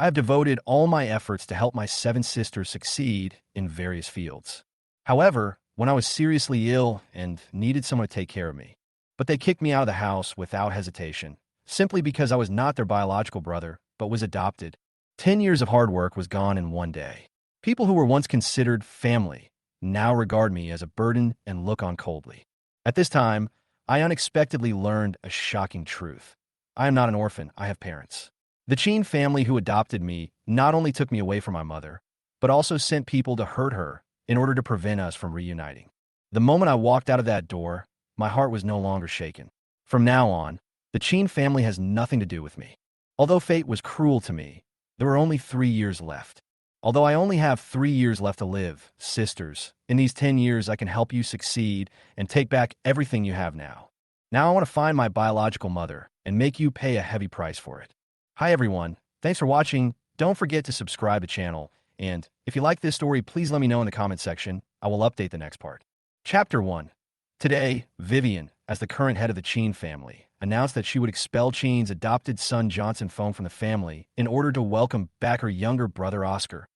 I have devoted all my efforts to help my seven sisters succeed in various fields. However, when I was seriously ill and needed someone to take care of me, but they kicked me out of the house without hesitation, simply because I was not their biological brother, but was adopted. 10 years of hard work was gone in one day. People who were once considered family now regard me as a burden and look on coldly. At this time, I unexpectedly learned a shocking truth. I am not an orphan, I have parents. The Chen family who adopted me not only took me away from my mother, but also sent people to hurt her in order to prevent us from reuniting. The moment I walked out of that door, my heart was no longer shaken. From now on, the Chen family has nothing to do with me. Although fate was cruel to me, there were only 3 years left. Although I only have 3 years left to live, sisters, in these 10 years I can help you succeed and take back everything you have now. Now I want to find my biological mother and make you pay a heavy price for it. Hi everyone, thanks for watching. Don't forget to subscribe to the channel, and if you like this story, please let me know in the comment section. I will update the next part. Chapter 1. Today, Vivian, as the current head of the Chen family, announced that she would expel Chen's adopted son Johnson Phone from the family in order to welcome back her younger brother Oscar.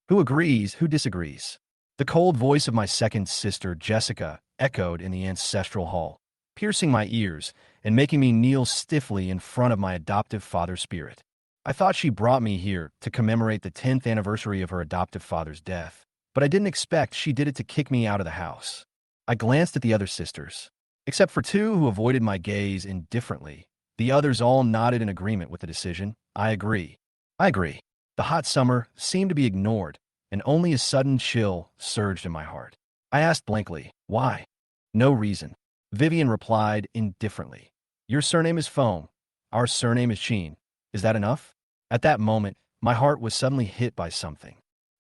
Who agrees, who disagrees? The cold voice of my second sister Jessica echoed in the ancestral hall, piercing my ears and making me kneel stiffly in front of my adoptive father's spirit. I thought she brought me here to commemorate the 10th anniversary of her adoptive father's death, but I didn't expect she did it to kick me out of the house. I glanced at the other sisters. Except for 2 who avoided my gaze indifferently, the others all nodded in agreement with the decision. I agree. I agree. The hot summer seemed to be ignored, and only a sudden chill surged in my heart. I asked blankly, why? No reason. Vivian replied indifferently. Your surname is Foam. Our surname is Chen. Is that enough? At that moment, my heart was suddenly hit by something.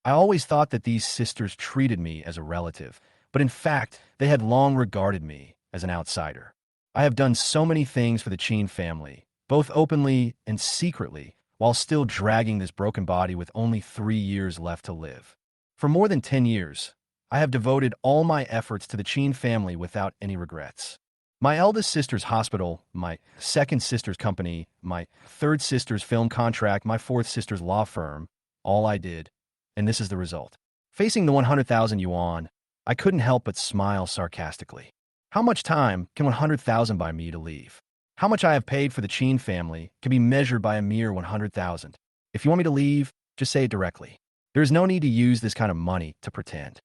I always thought that these sisters treated me as a relative, but in fact, they had long regarded me as an outsider. I have done so many things for the Chen family, both openly and secretly, while still dragging this broken body with only 3 years left to live. For more than 10 years, I have devoted all my efforts to the Chen family without any regrets. My eldest sister's hospital, my second sister's company, my third sister's film contract, my fourth sister's law firm, all I did, and this is the result. Facing the 100,000 yuan, I couldn't help but smile sarcastically. How much time can 100,000 buy me to leave? How much I have paid for the Chen family can be measured by a mere 100,000. If you want me to leave, just say it directly. There is no need to use this kind of money to pretend.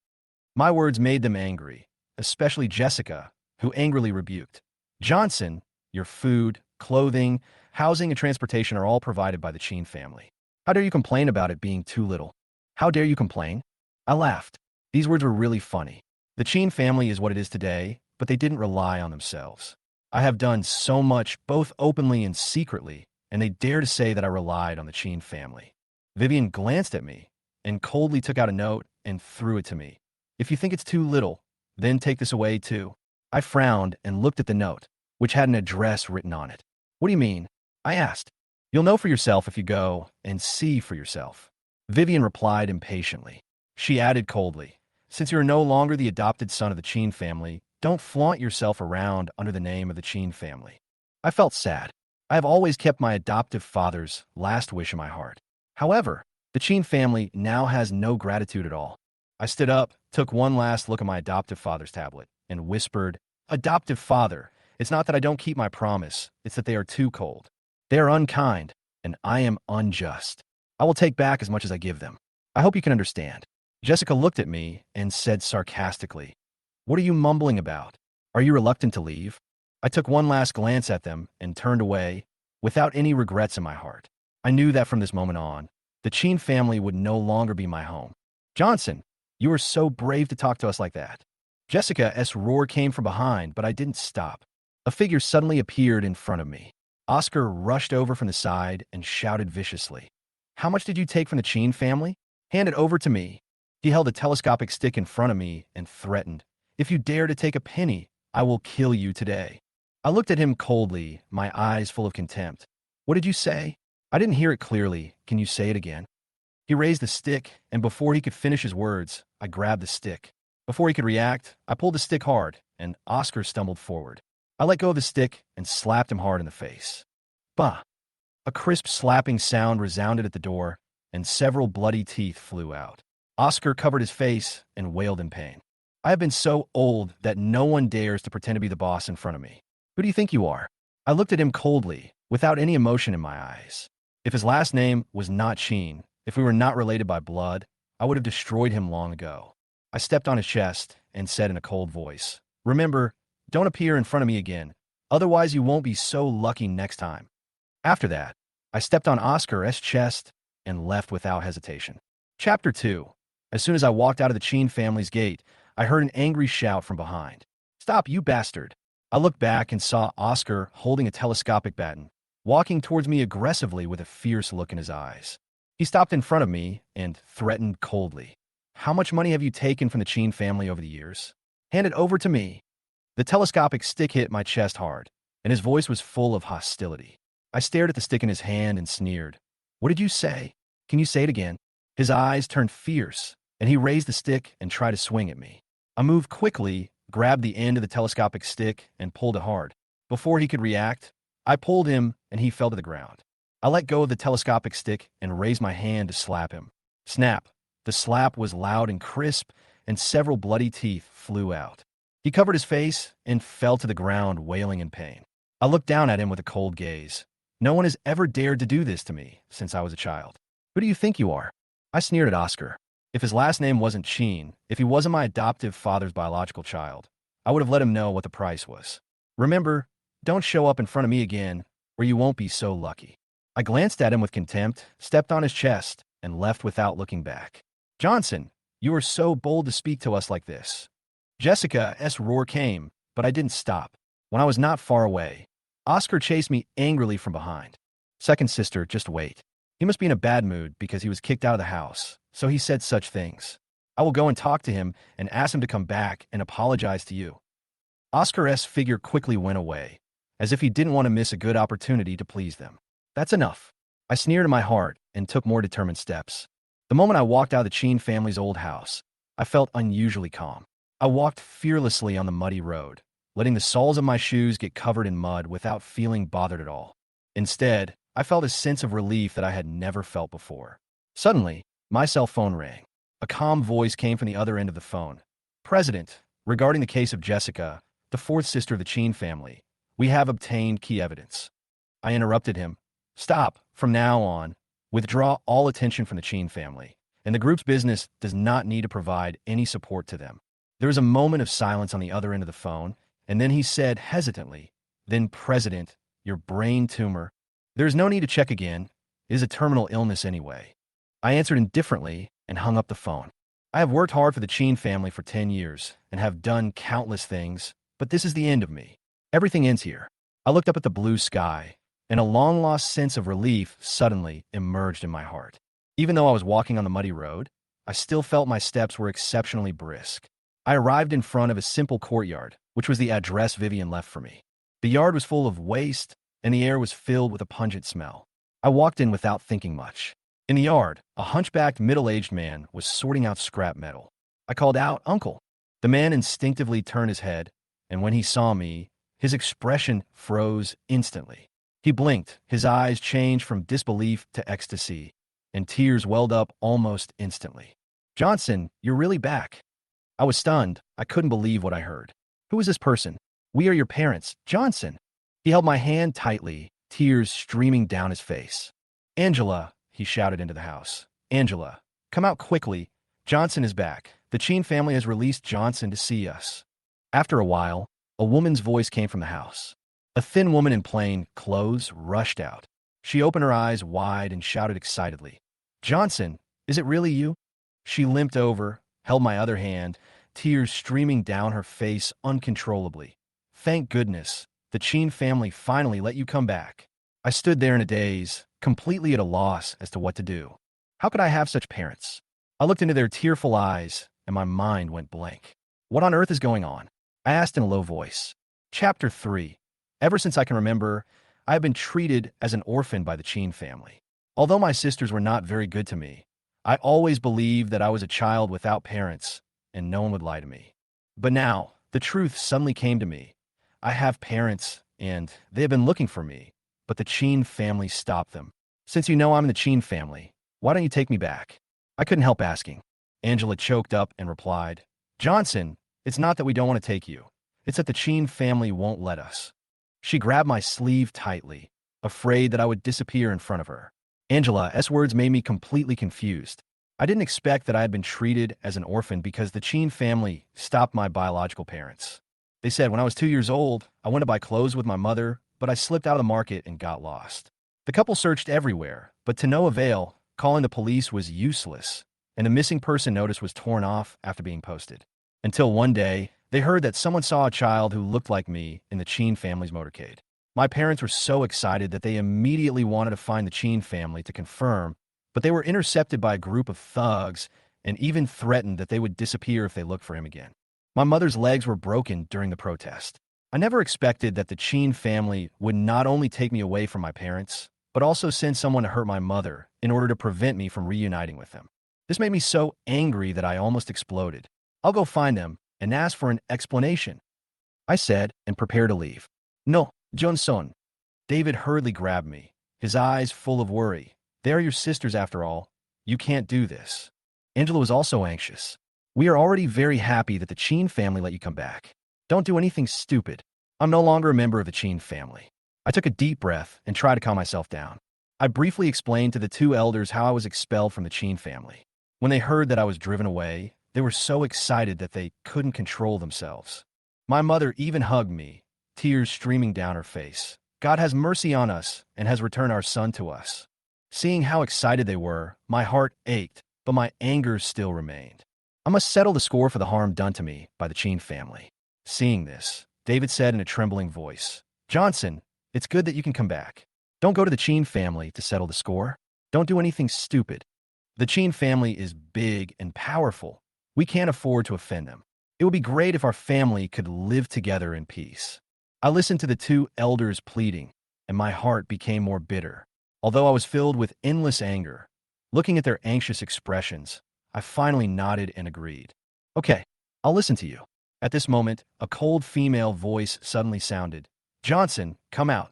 My words made them angry, especially Jessica, who angrily rebuked. Johnson, your food, clothing, housing, and transportation are all provided by the Chen family. How dare you complain about it being too little? How dare you complain? I laughed. These words were really funny. The Chen family is what it is today, but they didn't rely on themselves. I have done so much, both openly and secretly, and they dare to say that I relied on the Chen family. Vivian glanced at me and coldly took out a note and threw it to me. If you think it's too little, then take this away too. I frowned and looked at the note, which had an address written on it. What do you mean? I asked. You'll know for yourself if you go and see for yourself. Vivian replied impatiently. She added coldly, since you are no longer the adopted son of the Chen family, don't flaunt yourself around under the name of the Chen family. I felt sad. I have always kept my adoptive father's last wish in my heart. However, the Chen family now has no gratitude at all. I stood up, took one last look at my adoptive father's tablet, and whispered, Adoptive father, it's not that I don't keep my promise, it's that they are too cold. They are unkind, and I am unjust. I will take back as much as I give them. I hope you can understand. Jessica looked at me and said sarcastically, What are you mumbling about? Are you reluctant to leave? I took one last glance at them and turned away, without any regrets in my heart. I knew that from this moment on, the Chen family would no longer be my home. Johnson, you were so brave to talk to us like that. Jessica's roar came from behind, but I didn't stop. A figure suddenly appeared in front of me. Oscar rushed over from the side and shouted viciously. How much did you take from the Chen family? Hand it over to me. He held a telescopic stick in front of me and threatened, If you dare to take a penny, I will kill you today. I looked at him coldly, my eyes full of contempt. What did you say? I didn't hear it clearly. Can you say it again? He raised the stick, and before he could finish his words, I grabbed the stick. Before he could react, I pulled the stick hard, and Oscar stumbled forward. I let go of the stick and slapped him hard in the face. Bah! A crisp slapping sound resounded at the door, and several bloody teeth flew out. Oscar covered his face and wailed in pain. I have been so old that no one dares to pretend to be the boss in front of me. Who do you think you are? I looked at him coldly, without any emotion in my eyes. If his last name was not Chen, if we were not related by blood, I would have destroyed him long ago. I stepped on his chest and said in a cold voice, "Remember, don't appear in front of me again. Otherwise, you won't be so lucky next time." After that, I stepped on Oscar's chest and left without hesitation. Chapter 2. As soon as I walked out of the Chen family's gate, I heard an angry shout from behind. "Stop, you bastard!" I looked back and saw Oscar holding a telescopic baton, walking towards me aggressively with a fierce look in his eyes. He stopped in front of me and threatened coldly. "How much money have you taken from the Chen family over the years? Hand it over to me." The telescopic stick hit my chest hard, and his voice was full of hostility. I stared at the stick in his hand and sneered. "What did you say? Can you say it again?" His eyes turned fierce, and he raised the stick and tried to swing at me. I moved quickly, grabbed the end of the telescopic stick, and pulled it hard. Before he could react, I pulled him, and he fell to the ground. I let go of the telescopic stick and raised my hand to slap him. Snap! The slap was loud and crisp, and several bloody teeth flew out. He covered his face and fell to the ground, wailing in pain. I looked down at him with a cold gaze. No one has ever dared to do this to me since I was a child. "Who do you think you are?" I sneered at Oscar. If his last name wasn't Chen, if he wasn't my adoptive father's biological child, I would have let him know what the price was. "Remember, don't show up in front of me again, or you won't be so lucky." I glanced at him with contempt, stepped on his chest, and left without looking back. "Johnson, you are so bold to speak to us like this." Jessica's roar came, but I didn't stop. When I was not far away, Oscar chased me angrily from behind. "Second sister, just wait. He must be in a bad mood because he was kicked out of the house, so he said such things. I will go and talk to him and ask him to come back and apologize to you." Oscar's figure quickly went away, as if he didn't want to miss a good opportunity to please them. "That's enough." I sneered in my heart and took more determined steps. The moment I walked out of the Chen family's old house, I felt unusually calm. I walked fearlessly on the muddy road, letting the soles of my shoes get covered in mud without feeling bothered at all. Instead, I felt a sense of relief that I had never felt before. Suddenly, my cell phone rang. A calm voice came from the other end of the phone. "President, regarding the case of Jessica, the fourth sister of the Chen family, we have obtained key evidence." I interrupted him. "Stop. From now on, withdraw all attention from the Chen family, and the group's business does not need to provide any support to them." There was a moment of silence on the other end of the phone, and then he said hesitantly, "Then, President, your brain tumor. There is no need to check again. It is a terminal illness anyway." I answered indifferently and hung up the phone. I have worked hard for the Chen family for 10 years and have done countless things, but this is the end of me. Everything ends here. I looked up at the blue sky, and a long-lost sense of relief suddenly emerged in my heart. Even though I was walking on the muddy road, I still felt my steps were exceptionally brisk. I arrived in front of a simple courtyard, which was the address Vivian left for me. The yard was full of waste, and the air was filled with a pungent smell. I walked in without thinking much. In the yard, a hunchbacked middle-aged man was sorting out scrap metal. I called out, "Uncle." The man instinctively turned his head, and when he saw me, his expression froze instantly. He blinked, his eyes changed from disbelief to ecstasy, and tears welled up almost instantly. "Johnson, you're really back." I was stunned. I couldn't believe what I heard. "Who is this person?" "We are your parents, Johnson." He held my hand tightly, tears streaming down his face. "Angela," he shouted into the house. "Angela, come out quickly. Johnson is back. The Chen family has released Johnson to see us." After a while, a woman's voice came from the house. A thin woman in plain clothes rushed out. She opened her eyes wide and shouted excitedly, "Johnson, is it really you?" She limped over, held my other hand, tears streaming down her face uncontrollably. "Thank goodness, the Chen family finally let you come back." I stood there in a daze, completely at a loss as to what to do. How could I have such parents? I looked into their tearful eyes, and my mind went blank. What on earth is going on? I asked in a low voice. Chapter 3. Ever since I can remember, I have been treated as an orphan by the Chen family. Although my sisters were not very good to me, I always believed that I was a child without parents, and no one would lie to me. But now, the truth suddenly came to me. I have parents, and they have been looking for me, but the Chen family stopped them. Since you know I'm in the Chen family, Why don't you take me back? I couldn't help asking. Angela choked up and replied, Johnson, it's not that we don't want to take you. It's that the Chen family won't let us. She grabbed my sleeve tightly, afraid that I would disappear in front of her. Angela's words made me completely confused. I didn't expect that I had been treated as an orphan because the Chen family stopped my biological parents. They said when I was 2 years old, I went to buy clothes with my mother, but I slipped out of the market and got lost. The couple searched everywhere, but to no avail. Calling the police was useless, and the missing person notice was torn off after being posted. Until one day, they heard that someone saw a child who looked like me in the Chen family's motorcade. My parents were so excited that they immediately wanted to find the Chen family to confirm, but they were intercepted by a group of thugs and even threatened that they would disappear if they looked for him again. My mother's legs were broken during the protest. I never expected that the Chen family would not only take me away from my parents, but also send someone to hurt my mother in order to prevent me from reuniting with them. This made me so angry that I almost exploded. I'll go find them and ask for an explanation, I said, and prepared to leave. No, Johnson. David hurriedly grabbed me, his eyes full of worry. They are your sisters after all. You can't do this. Angela was also anxious. We are already very happy that the Chen family let you come back. Don't do anything stupid. I'm no longer a member of the Chen family. I took a deep breath and tried to calm myself down. I briefly explained to the two elders how I was expelled from the Chen family. When they heard that I was driven away, they were so excited that they couldn't control themselves. My mother even hugged me, tears streaming down her face. God has mercy on us and has returned our son to us. Seeing how excited they were, my heart ached, but my anger still remained. I must settle the score for the harm done to me by the Chen family. Seeing this, David said in a trembling voice, Johnson, it's good that you can come back. Don't go to the Chen family to settle the score. Don't do anything stupid. The Chen family is big and powerful. We can't afford to offend them. It would be great if our family could live together in peace. I listened to the two elders pleading, and my heart became more bitter. Although I was filled with endless anger, looking at their anxious expressions, I finally nodded and agreed. Okay, I'll listen to you. At this moment, a cold female voice suddenly sounded. Johnson, come out.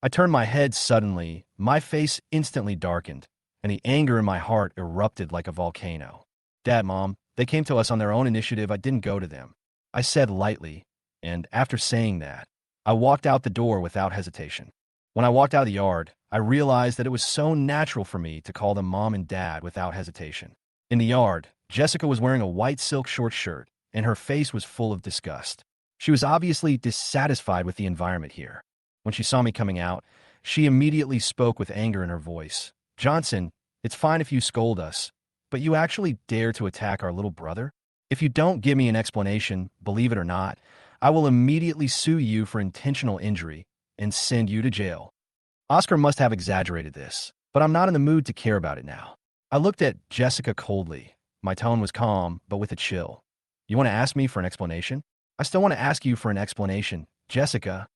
I turned my head suddenly, my face instantly darkened, and the anger in my heart erupted like a volcano. Dad, Mom, they came to us on their own initiative. I didn't go to them, I said lightly, and after saying that, I walked out the door without hesitation. When I walked out of the yard, I realized that it was so natural for me to call them Mom and Dad without hesitation. In the yard, Jessica was wearing a white silk short shirt, and her face was full of disgust. She was obviously dissatisfied with the environment here. When she saw me coming out, she immediately spoke with anger in her voice. Johnson, it's fine if you scold us, but you actually dare to attack our little brother? If you don't give me an explanation, believe it or not, I will immediately sue you for intentional injury and send you to jail. Oscar must have exaggerated this, but I'm not in the mood to care about it now. I looked at Jessica coldly. My tone was calm, but with a chill. You want to ask me for an explanation? I still want to ask you for an explanation, Jessica.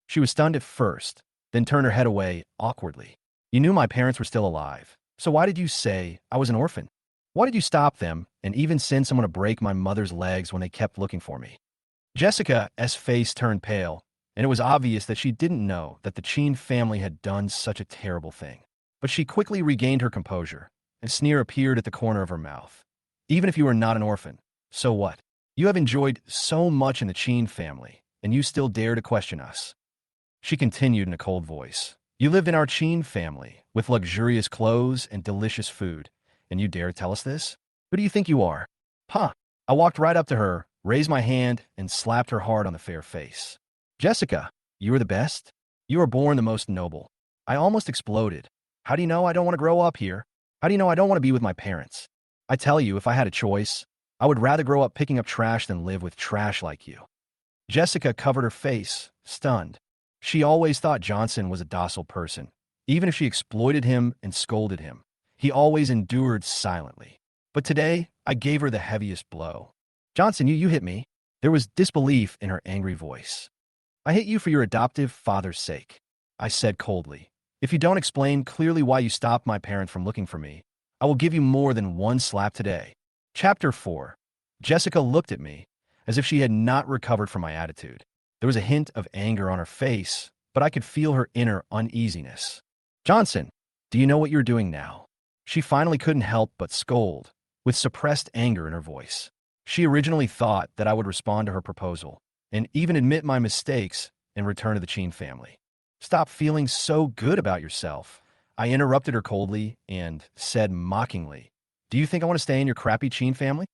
She was stunned at first, then turned her head away awkwardly. You knew my parents were still alive, so why did you say I was an orphan? Why did you stop them and even send someone to break my mother's legs when they kept looking for me? Jessica's face turned pale, and it was obvious that she didn't know that the Chen family had done such a terrible thing. But she quickly regained her composure, and a sneer appeared at the corner of her mouth. Even if you are not an orphan, so what? You have enjoyed so much in the Chen family, and you still dare to question us. She continued in a cold voice. You lived in our Chen family, with luxurious clothes and delicious food, and you dare tell us this? Who do you think you are? Huh. I walked right up to her, raised my hand, and slapped her hard on the fair face. Jessica, you are the best. You are born the most noble. I almost exploded. How do you know I don't want to grow up here? How do you know I don't want to be with my parents? I tell you, if I had a choice, I would rather grow up picking up trash than live with trash like you. Jessica covered her face, stunned. She always thought Johnson was a docile person. Even if she exploited him and scolded him, he always endured silently. But today, I gave her the heaviest blow. Johnson, you hit me. There was disbelief in her angry voice. I hit you for your adoptive father's sake, I said coldly. If you don't explain clearly why you stopped my parents from looking for me, I will give you more than one slap today. Chapter 4. Jessica looked at me as if she had not recovered from my attitude. There was a hint of anger on her face, but I could feel her inner uneasiness. Johnson, do you know what you're doing now? She finally couldn't help but scold, with suppressed anger in her voice. She originally thought that I would respond to her proposal, and even admit my mistakes in return to the Chen family. Stop feeling so good about yourself. I interrupted her coldly and said mockingly, "Do you think I want to stay in your crappy Chen family?"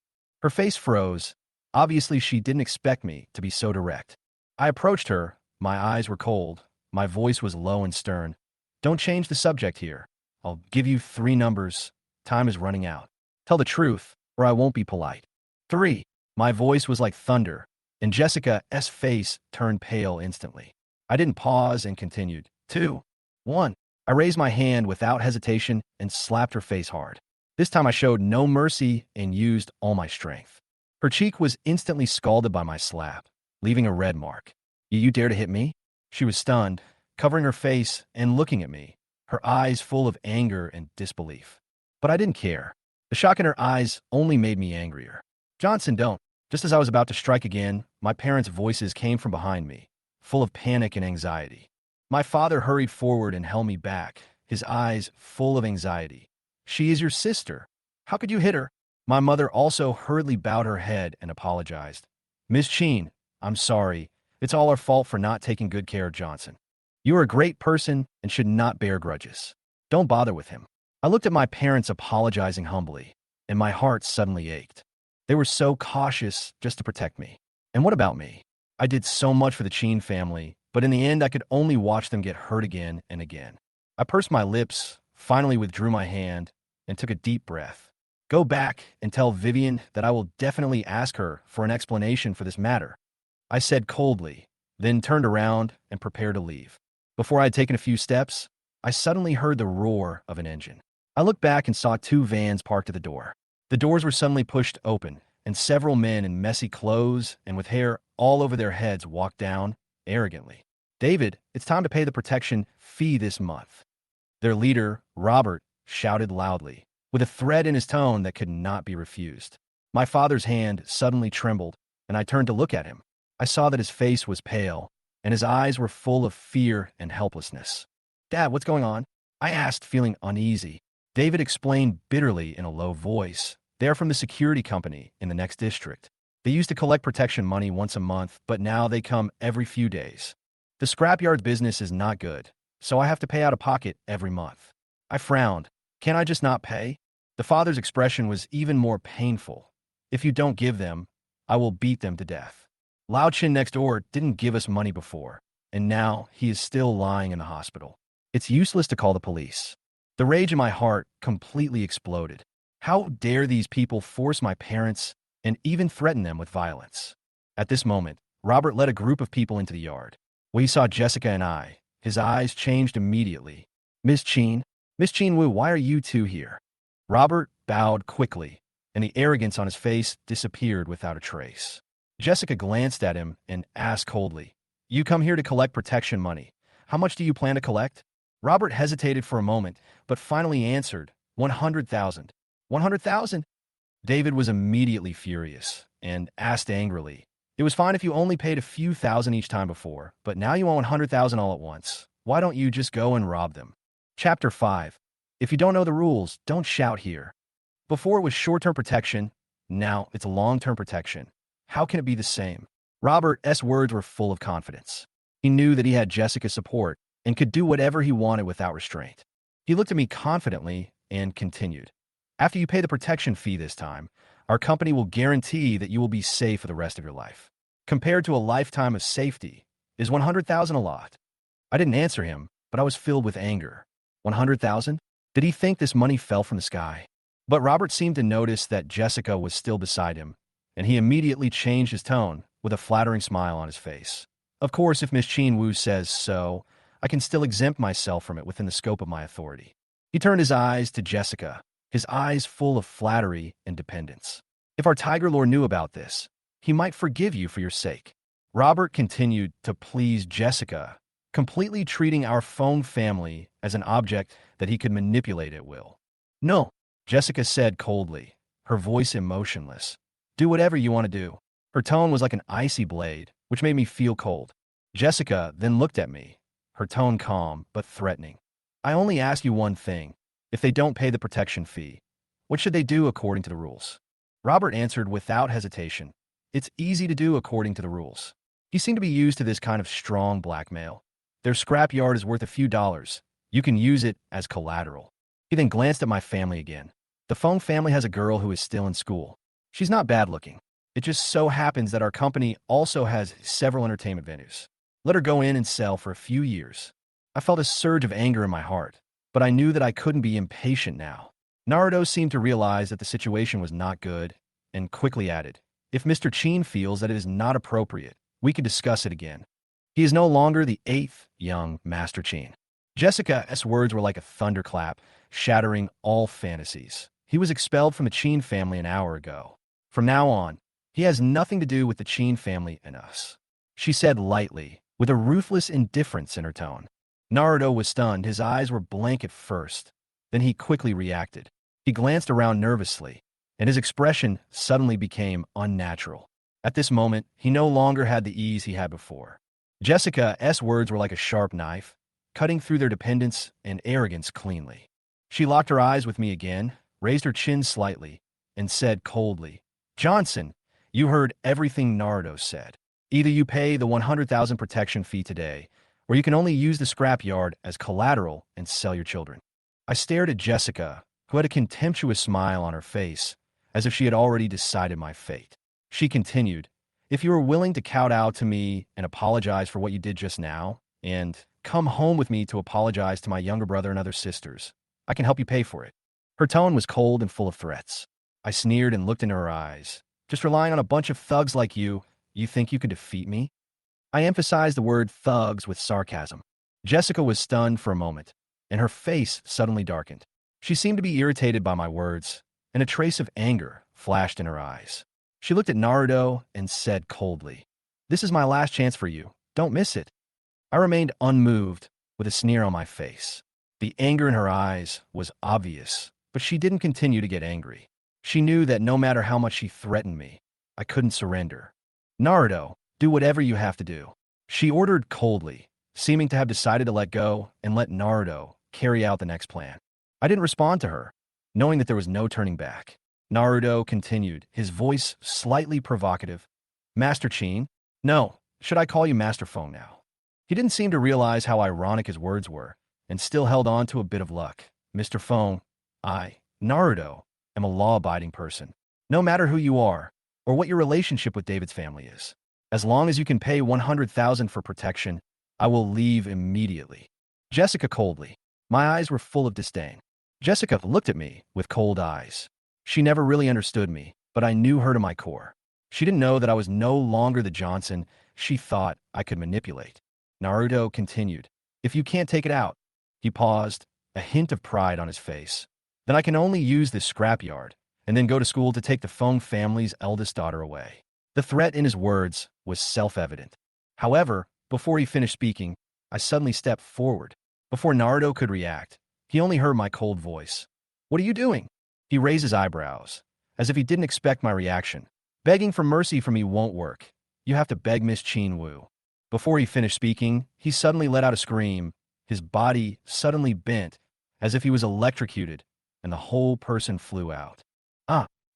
Her face froze. Obviously, she didn't expect me to be so direct. I approached her. My eyes were cold. My voice was low and stern. "Don't change the subject here. I'll give you 3 numbers. Time is running out. Tell the truth, or I won't be polite." 3. My voice was like thunder, and Jessica's face turned pale instantly. I didn't pause and continued. 2. 1. I raised my hand without hesitation and slapped her face hard. This time I showed no mercy and used all my strength. Her cheek was instantly scalded by my slap, leaving a red mark. "You dare to hit me?" She was stunned, covering her face and looking at me, her eyes full of anger and disbelief. But I didn't care. The shock in her eyes only made me angrier. "Johnson, don't." Just as I was about to strike again, my parents' voices came from behind me, full of panic and anxiety. My father hurried forward and held me back, his eyes full of anxiety. "She is your sister. How could you hit her?" My mother also hurriedly bowed her head and apologized. "Miss Chen, I'm sorry. It's all our fault for not taking good care of Johnson. You are a great person and should not bear grudges. Don't bother with him." I looked at my parents apologizing humbly, and my heart suddenly ached. They were so cautious just to protect me. And what about me? I did so much for the Chen family, but in the end I could only watch them get hurt again and again. I pursed my lips, finally withdrew my hand, and took a deep breath. "Go back and tell Vivian that I will definitely ask her for an explanation for this matter," I said coldly, then turned around and prepared to leave. Before I had taken a few steps, I suddenly heard the roar of an engine. I looked back and saw 2 vans parked at the door. The doors were suddenly pushed open, and several men in messy clothes and with hair all over their heads walked down, arrogantly. "David, it's time to pay the protection fee this month." Their leader, Robert, shouted loudly, with a threat in his tone that could not be refused. My father's hand suddenly trembled, and I turned to look at him. I saw that his face was pale, and his eyes were full of fear and helplessness. "Dad, what's going on?" I asked, feeling uneasy. David explained bitterly in a low voice. "They're from the security company in the next district. They used to collect protection money once a month, but now they come every few days. The scrapyard business is not good, so I have to pay out of pocket every month." I frowned. "Can't I just not pay?" The father's expression was even more painful. "If you don't give them, I will beat them to death. Lao Chen next door didn't give us money before, and now he is still lying in the hospital. It's useless to call the police." The rage in my heart completely exploded. How dare these people force my parents and even threaten them with violence? At this moment, Robert led a group of people into the yard. When he saw Jessica and I, his eyes changed immediately. Miss Chen Wu, why are you 2 here?" Robert bowed quickly, and the arrogance on his face disappeared without a trace. Jessica glanced at him and asked coldly, "You come here to collect protection money. How much do you plan to collect?" Robert hesitated for a moment, but finally answered, 100,000. 100,000? David was immediately furious and asked angrily, "It was fine if you only paid a few thousand each time before, but now you want 100,000 all at once. Why don't you just go and rob them?" Chapter 5. If you don't know the rules, don't shout here. Before it was short-term protection, now it's long-term protection. How can it be the same? Robert's words were full of confidence. He knew that he had Jessica's support and could do whatever he wanted without restraint. He looked at me confidently and continued, "After you pay the protection fee this time, our company will guarantee that you will be safe for the rest of your life. Compared to a lifetime of safety, is 100,000 a lot?" I didn't answer him, but I was filled with anger. 100,000? Did he think this money fell from the sky? But Robert seemed to notice that Jessica was still beside him, and he immediately changed his tone with a flattering smile on his face. "Of course, if Miss Chen Wu says so, I can still exempt myself from it within the scope of my authority." He turned his eyes to Jessica, his eyes full of flattery and dependence. "If our Tiger Lord knew about this, he might forgive you for your sake." Robert continued to please Jessica, completely treating our phone family as an object that he could manipulate at will. "No," Jessica said coldly, her voice emotionless. "Do whatever you want to do." Her tone was like an icy blade, which made me feel cold. Jessica then looked at me, her tone calm but threatening. "I only ask you one thing. If they don't pay the protection fee, what should they do according to the rules? Robert answered without hesitation. It's easy to do according to the rules. He seemed to be used to this kind of strong blackmail. Their scrapyard is worth a few dollars. You can use it as collateral. He then glanced at my family again. The Fong family has a girl who is still in school. She's not bad looking. It just so happens that our company also has several entertainment venues. Let her go in and sell for a few years. I felt a surge of anger in my heart, but I knew that I couldn't be impatient now. Naruto seemed to realize that the situation was not good and quickly added, if Mr. Chen feels that it is not appropriate, we could discuss it again. He is no longer the 8th young Master Chen. Jessica's words were like a thunderclap, shattering all fantasies. He was expelled from the Chen family an hour ago. From now on, he has nothing to do with the Chen family and us, she said lightly, with a ruthless indifference in her tone. Naruto was stunned. His eyes were blank at first. Then he quickly reacted. He glanced around nervously, and his expression suddenly became unnatural. At this moment, he no longer had the ease he had before. Jessica's words were like a sharp knife, cutting through their dependence and arrogance cleanly. She locked her eyes with me again, raised her chin slightly, and said coldly, Johnson, you heard everything Naruto said. Either you pay the 100,000 protection fee today, or you can only use the scrapyard as collateral and sell your children. I stared at Jessica, who had a contemptuous smile on her face, as if she had already decided my fate. She continued, if you are willing to kowtow to me and apologize for what you did just now, and come home with me to apologize to my younger brother and other sisters, I can help you pay for it. Her tone was cold and full of threats. I sneered and looked into her eyes. Just relying on a bunch of thugs like you think you could defeat me? I emphasized the word thugs with sarcasm. Jessica was stunned for a moment, and her face suddenly darkened. She seemed to be irritated by my words, and a trace of anger flashed in her eyes. She looked at Naruto and said coldly, this is my last chance for you. Don't miss it. I remained unmoved, with a sneer on my face. The anger in her eyes was obvious, but she didn't continue to get angry. She knew that no matter how much she threatened me, I couldn't surrender. Naruto, do whatever you have to do, she ordered coldly, seeming to have decided to let go and let Naruto carry out the next plan. I didn't respond to her, knowing that there was no turning back. Naruto continued, his voice slightly provocative. Master Chen? No, should I call you Master Fong now? He didn't seem to realize how ironic his words were, and still held on to a bit of luck. Mr. Fong, I, Naruto, am a law-abiding person. No matter who you are, or what your relationship with David's family is. As long as you can pay 100,000 for protection, I will leave immediately. Jessica coldly. My eyes were full of disdain. Jessica looked at me with cold eyes. She never really understood me, but I knew her to my core. She didn't know that I was no longer the Johnson she thought I could manipulate. Naruto continued. If you can't take it out. He paused, a hint of pride on his face. Then I can only use this scrapyard, and then go to school to take the Fong family's eldest daughter away. The threat in his words was self-evident. However, before he finished speaking, I suddenly stepped forward. Before Naruto could react, he only heard my cold voice. What are you doing? He raised his eyebrows, as if he didn't expect my reaction. Begging for mercy from me won't work. You have to beg Miss Chen Wu. Before he finished speaking, he suddenly let out a scream. His body suddenly bent, as if he was electrocuted, and the whole person flew out.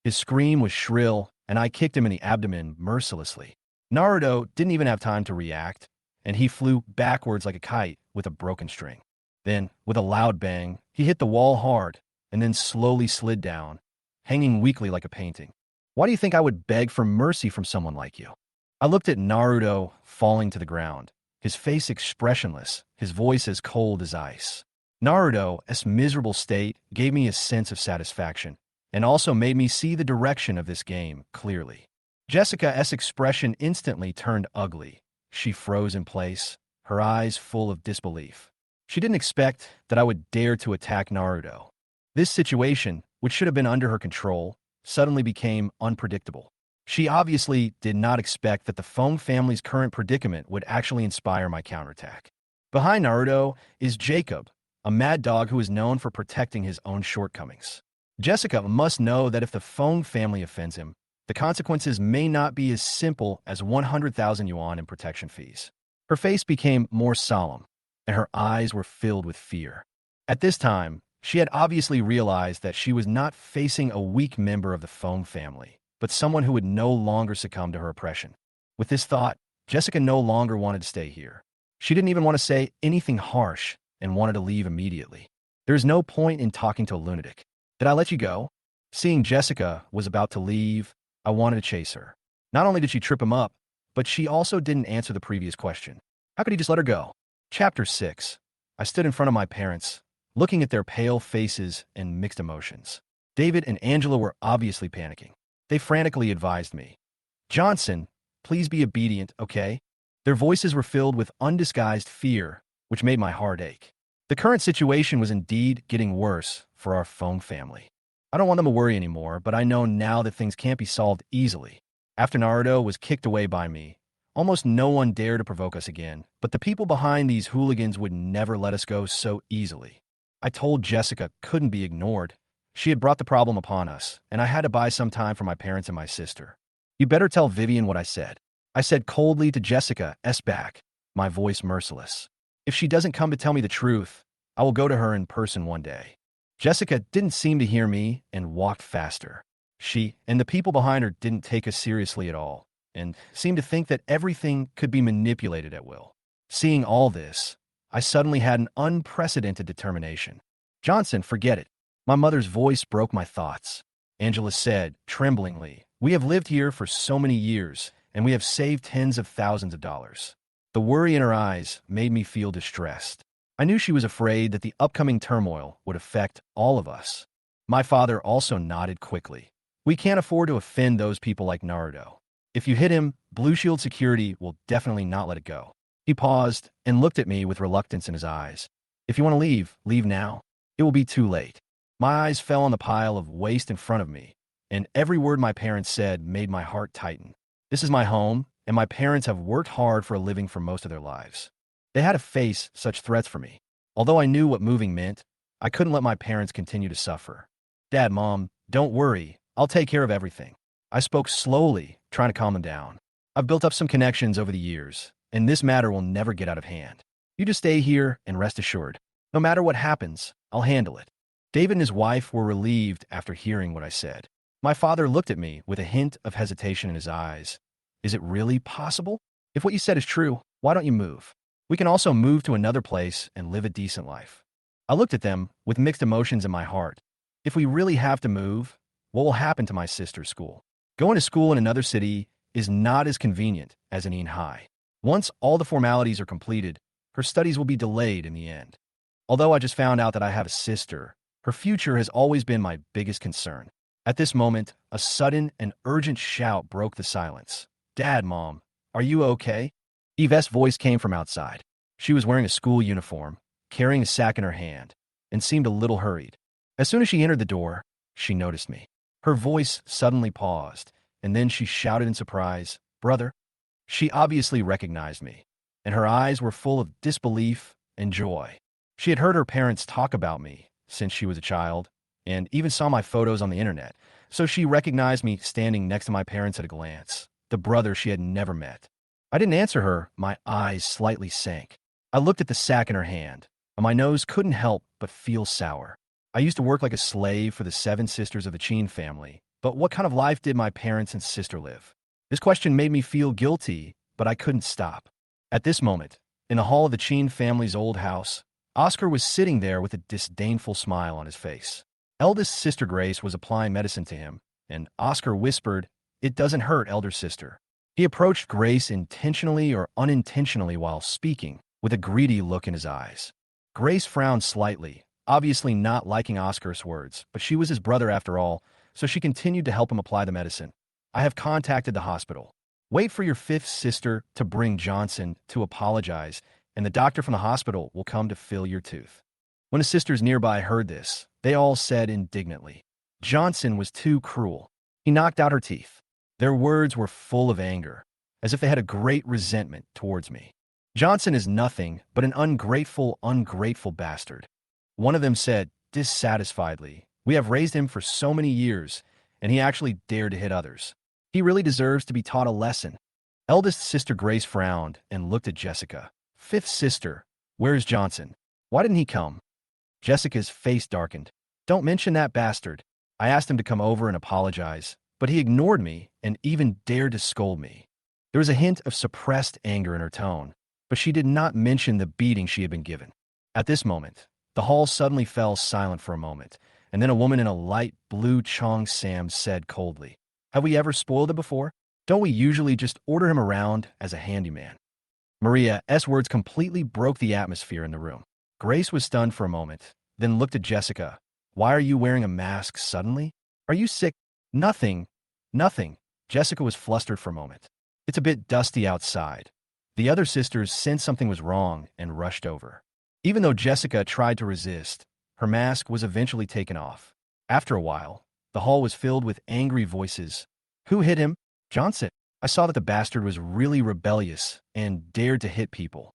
His scream was shrill, and I kicked him in the abdomen mercilessly. Naruto didn't even have time to react, and he flew backwards like a kite with a broken string. Then, with a loud bang, he hit the wall hard, and then slowly slid down, hanging weakly like a painting. Why do you think I would beg for mercy from someone like you? I looked at Naruto falling to the ground, his face expressionless, his voice as cold as ice. Naruto's miserable state gave me a sense of satisfaction, and also made me see the direction of this game clearly. Jessica's expression instantly turned ugly. She froze in place, her eyes full of disbelief. She didn't expect that I would dare to attack Naruto. This situation, which should have been under her control, suddenly became unpredictable. She obviously did not expect that the Fong family's current predicament would actually inspire my counterattack. Behind Naruto is Jacob, a mad dog who is known for protecting his own shortcomings. Jessica must know that if the Fong family offends him, the consequences may not be as simple as 100,000 yuan in protection fees. Her face became more solemn, and her eyes were filled with fear. At this time, She had obviously realized that she was not facing a weak member of the Foam family, but someone who would no longer succumb to her oppression. With this thought, Jessica no longer wanted to stay here. She didn't even want to say anything harsh and wanted to leave immediately. There is no point in talking to a lunatic. Did I let you go? Seeing Jessica was about to leave, I wanted to chase her. Not only did she trip him up, but she also didn't answer the previous question. How could he just let her go? Chapter 6. I stood in front of my parents, looking at their pale faces and mixed emotions. David and Angela were obviously panicking. They frantically advised me, "Johnson, please be obedient, okay?" Their voices were filled with undisguised fear, which made my heart ache. The current situation was indeed getting worse for our Foam family. I don't want them to worry anymore, but I know now that things can't be solved easily. After Naruto was kicked away by me, almost no one dared to provoke us again, but the people behind these hooligans would never let us go so easily. I told Jessica couldn't be ignored. She had brought the problem upon us, and I had to buy some time for my parents and my sister. You better tell Vivian what I said. I said coldly to Jessica's back, my voice merciless. If she doesn't come to tell me the truth, I will go to her in person one day. Jessica didn't seem to hear me and walked faster. She and the people behind her didn't take us seriously at all, and seemed to think that everything could be manipulated at will. Seeing all this, I suddenly had an unprecedented determination. "Johnson, forget it." My mother's voice broke my thoughts. Angela said, tremblingly, "We have lived here for so many years, and we have saved tens of thousands of dollars." The worry in her eyes made me feel distressed. I knew she was afraid that the upcoming turmoil would affect all of us. My father also nodded quickly. "We can't afford to offend those people like Naruto. If you hit him, Blue Shield security will definitely not let it go." He paused and looked at me with reluctance in his eyes. "If you want to leave, leave now. It will be too late." My eyes fell on the pile of waste in front of me, and every word my parents said made my heart tighten. This is my home, and my parents have worked hard for a living for most of their lives. They had to face such threats for me. Although I knew what moving meant, I couldn't let my parents continue to suffer. "Dad, Mom, don't worry. I'll take care of everything." I spoke slowly, trying to calm them down. "I've built up some connections over the years, and this matter will never get out of hand. You just stay here and rest assured. No matter what happens, I'll handle it." David and his wife were relieved after hearing what I said. My father looked at me with a hint of hesitation in his eyes. "Is it really possible? If what you said is true, why don't you move? We can also move to another place and live a decent life." I looked at them with mixed emotions in my heart. If we really have to move, what will happen to my sister's school? Going to school in another city is not as convenient as in Ean High. Once all the formalities are completed, her studies will be delayed in the end. Although I just found out that I have a sister, her future has always been my biggest concern. At this moment, a sudden and urgent shout broke the silence. "Dad, Mom, are you okay?" Yvette's voice came from outside. She was wearing a school uniform, carrying a sack in her hand, and seemed a little hurried. As soon as she entered the door, she noticed me. Her voice suddenly paused, and then she shouted in surprise, "Brother." She obviously recognized me, and her eyes were full of disbelief and joy. She had heard her parents talk about me since she was a child, and even saw my photos on the internet, so she recognized me standing next to my parents at a glance, the brother she had never met. I didn't answer her, my eyes slightly sank. I looked at the sack in her hand, and my nose couldn't help but feel sour. I used to work like a slave for the 7 sisters of the Chen family, but what kind of life did my parents and sister live? This question made me feel guilty, but I couldn't stop. At this moment, in the hall of the Chen family's old house, Oscar was sitting there with a disdainful smile on his face. Eldest sister Grace was applying medicine to him, and Oscar whispered, "It doesn't hurt, elder sister." He approached Grace intentionally or unintentionally while speaking, with a greedy look in his eyes. Grace frowned slightly, obviously not liking Oscar's words, but she was his brother after all, so she continued to help him apply the medicine. "I have contacted the hospital. Wait for your 5th sister to bring Johnson to apologize, and the doctor from the hospital will come to fill your tooth." When the sisters nearby heard this, they all said indignantly, "Johnson was too cruel. He knocked out her teeth." Their words were full of anger, as if they had a great resentment towards me. "Johnson is nothing but an ungrateful bastard." One of them said, dissatisfiedly, "We have raised him for so many years, and he actually dared to hit others. He really deserves to be taught a lesson." Eldest sister Grace frowned and looked at Jessica. "5th sister, where's Johnson? Why didn't he come?" Jessica's face darkened. Don't mention that bastard. I asked him to come over and apologize, but he ignored me and even dared to scold me. There was a hint of suppressed anger in her tone, but she did not mention the beating she had been given. At this moment, the hall suddenly fell silent for a moment, and then a woman in a light blue cheongsam said coldly, "Have we ever spoiled it before? Don't we usually just order him around as a handyman?" Maria's words completely broke the atmosphere in the room. Grace was stunned for a moment, then looked at Jessica. "Why are you wearing a mask suddenly? Are you sick?" "Nothing. Nothing." Jessica was flustered for a moment. "It's a bit dusty outside." The other sisters sensed something was wrong and rushed over. Even though Jessica tried to resist, her mask was eventually taken off. After a while, the hall was filled with angry voices. "Who hit him?" "Johnson. I saw that the bastard was really rebellious and dared to hit people."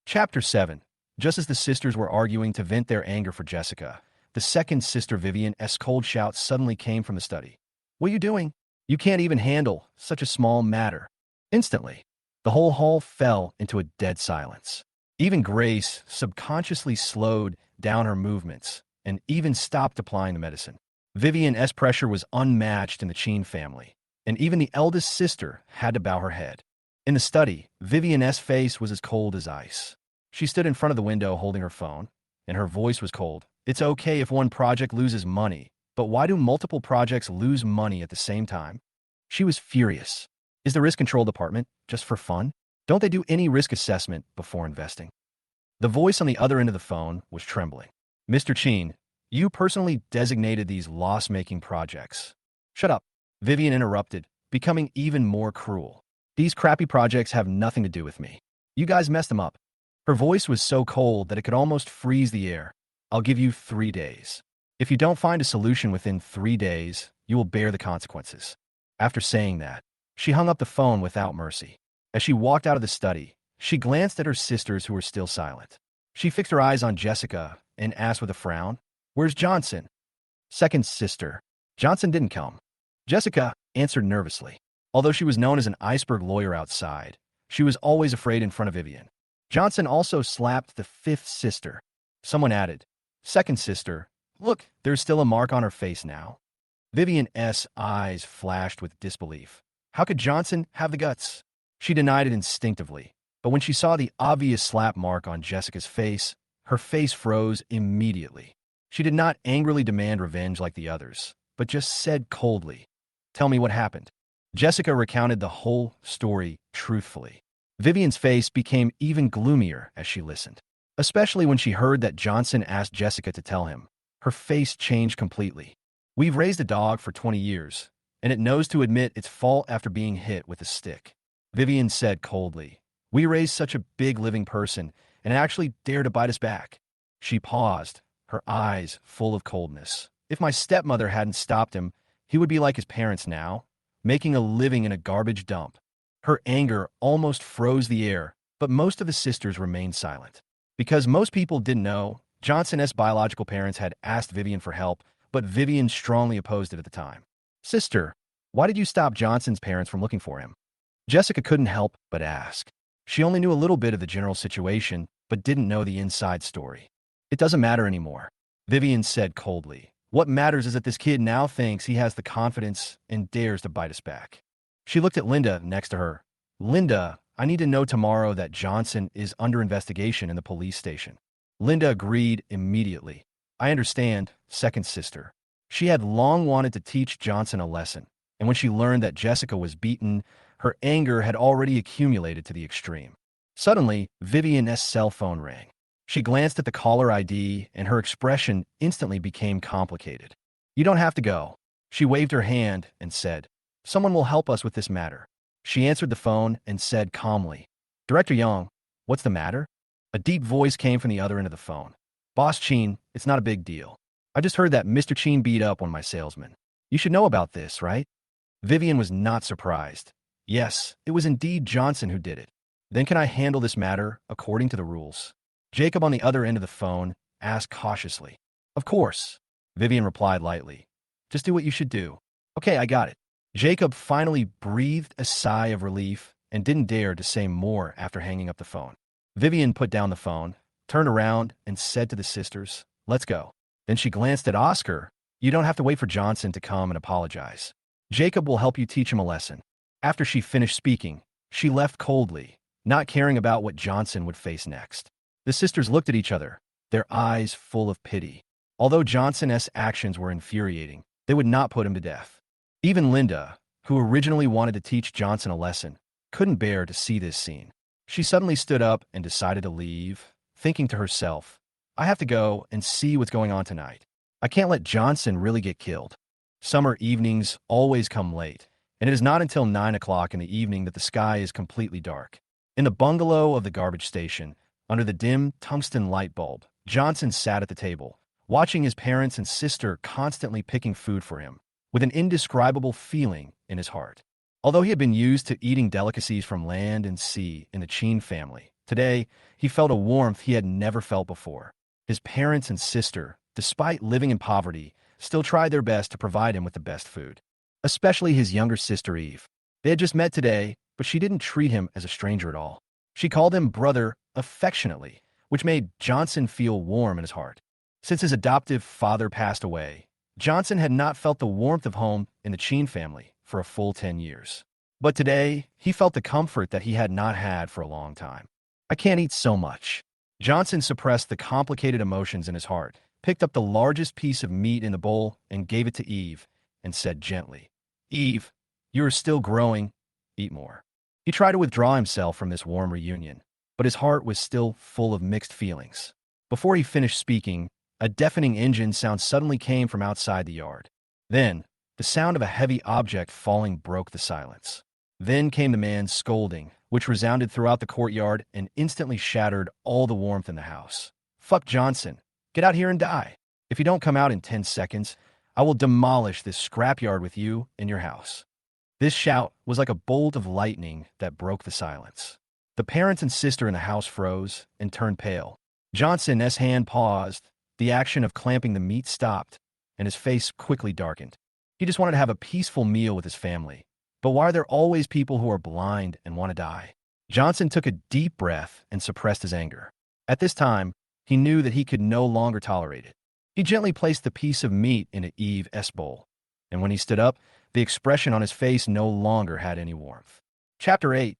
Chapter 7. Just as the sisters were arguing to vent their anger for Jessica, the second sister Vivian's cold shout suddenly came from the study. "What are you doing? You can't even handle such a small matter." Instantly, the whole hall fell into a dead silence. Even Grace subconsciously slowed down her movements and even stopped applying the medicine. Vivian's pressure was unmatched in the Chen family, and even the eldest sister had to bow her head. In the study, Vivian's face was as cold as ice. She stood in front of the window holding her phone, and her voice was cold. "It's okay if one project loses money, but why do multiple projects lose money at the same time?" She was furious. Is the risk control department just for fun? Don't they do any risk assessment before investing? The voice on the other end of the phone was trembling. "Mr. Chen, you personally designated these loss-making projects." "Shut up," Vivian interrupted, becoming even more cruel. "These crappy projects have nothing to do with me. You guys messed them up." Her voice was so cold that it could almost freeze the air. "I'll give you 3 days. If you don't find a solution within 3 days, you will bear the consequences." After saying that, she hung up the phone without mercy. As she walked out of the study, she glanced at her sisters who were still silent. She fixed her eyes on Jessica and asked with a frown, "Where's Johnson?" Second sister. "Johnson didn't come." Jessica answered nervously. Although she was known as an iceberg lawyer outside, she was always afraid in front of Vivian. Johnson also slapped the fifth sister. Someone added, "Second sister, look, there's still a mark on her face now." Vivian's eyes flashed with disbelief. How could Johnson have the guts? She denied it instinctively, but when she saw the obvious slap mark on Jessica's face, her face froze immediately. She did not angrily demand revenge like the others, but just said coldly, "Tell me what happened." Jessica recounted the whole story truthfully. Vivian's face became even gloomier as she listened, especially when she heard that Johnson asked Jessica to tell him. Her face changed completely. "We've raised a dog for 20 years, and it knows to admit its fault after being hit with a stick," Vivian said coldly. "We raised such a big living person, and it actually dared to bite us back." She paused, her eyes full of coldness. "If my stepmother hadn't stopped him, he would be like his parents now, making a living in a garbage dump." Her anger almost froze the air, but most of the sisters remained silent. Because most people didn't know, Johnson's biological parents had asked Vivian for help, but Vivian strongly opposed it at the time. "Sister, why did you stop Johnson's parents from looking for him?" Jessica couldn't help but ask. She only knew a little bit of the general situation, but didn't know the inside story. "It doesn't matter anymore," Vivian said coldly. "What matters is that this kid now thinks he has the confidence and dares to bite us back." She looked at Linda next to her. "Linda, I need to know tomorrow that Johnson is under investigation in the police station." Linda agreed immediately. "I understand, second sister." She had long wanted to teach Johnson a lesson, and when she learned that Jessica was beaten, her anger had already accumulated to the extreme. Suddenly, Vivian's cell phone rang. She glanced at the caller ID, and her expression instantly became complicated. "You don't have to go." She waved her hand and said, "Someone will help us with this matter." She answered the phone and said calmly, "Director Young, what's the matter?" A deep voice came from the other end of the phone. "Boss Chen, it's not a big deal. I just heard that Mr. Chen beat up one of my salesmen. You should know about this, right?" Vivian was not surprised. Yes, it was indeed Johnson who did it. "Then can I handle this matter according to the rules?" Jacob on the other end of the phone asked cautiously. "Of course," Vivian replied lightly. "Just do what you should do." "Okay, I got it." Jacob finally breathed a sigh of relief and didn't dare to say more after hanging up the phone. Vivian put down the phone, turned around, and said to the sisters, Let's go. Then she glanced at Oscar. You don't have to wait for Johnson to come and apologize. Jacob will help you teach him a lesson. After she finished speaking, she left coldly, not caring about what Johnson would face next. The sisters looked at each other, their eyes full of pity. Although Johnson's actions were infuriating, they would not put him to death. Even Linda, who originally wanted to teach Johnson a lesson, couldn't bear to see this scene. She suddenly stood up and decided to leave, thinking to herself, I have to go and see what's going on tonight. I can't let Johnson really get killed. Summer evenings always come late, and it is not until 9 o'clock in the evening that the sky is completely dark. In the bungalow of the garbage station, under the dim tungsten light bulb, Johnson sat at the table, watching his parents and sister constantly picking food for him, with an indescribable feeling in his heart. Although he had been used to eating delicacies from land and sea in the Chen family, today he felt a warmth he had never felt before. His parents and sister, despite living in poverty, still tried their best to provide him with the best food. Especially his younger sister Eve. They had just met today, but she didn't treat him as a stranger at all. She called him brother affectionately, which made Johnson feel warm in his heart. Since his adoptive father passed away, Johnson had not felt the warmth of home in the Chen family for a full 10 years. But today, he felt the comfort that he had not had for a long time. I can't eat so much. Johnson suppressed the complicated emotions in his heart, picked up the largest piece of meat in the bowl and gave it to Eve, and said gently, Eve, you are still growing. Eat more. He tried to withdraw himself from this warm reunion, but his heart was still full of mixed feelings. Before he finished speaking, a deafening engine sound suddenly came from outside the yard. Then, the sound of a heavy object falling broke the silence. Then came the man's scolding, which resounded throughout the courtyard and instantly shattered all the warmth in the house. Fuck Johnson. Get out here and die. If you don't come out in 10 seconds, I will demolish this scrapyard with you and your house. This shout was like a bolt of lightning that broke the silence. The parents and sister in the house froze and turned pale. Johnson's hand paused, the action of clamping the meat stopped, and his face quickly darkened. He just wanted to have a peaceful meal with his family. But why are there always people who are blind and want to die? Johnson took a deep breath and suppressed his anger. At this time, he knew that he could no longer tolerate it. He gently placed the piece of meat into Eve's bowl, and when he stood up, the expression on his face no longer had any warmth. Chapter 8.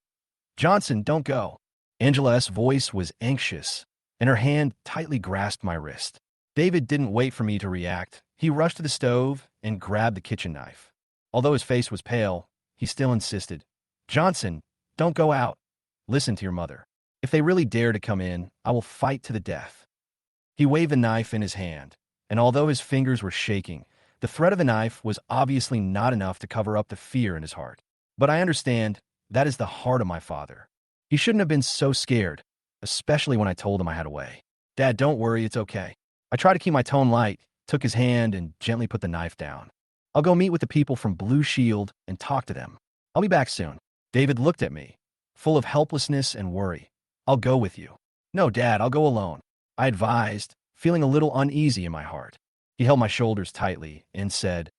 Johnson, don't go. Angela's voice was anxious, and her hand tightly grasped my wrist. David didn't wait for me to react. He rushed to the stove and grabbed the kitchen knife. Although his face was pale, he still insisted, Johnson, don't go out. Listen to your mother. If they really dare to come in, I will fight to the death. He waved the knife in his hand, and although his fingers were shaking, the threat of the knife was obviously not enough to cover up the fear in his heart. But I understand, that is the heart of my father. He shouldn't have been so scared, especially when I told him I had a way. Dad, don't worry, it's okay. I tried to keep my tone light, took his hand, and gently put the knife down. I'll go meet with the people from Blue Shield and talk to them. I'll be back soon. David looked at me, full of helplessness and worry. I'll go with you. No, Dad, I'll go alone. I advised, feeling a little uneasy in my heart. He held my shoulders tightly and said,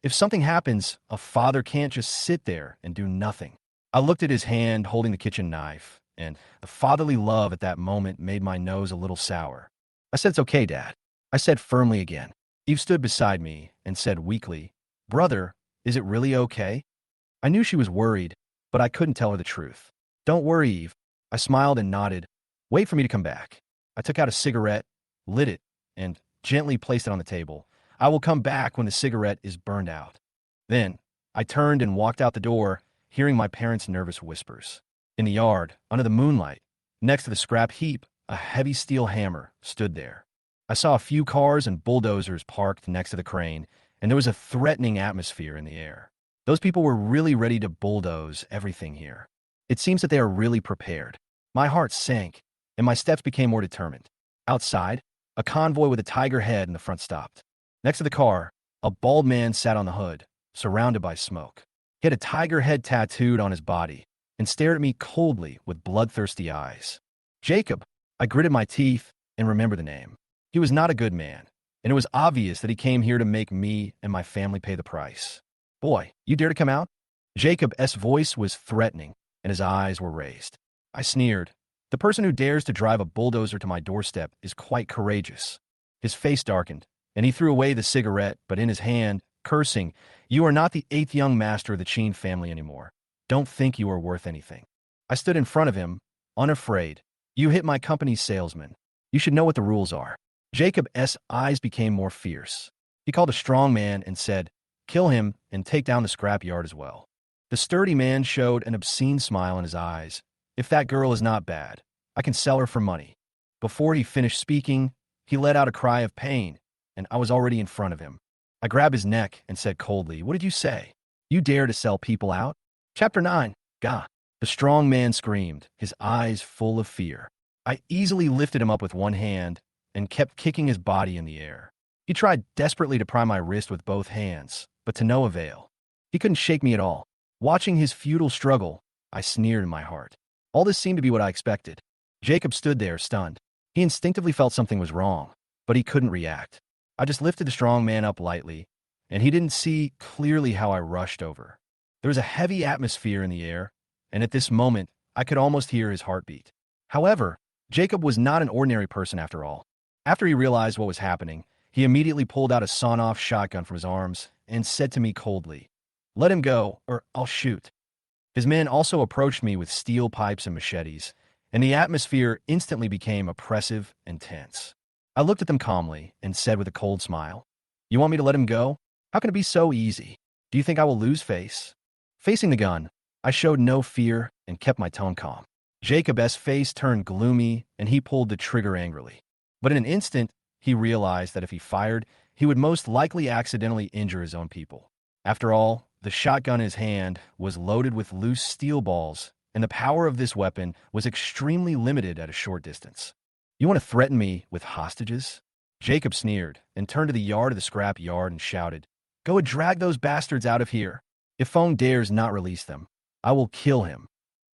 if something happens, a father can't just sit there and do nothing. I looked at his hand holding the kitchen knife, and the fatherly love at that moment made my nose a little sour. I said, it's okay, Dad. I said firmly again. Eve stood beside me and said weakly, brother, is it really okay? I knew she was worried, but I couldn't tell her the truth. Don't worry, Eve. I smiled and nodded. Wait for me to come back. I took out a cigarette, lit it, and gently placed it on the table. I will come back when the cigarette is burned out. Then, I turned and walked out the door, hearing my parents' nervous whispers. In the yard, under the moonlight, next to the scrap heap, a heavy steel hammer stood there. I saw a few cars and bulldozers parked next to the crane, and there was a threatening atmosphere in the air. Those people were really ready to bulldoze everything here. It seems that they are really prepared. My heart sank, and my steps became more determined. Outside, a convoy with a tiger head in the front stopped. Next to the car, a bald man sat on the hood, surrounded by smoke. He had a tiger head tattooed on his body and stared at me coldly with bloodthirsty eyes. Jacob, I gritted my teeth and remembered the name. He was not a good man, and it was obvious that he came here to make me and my family pay the price. Boy, you dare to come out? Jacob's voice was threatening, and his eyes were raised. I sneered. The person who dares to drive a bulldozer to my doorstep is quite courageous. His face darkened, and he threw away the cigarette, but in his hand, cursing, "You are not the eighth young master of the Chen family anymore. Don't think you are worth anything." I stood in front of him, unafraid. "You hit my company's salesman. You should know what the rules are." Jacob's eyes became more fierce. He called a strong man and said, "Kill him and take down the scrap yard as well." The sturdy man showed an obscene smile in his eyes. "If that girl is not bad, I can sell her for money." Before he finished speaking, he let out a cry of pain, and I was already in front of him. I grabbed his neck and said coldly, "What did you say? You dare to sell people out?" Chapter 9. Gah. The strong man screamed, his eyes full of fear. I easily lifted him up with one hand and kept kicking his body in the air. He tried desperately to pry my wrist with both hands, but to no avail. He couldn't shake me at all. Watching his futile struggle, I sneered in my heart. All this seemed to be what I expected. Jacob stood there, stunned. He instinctively felt something was wrong, but he couldn't react. I just lifted the strong man up lightly, and he didn't see clearly how I rushed over. There was a heavy atmosphere in the air, and at this moment, I could almost hear his heartbeat. However, Jacob was not an ordinary person after all. After he realized what was happening, he immediately pulled out a sawn-off shotgun from his arms and said to me coldly, "Let him go, or I'll shoot." His men also approached me with steel pipes and machetes, and the atmosphere instantly became oppressive and tense. I looked at them calmly and said with a cold smile, "You want me to let him go? How can it be so easy? Do you think I will lose face?" Facing the gun, I showed no fear and kept my tone calm. Jacob's face turned gloomy, and he pulled the trigger angrily. But in an instant, he realized that if he fired, he would most likely accidentally injure his own people. After all, the shotgun in his hand was loaded with loose steel balls, and the power of this weapon was extremely limited at a short distance. "You want to threaten me with hostages?" Jacob sneered and turned to the yard of the scrap yard and shouted, "Go and drag those bastards out of here. If Feng dares not release them, I will kill him."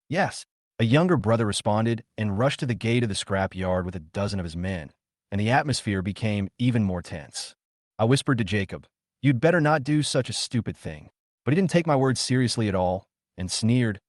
"Yes," a younger brother responded and rushed to the gate of the scrap yard with a dozen of his men, and the atmosphere became even more tense. I whispered to Jacob, "You'd better not do such a stupid thing." But he didn't take my words seriously at all and sneered,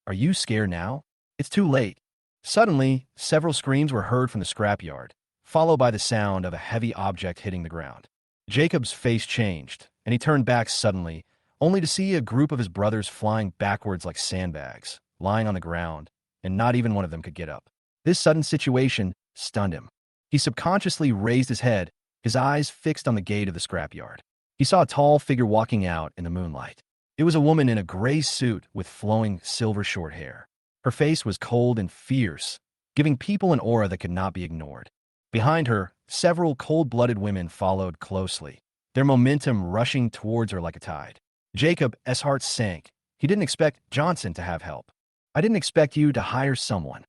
"Are you scared now? It's too late." Suddenly, several screams were heard from the scrapyard, followed by the sound of a heavy object hitting the ground. Jacob's face changed, and he turned back suddenly, only to see a group of his brothers flying backwards like sandbags, lying on the ground, and not even one of them could get up. This sudden situation stunned him. He subconsciously raised his head, his eyes fixed on the gate of the scrapyard. He saw a tall figure walking out in the moonlight. It was a woman in a gray suit with flowing silver short hair. Her face was cold and fierce, giving people an aura that could not be ignored. Behind her, several cold-blooded women followed closely, their momentum rushing towards her like a tide. Jacob's heart sank. He didn't expect Johnson to have help. "I didn't expect you to hire someone."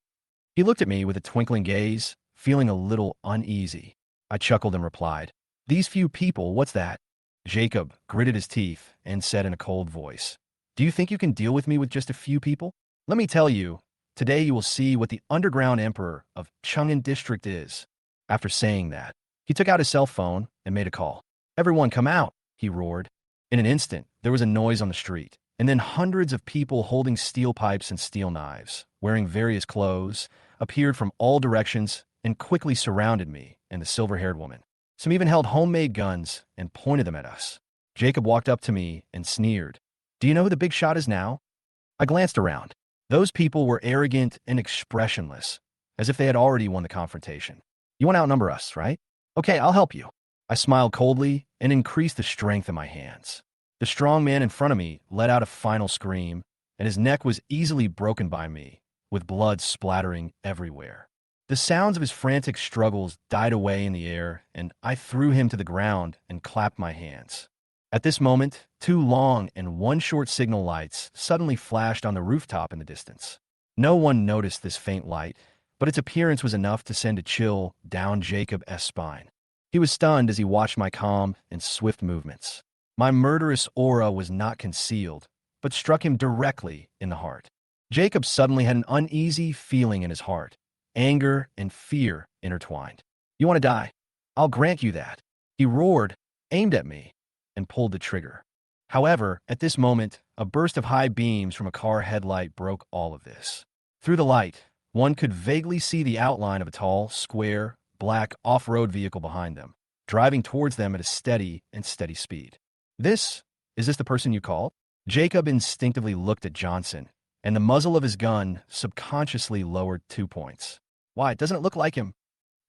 He looked at me with a twinkling gaze, feeling a little uneasy. I chuckled and replied, "These few people, what's that?" Jacob gritted his teeth and said in a cold voice, "Do you think you can deal with me with just a few people? Let me tell you, today you will see what the underground emperor of Chang'an district is." After saying that, he took out his cell phone and made a call. "Everyone come out," he roared. In an instant, there was a noise on the street, and then hundreds of people holding steel pipes and steel knives, wearing various clothes, appeared from all directions and quickly surrounded me and the silver-haired woman. Some even held homemade guns and pointed them at us. Jacob walked up to me and sneered, "Do you know who the big shot is now?" I glanced around. Those people were arrogant and expressionless, as if they had already won the confrontation. "You want to outnumber us, right? Okay, I'll help you." I smiled coldly and increased the strength in my hands. The strong man in front of me let out a final scream, and his neck was easily broken by me, with blood splattering everywhere. The sounds of his frantic struggles died away in the air, and I threw him to the ground and clapped my hands. At this moment, two long and one short signal lights suddenly flashed on the rooftop in the distance. No one noticed this faint light, but its appearance was enough to send a chill down Jacob's spine. He was stunned as he watched my calm and swift movements. My murderous aura was not concealed, but struck him directly in the heart. Jacob suddenly had an uneasy feeling in his heart, anger and fear intertwined. "You want to die? I'll grant you that." He roared, aimed at me, and pulled the trigger. However, at this moment, a burst of high beams from a car headlight broke all of this. Through the light, one could vaguely see the outline of a tall, square, black off-road vehicle behind them. driving towards them at a steady speed. Is this the person you called? Jacob instinctively looked at Johnson, and the muzzle of his gun subconsciously lowered 2 points. Why, doesn't it look like him?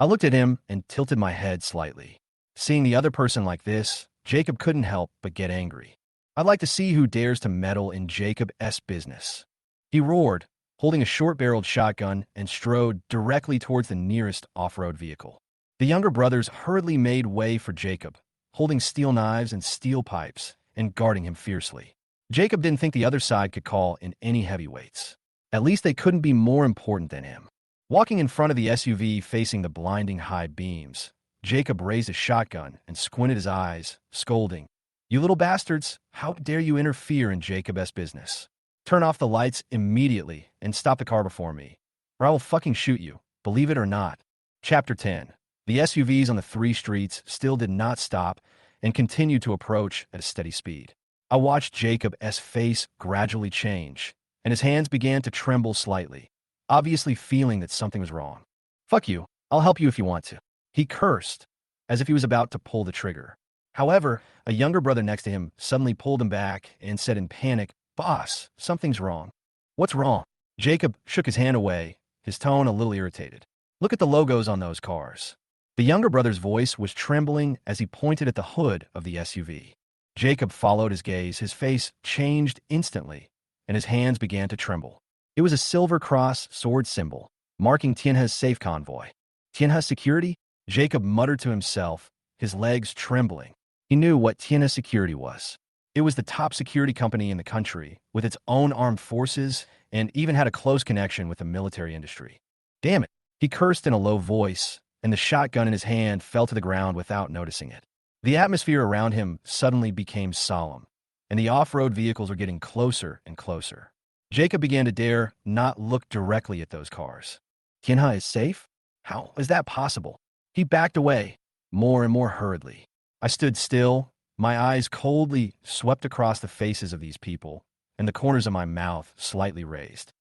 I looked at him and tilted my head slightly. Seeing the other person like this, Jacob couldn't help but get angry. I'd like to see who dares to meddle in Jacob's business. He roared, holding a short-barreled shotgun, and strode directly towards the nearest off-road vehicle. The younger brothers hurriedly made way for Jacob, holding steel knives and steel pipes, and guarding him fiercely. Jacob didn't think the other side could call in any heavyweights. At least they couldn't be more important than him. Walking in front of the SUV facing the blinding high beams, Jacob raised his shotgun and squinted his eyes, scolding, "You little bastards, how dare you interfere in Jacob's business? Turn off the lights immediately and stop the car before me, or I will fucking shoot you, believe it or not." Chapter 10. The SUVs on the 3 streets still did not stop and continued to approach at a steady speed. I watched Jacob's face gradually change, and his hands began to tremble slightly, obviously feeling that something was wrong. "Fuck you, I'll help you if you want to," he cursed, as if he was about to pull the trigger. However, a younger brother next to him suddenly pulled him back and said in panic, "Boss, something's wrong." "What's wrong?" Jacob shook his hand away, his tone a little irritated. "Look at the logos on those cars." The younger brother's voice was trembling as he pointed at the hood of the SUV. Jacob followed his gaze, his face changed instantly, and his hands began to tremble. It was a silver cross sword symbol, marking Tianhe's safe convoy. "Tianhe security?" Jacob muttered to himself, his legs trembling. He knew what Tianhe security was. It was the top security company in the country, with its own armed forces, and even had a close connection with the military industry. "Damn it," he cursed in a low voice, and the shotgun in his hand fell to the ground without noticing it. The atmosphere around him suddenly became solemn, and the off-road vehicles were getting closer and closer. Jacob began to dare not look directly at those cars. "Tianhe is safe? How is that possible?" He backed away, more and more hurriedly. I stood still, my eyes coldly swept across the faces of these people, and the corners of my mouth slightly raised.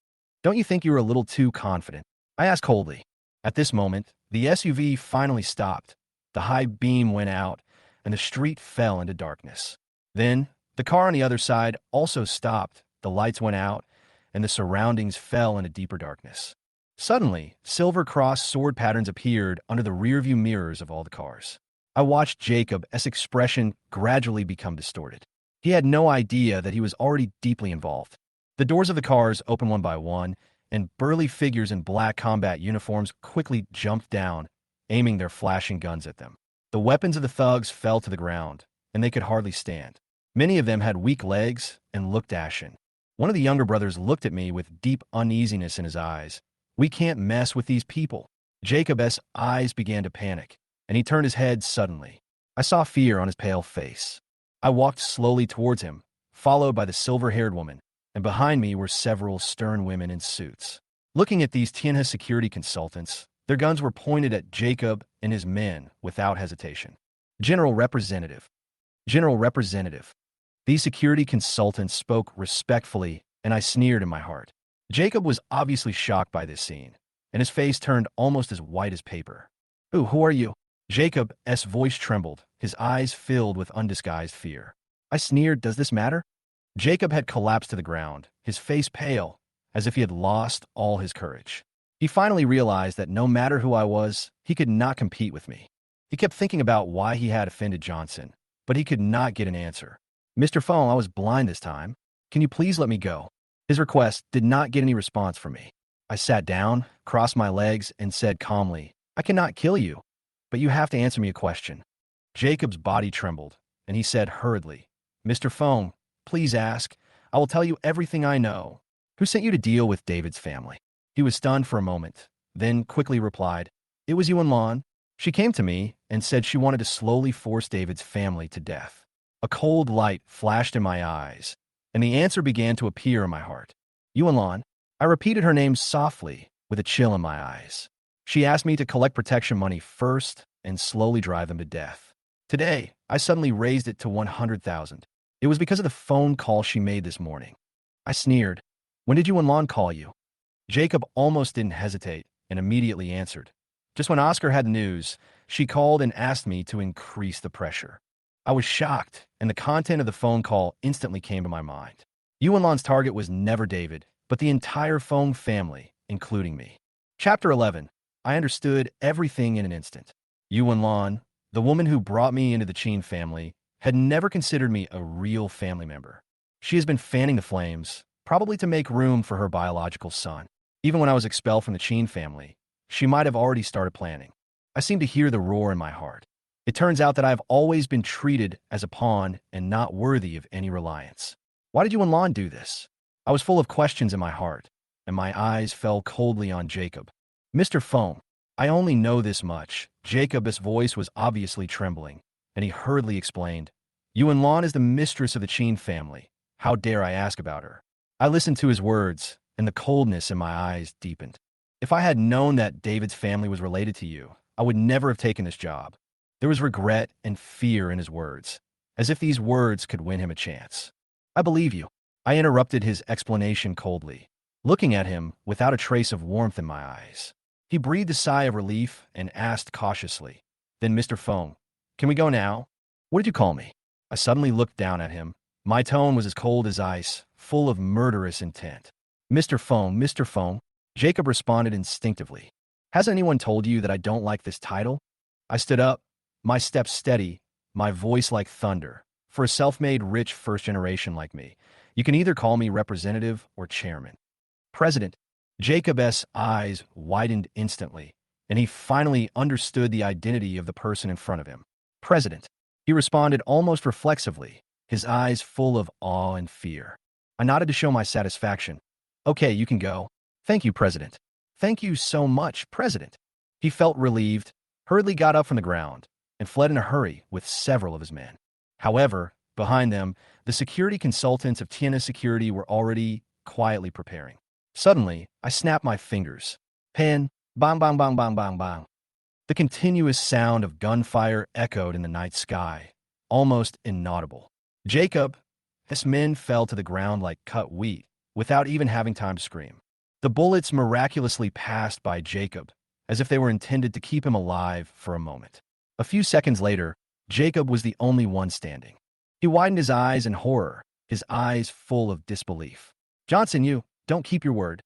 "Don't you think you were a little too confident?" I asked coldly. At this moment, the SUV finally stopped. The high beam went out, and the street fell into darkness. Then, the car on the other side also stopped, the lights went out, and the surroundings fell into deeper darkness. Suddenly, silver cross sword patterns appeared under the rearview mirrors of all the cars. I watched Jacob's expression gradually become distorted. He had no idea that he was already deeply involved. The doors of the cars opened one by one, and burly figures in black combat uniforms quickly jumped down, aiming their flashing guns at them. The weapons of the thugs fell to the ground, and they could hardly stand. Many of them had weak legs and looked ashen. One of the younger brothers looked at me with deep uneasiness in his eyes. "We can't mess with these people." Jacob's eyes began to panic, and he turned his head suddenly. I saw fear on his pale face. I walked slowly towards him, followed by the silver-haired woman, and behind me were several stern women in suits. Looking at these Tianhe security consultants, their guns were pointed at Jacob and his men without hesitation. General Representative. General Representative. These security consultants spoke respectfully, and I sneered in my heart. Jacob was obviously shocked by this scene, and his face turned almost as white as paper. "Ooh, who are you?" Jacob's voice trembled, his eyes filled with undisguised fear. I sneered, "Does this matter?" Jacob had collapsed to the ground, his face pale, as if he had lost all his courage. He finally realized that no matter who I was, he could not compete with me. He kept thinking about why he had offended Johnson, but he could not get an answer. "Mr. Fong, I was blind this time. Can you please let me go?" His request did not get any response from me. I sat down, crossed my legs, and said calmly, "I cannot kill you, but you have to answer me a question." Jacob's body trembled, and he said hurriedly, "Mr. Fong, please ask. I will tell you everything I know. Who sent you to deal with David's family?" He was stunned for a moment, then quickly replied, "It was Yuan Lan. She came to me and said she wanted to slowly force David's family to death." A cold light flashed in my eyes, and the answer began to appear in my heart. "Yuan Lan." I repeated her name softly, with a chill in my eyes. She asked me to collect protection money first and slowly drive them to death. Today, I suddenly raised it to 100,000. It was because of the phone call she made this morning. I sneered. "When did Yuan Lan call you?" Jacob almost didn't hesitate and immediately answered. "Just when Oscar had the news, She called and asked me to increase the pressure. I was shocked, and the content of the phone call instantly came to my mind. Yuanlan's target was never David, but the entire Feng family, including me. Chapter 11. I understood everything in an instant. Yuanlan, the woman who brought me into the Chen family, had never considered me a real family member. She has been fanning the flames, probably to make room for her biological son. Even when I was expelled from the Chen family, she might have already started planning. I seemed to hear the roar in my heart. It turns out that I have always been treated as a pawn and not worthy of any reliance. Why did Yuanlan do this? I was full of questions in my heart, and my eyes fell coldly on Jacob. Mr. Feng, I only know this much. Jacob's voice was obviously trembling, and he hurriedly explained, Yuanlan is the mistress of the Chen family. How dare I ask about her? I listened to his words, and the coldness in my eyes deepened. If I had known that David's family was related to you, I would never have taken this job. There was regret and fear in his words, as if these words could win him a chance. I believe you. I interrupted his explanation coldly, looking at him without a trace of warmth in my eyes. He breathed a sigh of relief and asked cautiously, Then Mr. Feng, can we go now? What did you call me? I suddenly looked down at him. My tone was as cold as ice, full of murderous intent. Mr. Feng, Jacob responded instinctively. Has anyone told you that I don't like this title? I stood up, my steps steady, my voice like thunder. For a self-made rich first generation like me, you can either call me representative or chairman. President. Jacob's eyes widened instantly, and he finally understood the identity of the person in front of him. President. He responded almost reflexively, his eyes full of awe and fear. I nodded to show my satisfaction. Okay, you can go. Thank you, President. Thank you so much, President. He felt relieved, hurriedly got up from the ground, and fled in a hurry with several of his men. However, behind them, the security consultants of Tiana Security were already quietly preparing. Suddenly, I snapped my fingers. Pen, bang, bang, bang, bang, bang, bang. The continuous sound of gunfire echoed in the night sky, almost inaudible. His men fell to the ground like cut wheat, without even having time to scream. The bullets miraculously passed by Jacob, as if they were intended to keep him alive for a moment. A few seconds later, Jacob was the only one standing. He widened his eyes in horror, his eyes full of disbelief. Johnson, you don't keep your word.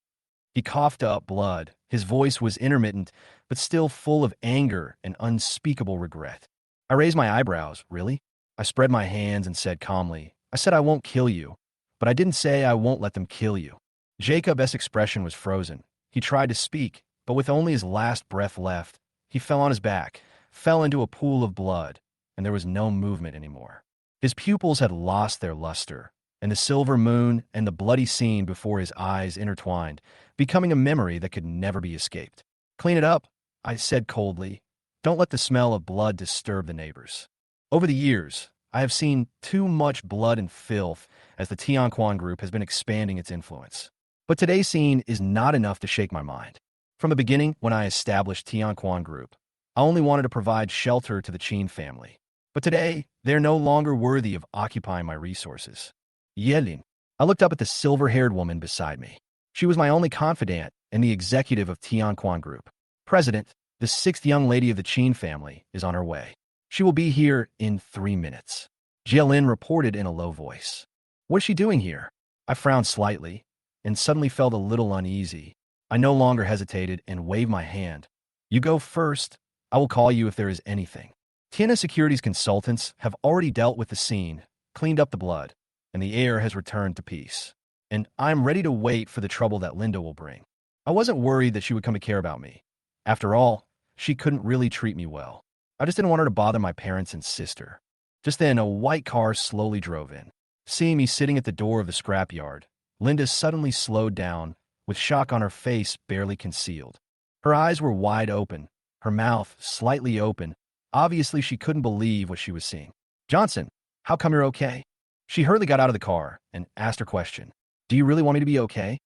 He coughed up blood. His voice was intermittent, but still full of anger and unspeakable regret. I raised my eyebrows. Really? I spread my hands and said calmly, I said I won't kill you, but I didn't say I won't let them kill you. Jacob's expression was frozen. He tried to speak, but with only his last breath left, he fell on his back, fell into a pool of blood, and there was no movement anymore. His pupils had lost their luster, and the silver moon and the bloody scene before his eyes intertwined, becoming a memory that could never be escaped. Clean it up, I said coldly. Don't let the smell of blood disturb the neighbors. Over the years, I have seen too much blood and filth as the Tianquan group has been expanding its influence. But today's scene is not enough to shake my mind. From the beginning, when I established Tianquan group, I only wanted to provide shelter to the Chen family. But today, they're no longer worthy of occupying my resources. Yelin. I looked up at the silver-haired woman beside me. She was my only confidant and the executive of Tianquan Group. President, the sixth young lady of the Chen family, is on her way. She will be here in 3 minutes. Jialin reported in a low voice. What is she doing here? I frowned slightly and suddenly felt a little uneasy. I no longer hesitated and waved my hand. You go first. I will call you if there is anything. Tiana Security's consultants have already dealt with the scene, cleaned up the blood, and the air has returned to peace. And I'm ready to wait for the trouble that Linda will bring. I wasn't worried that she would come to care about me. After all, she couldn't really treat me well. I just didn't want her to bother my parents and sister. Just then, a white car slowly drove in. Seeing me sitting at the door of the scrapyard, Linda suddenly slowed down, with shock on her face barely concealed. Her eyes were wide open, her mouth slightly open. Obviously, she couldn't believe what she was seeing. Johnson, how come you're okay? She hurriedly got out of the car and asked her question. Do you really want me to be okay?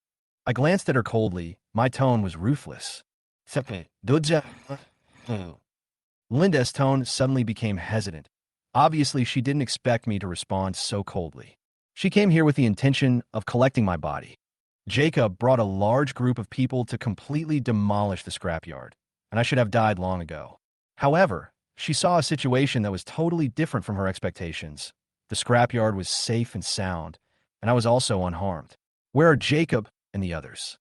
I glanced at her coldly. My tone was ruthless. Linda's tone suddenly became hesitant. Obviously, she didn't expect me to respond so coldly. She came here with the intention of collecting my body. Jacob brought a large group of people to completely demolish the scrapyard, and I should have died long ago. However, she saw a situation that was totally different from her expectations. The scrapyard was safe and sound, and I was also unharmed. Where are Jacob and the others?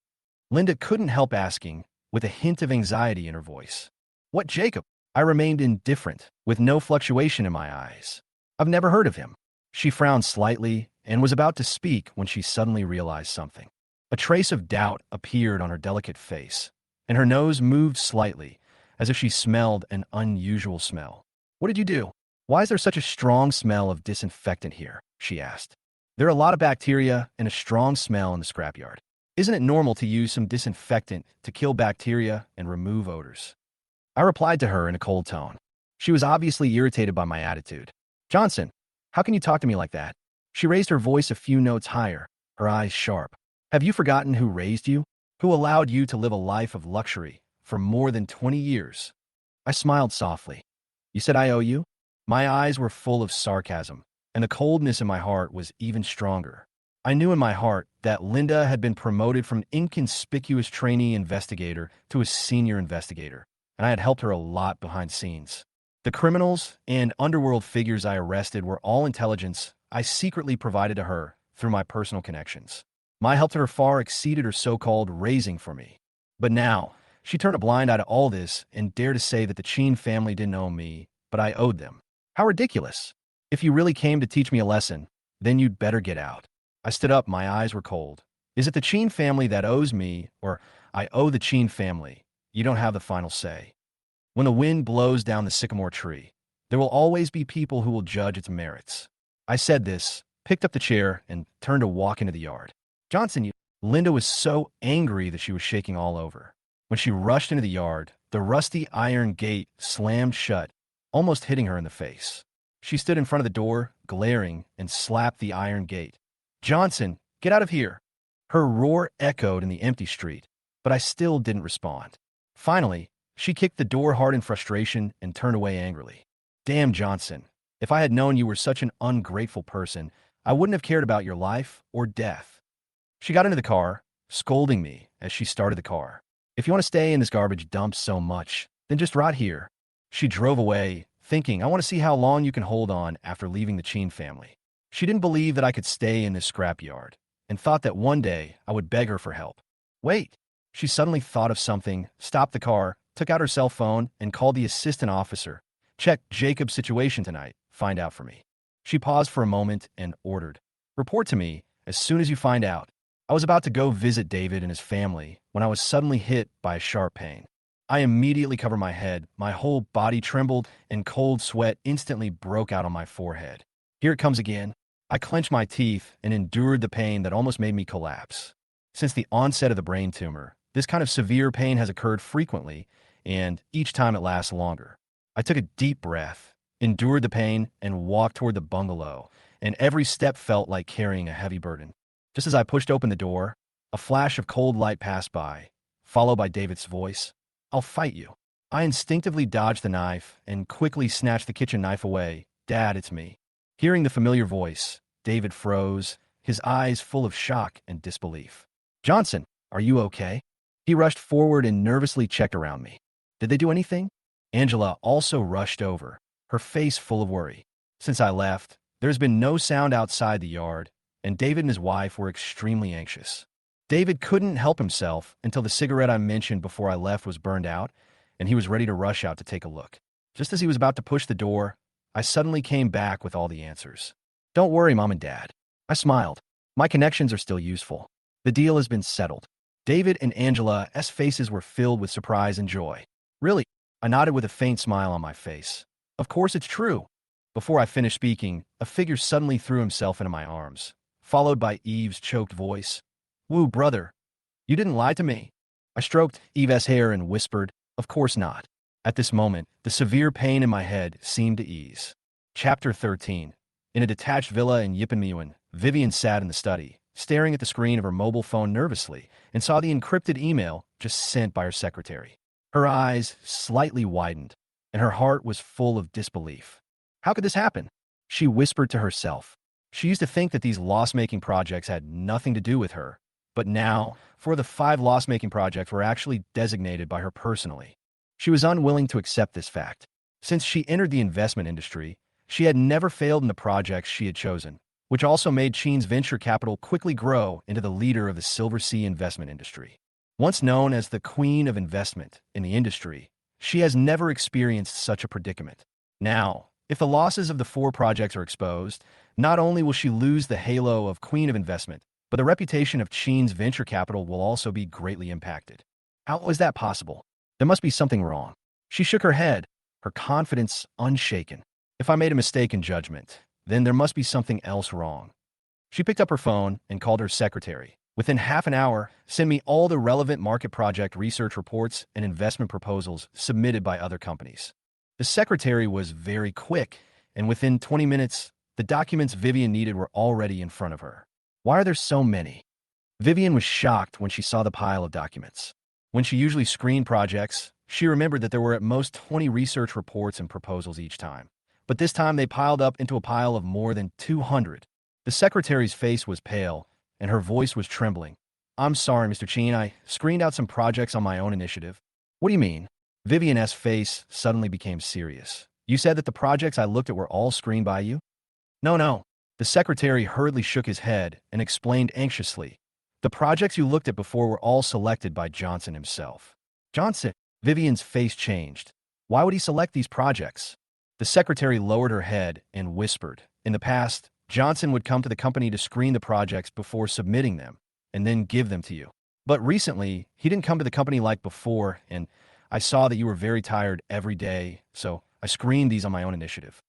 Linda couldn't help asking, with a hint of anxiety in her voice. What Jacob? I remained indifferent, with no fluctuation in my eyes. I've never heard of him. She frowned slightly and was about to speak when she suddenly realized something. A trace of doubt appeared on her delicate face, and her nose moved slightly, as if she smelled an unusual smell. What did you do? Why is there such a strong smell of disinfectant here? She asked. There are a lot of bacteria and a strong smell in the scrapyard. Isn't it normal to use some disinfectant to kill bacteria and remove odors? I replied to her in a cold tone. She was obviously irritated by my attitude. Johnson, how can you talk to me like that? She raised her voice a few notes higher, her eyes sharp. Have you forgotten who raised you? Who allowed you to live a life of luxury for more than 20 years? I smiled softly. You said I owe you? My eyes were full of sarcasm, and the coldness in my heart was even stronger. I knew in my heart that Linda had been promoted from inconspicuous trainee investigator to a senior investigator, and I had helped her a lot behind scenes. The criminals and underworld figures I arrested were all intelligence I secretly provided to her through my personal connections. My help to her far exceeded her so-called raising for me. But now, she turned a blind eye to all this and dared to say that the Chen family didn't owe me, but I owed them. How ridiculous. If you really came to teach me a lesson, then you'd better get out. I stood up, my eyes were cold. Is it the Chen family that owes me, or I owe the Chen family? You don't have the final say. When the wind blows down the sycamore tree, there will always be people who will judge its merits. I said this, picked up the chair, and turned to walk into the yard. Johnson, you... Linda was so angry that she was shaking all over. When she rushed into the yard, the rusty iron gate slammed shut, almost hitting her in the face. She stood in front of the door, glaring, and slapped the iron gate. Johnson, get out of here! Her roar echoed in the empty street, but I still didn't respond. Finally, she kicked the door hard in frustration and turned away angrily. Damn, Johnson, if I had known you were such an ungrateful person, I wouldn't have cared about your life or death. She got into the car, scolding me as she started the car. If you want to stay in this garbage dump so much, then just rot here. She drove away, thinking, I want to see how long you can hold on after leaving the Chen family. She didn't believe that I could stay in this scrapyard, and thought that one day I would beg her for help. Wait! She suddenly thought of something, stopped the car, took out her cell phone, and called the assistant officer. Check Jacob's situation tonight. Find out for me. She paused for a moment and ordered. Report to me as soon as you find out. I was about to go visit David and his family when I was suddenly hit by a sharp pain. I immediately covered my head, my whole body trembled, and cold sweat instantly broke out on my forehead. Here it comes again. I clenched my teeth and endured the pain that almost made me collapse. Since the onset of the brain tumor, this kind of severe pain has occurred frequently, and each time it lasts longer. I took a deep breath, endured the pain, and walked toward the bungalow, and every step felt like carrying a heavy burden. Just as I pushed open the door, a flash of cold light passed by, followed by David's voice. I'll fight you. I instinctively dodged the knife and quickly snatched the kitchen knife away. Dad, it's me. Hearing the familiar voice, David froze, his eyes full of shock and disbelief. Johnson, are you okay? He rushed forward and nervously checked around me. Did they do anything? Angela also rushed over, her face full of worry. Since I left, there's been no sound outside the yard, and David and his wife were extremely anxious. David couldn't help himself until the cigarette I mentioned before I left was burned out, and he was ready to rush out to take a look. Just as he was about to push the door, I suddenly came back with all the answers. Don't worry, Mom and Dad. I smiled. My connections are still useful. The deal has been settled. David and Angela's faces were filled with surprise and joy. Really? I nodded with a faint smile on my face. Of course it's true. Before I finished speaking, a figure suddenly threw himself into my arms, followed by Eve's choked voice. Woo, brother. You didn't lie to me. I stroked Eve's hair and whispered, of course not. At this moment, the severe pain in my head seemed to ease. Chapter 13. In a detached villa in Yipanmuan, Vivian sat in the study, staring at the screen of her mobile phone nervously, and saw the encrypted email just sent by her secretary. Her eyes slightly widened, and her heart was full of disbelief. How could this happen? She whispered to herself. She used to think that these loss-making projects had nothing to do with her, but now, 4 of the 5 loss-making projects were actually designated by her personally. She was unwilling to accept this fact. Since she entered the investment industry, she had never failed in the projects she had chosen, which also made Chen's venture capital quickly grow into the leader of the Silver Sea investment industry. Once known as the queen of investment in the industry, she has never experienced such a predicament. Now, if the losses of the 4 projects are exposed, not only will she lose the halo of queen of investment, but the reputation of Chen's venture capital will also be greatly impacted. How is that possible? There must be something wrong. She shook her head, her confidence unshaken. If I made a mistake in judgment, then there must be something else wrong. She picked up her phone and called her secretary. Within half an hour, send me all the relevant market project research reports and investment proposals submitted by other companies. The secretary was very quick, and within 20 minutes, the documents Vivian needed were already in front of her. Why are there so many? Vivian was shocked when she saw the pile of documents. When she usually screened projects, she remembered that there were at most 20 research reports and proposals each time. But this time they piled up into a pile of more than 200. The secretary's face was pale, and her voice was trembling. I'm sorry, Mr. Chen, I screened out some projects on my own initiative. What do you mean? Vivian's face suddenly became serious. You said that the projects I looked at were all screened by you? No. The secretary hurriedly shook his head and explained anxiously. The projects you looked at before were all selected by Johnson himself. Johnson? Vivian's face changed. Why would he select these projects? The secretary lowered her head and whispered. In the past, Johnson would come to the company to screen the projects before submitting them, and then give them to you. But recently, he didn't come to the company like before, and I saw that you were very tired every day, so I screened these on my own initiative.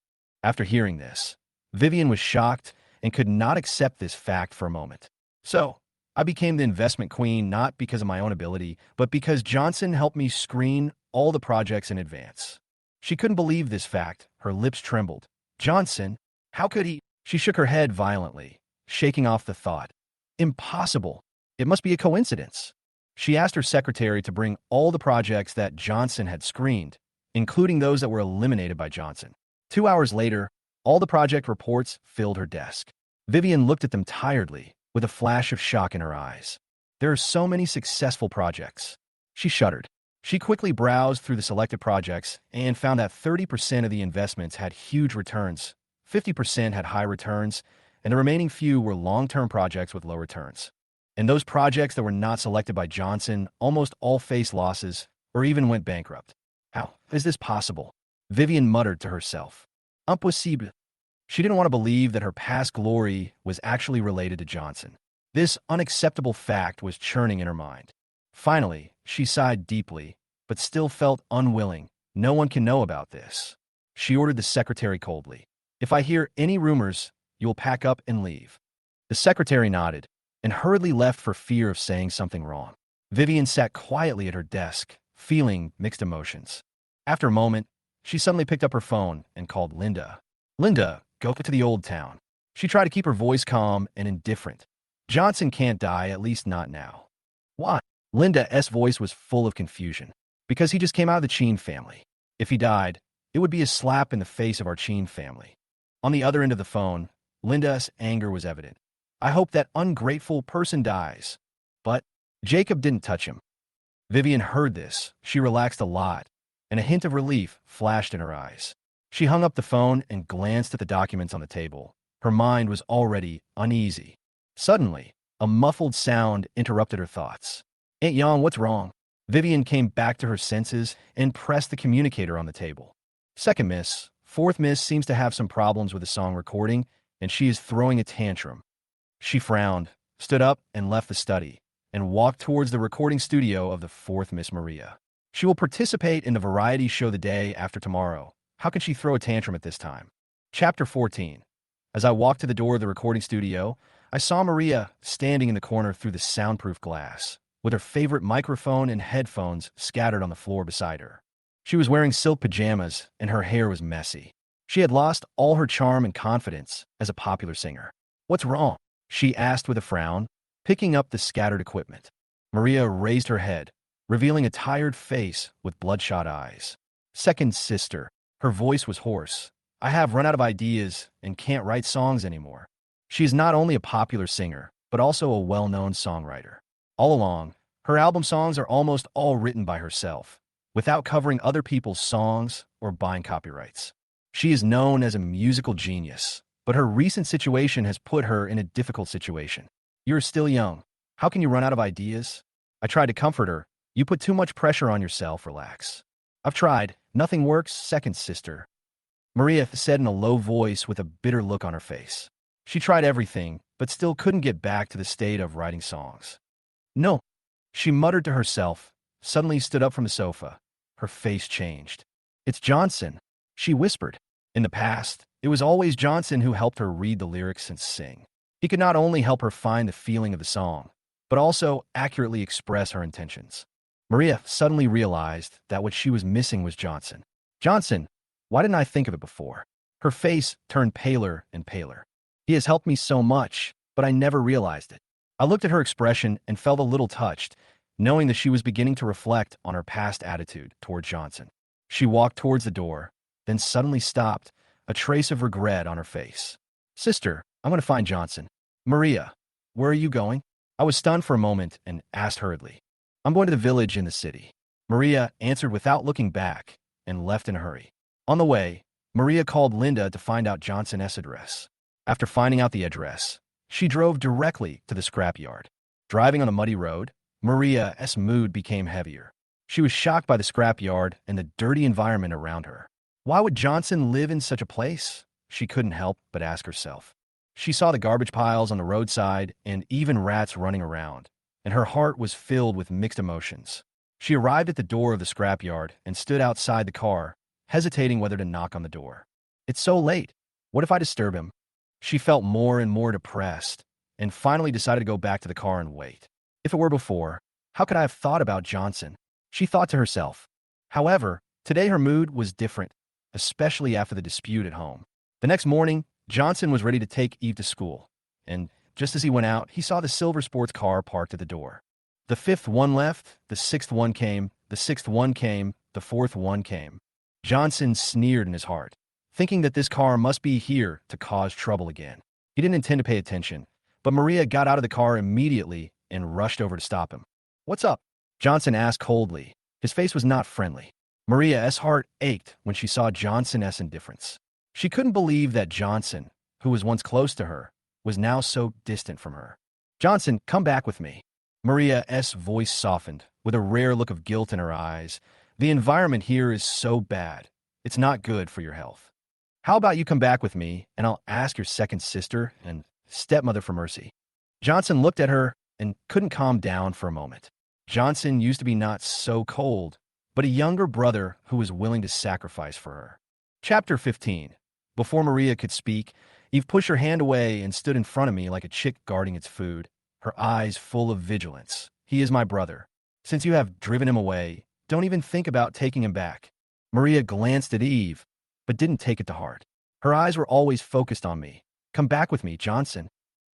After hearing this, Vivian was shocked and could not accept this fact for a moment. So, I became the investment queen not because of my own ability, but because Johnson helped me screen all the projects in advance. She couldn't believe this fact. Her lips trembled. Johnson? How could he? She shook her head violently, shaking off the thought. Impossible. It must be a coincidence. She asked her secretary to bring all the projects that Johnson had screened, including those that were eliminated by Johnson. 2 hours later, all the project reports filled her desk. Vivian looked at them tiredly, with a flash of shock in her eyes. There are so many successful projects. She shuddered. She quickly browsed through the selected projects and found that 30% of the investments had huge returns, 50% had high returns, and the remaining few were long-term projects with low returns. And those projects that were not selected by Johnson almost all faced losses or even went bankrupt. How is this possible? Vivian muttered to herself. Impossible. She didn't want to believe that her past glory was actually related to Johnson. This unacceptable fact was churning in her mind. Finally, she sighed deeply, but still felt unwilling. No one can know about this. She ordered the secretary coldly. If I hear any rumors, you will pack up and leave. The secretary nodded and hurriedly left for fear of saying something wrong. Vivian sat quietly at her desk, feeling mixed emotions. After a moment, she suddenly picked up her phone and called Linda. Linda, go to the old town. She tried to keep her voice calm and indifferent. Johnson can't die, at least not now. Why? Linda's voice was full of confusion. Because he just came out of the Chen family. If he died, it would be a slap in the face of our Chen family. On the other end of the phone, Linda's anger was evident. I hope that ungrateful person dies. But Jacob didn't touch him. Vivian heard this. She relaxed a lot, and a hint of relief flashed in her eyes. She hung up the phone and glanced at the documents on the table. Her mind was already uneasy. Suddenly, a muffled sound interrupted her thoughts. Aunt Yang, what's wrong? Vivian came back to her senses and pressed the communicator on the table. Second miss. Fourth miss seems to have some problems with the song recording, and she is throwing a tantrum. She frowned, stood up, and left the study, and walked towards the recording studio of the fourth Miss Maria. She will participate in the variety show the day after tomorrow. How can she throw a tantrum at this time? Chapter 14. As I walked to the door of the recording studio, I saw Maria standing in the corner through the soundproof glass, with her favorite microphone and headphones scattered on the floor beside her. She was wearing silk pajamas, and her hair was messy. She had lost all her charm and confidence as a popular singer. What's wrong? She asked with a frown, picking up the scattered equipment. Maria raised her head, revealing a tired face with bloodshot eyes. Second sister. Her voice was hoarse. I have run out of ideas and can't write songs anymore. She is not only a popular singer, but also a well-known songwriter. All along, her album songs are almost all written by herself, without covering other people's songs or buying copyrights. She is known as a musical genius, but her recent situation has put her in a difficult situation. You're still young. How can you run out of ideas? I tried to comfort her. You put too much pressure on yourself, relax. I've tried. Nothing works, second sister. Maria said in a low voice with a bitter look on her face. She tried everything, but still couldn't get back to the state of writing songs. No, she muttered to herself, suddenly stood up from the sofa. Her face changed. It's Johnson, she whispered. In the past, it was always Johnson who helped her read the lyrics and sing. He could not only help her find the feeling of the song, but also accurately express her intentions. Maria suddenly realized that what she was missing was Johnson. Johnson, why didn't I think of it before? Her face turned paler and paler. He has helped me so much, but I never realized it. I looked at her expression and felt a little touched, knowing that she was beginning to reflect on her past attitude toward Johnson. She walked towards the door, then suddenly stopped, a trace of regret on her face. Sister, I'm going to find Johnson. Maria, where are you going? I was stunned for a moment and asked hurriedly. I'm going to the village in the city. Maria answered without looking back and left in a hurry. On the way, Maria called Linda to find out Johnson's address. After finding out the address, she drove directly to the scrapyard. Driving on a muddy road, Maria's mood became heavier. She was shocked by the scrapyard and the dirty environment around her. Why would Johnson live in such a place? She couldn't help but ask herself. She saw the garbage piles on the roadside and even rats running around, and her heart was filled with mixed emotions. She arrived at the door of the scrapyard and stood outside the car, hesitating whether to knock on the door. It's so late. What if I disturb him? She felt more and more depressed, and finally decided to go back to the car and wait. If it were before, how could I have thought about Johnson? She thought to herself. However, today her mood was different, especially after the dispute at home. The next morning, Johnson was ready to take Eve to school, and just as he went out, he saw the silver sports car parked at the door. The fifth one left, the sixth one came, the sixth one came, the fourth one came. Johnson sneered in his heart, thinking that this car must be here to cause trouble again. He didn't intend to pay attention, but Maria got out of the car immediately and rushed over to stop him. What's up? Johnson asked coldly. His face was not friendly. Maria's heart ached when she saw Johnson's indifference. She couldn't believe that Johnson, who was once close to her, was now so distant from her. Johnson, come back with me. Maria's voice softened, with a rare look of guilt in her eyes. The environment here is so bad. It's not good for your health. How about you come back with me, and I'll ask your second sister and stepmother for mercy. Johnson looked at her and couldn't calm down for a moment. Johnson used to be not so cold, but a younger brother who was willing to sacrifice for her. Chapter 15. Before Maria could speak, Eve pushed her hand away and stood in front of me like a chick guarding its food, her eyes full of vigilance. He is my brother. Since you have driven him away, don't even think about taking him back. Maria glanced at Eve, but didn't take it to heart. Her eyes were always focused on me. Come back with me, Johnson.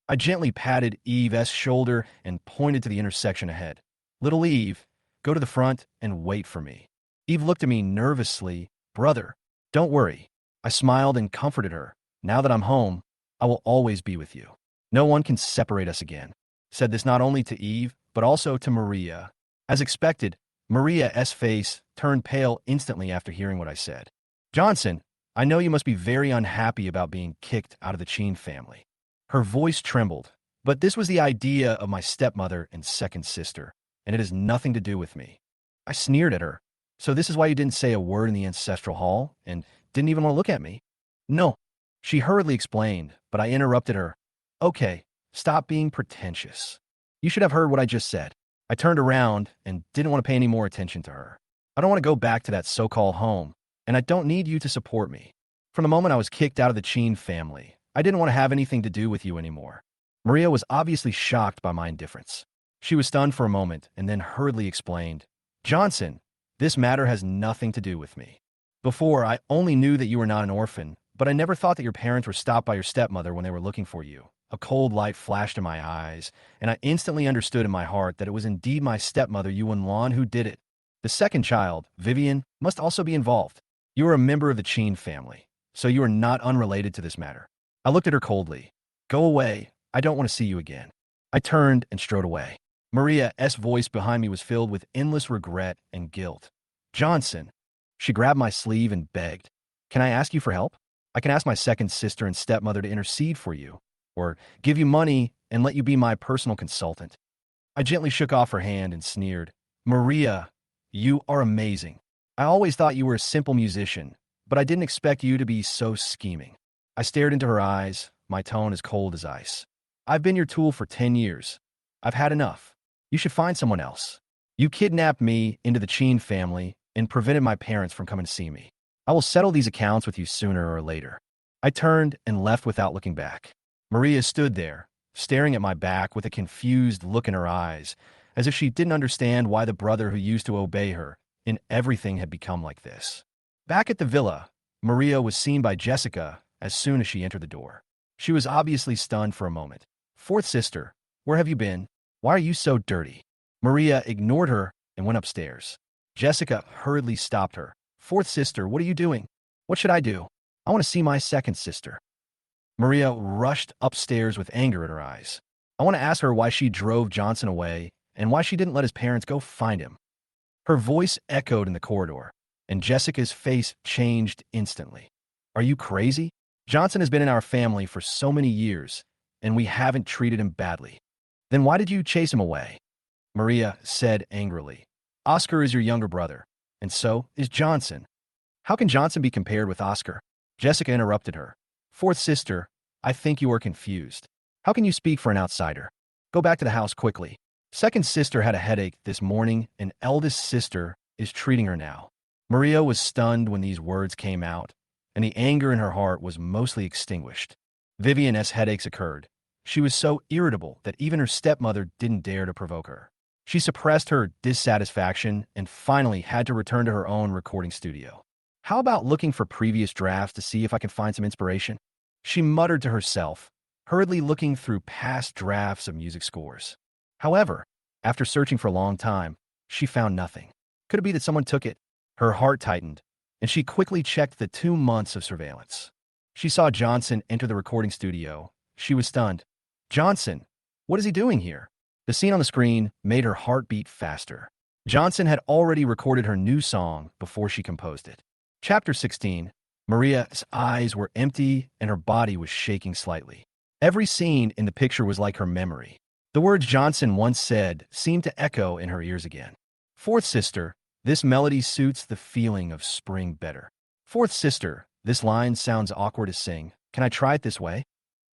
I gently patted Eve's shoulder and pointed to the intersection ahead. Little Eve, go to the front and wait for me. Eve looked at me nervously. Brother, don't worry. I smiled and comforted her. Now that I'm home, I will always be with you. No one can separate us again. Said this not only to Eve, but also to Maria. As expected, Maria's face turned pale instantly after hearing what I said. Johnson, I know you must be very unhappy about being kicked out of the Chen family. Her voice trembled, but this was the idea of my stepmother and second sister, and it has nothing to do with me. I sneered at her. So this is why you didn't say a word in the ancestral hall and didn't even want to look at me? No. She hurriedly explained, but I interrupted her. Okay, stop being pretentious. You should have heard what I just said. I turned around and didn't want to pay any more attention to her. I don't want to go back to that so-called home, and I don't need you to support me. From the moment I was kicked out of the Chen family, I didn't want to have anything to do with you anymore. Maria was obviously shocked by my indifference. She was stunned for a moment and then hurriedly explained, Johnson, this matter has nothing to do with me. Before, I only knew that you were not an orphan, but I never thought that your parents were stopped by your stepmother when they were looking for you. A cold light flashed in my eyes, and I instantly understood in my heart that it was indeed my stepmother, Yuan Lan, who did it. The second child, Vivian, must also be involved. You are a member of the Chen family, so you are not unrelated to this matter. I looked at her coldly. Go away. I don't want to see you again. I turned and strode away. Maria's voice behind me was filled with endless regret and guilt. Johnson, She grabbed my sleeve and begged, "Can I ask you for help? I can ask my second sister and stepmother to intercede for you, or give you money and let you be my personal consultant." I gently shook off her hand and sneered, "Maria, you are amazing. I always thought you were a simple musician, but I didn't expect you to be so scheming." I stared into her eyes, my tone as cold as ice. "I've been your tool for 10 years. I've had enough. You should find someone else. You kidnapped me into the Chen family and prevented my parents from coming to see me. I will settle these accounts with you sooner or later." I turned and left without looking back. Maria stood there, staring at my back with a confused look in her eyes, as if she didn't understand why the brother who used to obey her in everything had become like this. Back at the villa, Maria was seen by Jessica as soon as she entered the door. She was obviously stunned for a moment. "Fourth sister, where have you been? Why are you so dirty?" Maria ignored her and went upstairs. Jessica hurriedly stopped her. "Fourth sister, what are you doing?" "What should I do? I want to see my second sister." Maria rushed upstairs with anger in her eyes. "I want to ask her why she drove Johnson away and why she didn't let his parents go find him." Her voice echoed in the corridor, and Jessica's face changed instantly. "Are you crazy? Johnson has been in our family for so many years, and we haven't treated him badly. Then why did you chase him away?" Maria said angrily. "Oscar is your younger brother, and so is Johnson. How can Johnson be compared with Oscar?" Jessica interrupted her. "Fourth sister, I think you are confused. How can you speak for an outsider? Go back to the house quickly. Second sister had a headache this morning, and eldest sister is treating her now." Maria was stunned when these words came out, and the anger in her heart was mostly extinguished. Vivian's headaches occurred. She was so irritable that even her stepmother didn't dare to provoke her. She suppressed her dissatisfaction and finally had to return to her own recording studio. "How about looking for previous drafts to see if I can find some inspiration?" she muttered to herself, hurriedly looking through past drafts of music scores. However, after searching for a long time, she found nothing. Could it be that someone took it? Her heart tightened, and she quickly checked the 2 months of surveillance. She saw Johnson enter the recording studio. She was stunned. "Johnson, what is he doing here?" The scene on the screen made her heart beat faster. Johnson had already recorded her new song before she composed it. Chapter 16. Maria's eyes were empty and her body was shaking slightly. Every scene in the picture was like her memory. The words Johnson once said seemed to echo in her ears again. "Fourth sister, this melody suits the feeling of spring better." "Fourth sister, this line sounds awkward to sing. Can I try it this way?"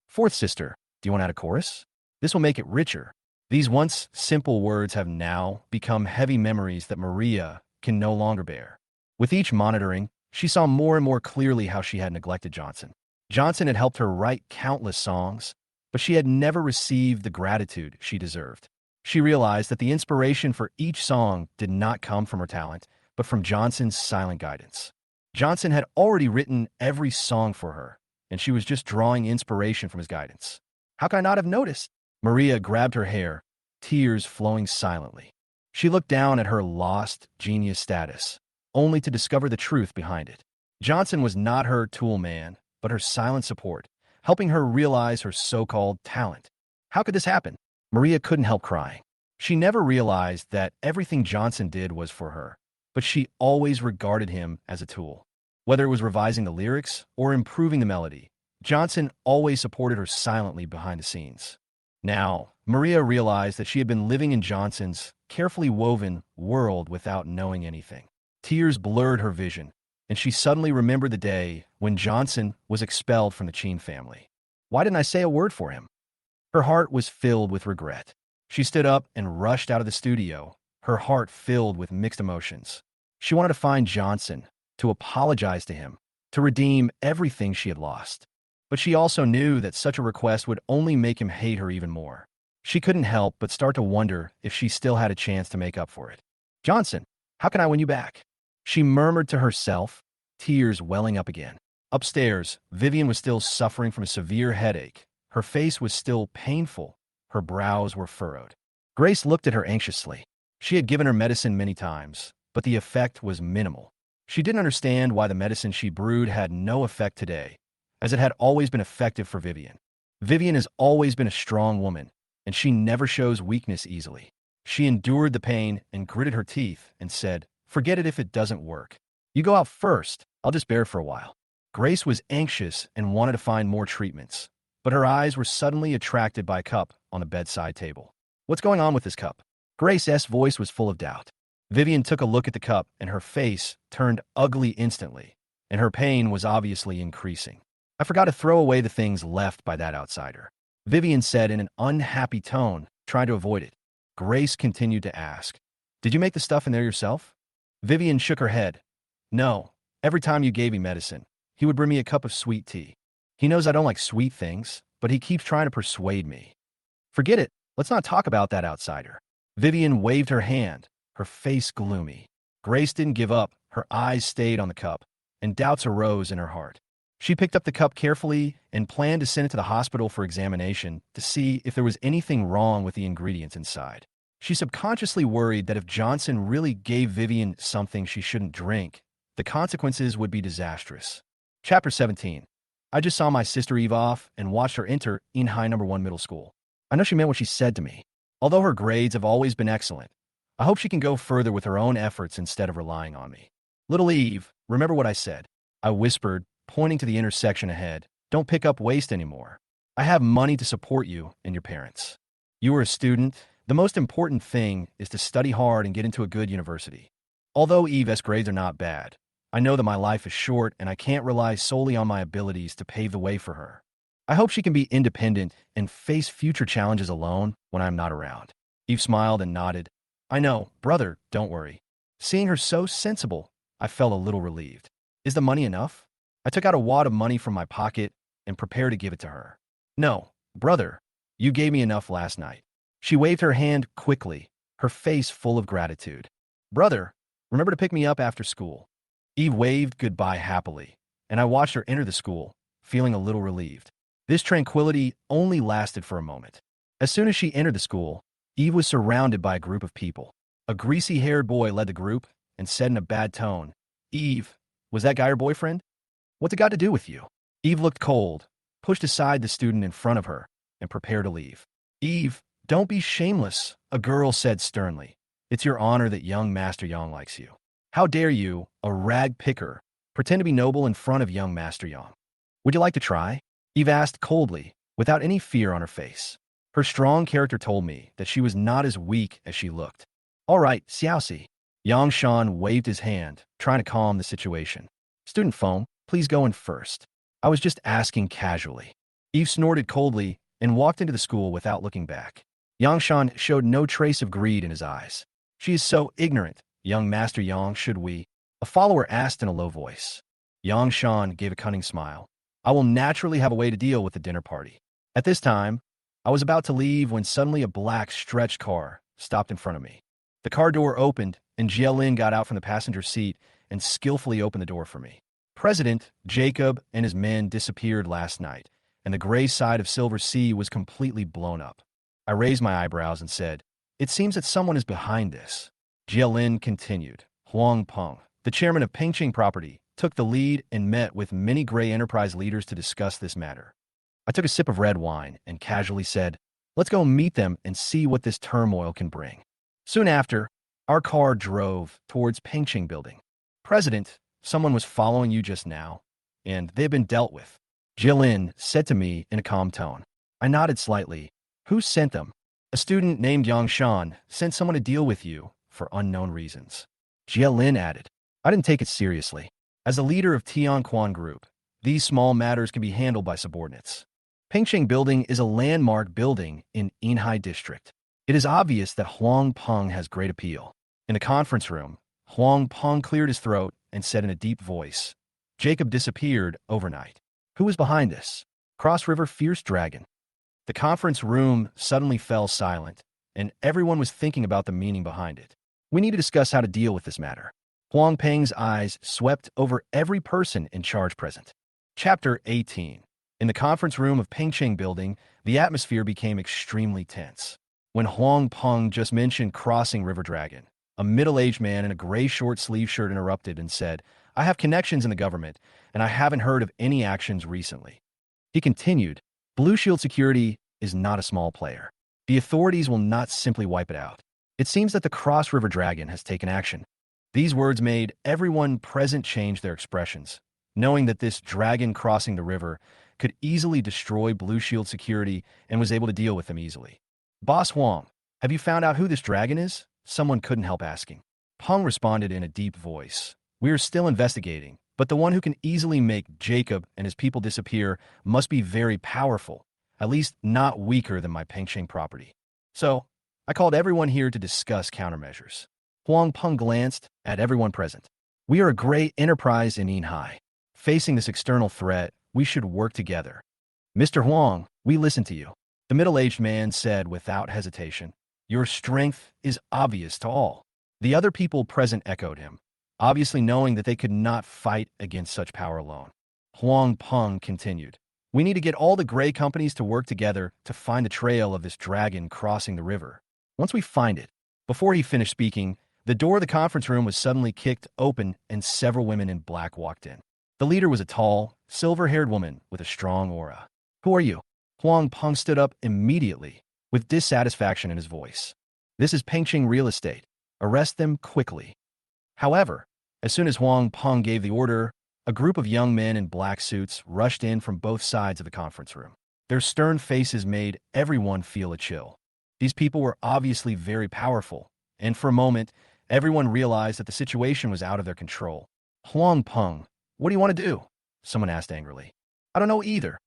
"Fourth sister, do you want to add a chorus? This will make it richer." These once simple words have now become heavy memories that Maria can no longer bear. With each monitoring, she saw more and more clearly how she had neglected Johnson. Johnson had helped her write countless songs, but she had never received the gratitude she deserved. She realized that the inspiration for each song did not come from her talent, but from Johnson's silent guidance. Johnson had already written every song for her, and she was just drawing inspiration from his guidance. "How could I not have noticed?" Maria grabbed her hair, tears flowing silently. She looked down at her lost genius status, only to discover the truth behind it. Johnson was not her tool man, but her silent support, helping her realize her so-called talent. How could this happen? Maria couldn't help crying. She never realized that everything Johnson did was for her, but she always regarded him as a tool. Whether it was revising the lyrics or improving the melody, Johnson always supported her silently behind the scenes. Now, Maria realized that she had been living in Johnson's carefully woven world without knowing anything. Tears blurred her vision, and she suddenly remembered the day when Johnson was expelled from the Chen family. Why didn't I say a word for him? Her heart was filled with regret. She stood up and rushed out of the studio, her heart filled with mixed emotions. She wanted to find Johnson, to apologize to him, to redeem everything she had lost. But she also knew that such a request would only make him hate her even more. She couldn't help but start to wonder if she still had a chance to make up for it. "Johnson, how can I win you back?" she murmured to herself, tears welling up again. Upstairs, Vivian was still suffering from a severe headache. Her face was still painful. Her brows were furrowed. Grace looked at her anxiously. She had given her medicine many times, but the effect was minimal. She didn't understand why the medicine she brewed had no effect today, as it had always been effective for Vivian. Vivian has always been a strong woman, and she never shows weakness easily. She endured the pain and gritted her teeth and said, "Forget it if it doesn't work." You go out first. I'll just bear for a while. Grace was anxious and wanted to find more treatments, but her eyes were suddenly attracted by a cup on the bedside table. What's going on with this cup? Grace's voice was full of doubt. Vivian took a look at the cup, and her face turned ugly instantly, and her pain was obviously increasing. I forgot to throw away the things left by that outsider, Vivian said in an unhappy tone, trying to avoid it. Grace continued to ask, Did you make the stuff in there yourself? Vivian shook her head. No. Every time you gave me medicine, he would bring me a cup of sweet tea. He knows I don't like sweet things, but he keeps trying to persuade me. Forget it. Let's not talk about that outsider. Vivian waved her hand, her face gloomy. Grace didn't give up. Her eyes stayed on the cup, and doubts arose in her heart. She picked up the cup carefully and planned to send it to the hospital for examination to see if there was anything wrong with the ingredients inside. She subconsciously worried that if Johnson really gave Vivian something she shouldn't drink, the consequences would be disastrous. Chapter 17. I just saw my sister Eve off and watched her enter Inhai No. 1 middle school. I know she meant what she said to me. Although her grades have always been excellent, I hope she can go further with her own efforts instead of relying on me. Little Eve, remember what I said? I whispered, pointing to the intersection ahead. Don't pick up waste anymore. I have money to support you and your parents. You are a student. The most important thing is to study hard and get into a good university. Although Eve's grades are not bad, I know that my life is short and I can't rely solely on my abilities to pave the way for her. I hope she can be independent and face future challenges alone when I'm not around. Eve smiled and nodded. I know, brother, don't worry. Seeing her so sensible, I felt a little relieved. Is the money enough? I took out a wad of money from my pocket and prepared to give it to her. No, brother, you gave me enough last night. She waved her hand quickly, her face full of gratitude. Brother, remember to pick me up after school. Eve waved goodbye happily, and I watched her enter the school, feeling a little relieved. This tranquility only lasted for a moment. As soon as she entered the school, Eve was surrounded by a group of people. A greasy-haired boy led the group and said in a bad tone, Eve, was that guy your boyfriend? What's it got to do with you? Eve looked cold, pushed aside the student in front of her, and prepared to leave. Eve, don't be shameless, a girl said sternly. It's your honor that young Master Yang likes you. How dare you, a rag picker, pretend to be noble in front of young Master Yang? Would you like to try? Eve asked coldly, without any fear on her face. Her strong character told me that she was not as weak as she looked. All right, Xiaoxi. Yang Shan waved his hand, trying to calm the situation. Student Foam, please go in first. I was just asking casually. Eve snorted coldly and walked into the school without looking back. Yang Shan showed no trace of greed in his eyes. She is so ignorant, young Master Yang, should we? A follower asked in a low voice. Yang Shan gave a cunning smile. I will naturally have a way to deal with the dinner party. At this time, I was about to leave when suddenly a black stretch car stopped in front of me. The car door opened, and Jielin got out from the passenger seat and skillfully opened the door for me. President Jacob and his men disappeared last night, and the gray side of Silver Sea was completely blown up. I raised my eyebrows and said, It seems that someone is behind this. Jielin continued. Huang Peng, the chairman of Pengqing Property, took the lead and met with many Gray Enterprise leaders to discuss this matter. I took a sip of red wine and casually said, Let's go meet them and see what this turmoil can bring. Soon after, our car drove towards Pengqing Building. President, someone was following you just now, and they've been dealt with. Jilin said to me in a calm tone. I nodded slightly. Who sent them? A student named Yang Shan sent someone to deal with you for unknown reasons. Jielin added. I didn't take it seriously. As a leader of Tianquan Group, these small matters can be handled by subordinates. Pengqing Building is a landmark building in Inhai District. It is obvious that Huang Peng has great appeal. In the conference room, Huang Peng cleared his throat and said in a deep voice, Jacob disappeared overnight. Who is behind this? Cross River Fierce Dragon. The conference room suddenly fell silent, and everyone was thinking about the meaning behind it. We need to discuss how to deal with this matter. Huang Peng's eyes swept over every person in charge present. Chapter 18. In the conference room of Pengqing Building, the atmosphere became extremely tense. When Huang Peng just mentioned crossing River Dragon, a middle-aged man in a gray short-sleeve shirt interrupted and said, I have connections in the government, and I haven't heard of any actions recently. He continued, Blue Shield Security is not a small player. The authorities will not simply wipe it out. It seems that the Cross River Dragon has taken action. These words made everyone present change their expressions, knowing that this dragon crossing the river could easily destroy Blue Shield security and was able to deal with them easily. Boss Huang, have you found out who this dragon is? Someone couldn't help asking. Peng responded in a deep voice. We are still investigating, but the one who can easily make Jacob and his people disappear must be very powerful, at least not weaker than my Pengsheng property. So, I called everyone here to discuss countermeasures. Huang Peng glanced at everyone present. We are a great enterprise in Yinhai. Facing this external threat, we should work together. Mr. Huang, we listen to you. The middle-aged man said without hesitation. Your strength is obvious to all. The other people present echoed him, obviously knowing that they could not fight against such power alone. Huang Peng continued. We need to get all the gray companies to work together to find the trail of this dragon crossing the river. Once we find it. Before he finished speaking, the door of the conference room was suddenly kicked open and several women in black walked in. The leader was a tall, silver-haired woman with a strong aura. Who are you? Huang Peng stood up immediately, with dissatisfaction in his voice. This is Pengqing Real Estate. Arrest them quickly. However, as soon as Huang Peng gave the order, a group of young men in black suits rushed in from both sides of the conference room. Their stern faces made everyone feel a chill. These people were obviously very powerful, and for a moment, everyone realized that the situation was out of their control. Huang Peng, what do you want to do? Someone asked angrily. I don't know either.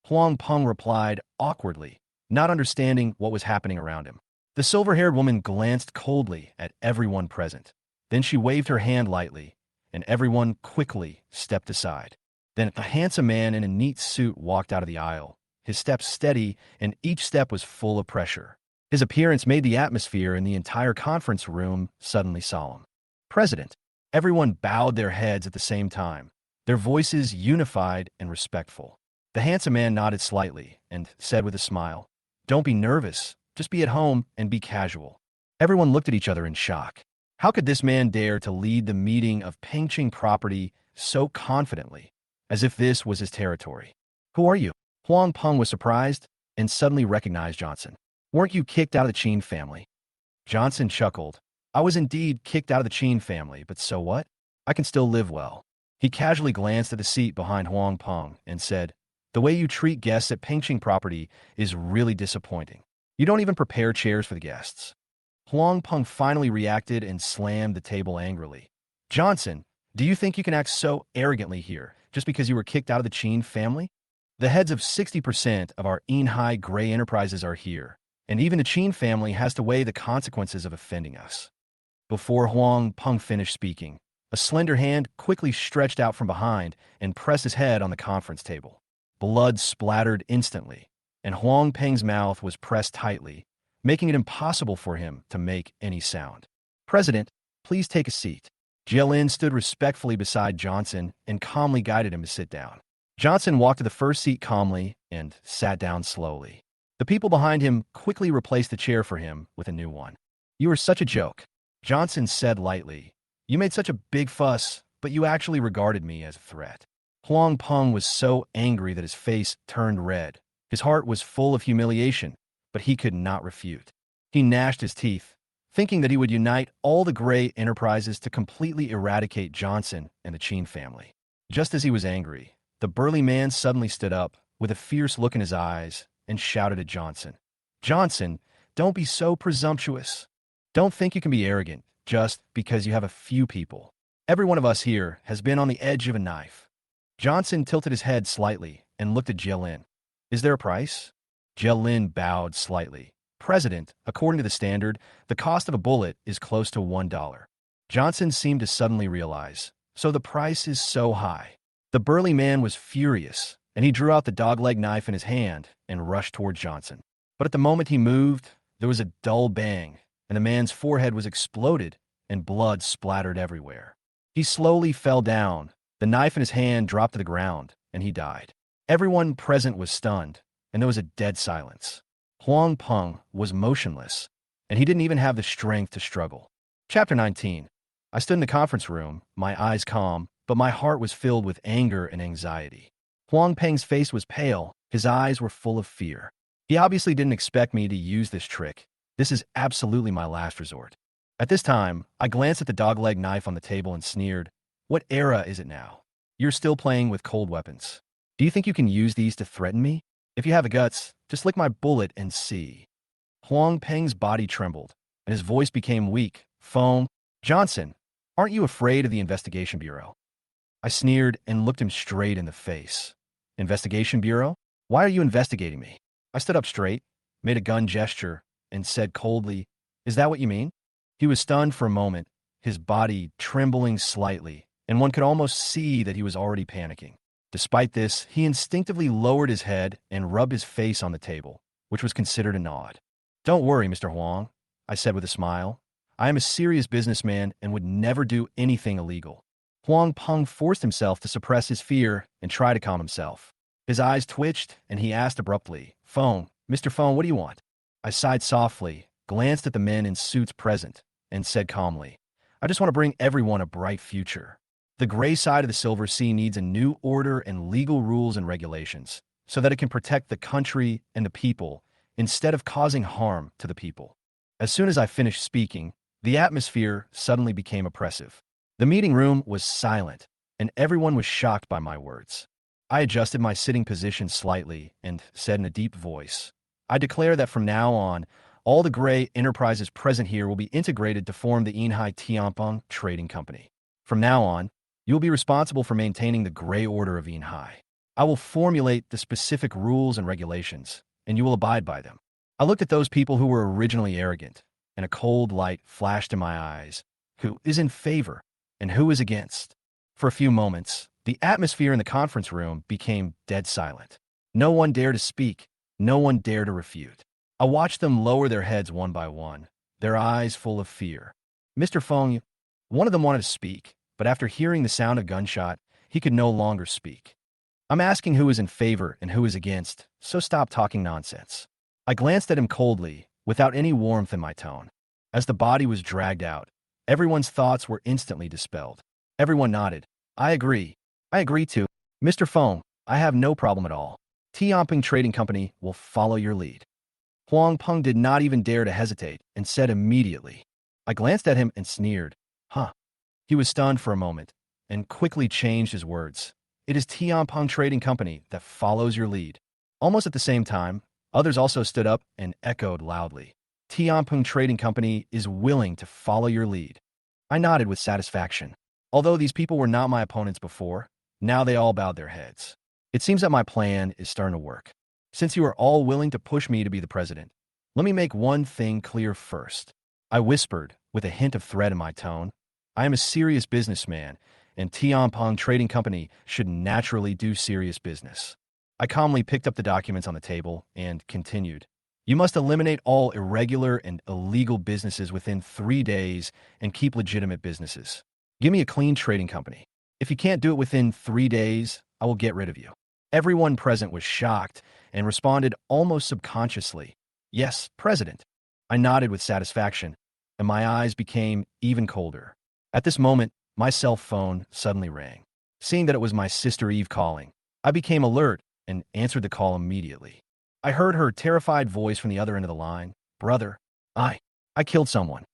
Huang Peng replied awkwardly, not understanding what was happening around him. The silver-haired woman glanced coldly at everyone present. Then she waved her hand lightly, and everyone quickly stepped aside. Then a handsome man in a neat suit walked out of the aisle, his steps steady, and each step was full of pressure. His appearance made the atmosphere in the entire conference room suddenly solemn. President. Everyone bowed their heads at the same time, their voices unified and respectful. The handsome man nodded slightly and said with a smile, Don't be nervous, just be at home and be casual. Everyone looked at each other in shock. How could this man dare to lead the meeting of Pengqing property so confidently, as if this was his territory? Who are you? Huang Peng was surprised and suddenly recognized Johnson. Weren't you kicked out of the Chen family? Johnson chuckled. I was indeed kicked out of the Chen family, but so what? I can still live well. He casually glanced at the seat behind Huang Peng and said, The way you treat guests at Pengqing property is really disappointing. You don't even prepare chairs for the guests. Huang Peng finally reacted and slammed the table angrily. Johnson, do you think you can act so arrogantly here just because you were kicked out of the Chen family? The heads of 60% of our Yinhai Gray enterprises are here, and even the Chen family has to weigh the consequences of offending us. Before Huang Peng finished speaking, a slender hand quickly stretched out from behind and pressed his head on the conference table. Blood splattered instantly, and Huang Peng's mouth was pressed tightly, making it impossible for him to make any sound. President, please take a seat. Jielin stood respectfully beside Johnson and calmly guided him to sit down. Johnson walked to the first seat calmly and sat down slowly. The people behind him quickly replaced the chair for him with a new one. You are such a joke, Johnson said lightly. You made such a big fuss, but you actually regarded me as a threat. Huang Peng was so angry that his face turned red. His heart was full of humiliation, but he could not refute. He gnashed his teeth, thinking that he would unite all the Gray enterprises to completely eradicate Johnson and the Chen family. Just as he was angry, the burly man suddenly stood up with a fierce look in his eyes and shouted at Johnson. Johnson, don't be so presumptuous. Don't think you can be arrogant just because you have a few people. Every one of us here has been on the edge of a knife. Johnson tilted his head slightly and looked at Jielin. Is there a price? Jielin bowed slightly. President, according to the standard, the cost of a bullet is close to $1. Johnson seemed to suddenly realize, so the price is so high. The burly man was furious, and he drew out the dogleg knife in his hand and rushed toward Johnson. But at the moment he moved, there was a dull bang, and the man's forehead was exploded and blood splattered everywhere. He slowly fell down, the knife in his hand dropped to the ground, and he died. Everyone present was stunned, and there was a dead silence. Huang Peng was motionless, and he didn't even have the strength to struggle. Chapter 19. I stood in the conference room, my eyes calm, but my heart was filled with anger and anxiety. Huang Peng's face was pale, his eyes were full of fear. He obviously didn't expect me to use this trick. This is absolutely my last resort. At this time, I glanced at the dogleg knife on the table and sneered. What era is it now? You're still playing with cold weapons. Do you think you can use these to threaten me? If you have the guts, just lick my bullet and see. Huang Peng's body trembled, and his voice became weak. Foam, Johnson, aren't you afraid of the Investigation Bureau? I sneered and looked him straight in the face. Investigation Bureau? Why are you investigating me? I stood up straight, made a gun gesture, and said coldly, Is that what you mean? He was stunned for a moment, his body trembling slightly, and one could almost see that he was already panicking. Despite this, he instinctively lowered his head and rubbed his face on the table, which was considered a nod. Don't worry, Mr. Huang, I said with a smile. I am a serious businessman and would never do anything illegal. Huang Peng forced himself to suppress his fear and try to calm himself. His eyes twitched, and he asked abruptly, Phone, Mr. Phone, what do you want? I sighed softly, glanced at the men in suits present, and said calmly, I just want to bring everyone a bright future. The gray side of the Silver Sea needs a new order and legal rules and regulations so that it can protect the country and the people instead of causing harm to the people. As soon as I finished speaking, the atmosphere suddenly became oppressive. The meeting room was silent, and everyone was shocked by my words. I adjusted my sitting position slightly and said in a deep voice, I declare that from now on, all the gray enterprises present here will be integrated to form the Inhai Tianpeng Trading Company. From now on, you will be responsible for maintaining the gray order of Inhai. I will formulate the specific rules and regulations, and you will abide by them. I looked at those people who were originally arrogant, and a cold light flashed in my eyes. Who is in favor, and who is against? For a few moments, the atmosphere in the conference room became dead silent. No one dared to speak. No one dared to refute. I watched them lower their heads one by one, their eyes full of fear. Mr. Feng, one of them wanted to speak, but after hearing the sound of gunshot, he could no longer speak. I'm asking who is in favor and who is against, so stop talking nonsense. I glanced at him coldly, without any warmth in my tone. As the body was dragged out, everyone's thoughts were instantly dispelled. Everyone nodded. I agree. I agree too. Mr. Feng, I have no problem at all. Tianpeng Trading Company will follow your lead. Huang Peng did not even dare to hesitate and said immediately. I glanced at him and sneered. Huh. He was stunned for a moment and quickly changed his words. It is Tianpeng Trading Company that follows your lead. Almost at the same time, others also stood up and echoed loudly. Tianpeng Trading Company is willing to follow your lead. I nodded with satisfaction. Although these people were not my opponents before, now they all bowed their heads. It seems that my plan is starting to work. Since you are all willing to push me to be the president, let me make one thing clear first. I whispered, with a hint of threat in my tone. I am a serious businessman, and Tianpeng Trading Company should naturally do serious business. I calmly picked up the documents on the table and continued. You must eliminate all irregular and illegal businesses within 3 days and keep legitimate businesses. Give me a clean trading company. If you can't do it within 3 days, I will get rid of you. Everyone present was shocked and responded almost subconsciously. Yes, President. I nodded with satisfaction, and my eyes became even colder. At this moment, my cell phone suddenly rang. Seeing that it was my sister Eve calling, I became alert and answered the call immediately. I heard her terrified voice from the other end of the line. Brother, I killed someone.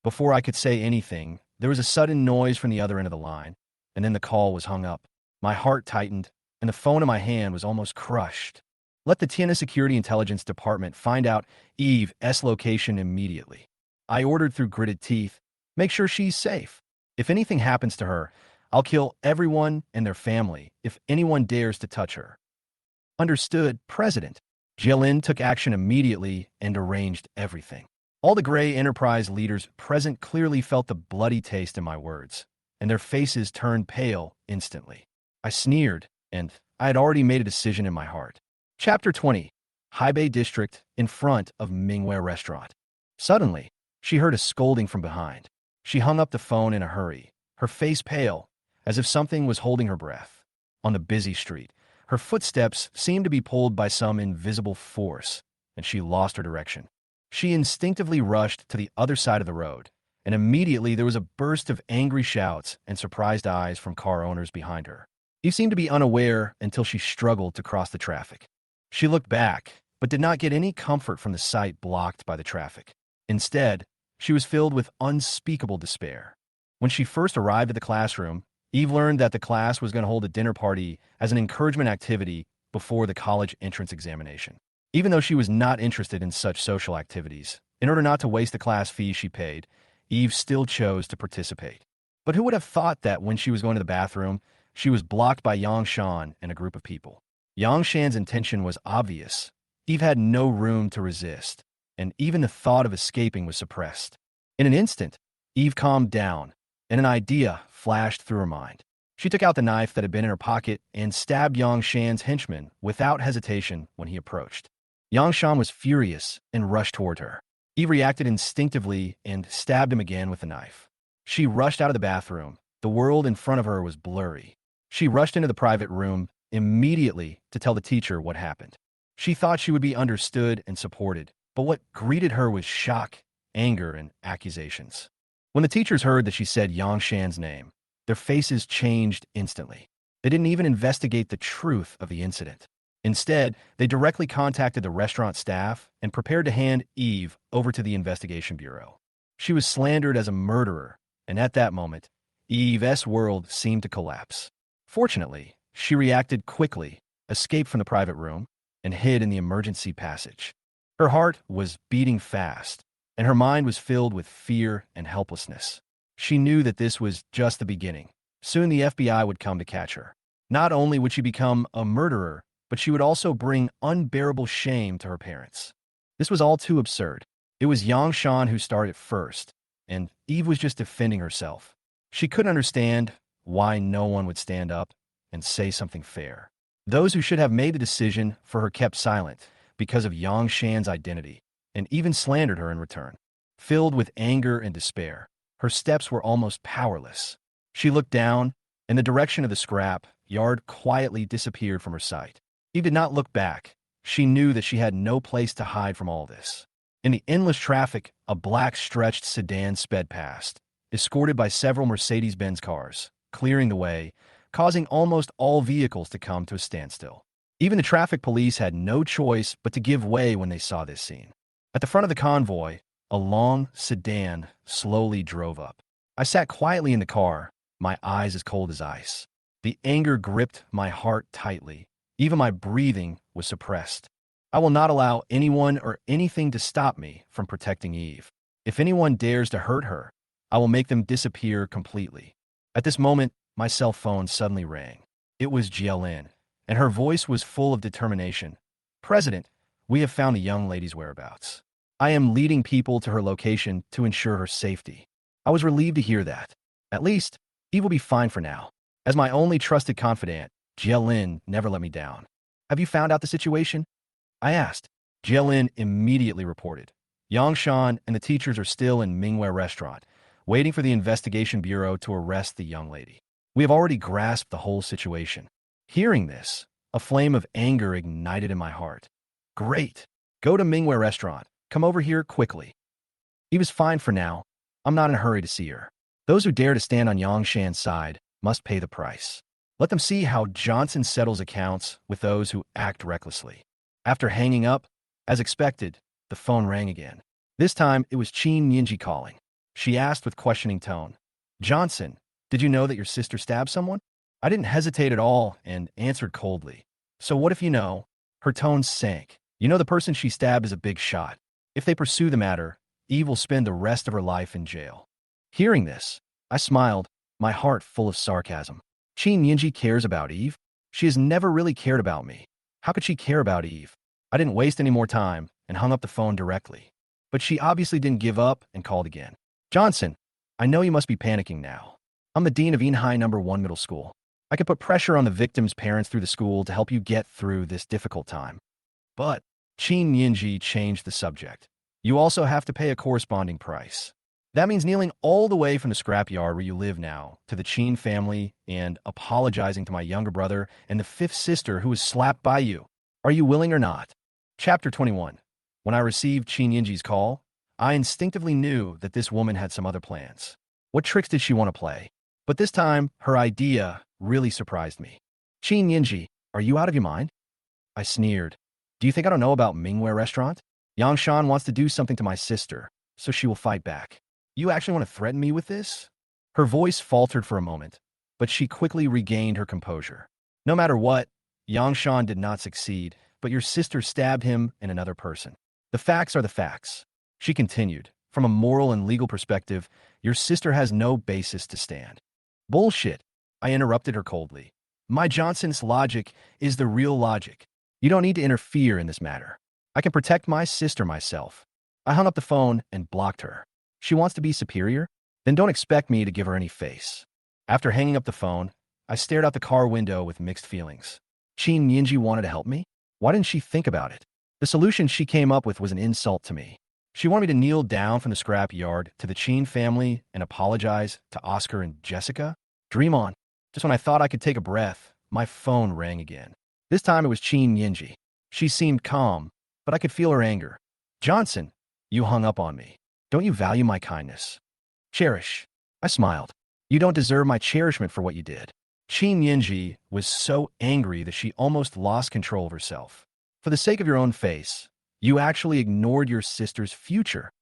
Before I could say anything, there was a sudden noise from the other end of the line, and then the call was hung up. My heart tightened, and the phone in my hand was almost crushed. Let the Tiana Security Intelligence Department find out Eve's location immediately. I ordered through gritted teeth. Make sure she's safe. If anything happens to her, I'll kill everyone and their family if anyone dares to touch her. Understood, President. Jilin took action immediately and arranged everything. All the Gray Enterprise leaders present clearly felt the bloody taste in my words, and their faces turned pale instantly. I sneered, and I had already made a decision in my heart. Chapter 20. Haibei District, in front of Manhwa Restaurant. Suddenly, she heard a scolding from behind. She hung up the phone in a hurry, her face pale, as if something was holding her breath. On the busy street, her footsteps seemed to be pulled by some invisible force, and she lost her direction. She instinctively rushed to the other side of the road, and immediately there was a burst of angry shouts and surprised eyes from car owners behind her. She seemed to be unaware until she struggled to cross the traffic. She looked back, but did not get any comfort from the sight blocked by the traffic. Instead, She was filled with unspeakable despair. When she first arrived at the classroom, Eve learned that the class was going to hold a dinner party as an encouragement activity before the college entrance examination. Even though she was not interested in such social activities, in order not to waste the class fee she paid, Eve still chose to participate. But who would have thought that when she was going to the bathroom, she was blocked by Yang Shan and a group of people? Yang Shan's intention was obvious. Eve had no room to resist, and even the thought of escaping was suppressed. In an instant, Eve calmed down, and an idea flashed through her mind. She took out the knife that had been in her pocket and stabbed Yang Shan's henchman without hesitation when he approached. Yang Shan was furious and rushed toward her. Eve reacted instinctively and stabbed him again with the knife. She rushed out of the bathroom. The world in front of her was blurry. She rushed into the private room immediately to tell the teacher what happened. She thought she would be understood and supported, but what greeted her was shock, anger, and accusations. When the teachers heard that she said Yang Shan's name, their faces changed instantly. They didn't even investigate the truth of the incident. Instead, they directly contacted the restaurant staff and prepared to hand Eve over to the investigation bureau. She was slandered as a murderer, and at that moment, Eve's world seemed to collapse. Fortunately, she reacted quickly, escaped from the private room, and hid in the emergency passage. Her heart was beating fast, and her mind was filled with fear and helplessness. She knew that this was just the beginning. Soon the FBI would come to catch her. Not only would she become a murderer, but she would also bring unbearable shame to her parents. This was all too absurd. It was Yang Shan who started first, and Eve was just defending herself. She couldn't understand why no one would stand up and say something fair. Those who should have made the decision for her kept silent because of Yang Shan's identity, and even slandered her in return. Filled with anger and despair, her steps were almost powerless. She looked down, and the direction of the scrap yard quietly disappeared from her sight. Eve did not look back. She knew that she had no place to hide from all this. In the endless traffic, a black stretched sedan sped past, escorted by several Mercedes-Benz cars, clearing the way, causing almost all vehicles to come to a standstill. Even the traffic police had no choice but to give way when they saw this scene. At the front of the convoy, a long sedan slowly drove up. I sat quietly in the car, my eyes as cold as ice. The anger gripped my heart tightly. Even my breathing was suppressed. I will not allow anyone or anything to stop me from protecting Eve. If anyone dares to hurt her, I will make them disappear completely. At this moment, my cell phone suddenly rang. It was Jielin, and her voice was full of determination. "President, we have found the young lady's whereabouts. I am leading people to her location to ensure her safety." I was relieved to hear that. At least, Eve will be fine for now. As my only trusted confidant, Jielin never let me down. "Have you found out the situation?" I asked. Jielin immediately reported. "Yang Shan and the teachers are still in Manhwa restaurant, waiting for the investigation bureau to arrest the young lady. We have already grasped the whole situation." Hearing this, a flame of anger ignited in my heart. "Great. Go to Manhwa restaurant. Come over here quickly." Eve is fine for now. I'm not in a hurry to see her. Those who dare to stand on Yang Shan's side must pay the price. Let them see how Johnson settles accounts with those who act recklessly. After hanging up, as expected, the phone rang again. This time, it was Chen Yinji calling. She asked with questioning tone, "Johnson, did you know that your sister stabbed someone?" I didn't hesitate at all and answered coldly. "So what if you know?" Her tone sank. "You know the person she stabbed is a big shot. If they pursue the matter, Eve will spend the rest of her life in jail." Hearing this, I smiled, my heart full of sarcasm. Chen Yinji cares about Eve? She has never really cared about me. How could she care about Eve? I didn't waste any more time and hung up the phone directly. But she obviously didn't give up and called again. "Johnson, I know you must be panicking now. I'm the dean of Inhai No. 1 Middle School. I could put pressure on the victim's parents through the school to help you get through this difficult time. But," Chen Yinji changed the subject, "you also have to pay a corresponding price. That means kneeling all the way from the scrapyard where you live now to the Chen family and apologizing to my younger brother and the fifth sister who was slapped by you. Are you willing or not?" Chapter 21. When I received Chen Yinji's call, I instinctively knew that this woman had some other plans. What tricks did she want to play? But this time, her idea really surprised me. "Chen Yinji, are you out of your mind?" I sneered. "Do you think I don't know about Manhwa restaurant? Yang Shan wants to do something to my sister, so she will fight back. You actually want to threaten me with this? Her voice faltered for a moment, but she quickly regained her composure. No matter what, Yangshan did not succeed, but your sister stabbed him and another person. The facts are the facts. She continued. From a moral and legal perspective, your sister has no basis to stand. Bullshit. I interrupted her coldly. My Johnson's logic is the real logic. You don't need to interfere in this matter. I can protect my sister myself. I hung up the phone and blocked her. She wants to be superior? Then don't expect me to give her any face. After hanging up the phone, I stared out the car window with mixed feelings. Chen Yinji wanted to help me? Why didn't she think about it? The solution she came up with was an insult to me. She wanted me to kneel down from the scrap yard to the Chen family and apologize to Oscar and Jessica? Dream on. Just when I thought I could take a breath, my phone rang again. This time it was Chen Yinji. She seemed calm, but I could feel her anger. Johnson, you hung up on me. Don't you value my kindness? Cherish. I smiled. You don't deserve my cherishment for what you did. Chen Yinji was so angry that she almost lost control of herself. For the sake of your own face, you actually ignored your sister's future.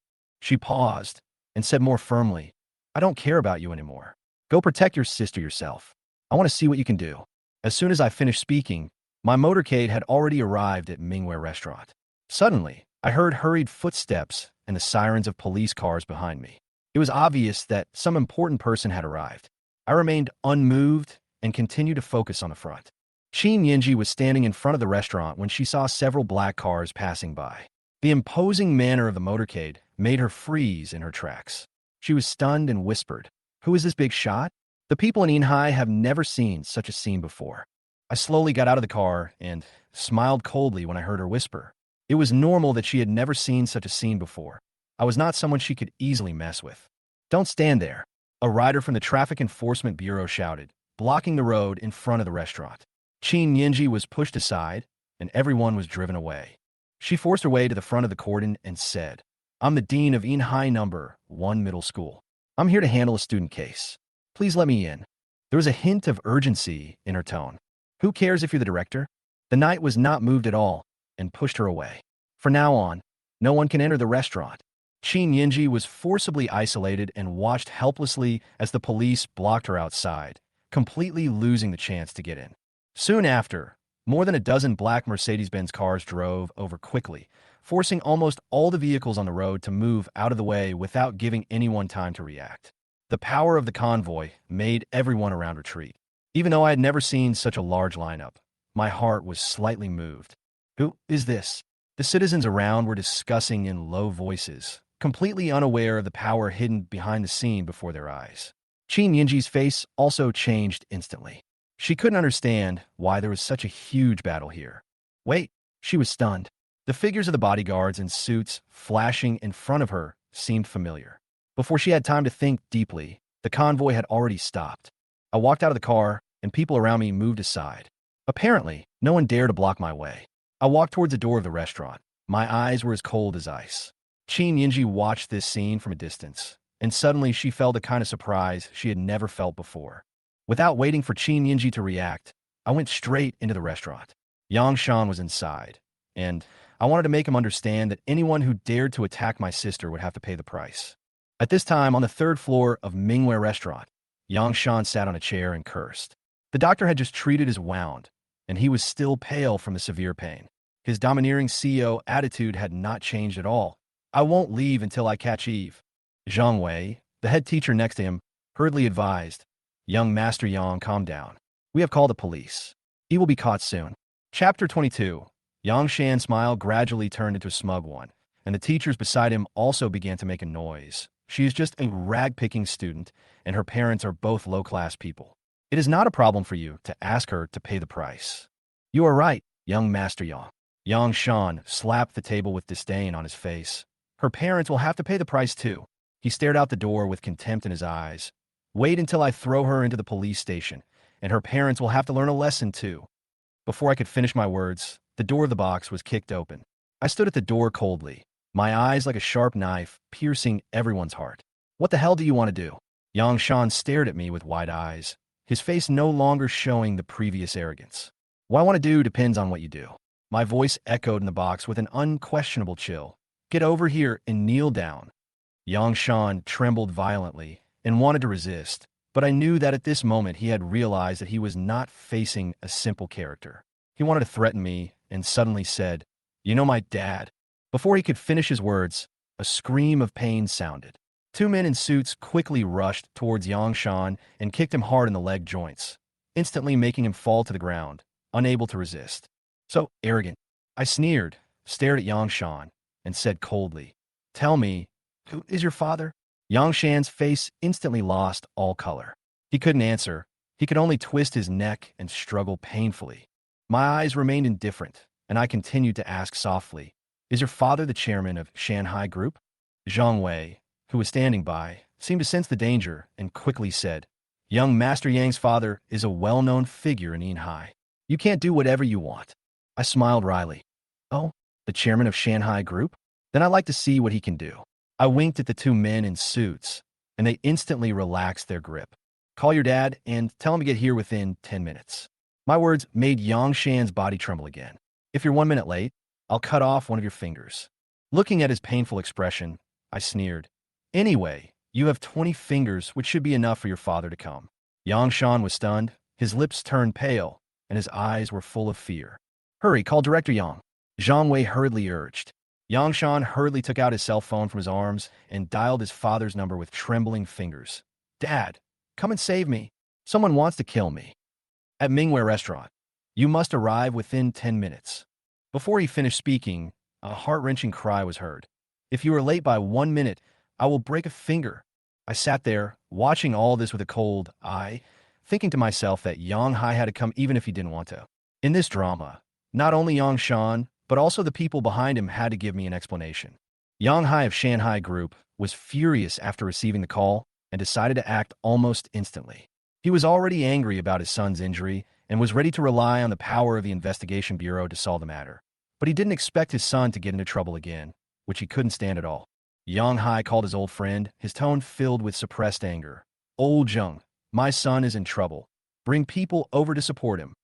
She paused and said more firmly, I don't care about you anymore. Go protect your sister yourself. I want to see what you can do. As soon as I finished speaking, my motorcade had already arrived at Manhwa restaurant. Suddenly, I heard hurried footsteps and the sirens of police cars behind me. It was obvious that some important person had arrived. I remained unmoved and continued to focus on the front. Chen Yinji was standing in front of the restaurant when she saw several black cars passing by. The imposing manner of the motorcade made her freeze in her tracks. She was stunned and whispered, Who is this big shot? The people in Inhai have never seen such a scene before. I slowly got out of the car and smiled coldly when I heard her whisper. It was normal that she had never seen such a scene before. I was not someone she could easily mess with. Don't stand there, a rider from the Traffic Enforcement Bureau shouted, blocking the road in front of the restaurant. Chen Yinji was pushed aside, and everyone was driven away. She forced her way to the front of the cordon and said, I'm the dean of Inhai Number 1 Middle School. I'm here to handle a student case. Please let me in. There was a hint of urgency in her tone. Who cares if you're the director? The knight was not moved at all and pushed her away. From now on, no one can enter the restaurant. Chen Yinji was forcibly isolated and watched helplessly as the police blocked her outside, completely losing the chance to get in. Soon after, more than a dozen black Mercedes-Benz cars drove over quickly, forcing almost all the vehicles on the road to move out of the way without giving anyone time to react. The power of the convoy made everyone around retreat. Even though I had never seen such a large lineup, my heart was slightly moved. Who is this? The citizens around were discussing in low voices, completely unaware of the power hidden behind the scene before their eyes. Chen Yinji's face also changed instantly. She couldn't understand why there was such a huge battle here. Wait, she was stunned. The figures of the bodyguards in suits flashing in front of her seemed familiar. Before she had time to think deeply, the convoy had already stopped. I walked out of the car, and people around me moved aside. Apparently, no one dared to block my way. I walked towards the door of the restaurant. My eyes were as cold as ice. Chen Yinji watched this scene from a distance, and suddenly she felt a kind of surprise she had never felt before. Without waiting for Chen Yinji to react, I went straight into the restaurant. Yangshan was inside, and I wanted to make him understand that anyone who dared to attack my sister would have to pay the price. At this time, on the third floor of Manhwa restaurant, Yangshan sat on a chair and cursed. The doctor had just treated his wound, and he was still pale from the severe pain. His domineering CEO attitude had not changed at all. I won't leave until I catch Eve. Zhang Wei, the head teacher next to him, hurriedly advised, Young Master Yang, calm down. We have called the police. He will be caught soon. Chapter 22. Yangshan's smile gradually turned into a smug one, and the teachers beside him also began to make a noise. She is just a rag-picking student, and her parents are both low-class people. It is not a problem for you to ask her to pay the price. You are right, young Master Yang. Yangshan slapped the table with disdain on his face. Her parents will have to pay the price too. He stared out the door with contempt in his eyes. Wait until I throw her into the police station, and her parents will have to learn a lesson too. Before I could finish my words, the door of the box was kicked open. I stood at the door coldly, my eyes like a sharp knife piercing everyone's heart. What the hell do you want to do? Yangshan stared at me with wide eyes, his face no longer showing the previous arrogance. What I want to do depends on what you do. My voice echoed in the box with an unquestionable chill. Get over here and kneel down. Yang Shan trembled violently and wanted to resist, but I knew that at this moment he had realized that he was not facing a simple character. He wanted to threaten me and suddenly said, "You know my dad." Before he could finish his words, a scream of pain sounded. Two men in suits quickly rushed towards Yang Shan and kicked him hard in the leg joints, instantly making him fall to the ground, unable to resist. "So arrogant." I sneered, stared at Yang Shan, and said coldly, "Tell me, who is your father?" Yang Shan's face instantly lost all color. He couldn't answer. He could only twist his neck and struggle painfully. My eyes remained indifferent, and I continued to ask softly, "Is your father the chairman of Shanghai Group?" Zhang Wei, who was standing by, seemed to sense the danger and quickly said, "Young Master Yang's father is a well-known figure in Yinhai. You can't do whatever you want." I smiled wryly. "Oh, the chairman of Shanghai Group? Then I'd like to see what he can do." I winked at the two men in suits, and they instantly relaxed their grip. "Call your dad and tell him to get here within 10 minutes. My words made Yang Shan's body tremble again. "If you're 1 minute late, I'll cut off one of your fingers." Looking at his painful expression, I sneered. "Anyway, you have 20 fingers, which should be enough for your father to come." Yang Shan was stunned, his lips turned pale, and his eyes were full of fear. "Hurry, call Director Yang," Zhang Wei hurriedly urged. Yang Shan hurriedly took out his cell phone from his arms and dialed his father's number with trembling fingers. "Dad, come and save me. Someone wants to kill me. At Manhwa restaurant. You must arrive within 10 minutes. Before he finished speaking, a heart-wrenching cry was heard. "If you are late by 1 minute, I will break a finger." I sat there, watching all this with a cold eye, thinking to myself that Yang Hai had to come even if he didn't want to. In this drama, not only Yang Shan, but also the people behind him had to give me an explanation. Yang Hai of Shanghai Group was furious after receiving the call and decided to act almost instantly. He was already angry about his son's injury and was ready to rely on the power of the investigation bureau to solve the matter. But he didn't expect his son to get into trouble again, which he couldn't stand at all. Yang Hai called his old friend, his tone filled with suppressed anger. "Old Zheng, my son is in trouble. Bring people over to support him.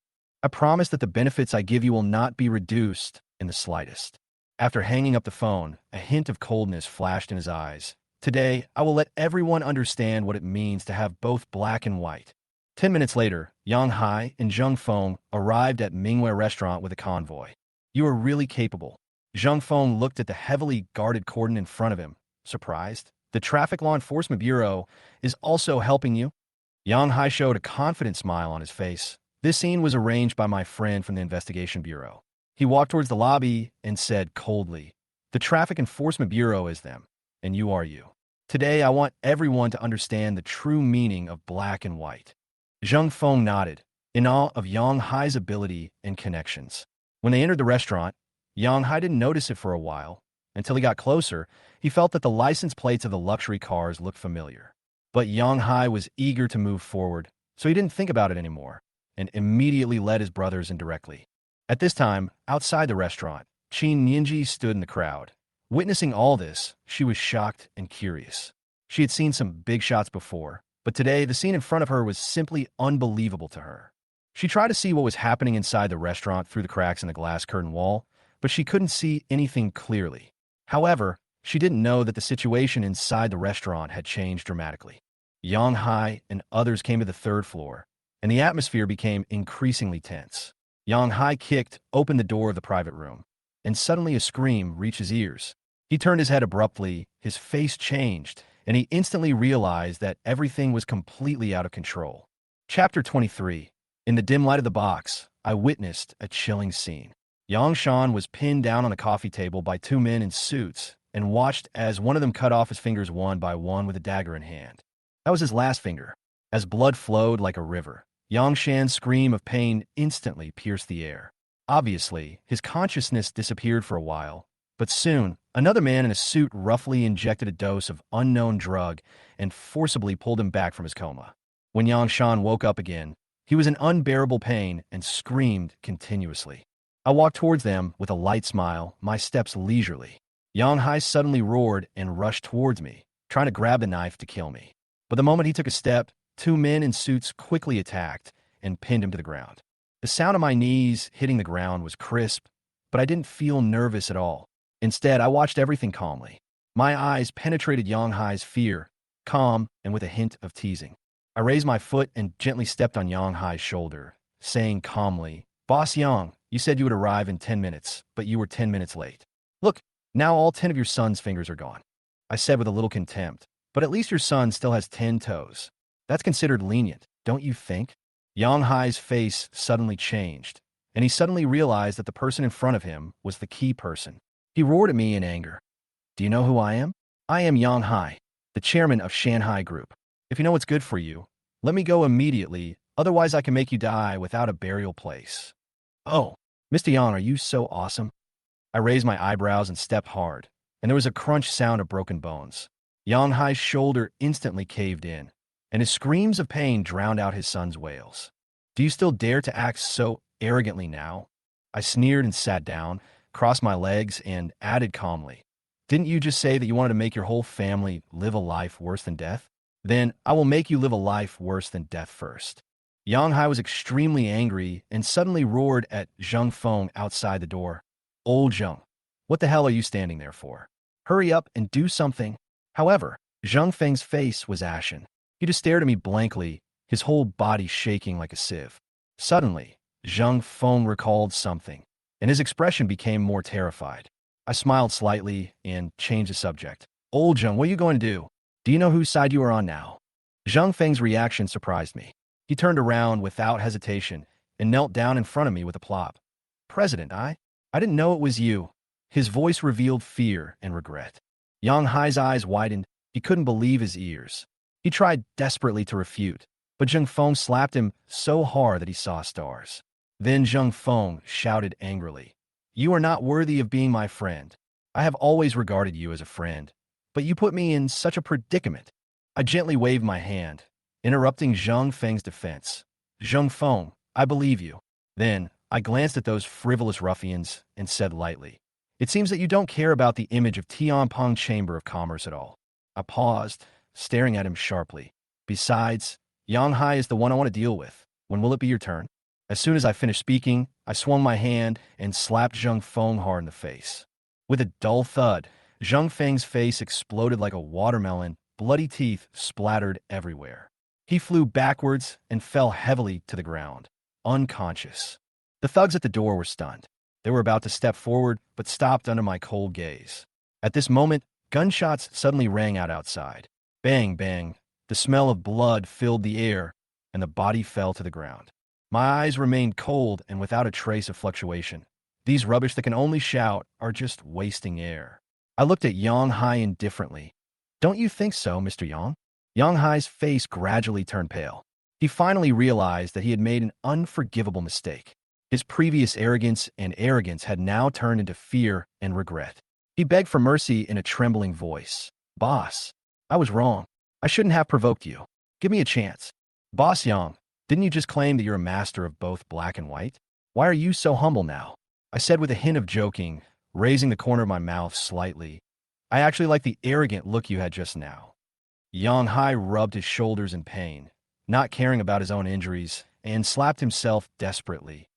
I promise that the benefits I give you will not be reduced in the slightest." After hanging up the phone, a hint of coldness flashed in his eyes. "Today, I will let everyone understand what it means to have both black and white." 10 minutes later, Yang Hai and Zheng Feng arrived at Manhwa restaurant with a convoy. "You are really capable." Zheng Feng looked at the heavily guarded cordon in front of him, surprised. "The Traffic Law Enforcement Bureau is also helping you?" Yang Hai showed a confident smile on his face. "This scene was arranged by my friend from the Investigation Bureau." He walked towards the lobby and said coldly, "The Traffic Enforcement Bureau is them, and you are you. Today, I want everyone to understand the true meaning of black and white." Zheng Feng nodded, in awe of Yang Hai's ability and connections. When they entered the restaurant, Yang Hai didn't notice it for a while. Until he got closer, he felt that the license plates of the luxury cars looked familiar. But Yang Hai was eager to move forward, so he didn't think about it anymore, and immediately led his brothers in directly. At this time, outside the restaurant, Qin Ninji stood in the crowd. Witnessing all this, she was shocked and curious. She had seen some big shots before, but today the scene in front of her was simply unbelievable to her. She tried to see what was happening inside the restaurant through the cracks in the glass curtain wall, but she couldn't see anything clearly. However, she didn't know that the situation inside the restaurant had changed dramatically. Yang Hai and others came to the third floor, and the atmosphere became increasingly tense. Yang Hai kicked open the door of the private room, and suddenly a scream reached his ears. He turned his head abruptly, his face changed, and he instantly realized that everything was completely out of control. Chapter 23. In the dim light of the box, I witnessed a chilling scene. Yang Shan was pinned down on a coffee table by two men in suits and watched as one of them cut off his fingers one by one with a dagger in hand. That was his last finger. As blood flowed like a river, Yang Shan's scream of pain instantly pierced the air. Obviously, his consciousness disappeared for a while, but soon, another man in a suit roughly injected a dose of unknown drug and forcibly pulled him back from his coma. When Yang Shan woke up again, he was in unbearable pain and screamed continuously. I walked towards them with a light smile, my steps leisurely. Yang Hai suddenly roared and rushed towards me, trying to grab the knife to kill me. But the moment he took a step, two men in suits quickly attacked and pinned him to the ground. The sound of my knees hitting the ground was crisp, but I didn't feel nervous at all. Instead, I watched everything calmly. My eyes penetrated Yang Hai's fear, calm, and with a hint of teasing. I raised my foot and gently stepped on Yang Hai's shoulder, saying calmly, Boss Yang, you said you would arrive in 10 minutes, but you were 10 minutes late. Look, now all 10 of your son's fingers are gone. I said with a little contempt, but at least your son still has 10 toes. That's considered lenient, don't you think? Yang Hai's face suddenly changed, and he suddenly realized that the person in front of him was the key person. He roared at me in anger. Do you know who I am? I am Yang Hai, the chairman of Shanghai Group. If you know what's good for you, let me go immediately, otherwise I can make you die without a burial place. Oh, Mr. Yang, are you so awesome? I raised my eyebrows and stepped hard, and there was a crunch sound of broken bones. Yang Hai's shoulder instantly caved in, and his screams of pain drowned out his son's wails. Do you still dare to act so arrogantly now? I sneered and sat down, crossed my legs, and added calmly, didn't you just say that you wanted to make your whole family live a life worse than death? Then I will make you live a life worse than death first. Yang Hai was extremely angry and suddenly roared at Zheng Feng outside the door. Old Zheng, what the hell are you standing there for? Hurry up and do something. However, Zheng Feng's face was ashen. He just stared at me blankly, his whole body shaking like a sieve. Suddenly, Zheng Feng recalled something, and his expression became more terrified. I smiled slightly and changed the subject. Old Zheng, what are you going to do? Do you know whose side you are on now? Zheng Feng's reaction surprised me. He turned around without hesitation and knelt down in front of me with a plop. President, I didn't know it was you. His voice revealed fear and regret. Yang Hai's eyes widened. He couldn't believe his ears. He tried desperately to refute, but Zheng Feng slapped him so hard that he saw stars. Then Zheng Feng shouted angrily, You are not worthy of being my friend. I have always regarded you as a friend, but you put me in such a predicament. I gently waved my hand, interrupting Zheng Feng's defense. Zheng Feng, I believe you. Then I glanced at those frivolous ruffians and said lightly, It seems that you don't care about the image of Tianpeng Chamber of Commerce at all. I paused, staring at him sharply. Besides, Yang Hai is the one I want to deal with. When will it be your turn? As soon as I finished speaking, I swung my hand and slapped Zheng Feng hard in the face. With a dull thud, Zheng Feng's face exploded like a watermelon, bloody teeth splattered everywhere. He flew backwards and fell heavily to the ground, unconscious. The thugs at the door were stunned. They were about to step forward, but stopped under my cold gaze. At this moment, gunshots suddenly rang out outside. Bang, bang. The smell of blood filled the air, and the body fell to the ground. My eyes remained cold and without a trace of fluctuation. These rubbish that can only shout are just wasting air. I looked at Yang Hai indifferently. Don't you think so, Mr. Yang? Yang Hai's face gradually turned pale. He finally realized that he had made an unforgivable mistake. His previous arrogance had now turned into fear and regret. He begged for mercy in a trembling voice. Boss, I was wrong. I shouldn't have provoked you. Give me a chance. Boss Yang, didn't you just claim that you're a master of both black and white? Why are you so humble now? I said with a hint of joking, raising the corner of my mouth slightly. I actually like the arrogant look you had just now. Yang Hai rubbed his shoulders in pain, not caring about his own injuries, and slapped himself desperately.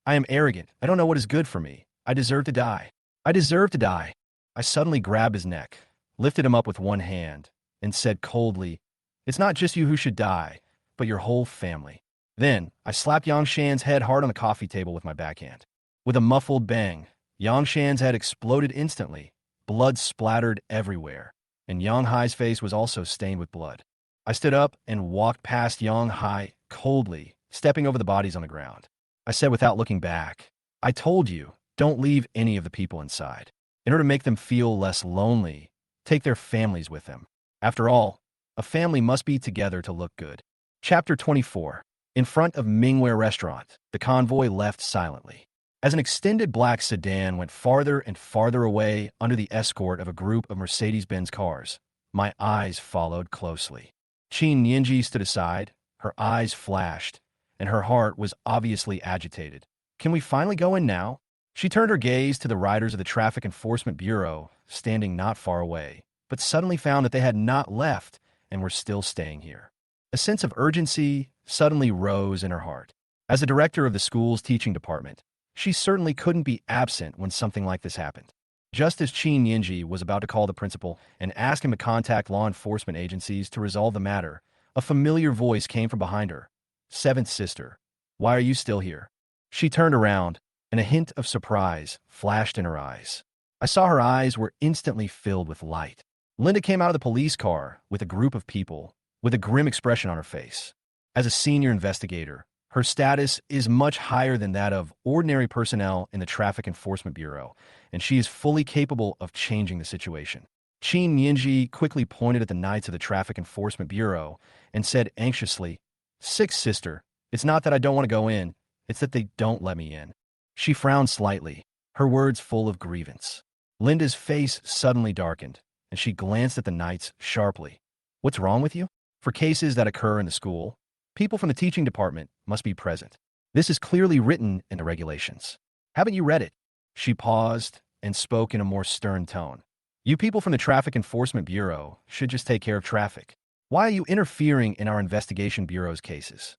I am arrogant. I don't know what is good for me. I deserve to die. I deserve to die. I suddenly grabbed his neck, lifted him up with one hand, and said coldly, It's not just you who should die, but your whole family. Then I slapped Yang Shan's head hard on the coffee table with my backhand. With a muffled bang, Yang Shan's head exploded instantly. Blood splattered everywhere, and Yang Hai's face was also stained with blood. I stood up and walked past Yang Hai coldly, stepping over the bodies on the ground. I said without looking back, I told you, don't leave any of the people inside. In order to make them feel less lonely, take their families with them. After all, a family must be together to look good. Chapter 24. In front of Mingware Restaurant, the convoy left silently. As an extended black sedan went farther and farther away under the escort of a group of Mercedes-Benz cars, my eyes followed closely. Qin Nianji stood aside, her eyes flashed, and her heart was obviously agitated. Can we finally go in now? She turned her gaze to the riders of the Traffic Enforcement Bureau, standing not far away, but suddenly found that they had not left and were still staying here. A sense of urgency suddenly rose in her heart. As the director of the school's teaching department, she certainly couldn't be absent when something like this happened. Just as Qin Yinji was about to call the principal and ask him to contact law enforcement agencies to resolve the matter, a familiar voice came from behind her. Seventh sister, why are you still here? She turned around, and a hint of surprise flashed in her eyes. I saw her eyes were instantly filled with light. Linda came out of the police car with a group of people, with a grim expression on her face. As a senior investigator, her status is much higher than that of ordinary personnel in the Traffic Enforcement Bureau, and she is fully capable of changing the situation. Qin Yinji quickly pointed at the knights of the Traffic Enforcement Bureau and said anxiously, "Sixth sister, it's not that I don't want to go in, it's that they don't let me in." She frowned slightly, her words full of grievance. Linda's face suddenly darkened, and she glanced at the knights sharply. "What's wrong with you?" For cases that occur in the school, people from the teaching department must be present. This is clearly written in the regulations. Haven't you read it? She paused and spoke in a more stern tone. You people from the Traffic Enforcement Bureau should just take care of traffic. Why are you interfering in our investigation bureau's cases?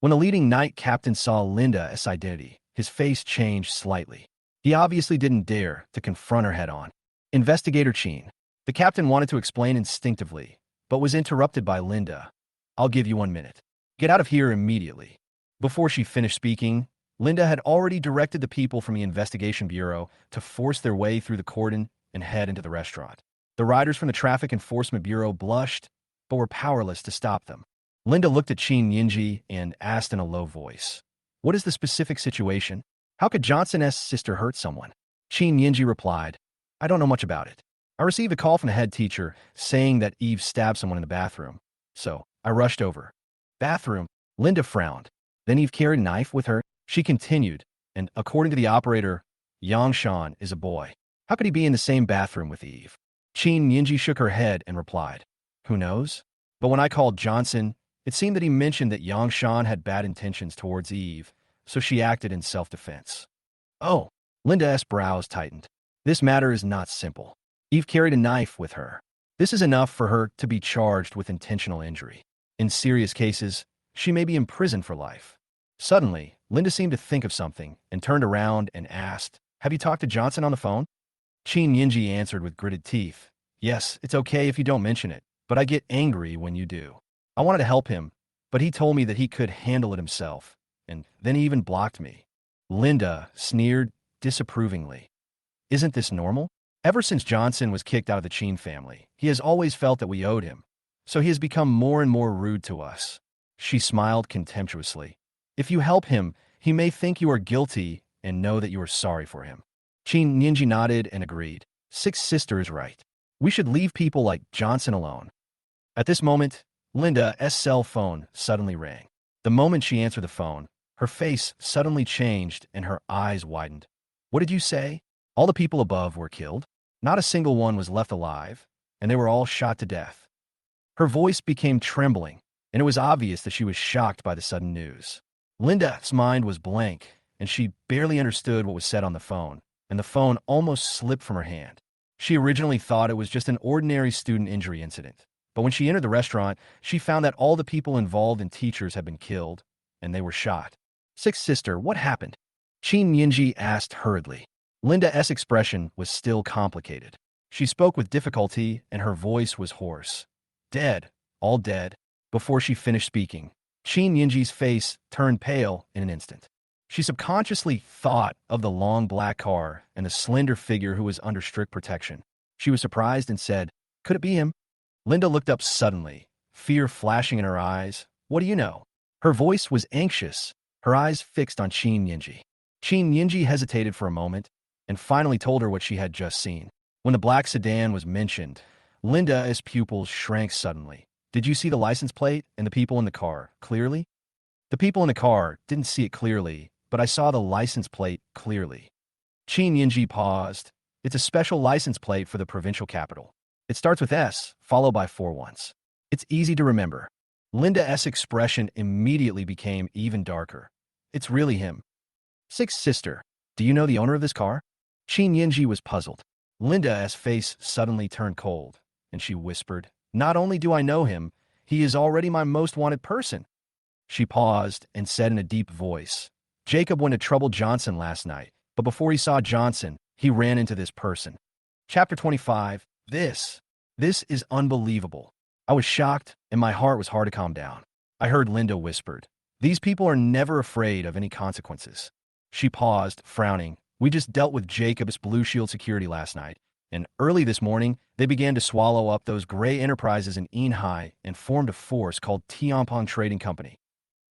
When the leading knight captain saw Linda's identity, his face changed slightly. He obviously didn't dare to confront her head-on. Investigator Chen. The captain wanted to explain instinctively, but was interrupted by Linda. I'll give you 1 minute. Get out of here immediately. Before she finished speaking, Linda had already directed the people from the Investigation Bureau to force their way through the cordon and head into the restaurant. The riders from the Traffic Enforcement Bureau blushed, but were powerless to stop them. Linda looked at Qin Yinji and asked in a low voice, "What is the specific situation? How could Johnson's sister hurt someone?" Qin Yinji replied, "I don't know much about it. I received a call from the head teacher saying that Eve stabbed someone in the bathroom, so I rushed over." Bathroom? Linda frowned. Then Eve carried a knife with her. She continued, and according to the operator, Yang Shan is a boy. How could he be in the same bathroom with Eve? Qin Yinji shook her head and replied, "Who knows? But when I called Johnson, it seemed that he mentioned that Yang Shan had bad intentions towards Eve, so she acted in self-defense." Oh, Linda's brows tightened. This matter is not simple. Eve carried a knife with her. This is enough for her to be charged with intentional injury. In serious cases, she may be imprisoned for life. Suddenly, Linda seemed to think of something and turned around and asked, "Have you talked to Johnson on the phone?" Qin Yinji answered with gritted teeth, "Yes, it's okay if you don't mention it, but I get angry when you do. I wanted to help him, but he told me that he could handle it himself, and then he even blocked me." Linda sneered disapprovingly. "Isn't this normal? Ever since Johnson was kicked out of the Chen family, he has always felt that we owed him, so he has become more and more rude to us." She smiled contemptuously. "If you help him, he may think you are guilty and know that you are sorry for him." Qin Yinji nodded and agreed. Sixth sister is right. We should leave people like Johnson alone. At this moment, Linda's cell phone suddenly rang. The moment she answered the phone, her face suddenly changed and her eyes widened. "What did you say? All the people above were killed? Not a single one was left alive, and they were all shot to death." Her voice became trembling, and it was obvious that she was shocked by the sudden news. Linda's mind was blank, and she barely understood what was said on the phone, and the phone almost slipped from her hand. She originally thought it was just an ordinary student injury incident, but when she entered the restaurant, she found that all the people involved and teachers had been killed, and they were shot. "Sixth sister, what happened?" Qin Yinji asked hurriedly. Linda's expression was still complicated. She spoke with difficulty, and her voice was hoarse. "Dead, all dead." Before she finished speaking, Qin Yinji's face turned pale in an instant. She subconsciously thought of the long black car and the slender figure who was under strict protection. She was surprised and said, "Could it be him?" Linda looked up suddenly, fear flashing in her eyes. "What do you know?" Her voice was anxious, her eyes fixed on Qin Yinji. Qin Yinji hesitated for a moment and finally told her what she had just seen. When the black sedan was mentioned, Linda's pupils shrank suddenly. "Did you see the license plate and the people in the car clearly?" "The people in the car didn't see it clearly, but I saw the license plate clearly." Qin Yinji paused. "It's a special license plate for the provincial capital. It starts with S, followed by 4 ones. It's easy to remember." Linda's expression immediately became even darker. "It's really him." "Sixth sister, do you know the owner of this car?" Qin Yinji was puzzled. Linda's face suddenly turned cold, and she whispered, "Not only do I know him, he is already my most wanted person." She paused and said in a deep voice, "Jacob went to trouble Johnson last night, but before he saw Johnson, he ran into this person. Chapter 25. This is unbelievable. I was shocked, and my heart was hard to calm down. I heard Linda whispered, "These people are never afraid of any consequences." She paused, frowning. "We just dealt with Jacob's Blue Shield security last night, and early this morning, they began to swallow up those gray enterprises in Inhai and formed a force called Tianpong Trading Company."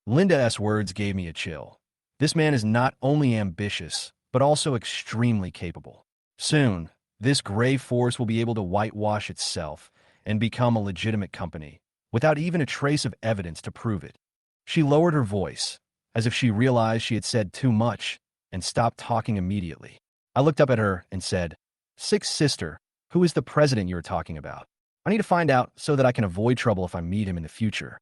Linda's words gave me a chill. This man is not only ambitious, but also extremely capable. Soon, this gray force will be able to whitewash itself and become a legitimate company, without even a trace of evidence to prove it. She lowered her voice, as if she realized she had said too much, and stopped talking immediately. I looked up at her and said, "Sixth sister, who is the president you are talking about? I need to find out so that I can avoid trouble if I meet him in the future."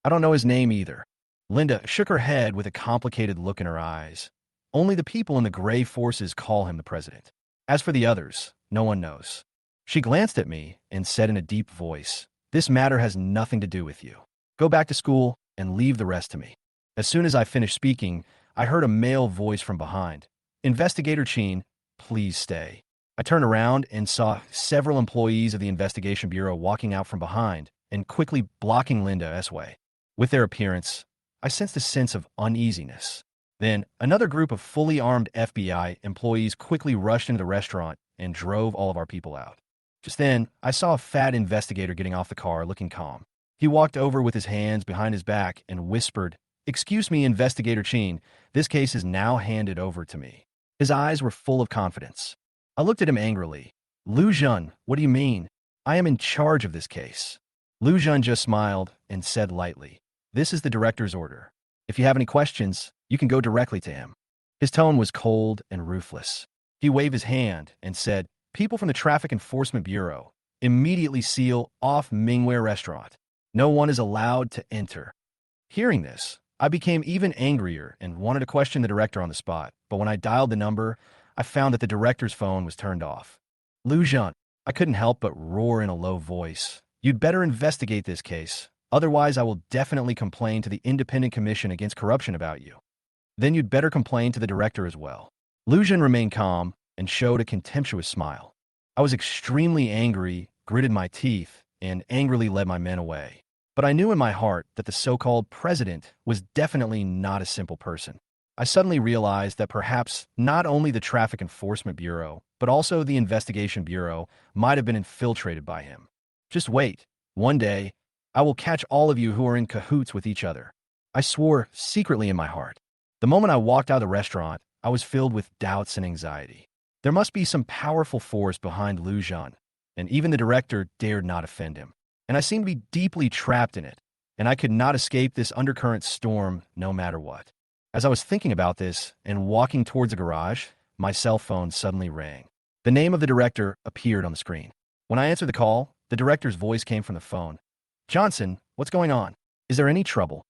"I don't know his name either." Linda shook her head with a complicated look in her eyes. "Only the people in the gray forces call him the president. As for the others, no one knows." She glanced at me and said in a deep voice, "This matter has nothing to do with you. Go back to school and leave the rest to me." As soon as I finished speaking, I heard a male voice from behind. "Investigator Chen, please stay." I turned around and saw several employees of the Investigation Bureau walking out from behind and quickly blocking Linda's way. With their appearance, I sensed a sense of uneasiness. Then, another group of fully armed FBI employees quickly rushed into the restaurant and drove all of our people out. Just then, I saw a fat investigator getting off the car looking calm. He walked over with his hands behind his back and whispered, "Excuse me, Investigator Chen, this case is now handed over to me." His eyes were full of confidence. I looked at him angrily. "Lu Jun, what do you mean? I am in charge of this case." Lu Jun just smiled and said lightly, "This is the director's order. If you have any questions, you can go directly to him." His tone was cold and ruthless. He waved his hand and said, "People from the Traffic Enforcement Bureau, immediately seal off Mingware restaurant. No one is allowed to enter." Hearing this, I became even angrier and wanted to question the director on the spot, but when I dialed the number, I found that the director's phone was turned off. "Lu Jun," I couldn't help but roar in a low voice, "you'd better investigate this case. Otherwise, I will definitely complain to the Independent Commission Against Corruption about you. Then you'd better complain to the director as well." Lu Jun remained calm and showed a contemptuous smile. I was extremely angry, gritted my teeth, and angrily led my men away. But I knew in my heart that the so-called president was definitely not a simple person. I suddenly realized that perhaps not only the Traffic Enforcement Bureau, but also the Investigation Bureau might have been infiltrated by him. Just wait. One day, I will catch all of you who are in cahoots with each other. I swore secretly in my heart. The moment I walked out of the restaurant, I was filled with doubts and anxiety. There must be some powerful force behind Lu Jun, and even the director dared not offend him. And I seemed to be deeply trapped in it, and I could not escape this undercurrent storm no matter what. As I was thinking about this and walking towards the garage, my cell phone suddenly rang. The name of the director appeared on the screen. When I answered the call, the director's voice came from the phone. "Johnson, what's going on? Is there any trouble?"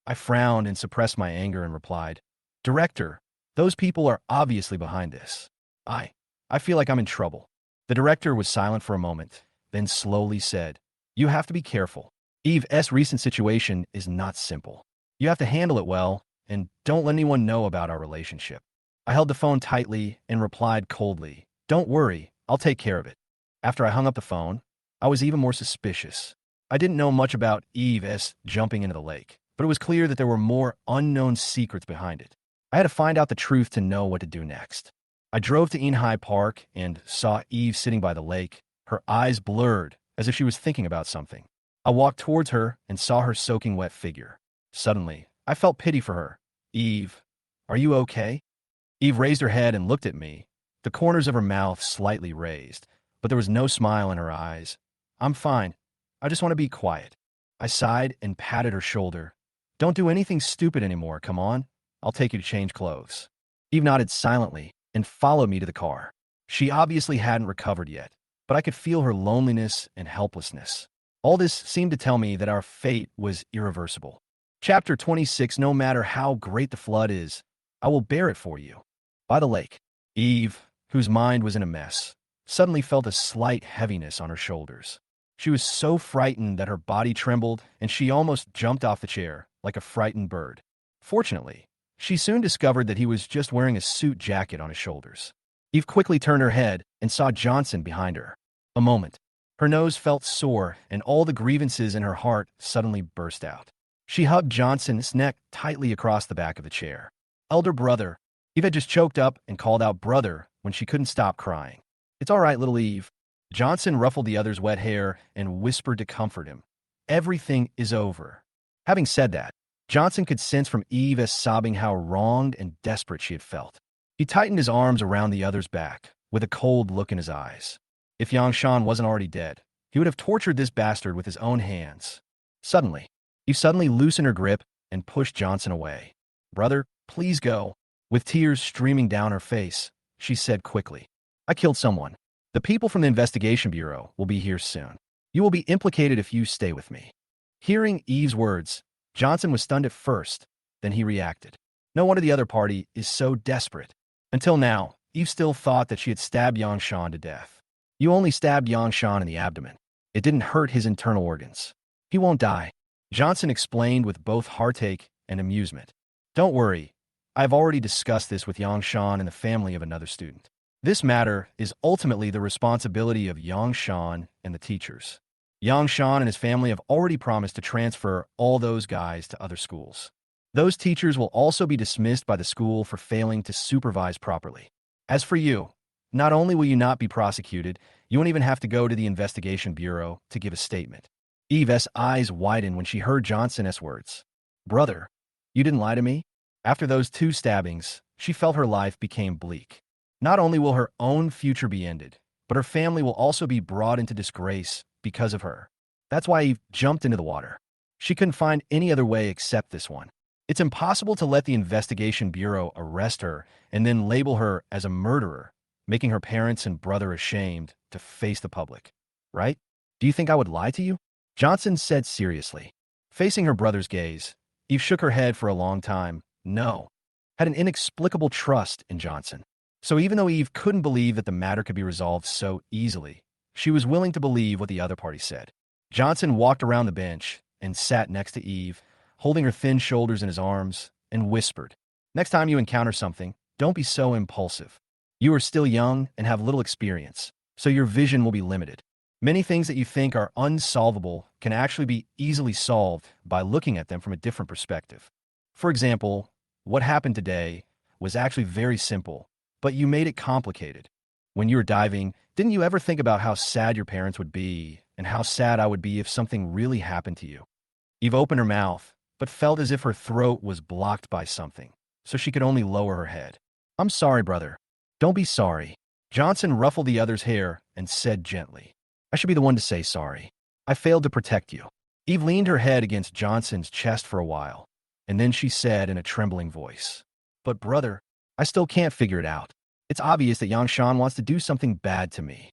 I frowned and suppressed my anger and replied, "Director, those people are obviously behind this. I feel like I'm in trouble." The director was silent for a moment, then slowly said, "You have to be careful. Eve's recent situation is not simple. You have to handle it well, and don't let anyone know about our relationship." I held the phone tightly and replied coldly, "Don't worry, I'll take care of it." After I hung up the phone, I was even more suspicious. I didn't know much about Eve's jumping into the lake, but it was clear that there were more unknown secrets behind it. I had to find out the truth to know what to do next. I drove to Inhai Park and saw Eve sitting by the lake, her eyes blurred as if she was thinking about something. I walked towards her and saw her soaking wet figure. Suddenly, I felt pity for her. "Eve, are you okay?" Eve raised her head and looked at me, the corners of her mouth slightly raised, but there was no smile in her eyes. "I'm fine. I just want to be quiet." I sighed and patted her shoulder. "Don't do anything stupid anymore, come on. I'll take you to change clothes." Eve nodded silently and followed me to the car. She obviously hadn't recovered yet, but I could feel her loneliness and helplessness. All this seemed to tell me that our fate was irreversible. Chapter 26. No matter how great the flood is, I will bear it for you. By the lake, Eve, whose mind was in a mess, suddenly felt a slight heaviness on her shoulders. She was so frightened that her body trembled and she almost jumped off the chair like a frightened bird. Fortunately, she soon discovered that he was just wearing a suit jacket on his shoulders. Eve quickly turned her head and saw Johnson behind her. A moment. Her nose felt sore, and all the grievances in her heart suddenly burst out. She hugged Johnson's neck tightly across the back of the chair. Elder brother. Eve had just choked up and called out brother when she couldn't stop crying. It's all right, little Eve. Johnson ruffled the other's wet hair and whispered to comfort him. Everything is over. Having said that, Johnson could sense from Eve as sobbing how wronged and desperate she had felt. He tightened his arms around the other's back, with a cold look in his eyes. If Yangshan wasn't already dead, he would have tortured this bastard with his own hands. Eve suddenly loosened her grip and pushed Johnson away. Brother, please go. With tears streaming down her face, she said quickly. I killed someone. The people from the investigation bureau will be here soon. You will be implicated if you stay with me. Hearing Eve's words, Johnson was stunned at first, then he reacted. No one of the other party is so desperate. Until now, Eve still thought that she had stabbed Yangshan to death. You only stabbed Yangshan in the abdomen. It didn't hurt his internal organs. He won't die, Johnson explained with both heartache and amusement. Don't worry, I've already discussed this with Yangshan and the family of another student. This matter is ultimately the responsibility of Yangshan and the teachers. Yangshan and his family have already promised to transfer all those guys to other schools. Those teachers will also be dismissed by the school for failing to supervise properly. As for you, not only will you not be prosecuted, you won't even have to go to the investigation bureau to give a statement. Eve's eyes widened when she heard Johnson's words. Brother, you didn't lie to me? After those 2 stabbings, she felt her life became bleak. Not only will her own future be ended, but her family will also be brought into disgrace because of her. That's why Eve jumped into the water. She couldn't find any other way except this one. It's impossible to let the investigation bureau arrest her and then label her as a murderer, making her parents and brother ashamed to face the public. Right? Do you think I would lie to you? Johnson said seriously. Facing her brother's gaze, Eve shook her head for a long time. No. Had an inexplicable trust in Johnson. So even though Eve couldn't believe that the matter could be resolved so easily, she was willing to believe what the other party said. Johnson walked around the bench and sat next to Eve, holding her thin shoulders in his arms, and whispered, Next time you encounter something, don't be so impulsive. You are still young and have little experience, so your vision will be limited. Many things that you think are unsolvable can actually be easily solved by looking at them from a different perspective. For example, what happened today was actually very simple, but you made it complicated. When you were diving, didn't you ever think about how sad your parents would be and how sad I would be if something really happened to you? Eve opened her mouth, but felt as if her throat was blocked by something, so she could only lower her head. I'm sorry, brother. Don't be sorry. Johnson ruffled the other's hair and said gently, I should be the one to say sorry. I failed to protect you. Eve leaned her head against Johnson's chest for a while, and then she said in a trembling voice, But brother, I still can't figure it out. It's obvious that Yangshan wants to do something bad to me.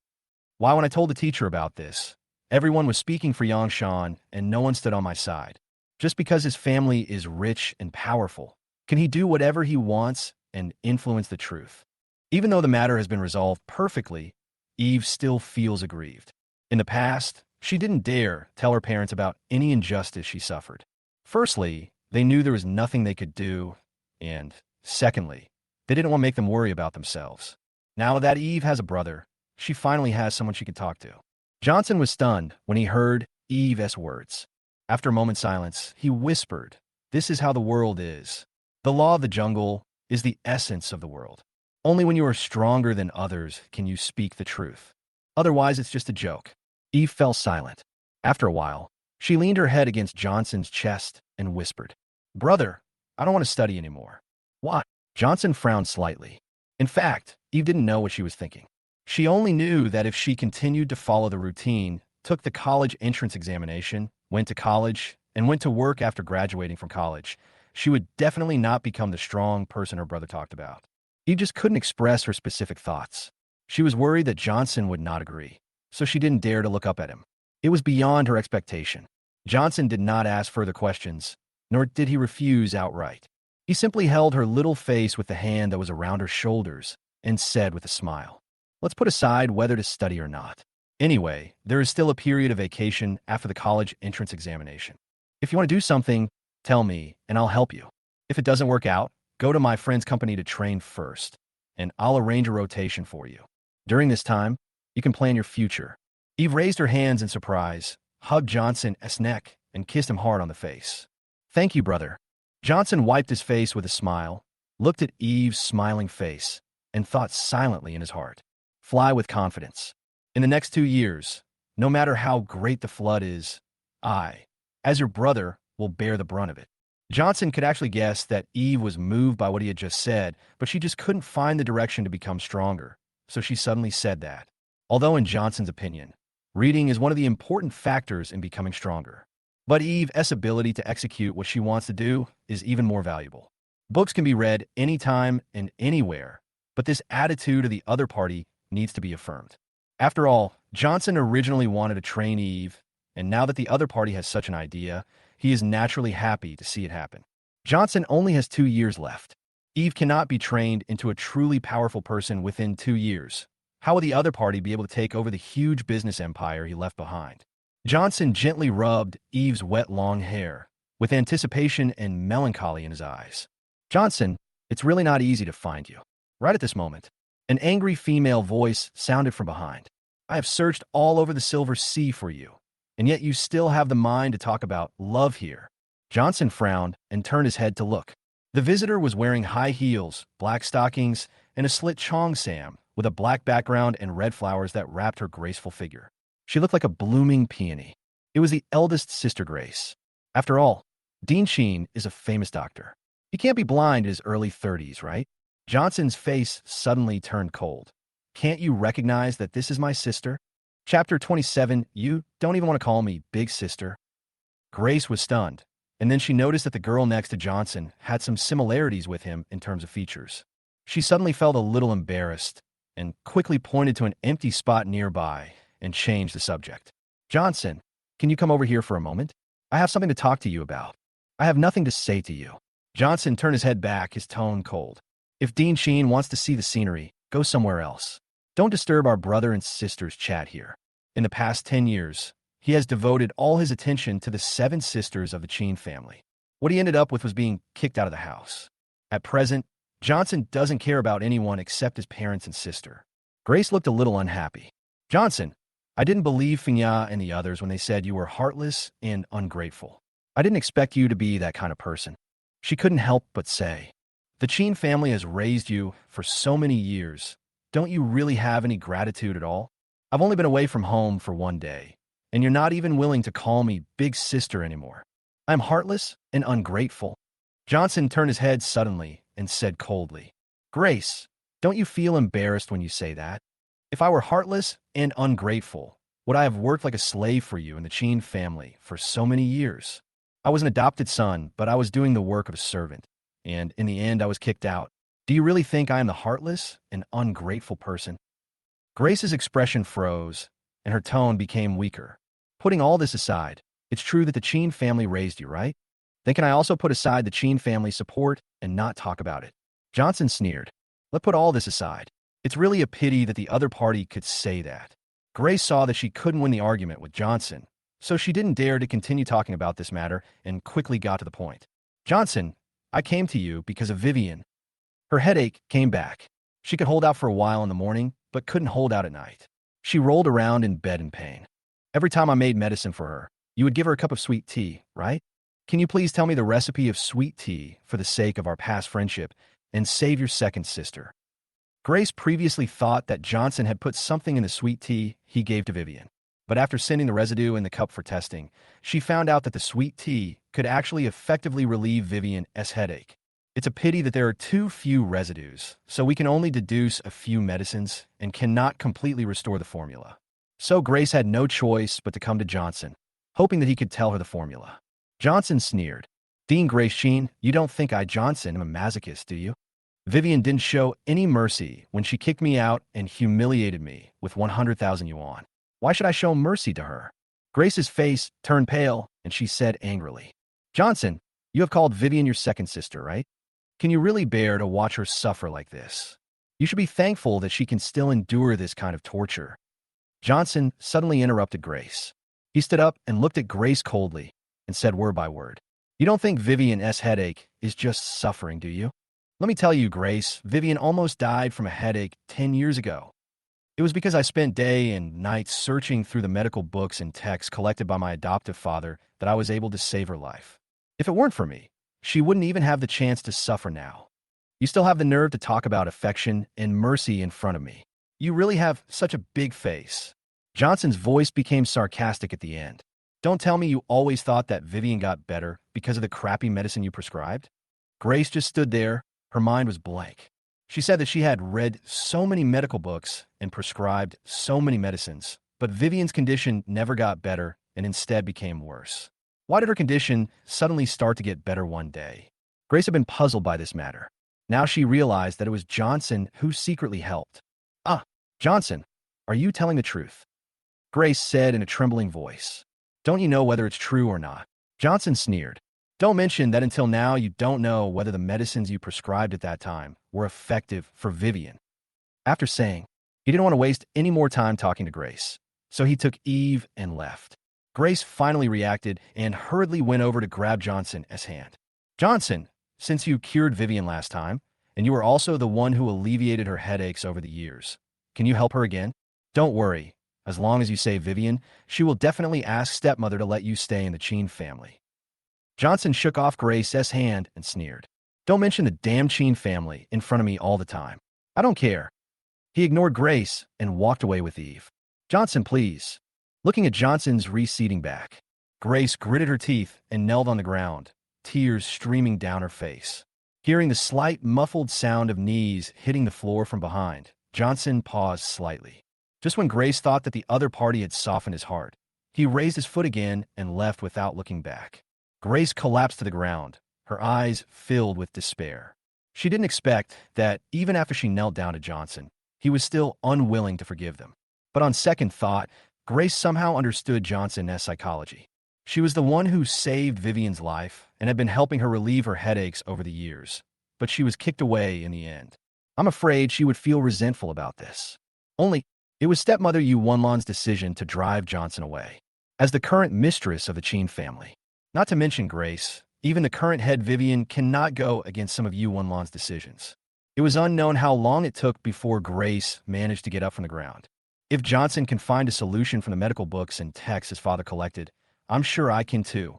Why, when I told the teacher about this, everyone was speaking for Yangshan and no one stood on my side. Just because his family is rich and powerful, can he do whatever he wants and influence the truth? Even though the matter has been resolved perfectly, Eve still feels aggrieved. In the past, she didn't dare tell her parents about any injustice she suffered. Firstly, they knew there was nothing they could do, and secondly, they didn't want to make them worry about themselves. Now that Eve has a brother, she finally has someone she can talk to. Johnson was stunned when he heard Eve's words. After a moment's silence, he whispered, This is how the world is. The law of the jungle is the essence of the world. Only when you are stronger than others can you speak the truth. Otherwise, it's just a joke. Eve fell silent. After a while, she leaned her head against Johnson's chest and whispered, Brother, I don't want to study anymore. What? Johnson frowned slightly. In fact, Eve didn't know what she was thinking. She only knew that if she continued to follow the routine, took the college entrance examination, went to college, and went to work after graduating from college, she would definitely not become the strong person her brother talked about. Eve just couldn't express her specific thoughts. She was worried that Johnson would not agree, so she didn't dare to look up at him. It was beyond her expectation. Johnson did not ask further questions, nor did he refuse outright. He simply held her little face with the hand that was around her shoulders and said with a smile, Let's put aside whether to study or not. Anyway, there is still a period of vacation after the college entrance examination. If you want to do something, tell me, and I'll help you. If it doesn't work out, go to my friend's company to train first. and I'll arrange a rotation for you. During this time, you can plan your future." Eve raised her hands in surprise, hugged Johnson's neck, and kissed him hard on the face. "Thank you, brother." Johnson wiped his face with a smile, looked at Eve's smiling face, and thought silently in his heart. Fly with confidence. In the next 2 years, no matter how great the flood is, I, as your brother, will bear the brunt of it. Johnson could actually guess that Eve was moved by what he had just said, but she just couldn't find the direction to become stronger, so she suddenly said that. Although in Johnson's opinion, reading is one of the important factors in becoming stronger. But Eve's ability to execute what she wants to do is even more valuable. Books can be read anytime and anywhere, but this attitude of the other party needs to be affirmed. After all, Johnson originally wanted to train Eve, and now that the other party has such an idea, he is naturally happy to see it happen. Johnson only has 2 years left. Eve cannot be trained into a truly powerful person within 2 years. How will the other party be able to take over the huge business empire he left behind? Johnson gently rubbed Eve's wet long hair, with anticipation and melancholy in his eyes. "Johnson, it's really not easy to find you." Right at this moment, an angry female voice sounded from behind. "I have searched all over the Silver Sea for you, and yet you still have the mind to talk about love here." Johnson frowned and turned his head to look. The visitor was wearing high heels, black stockings, and a slit cheongsam with a black background and red flowers that wrapped her graceful figure. She looked like a blooming peony. It was the eldest sister Grace. After all, Dean Sheen is a famous doctor. He can't be blind in his early 30s, right? Johnson's face suddenly turned cold. "Can't you recognize that this is my sister?" Chapter 27, "You don't even want to call me big sister." Grace was stunned, and then she noticed that the girl next to Johnson had some similarities with him in terms of features. She suddenly felt a little embarrassed and quickly pointed to an empty spot nearby and changed the subject. "Johnson, can you come over here for a moment? I have something to talk to you about." "I have nothing to say to you." Johnson turned his head back, his tone cold. "If Dean Sheen wants to see the scenery, go somewhere else. Don't disturb our brother and sister's chat here." In the past 10 years, he has devoted all his attention to the 7 sisters of the Chen family. What he ended up with was being kicked out of the house. At present, Johnson doesn't care about anyone except his parents and sister. Grace looked a little unhappy. "Johnson, I didn't believe Finya and the others when they said you were heartless and ungrateful. I didn't expect you to be that kind of person." She couldn't help but say, "The Chen family has raised you for so many years. Don't you really have any gratitude at all? I've only been away from home for 1 day, and you're not even willing to call me big sister anymore. I'm heartless and ungrateful." Johnson turned his head suddenly and said coldly, "Grace, don't you feel embarrassed when you say that? If I were heartless and ungrateful, would I have worked like a slave for you in the Chen family for so many years? I was an adopted son, but I was doing the work of a servant, and in the end I was kicked out. Do you really think I am the heartless and ungrateful person?" Grace's expression froze, and her tone became weaker. "Putting all this aside, it's true that the Chen family raised you, right? Then can I also put aside the Chen family support and not talk about it?" Johnson sneered. "Let's put all this aside. It's really a pity that the other party could say that." Grace saw that she couldn't win the argument with Johnson, so she didn't dare to continue talking about this matter and quickly got to the point. "Johnson, I came to you because of Vivian." Her headache came back. She could hold out for a while in the morning, but couldn't hold out at night. She rolled around in bed in pain. "Every time I made medicine for her, you would give her a cup of sweet tea, right? Can you please tell me the recipe of sweet tea for the sake of our past friendship and save your second sister?" Grace previously thought that Johnson had put something in the sweet tea he gave to Vivian. But after sending the residue in the cup for testing, she found out that the sweet tea could actually effectively relieve Vivian's headache. It's a pity that there are too few residues, so we can only deduce a few medicines and cannot completely restore the formula. So Grace had no choice but to come to Johnson, hoping that he could tell her the formula. Johnson sneered. "Dean Grace Sheen, you don't think I, Johnson, am a masochist, do you? Vivian didn't show any mercy when she kicked me out and humiliated me with 100,000 yuan. Why should I show mercy to her?" Grace's face turned pale, and she said angrily, "Johnson, you have called Vivian your second sister, right? Can you really bear to watch her suffer like this? You should be thankful that she can still endure this kind of torture." Johnson suddenly interrupted Grace. He stood up and looked at Grace coldly and said word by word, "You don't think Vivian's headache is just suffering, do you? Let me tell you, Grace, Vivian almost died from a headache 10 years ago. It was because I spent day and night searching through the medical books and texts collected by my adoptive father that I was able to save her life. If it weren't for me, she wouldn't even have the chance to suffer now. You still have the nerve to talk about affection and mercy in front of me. You really have such a big face. Johnson's voice became sarcastic at the end. Don't tell me you always thought that Vivian got better because of the crappy medicine you prescribed? Grace just stood there. Her mind was blank. She said that she had read so many medical books and prescribed so many medicines, but Vivian's condition never got better and instead became worse. Why did her condition suddenly start to get better one day? Grace had been puzzled by this matter. Now she realized that it was Johnson who secretly helped. Ah, Johnson, are you telling the truth? Grace said in a trembling voice. Don't you know whether it's true or not? Johnson sneered. Don't mention that until now you don't know whether the medicines you prescribed at that time were effective for Vivian. After saying, he didn't want to waste any more time talking to Grace, so he took Eve and left. Grace finally reacted and hurriedly went over to grab Johnson's hand. Johnson, since you cured Vivian last time, and you were also the one who alleviated her headaches over the years, can you help her again? Don't worry. As long as you save Vivian, she will definitely ask stepmother to let you stay in the Chen family. Johnson shook off Grace's hand and sneered. Don't mention the damn Chen family in front of me all the time. I don't care. He ignored Grace and walked away with Eve. Johnson, please. Looking at Johnson's receding back, Grace gritted her teeth and knelt on the ground, tears streaming down her face. Hearing the slight, muffled sound of knees hitting the floor from behind, Johnson paused slightly. Just when Grace thought that the other party had softened his heart, he raised his foot again and left without looking back. Grace collapsed to the ground, her eyes filled with despair. She didn't expect that, even after she knelt down to Johnson, he was still unwilling to forgive them. But on second thought, Grace somehow understood Johnson's psychology. She was the one who saved Vivian's life and had been helping her relieve her headaches over the years, but she was kicked away in the end. I'm afraid she would feel resentful about this. Only, it was stepmother Yu Wenlan's decision to drive Johnson away, as the current mistress of the Chen family. Not to mention Grace, even the current head Vivian cannot go against some of Yu Wenlan's decisions. It was unknown how long it took before Grace managed to get up from the ground. If Johnson can find a solution from the medical books and texts his father collected, I'm sure I can too.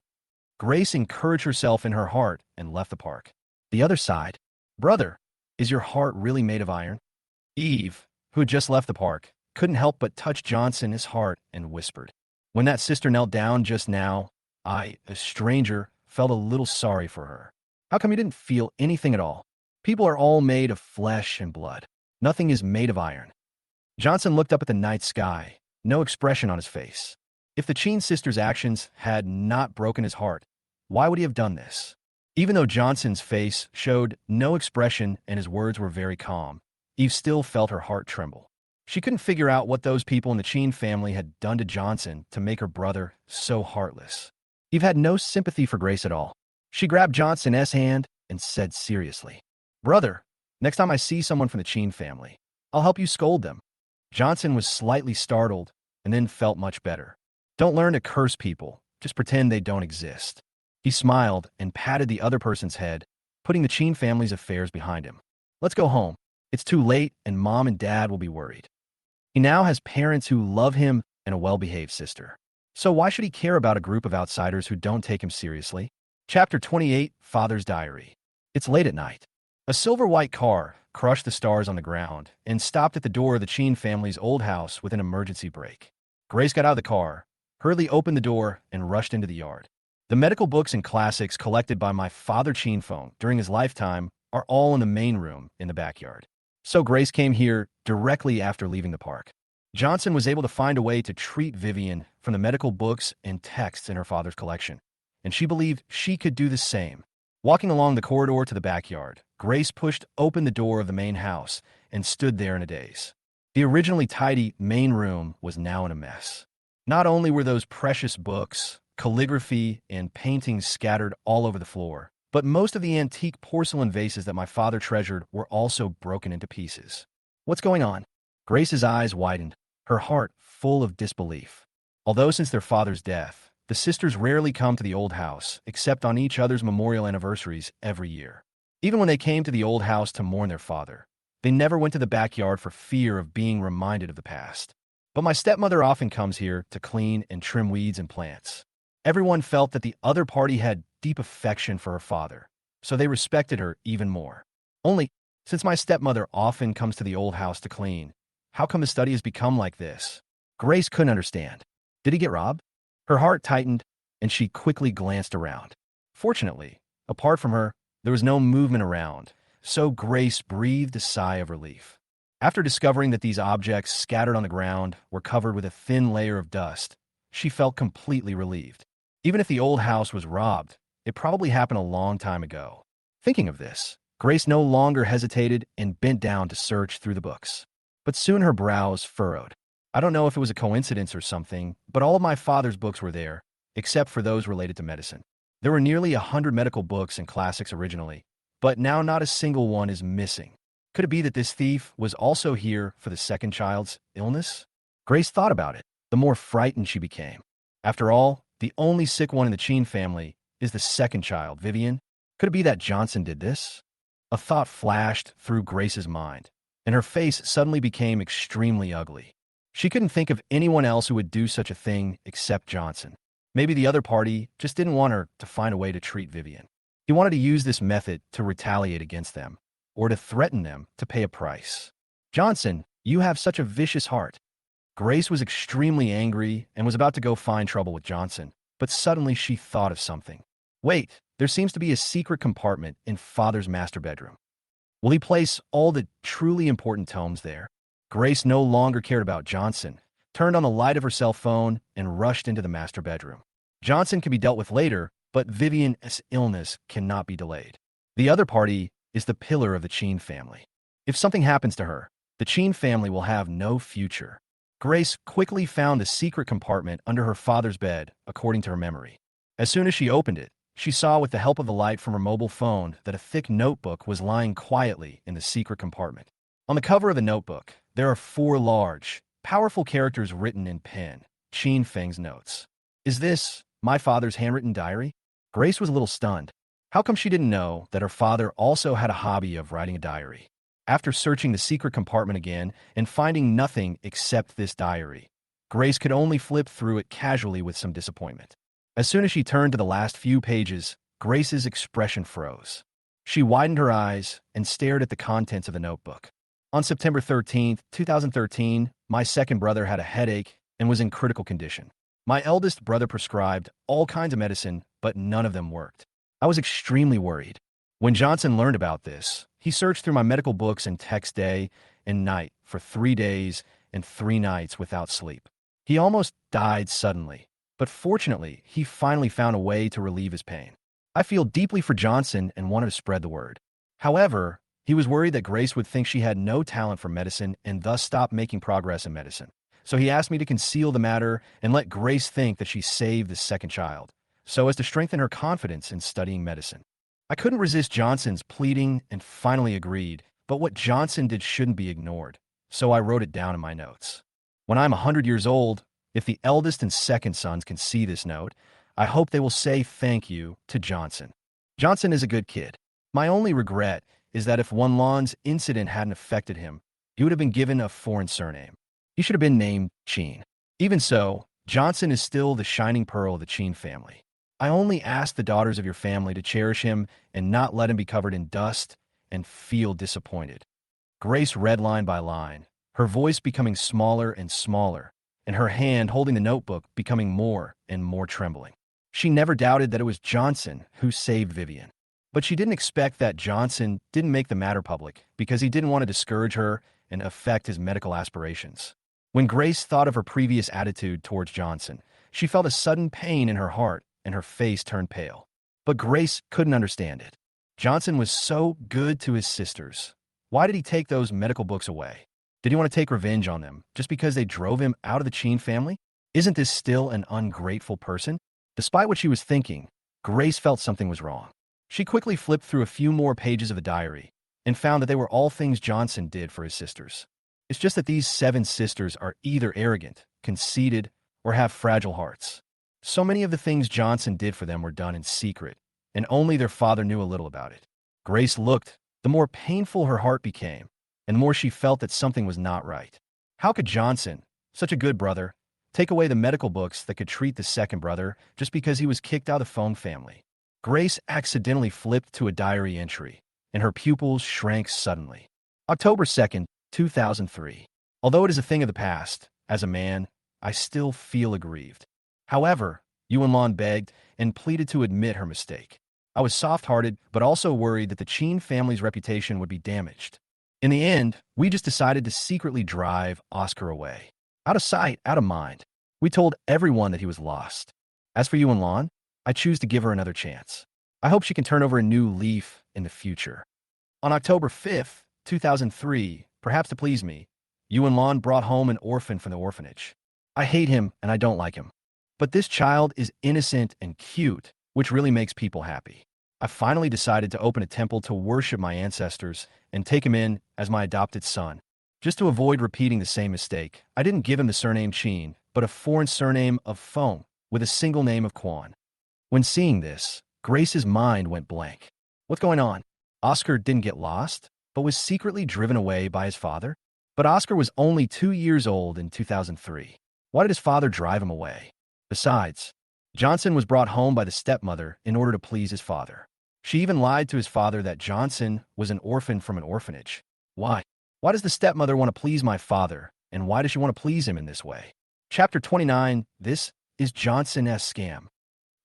Grace encouraged herself in her heart and left the park. The other side. Brother, is your heart really made of iron? Eve, who had just left the park, couldn't help but touch Johnson's heart and whispered. When that sister knelt down just now, I, a stranger, felt a little sorry for her. How come you didn't feel anything at all? People are all made of flesh and blood. Nothing is made of iron. Johnson looked up at the night sky, no expression on his face. If the Chen sisters' actions had not broken his heart, why would he have done this? Even though Johnson's face showed no expression and his words were very calm, Eve still felt her heart tremble. She couldn't figure out what those people in the Chen family had done to Johnson to make her brother so heartless. Eve had no sympathy for Grace at all. She grabbed Johnson's hand and said seriously, Brother, next time I see someone from the Chen family, I'll help you scold them. Johnson was slightly startled and then felt much better. Don't learn to curse people, just pretend they don't exist. He smiled and patted the other person's head, putting the Chen family's affairs behind him. Let's go home. It's too late and Mom and Dad will be worried. He now has parents who love him and a well-behaved sister. So why should he care about a group of outsiders who don't take him seriously? Chapter 28, Father's Diary. It's late at night. A silver-white car crushed the stars on the ground and stopped at the door of the Chen family's old house with an emergency brake. Grace got out of the car, hurriedly opened the door, and rushed into the yard. The medical books and classics collected by my father Chen Feng during his lifetime are all in the main room in the backyard. So Grace came here directly after leaving the park. Johnson was able to find a way to treat Vivian from the medical books and texts in her father's collection, and she believed she could do the same. Walking along the corridor to the backyard, Grace pushed open the door of the main house and stood there in a daze. The originally tidy main room was now in a mess. Not only were those precious books, calligraphy, and paintings scattered all over the floor, but most of the antique porcelain vases that my father treasured were also broken into pieces. What's going on? Grace's eyes widened, her heart full of disbelief. Although since their father's death, the sisters rarely come to the old house except on each other's memorial anniversaries every year. Even when they came to the old house to mourn their father, they never went to the backyard for fear of being reminded of the past. But my stepmother often comes here to clean and trim weeds and plants. Everyone felt that the other party had deep affection for her father, so they respected her even more. Only, since my stepmother often comes to the old house to clean, how come his study has become like this? Grace couldn't understand. Did he get robbed? Her heart tightened, and she quickly glanced around. Fortunately, apart from her, there was no movement around, so Grace breathed a sigh of relief. After discovering that these objects scattered on the ground were covered with a thin layer of dust, she felt completely relieved. Even if the old house was robbed, it probably happened a long time ago. Thinking of this, Grace no longer hesitated and bent down to search through the books. But soon her brows furrowed. I don't know if it was a coincidence or something, but all of my father's books were there, except for those related to medicine. There were nearly 100 medical books and classics originally, but now not a single one is missing. Could it be that this thief was also here for the second child's illness? Grace thought about it, the more frightened she became. After all, the only sick one in the Chen family is the second child, Vivian. Could it be that Johnson did this? A thought flashed through Grace's mind, and her face suddenly became extremely ugly. She couldn't think of anyone else who would do such a thing except Johnson. Maybe the other party just didn't want her to find a way to treat Vivian. He wanted to use this method to retaliate against them, or to threaten them to pay a price. Johnson, you have such a vicious heart. Grace was extremely angry and was about to go find trouble with Johnson, but suddenly she thought of something. Wait, there seems to be a secret compartment in Father's master bedroom. Will he place all the truly important tomes there? Grace no longer cared about Johnson, turned on the light of her cell phone, and rushed into the master bedroom. Johnson can be dealt with later, but Vivian's illness cannot be delayed. The other party is the pillar of the Chen family. If something happens to her, the Chen family will have no future. Grace quickly found the secret compartment under her father's bed, according to her memory. As soon as she opened it, she saw with the help of the light from her mobile phone that a thick notebook was lying quietly in the secret compartment. On the cover of the notebook, there are 4 large, powerful characters written in pen, Chen Feng's notes. Is this my father's handwritten diary? Grace was a little stunned. How come she didn't know that her father also had a hobby of writing a diary? After searching the secret compartment again and finding nothing except this diary, Grace could only flip through it casually with some disappointment. As soon as she turned to the last few pages, Grace's expression froze. She widened her eyes and stared at the contents of the notebook. On September 13, 2013, my second brother had a headache and was in critical condition. My eldest brother prescribed all kinds of medicine, but none of them worked. I was extremely worried. When Johnson learned about this, he searched through my medical books and texts day and night for 3 days and 3 nights without sleep. He almost died suddenly, but fortunately, he finally found a way to relieve his pain. I feel deeply for Johnson and wanted to spread the word. However, he was worried that Grace would think she had no talent for medicine and thus stop making progress in medicine. So he asked me to conceal the matter and let Grace think that she saved the second child, so as to strengthen her confidence in studying medicine. I couldn't resist Johnson's pleading and finally agreed, but what Johnson did shouldn't be ignored, so I wrote it down in my notes. When I'm 100 years old, if the eldest and second sons can see this note, I hope they will say thank you to Johnson. Johnson is a good kid. My only regret is that if Wanlan's incident hadn't affected him, he would have been given a foreign surname. He should have been named Chen. Even so, Johnson is still the shining pearl of the Chen family. I only ask the daughters of your family to cherish him and not let him be covered in dust and feel disappointed. Grace read line by line, her voice becoming smaller and smaller, and her hand holding the notebook becoming more and more trembling. She never doubted that it was Johnson who saved Vivian. But she didn't expect that Johnson didn't make the matter public because he didn't want to discourage her and affect his medical aspirations. When Grace thought of her previous attitude towards Johnson, she felt a sudden pain in her heart and her face turned pale. But Grace couldn't understand it. Johnson was so good to his sisters. Why did he take those medical books away? Did he want to take revenge on them just because they drove him out of the Chen family? Isn't this still an ungrateful person? Despite what she was thinking, Grace felt something was wrong. She quickly flipped through a few more pages of the diary and found that they were all things Johnson did for his sisters. It's just that these 7 sisters are either arrogant, conceited, or have fragile hearts. So many of the things Johnson did for them were done in secret, and only their father knew a little about it. Grace looked, the more painful her heart became, and the more she felt that something was not right. How could Johnson, such a good brother, take away the medical books that could treat the second brother just because he was kicked out of the Fong family? Grace accidentally flipped to a diary entry, and her pupils shrank suddenly. October 2nd, 2003. Although it is a thing of the past, as a man, I still feel aggrieved. However, Yuan begged and pleaded to admit her mistake. I was soft-hearted, but also worried that the Chen family's reputation would be damaged. In the end, we just decided to secretly drive Oscar away. Out of sight, out of mind. We told everyone that he was lost. As for Yuan, I choose to give her another chance. I hope she can turn over a new leaf in the future. On October 5th, 2003, perhaps to please me, Yuan brought home an orphan from the orphanage. I hate him and I don't like him. But this child is innocent and cute, which really makes people happy. I finally decided to open a temple to worship my ancestors and take him in as my adopted son. Just to avoid repeating the same mistake, I didn't give him the surname Chen, but a foreign surname of Fong with a single name of Quan. When seeing this, Grace's mind went blank. What's going on? Oscar didn't get lost, but was secretly driven away by his father? But Oscar was only 2 years old in 2003. Why did his father drive him away? Besides, Johnson was brought home by the stepmother in order to please his father. She even lied to his father that Johnson was an orphan from an orphanage. Why? Why does the stepmother want to please my father, and why does she want to please him in this way? Chapter 29, this is Johnson's scam.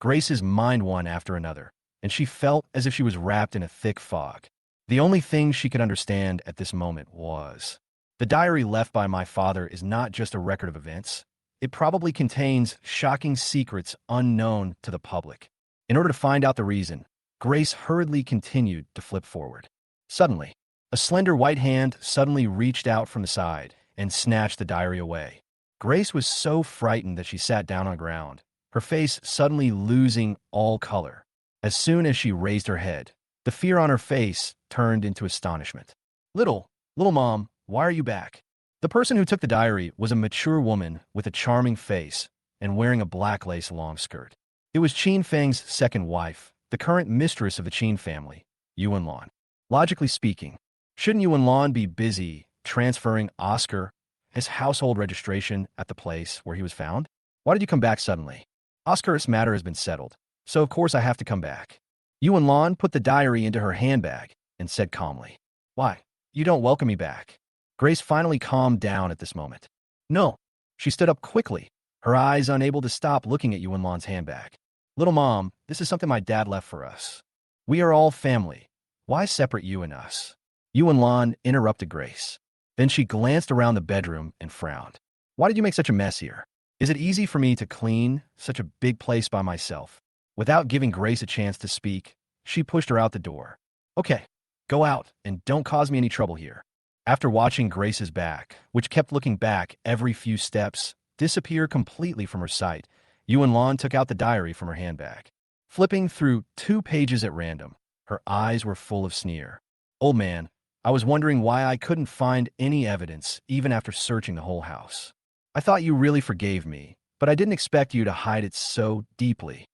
Grace's mind one after another, and she felt as if she was wrapped in a thick fog. The only thing she could understand at this moment was, the diary left by my father is not just a record of events. It probably contains shocking secrets unknown to the public. In order to find out the reason, Grace hurriedly continued to flip forward. Suddenly, a slender white hand suddenly reached out from the side and snatched the diary away. Grace was so frightened that she sat down on the ground, her face suddenly losing all color. As soon as she raised her head, the fear on her face turned into astonishment. Little mom, why are you back? The person who took the diary was a mature woman with a charming face and wearing a black lace long skirt. It was Chen Feng's second wife, the current mistress of the Chen family, Yuan. Logically speaking, shouldn't Yuan be busy transferring Oscar his household registration at the place where he was found? Why did you come back suddenly? Oscar's matter has been settled, so of course I have to come back. Yuan put the diary into her handbag and said calmly, Why? You don't welcome me back. Grace finally calmed down at this moment. No. She stood up quickly, her eyes unable to stop looking at Yuan's handbag. Little mom, this is something my dad left for us. We are all family. Why separate you and us? Yuan interrupted Grace. Then she glanced around the bedroom and frowned. Why did you make such a mess here? Is it easy for me to clean such a big place by myself? Without giving Grace a chance to speak, she pushed her out the door. Okay, go out and don't cause me any trouble here. After watching Grace's back, which kept looking back every few steps, disappear completely from her sight, Yuan took out the diary from her handbag. Flipping through 2 pages at random, her eyes were full of sneer. Old man, I was wondering why I couldn't find any evidence even after searching the whole house. I thought you really forgave me, but I didn't expect you to hide it so deeply.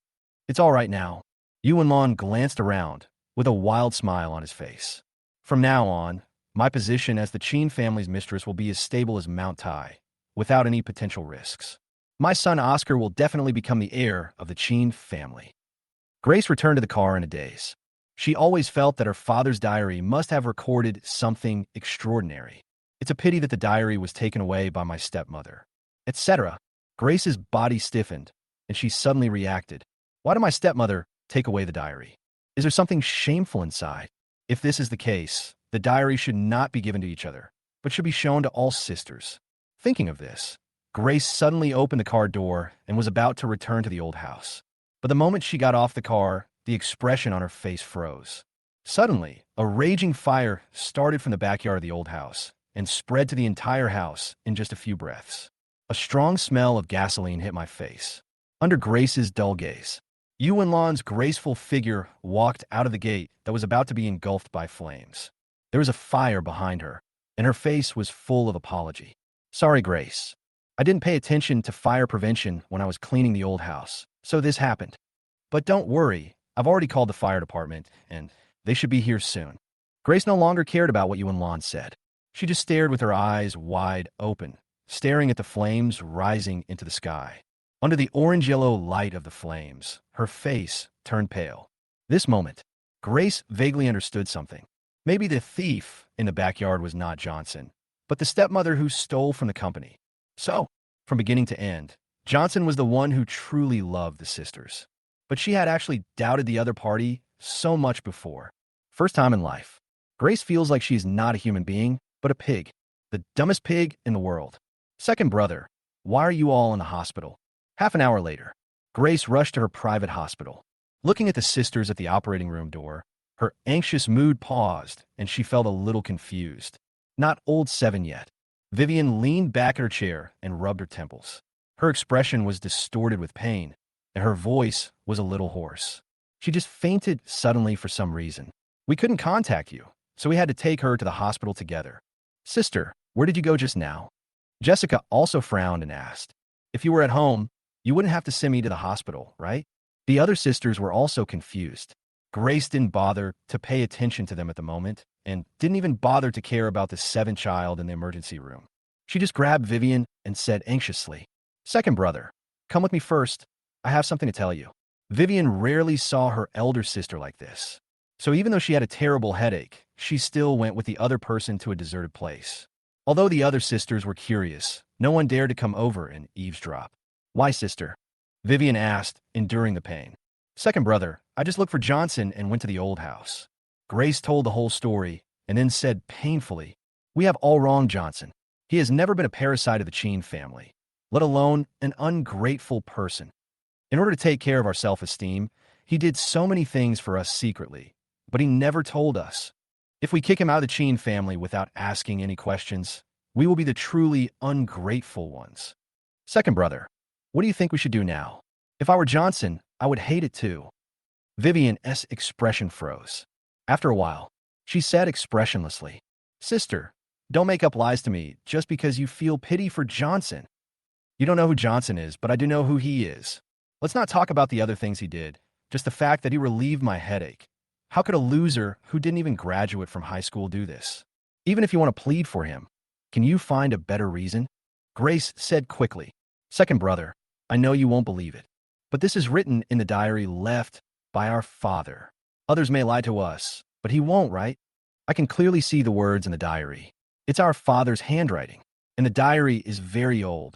It's all right now. Yuan glanced around with a wild smile on his face. From now on, my position as the Chen family's mistress will be as stable as Mount Tai, without any potential risks. My son Oscar will definitely become the heir of the Chen family. Grace returned to the car in a daze. She always felt that her father's diary must have recorded something extraordinary. It's a pity that the diary was taken away by my stepmother, etc. Grace's body stiffened, and she suddenly reacted. Why did my stepmother take away the diary? Is there something shameful inside? If this is the case, the diary should not be given to each other, but should be shown to all sisters. Thinking of this, Grace suddenly opened the car door and was about to return to the old house. But the moment she got off the car, the expression on her face froze. Suddenly, a raging fire started from the backyard of the old house and spread to the entire house in just a few breaths. A strong smell of gasoline hit my face. Under Grace's dull gaze, Yuan's graceful figure walked out of the gate that was about to be engulfed by flames. There was a fire behind her, and her face was full of apology. Sorry, Grace. I didn't pay attention to fire prevention when I was cleaning the old house, so this happened. But don't worry, I've already called the fire department, and They should be here soon. Grace no longer cared about what Yuan Lan said. She just stared with her eyes wide open, staring at the flames rising into the sky. Under the orange-yellow light of the flames, her face turned pale. This moment, Grace vaguely understood something. Maybe the thief in the backyard was not Johnson, but the stepmother who stole from the company. So, from beginning to end, Johnson was the one who truly loved the sisters. But she had actually doubted the other party so much before. First time in life, Grace feels like she is not a human being, but a pig. The dumbest pig in the world. Second brother, why are you all in the hospital? Half an hour later, Grace rushed to her private hospital. Looking at the sisters at the operating room door, her anxious mood paused, and she felt a little confused. Not old 7 yet. Vivian leaned back in her chair and rubbed her temples. Her expression was distorted with pain, and her voice was a little hoarse. She just fainted suddenly for some reason. We couldn't contact you, so we had to take her to the hospital together. Sister, where did you go just now? Jessica also frowned and asked. If you were at home, you wouldn't have to send me to the hospital, right? The other sisters were also confused. Grace didn't bother to pay attention to them at the moment, and didn't even bother to care about the 7th child in the emergency room. She just grabbed Vivian and said anxiously, Second brother, come with me first. I have something to tell you. Vivian rarely saw her elder sister like this. So even though she had a terrible headache, she still went with the other person to a deserted place. Although the other sisters were curious, no one dared to come over and eavesdrop. Why, sister? Vivian asked, enduring the pain. Second brother, I just looked for Johnson and went to the old house. Grace told the whole story and then said painfully, We have all wronged Johnson. He has never been a parasite of the Chen family, let alone an ungrateful person. In order to take care of our self-esteem, he did so many things for us secretly, but he never told us. If we kick him out of the Chen family without asking any questions, we will be the truly ungrateful ones. Second brother, what do you think we should do now? If I were Johnson, I would hate it too. Vivian's expression froze. After a while, she said expressionlessly, Sister, don't make up lies to me just because you feel pity for Johnson. You don't know who Johnson is, but I do know who he is. Let's not talk about the other things he did, just the fact that he relieved my headache. How could a loser who didn't even graduate from high school do this? Even if you want to plead for him, can you find a better reason? Grace said quickly, Second brother, I know you won't believe it, but this is written in the diary left by our father. Others may lie to us, but he won't, right? I can clearly see the words in the diary. It's our father's handwriting, and the diary is very old.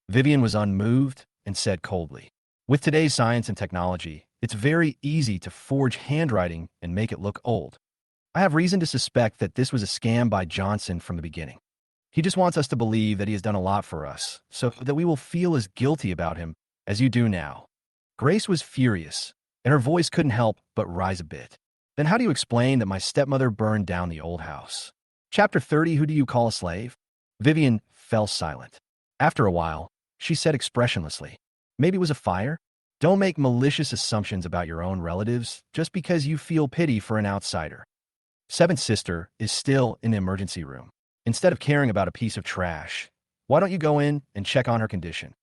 Vivian was unmoved and said coldly, With today's science and technology, it's very easy to forge handwriting and make it look old. I have reason to suspect that this was a scam by Johnson from the beginning. He just wants us to believe that he has done a lot for us, so that we will feel as guilty about him as you do now. Grace was furious, and her voice couldn't help but rise a bit. Then how do you explain that my stepmother burned down the old house? Chapter 30, Who do you call a slave? Vivian fell silent. After a while, she said expressionlessly, Maybe it was a fire? Don't make malicious assumptions about your own relatives just because you feel pity for an outsider. 7th sister is still in the emergency room. Instead of caring about a piece of trash, why don't you go in and check on her condition?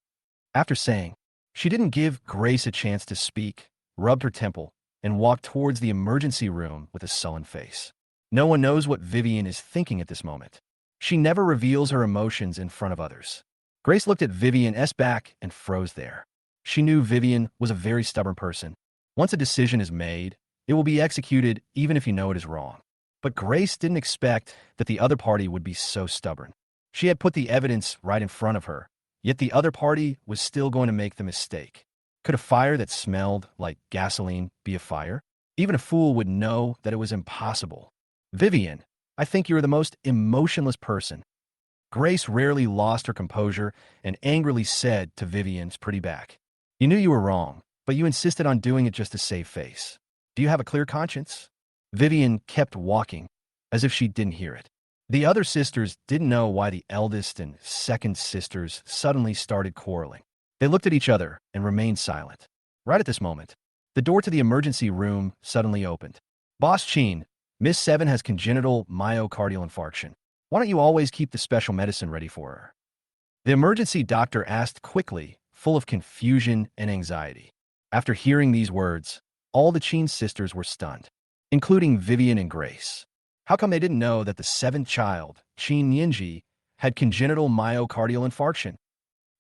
After saying, she didn't give Grace a chance to speak, rubbed her temple, and walked towards the emergency room with a sullen face. No one knows what Vivian is thinking at this moment. She never reveals her emotions in front of others. Grace looked at Vivian's back and froze there. She knew Vivian was a very stubborn person. Once a decision is made, it will be executed even if you know it is wrong. But Grace didn't expect that the other party would be so stubborn. She had put the evidence right in front of her, yet the other party was still going to make the mistake. Could a fire that smelled like gasoline be a fire? Even a fool would know that it was impossible. Vivian, I think you are the most emotionless person. Grace rarely lost her composure and angrily said to Vivian's pretty back, You knew you were wrong, but you insisted on doing it just to save face. Do you have a clear conscience? Vivian kept walking, as if she didn't hear it. The other sisters didn't know why the eldest and second sisters suddenly started quarreling. They looked at each other and remained silent. Right at this moment, the door to the emergency room suddenly opened. Boss Chen, Miss 7 has congenital myocardial infarction. Why don't you always keep the special medicine ready for her? The emergency doctor asked quickly, full of confusion and anxiety. After hearing these words, all the Chen sisters were stunned. including Vivian and Grace. How come they didn't know that the seventh child, Chen Yinji, had congenital myocardial infarction?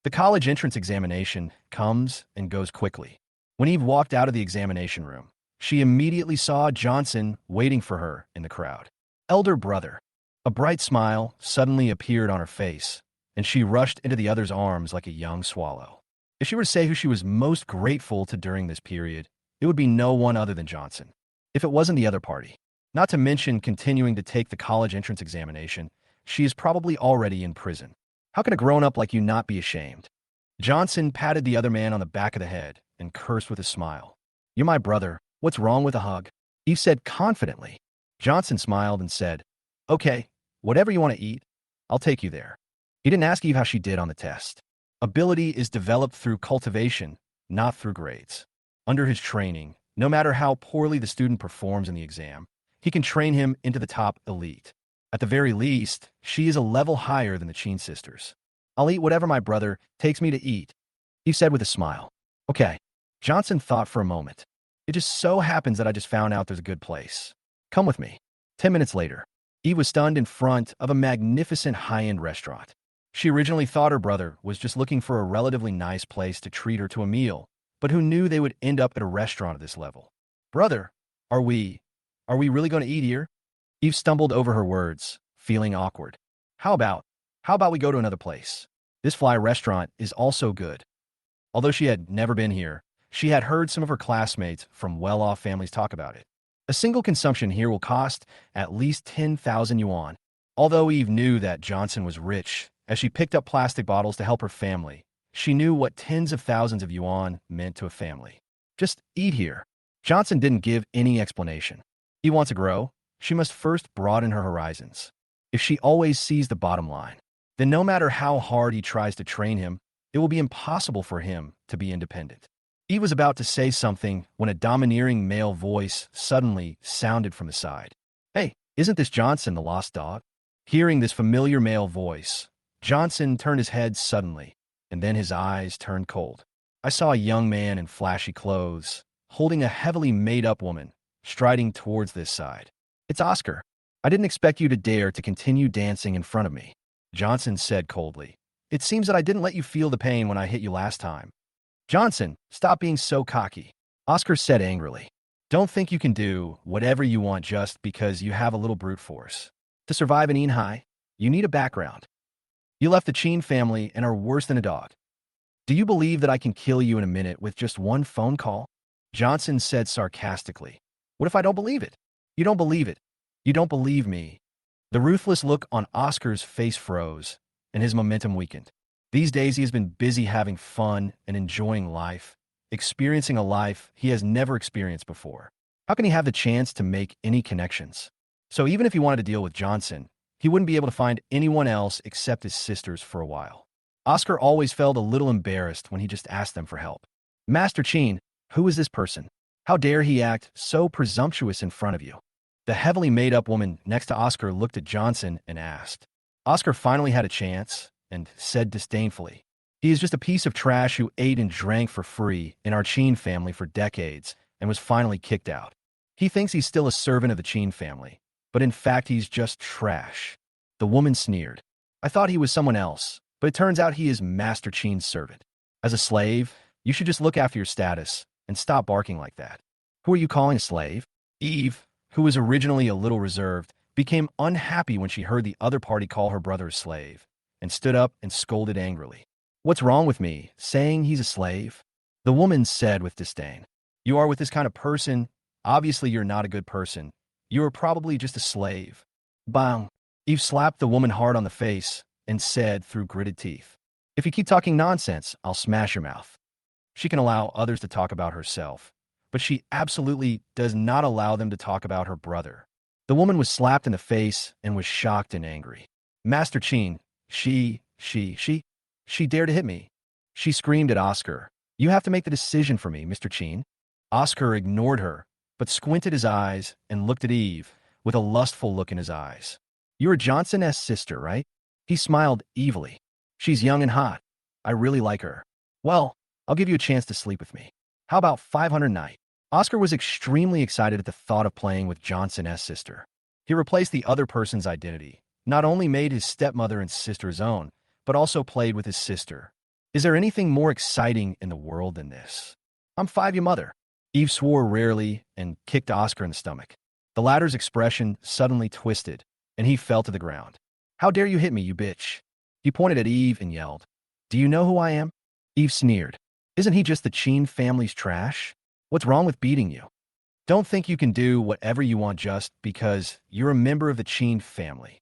The college entrance examination comes and goes quickly. When Eve walked out of the examination room, she immediately saw Johnson waiting for her in the crowd. Elder brother. A bright smile suddenly appeared on her face, and she rushed into the other's arms like a young swallow. If she were to say who she was most grateful to during this period, it would be no one other than Johnson. If it wasn't the other party. Not to mention continuing to take the college entrance examination, she is probably already in prison. How can a grown-up like you not be ashamed? Johnson patted the other man on the back of the head and cursed with a smile. You're my brother. What's wrong with a hug? Eve said confidently. Johnson smiled and said, Okay, whatever you want to eat, I'll take you there. He didn't ask Eve how she did on the test. Ability is developed through cultivation, not through grades. Under his training, no matter how poorly the student performs in the exam, he can train him into the top elite. At the very least, she is a level higher than the Chen sisters. I'll eat whatever my brother takes me to eat, he said with a smile. Okay. Johnson thought for a moment. It just so happens that I just found out there's a good place. Come with me. 10 minutes later, Eve was stunned in front of a magnificent high-end restaurant. She originally thought her brother was just looking for a relatively nice place to treat her to a meal, but who knew they would end up at a restaurant at this level? Brother, are we really going to eat here? Eve stumbled over her words, feeling awkward. How about we go to another place? This fly restaurant is also good. Although she had never been here, she had heard some of her classmates from well-off families talk about it. A single consumption here will cost at least 10,000 yuan. Although Eve knew that Johnson was rich, as she picked up plastic bottles to help her family, she knew what tens of thousands of yuan meant to a family. Just eat here. Johnson didn't give any explanation. He wants to grow. She must first broaden her horizons. If she always sees the bottom line, then no matter how hard he tries to train him, it will be impossible for him to be independent. Eve was about to say something when a domineering male voice suddenly sounded from the side. Hey, isn't this Johnson, the lost dog? Hearing this familiar male voice, Johnson turned his head suddenly, and then his eyes turned cold. I saw a young man in flashy clothes, holding a heavily made-up woman, striding towards this side. It's Oscar. I didn't expect you to dare to continue dancing in front of me, Johnson said coldly. It seems that I didn't let you feel the pain when I hit you last time. Johnson, stop being so cocky, Oscar said angrily. Don't think you can do whatever you want just because you have a little brute force. To survive in Enhai, you need a background. You left the Chen family and are worse than a dog. Do you believe that I can kill you in a minute with just one phone call? Johnson said sarcastically. What if I don't believe it? You don't believe it. You don't believe me. The ruthless look on Oscar's face froze, and his momentum weakened. These days he has been busy having fun and enjoying life, experiencing a life he has never experienced before. How can he have the chance to make any connections? So even if he wanted to deal with Johnson, he wouldn't be able to find anyone else except his sisters for a while. Oscar always felt a little embarrassed when he just asked them for help. Master Chen, who is this person? How dare he act so presumptuous in front of you? The heavily made-up woman next to Oscar looked at Johnson and asked. Oscar finally had a chance and said disdainfully, he is just a piece of trash who ate and drank for free in our Chen family for decades and was finally kicked out. He thinks he's still a servant of the Chen family, but in fact he's just trash. The woman sneered. I thought he was someone else, but it turns out he is Master Chen's servant. As a slave, you should just look after your status and stop barking like that. Who are you calling a slave? Eve, who was originally a little reserved, became unhappy when she heard the other party call her brother a slave, and stood up and scolded angrily. What's wrong with me, saying he's a slave? The woman said with disdain. You are with this kind of person. Obviously you're not a good person. You are probably just a slave. Bang! Eve slapped the woman hard on the face and said through gritted teeth, if you keep talking nonsense, I'll smash your mouth. She can allow others to talk about herself, but she absolutely does not allow them to talk about her brother. The woman was slapped in the face and was shocked and angry. Master Chen, she dared to hit me. She screamed at Oscar. You have to make the decision for me, Mr. Chen. Oscar ignored her, but squinted his eyes and looked at Eve with a lustful look in his eyes. You're Johnson's sister, right? He smiled evilly. She's young and hot. I really like her. Well, I'll give you a chance to sleep with me. How about 500 night? Oscar was extremely excited at the thought of playing with Johnson's sister. He replaced the other person's identity, not only made his stepmother and sister his own, but also played with his sister. Is there anything more exciting in the world than this? I'm five, your mother. Eve swore rarely and kicked Oscar in the stomach. The latter's expression suddenly twisted, and he fell to the ground. How dare you hit me, you bitch? He pointed at Eve and yelled, Do you know who I am? Eve sneered. Isn't he just the Chen family's trash? What's wrong with beating you? Don't think you can do whatever you want just because you're a member of the Chen family.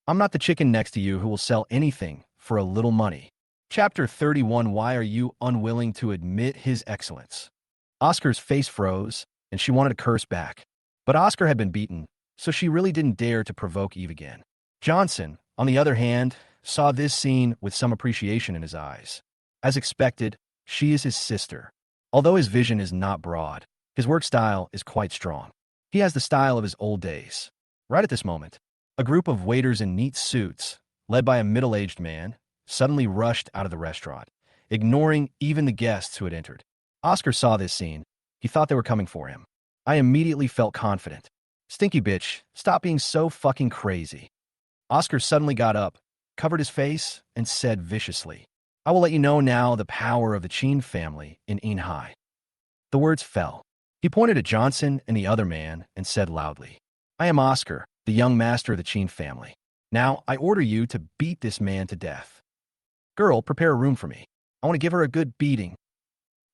I'm not the chicken next to you who will sell anything for a little money. Chapter 31. Why are you unwilling to admit his excellence? Oscar's face froze, and she wanted to curse back. But Oscar had been beaten, so she really didn't dare to provoke Eve again. Johnson, on the other hand, saw this scene with some appreciation in his eyes. As expected, she is his sister. Although his vision is not broad, his work style is quite strong. He has the style of his old days. Right at this moment, a group of waiters in neat suits, led by a middle-aged man, suddenly rushed out of the restaurant, ignoring even the guests who had entered. Oscar saw this scene. He thought they were coming for him. I immediately felt confident. Stinky bitch, stop being so fucking crazy. Oscar suddenly got up, covered his face, and said viciously, I will let you know now the power of the Chen family in Inhai. The words fell. He pointed at Johnson and the other man and said loudly, I am Oscar, the young master of the Chen family. Now I order you to beat this man to death. Girl, prepare a room for me. I want to give her a good beating.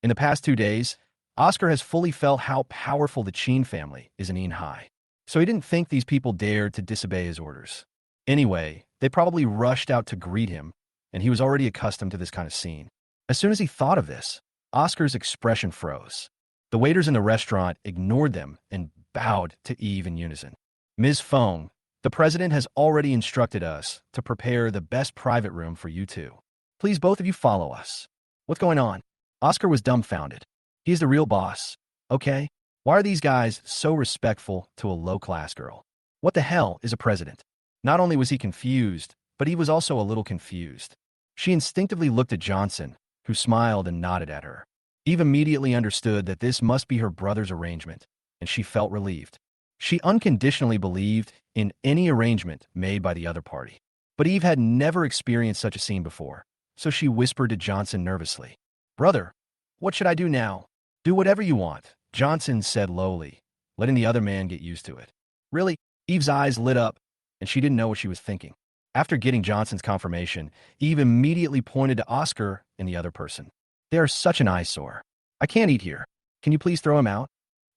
In the past 2 days, Oscar has fully felt how powerful the Chen family is in Inhai, so he didn't think these people dared to disobey his orders. Anyway, they probably rushed out to greet him, and he was already accustomed to this kind of scene. As soon as he thought of this, Oscar's expression froze. The waiters in the restaurant ignored them and bowed to Eve in unison. Ms. Fong, the president has already instructed us to prepare the best private room for you two. Please both of you follow us. What's going on? Oscar was dumbfounded. He's the real boss, okay? Why are these guys so respectful to a low-class girl? What the hell is a president? Not only was he confused, but he was also a little confused. She instinctively looked at Johnson, who smiled and nodded at her. Eve immediately understood that this must be her brother's arrangement, and she felt relieved. She unconditionally believed in any arrangement made by the other party. But Eve had never experienced such a scene before, so she whispered to Johnson nervously, Brother, what should I do now? Do whatever you want, Johnson said lowly, letting the other man get used to it. Really? Eve's eyes lit up, and she didn't know what she was thinking. After getting Johnson's confirmation, Eve immediately pointed to Oscar and the other person. They are such an eyesore. I can't eat here. Can you please throw him out?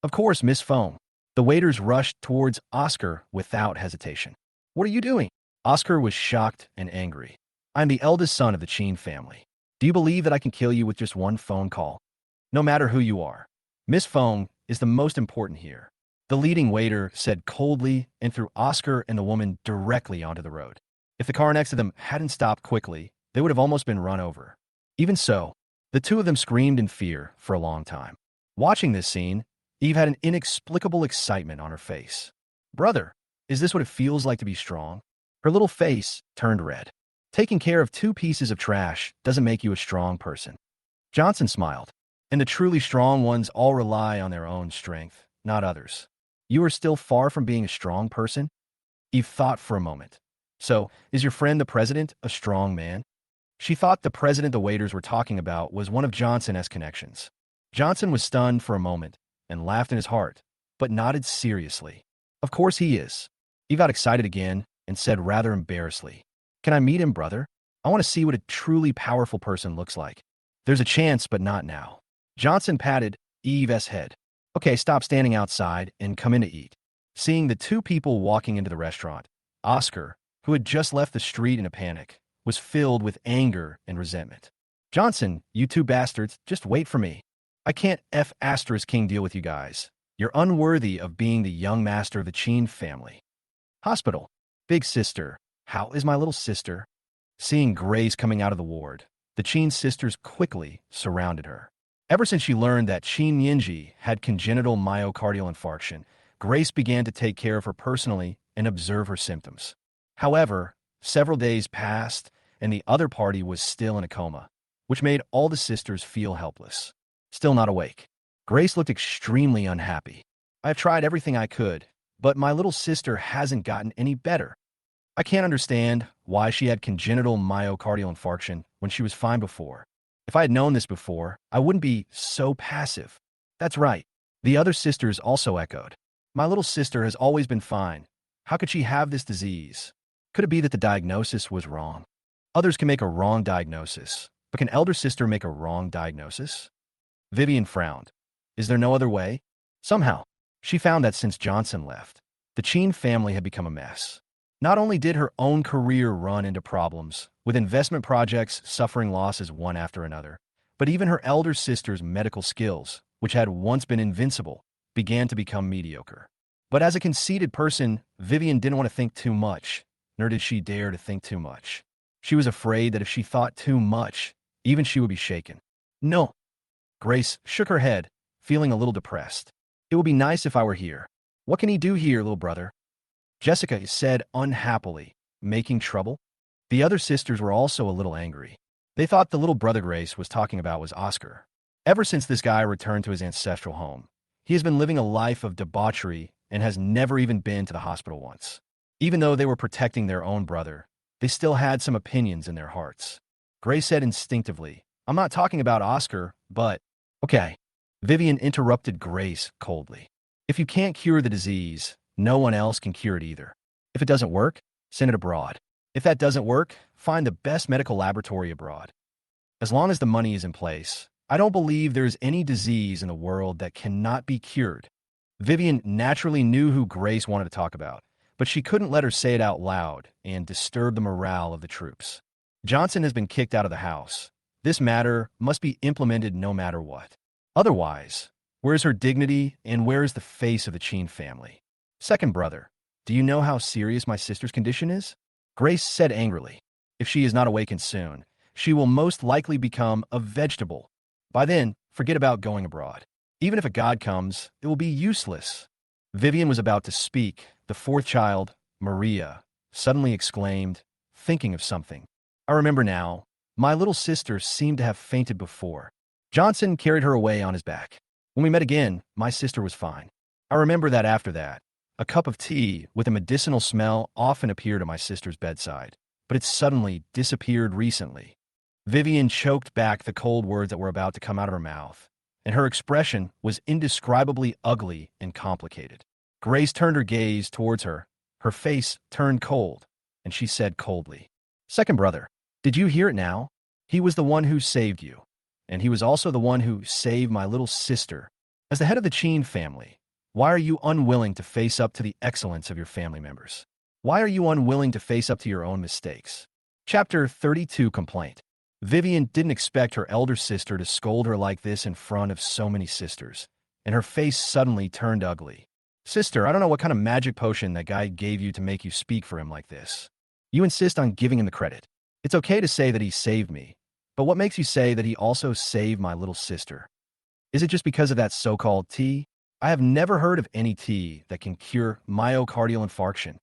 Of course, Miss Fong. The waiters rushed towards Oscar without hesitation. What are you doing? Oscar was shocked and angry. I'm the eldest son of the Chen family. Do you believe that I can kill you with just one phone call? No matter who you are. Miss Fong is the most important here. The leading waiter said coldly and threw Oscar and the woman directly onto the road. If the car next to them hadn't stopped quickly, they would have almost been run over. Even so, the two of them screamed in fear for a long time. Watching this scene, Eve had an inexplicable excitement on her face. Brother, is this what it feels like to be strong? Her little face turned red. Taking care of 2 pieces of trash doesn't make you a strong person. Johnson smiled. And the truly strong ones all rely on their own strength, not others. You are still far from being a strong person? Eve thought for a moment. So, is your friend the president a strong man? She thought the president the waiters were talking about was one of Johnson's connections. Johnson was stunned for a moment and laughed in his heart, but nodded seriously. Of course he is. Eve got excited again and said rather embarrassedly, Can I meet him, brother? I want to see what a truly powerful person looks like. There's a chance, but not now. Johnson patted Eve's head. Okay, stop standing outside and come in to eat. Seeing the 2 people walking into the restaurant, Oscar, who had just left the street in a panic, was filled with anger and resentment. Johnson, you 2 bastards, just wait for me. I can't King deal with you guys. You're unworthy of being the young master of the Chen family. Hospital. Big sister. How is my little sister? Seeing Grace coming out of the ward, the Chen sisters quickly surrounded her. Ever since she learned that Chen Yinji had congenital myocardial infarction, Grace began to take care of her personally and observe her symptoms. However, several days passed, and the other party was still in a coma, which made all the sisters feel helpless. Still not awake. Grace looked extremely unhappy. I've tried everything I could, but my little sister hasn't gotten any better. I can't understand why she had congenital myocardial infarction when she was fine before. If I had known this before, I wouldn't be so passive. That's right. The other sisters also echoed. My little sister has always been fine. How could she have this disease? Could it be that the diagnosis was wrong? Others can make a wrong diagnosis, but can elder sister make a wrong diagnosis? Vivian frowned. Is there no other way? Somehow, she found that since Johnson left, the Chen family had become a mess. Not only did her own career run into problems, with investment projects suffering losses one after another, but even her elder sister's medical skills, which had once been invincible, began to become mediocre. But as a conceited person, Vivian didn't want to think too much, nor did she dare to think too much. She was afraid that if she thought too much, even she would be shaken. No. Grace shook her head, feeling a little depressed. It would be nice if I were here. What can he do here, little brother? Jessica said unhappily, making trouble. The other sisters were also a little angry. They thought the little brother Grace was talking about was Oscar. Ever since this guy returned to his ancestral home, he has been living a life of debauchery and has never even been to the hospital once. Even though they were protecting their own brother, they still had some opinions in their hearts. Grace said instinctively, I'm not talking about Oscar, but... Okay. Vivian interrupted Grace coldly. If you can't cure the disease, no one else can cure it either. If it doesn't work, send it abroad. If that doesn't work, find the best medical laboratory abroad. As long as the money is in place, I don't believe there is any disease in the world that cannot be cured. Vivian naturally knew who Grace wanted to talk about, but she couldn't let her say it out loud and disturb the morale of the troops. Johnson has been kicked out of the house. This matter must be implemented no matter what. Otherwise, where is her dignity and where is the face of the Chen family? Second brother, do you know how serious my sister's condition is? Grace said angrily. If she is not awakened soon, she will most likely become a vegetable. By then, forget about going abroad. Even if a god comes, it will be useless. Vivian was about to speak. The fourth child, Maria, suddenly exclaimed, thinking of something. I remember now. My little sister seemed to have fainted before. Johnson carried her away on his back. When we met again, my sister was fine. I remember that after that, a cup of tea with a medicinal smell often appeared at my sister's bedside, but it suddenly disappeared recently. Vivian choked back the cold words that were about to come out of her mouth, and her expression was indescribably ugly and complicated. Grace turned her gaze towards her. Her face turned cold, and she said coldly, Second brother, did you hear it now? He was the one who saved you, and he was also the one who saved my little sister. As the head of the Chen family, why are you unwilling to face up to the excellence of your family members? Why are you unwilling to face up to your own mistakes? Chapter 32 Complaint. Vivian didn't expect her elder sister to scold her like this in front of so many sisters, and her face suddenly turned ugly. Sister, I don't know what kind of magic potion that guy gave you to make you speak for him like this. You insist on giving him the credit. It's okay to say that he saved me, but what makes you say that he also saved my little sister? Is it just because of that so-called tea? I have never heard of any tea that can cure myocardial infarction.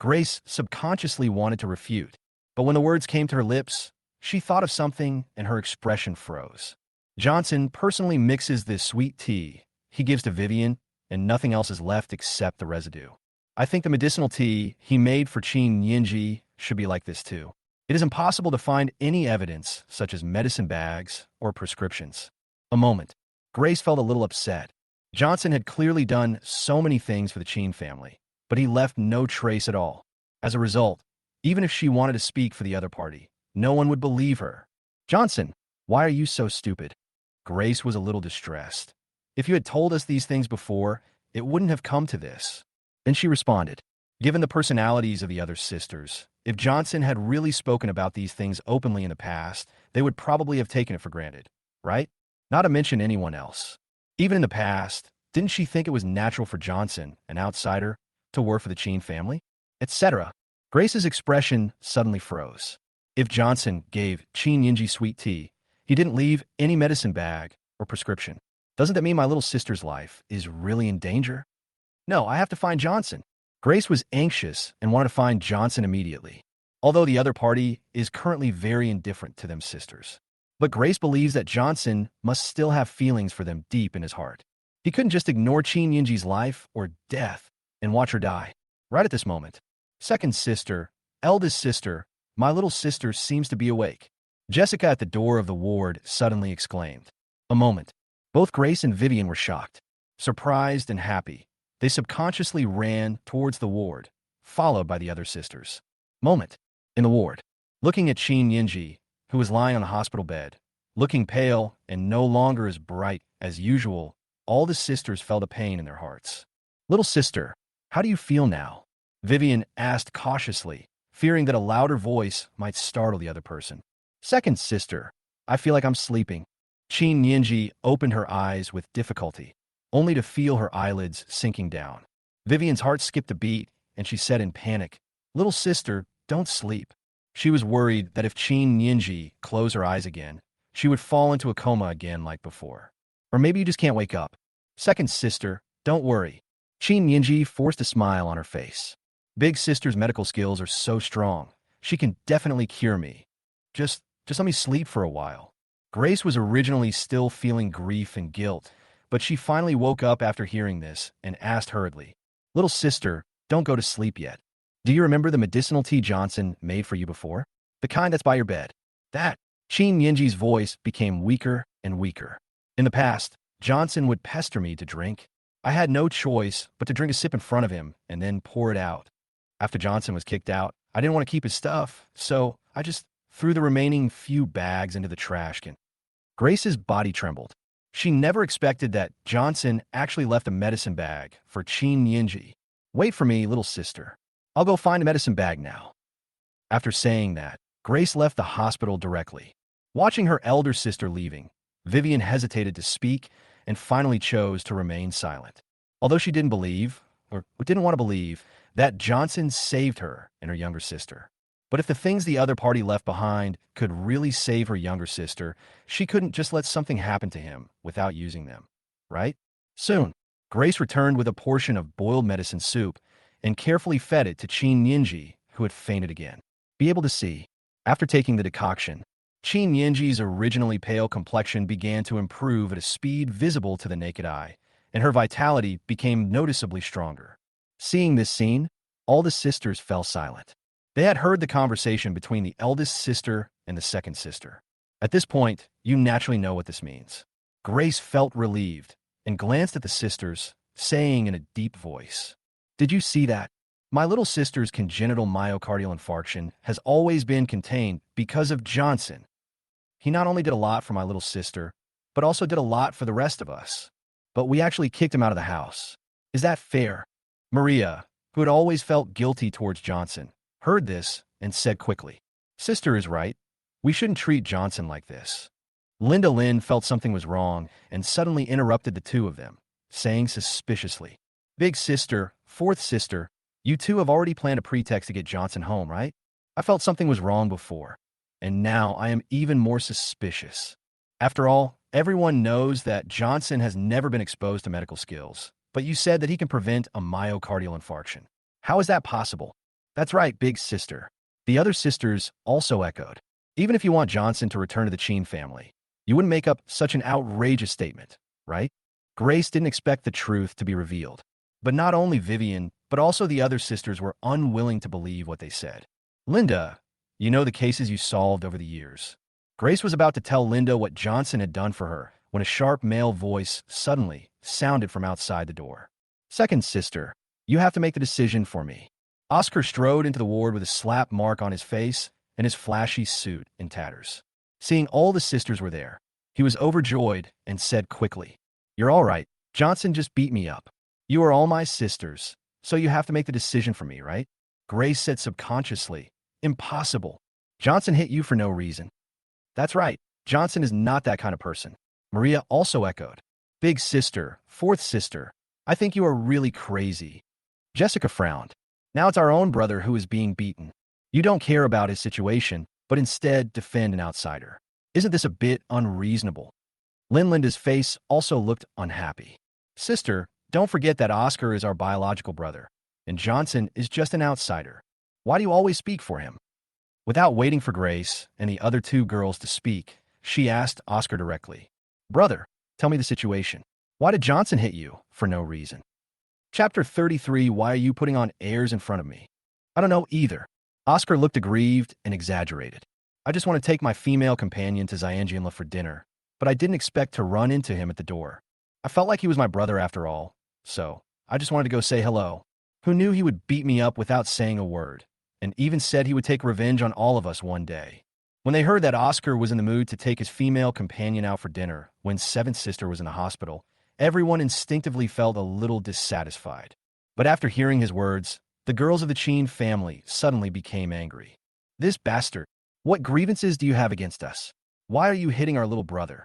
Grace subconsciously wanted to refute, but when the words came to her lips, she thought of something and her expression froze. Johnson personally mixes this sweet tea he gives to Vivian, and nothing else is left except the residue. I think the medicinal tea he made for Chen Yinji should be like this too. It is impossible to find any evidence, such as medicine bags or prescriptions. A moment. Grace felt a little upset. Johnson had clearly done so many things for the Chen family, but he left no trace at all. As a result, even if she wanted to speak for the other party, no one would believe her. Johnson, why are you so stupid? Grace was a little distressed. If you had told us these things before, it wouldn't have come to this. Then she responded, given the personalities of the other sisters, if Johnson had really spoken about these things openly in the past, they would probably have taken it for granted, right? Not to mention anyone else. Even in the past, didn't she think it was natural for Johnson, an outsider, to work for the Chen family? Etc. Grace's expression suddenly froze. If Johnson gave Chen Yinji sweet tea, he didn't leave any medicine bag or prescription. Doesn't that mean my little sister's life is really in danger? No, I have to find Johnson. Grace was anxious and wanted to find Johnson immediately, although the other party is currently very indifferent to them sisters. But Grace believes that Johnson must still have feelings for them deep in his heart. He couldn't just ignore Qin Yinji's life or death and watch her die. Right at this moment, second sister, eldest sister, my little sister seems to be awake. Jessica at the door of the ward suddenly exclaimed. A moment. Both Grace and Vivian were shocked, surprised and happy. They subconsciously ran towards the ward, followed by the other sisters. Moment. In the ward. Looking at Qin Yinji, who was lying on the hospital bed, looking pale and no longer as bright as usual, all the sisters felt a pain in their hearts. Little sister, how do you feel now? Vivian asked cautiously, fearing that a louder voice might startle the other person. Second sister, I feel like I'm sleeping. Qin Yinji opened her eyes with difficulty, only to feel her eyelids sinking down. Vivian's heart skipped a beat, and she said in panic, Little sister, don't sleep. She was worried that if Qin Yinji closed her eyes again, she would fall into a coma again like before. Or maybe you just can't wake up. Second sister, don't worry. Qin Yinji forced a smile on her face. Big sister's medical skills are so strong. She can definitely cure me. Just let me sleep for a while. Grace was originally still feeling grief and guilt, but she finally woke up after hearing this and asked hurriedly, Little sister, don't go to sleep yet. Do you remember the medicinal tea Johnson made for you before? The kind that's by your bed. That. Qin Yinji's voice became weaker and weaker. In the past, Johnson would pester me to drink. I had no choice but to drink a sip in front of him and then pour it out. After Johnson was kicked out, I didn't want to keep his stuff, so I just threw the remaining few bags into the trash can. Grace's body trembled. She never expected that Johnson actually left a medicine bag for Qin Yinji. Wait for me, little sister. I'll go find a medicine bag now. After saying that, Grace left the hospital directly. Watching her elder sister leaving, Vivian hesitated to speak and finally chose to remain silent. Although she didn't believe, or didn't want to believe, that Johnson saved her and her younger sister. But if the things the other party left behind could really save her younger sister, she couldn't just let something happen to him without using them, right? Soon, Grace returned with a portion of boiled medicine soup and carefully fed it to Qin Yinji, who had fainted again. Be able to see. After taking the decoction, Qin Yinji's originally pale complexion began to improve at a speed visible to the naked eye, and her vitality became noticeably stronger. Seeing this scene, all the sisters fell silent. They had heard the conversation between the eldest sister and the second sister. At this point, you naturally know what this means. Grace felt relieved and glanced at the sisters, saying in a deep voice, Did you see that? My little sister's congenital myocardial infarction has always been contained because of Johnson. He not only did a lot for my little sister, but also did a lot for the rest of us. But we actually kicked him out of the house. Is that fair? Maria, who had always felt guilty towards Johnson, heard this and said quickly, Sister is right. We shouldn't treat Johnson like this. Linda Lynn felt something was wrong and suddenly interrupted the two of them, saying suspiciously, Big sister, fourth sister, you two have already planned a pretext to get Johnson home, right? I felt something was wrong before, and now I am even more suspicious. After all, everyone knows that Johnson has never been exposed to medical skills, but you said that he can prevent a myocardial infarction. How is that possible? That's right, big sister. The other sisters also echoed. Even if you want Johnson to return to the Qin family, you wouldn't make up such an outrageous statement, right? Grace didn't expect the truth to be revealed. But not only Vivian, but also the other sisters were unwilling to believe what they said. Linda, you know the cases you solved over the years. Grace was about to tell Linda what Johnson had done for her when a sharp male voice suddenly sounded from outside the door. Second sister, you have to make the decision for me. Oscar strode into the ward with a slap mark on his face and his flashy suit in tatters. Seeing all the sisters were there, he was overjoyed and said quickly, You're all right. Johnson just beat me up. You are all my sisters, so you have to make the decision for me, right? Grace said subconsciously, Impossible. Johnson hit you for no reason. That's right. Johnson is not that kind of person. Maria also echoed. Big sister, fourth sister, I think you are really crazy. Jessica frowned. Now it's our own brother who is being beaten. You don't care about his situation, but instead defend an outsider. Isn't this a bit unreasonable? Linda's face also looked unhappy. Sister, don't forget that Oscar is our biological brother, and Johnson is just an outsider. Why do you always speak for him? Without waiting for Grace and the other two girls to speak, she asked Oscar directly. Brother, tell me the situation. Why did Johnson hit you for no reason? Chapter 33. Why are you putting on airs in front of me? I don't know either. Oscar looked aggrieved and exaggerated. I just want to take my female companion to Zyangianla for dinner, but I didn't expect to run into him at the door. I felt like he was my brother after all, so I just wanted to go say hello. Who knew he would beat me up without saying a word, and even said he would take revenge on all of us one day. When they heard that Oscar was in the mood to take his female companion out for dinner when Seventh Sister was in the hospital, everyone instinctively felt a little dissatisfied. But after hearing his words, the girls of the Chen family suddenly became angry. This bastard! What grievances do you have against us? Why are you hitting our little brother?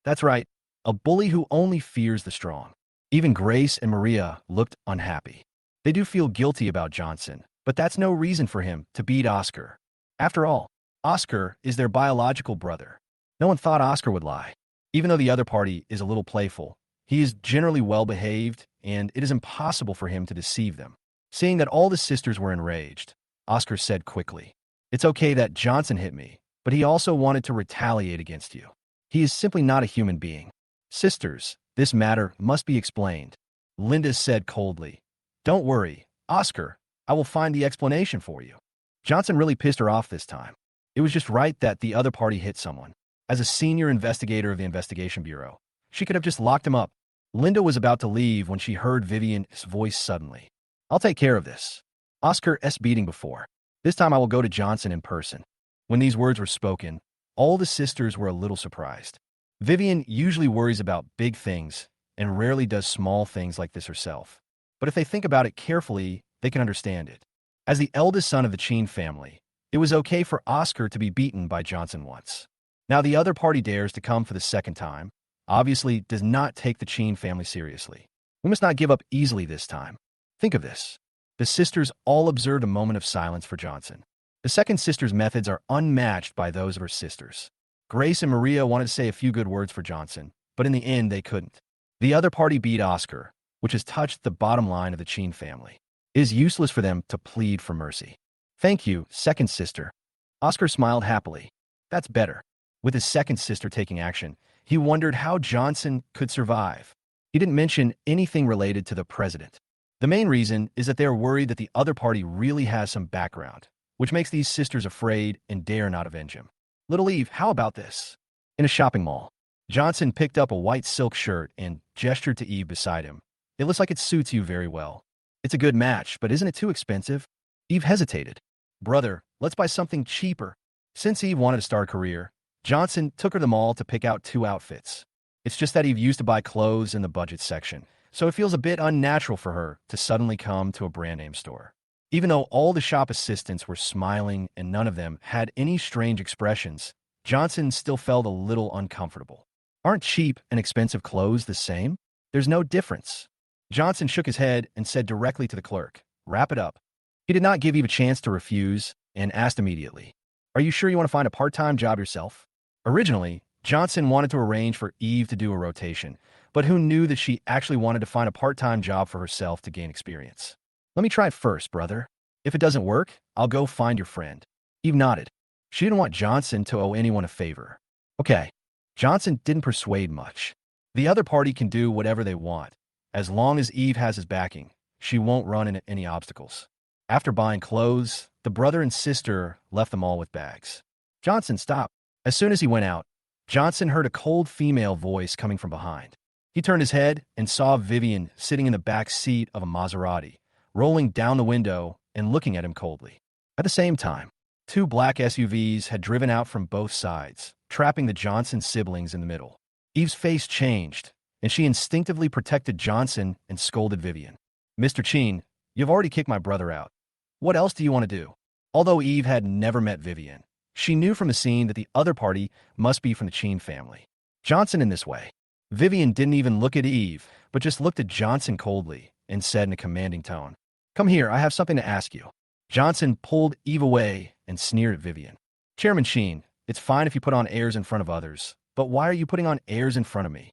That's right, a bully who only fears the strong. Even Grace and Maria looked unhappy. They do feel guilty about Johnson, but that's no reason for him to beat Oscar. After all, Oscar is their biological brother. No one thought Oscar would lie. Even though the other party is a little playful, he is generally well-behaved, and it is impossible for him to deceive them. Seeing that all the sisters were enraged, Oscar said quickly, "It's okay that Johnson hit me, but he also wanted to retaliate against you. He is simply not a human being. Sisters, this matter must be explained," Linda said coldly. "Don't worry, Oscar, I will find the explanation for you. Johnson really pissed her off this time. It was just right that the other party hit someone. As a senior investigator of the Investigation Bureau, she could have just locked him up." Linda was about to leave when she heard Vivian's voice suddenly. "I'll take care of this. Oscar's beating before. This time I will go to Johnson in person." When these words were spoken, all the sisters were a little surprised. Vivian usually worries about big things and rarely does small things like this herself. But if they think about it carefully, they can understand it. As the eldest son of the Chen family, it was okay for Oscar to be beaten by Johnson once. Now the other party dares to come for the second time, obviously does not take the Chen family seriously. We must not give up easily this time. Think of this. The sisters all observed a moment of silence for Johnson. The second sister's methods are unmatched by those of her sisters. Grace and Maria wanted to say a few good words for Johnson, but in the end they couldn't. The other party beat Oscar, which has touched the bottom line of the Chen family. It is useless for them to plead for mercy. "Thank you, second sister." Oscar smiled happily. That's better. With his second sister taking action, he wondered how Johnson could survive. He didn't mention anything related to the president. The main reason is that they are worried that the other party really has some background, which makes these sisters afraid and dare not avenge him. "Little Eve, how about this?" In a shopping mall, Johnson picked up a white silk shirt and gestured to Eve beside him. "It looks like it suits you very well. It's a good match, but isn't it too expensive?" Eve hesitated. "Brother, let's buy something cheaper." Since Eve wanted to start a career, Johnson took her to the mall to pick out 2 outfits. It's just that Eve used to buy clothes in the budget section, so it feels a bit unnatural for her to suddenly come to a brand name store. Even though all the shop assistants were smiling and none of them had any strange expressions, Johnson still felt a little uncomfortable. Aren't cheap and expensive clothes the same? There's no difference. Johnson shook his head and said directly to the clerk, "Wrap it up." He did not give Eve a chance to refuse and asked immediately, "Are you sure you want to find a part-time job yourself?" Originally, Johnson wanted to arrange for Eve to do a rotation, but who knew that she actually wanted to find a part-time job for herself to gain experience. "Let me try it first, brother. If it doesn't work, I'll go find your friend." Eve nodded. She didn't want Johnson to owe anyone a favor. Okay. Johnson didn't persuade much. The other party can do whatever they want. As long as Eve has his backing, she won't run into any obstacles. After buying clothes, the brother and sister left the mall with bags. Johnson stopped. As soon as he went out, Johnson heard a cold female voice coming from behind. He turned his head and saw Vivian sitting in the back seat of a Maserati, rolling down the window and looking at him coldly. At the same time, 2 black SUVs had driven out from both sides, trapping the Johnson siblings in the middle. Eve's face changed, and she instinctively protected Johnson and scolded Vivian. "Mr. Chen, you've already kicked my brother out. What else do you want to do?" Although Eve had never met Vivian, she knew from the scene that the other party must be from the Chen family. Johnson in this way. Vivian didn't even look at Eve, but just looked at Johnson coldly and said in a commanding tone, "Come here, I have something to ask you." Johnson pulled Eve away and sneered at Vivian. "Chairman Chen, it's fine if you put on airs in front of others, but why are you putting on airs in front of me?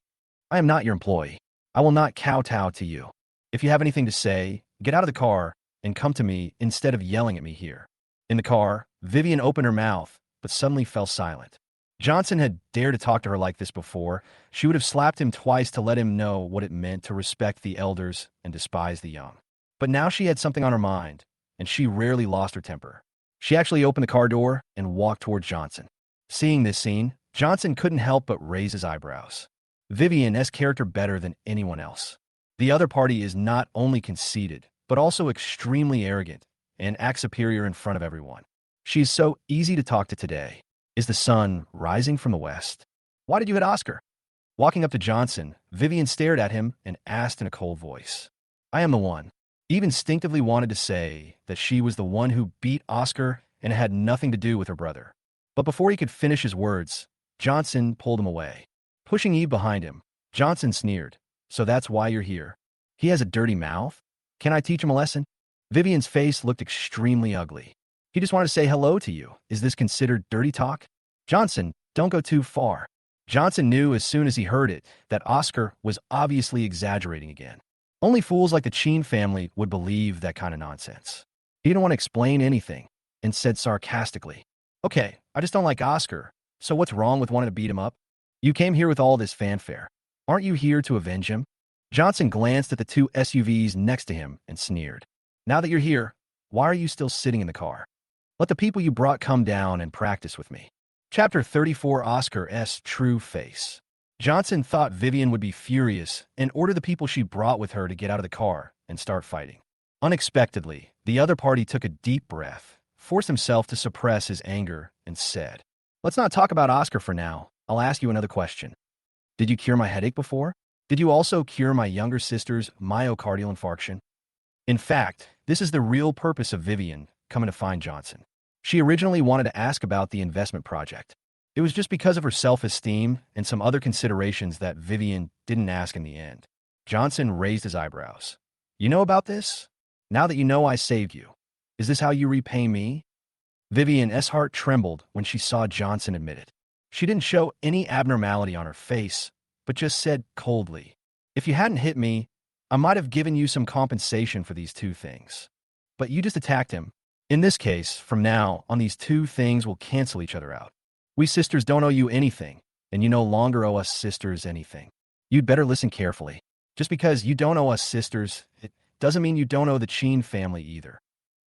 I am not your employee. I will not kowtow to you. If you have anything to say, get out of the car and come to me instead of yelling at me here." In the car, Vivian opened her mouth, but suddenly fell silent. Johnson had dared to talk to her like this before. She would have slapped him twice to let him know what it meant to respect the elders and despise the young. But now she had something on her mind, and she rarely lost her temper. She actually opened the car door and walked towards Johnson. Seeing this scene, Johnson couldn't help but raise his eyebrows. Vivian's character better than anyone else. The other party is not only conceited, but also extremely arrogant and acts superior in front of everyone. She's so easy to talk to today. Is the sun rising from the west? Why did you hit Oscar? Walking up to Johnson, Vivian stared at him and asked in a cold voice. I am the one. Eve instinctively wanted to say that she was the one who beat Oscar and it had nothing to do with her brother. But before he could finish his words, Johnson pulled him away. Pushing Eve behind him, Johnson sneered. So that's why you're here. He has a dirty mouth? Can I teach him a lesson? Vivian's face looked extremely ugly. He just wanted to say hello to you. Is this considered dirty talk? Johnson, don't go too far. Johnson knew as soon as he heard it that Oscar was obviously exaggerating again. Only fools like the Chen family would believe that kind of nonsense. He didn't want to explain anything and said sarcastically, Okay, I just don't like Oscar, so what's wrong with wanting to beat him up? You came here with all this fanfare. Aren't you here to avenge him? Johnson glanced at the two SUVs next to him and sneered. Now that you're here, why are you still sitting in the car? Let the people you brought come down and practice with me. Chapter 34 Oscar's True Face. Johnson thought Vivian would be furious and order the people she brought with her to get out of the car and start fighting. Unexpectedly, the other party took a deep breath, forced himself to suppress his anger, and said, Let's not talk about Oscar for now. I'll ask you another question. Did you cure my headache before? Did you also cure my younger sister's myocardial infarction? In fact, this is the real purpose of Vivian coming to find Johnson. She originally wanted to ask about the investment project. It was just because of her self-esteem and some other considerations that Vivian didn't ask in the end. Johnson raised his eyebrows. You know about this? Now that you know I saved you, is this how you repay me? Vivian's heart trembled when she saw Johnson admit it. She didn't show any abnormality on her face, but just said coldly, If you hadn't hit me, I might have given you some compensation for these two things. But you just attacked him. In this case, from now on, these two things will cancel each other out. We sisters don't owe you anything, and you no longer owe us sisters anything. You'd better listen carefully. Just because you don't owe us sisters, it doesn't mean you don't owe the Chen family either.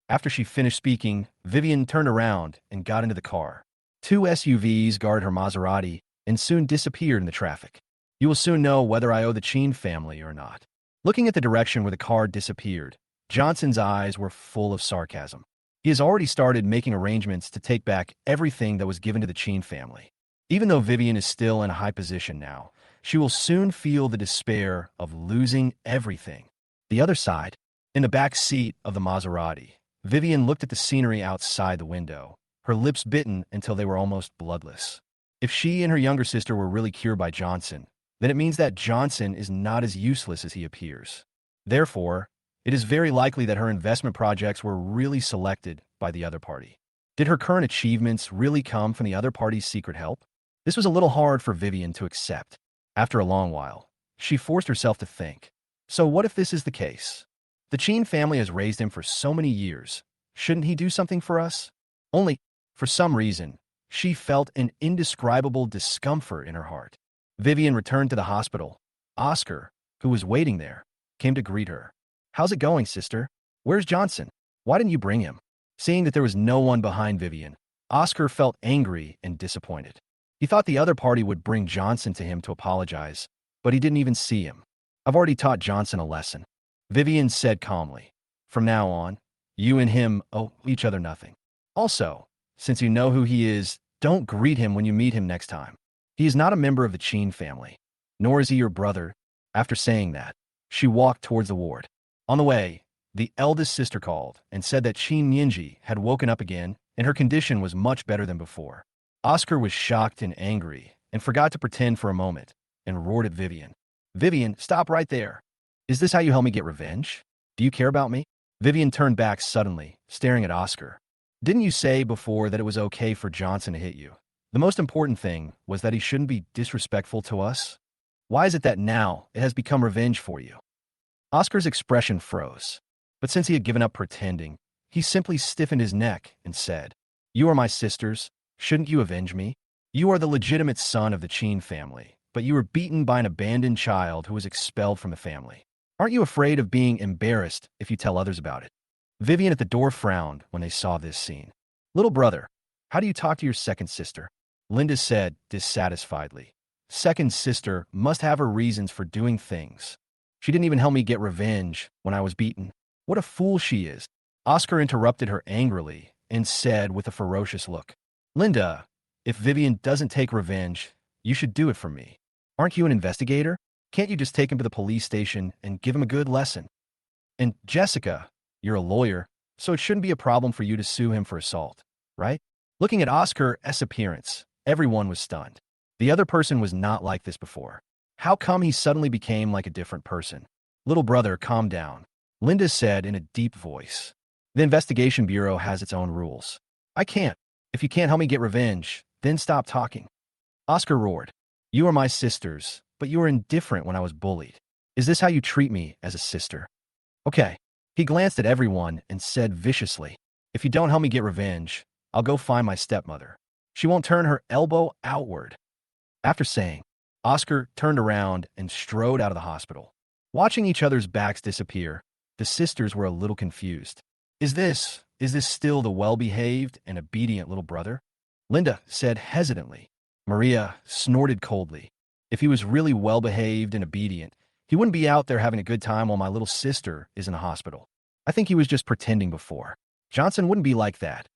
After she finished speaking, Vivian turned around and got into the car. Two SUVs guarded her Maserati and soon disappeared in the traffic. You will soon know whether I owe the Chen family or not. Looking at the direction where the car disappeared, Johnson's eyes were full of sarcasm. He has already started making arrangements to take back everything that was given to the Chen family. Even though Vivian is still in a high position now, she will soon feel the despair of losing everything. The other side, in the back seat of the Maserati, Vivian looked at the scenery outside the window, her lips bitten until they were almost bloodless. If she and her younger sister were really cured by Johnson, then it means that Johnson is not as useless as he appears. Therefore, it is very likely that her investment projects were really selected by the other party. Did her current achievements really come from the other party's secret help? This was a little hard for Vivian to accept. After a long while, she forced herself to think. So what if this is the case? The Chen family has raised him for so many years. Shouldn't he do something for us? Only, for some reason, she felt an indescribable discomfort in her heart. Vivian returned to the hospital. Oscar, who was waiting there, came to greet her. How's it going, sister? Where's Johnson? Why didn't you bring him? Seeing that there was no one behind Vivian, Oscar felt angry and disappointed. He thought the other party would bring Johnson to him to apologize, but he didn't even see him. I've already taught Johnson a lesson. Vivian said calmly. From now on, you and him owe each other nothing. Also, since you know who he is, don't greet him when you meet him next time. He is not a member of the Chen family, nor is he your brother. After saying that, she walked towards the ward. On the way, the eldest sister called and said that Chen Yinji had woken up again and her condition was much better than before. Oscar was shocked and angry and forgot to pretend for a moment and roared at Vivian. Vivian, stop right there. Is this how you help me get revenge? Do you care about me? Vivian turned back suddenly, staring at Oscar. Didn't you say before that it was okay for Johnson to hit you? The most important thing was that he shouldn't be disrespectful to us. Why is it that now it has become revenge for you? Oscar's expression froze, but since he had given up pretending, he simply stiffened his neck and said, You are my sisters. Shouldn't you avenge me? You are the legitimate son of the Chen family, but you were beaten by an abandoned child who was expelled from the family. Aren't you afraid of being embarrassed if you tell others about it?" Vivian at the door frowned when they saw this scene. "Little brother, how do you talk to your second sister?" Linda said dissatisfiedly. "Second sister must have her reasons for doing things. She didn't even help me get revenge when I was beaten. What a fool she is." Oscar interrupted her angrily and said with a ferocious look, "Linda, if Vivian doesn't take revenge, you should do it for me. Aren't you an investigator? Can't you just take him to the police station and give him a good lesson? And Jessica, you're a lawyer, so it shouldn't be a problem for you to sue him for assault, right?" Looking at Oscar's appearance, everyone was stunned. The other person was not like this before. How come he suddenly became like a different person? "Little brother, calm down," Linda said in a deep voice. "The investigation bureau has its own rules. I can't. If you can't help me get revenge, then stop talking." Oscar roared, "You are my sisters, but you were indifferent when I was bullied. Is this how you treat me as a sister? Okay." He glanced at everyone and said viciously, "If you don't help me get revenge, I'll go find my stepmother. She won't turn her elbow outward." After saying, Oscar turned around and strode out of the hospital. Watching each other's backs disappear, the sisters were a little confused. Is this still the well-behaved and obedient little brother?" Linda said hesitantly. Maria snorted coldly. "If he was really well-behaved and obedient, he wouldn't be out there having a good time while my little sister is in the hospital. I think he was just pretending before. Johnson wouldn't be like that."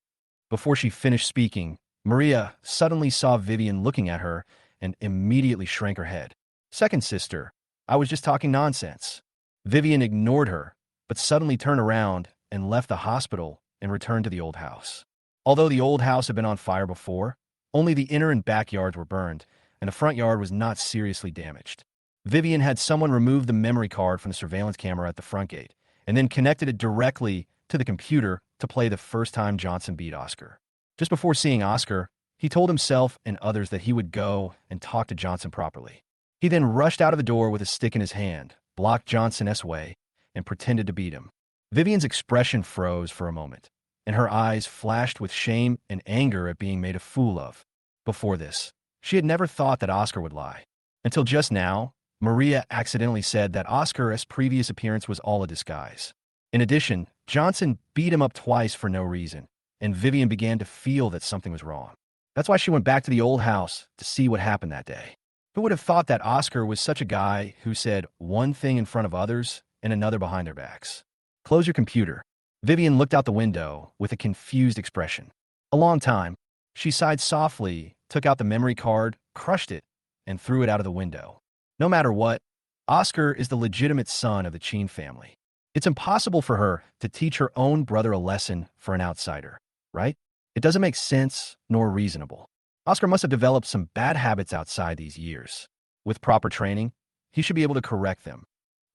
Before she finished speaking, Maria suddenly saw Vivian looking at her and immediately shrank her head. "Second sister, I was just talking nonsense." Vivian ignored her, but suddenly turned around and left the hospital and returned to the old house. Although the old house had been on fire before, only the inner and backyards were burned, and the front yard was not seriously damaged. Vivian had someone remove the memory card from the surveillance camera at the front gate, and then connected it directly to the computer to play the first time Johnson beat Oscar. Just before seeing Oscar, he told himself and others that he would go and talk to Johnson properly. He then rushed out of the door with a stick in his hand, blocked Johnson's way, and pretended to beat him. Vivian's expression froze for a moment, and her eyes flashed with shame and anger at being made a fool of. Before this, she had never thought that Oscar would lie. Until just now, Maria accidentally said that Oscar's previous appearance was all a disguise. In addition, Johnson beat him up twice for no reason, and Vivian began to feel that something was wrong. That's why she went back to the old house to see what happened that day. Who would have thought that Oscar was such a guy who said one thing in front of others and another behind their backs? "Close your computer." Vivian looked out the window with a confused expression. A long time, she sighed softly, took out the memory card, crushed it, and threw it out of the window. No matter what, Oscar is the legitimate son of the Chen family. It's impossible for her to teach her own brother a lesson for an outsider, right? It doesn't make sense nor reasonable. Oscar must have developed some bad habits outside these years. With proper training, he should be able to correct them.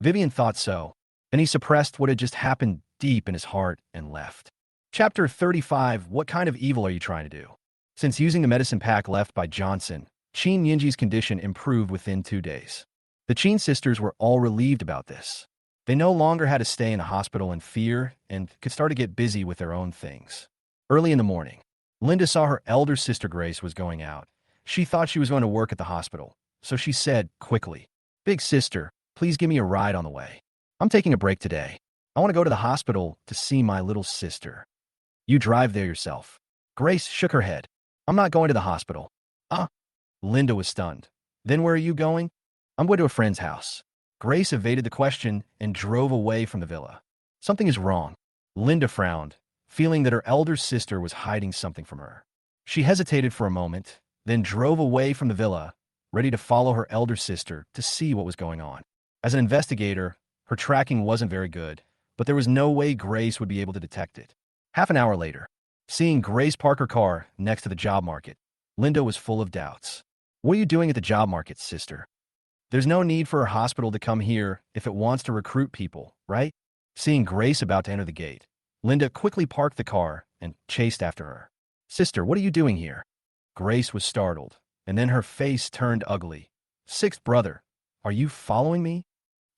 Vivian thought so, and he suppressed what had just happened deep in his heart and left. Chapter 35. What kind of evil are you trying to do? Since using the medicine pack left by Johnson, Chen Yinji's condition improved within 2 days. The Chen sisters were all relieved about this. They no longer had to stay in a hospital in fear and could start to get busy with their own things. Early in the morning, Linda saw her elder sister Grace was going out. She thought she was going to work at the hospital, so she said quickly, "Big sister, please give me a ride on the way. I'm taking a break today. I want to go to the hospital to see my little sister." "You drive there yourself." Grace shook her head. "I'm not going to the hospital." "Ah." Linda was stunned. "Then where are you going?" "I'm going to a friend's house." Grace evaded the question and drove away from the villa. Something is wrong. Linda frowned, feeling that her elder sister was hiding something from her. She hesitated for a moment, then drove away from the villa, ready to follow her elder sister to see what was going on. As an investigator, her tracking wasn't very good, but there was no way Grace would be able to detect it. Half an hour later, seeing Grace park her car next to the job market, Linda was full of doubts. "What are you doing at the job market, sister? There's no need for a hospital to come here if it wants to recruit people, right?" Seeing Grace about to enter the gate, Linda quickly parked the car and chased after her. "Sister, what are you doing here?" Grace was startled, and then her face turned ugly. "Sixth brother, are you following me?"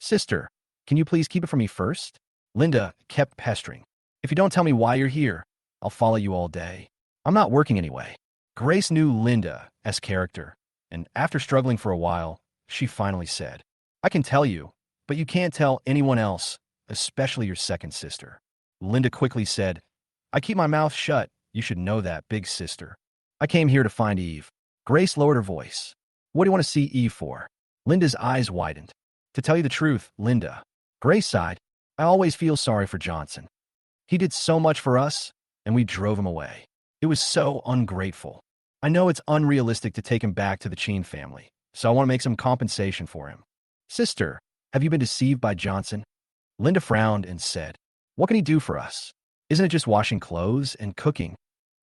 "Sister, can you please keep it from me first?" Linda kept pestering. "If you don't tell me why you're here, I'll follow you all day. I'm not working anyway." Grace knew Linda S character, and after struggling for a while, she finally said, I can tell you, but you can't tell anyone else, especially your second sister. Linda quickly said, I keep my mouth shut. You should know that, big sister. I came here to find Eve. Grace lowered her voice. What do you want to see Eve for? Linda's eyes widened. To tell you the truth, Linda. Grace sighed. I always feel sorry for Johnson. He did so much for us, and we drove him away. It was so ungrateful. I know it's unrealistic to take him back to the Chen family, so I want to make some compensation for him. Sister, have you been deceived by Johnson? Linda frowned and said, What can he do for us? Isn't it just washing clothes and cooking?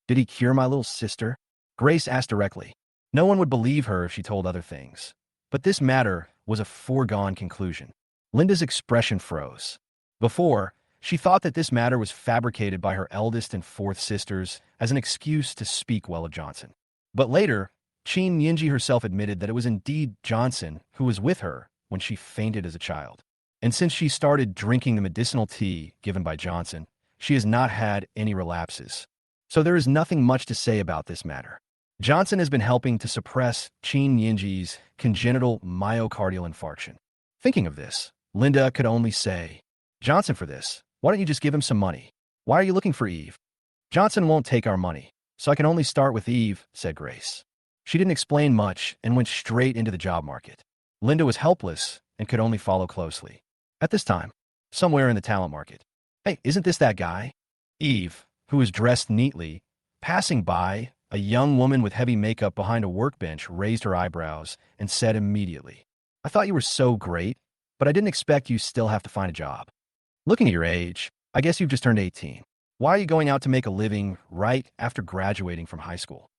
Did he cure my little sister? Grace asked directly. No one would believe her if she told other things. But this matter was a foregone conclusion. Linda's expression froze. Before, she thought that this matter was fabricated by her eldest and fourth sisters as an excuse to speak well of Johnson. But later, Chen Yinji herself admitted that it was indeed Johnson who was with her when she fainted as a child. And since she started drinking the medicinal tea given by Johnson, she has not had any relapses. So there is nothing much to say about this matter. Johnson has been helping to suppress Chen Yinji's congenital myocardial infarction. Thinking of this, Linda could only say, Johnson for this, why don't you just give him some money? Why are you looking for Eve? Johnson won't take our money, so I can only start with Eve, said Grace. She didn't explain much and went straight into the job market. Linda was helpless and could only follow closely. At this time, somewhere in the talent market. Hey, isn't this that guy? Eve, who was dressed neatly, passing by, a young woman with heavy makeup behind a workbench raised her eyebrows and said immediately, I thought you were so great, but I didn't expect you still have to find a job. Looking at your age, I guess you've just turned 18. Why are you going out to make a living right after graduating from high school?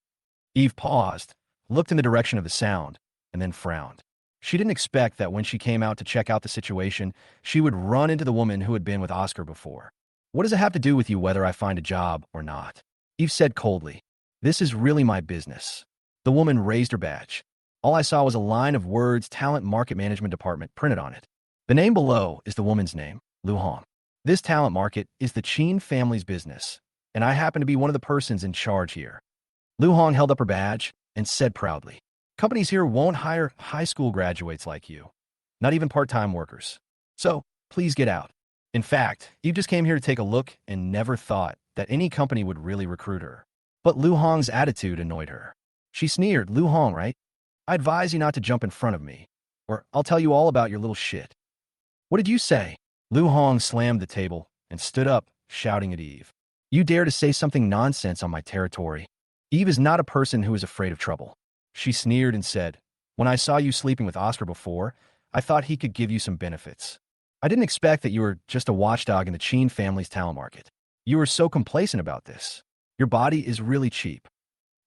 Eve paused, looked in the direction of the sound, and then frowned. She didn't expect that when she came out to check out the situation, she would run into the woman who had been with Oscar before. What does it have to do with you whether I find a job or not? Eve said coldly. This is really my business. The woman raised her badge. All I saw was a line of words Talent Market Management Department printed on it. The name below is the woman's name, Lu Hong. This talent market is the Chen family's business, and I happen to be one of the persons in charge here. Lu Hong held up her badge and said proudly, Companies here won't hire high school graduates like you, not even part-time workers. So, please get out. In fact, Eve just came here to take a look and never thought that any company would really recruit her. But Lu Hong's attitude annoyed her. She sneered, Lu Hong, right? I advise you not to jump in front of me, or I'll tell you all about your little shit. What did you say? Lu Hong slammed the table and stood up, shouting at Eve. You dare to say something nonsense on my territory? Eve is not a person who is afraid of trouble. She sneered and said, When I saw you sleeping with Oscar before, I thought he could give you some benefits. I didn't expect that you were just a watchdog in the Chen family's talent market. You were so complacent about this. Your body is really cheap.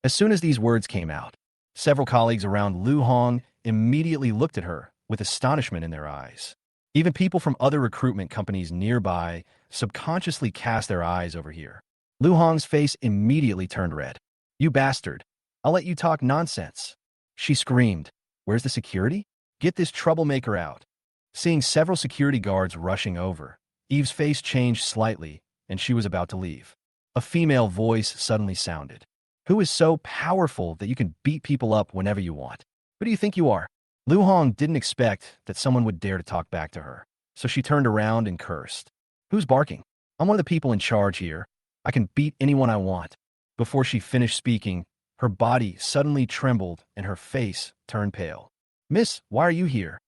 As soon as these words came out, several colleagues around Lu Hong immediately looked at her with astonishment in their eyes. Even people from other recruitment companies nearby subconsciously cast their eyes over here. Lu Hong's face immediately turned red. You bastard. I'll let you talk nonsense. She screamed. Where's the security? Get this troublemaker out. Seeing several security guards rushing over, Eve's face changed slightly, and she was about to leave. A female voice suddenly sounded. Who is so powerful that you can beat people up whenever you want? Who do you think you are? Lu Hong didn't expect that someone would dare to talk back to her, so she turned around and cursed. Who's barking? I'm one of the people in charge here. I can beat anyone I want. Before she finished speaking, her body suddenly trembled and her face turned pale. Miss, why are you here?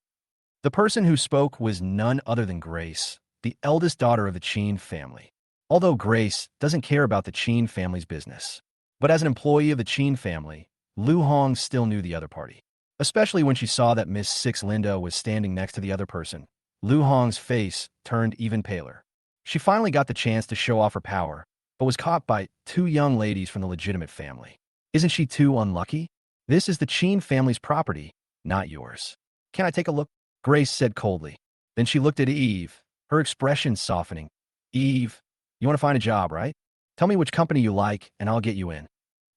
The person who spoke was none other than Grace, the eldest daughter of the Chen family. Although Grace doesn't care about the Chen family's business. But as an employee of the Chen family, Lu Hong still knew the other party. Especially when she saw that Miss Six Linda was standing next to the other person, Lu Hong's face turned even paler. She finally got the chance to show off her power, but was caught by two young ladies from the legitimate family. Isn't she too unlucky? This is the Chen family's property, not yours. Can I take a look? Grace said coldly. Then she looked at Eve, her expression softening. Eve, you want to find a job, right? Tell me which company you like, and I'll get you in.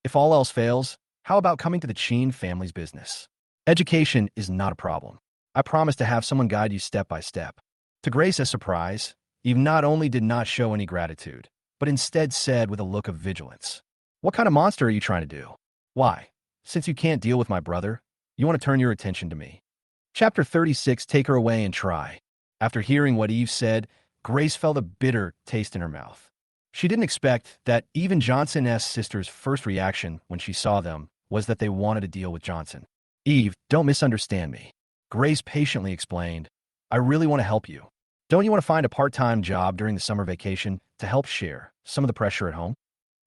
If all else fails, how about coming to the Chen family's business? Education is not a problem. I promise to have someone guide you step by step. To Grace's surprise, Eve not only did not show any gratitude, but instead said with a look of vigilance, What kind of monster are you trying to do? Why? Since you can't deal with my brother, you want to turn your attention to me. Chapter 36, Take her away and try. After hearing what Eve said, Grace felt a bitter taste in her mouth. She didn't expect that even Johnson's sister's first reaction when she saw them was that they wanted to deal with Johnson. Eve, don't misunderstand me. Grace patiently explained, I really want to help you. Don't you want to find a part-time job during the summer vacation to help share some of the pressure at home?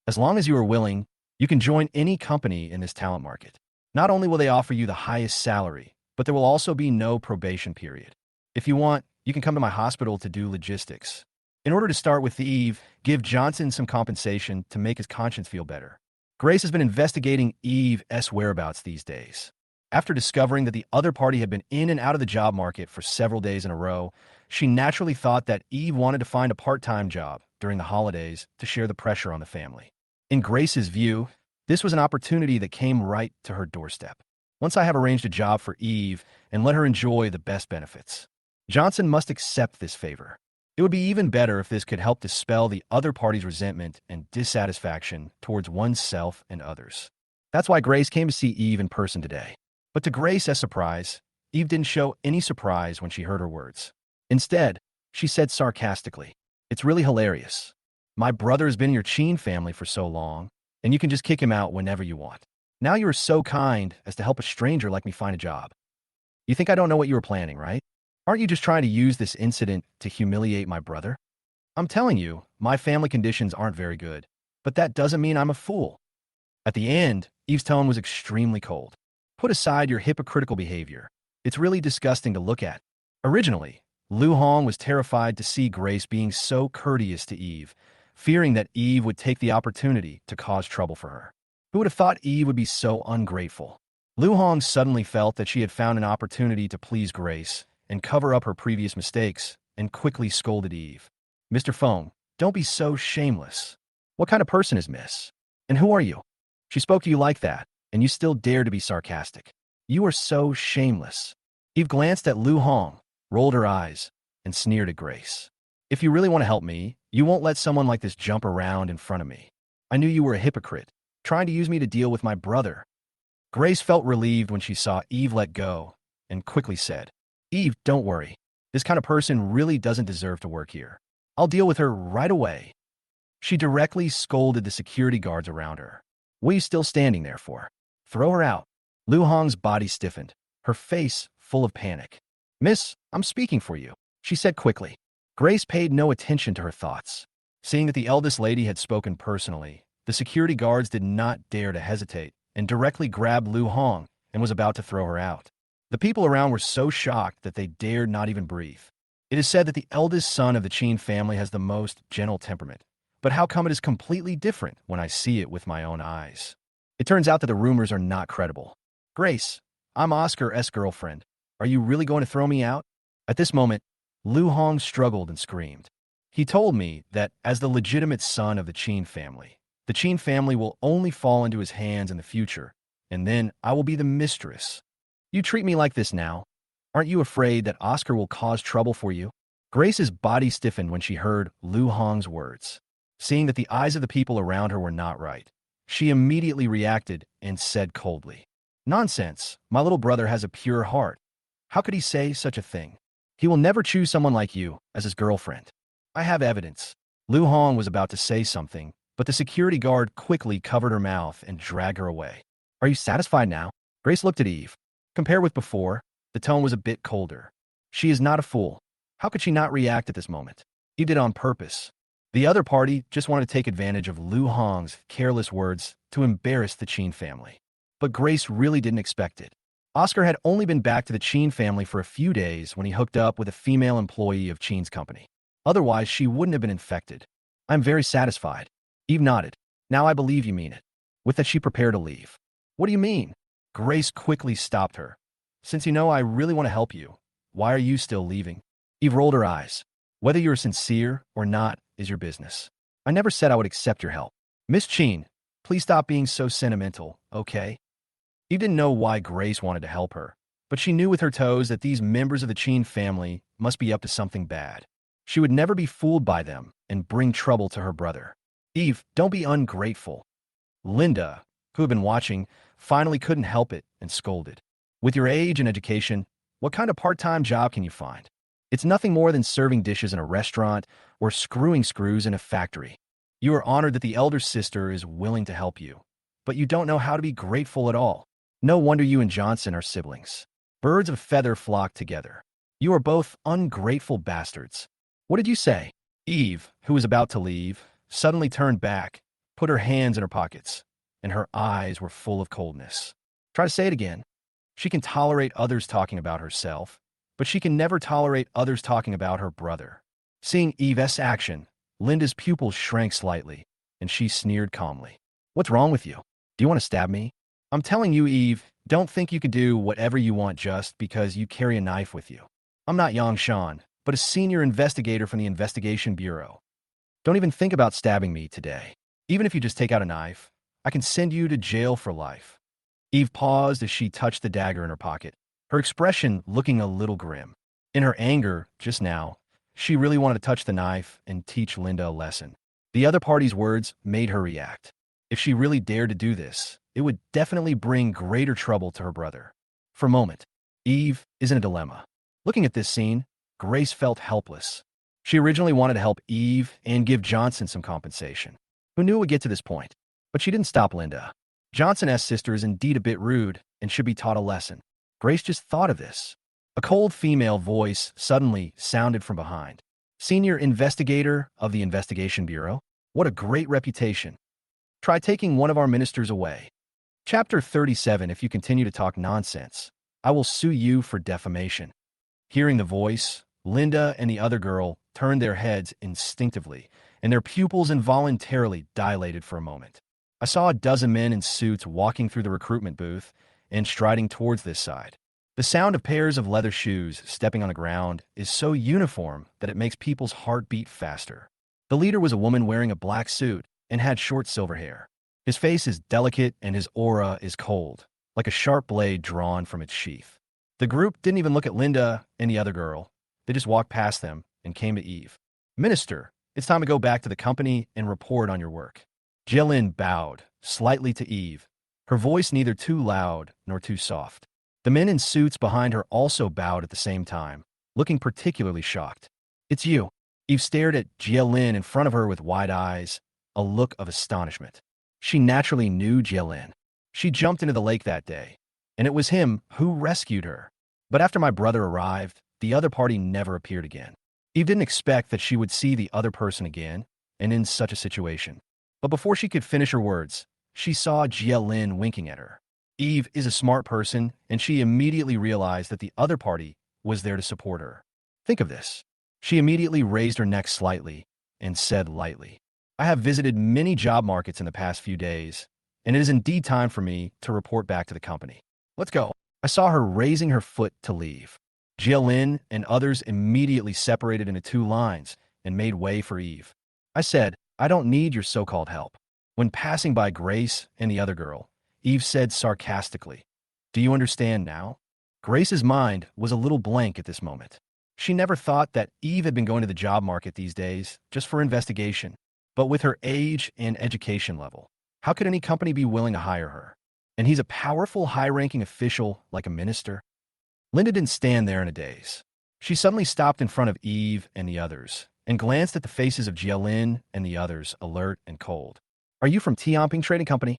As long as you are willing, you can join any company in this talent market. Not only will they offer you the highest salary, but there will also be no probation period. If you want, you can come to my hospital to do logistics. In order to start with Eve, give Johnson some compensation to make his conscience feel better. Grace has been investigating Eve's whereabouts these days. After discovering that the other party had been in and out of the job market for several days in a row, she naturally thought that Eve wanted to find a part-time job during the holidays to share the pressure on the family. In Grace's view, this was an opportunity that came right to her doorstep. Once I have arranged a job for Eve and let her enjoy the best benefits, Johnson must accept this favor. It would be even better if this could help dispel the other party's resentment and dissatisfaction towards oneself and others. That's why Grace came to see Eve in person today. But to Grace's surprise, Eve didn't show any surprise when she heard her words. Instead, she said sarcastically, It's really hilarious. My brother has been in your Chen family for so long, and you can just kick him out whenever you want. Now you are so kind as to help a stranger like me find a job. You think I don't know what you were planning, right? Aren't you just trying to use this incident to humiliate my brother? I'm telling you, my family conditions aren't very good, but that doesn't mean I'm a fool. At the end, Eve's tone was extremely cold. Put aside your hypocritical behavior. It's really disgusting to look at. Originally, Lu Hong was terrified to see Grace being so courteous to Eve, fearing that Eve would take the opportunity to cause trouble for her. Who would have thought Eve would be so ungrateful? Lu Hong suddenly felt that she had found an opportunity to please Grace and cover up her previous mistakes, and quickly scolded Eve. Mr. Fong, don't be so shameless. What kind of person is Miss? And who are you? She spoke to you like that, and you still dare to be sarcastic. You are so shameless. Eve glanced at Lu Hong, rolled her eyes, and sneered at Grace. If you really want to help me, you won't let someone like this jump around in front of me. I knew you were a hypocrite, trying to use me to deal with my brother. Grace felt relieved when she saw Eve let go, and quickly said, Eve, don't worry. This kind of person really doesn't deserve to work here. I'll deal with her right away. She directly scolded the security guards around her. What are you still standing there for? Throw her out. Lu Hong's body stiffened, her face full of panic. Miss, I'm speaking for you, she said quickly. Grace paid no attention to her thoughts. Seeing that the eldest lady had spoken personally, the security guards did not dare to hesitate and directly grabbed Lu Hong and was about to throw her out. The people around were so shocked that they dared not even breathe. It is said that the eldest son of the Chen family has the most gentle temperament. But how come it is completely different when I see it with my own eyes? It turns out that the rumors are not credible. Grace, I'm Oscar's girlfriend. Are you really going to throw me out? At this moment, Lu Hong struggled and screamed. He told me that as the legitimate son of the Chen family will only fall into his hands in the future, and then I will be the mistress. You treat me like this now. Aren't you afraid that Oscar will cause trouble for you? Grace's body stiffened when she heard Lu Hong's words. Seeing that the eyes of the people around her were not right, she immediately reacted and said coldly, Nonsense, my little brother has a pure heart. How could he say such a thing? He will never choose someone like you as his girlfriend. I have evidence. Lu Hong was about to say something, but the security guard quickly covered her mouth and dragged her away. Are you satisfied now? Grace looked at Eve. Compared with before, the tone was a bit colder. She is not a fool. How could she not react at this moment? Eve did it on purpose. The other party just wanted to take advantage of Lu Hong's careless words to embarrass the Chen family. But Grace really didn't expect it. Oscar had only been back to the Chen family for a few days when he hooked up with a female employee of Chen's company. Otherwise, she wouldn't have been infected. I'm very satisfied. Eve nodded. Now I believe you mean it. With that, she prepared to leave. What do you mean? Grace quickly stopped her. Since you know I really want to help you, why are you still leaving? Eve rolled her eyes. Whether you're sincere or not is your business. I never said I would accept your help. Miss Chen, please stop being so sentimental, okay? Eve didn't know why Grace wanted to help her, but she knew with her toes that these members of the Chen family must be up to something bad. She would never be fooled by them and bring trouble to her brother. Eve, don't be ungrateful. Linda, who had been watching, finally couldn't help it and scolded. With your age and education, what kind of part-time job can you find? It's nothing more than serving dishes in a restaurant or screwing screws in a factory. You are honored that the elder sister is willing to help you, but you don't know how to be grateful at all. No wonder you and Johnson are siblings. Birds of a feather flock together. You are both ungrateful bastards. What did you say? Eve, who was about to leave, suddenly turned back, put her hands in her pockets, and her eyes were full of coldness. Try to say it again. She can tolerate others talking about herself, but she can never tolerate others talking about her brother. Seeing Eve's action, Linda's pupils shrank slightly, and she sneered calmly. What's wrong with you? Do you want to stab me? I'm telling you, Eve, don't think you can do whatever you want just because you carry a knife with you. I'm not Yang Shan, but a senior investigator from the Investigation Bureau. Don't even think about stabbing me today. Even if you just take out a knife, I can send you to jail for life. Eve paused as she touched the dagger in her pocket, her expression looking a little grim. In her anger, just now, she really wanted to touch the knife and teach Linda a lesson. The other party's words made her react. If she really dared to do this, it would definitely bring greater trouble to her brother. For a moment, Eve is in a dilemma. Looking at this scene, Grace felt helpless. She originally wanted to help Eve and give Johnson some compensation. Who knew it would get to this point? But she didn't stop Linda. Johnson's sister is indeed a bit rude and should be taught a lesson. Grace just thought of this. A cold female voice suddenly sounded from behind. Senior investigator of the Investigation Bureau? What a great reputation. Try taking one of our ministers away. Chapter 37. If you continue to talk nonsense, I will sue you for defamation. Hearing the voice, Linda and the other girl turned their heads instinctively, and their pupils involuntarily dilated for a moment. I saw a dozen men in suits walking through the recruitment booth and striding towards this side. The sound of pairs of leather shoes stepping on the ground is so uniform that it makes people's heart beat faster. The leader was a woman wearing a black suit and had short silver hair. His face is delicate and his aura is cold, like a sharp blade drawn from its sheath. The group didn't even look at Linda and the other girl. They just walked past them and came to Eve. Minister, it's time to go back to the company and report on your work. Jilin bowed slightly to Eve, her voice neither too loud nor too soft. The men in suits behind her also bowed at the same time, looking particularly shocked. It's you. Eve stared at Jilin in front of her with wide eyes, a look of astonishment. She naturally knew Jilin. She jumped into the lake that day, and it was him who rescued her. But after my brother arrived, the other party never appeared again. Eve didn't expect that she would see the other person again, and in such a situation. But before she could finish her words, she saw Jilin winking at her. Eve is a smart person, and she immediately realized that the other party was there to support her. Think of this. She immediately raised her neck slightly and said lightly, I have visited many job markets in the past few days, and it is indeed time for me to report back to the company. Let's go. I saw her raising her foot to leave. Jilin and others immediately separated into two lines and made way for Eve. I said, I don't need your so-called help. When passing by Grace and the other girl, Eve said sarcastically, Do you understand now? Grace's mind was a little blank at this moment. She never thought that Eve had been going to the job market these days just for investigation. But with her age and education level, how could any company be willing to hire her? And he's a powerful, high-ranking official like a minister. Linda didn't stand there in a daze. She suddenly stopped in front of Eve and the others and glanced at the faces of Jilin and the others, alert and cold. Are you from Tianping Trading Company?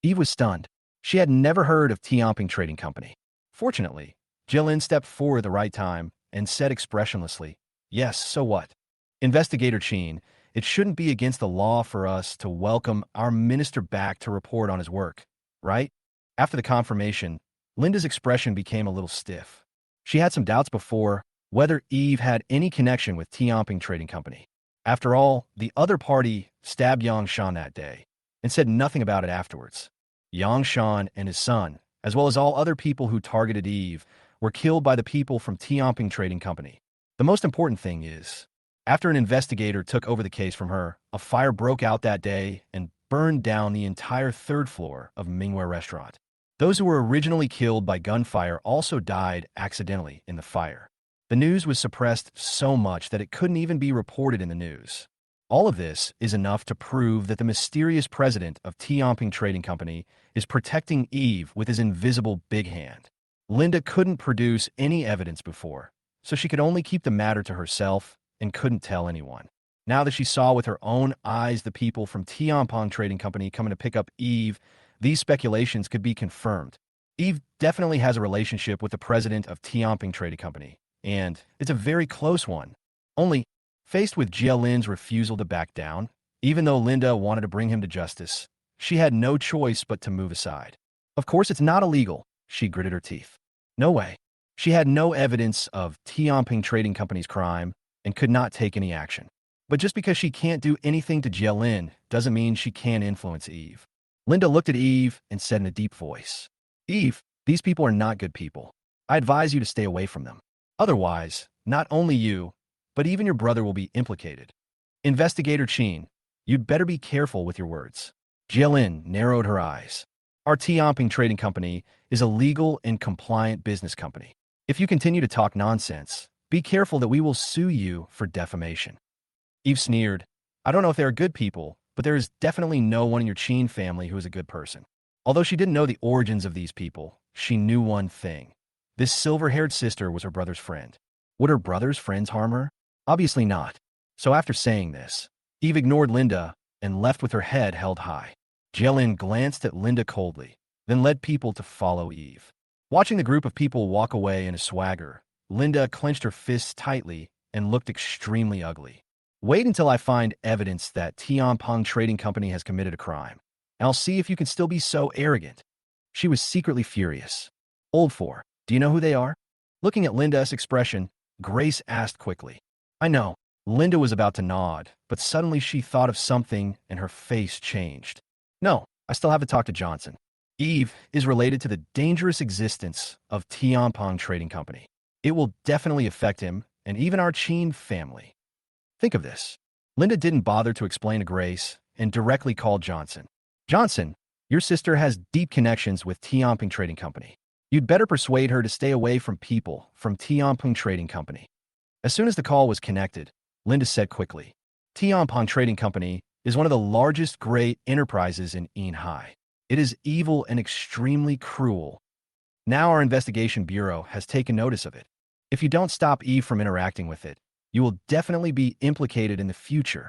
Eve was stunned. She had never heard of Tianping Trading Company. Fortunately, Jilin stepped forward at the right time and said expressionlessly, Yes, so what? Investigator Chen, it shouldn't be against the law for us to welcome our minister back to report on his work, right? After the confirmation, Linda's expression became a little stiff. She had some doubts before whether Eve had any connection with Tianping Trading Company. After all, the other party stabbed Yang Shan that day and said nothing about it afterwards. Yang Shan and his son, as well as all other people who targeted Eve, were killed by the people from Tianping Trading Company. The most important thing is, after an investigator took over the case from her, a fire broke out that day and burned down the entire third floor of Manhwa restaurant. Those who were originally killed by gunfire also died accidentally in the fire. The news was suppressed so much that it couldn't even be reported in the news. All of this is enough to prove that the mysterious president of Tianping Trading Company is protecting Eve with his invisible big hand. Linda couldn't produce any evidence before, so she could only keep the matter to herself and couldn't tell anyone. Now that she saw with her own eyes the people from Tianping Trading Company coming to pick up Eve, these speculations could be confirmed. Eve definitely has a relationship with the president of Tianping Trading Company, and it's a very close one. Only, faced with Jia Lin's refusal to back down, even though Linda wanted to bring him to justice, she had no choice but to move aside. Of course, it's not illegal, she gritted her teeth. No way. She had no evidence of Tianping Trading Company's crime and could not take any action. But just because she can't do anything to Jia Lin doesn't mean she can't influence Eve. Linda looked at Eve and said in a deep voice, Eve, these people are not good people. I advise you to stay away from them. Otherwise, not only you, but even your brother will be implicated. Investigator Chen, you'd better be careful with your words. Jia Lin narrowed her eyes. Our Tianping Trading Company is a legal and compliant business company. If you continue to talk nonsense, be careful that we will sue you for defamation. Eve sneered. I don't know if they are good people, but there is definitely no one in your Chen family who is a good person. Although she didn't know the origins of these people, she knew one thing. This silver-haired sister was her brother's friend. Would her brother's friends harm her? Obviously not. So after saying this, Eve ignored Linda and left with her head held high. Jia Lin glanced at Linda coldly, then led people to follow Eve. Watching the group of people walk away in a swagger, Linda clenched her fists tightly and looked extremely ugly. Wait until I find evidence that Tianping Trading Company has committed a crime, and I'll see if you can still be so arrogant. She was secretly furious. Old Four, do you know who they are? Looking at Linda's expression, Grace asked quickly. I know. Linda was about to nod, but suddenly she thought of something and her face changed. No, I still have to talk to Johnson. Eve is related to the dangerous existence of Tianping Trading Company. It will definitely affect him and even our Chen family. Think of this. Linda didn't bother to explain to Grace and directly called Johnson. Johnson, your sister has deep connections with Tianping Trading Company. You'd better persuade her to stay away from people from Tianping Trading Company. As soon as the call was connected, Linda said quickly, Tianping Trading Company is one of the largest gray enterprises in Yinhai. It is evil and extremely cruel. Now our investigation bureau has taken notice of it. If you don't stop Eve from interacting with it, you will definitely be implicated in the future.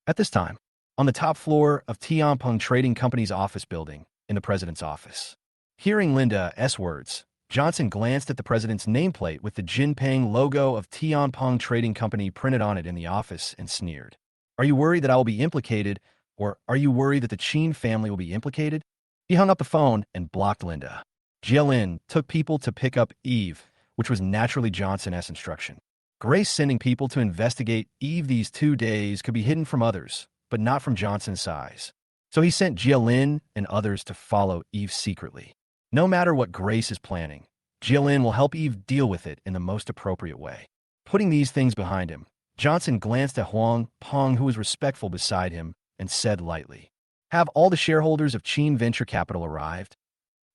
At this time, on the top floor of Tianping Trading Company's office building, in the president's office. Hearing Linda's words, Johnson glanced at the president's nameplate with the Jinping logo of Tianping Trading Company printed on it in the office and sneered. Are you worried that I will be implicated, or are you worried that the Chen family will be implicated? He hung up the phone and blocked Linda. Jia Lin took people to pick up Eve, which was naturally Johnson's instruction. Grace sending people to investigate Eve these 2 days could be hidden from others, but not from Johnson's eyes. So he sent Jia Lin and others to follow Eve secretly. No matter what Grace is planning, Jia Lin will help Eve deal with it in the most appropriate way. Putting these things behind him, Johnson glanced at Huang Peng, who was respectful beside him, and said lightly, Have all the shareholders of Chen Venture Capital arrived?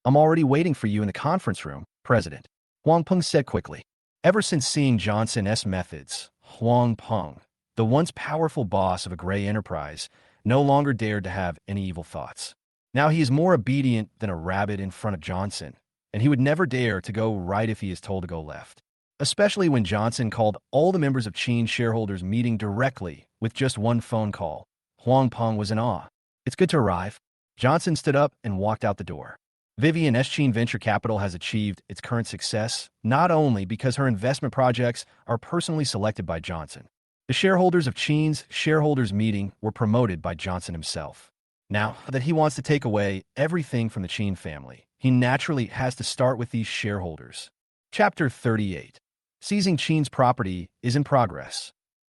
I'm already waiting for you in the conference room, President. Huang Peng said quickly. Ever since seeing Johnson's methods, Huang Peng, the once powerful boss of a gray enterprise, no longer dared to have any evil thoughts. Now he is more obedient than a rabbit in front of Johnson, and he would never dare to go right if he is told to go left. Especially when Johnson called all the members of Chen shareholders meeting directly with just one phone call. Huang Peng was in awe. It's good to arrive. Johnson stood up and walked out the door. Vivian's Chen Venture Capital has achieved its current success not only because her investment projects are personally selected by Johnson. The shareholders of Chen's shareholders meeting were promoted by Johnson himself. Now that he wants to take away everything from the Chen family, he naturally has to start with these shareholders. Chapter 38. Seizing Chen's property is in progress.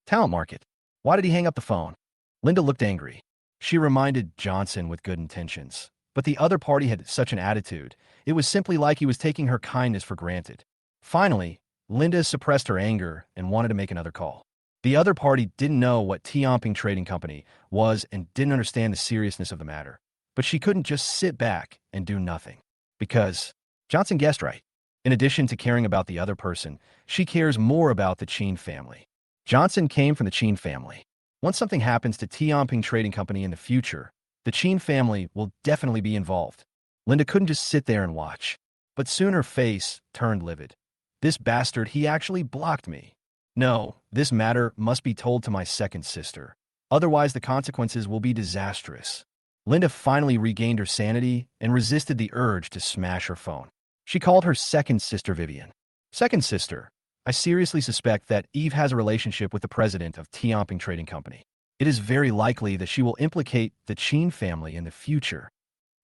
Talent market. Why did he hang up the phone? Linda looked angry. She reminded Johnson with good intentions. But the other party had such an attitude. It was simply like he was taking her kindness for granted. Finally, Linda suppressed her anger and wanted to make another call. The other party didn't know what Tianping Trading Company was and didn't understand the seriousness of the matter. But she couldn't just sit back and do nothing. Because Johnson guessed right. In addition to caring about the other person, she cares more about the Chen family. Johnson came from the Chen family. Once something happens to Tianping Trading Company in the future, the Qin family will definitely be involved. Linda couldn't just sit there and watch. But soon her face turned livid. This bastard, he actually blocked me. No, this matter must be told to my second sister. Otherwise, the consequences will be disastrous. Linda finally regained her sanity and resisted the urge to smash her phone. She called her second sister Vivian. Second sister, I seriously suspect that Eve has a relationship with the president of Tianping Trading Company. It is very likely that she will implicate the Qin family in the future.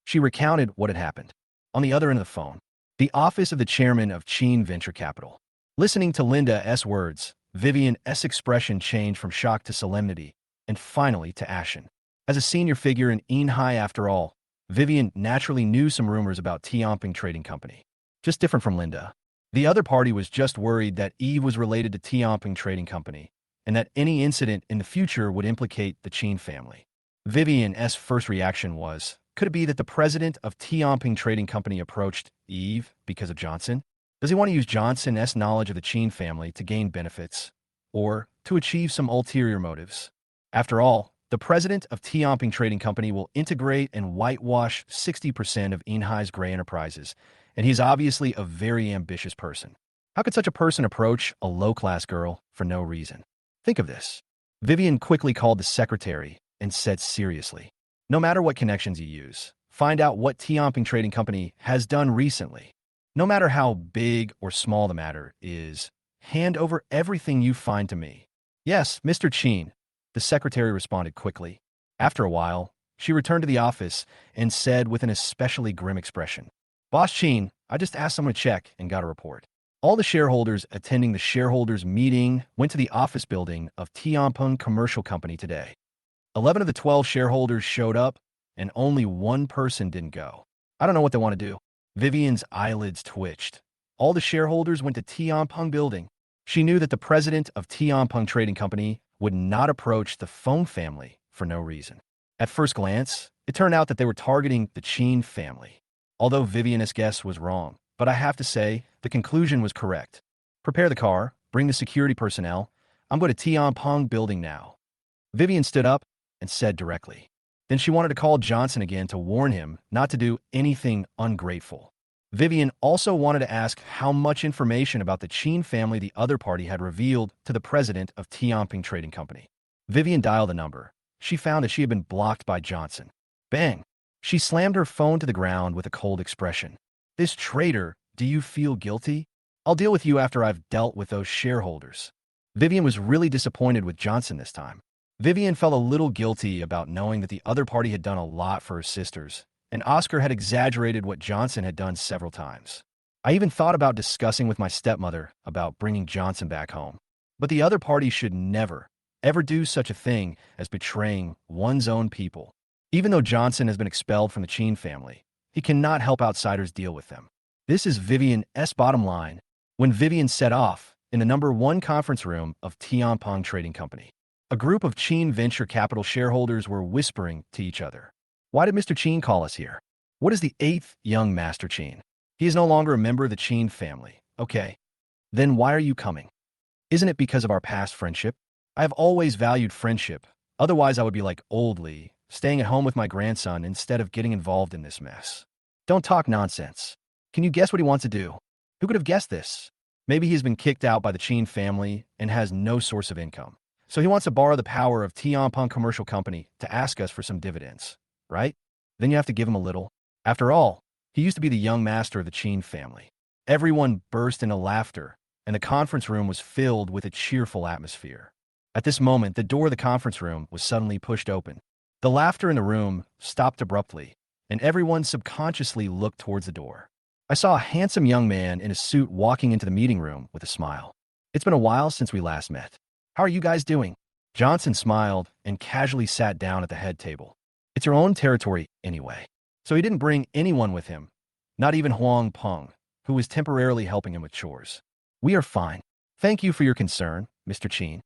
She recounted what had happened. On the other end of the phone, the office of the chairman of Qin Venture Capital. Listening to Linda's words, Vivian's expression changed from shock to solemnity, and finally to ashen. As a senior figure in Enhai after all, Vivian naturally knew some rumors about Tianping Trading Company. Just different from Linda. The other party was just worried that Eve was related to Tianping Trading Company, and that any incident in the future would implicate the Qin family. Vivian's first reaction was, could it be that the president of Tianping Trading Company approached Eve because of Johnson? Does he want to use Johnson's knowledge of the Qin family to gain benefits, or to achieve some ulterior motives? After all, the president of Tianping Trading Company will integrate and whitewash 60% of Enhai's gray enterprises, and he's obviously a very ambitious person. How could such a person approach a low-class girl for no reason? Think of this. Vivian quickly called the secretary and said seriously, no matter what connections you use, find out what Tianping Trading Company has done recently. No matter how big or small the matter is, hand over everything you find to me. Yes, Mr. Qin, the secretary responded quickly. After a while, she returned to the office and said with an especially grim expression, Boss Qin, I just asked someone to check and got a report. All the shareholders attending the shareholders meeting went to the office building of Tianping Commercial Company today. 11 of the 12 shareholders showed up, and only one person didn't go. I don't know what they want to do. Vivian's eyelids twitched. All the shareholders went to Tianping building. She knew that the president of Tianping Trading Company would not approach the Feng family for no reason. At first glance, it turned out that they were targeting the Qin family. Although Vivian's guess was wrong, but I have to say, the conclusion was correct. Prepare the car, bring the security personnel. I'm going to Tianping building now. Vivian stood up and said directly. Then she wanted to call Johnson again to warn him not to do anything ungrateful. Vivian also wanted to ask how much information about the Qin family the other party had revealed to the president of Tianping Trading Company. Vivian dialed the number. She found that she had been blocked by Johnson. Bang! She slammed her phone to the ground with a cold expression. This traitor, do you feel guilty? I'll deal with you after I've dealt with those shareholders. Vivian was really disappointed with Johnson this time. Vivian felt a little guilty about knowing that the other party had done a lot for her sisters, and Oscar had exaggerated what Johnson had done several times. I even thought about discussing with my stepmother about bringing Johnson back home. But the other party should never, ever do such a thing as betraying one's own people. Even though Johnson has been expelled from the Qin family, he cannot help outsiders deal with them. This is Vivian's bottom line when Vivian set off in the number 1 conference room of Tianping Trading Company. A group of Qin Venture Capital shareholders were whispering to each other. Why did Mr. Qin call us here? What is the 8th young Master Qin? He is no longer a member of the Qin family. Okay. Then why are you coming? Isn't it because of our past friendship? I have always valued friendship. Otherwise, I would be like old Lee, staying at home with my grandson instead of getting involved in this mess. Don't talk nonsense. Can you guess what he wants to do? Who could have guessed this? Maybe he's been kicked out by the Qin family and has no source of income. So he wants to borrow the power of Tianping Commercial Company to ask us for some dividends, right? Then you have to give him a little. After all, he used to be the young master of the Qin family. Everyone burst into laughter, and the conference room was filled with a cheerful atmosphere. At this moment, the door of the conference room was suddenly pushed open. The laughter in the room stopped abruptly, and everyone subconsciously looked towards the door. I saw a handsome young man in a suit walking into the meeting room with a smile. It's been a while since we last met. How are you guys doing? Johnson smiled and casually sat down at the head table. It's your own territory anyway. So he didn't bring anyone with him, not even Huang Peng, who was temporarily helping him with chores. We are fine. Thank you for your concern, Mr. Qin.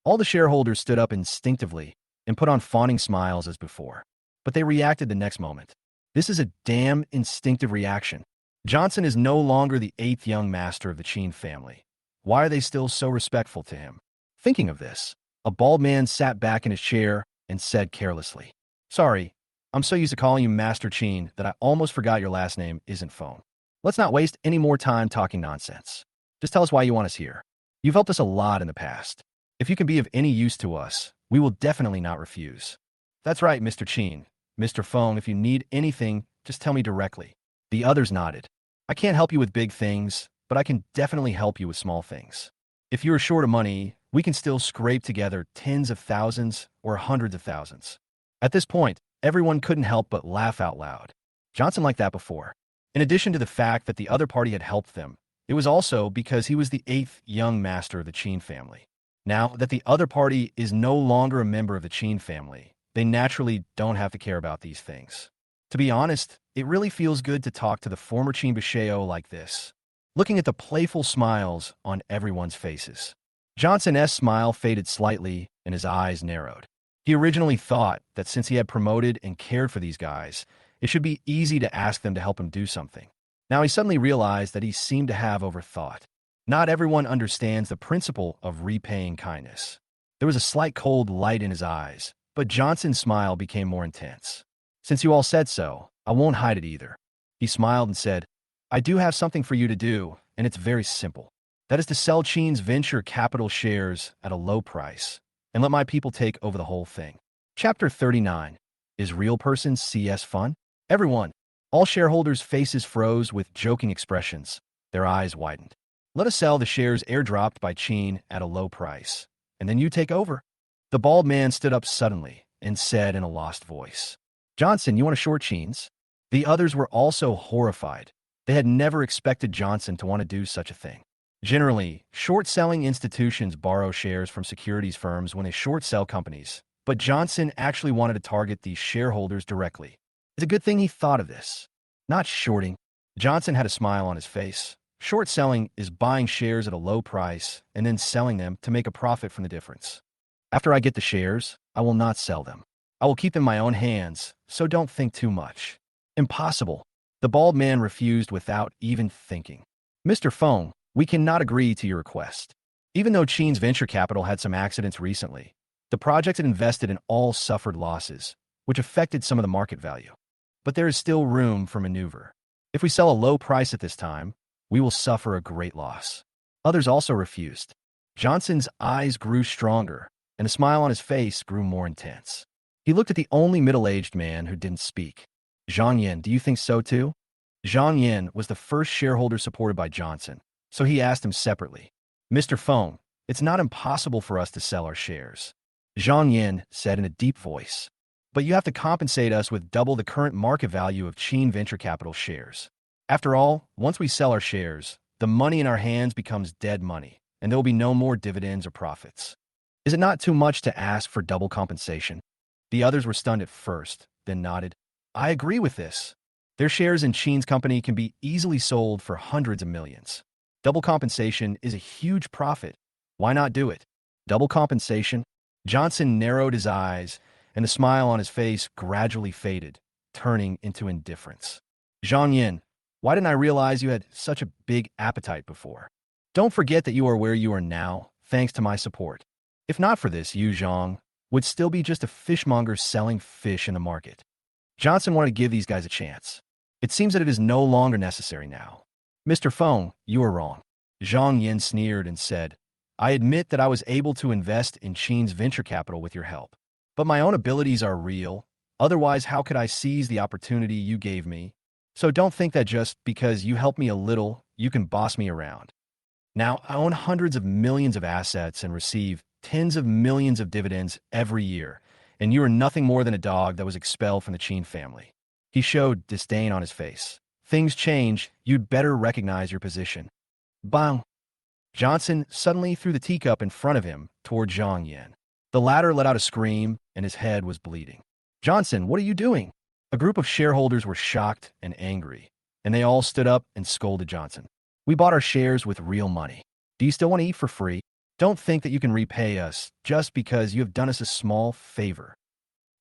All the shareholders stood up instinctively and put on fawning smiles as before. But they reacted the next moment. This is a damn instinctive reaction. Johnson is no longer the 8th young master of the Qin family. Why are they still so respectful to him? Thinking of this, A bald man sat back in his chair and said carelessly, "Sorry, I'm so used to calling you Master Chen that I almost forgot your last name isn't Phone. Let's not waste any more time talking nonsense. Just tell us why you want us here. You've helped us a lot in the past. If you can be of any use to us, we will definitely not refuse." "That's right, Mr. Chen. Mr. Fong, if you need anything, just tell me directly." The others nodded. "I can't help you with big things, but I can definitely help you with small things. If you're short of money, we can still scrape together tens of thousands or hundreds of thousands." At this point, everyone couldn't help but laugh out loud. Johnson liked that before. In addition to the fact that the other party had helped them, it was also because he was the eighth young master of the Chen family. Now that the other party is no longer a member of the Chen family, they naturally don't have to care about these things. To be honest, it really feels good to talk to the former Chen Busheo like this, looking at the playful smiles on everyone's faces. Johnson's smile faded slightly and his eyes narrowed. He originally thought that since he had promoted and cared for these guys, it should be easy to ask them to help him do something. Now he suddenly realized that he seemed to have overthought. Not everyone understands the principle of repaying kindness. There was a slight cold light in his eyes, but Johnson's smile became more intense. "Since you all said so, I won't hide it either." He smiled and said, "I do have something for you to do, and it's very simple. That is to sell Chen's venture capital shares at a low price and let my people take over the whole thing." Chapter 39. Is real persons CS fun? Everyone, all shareholders' faces froze with joking expressions. Their eyes widened. "Let us sell the shares airdropped by Chen at a low price, and then you take over." The bald man stood up suddenly and said in a lost voice, "Johnson, you want to short Chen's?" The others were also horrified. They had never expected Johnson to want to do such a thing. Generally, short-selling institutions borrow shares from securities firms when they short-sell companies, but Johnson actually wanted to target these shareholders directly. It's a good thing he thought of this. Not shorting. Johnson had a smile on his face. Short-selling is buying shares at a low price and then selling them to make a profit from the difference. After I get the shares, I will not sell them. I will keep them in my own hands, so don't think too much. Impossible. The bald man refused without even thinking. "Mr. Fong, we cannot agree to your request. Even though Chen's venture capital had some accidents recently, the projects it invested in all suffered losses, which affected some of the market value. But there is still room for maneuver. If we sell a low price at this time, we will suffer a great loss." Others also refused. Johnson's eyes grew stronger, and the smile on his face grew more intense. He looked at the only middle-aged man who didn't speak. "Zhang Yan, do you think so too?" Zhang Yan was the first shareholder supported by Johnson, so he asked him separately, "Mr. Fong, it's not impossible for us to sell our shares." Zhang Yan said in a deep voice, "But you have to compensate us with double the current market value of Chen Venture Capital shares. After all, once we sell our shares, the money in our hands becomes dead money, and there will be no more dividends or profits. Is it not too much to ask for double compensation?" The others were stunned at first, then nodded. "I agree with this. Their shares in Chen's company can be easily sold for hundreds of millions. Double compensation is a huge profit. Why not do it?" Double compensation? Johnson narrowed his eyes, and the smile on his face gradually faded, turning into indifference. "Zhang Yin, why didn't I realize you had such a big appetite before? Don't forget that you are where you are now, thanks to my support. If not for this, you, Zhang, would still be just a fishmonger selling fish in the market." Johnson wanted to give these guys a chance. "It seems that it is no longer necessary now." "Mr. Fong, you are wrong." Zhang Yin sneered and said, "I admit that I was able to invest in Chen's venture capital with your help. But my own abilities are real. Otherwise, how could I seize the opportunity you gave me? So don't think that just because you helped me a little, you can boss me around. Now, I own hundreds of millions of assets and receive tens of millions of dividends every year, and you are nothing more than a dog that was expelled from the Chen family." He showed disdain on his face. "Things change. You'd better recognize your position." Bang! Johnson suddenly threw the teacup in front of him toward Zhang Yan. The latter let out a scream, and his head was bleeding. "Johnson, what are you doing?" A group of shareholders were shocked and angry, and they all stood up and scolded Johnson. "We bought our shares with real money. Do you still want to eat for free? Don't think that you can repay us just because you have done us a small favor.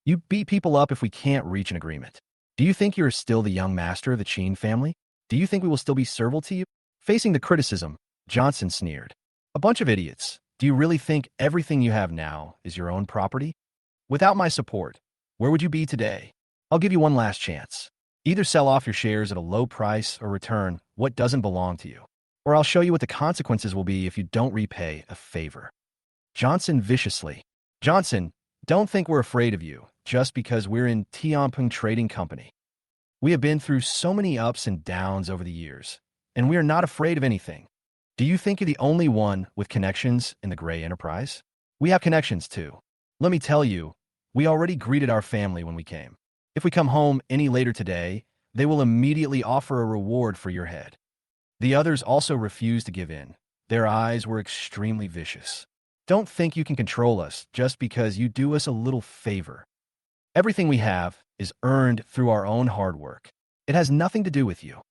You beat people up if we can't reach an agreement. Do you think you are still the young master of the Chen family? Do you think we will still be servile to you?" Facing the criticism, Johnson sneered. "A bunch of idiots. Do you really think everything you have now is your own property? Without my support, where would you be today? I'll give you one last chance. Either sell off your shares at a low price or return what doesn't belong to you. Or I'll show you what the consequences will be if you don't repay a favor. Johnson viciously. Johnson, don't think we're afraid of you just because we're in Tianping Trading Company. We have been through so many ups and downs over the years, and we are not afraid of anything. Do you think you're the only one with connections in the gray enterprise? We have connections too. Let me tell you, we already greeted our family when we came. If we come home any later today, they will immediately offer a reward for your head. The others also refused to give in. Their eyes were extremely vicious. Don't think you can control us just because you do us a little favor. Everything we have is earned through our own hard work. It has nothing to do with you.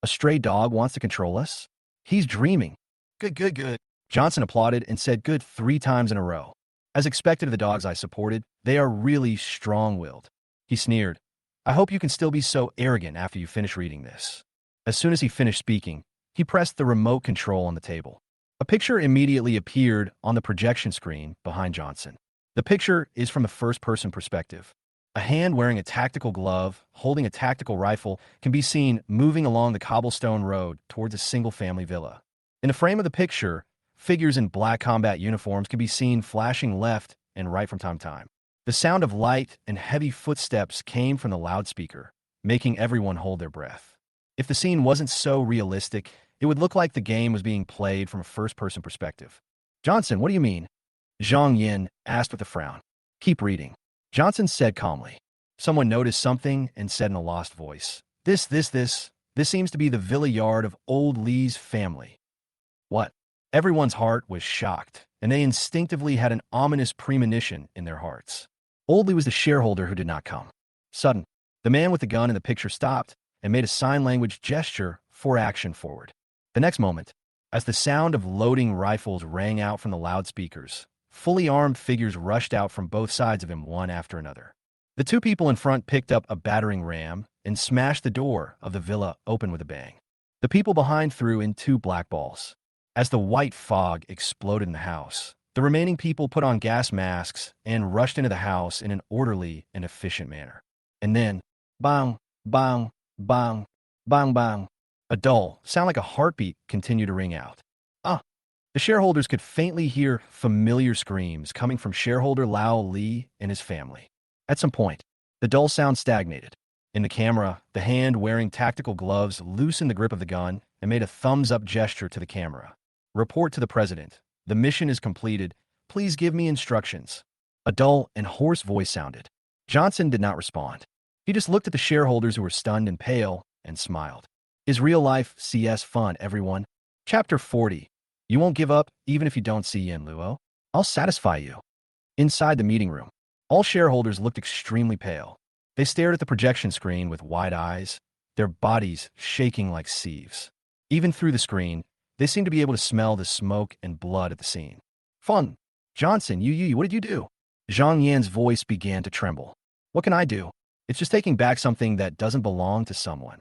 A stray dog wants to control us? He's dreaming. Good, good, good. Johnson applauded and said good 3 times in a row. As expected of the dogs I supported, they are really strong-willed. He sneered. I hope you can still be so arrogant after you finish reading this. As soon as he finished speaking, he pressed the remote control on the table. A picture immediately appeared on the projection screen behind Johnson. The picture is from the first-person perspective. A hand wearing a tactical glove, holding a tactical rifle, can be seen moving along the cobblestone road towards a single-family villa. In the frame of the picture, figures in black combat uniforms can be seen flashing left and right from time to time. The sound of light and heavy footsteps came from the loudspeaker, making everyone hold their breath. If the scene wasn't so realistic, it would look like the game was being played from a first-person perspective. Johnson, what do you mean? Zhang Yin asked with a frown. Keep reading. Johnson said calmly. Someone noticed something and said in a lost voice. This seems to be the villa yard of old Li's family. What? Everyone's heart was shocked, and they instinctively had an ominous premonition in their hearts. Old Li was the shareholder who did not come. Sudden, the man with the gun in the picture stopped and made a sign language gesture for action forward. The next moment, as the sound of loading rifles rang out from the loudspeakers, fully armed figures rushed out from both sides of him one after another. The 2 people in front picked up a battering ram and smashed the door of the villa open with a bang. The people behind threw in 2 black balls. As the white fog exploded in the house, the remaining people put on gas masks and rushed into the house in an orderly and efficient manner. And then, bang, bang, bang, bang, bang. A dull, sound like a heartbeat continued to ring out. The shareholders could faintly hear familiar screams coming from shareholder Lao Li and his family. At some point, the dull sound stagnated. In the camera, the hand wearing tactical gloves loosened the grip of the gun and made a thumbs-up gesture to the camera. Report to the president. The mission is completed. Please give me instructions. A dull and hoarse voice sounded. Johnson did not respond. He just looked at the shareholders who were stunned and pale and smiled. Is real-life CS fun, everyone? Chapter 40. You won't give up even if you don't see Yin Luo. I'll satisfy you. Inside the meeting room, all shareholders looked extremely pale. They stared at the projection screen with wide eyes, their bodies shaking like sieves. Even through the screen, they seemed to be able to smell the smoke and blood at the scene. Fun. Johnson, what did you do? Zhang Yan's voice began to tremble. What can I do? It's just taking back something that doesn't belong to someone.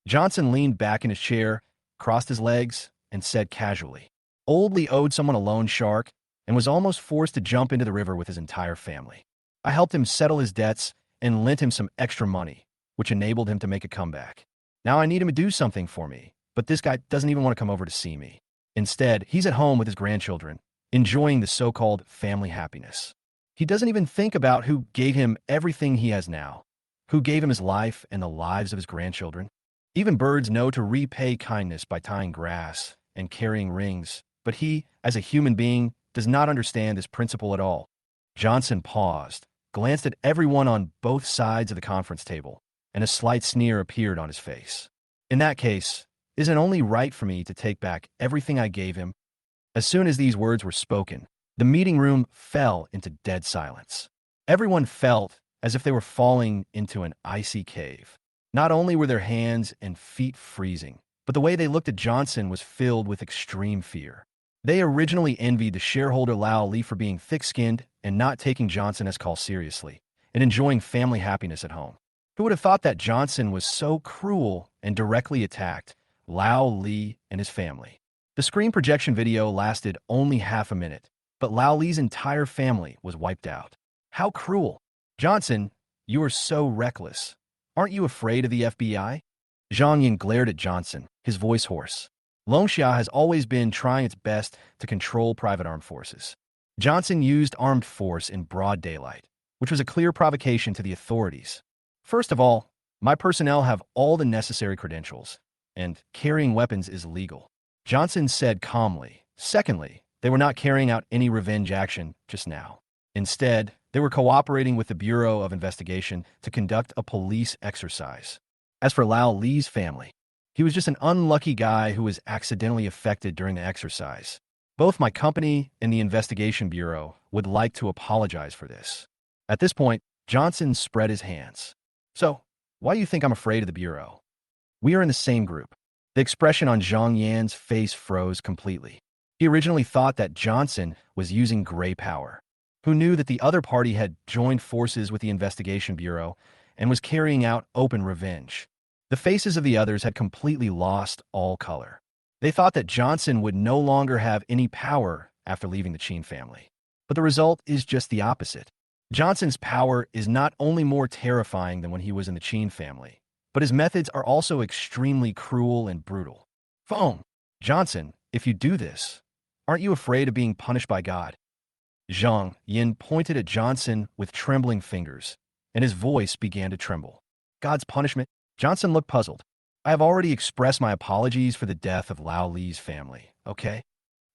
Johnson leaned back in his chair, crossed his legs, and said casually, Old Li owed someone a loan shark and was almost forced to jump into the river with his entire family. I helped him settle his debts and lent him some extra money, which enabled him to make a comeback. Now I need him to do something for me, but this guy doesn't even want to come over to see me. Instead, he's at home with his grandchildren, enjoying the so-called family happiness. He doesn't even think about who gave him everything he has now, who gave him his life and the lives of his grandchildren. Even birds know to repay kindness by tying grass and carrying rings, but he, as a human being, does not understand this principle at all. Johnson paused, glanced at everyone on both sides of the conference table, and a slight sneer appeared on his face. In that case, isn't it only right for me to take back everything I gave him? As soon as these words were spoken, the meeting room fell into dead silence. Everyone felt as if they were falling into an icy cave. Not only were their hands and feet freezing, but the way they looked at Johnson was filled with extreme fear. They originally envied the shareholder Lao Li for being thick-skinned and not taking Johnson as call seriously, and enjoying family happiness at home. Who would have thought that Johnson was so cruel and directly attacked Lao Li and his family? The screen projection video lasted only half a minute, but Lao Li's entire family was wiped out. How cruel. Johnson, you are so reckless. Aren't you afraid of the FBI? Zhang Yin glared at Johnson, his voice hoarse. Longxia has always been trying its best to control private armed forces. Johnson used armed force in broad daylight, which was a clear provocation to the authorities. First of all, my personnel have all the necessary credentials, and carrying weapons is legal. Johnson said calmly. Secondly, they were not carrying out any revenge action just now. Instead, they were cooperating with the Bureau of Investigation to conduct a police exercise. As for Lao Li's family, he was just an unlucky guy who was accidentally affected during the exercise. Both my company and the Investigation Bureau would like to apologize for this. At this point, Johnson spread his hands. So, why do you think I'm afraid of the Bureau? We are in the same group. The expression on Zhang Yan's face froze completely. He originally thought that Johnson was using gray power. Who knew that the other party had joined forces with the Investigation Bureau and was carrying out open revenge. The faces of the others had completely lost all color. They thought that Johnson would no longer have any power after leaving the Chen family. But the result is just the opposite. Johnson's power is not only more terrifying than when he was in the Chen family, but his methods are also extremely cruel and brutal. Phone. Johnson, if you do this, aren't you afraid of being punished by God? Zhang Yin pointed at Johnson with trembling fingers, and his voice began to tremble. God's punishment? Johnson looked puzzled. I have already expressed my apologies for the death of Lao Li's family, okay?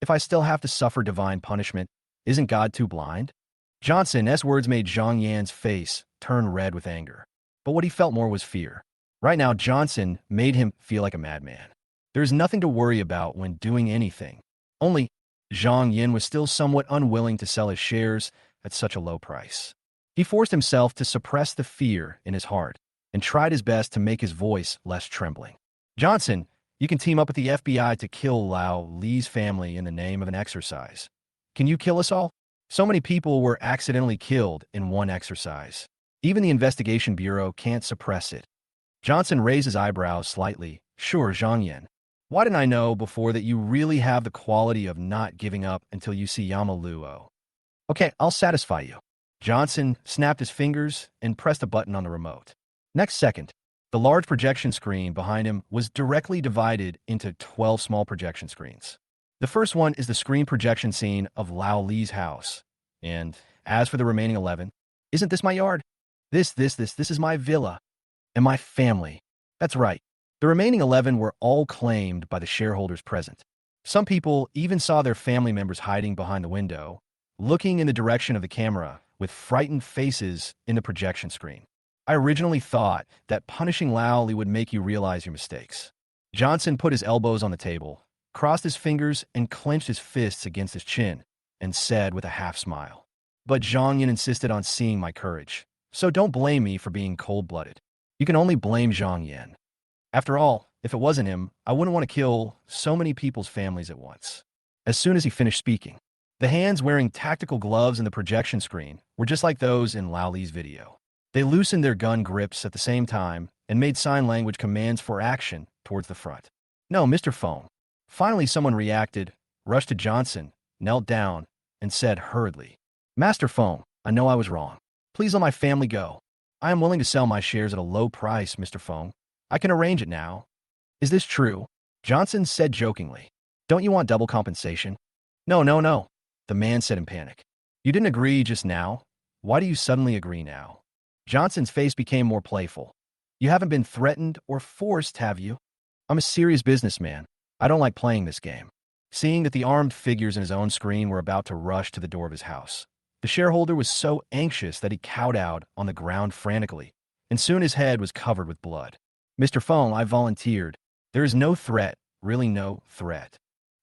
If I still have to suffer divine punishment, isn't God too blind? Johnson's words made Zhang Yan's face turn red with anger. But what he felt more was fear. Right now, Johnson made him feel like a madman. There is nothing to worry about when doing anything. Only, Zhang Yin was still somewhat unwilling to sell his shares at such a low price. He forced himself to suppress the fear in his heart and tried his best to make his voice less trembling. Johnson, you can team up with the FBI to kill Lao Li's family in the name of an exercise. Can you kill us all? So many people were accidentally killed in one exercise. Even the Investigation Bureau can't suppress it. Johnson raised his eyebrows slightly. Sure, Zhang Yin. Why didn't I know before that you really have the quality of not giving up until you see Yamaluo? Okay, I'll satisfy you. Johnson snapped his fingers and pressed a button on the remote. Next second, the large projection screen behind him was directly divided into 12 small projection screens. The first one is the screen projection scene of Lao Li's house. And as for the remaining 11, isn't this my yard? This is my villa. And my family. That's right. The remaining 11 were all claimed by the shareholders present. Some people even saw their family members hiding behind the window, looking in the direction of the camera with frightened faces in the projection screen. I originally thought that punishing Lao Li would make you realize your mistakes. Johnson put his elbows on the table, crossed his fingers, and clenched his fists against his chin, and said with a half-smile, But Zhang Yin insisted on seeing my courage, so don't blame me for being cold-blooded. You can only blame Zhang Yin. After all, if it wasn't him, I wouldn't want to kill so many people's families at once. As soon as he finished speaking, the hands wearing tactical gloves in the projection screen were just like those in Lao Li's video. They loosened their gun grips at the same time and made sign language commands for action towards the front. No, Mr. Fong. Finally, someone reacted, rushed to Johnson, knelt down, and said hurriedly, Master Fong, I know I was wrong. Please let my family go. I am willing to sell my shares at a low price, Mr. Fong. I can arrange it now. Is this true? Johnson said jokingly. Don't you want double compensation? No, the man said in panic. You didn't agree just now. Why do you suddenly agree now? Johnson's face became more playful. You haven't been threatened or forced, have you? I'm a serious businessman. I don't like playing this game. Seeing that the armed figures in his own screen were about to rush to the door of his house, the shareholder was so anxious that he kowtowed on the ground frantically, and soon his head was covered with blood. Mr. Fong, I volunteered. There is no threat, really no threat.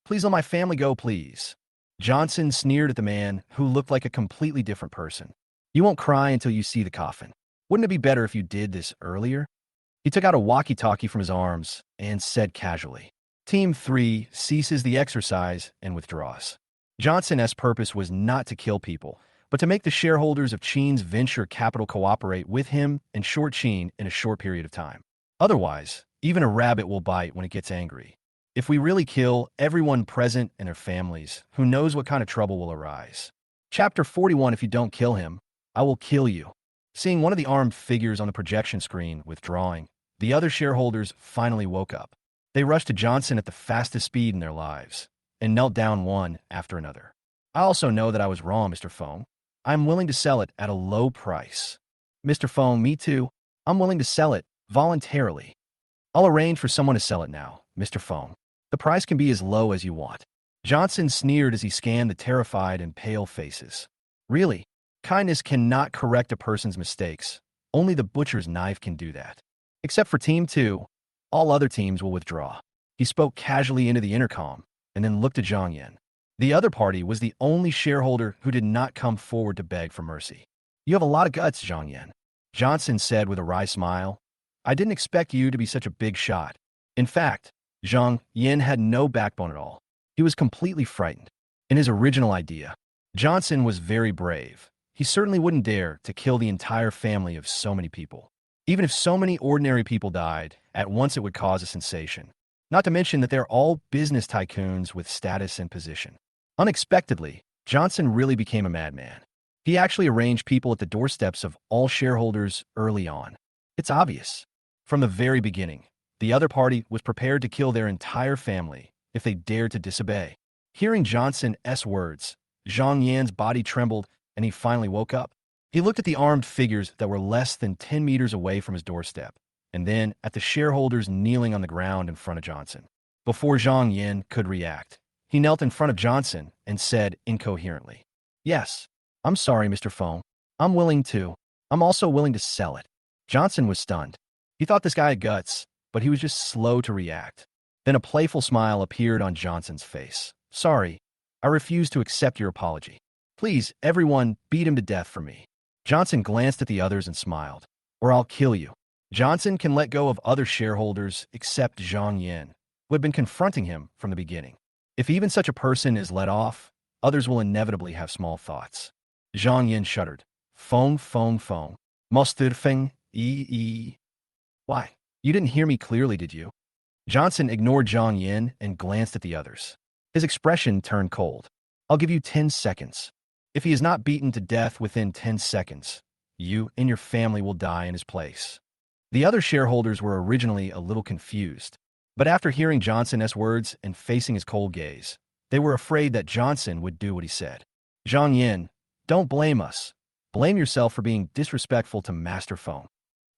Please let my family go, please. Johnson sneered at the man who looked like a completely different person. You won't cry until you see the coffin. Wouldn't it be better if you did this earlier? He took out a walkie-talkie from his arms and said casually, Team 3 ceases the exercise and withdraws. Johnson's purpose was not to kill people, but to make the shareholders of Chen's venture capital cooperate with him and short Chen in a short period of time. Otherwise, even a rabbit will bite when it gets angry. If we really kill everyone present and their families, who knows what kind of trouble will arise. Chapter 41. If you don't kill him, I will kill you. Seeing one of the armed figures on the projection screen withdrawing, the other shareholders finally woke up. They rushed to Johnson at the fastest speed in their lives and knelt down one after another. I also know that I was wrong, Mr. Fong. I'm willing to sell it at a low price. Mr. Fong, me too. I'm willing to sell it voluntarily. I'll arrange for someone to sell it now, Mr. Fong. The price can be as low as you want. Johnson sneered as he scanned the terrified and pale faces. Really? Kindness cannot correct a person's mistakes. Only the butcher's knife can do that. Except for Team 2, all other teams will withdraw. He spoke casually into the intercom and then looked at Zhang Yan. The other party was the only shareholder who did not come forward to beg for mercy. You have a lot of guts, Zhang Yan, Johnson said with a wry smile. I didn't expect you to be such a big shot. In fact, Zhang Yan had no backbone at all. He was completely frightened. In his original idea, Johnson was very brave. He certainly wouldn't dare to kill the entire family of so many people. Even if so many ordinary people died, at once it would cause a sensation. Not to mention that they're all business tycoons with status and position. Unexpectedly, Johnson really became a madman. He actually arranged people at the doorsteps of all shareholders early on. It's obvious. From the very beginning, the other party was prepared to kill their entire family if they dared to disobey. Hearing Johnson's words, Zhang Yan's body trembled and he finally woke up. He looked at the armed figures that were less than 10 meters away from his doorstep, and then at the shareholders kneeling on the ground in front of Johnson. Before Zhang Yan could react, he knelt in front of Johnson and said incoherently, Yes, I'm sorry, Mr. Fong. I'm also willing to sell it. Johnson was stunned. He thought this guy had guts, but he was just slow to react. Then a playful smile appeared on Johnson's face. Sorry, I refuse to accept your apology. Please, everyone, beat him to death for me. Johnson glanced at the others and smiled. Or I'll kill you. Johnson can let go of other shareholders except Zhang Yan, who had been confronting him from the beginning. If even such a person is let off, others will inevitably have small thoughts. Zhang Yan shuddered. Fong. Mosturfeng, Why? You didn't hear me clearly, did you? Johnson ignored Zhang Yan and glanced at the others. His expression turned cold. I'll give you 10 seconds. If he is not beaten to death within 10 seconds, you and your family will die in his place. The other shareholders were originally a little confused, but after hearing Johnson's words and facing his cold gaze, they were afraid that Johnson would do what he said. Zhang Yan, don't blame us. Blame yourself for being disrespectful to Master Fong.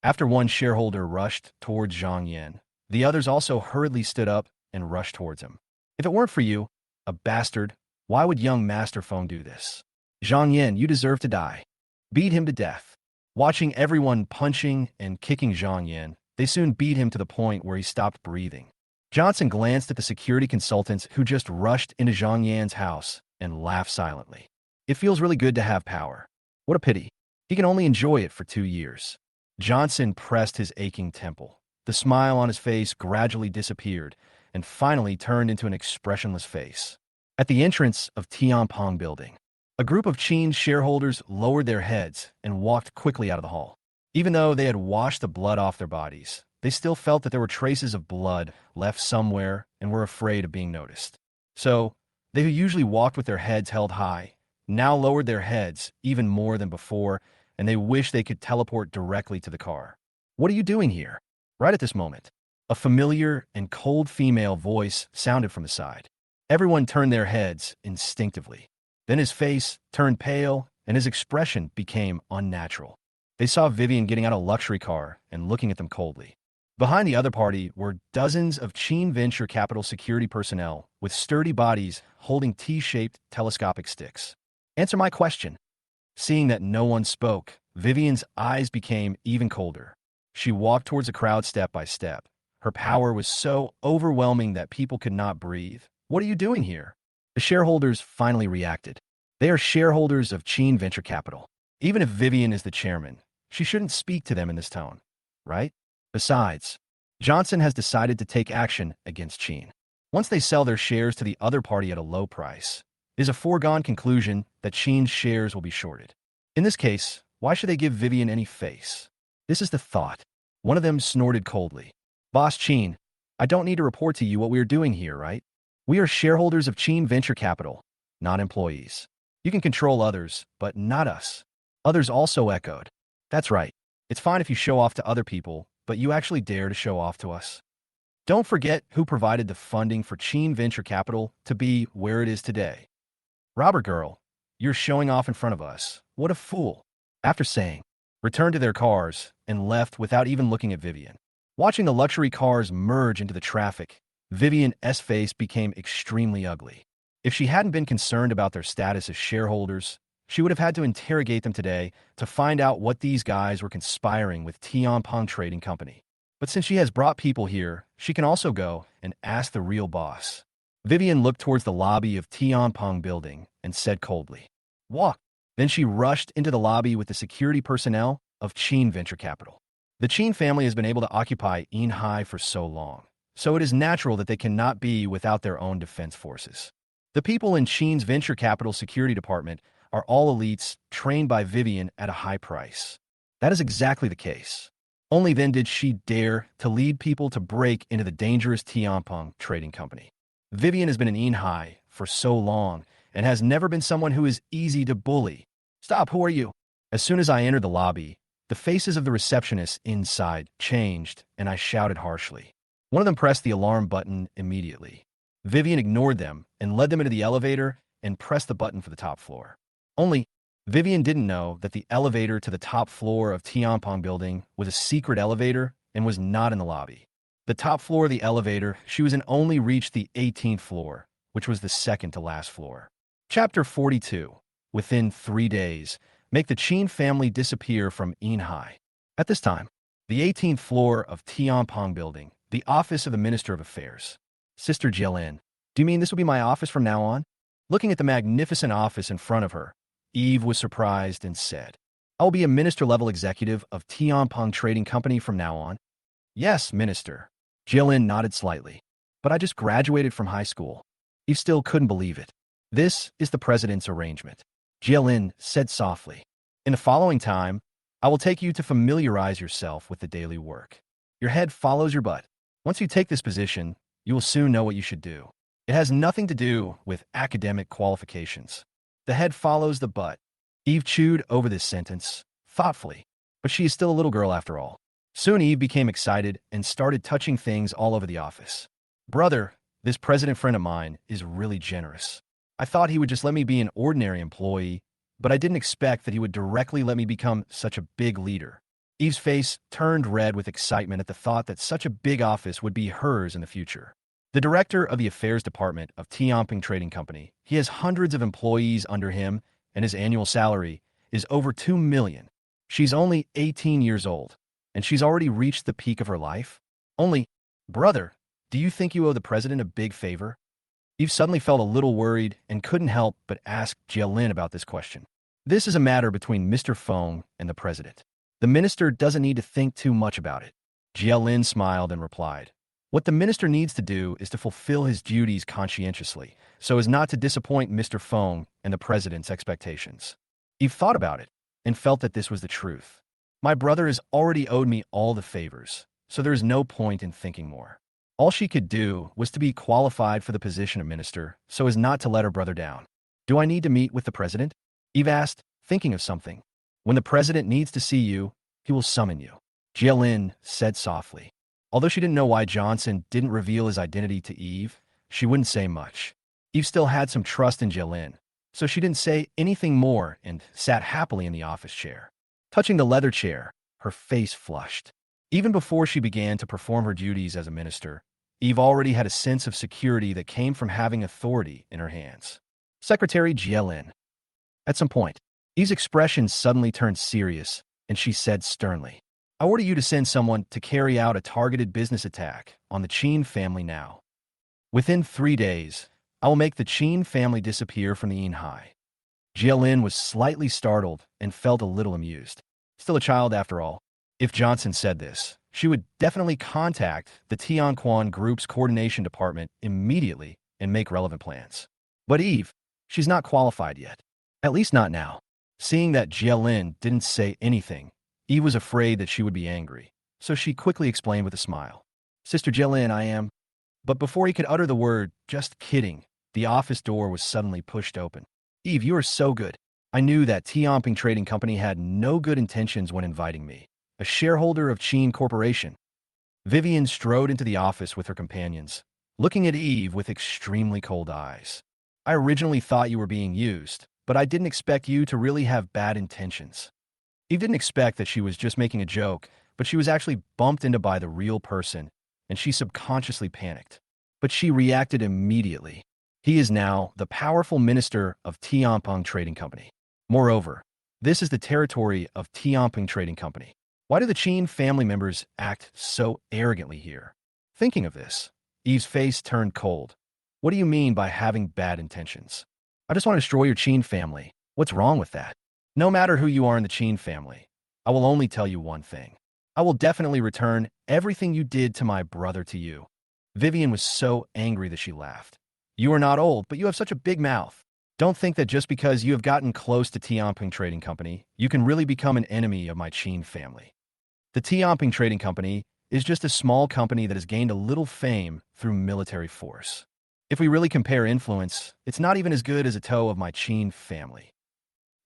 After one shareholder rushed towards Zhang Yan, the others also hurriedly stood up and rushed towards him. If it weren't for you, a bastard, why would young Master Fong do this? Zhang Yan, you deserve to die. Beat him to death. Watching everyone punching and kicking Zhang Yan, they soon beat him to the point where he stopped breathing. Johnson glanced at the security consultants who just rushed into Zhang Yan's house and laughed silently. It feels really good to have power. What a pity. He can only enjoy it for 2 years. Johnson pressed his aching temple. The smile on his face gradually disappeared and finally turned into an expressionless face. At the entrance of Tianpong Building, a group of Chen's shareholders lowered their heads and walked quickly out of the hall. Even though they had washed the blood off their bodies, they still felt that there were traces of blood left somewhere and were afraid of being noticed. So, they who usually walked with their heads held high now lowered their heads even more than before, and they wished they could teleport directly to the car. What are you doing here? Right at this moment, a familiar and cold female voice sounded from the side. Everyone turned their heads instinctively. Then his face turned pale and his expression became unnatural. They saw Vivian getting out a luxury car and looking at them coldly. Behind the other party were dozens of Chen venture capital security personnel with sturdy bodies holding T-shaped telescopic sticks. Answer my question. Seeing that no one spoke, Vivian's eyes became even colder. She walked towards the crowd step by step. Her power was so overwhelming that people could not breathe. What are you doing here? The shareholders finally reacted. They are shareholders of Chen Venture Capital. Even if Vivian is the chairman, she shouldn't speak to them in this tone, right? Besides, Johnson has decided to take action against Chen. Once they sell their shares to the other party at a low price, it is a foregone conclusion that Chen's shares will be shorted. In this case, why should they give Vivian any face? This is the thought. One of them snorted coldly. Boss Chen, I don't need to report to you what we are doing here, right? We are shareholders of Chen Venture Capital, not employees. You can control others, but not us. Others also echoed. That's right. It's fine if you show off to other people, but you actually dare to show off to us. Don't forget who provided the funding for Chen Venture Capital to be where it is today. Robert girl, you're showing off in front of us. What a fool. After saying, returned to their cars and left without even looking at Vivian. Watching the luxury cars merge into the traffic, Vivian's face became extremely ugly. If she hadn't been concerned about their status as shareholders, she would have had to interrogate them today to find out what these guys were conspiring with Tianpeng Trading Company. But since she has brought people here, she can also go and ask the real boss. Vivian looked towards the lobby of Tianpeng Building and said coldly, "Walk." Then she rushed into the lobby with the security personnel of Chen Venture Capital. The Chen family has been able to occupy Enhai for so long, so it is natural that they cannot be without their own defense forces. The people in Chen's Venture Capital Security Department are all elites trained by Vivian at a high price. That is exactly the case. Only then did she dare to lead people to break into the dangerous Tianpeng Trading Company. Vivian has been in Enhai for so long and has never been someone who is easy to bully. "Stop, who are you?" As soon as I entered the lobby, the faces of the receptionists inside changed, and I shouted harshly. One of them pressed the alarm button immediately. Vivian ignored them and led them into the elevator and pressed the button for the top floor. Only, Vivian didn't know that the elevator to the top floor of Tianpeng Building was a secret elevator and was not in the lobby. The top floor of the elevator, she was in only reached the 18th floor, which was the second to last floor. Chapter 42. Within 3 days, make the Chen family disappear from Enhai. At this time, the 18th floor of Tianpeng Building, the office of the Minister of Affairs. Sister Jilin, do you mean this will be my office from now on? Looking at the magnificent office in front of her, Eve was surprised and said, "I will be a minister-level executive of Tianpeng Trading Company from now on." "Yes, Minister." Jilin nodded slightly. "But I just graduated from high school." Eve still couldn't believe it. "This is the president's arrangement," Jilin said softly. "In the following time, I will take you to familiarize yourself with the daily work. Your head follows your butt. Once you take this position, you will soon know what you should do. It has nothing to do with academic qualifications. The head follows the butt." Eve chewed over this sentence, thoughtfully, but she is still a little girl after all. Soon Eve became excited and started touching things all over the office. "Brother, this president friend of mine is really generous. I thought he would just let me be an ordinary employee, but I didn't expect that he would directly let me become such a big leader." Eve's face turned red with excitement at the thought that such a big office would be hers in the future. The director of the affairs department of Tianpeng Trading Company, he has hundreds of employees under him, and his annual salary is over 2 million. She's only 18 years old, and she's already reached the peak of her life. Only, brother, do you think you owe the president a big favor? Eve suddenly felt a little worried and couldn't help but ask Jialin about this question. This is a matter between Mr. Feng and the president. The minister doesn't need to think too much about it. Jialin smiled and replied, "What the minister needs to do is to fulfill his duties conscientiously, so as not to disappoint Mr. Feng and the president's expectations." Eve thought about it and felt that this was the truth. My brother has already owed me all the favors, so there is no point in thinking more. All she could do was to be qualified for the position of minister, so as not to let her brother down. "Do I need to meet with the president?" Eve asked, thinking of something. "When the president needs to see you, he will summon you," Jialin said softly. Although she didn't know why Johnson didn't reveal his identity to Eve, she wouldn't say much. Eve still had some trust in Jialin, so she didn't say anything more and sat happily in the office chair. Touching the leather chair, her face flushed. Even before she began to perform her duties as a minister, Eve already had a sense of security that came from having authority in her hands. Secretary Jialin. At some point, Eve's expression suddenly turned serious, and she said sternly, "I order you to send someone to carry out a targeted business attack on the Chen family now. Within 3 days, I will make the Chen family disappear from the Enhai." Jialin was slightly startled and felt a little amused. Still a child after all. If Johnson said this, she would definitely contact the Tianquan Group's coordination department immediately and make relevant plans. But Eve, she's not qualified yet. At least not now. Seeing that Jialin didn't say anything, Eve was afraid that she would be angry, so she quickly explained with a smile. Sister Jillian, I am. But before he could utter the word, just kidding, the office door was suddenly pushed open. Eve, you are so good. I knew that Tianping Trading Company had no good intentions when inviting me. A shareholder of Chen Corporation. Vivian strode into the office with her companions, looking at Eve with extremely cold eyes. I originally thought you were being used, but I didn't expect you to really have bad intentions. Eve didn't expect that she was just making a joke, but she was actually bumped into by the real person, and she subconsciously panicked. But she reacted immediately. He is now the powerful minister of Tianping Trading Company. Moreover, this is the territory of Tianping Trading Company. Why do the Chen family members act so arrogantly here? Thinking of this, Eve's face turned cold. What do you mean by having bad intentions? I just want to destroy your Chen family. What's wrong with that? No matter who you are in the Chen family, I will only tell you one thing. I will definitely return everything you did to my brother to you. Vivian was so angry that she laughed. You are not old, but you have such a big mouth. Don't think that just because you have gotten close to Tianping Trading Company, you can really become an enemy of my Chen family. The Tianping Trading Company is just a small company that has gained a little fame through military force. If we really compare influence, it's not even as good as a toe of my Chen family.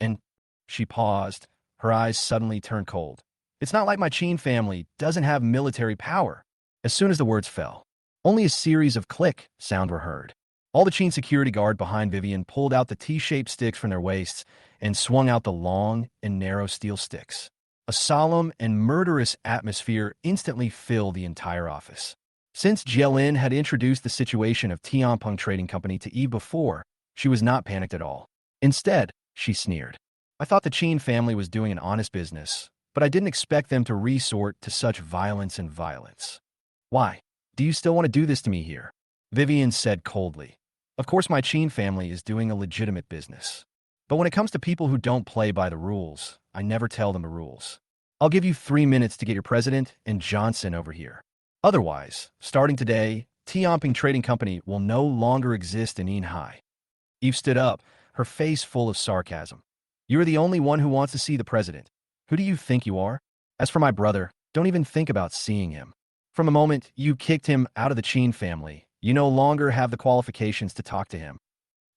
And she paused. Her eyes suddenly turned cold. It's not like my Chen family doesn't have military power. As soon as the words fell, only a series of click sound were heard. All the Chen security guard behind Vivian pulled out the T-shaped sticks from their waists and swung out the long and narrow steel sticks. A solemn and murderous atmosphere instantly filled the entire office. Since Jielin had introduced the situation of Tianping Trading Company to Eve before, she was not panicked at all. Instead, she sneered. I thought the Chen family was doing an honest business, but I didn't expect them to resort to such violence and violence. Why? Do you still want to do this to me here? Vivian said coldly. Of course my Chen family is doing a legitimate business. But when it comes to people who don't play by the rules, I never tell them the rules. I'll give you 3 minutes to get your president and Johnson over here. Otherwise, starting today, Tianping Trading Company will no longer exist in Yinhai. Eve stood up, her face full of sarcasm. You're the only one who wants to see the president. Who do you think you are? As for my brother, don't even think about seeing him. From the moment you kicked him out of the Chen family, you no longer have the qualifications to talk to him.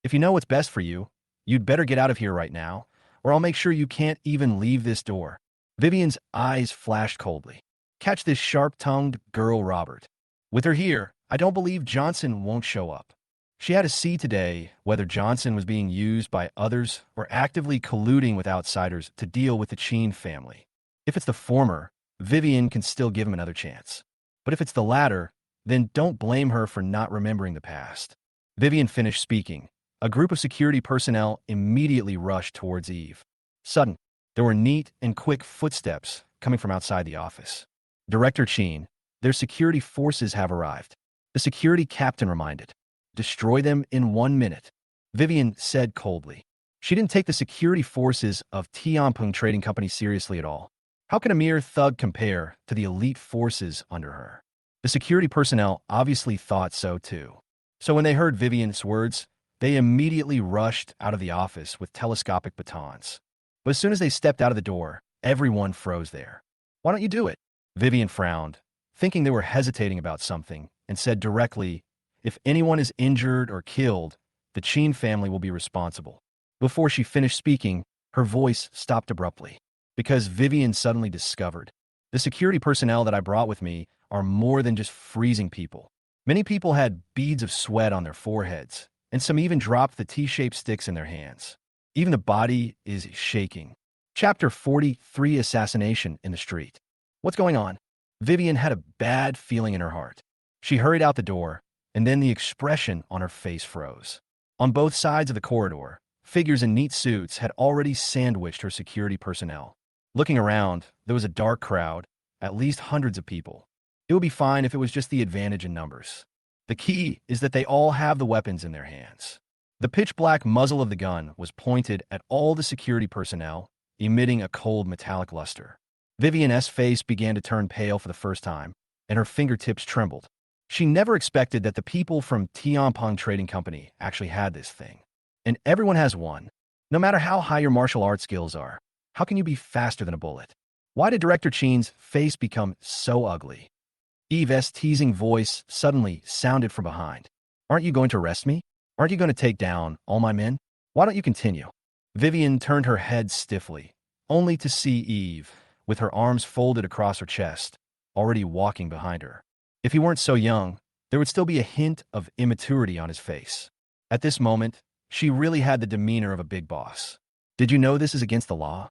If you know what's best for you, you'd better get out of here right now, or I'll make sure you can't even leave this door. Vivian's eyes flashed coldly. Catch this sharp-tongued girl, Robert. With her here, I don't believe Johnson won't show up. She had to see today whether Johnson was being used by others or actively colluding with outsiders to deal with the Chen family. If it's the former, Vivian can still give him another chance. But if it's the latter, then don't blame her for not remembering the past. Vivian finished speaking. A group of security personnel immediately rushed towards Eve. Suddenly, there were neat and quick footsteps coming from outside the office. Director Chen, their security forces have arrived. The security captain reminded. Destroy them in 1 minute. Vivian said coldly. She didn't take the security forces of Tianping Trading Company seriously at all. How can a mere thug compare to the elite forces under her? The security personnel obviously thought so too. So when they heard Vivian's words, they immediately rushed out of the office with telescopic batons. But as soon as they stepped out of the door, everyone froze there. Why don't you do it? Vivian frowned, thinking they were hesitating about something, and said directly, if anyone is injured or killed, the Chen family will be responsible. Before she finished speaking, her voice stopped abruptly, because Vivian suddenly discovered, the security personnel that I brought with me are more than just freezing people. Many people had beads of sweat on their foreheads, and some even dropped the T-shaped sticks in their hands. Even the body is shaking. Chapter 43, Assassination in the Street. What's going on? Vivian had a bad feeling in her heart. She hurried out the door, and then the expression on her face froze. On both sides of the corridor, figures in neat suits had already sandwiched her security personnel. Looking around, there was a dark crowd, at least hundreds of people. It would be fine if it was just the advantage in numbers. The key is that they all have the weapons in their hands. The pitch-black muzzle of the gun was pointed at all the security personnel, emitting a cold metallic luster. Vivian's face began to turn pale for the first time, and her fingertips trembled. She never expected that the people from Tianping Trading Company actually had this thing. And everyone has one. No matter how high your martial arts skills are, how can you be faster than a bullet? Why did Director Chen's face become so ugly? Eve's teasing voice suddenly sounded from behind. Aren't you going to arrest me? Aren't you going to take down all my men? Why don't you continue? Vivian turned her head stiffly, only to see Eve, with her arms folded across her chest, already walking behind her. If he weren't so young, there would still be a hint of immaturity on his face. At this moment, she really had the demeanor of a big boss. Did you know this is against the law?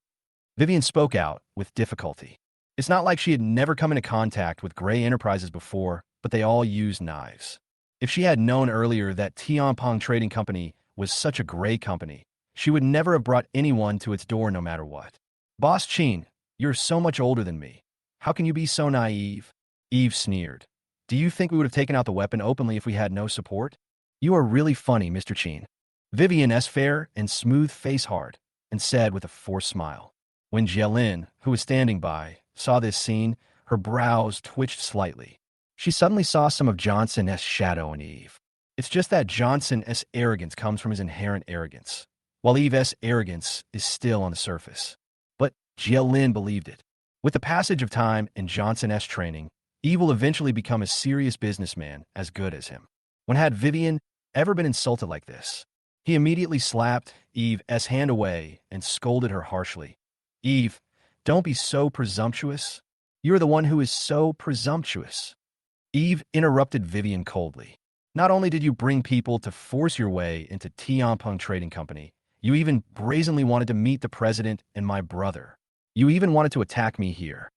Vivian spoke out with difficulty. It's not like she had never come into contact with gray enterprises before, but they all used knives. If she had known earlier that Tianpong Trading Company was such a gray company, she would never have brought anyone to its door no matter what. Boss Chen, you're so much older than me. How can you be so naive? Eve sneered. Do you think we would have taken out the weapon openly if we had no support? You are really funny, Mr. Chen. Vivian's fair and smooth face hard, and said with a forced smile. When Jielin, who was standing by, saw this scene, her brows twitched slightly. She suddenly saw some of Johnson's shadow in Eve. It's just that Johnson's arrogance comes from his inherent arrogance, while Eve's arrogance is still on the surface. But Jielin believed it. With the passage of time and Johnson's training, Eve will eventually become a serious businessman as good as him. When had Vivian ever been insulted like this? He immediately slapped Eve's hand away and scolded her harshly. Eve, don't be so presumptuous. You're the one who is so presumptuous. Eve interrupted Vivian coldly. Not only did you bring people to force your way into Tianpeng Trading Company, you even brazenly wanted to meet the president and my brother. You even wanted to attack me here.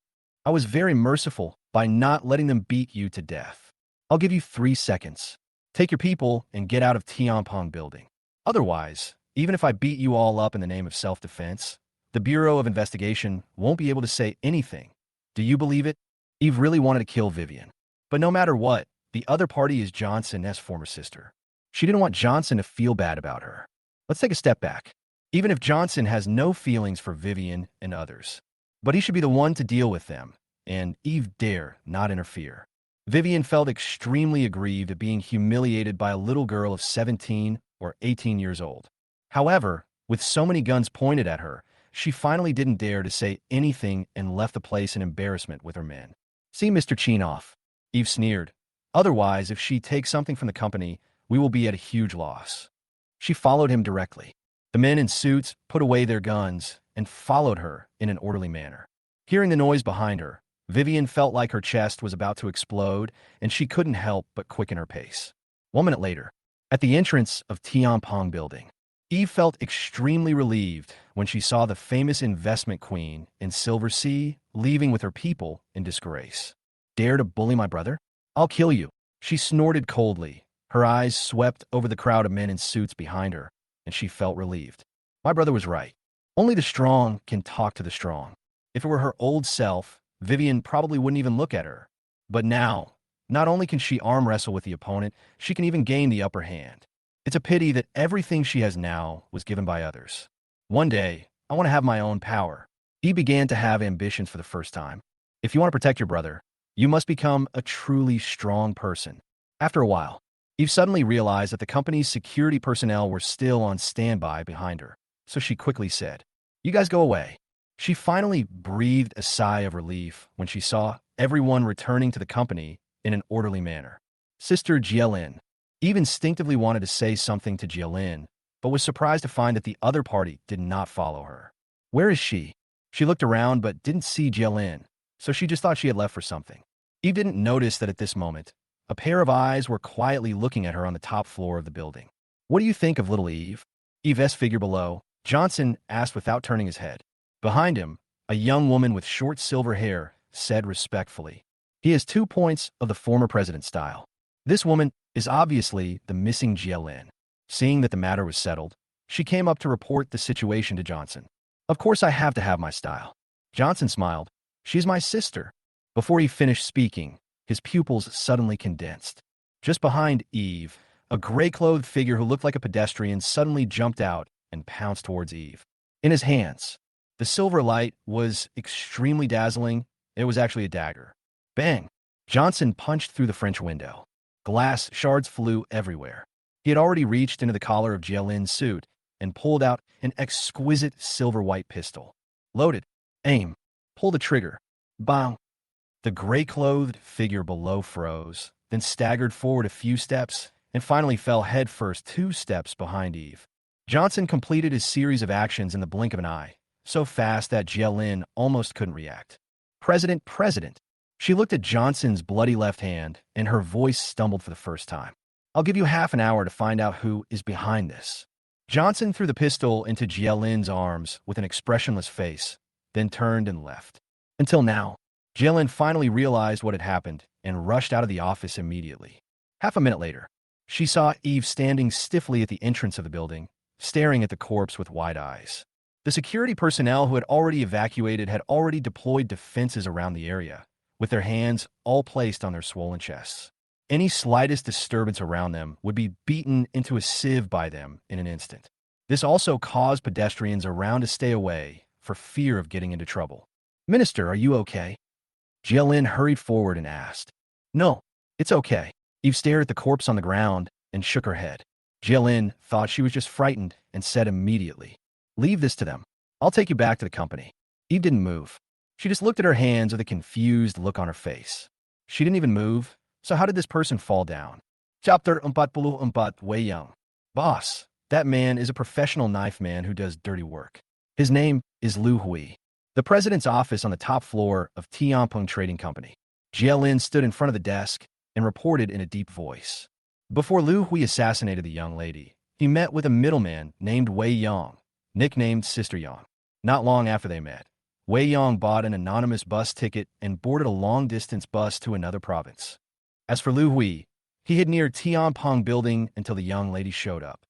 I was very merciful by not letting them beat you to death. I'll give you 3 seconds. Take your people and get out of Tianpeng building. Otherwise, even if I beat you all up in the name of self-defense, the Bureau of Investigation won't be able to say anything. Do you believe it? Eve really wanted to kill Vivian. But no matter what, the other party is Johnson's former sister. She didn't want Johnson to feel bad about her. Let's take a step back. Even if Johnson has no feelings for Vivian and others, but he should be the one to deal with them, and Eve dare not interfere. Vivian felt extremely aggrieved at being humiliated by a little girl of 17 or 18 years old. However, with so many guns pointed at her, she finally didn't dare to say anything and left the place in embarrassment with her men. See Mr. Chen off. Eve sneered. Otherwise, if she takes something from the company, we will be at a huge loss. She followed him directly. The men in suits put away their guns and followed her in an orderly manner. Hearing the noise behind her, Vivian felt like her chest was about to explode, and she couldn't help but quicken her pace. 1 minute later, at the entrance of Tianpeng building, Eve felt extremely relieved when she saw the famous investment queen in Silver Sea leaving with her people in disgrace. Dare to bully my brother? I'll kill you. She snorted coldly. Her eyes swept over the crowd of men in suits behind her, and she felt relieved. My brother was right. Only the strong can talk to the strong. If it were her old self, Vivian probably wouldn't even look at her. But now, not only can she arm wrestle with the opponent, she can even gain the upper hand. It's a pity that everything she has now was given by others. One day, I want to have my own power. Eve began to have ambitions for the first time. If you want to protect your brother, you must become a truly strong person. After a while, Eve suddenly realized that the company's security personnel were still on standby behind her, so she quickly said, "You guys go away." She finally breathed a sigh of relief when she saw everyone returning to the company in an orderly manner. Sister Jielin. Eve instinctively wanted to say something to Jielin, but was surprised to find that the other party did not follow her. Where is she? She looked around but didn't see Jielin, so she just thought she had left for something. Eve didn't notice that at this moment, a pair of eyes were quietly looking at her on the top floor of the building. What do you think of little Eve? Eve's figure below, Johnson asked without turning his head. Behind him, a young woman with short silver hair said respectfully, "He has 2 points of the former president's style." This woman is obviously the missing Jielin. Seeing that the matter was settled, she came up to report the situation to Johnson. Of course I have to have my style. Johnson smiled. She's my sister. Before he finished speaking, his pupils suddenly condensed. Just behind Eve, a gray-clothed figure who looked like a pedestrian suddenly jumped out and pounced towards Eve. In his hands, the silver light was extremely dazzling. It was actually a dagger. Bang! Johnson punched through the French window. Glass shards flew everywhere. He had already reached into the collar of Jielin's suit and pulled out an exquisite silver-white pistol. Loaded. Aim. Pull the trigger. Bang. The gray-clothed figure below froze, then staggered forward a few steps, and finally fell headfirst 2 steps behind Eve. Johnson completed his series of actions in the blink of an eye, so fast that Jielin almost couldn't react. President, President. She looked at Johnson's bloody left hand, and her voice stumbled for the first time. I'll give you half an hour to find out who is behind this. Johnson threw the pistol into Jielin's arms with an expressionless face, then turned and left. Until now, Jielin finally realized what had happened and rushed out of the office immediately. Half a minute later, she saw Eve standing stiffly at the entrance of the building, staring at the corpse with wide eyes. The security personnel who had already evacuated had already deployed defenses around the area, with their hands all placed on their swollen chests. Any slightest disturbance around them would be beaten into a sieve by them in an instant. This also caused pedestrians around to stay away for fear of getting into trouble. Minister, are you okay? Jielin hurried forward and asked. No, it's okay. Eve stared at the corpse on the ground and shook her head. Jielin thought she was just frightened and said immediately, leave this to them. I'll take you back to the company. Eve didn't move. She just looked at her hands with a confused look on her face. She didn't even move, so how did this person fall down? Chapter 44 Wei Young. Boss, that man is a professional knife man who does dirty work. His name is Lu Hui, the president's office on the top floor of Tianpeng Trading Company. Jielin stood in front of the desk and reported in a deep voice. Before Lu Hui assassinated the young lady, he met with a middleman named Wei Yang, nicknamed Sister Yang. Not long after they met, Wei Yang bought an anonymous bus ticket and boarded a long-distance bus to another province. As for Lu Hui, he hid near Tianpeng building until the young lady showed up.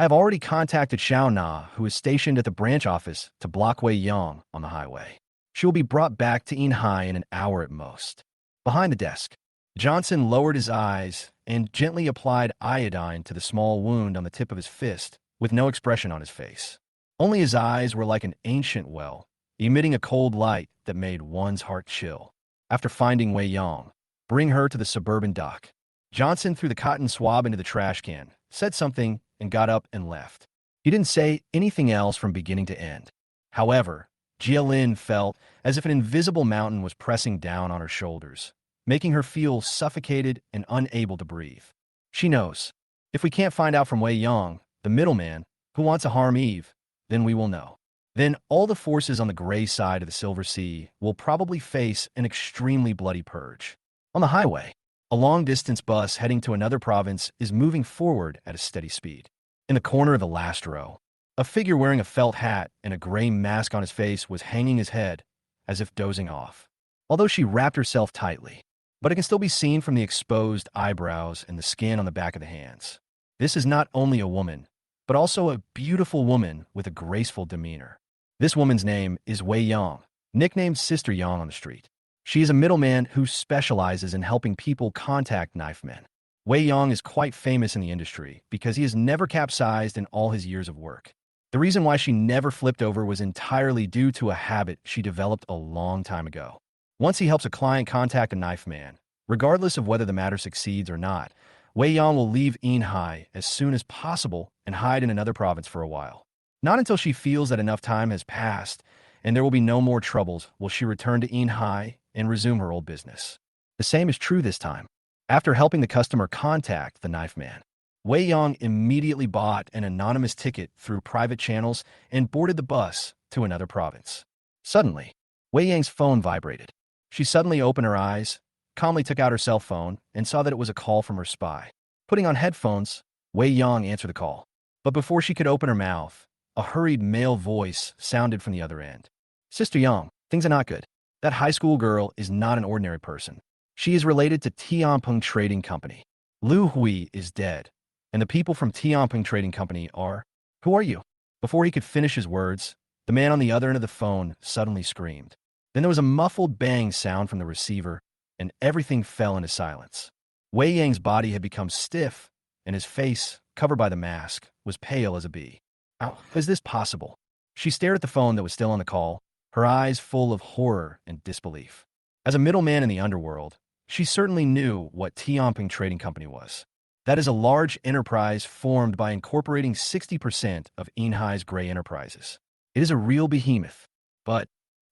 I have already contacted Xiao Na, who is stationed at the branch office, to block Wei Yang on the highway. She will be brought back to Yinhai in an hour at most. Behind the desk, Johnson lowered his eyes and gently applied iodine to the small wound on the tip of his fist, with no expression on his face. Only his eyes were like an ancient well, emitting a cold light that made one's heart chill. After finding Wei Yang, bring her to the suburban dock. Johnson threw the cotton swab into the trash can, said something, and got up and left. He didn't say anything else from beginning to end. However, Jielin felt as if an invisible mountain was pressing down on her shoulders, making her feel suffocated and unable to breathe. She knows, if we can't find out from Wei Yang, the middleman, who wants to harm Eve, then we will know. Then all the forces on the gray side of the Silver Sea will probably face an extremely bloody purge. On the highway, a long-distance bus heading to another province is moving forward at a steady speed. In the corner of the last row, a figure wearing a felt hat and a gray mask on his face was hanging his head, as if dozing off. Although she wrapped herself tightly, but it can still be seen from the exposed eyebrows and the skin on the back of the hands. This is not only a woman, but also a beautiful woman with a graceful demeanor. This woman's name is Wei Yang, nicknamed Sister Yang on the street. She is a middleman who specializes in helping people contact knife men. Wei Yang is quite famous in the industry because he has never capsized in all his years of work. The reason why she never flipped over was entirely due to a habit she developed a long time ago. Once he helps a client contact a knife man, regardless of whether the matter succeeds or not, Wei Yang will leave Yinhai as soon as possible and hide in another province for a while. Not until she feels that enough time has passed and there will be no more troubles will she return to Yinhai and resume her old business. The same is true this time. After helping the customer contact the knife man, Wei Yang immediately bought an anonymous ticket through private channels and boarded the bus to another province. Suddenly, Wei Yang's phone vibrated. She suddenly opened her eyes, calmly took out her cell phone, and saw that it was a call from her spy. Putting on headphones, Wei Yang answered the call. But before she could open her mouth, a hurried male voice sounded from the other end. Sister Yang, things are not good. That high school girl is not an ordinary person. She is related to Tianpeng Trading Company. Lu Hui is dead, and the people from Tianpeng Trading Company are... Who are you? Before he could finish his words, the man on the other end of the phone suddenly screamed. Then there was a muffled bang sound from the receiver, and everything fell into silence. Wei Yang's body had become stiff, and his face, covered by the mask, was pale as a bee. How is this possible? She stared at the phone that was still on the call, her eyes full of horror and disbelief. As a middleman in the underworld, she certainly knew what Tianpeng Trading Company was. That is a large enterprise formed by incorporating 60% of Yinhai's gray enterprises. It is a real behemoth. But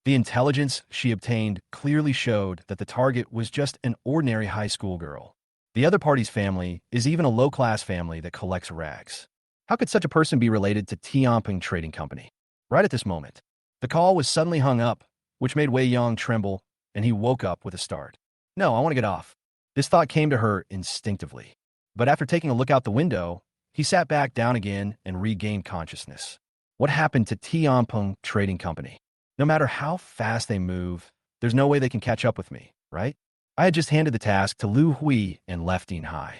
The intelligence she obtained clearly showed that the target was just an ordinary high school girl. The other party's family is even a low-class family that collects rags. How could such a person be related to Tianping Trading Company? Right at this moment, the call was suddenly hung up, which made Wei Yong tremble, and he woke up with a start. No, I want to get off. This thought came to her instinctively. But after taking a look out the window, he sat back down again and regained consciousness. What happened to Tianping Trading Company? No matter how fast they move, there's no way they can catch up with me, right? I had just handed the task to Lu Hui and left Yinhai.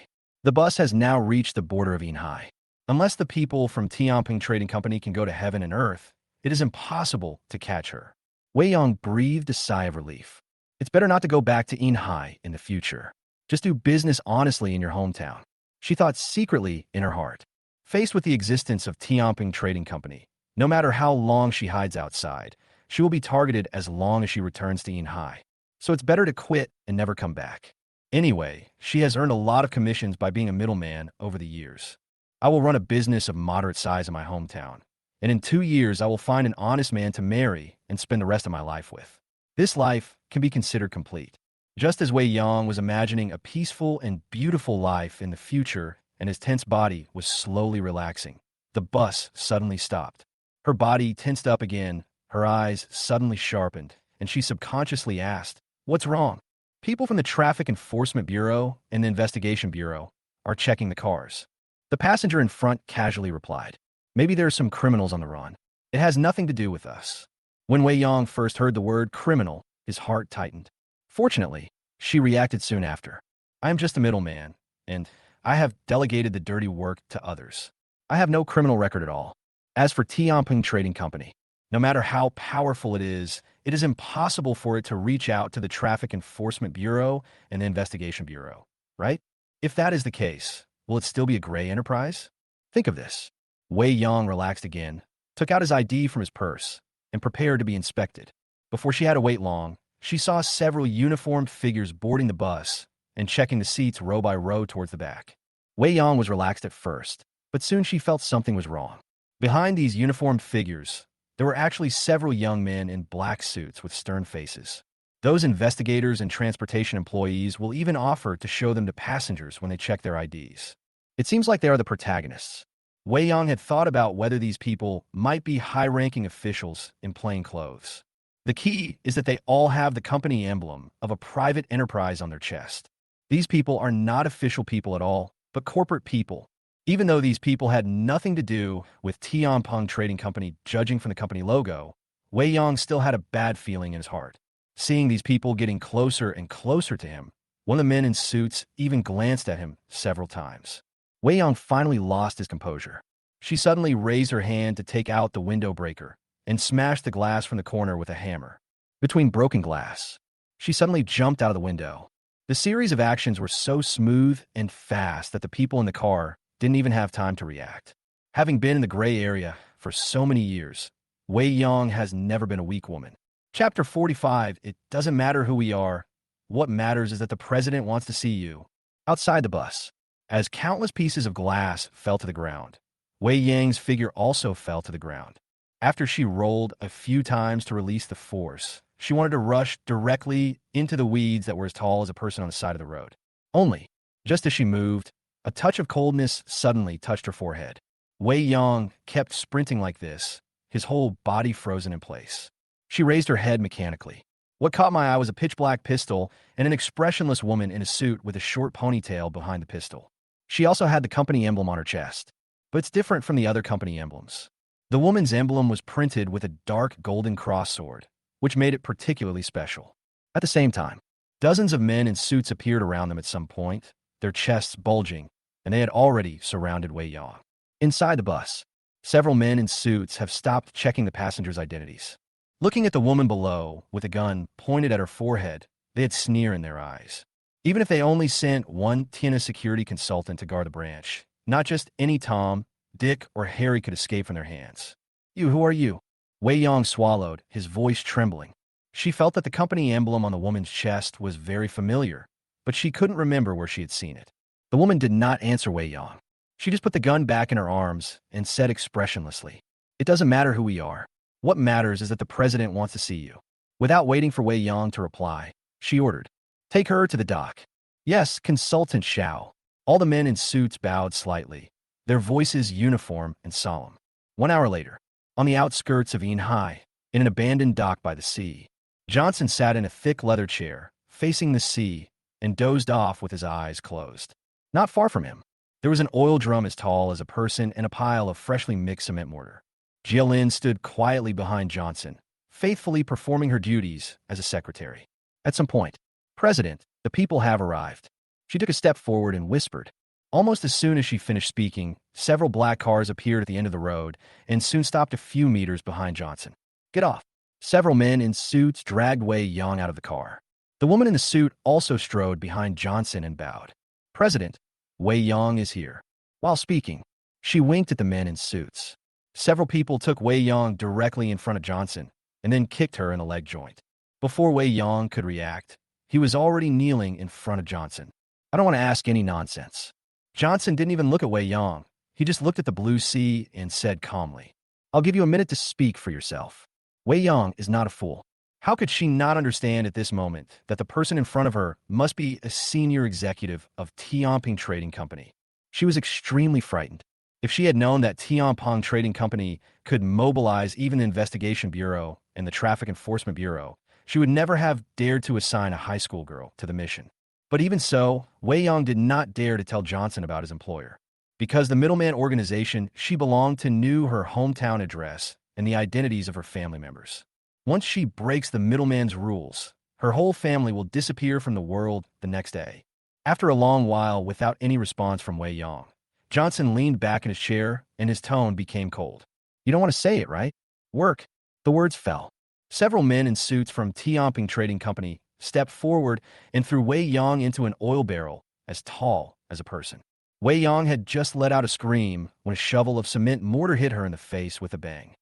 The bus has now reached the border of Yinhai. Unless the people from Tianping Trading Company can go to heaven and earth, it is impossible to catch her. Wei Yong breathed a sigh of relief. It's better not to go back to Yinhai in the future. Just do business honestly in your hometown, she thought secretly in her heart. Faced with the existence of Tianping Trading Company, no matter how long she hides outside, she will be targeted as long as she returns to Yinhai. So it's better to quit and never come back. Anyway, she has earned a lot of commissions by being a middleman over the years. I will run a business of moderate size in my hometown, and in 2 years I will find an honest man to marry and spend the rest of my life with. This life can be considered complete. Just as Wei Yong was imagining a peaceful and beautiful life in the future and his tense body was slowly relaxing, the bus suddenly stopped. Her body tensed up again, her eyes suddenly sharpened, and she subconsciously asked, "What's wrong?" People from the Traffic Enforcement Bureau and the Investigation Bureau are checking the cars. The passenger in front casually replied, "Maybe there are some criminals on the run. It has nothing to do with us." When Wei Yong first heard the word criminal, his heart tightened. Fortunately, she reacted soon after. "I am just a middleman, and I have delegated the dirty work to others. I have no criminal record at all. As for Tianping Trading Company, no matter how powerful it is impossible for it to reach out to the Traffic Enforcement Bureau and the Investigation Bureau, right? If that is the case, will it still be a gray enterprise? Think of this." Wei Yong relaxed again, took out his ID from his purse, and prepared to be inspected. Before she had to wait long, she saw several uniformed figures boarding the bus and checking the seats row by row towards the back. Wei Yong was relaxed at first, but soon she felt something was wrong. Behind these uniformed figures, there were actually several young men in black suits with stern faces. Those investigators and transportation employees will even offer to show them to passengers when they check their IDs. It seems like they are the protagonists. Wei Yong had thought about whether these people might be high-ranking officials in plain clothes. The key is that they all have the company emblem of a private enterprise on their chest. These people are not official people at all, but corporate people. Even though these people had nothing to do with Tianping Trading Company, judging from the company logo, Wei Yong still had a bad feeling in his heart. Seeing these people getting closer and closer to him, one of the men in suits even glanced at him several times. Wei Yong finally lost his composure. She suddenly raised her hand to take out the window breaker and smashed the glass from the corner with a hammer. Between broken glass, she suddenly jumped out of the window. The series of actions were so smooth and fast that the people in the car didn't even have time to react. Having been in the gray area for so many years, Wei Yong has never been a weak woman. Chapter 45, it doesn't matter who we are. What matters is that the president wants to see you. Outside the bus, as countless pieces of glass fell to the ground, Wei Yang's figure also fell to the ground. After she rolled a few times to release the force, she wanted to rush directly into the weeds that were as tall as a person on the side of the road. Only, just as she moved, a touch of coldness suddenly touched her forehead. Wei Yong kept sprinting like this, his whole body frozen in place. She raised her head mechanically. What caught my eye was a pitch-black pistol and an expressionless woman in a suit with a short ponytail behind the pistol. She also had the company emblem on her chest, but it's different from the other company emblems. The woman's emblem was printed with a dark golden cross sword, which made it particularly special. At the same time, dozens of men in suits appeared around them at some point, their chests bulging, and they had already surrounded Wei Yong. Inside the bus, several men in suits have stopped checking the passengers' identities. Looking at the woman below, with a gun pointed at her forehead, they had sneer in their eyes. Even if they only sent one Tiana security consultant to guard the branch, not just any Tom, Dick, or Harry could escape from their hands. "You, who are you?" Wei Yong swallowed, his voice trembling. She felt that the company emblem on the woman's chest was very familiar, but she couldn't remember where she had seen it. The woman did not answer Wei Yong. She just put the gun back in her arms and said expressionlessly, "It doesn't matter who we are. What matters is that the president wants to see you." Without waiting for Wei Yang to reply, she ordered, "Take her to the dock." "Yes, Consultant Xiao." All the men in suits bowed slightly, their voices uniform and solemn. 1 hour later, on the outskirts of Yinhai, in an abandoned dock by the sea, Johnson sat in a thick leather chair, facing the sea, and dozed off with his eyes closed. Not far from him, there was an oil drum as tall as a person and a pile of freshly mixed cement mortar. Jialin stood quietly behind Johnson, faithfully performing her duties as a secretary. At some point, "President, the people have arrived." She took a step forward and whispered. Almost as soon as she finished speaking, several black cars appeared at the end of the road and soon stopped a few meters behind Johnson. "Get off." Several men in suits dragged Wei Yang out of the car. The woman in the suit also strode behind Johnson and bowed. "President, Wei Yang is here." While speaking, she winked at the men in suits. Several people took Wei Yang directly in front of Johnson and then kicked her in the leg joint. Before Wei Yang could react, he was already kneeling in front of Johnson. "I don't want to ask any nonsense." Johnson didn't even look at Wei Yang. He just looked at the blue sea and said calmly, "I'll give you a minute to speak for yourself." Wei Yang is not a fool. How could she not understand at this moment that the person in front of her must be a senior executive of Tianping Trading Company? She was extremely frightened. If she had known that Tianping Trading Company could mobilize even the Investigation Bureau and the Traffic Enforcement Bureau, she would never have dared to assign a high school girl to the mission. But even so, Wei Yang did not dare to tell Johnson about his employer. Because the middleman organization she belonged to knew her hometown address and the identities of her family members. Once she breaks the middleman's rules, her whole family will disappear from the world the next day. After a long while without any response from Wei Yang, Johnson leaned back in his chair and his tone became cold. "You don't want to say it, right? Work." The words fell. Several men in suits from Tianping Trading Company stepped forward and threw Wei Yang into an oil barrel as tall as a person. Wei Yang had just let out a scream when a shovel of cement mortar hit her in the face with a bang.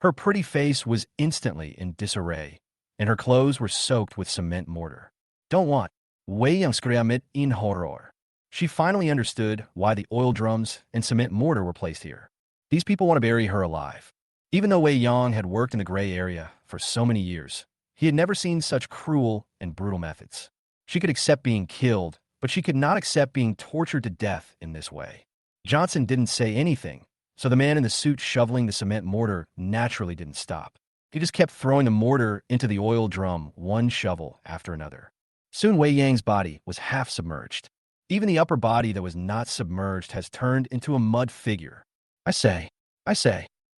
Her pretty face was instantly in disarray, and her clothes were soaked with cement mortar. "Don't want." Wei Yang screamed in horror. She finally understood why the oil drums and cement mortar were placed here. These people want to bury her alive. Even though Wei Yang had worked in the gray area for so many years, he had never seen such cruel and brutal methods. She could accept being killed, but she could not accept being tortured to death in this way. Johnson didn't say anything, so the man in the suit shoveling the cement mortar naturally didn't stop. He just kept throwing the mortar into the oil drum, one shovel after another. Soon Wei Yang's body was half submerged. Even the upper body that was not submerged has turned into a mud figure. I say.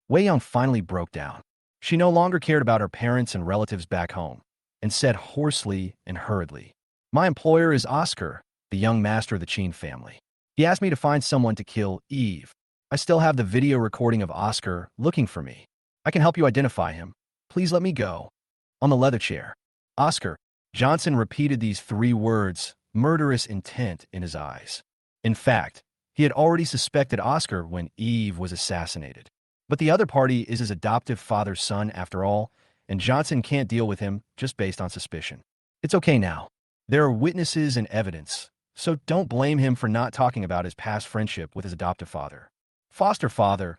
Wei Yang finally broke down. She no longer cared about her parents and relatives back home, and said hoarsely and hurriedly, "My employer is Oscar, the young master of the Chen family. He asked me to find someone to kill Eve. I still have the video recording of Oscar looking for me. I can help you identify him. Please let me go." On the leather chair, "Oscar." Johnson repeated these 3 words, murderous intent in his eyes. In fact, he had already suspected Oscar when Eve was assassinated. But the other party is his adoptive father's son after all, and Johnson can't deal with him just based on suspicion. It's okay now. There are witnesses and evidence, so don't blame him for not talking about his past friendship with his adoptive father. Foster father,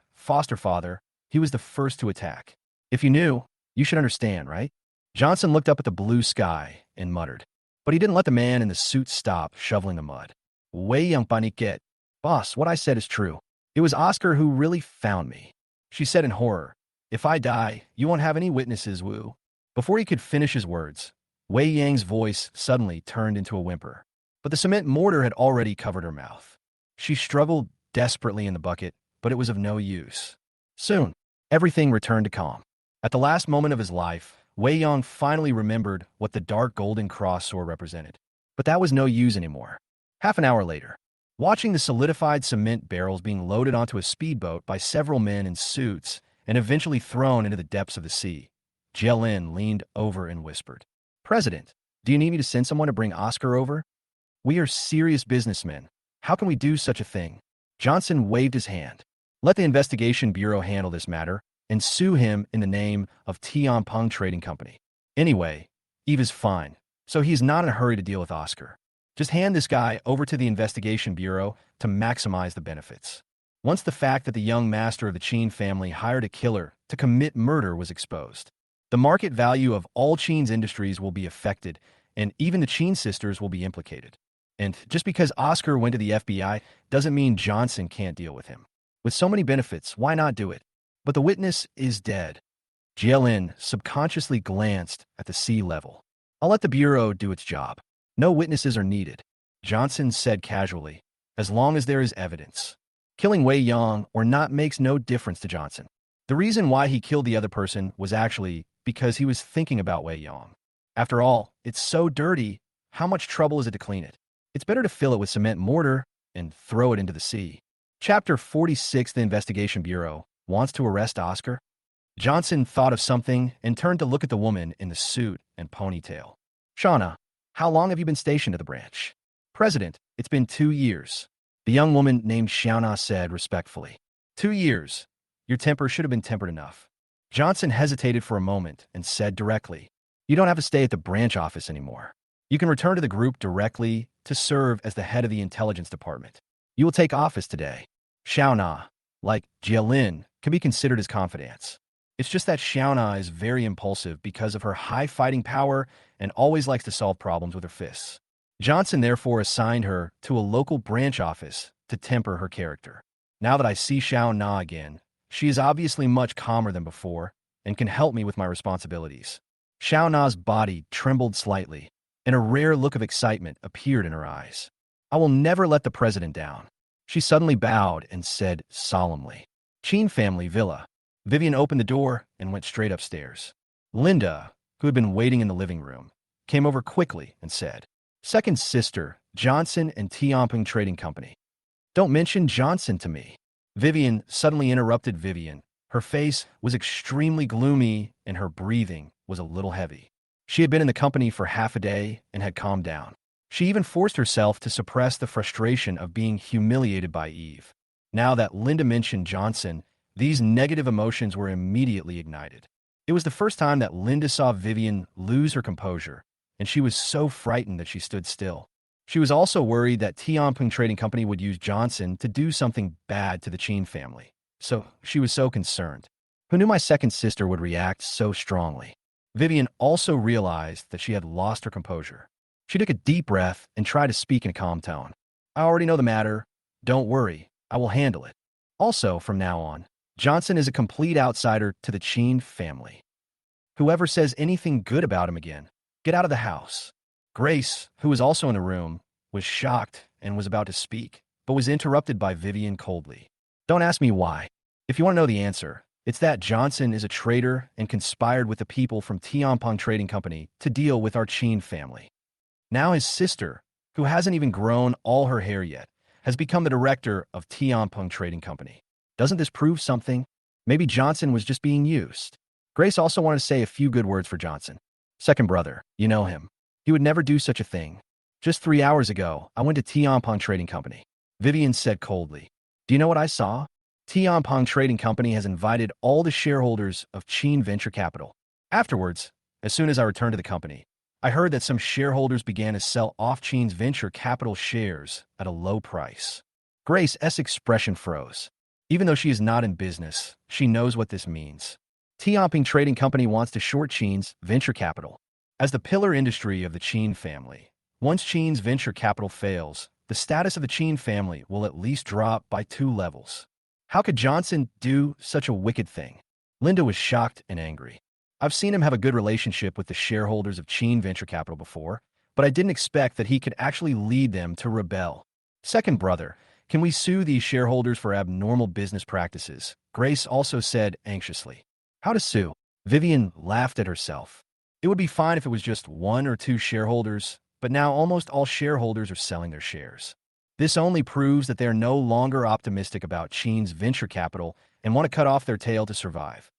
he was the first to attack. If you knew, you should understand, right? Johnson looked up at the blue sky and muttered. But he didn't let the man in the suit stop shoveling the mud. "Wei Yang paniquet. Boss, what I said is true. It was Oscar who really found me," she said in horror. "If I die, you won't have any witnesses, Wu." Before he could finish his words, Wei Yang's voice suddenly turned into a whimper. But the cement mortar had already covered her mouth. She struggled desperately in the bucket, but it was of no use. Soon, everything returned to calm. At the last moment of his life, Wei Yang finally remembered what the dark golden cross sword represented. But that was no use anymore. Half an hour later, watching the solidified cement barrels being loaded onto a speedboat by several men in suits and eventually thrown into the depths of the sea, Jialin leaned over and whispered, "President, do you need me to send someone to bring Oscar over? We are serious businessmen. How can we do such a thing?" Johnson waved his hand. "Let the Investigation Bureau handle this matter and sue him in the name of Tianping Trading Company. Anyway, Eve is fine, so he's not in a hurry to deal with Oscar. Just hand this guy over to the Investigation Bureau to maximize the benefits." Once the fact that the young master of the Chen family hired a killer to commit murder was exposed, The market value of all Chen's industries will be affected, and even the Chen sisters will be implicated. And just because Oscar went to the FBI doesn't mean Johnson can't deal with him. With so many benefits, why not do it? But the witness is dead. Jielin subconsciously glanced at the sea level. I'll let the Bureau do its job. No witnesses are needed, Johnson said casually, as long as there is evidence. Killing Wei Yang or not makes no difference to Johnson. The reason why he killed the other person was actually because he was thinking about Wei Yang. After all, it's so dirty, how much trouble is it to clean it? It's better to fill it with cement mortar and throw it into the sea. Chapter 46, The Investigation Bureau wants to arrest Oscar? Johnson thought of something and turned to look at the woman in the suit and ponytail. Shauna, how long have you been stationed at the branch? President, it's been 2 years. The young woman named Shauna said respectfully. 2 years. Your temper should have been tempered enough. Johnson hesitated for a moment and said directly, you don't have to stay at the branch office anymore. You can return to the group directly to serve as the head of the intelligence department. You will take office today. Shauna, like Jielin, can be considered as confidants. It's just that Shauna is very impulsive because of her high fighting power and always likes to solve problems with her fists. Johnson therefore assigned her to a local branch office to temper her character. Now that I see Shauna again, she is obviously much calmer than before and can help me with my responsibilities. Shauna's body trembled slightly, and a rare look of excitement appeared in her eyes. I will never let the president down. She suddenly bowed and said solemnly, Chen family villa. Vivian opened the door and went straight upstairs. Linda, who had been waiting in the living room, came over quickly and said, Second sister, Johnson and Tianping Trading Company. Don't mention Johnson to me. Vivian suddenly interrupted Vivian. Her face was extremely gloomy and her breathing was a little heavy. She had been in the company for half a day and had calmed down. She even forced herself to suppress the frustration of being humiliated by Eve. Now that Linda mentioned Johnson, these negative emotions were immediately ignited. It was the first time that Linda saw Vivian lose her composure, and she was so frightened that she stood still. She was also worried that Tianping Trading Company would use Johnson to do something bad to the Chen family. So she was so concerned. Who knew my second sister would react so strongly? Vivian also realized that she had lost her composure. She took a deep breath and tried to speak in a calm tone. I already know the matter. Don't worry. I will handle it. Also, from now on, Johnson is a complete outsider to the Chen family. Whoever says anything good about him again, get out of the house. Grace, who was also in the room, was shocked and was about to speak, but was interrupted by Vivian coldly. Don't ask me why. If you want to know the answer, it's that Johnson is a traitor and conspired with the people from Tianping Trading Company to deal with our Chen family. Now his sister, who hasn't even grown all her hair yet, has become the director of Tianping Trading Company. Doesn't this prove something? Maybe Johnson was just being used. Grace also wanted to say a few good words for Johnson. Second brother, you know him. He would never do such a thing. Just 3 hours ago, I went to Tianping Trading Company. Vivian said coldly. Do you know what I saw? Tianping Trading Company has invited all the shareholders of Chen Venture Capital. Afterwards, as soon as I returned to the company, I heard that some shareholders began to sell off Chen's venture capital shares at a low price. Grace's expression froze. Even though she is not in business, she knows what this means. Tianping Trading Company wants to short Chen's venture capital. As the pillar industry of the Chen family, once Chen's venture capital fails, the status of the Chen family will at least drop by 2 levels. How could Johnson do such a wicked thing? Linda was shocked and angry. I've seen him have a good relationship with the shareholders of Chen Venture Capital before, but I didn't expect that he could actually lead them to rebel. Second brother, can we sue these shareholders for abnormal business practices? Grace also said anxiously. How to sue? Vivian laughed at herself. It would be fine if it was just 1 or 2 shareholders, but now almost all shareholders are selling their shares. This only proves that they are no longer optimistic about Chen's venture capital and want to cut off their tail to survive.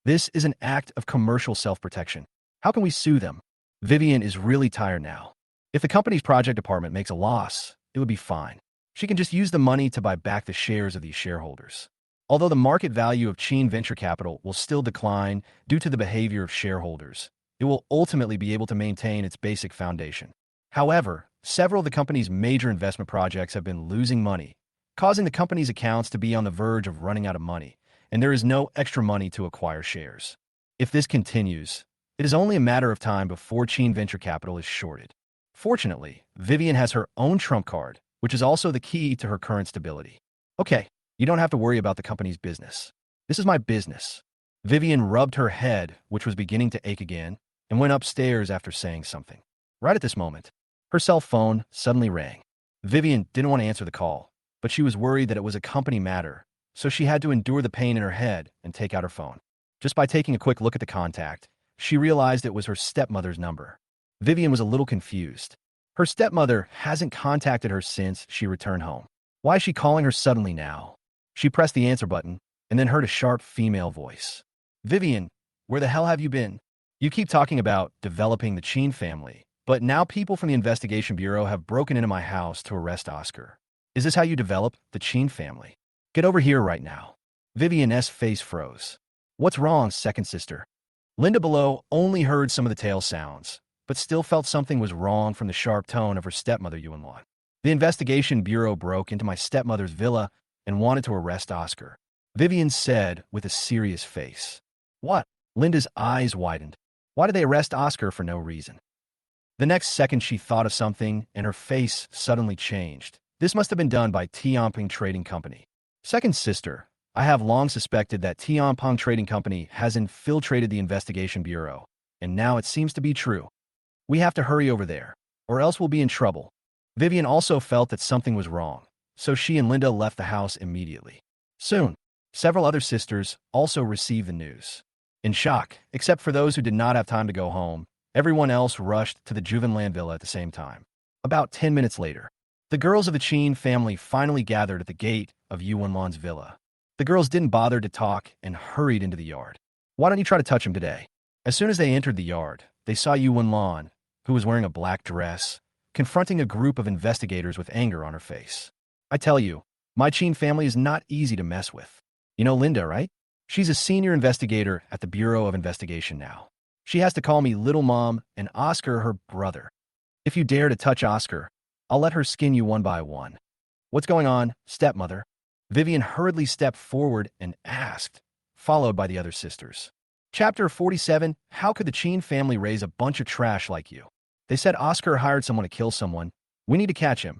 This is an act of commercial self-protection. How can we sue them? Vivian is really tired now. If the company's project department makes a loss, it would be fine. She can just use the money to buy back the shares of these shareholders. Although the market value of Chen Venture Capital will still decline due to the behavior of shareholders, it will ultimately be able to maintain its basic foundation. However, several of the company's major investment projects have been losing money, causing the company's accounts to be on the verge of running out of money, and there is no extra money to acquire shares. If this continues, it is only a matter of time before Chen Venture Capital is shorted. Fortunately, Vivian has her own trump card, which is also the key to her current stability. Okay, you don't have to worry about the company's business. This is my business. Vivian rubbed her head, which was beginning to ache again, and went upstairs after saying something. Right at this moment, her cell phone suddenly rang. Vivian didn't want to answer the call, but she was worried that it was a company matter, so she had to endure the pain in her head and take out her phone. Just by taking a quick look at the contact, she realized it was her stepmother's number. Vivian was a little confused. Her stepmother hasn't contacted her since she returned home. Why is she calling her suddenly now? She pressed the answer button and then heard a sharp female voice. Vivian, where the hell have you been? You keep talking about developing the Chen family, but now people from the investigation bureau have broken into my house to arrest Oscar. Is this how you develop the Chen family? Get over here right now. Vivian's face froze. What's wrong, second sister? Linda below only heard some of the tail sounds, but still felt something was wrong from the sharp tone of her stepmother Yuan-Lan. The investigation bureau broke into my stepmother's villa and wanted to arrest Oscar. Vivian said with a serious face. What? Linda's eyes widened. Why did they arrest Oscar for no reason? The next second she thought of something and her face suddenly changed. This must have been done by Tianping Trading Company. Second sister, I have long suspected that Tianping Trading Company has infiltrated the investigation bureau, and now it seems to be true. We have to hurry over there, or else we'll be in trouble. Vivian also felt that something was wrong, so she and Linda left the house immediately. Soon, several other sisters also received the news. In shock, except for those who did not have time to go home, everyone else rushed to the Juvenland villa at the same time. About 10 minutes later, the girls of the Chen family finally gathered at the gate of Yuan-Lan's villa. The girls didn't bother to talk and hurried into the yard. Why don't you try to touch him today? As soon as they entered the yard, they saw Yuan-Lan, who was wearing a black dress, confronting a group of investigators with anger on her face. I tell you, my Chen family is not easy to mess with. You know Linda, right? She's a senior investigator at the Bureau of Investigation now. She has to call me Little Mom and Oscar her brother. If you dare to touch Oscar, I'll let her skin you one by one. What's going on, stepmother? Vivian hurriedly stepped forward and asked, followed by the other sisters. Chapter 47, How could the Chen family raise a bunch of trash like you? They said Oscar hired someone to kill someone. We need to catch him.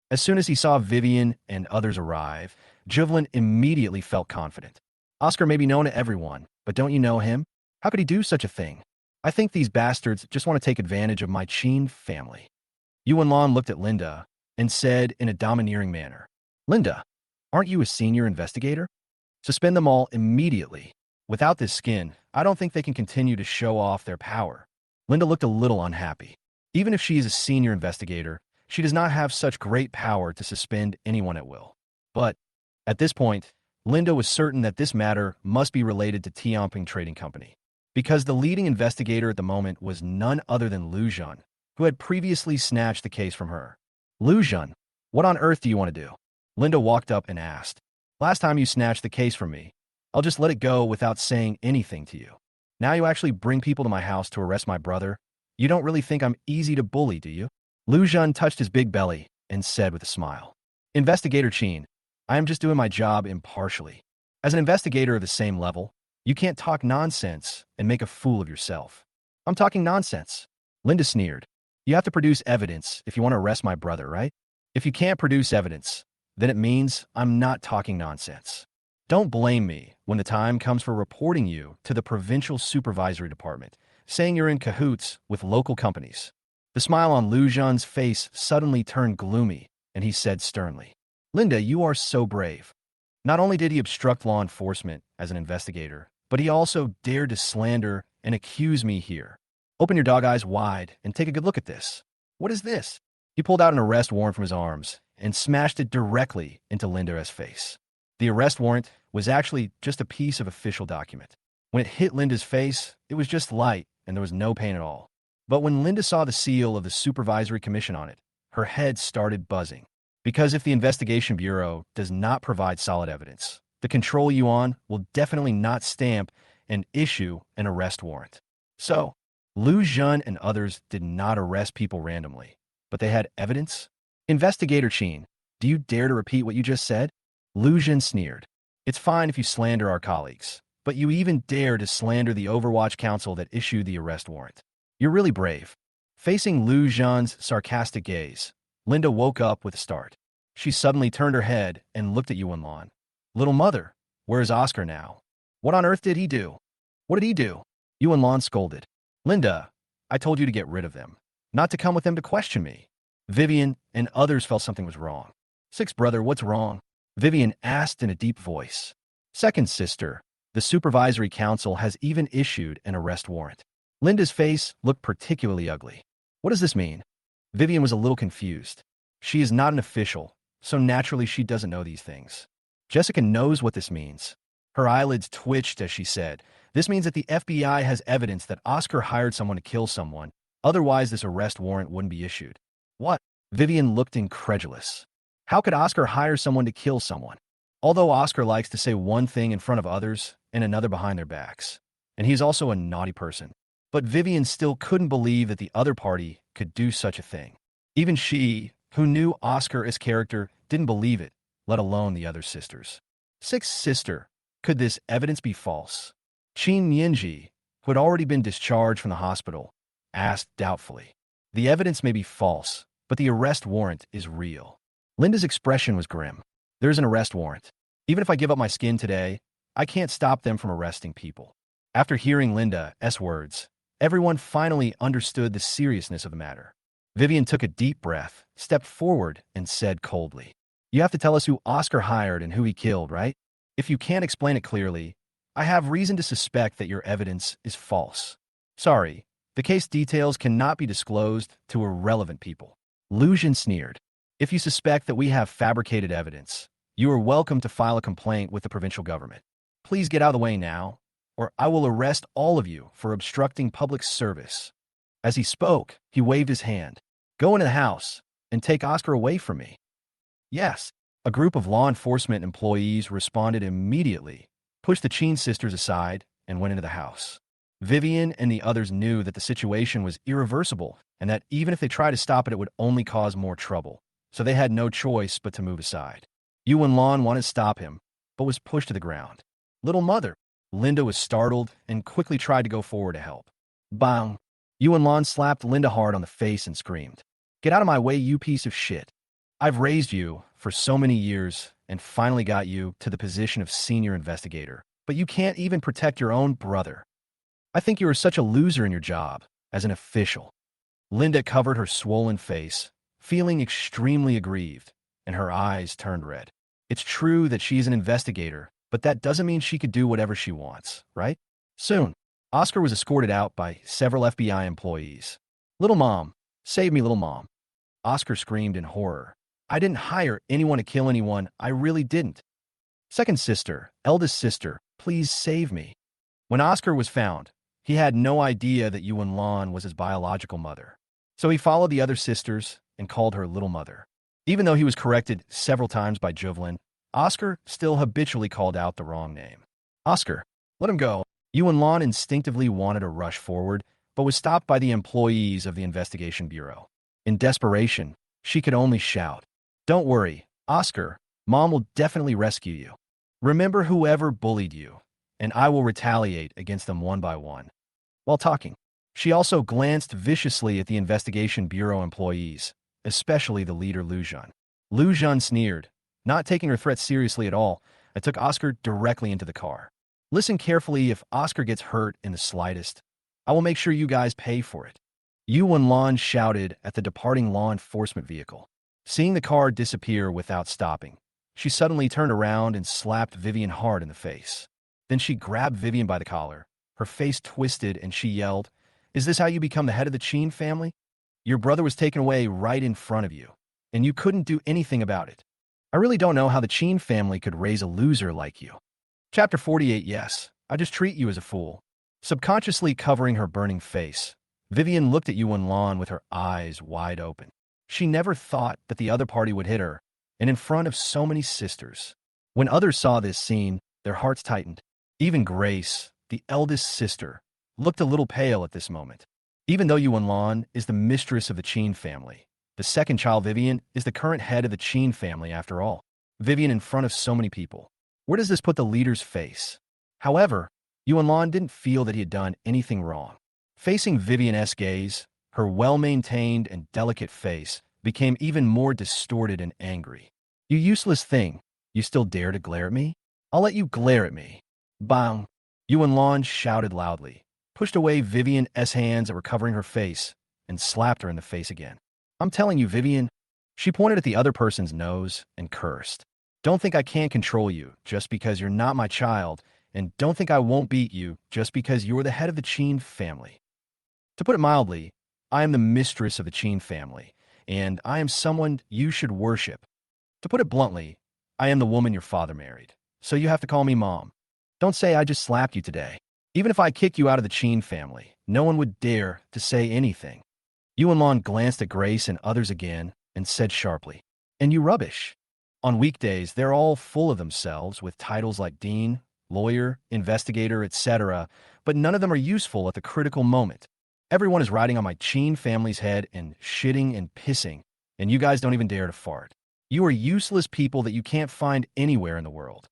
As soon as he saw Vivian and others arrive, Juvelin immediately felt confident. Oscar may be known to everyone, but don't you know him? How could he do such a thing? I think these bastards just want to take advantage of my Chen family. Yuan-Lan looked at Linda and said in a domineering manner, Linda, aren't you a senior investigator? Suspend them all immediately. Without this skin, I don't think they can continue to show off their power. Linda looked a little unhappy. Even if she is a senior investigator, she does not have such great power to suspend anyone at will. But at this point, Linda was certain that this matter must be related to Tianping Trading Company, because the leading investigator at the moment was none other than Lu Zhen, who had previously snatched the case from her. Lu Zhen, what on earth do you want to do? Linda walked up and asked. Last time you snatched the case from me, I'll just let it go without saying anything to you. Now you actually bring people to my house to arrest my brother? You don't really think I'm easy to bully, do you? Lu Zhen touched his big belly and said with a smile. Investigator Chen, I am just doing my job impartially. As an investigator of the same level, you can't talk nonsense and make a fool of yourself. I'm talking nonsense. Linda sneered. You have to produce evidence if you want to arrest my brother, right? If you can't produce evidence, then it means I'm not talking nonsense. Don't blame me when the time comes for reporting you to the Provincial Supervisory Department, saying you're in cahoots with local companies. The smile on Lu Zhen's face suddenly turned gloomy, and he said sternly, Linda, you are so brave. Not only did he obstruct law enforcement as an investigator, but he also dared to slander and accuse me here. Open your dog eyes wide and take a good look at this. What is this? He pulled out an arrest warrant from his arms and smashed it directly into Linda's face. The arrest warrant was actually just a piece of official document. When it hit Linda's face, it was just light and there was no pain at all. But when Linda saw the seal of the Supervisory Commission on it, her head started buzzing. Because if the Investigation Bureau does not provide solid evidence, the Control Yuan will definitely not stamp and issue an arrest warrant. So, Lu Zhen and others did not arrest people randomly, but they had evidence? Investigator Chen, do you dare to repeat what you just said? Lu Zhen sneered. It's fine if you slander our colleagues, But you even dare to slander the Overwatch Council that issued the arrest warrant. You're really brave. Facing Lu Zhan's sarcastic gaze, Linda woke up with a start. She suddenly turned her head and looked at Yuan Lan. Little mother, where's Oscar now? What on earth did he do? What did he do? Yuan Lan scolded. Linda, I told you to get rid of them, not to come with them to question me. Vivian and others felt something was wrong. Sixth brother, what's wrong? Vivian asked in a deep voice. Second sister, the supervisory council has even issued an arrest warrant. Linda's face looked particularly ugly. What does this mean? Vivian was a little confused. She is not an official, so naturally she doesn't know these things. Jessica knows what this means. Her eyelids twitched as she said, this means that the FBI has evidence that Oscar hired someone to kill someone, otherwise this arrest warrant wouldn't be issued. What? Vivian looked incredulous. How could Oscar hire someone to kill someone? Although Oscar likes to say one thing in front of others and another behind their backs, and he's also a naughty person. But Vivian still couldn't believe that the other party could do such a thing. Even she, who knew Oscar as character, didn't believe it, let alone the other sisters. Sixth sister, could this evidence be false? Qin Yinji, who had already been discharged from the hospital, asked doubtfully. The evidence may be false, but the arrest warrant is real. Linda's expression was grim. There's an arrest warrant. Even if I give up my skin today, I can't stop them from arresting people. After hearing Linda's words, everyone finally understood the seriousness of the matter. Vivian took a deep breath, stepped forward, and said coldly, you have to tell us who Oscar hired and who he killed, right? If you can't explain it clearly, I have reason to suspect that your evidence is false. Sorry, the case details cannot be disclosed to irrelevant people. Lu Zhan sneered. If you suspect that we have fabricated evidence, you are welcome to file a complaint with the provincial government. Please get out of the way now, or I will arrest all of you for obstructing public service. As he spoke, he waved his hand. Go into the house and take Oscar away from me. Yes, a group of law enforcement employees responded immediately, pushed the Chen sisters aside, and went into the house. Vivian and the others knew that the situation was irreversible and that even if they tried to stop it, it would only cause more trouble. So they had no choice but to move aside. Yuan Lan wanted to stop him, but was pushed to the ground. Little mother. Linda was startled and quickly tried to go forward to help. Bang! Yuan Lan slapped Linda hard on the face and screamed, get out of my way, you piece of shit. I've raised you for so many years and finally got you to the position of senior investigator, but you can't even protect your own brother. I think you are such a loser in your job as an official. Linda covered her swollen face, feeling extremely aggrieved, and her eyes turned red. It's true that she's an investigator, but that doesn't mean she could do whatever she wants, right? Soon, Oscar was escorted out by several FBI employees. Little mom, save me, little mom. Oscar screamed in horror. I didn't hire anyone to kill anyone, I really didn't. Second sister, eldest sister, please save me. When Oscar was found, he had no idea that Yuan Lan was his biological mother. So he followed the other sisters and called her little mother. Even though he was corrected several times by Jovelyn, Oscar still habitually called out the wrong name. Oscar, let him go. Yuan Lan instinctively wanted to rush forward, but was stopped by the employees of the investigation bureau. In desperation, she could only shout, don't worry, Oscar, Mom will definitely rescue you. Remember whoever bullied you, and I will retaliate against them one by one. While talking, she also glanced viciously at the investigation bureau employees, especially the leader Lu Zhan. Lu Zhan sneered, not taking her threat seriously at all, and took Oscar directly into the car. Listen carefully. If Oscar gets hurt in the slightest, I will make sure you guys pay for it. Yuan Lan shouted at the departing law enforcement vehicle. Seeing the car disappear without stopping, she suddenly turned around and slapped Vivian hard in the face. Then she grabbed Vivian by the collar. Her face twisted and she yelled, is this how you become the head of the Chen family? Your brother was taken away right in front of you, and you couldn't do anything about it. I really don't know how the Chen family could raise a loser like you. Chapter 48. Yes, I just treat you as a fool. Subconsciously covering her burning face, Vivian looked at Yuan Lan with her eyes wide open. She never thought that the other party would hit her, and in front of so many sisters. When others saw this scene, their hearts tightened. Even Grace, the eldest sister, looked a little pale at this moment. Even though Yuan Lan is the mistress of the Chen family, the second child Vivian is the current head of the Chen family after all. Vivian in front of so many people. Where does this put the leader's face? However, Yuan didn't feel that he had done anything wrong. Facing Vivian's gaze, her well-maintained and delicate face became even more distorted and angry. You useless thing, you still dare to glare at me? I'll let you glare at me. Bang! Yuan shouted loudly, pushed away Vivian's hands that were covering her face, and slapped her in the face again. I'm telling you, Vivian. She pointed at the other person's nose and cursed. Don't think I can't control you just because you're not my child, and don't think I won't beat you just because you're the head of the Chen family. To put it mildly, I am the mistress of the Chen family, and I am someone you should worship. To put it bluntly, I am the woman your father married, so you have to call me Mom. Don't say I just slapped you today. Even if I kick you out of the Chen family, no one would dare to say anything. Yuan glanced at Grace and others again and said sharply, and you rubbish. On weekdays, they're all full of themselves with titles like dean, lawyer, investigator, etc., but none of them are useful at the critical moment. Everyone is riding on my Chen family's head and shitting and pissing, and you guys don't even dare to fart. You are useless people that you can't find anywhere in the world.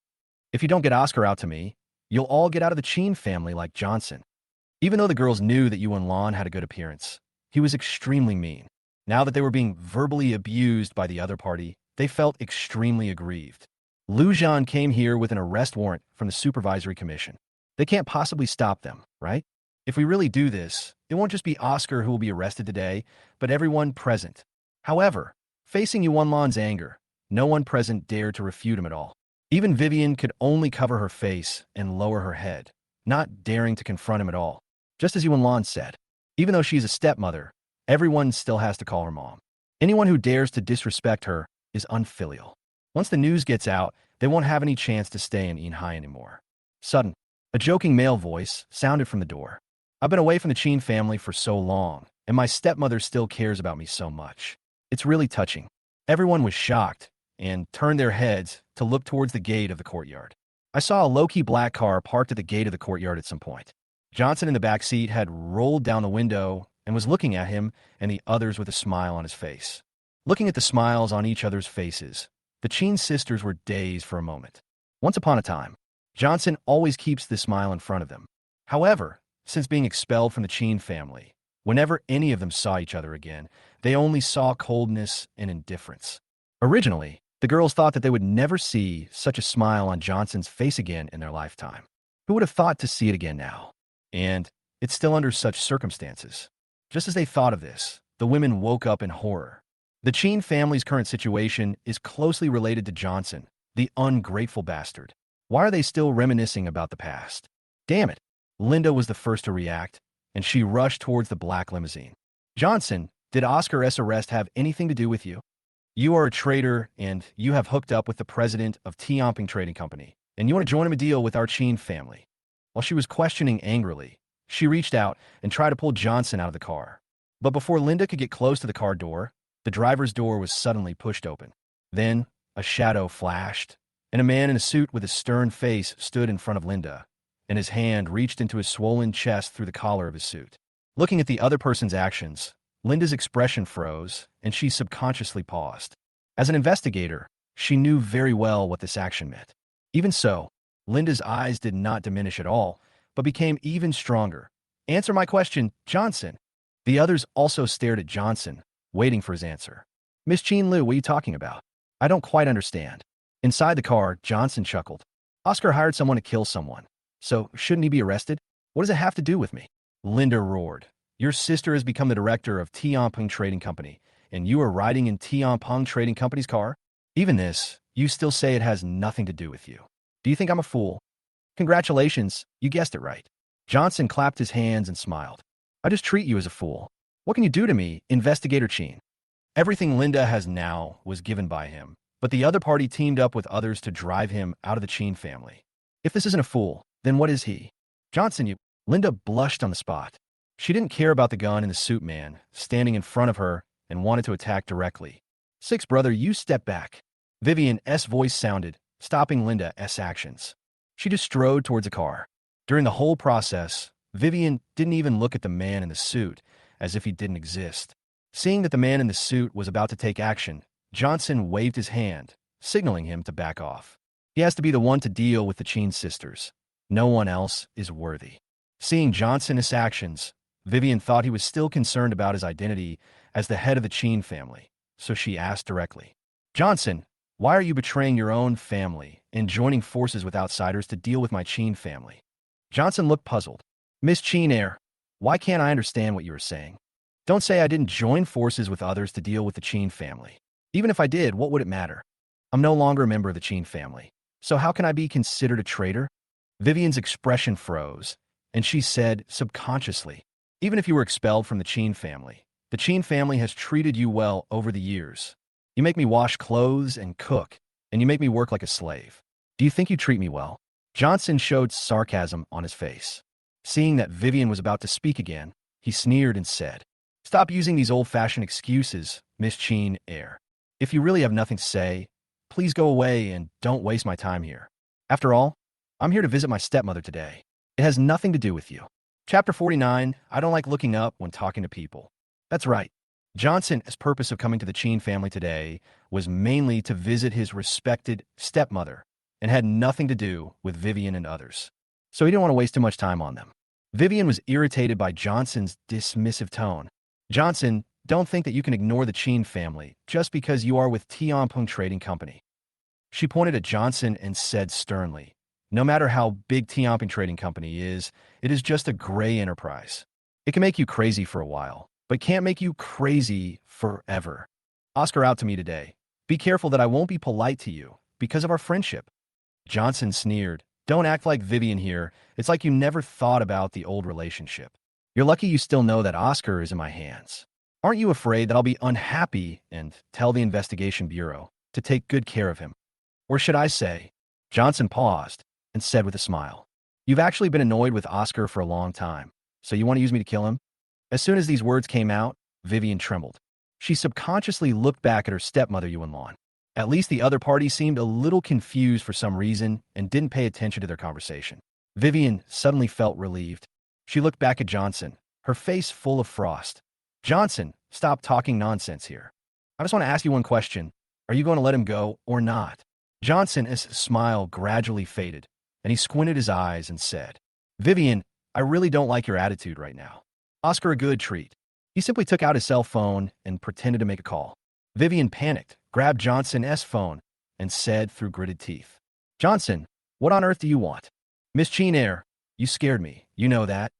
If you don't get Oscar out to me, you'll all get out of the Chen family like Johnson. Even though the girls knew that Yuan had a good appearance, he was extremely mean. Now that they were being verbally abused by the other party, they felt extremely aggrieved. Lu Zhan came here with an arrest warrant from the Supervisory Commission. They can't possibly stop them, right? If we really do this, it won't just be Oscar who will be arrested today, but everyone present. However, facing Yuan's anger, no one present dared to refute him at all. Even Vivian could only cover her face and lower her head, not daring to confront him at all. Just as Yuan said, even though she's a stepmother, everyone still has to call her mom. Anyone who dares to disrespect her is unfilial. Once the news gets out, they won't have any chance to stay in Yinhai anymore. Sudden, a joking male voice sounded from the door. I've been away from the Chen family for so long, and my stepmother still cares about me so much. It's really touching. Everyone was shocked and turned their heads to look towards the gate of the courtyard. I saw a low-key black car parked at the gate of the courtyard at some point. Johnson in the back seat had rolled down the window and was looking at him and the others with a smile on his face. Looking at the smiles on each other's faces, the Chen sisters were dazed for a moment. Once upon a time, Johnson always keeps this smile in front of them. However, since being expelled from the Chen family, whenever any of them saw each other again, they only saw coldness and indifference. Originally, the girls thought that they would never see such a smile on Johnson's face again in their lifetime. Who would have thought to see it again now? And it's still under such circumstances. Just as they thought of this, the women woke up in horror. The Chen family's current situation is closely related to Johnson, the ungrateful bastard. Why are they still reminiscing about the past? Damn it. Linda was the first to react, and she rushed towards the black limousine. Johnson, did Oscar's arrest have anything to do with you? You are a traitor, and you have hooked up with the president of Tianping Trading Company, and you want to join him a deal with our Chen family. While she was questioning angrily, she reached out and tried to pull Johnson out of the car. But before Linda could get close to the car door, the driver's door was suddenly pushed open. Then, a shadow flashed, and a man in a suit with a stern face stood in front of Linda, and his hand reached into his swollen chest through the collar of his suit. Looking at the other person's actions, Linda's expression froze, and she subconsciously paused. As an investigator, she knew very well what this action meant. Even so, Linda's eyes did not diminish at all, but became even stronger. Answer my question, Johnson. The others also stared at Johnson, waiting for his answer. Miss Chen Lu, what are you talking about? I don't quite understand. Inside the car, Johnson chuckled. Oscar hired someone to kill someone. So, shouldn't he be arrested? What does it have to do with me? Linda roared. Your sister has become the director of Tianping Trading Company, and you are riding in Tianping Trading Company's car? Even this, you still say it has nothing to do with you. Do you think I'm a fool? Congratulations, you guessed it right. Johnson clapped his hands and smiled. I just treat you as a fool. What can you do to me, Investigator Chen? Everything Linda has now was given by him, but the other party teamed up with others to drive him out of the Chen family. If this isn't a fool, then what is he? Johnson, you... Linda blushed on the spot. She didn't care about the gun and the suit man standing in front of her and wanted to attack directly. Six, brother, you step back. Vivian's voice sounded, stopping Linda's actions. She just strode towards a car. During the whole process, Vivian didn't even look at the man in the suit, as if he didn't exist. Seeing that the man in the suit was about to take action, Johnson waved his hand, signaling him to back off. He has to be the one to deal with the Chen sisters. No one else is worthy. Seeing Johnson's actions, Vivian thought he was still concerned about his identity as the head of the Chen family, so she asked directly, Johnson, why are you betraying your own family and joining forces with outsiders to deal with my Chen family? Johnson looked puzzled. Miss Chen Air, why can't I understand what you are saying? Don't say I didn't join forces with others to deal with the Chen family. Even if I did, what would it matter? I'm no longer a member of the Chen family, so how can I be considered a traitor? Vivian's expression froze, and she said subconsciously, even if you were expelled from the Chen family has treated you well over the years. You make me wash clothes and cook, and you make me work like a slave. Do you think you treat me well? Johnson showed sarcasm on his face. Seeing that Vivian was about to speak again, he sneered and said, Stop using these old-fashioned excuses, Miss Chen Air. If you really have nothing to say, please go away and don't waste my time here. After all, I'm here to visit my stepmother today. It has nothing to do with you. Chapter 49, I don't like looking up when talking to people. That's right. Johnson's purpose of coming to the Chen family today was mainly to visit his respected stepmother and had nothing to do with Vivian and others. So he didn't want to waste too much time on them. Vivian was irritated by Johnson's dismissive tone. Johnson, don't think that you can ignore the Chen family just because you are with Tianpeng Trading Company. She pointed at Johnson and said sternly, No matter how big Tianpeng Trading Company is, it is just a gray enterprise. It can make you crazy for a while, but can't make you crazy forever. Oscar out to me today. Be careful that I won't be polite to you because of our friendship. Johnson sneered. Don't act like Vivian here. It's like you never thought about the old relationship. You're lucky you still know that Oscar is in my hands. Aren't you afraid that I'll be unhappy and tell the investigation bureau to take good care of him? Or should I say, Johnson paused and said with a smile, You've actually been annoyed with Oscar for a long time, so you want to use me to kill him? As soon as these words came out, Vivian trembled. She subconsciously looked back at her stepmother Yuan. At least the other party seemed a little confused for some reason and didn't pay attention to their conversation. Vivian suddenly felt relieved. She looked back at Johnson, her face full of frost. Johnson, stop talking nonsense here. I just want to ask you one question. Are you going to let him go or not? Johnson's smile gradually faded, and he squinted his eyes and said, Vivian, I really don't like your attitude right now. Oscar a good treat. He simply took out his cell phone and pretended to make a call. Vivian panicked, grabbed Johnson's phone, and said through gritted teeth, Johnson, what on earth do you want? Miss Chen Air, you scared me. You know that.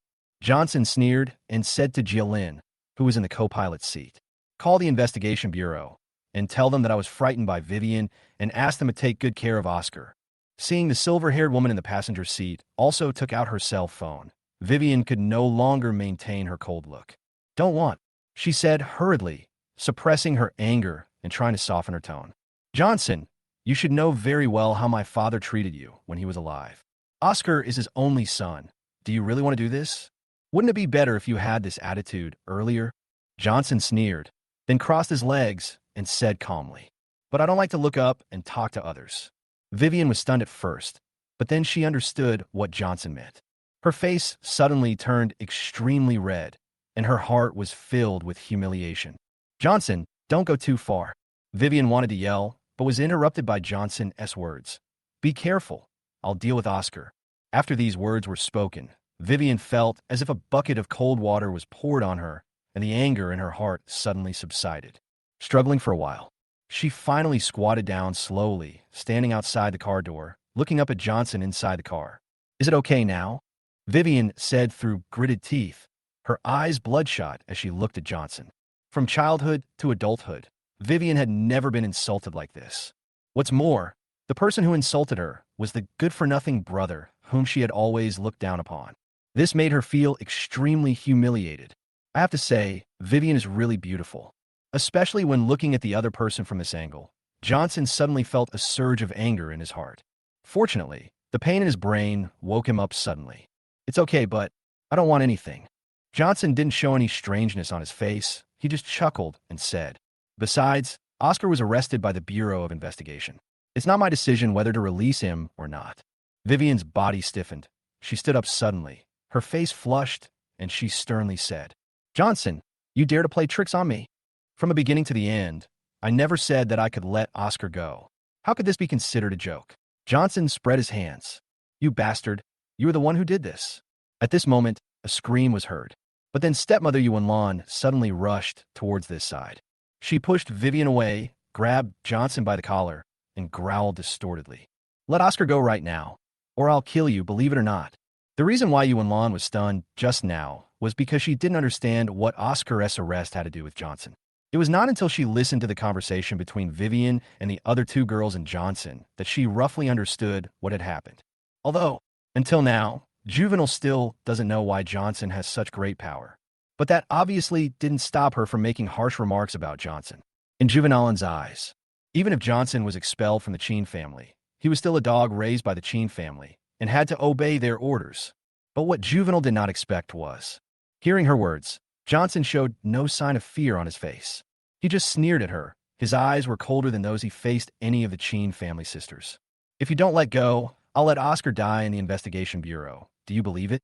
Johnson sneered and said to Jilin, who was in the co-pilot's seat, Call the investigation bureau and tell them that I was frightened by Vivian and ask them to take good care of Oscar. Seeing the silver-haired woman in the passenger seat also took out her cell phone, Vivian could no longer maintain her cold look. Don't want, she said hurriedly, suppressing her anger and trying to soften her tone. Johnson, you should know very well how my father treated you when he was alive. Oscar is his only son. Do you really want to do this? Wouldn't it be better if you had this attitude earlier? Johnson sneered, then crossed his legs and said calmly, But I don't like to look up and talk to others. Vivian was stunned at first, but then she understood what Johnson meant. Her face suddenly turned extremely red, and her heart was filled with humiliation. Johnson, don't go too far. Vivian wanted to yell, but was interrupted by Johnson's words. Be careful. I'll deal with Oscar. After these words were spoken, Vivian felt as if a bucket of cold water was poured on her, and the anger in her heart suddenly subsided. Struggling for a while, she finally squatted down slowly, standing outside the car door, looking up at Johnson inside the car. Is it okay now? Vivian said through gritted teeth, her eyes bloodshot as she looked at Johnson. From childhood to adulthood, Vivian had never been insulted like this. What's more, the person who insulted her was the good-for-nothing brother whom she had always looked down upon. This made her feel extremely humiliated. I have to say, Vivian is really beautiful. Especially when looking at the other person from this angle, Johnson suddenly felt a surge of anger in his heart. Fortunately, the pain in his brain woke him up suddenly. It's okay, but I don't want anything. Johnson didn't show any strangeness on his face. He just chuckled and said, Besides, Oscar was arrested by the Bureau of Investigation. It's not my decision whether to release him or not. Vivian's body stiffened. She stood up suddenly. Her face flushed, and she sternly said, Johnson, you dare to play tricks on me? From the beginning to the end, I never said that I could let Oscar go. How could this be considered a joke? Johnson spread his hands. You bastard. You were the one who did this. At this moment, a scream was heard. But then stepmother Yuan suddenly rushed towards this side. She pushed Vivian away, grabbed Johnson by the collar, and growled distortedly. Let Oscar go right now, or I'll kill you, believe it or not. The reason why Yuan was stunned just now was because she didn't understand what Oscar's arrest had to do with Johnson. It was not until she listened to the conversation between Vivian and the other two girls and Johnson that she roughly understood what had happened. Although, until now, Juvenile still doesn't know why Johnson has such great power. But that obviously didn't stop her from making harsh remarks about Johnson. In Juvenile's eyes, even if Johnson was expelled from the Chen family, he was still a dog raised by the Chen family and had to obey their orders. But what Juvenile did not expect was, hearing her words, Johnson showed no sign of fear on his face. He just sneered at her. His eyes were colder than those he faced any of the Chen family sisters. If you don't let go, I'll let Oscar die in the investigation bureau. Do you believe it?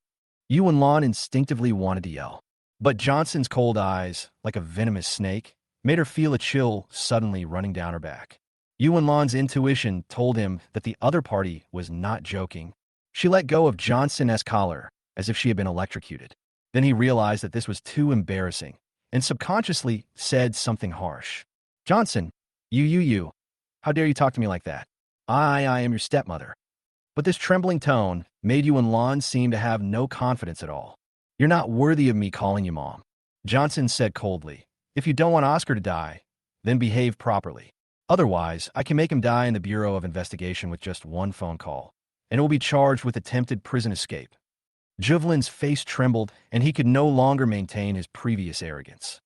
Yuan instinctively wanted to yell. But Johnson's cold eyes, like a venomous snake, made her feel a chill suddenly running down her back. Yuan's intuition told him that the other party was not joking. She let go of Johnson's collar as if she had been electrocuted. Then he realized that this was too embarrassing and subconsciously said something harsh. Johnson, you. How dare you talk to me like that? I am your stepmother. But this trembling tone made Yuan seem to have no confidence at all. You're not worthy of me calling you mom. Johnson said coldly. If you don't want Oscar to die, then behave properly. Otherwise, I can make him die in the Bureau of Investigation with just one phone call, and will be charged with attempted prison escape. Juvelin's face trembled, and he could no longer maintain his previous arrogance.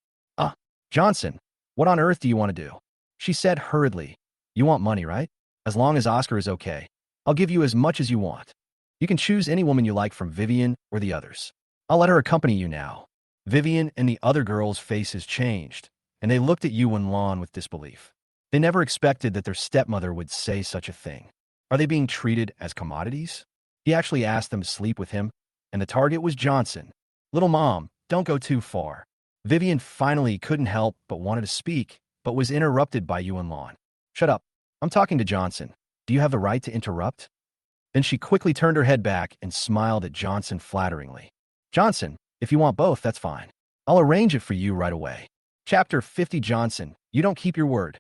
Johnson, what on earth do you want to do? She said hurriedly. You want money, right? As long as Oscar is okay, I'll give you as much as you want. You can choose any woman you like from Vivian or the others. I'll let her accompany you now. Vivian and the other girls' faces changed, and they looked at Yuan with disbelief. They never expected that their stepmother would say such a thing. Are they being treated as commodities? He actually asked them to sleep with him, and the target was Johnson. Little mom, don't go too far. Vivian finally couldn't help but wanted to speak, but was interrupted by Yuan. Shut up. I'm talking to Johnson. Do you have the right to interrupt? Then she quickly turned her head back and smiled at Johnson flatteringly. Johnson, if you want both, that's fine. I'll arrange it for you right away. Chapter 50 Johnson, you don't keep your word.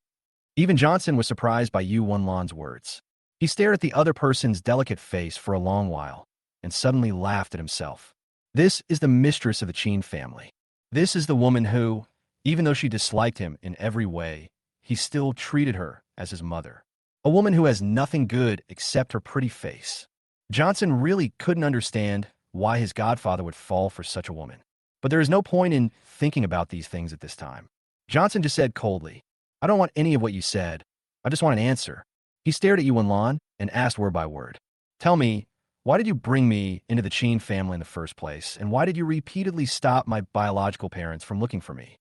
Even Johnson was surprised by Yuan's words. He stared at the other person's delicate face for a long while, and suddenly laughed at himself. This is the mistress of the Chen family. This is the woman who, even though she disliked him in every way, he still treated her as his mother. A woman who has nothing good except her pretty face. Johnson really couldn't understand why his godfather would fall for such a woman. But there is no point in thinking about these things at this time. Johnson just said coldly, I don't want any of what you said. I just want an answer. He stared at Yuan and asked word by word. Tell me, why did you bring me into the Chen family in the first place, and why did you repeatedly stop my biological parents from looking for me?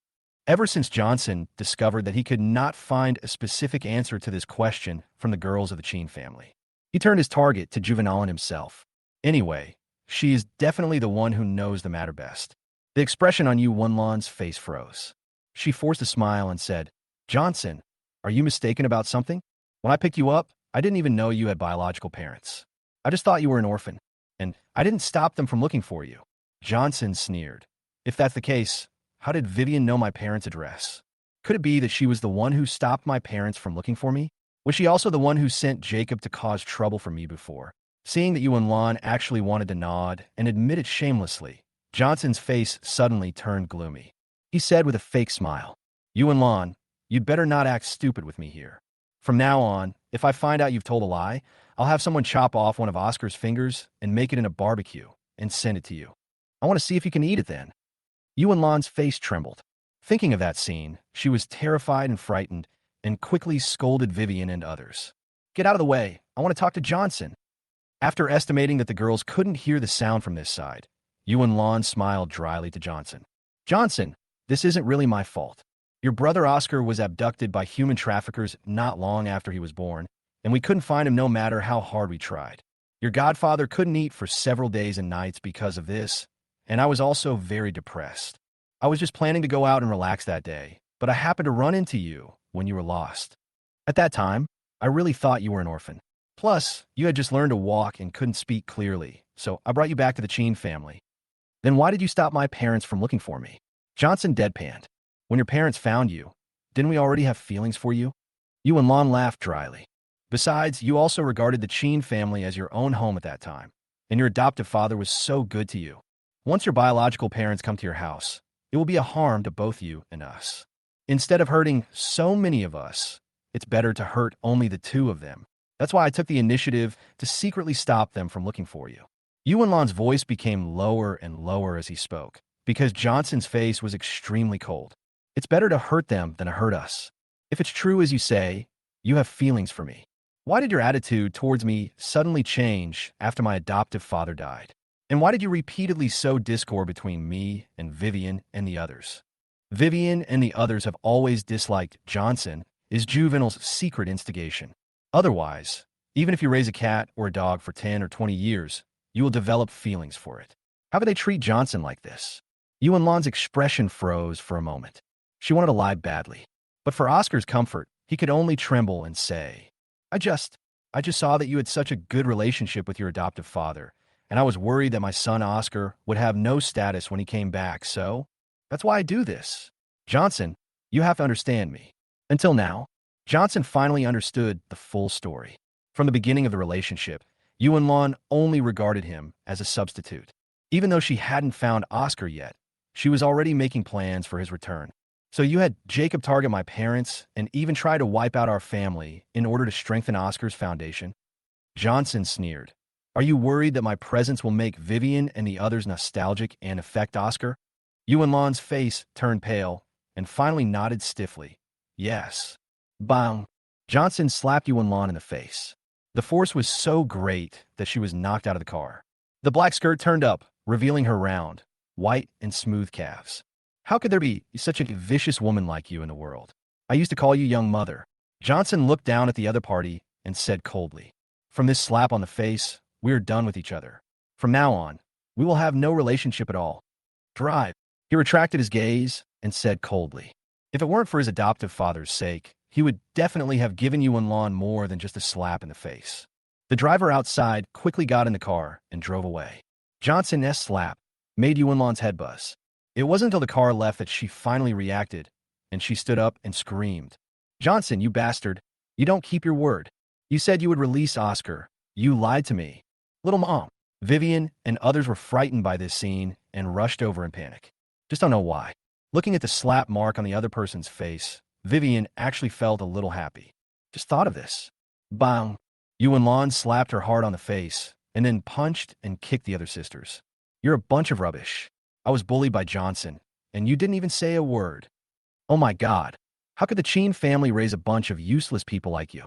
Ever since Johnson discovered that he could not find a specific answer to this question from the girls of the Chen family, he turned his target to Juvenile himself. Anyway, she is definitely the one who knows the matter best. The expression on Yuan's face froze. She forced a smile and said, Johnson, are you mistaken about something? When I picked you up, I didn't even know you had biological parents. I just thought you were an orphan, and I didn't stop them from looking for you. Johnson sneered. If that's the case, how did Vivian know my parents' address? Could it be that she was the one who stopped my parents from looking for me? Was she also the one who sent Jacob to cause trouble for me before? Seeing that Yuan actually wanted to nod and admit it shamelessly, Johnson's face suddenly turned gloomy. He said with a fake smile, Yuan, you'd better not act stupid with me here. From now on, if I find out you've told a lie, I'll have someone chop off one of Oscar's fingers and make it in a barbecue and send it to you. I want to see if you can eat it then. Yuan's face trembled. Thinking of that scene, she was terrified and frightened and quickly scolded Vivian and others. Get out of the way. I want to talk to Johnson. After estimating that the girls couldn't hear the sound from this side, Yuan smiled dryly to Johnson. Johnson, this isn't really my fault. Your brother Oscar was abducted by human traffickers not long after he was born, and we couldn't find him no matter how hard we tried. Your godfather couldn't eat for several days and nights because of this, and I was also very depressed. I was just planning to go out and relax that day, but I happened to run into you when you were lost. At that time, I really thought you were an orphan. Plus, you had just learned to walk and couldn't speak clearly, so I brought you back to the Chen family. Then why did you stop my parents from looking for me? Johnson deadpanned. When your parents found you, didn't we already have feelings for you? Yuan Lan laughed dryly. Besides, you also regarded the Chen family as your own home at that time, and your adoptive father was so good to you. Once your biological parents come to your house, it will be a harm to both you and us. Instead of hurting so many of us, it's better to hurt only the two of them. That's why I took the initiative to secretly stop them from looking for you. Yuan Lan's voice became lower and lower as he spoke, because Johnson's face was extremely cold. It's better to hurt them than to hurt us. If it's true as you say, you have feelings for me. Why did your attitude towards me suddenly change after my adoptive father died? And why did you repeatedly sow discord between me and Vivian and the others? Vivian and the others have always disliked Johnson is Juvenal's secret instigation. Otherwise, even if you raise a cat or a dog for 10 or 20 years, you will develop feelings for it. How could they treat Johnson like this? Yuan Lan's expression froze for a moment. She wanted to lie badly. But for Oscar's comfort, he could only tremble and say, I just saw that you had such a good relationship with your adoptive father, and I was worried that my son Oscar would have no status when he came back, so that's why I do this. Johnson, you have to understand me. Until now, Johnson finally understood the full story. From the beginning of the relationship, Yuan Lan only regarded him as a substitute. Even though she hadn't found Oscar yet, she was already making plans for his return. So you had Jacob target my parents and even try to wipe out our family in order to strengthen Oscar's foundation? Johnson sneered. Are you worried that my presence will make Vivian and the others nostalgic and affect Oscar? Yuan Lan's face turned pale and finally nodded stiffly. Yes. Bang. Johnson slapped Yuan Lan in the face. The force was so great that she was knocked out of the car. The black skirt turned up, revealing her round, white and smooth calves. How could there be such a vicious woman like you in the world? I used to call you young mother. Johnson looked down at the other party and said coldly, From this slap on the face, we are done with each other. From now on, we will have no relationship at all. Drive. He retracted his gaze and said coldly, If it weren't for his adoptive father's sake, he would definitely have given Yuan Lan more than just a slap in the face. The driver outside quickly got in the car and drove away. Johnson's slap made Yuan Lan's head buzz. It wasn't until the car left that she finally reacted, and she stood up and screamed, Johnson, you bastard. You don't keep your word. You said you would release Oscar. You lied to me. Little mom. Vivian and others were frightened by this scene and rushed over in panic. Just don't know why. Looking at the slap mark on the other person's face, Vivian actually felt a little happy. Just thought of this. Bang. Yuan Lan slapped her hard on the face and then punched and kicked the other sisters. You're a bunch of rubbish. I was bullied by Johnson, and you didn't even say a word. Oh my God. How could the Chen family raise a bunch of useless people like you?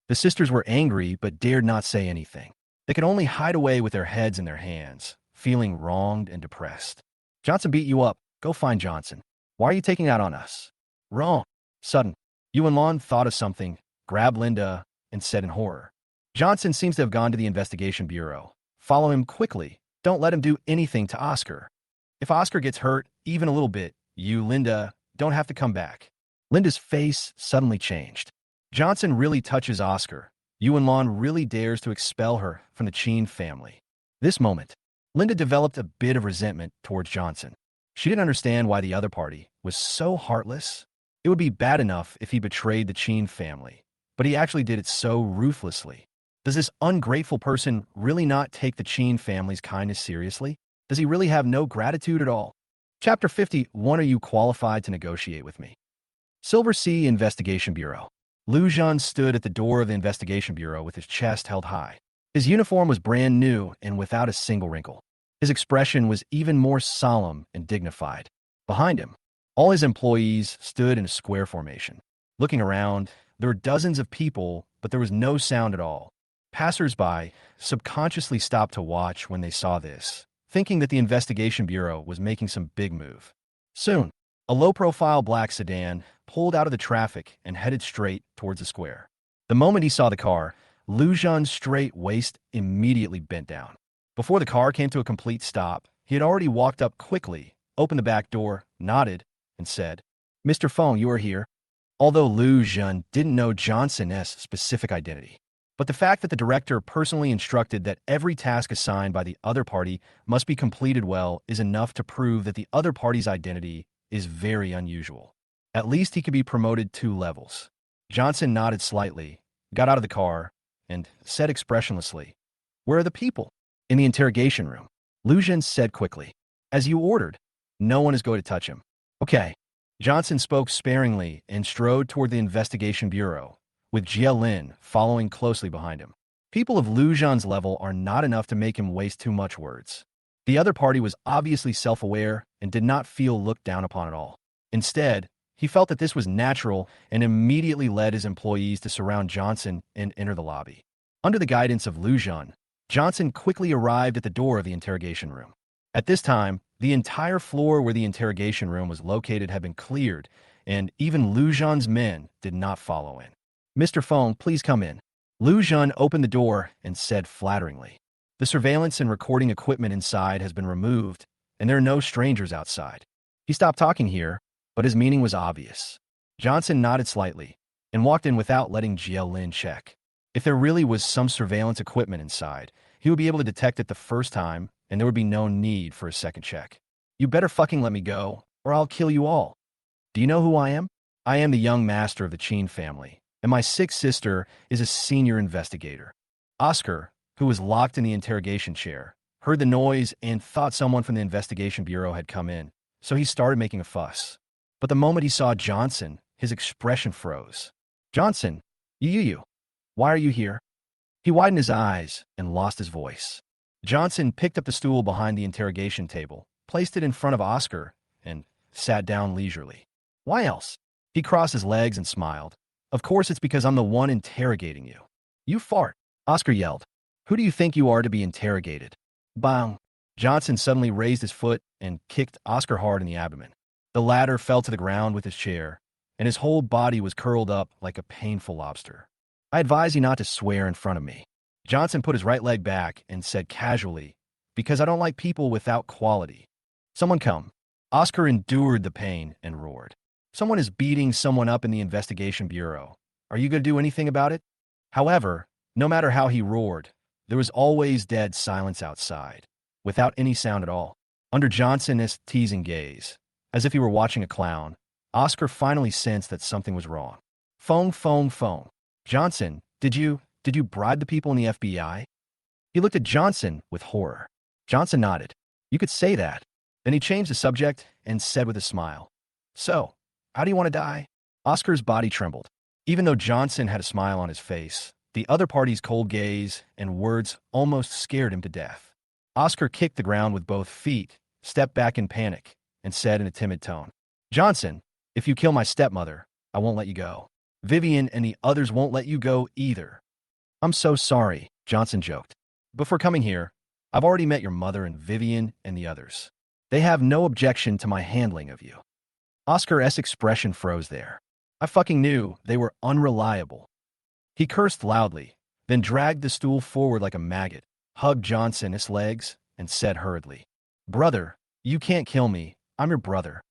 The sisters were angry but dared not say anything. They could only hide away with their heads in their hands, feeling wronged and depressed. Johnson beat you up. Go find Johnson. Why are you taking out on us? Wrong. Sudden. Yuan Lan thought of something, grabbed Linda, and said in horror, Johnson seems to have gone to the investigation bureau. Follow him quickly. Don't let him do anything to Oscar. If Oscar gets hurt, even a little bit, you, Linda, don't have to come back. Linda's face suddenly changed. Johnson really touches Oscar. Yuan Lan really dares to expel her from the Chen family. This moment, Linda developed a bit of resentment towards Johnson. She didn't understand why the other party was so heartless. It would be bad enough if he betrayed the Chen family, but he actually did it so ruthlessly. Does this ungrateful person really not take the Chen family's kindness seriously? Does he really have no gratitude at all? Chapter 51. Are you qualified to negotiate with me? Silver Sea Investigation Bureau. Lu Zhan stood at the door of the Investigation Bureau with his chest held high. His uniform was brand new and without a single wrinkle. His expression was even more solemn and dignified. Behind him, all his employees stood in a square formation. Looking around, there were dozens of people, but there was no sound at all. Passers-by subconsciously stopped to watch when they saw this, thinking that the Investigation Bureau was making some big move. Soon, a low-profile black sedan pulled out of the traffic and headed straight towards the square. The moment he saw the car, Lu Zhan's straight waist immediately bent down. Before the car came to a complete stop, he had already walked up quickly, opened the back door, nodded, and said, Mr. Feng, you are here. Although Lu Zhan didn't know Johnson's specific identity. But the fact that the director personally instructed that every task assigned by the other party must be completed well is enough to prove that the other party's identity is very unusual. At least he could be promoted 2 levels. Johnson nodded slightly, got out of the car, and said expressionlessly, "Where are the people?" "In the interrogation room," Lu Zhen said quickly. "As you ordered. No one is going to touch him." "Okay." Johnson spoke sparingly and strode toward the investigation bureau, with Jia Lin following closely behind him. People of Lu Zhan's level are not enough to make him waste too much words. The other party was obviously self-aware and did not feel looked down upon at all. Instead, he felt that this was natural and immediately led his employees to surround Johnson and enter the lobby. Under the guidance of Lu Zhan, Johnson quickly arrived at the door of the interrogation room. At this time, the entire floor where the interrogation room was located had been cleared, and even Lu Zhan's men did not follow in. "Mr. Feng, please come in." Lu Zhan opened the door and said flatteringly, "The surveillance and recording equipment inside has been removed, and there are no strangers outside." He stopped talking here, but his meaning was obvious. Johnson nodded slightly and walked in without letting Jia Lin check. If there really was some surveillance equipment inside, he would be able to detect it the first time, and there would be no need for a second check. "You better fucking let me go, or I'll kill you all." "Do you know who I am?" "I am the young master of the Chen family, and my 6th sister is a senior investigator." Oscar, who was locked in the interrogation chair, heard the noise and thought someone from the investigation bureau had come in, so he started making a fuss. But the moment he saw Johnson, his expression froze. "Johnson, you. Why are you here?" He widened his eyes and lost his voice. Johnson picked up the stool behind the interrogation table, placed it in front of Oscar, and sat down leisurely. "Why else?" He crossed his legs and smiled. "Of course it's because I'm the one interrogating you." "You fart," Oscar yelled. "Who do you think you are to be interrogated?" Bang! Johnson suddenly raised his foot and kicked Oscar hard in the abdomen. The latter fell to the ground with his chair, and his whole body was curled up like a painful lobster. "I advise you not to swear in front of me." Johnson put his right leg back and said casually, "Because I don't like people without quality." "Someone come." Oscar endured the pain and roared. "Someone is beating someone up in the investigation bureau. Are you going to do anything about it?" However, no matter how he roared, there was always dead silence outside, without any sound at all. Under Johnson's teasing gaze, as if he were watching a clown, Oscar finally sensed that something was wrong. Phone. "Johnson, did you bribe the people in the FBI?" He looked at Johnson with horror. Johnson nodded. "You could say that." Then he changed the subject and said with a smile, "So, how do you want to die?" Oscar's body trembled. Even though Johnson had a smile on his face, the other party's cold gaze and words almost scared him to death. Oscar kicked the ground with both feet, stepped back in panic, and said in a timid tone, "Johnson, if you kill my stepmother, I won't let you go. Vivian and the others won't let you go either." "I'm so sorry," Johnson joked. "Before coming here, I've already met your mother and Vivian and the others. They have no objection to my handling of you." Oscar's expression froze there. "I fucking knew they were unreliable." He cursed loudly, then dragged the stool forward like a maggot, hugged Johnson's legs, and said hurriedly, "Brother, you can't kill me. I'm your brother.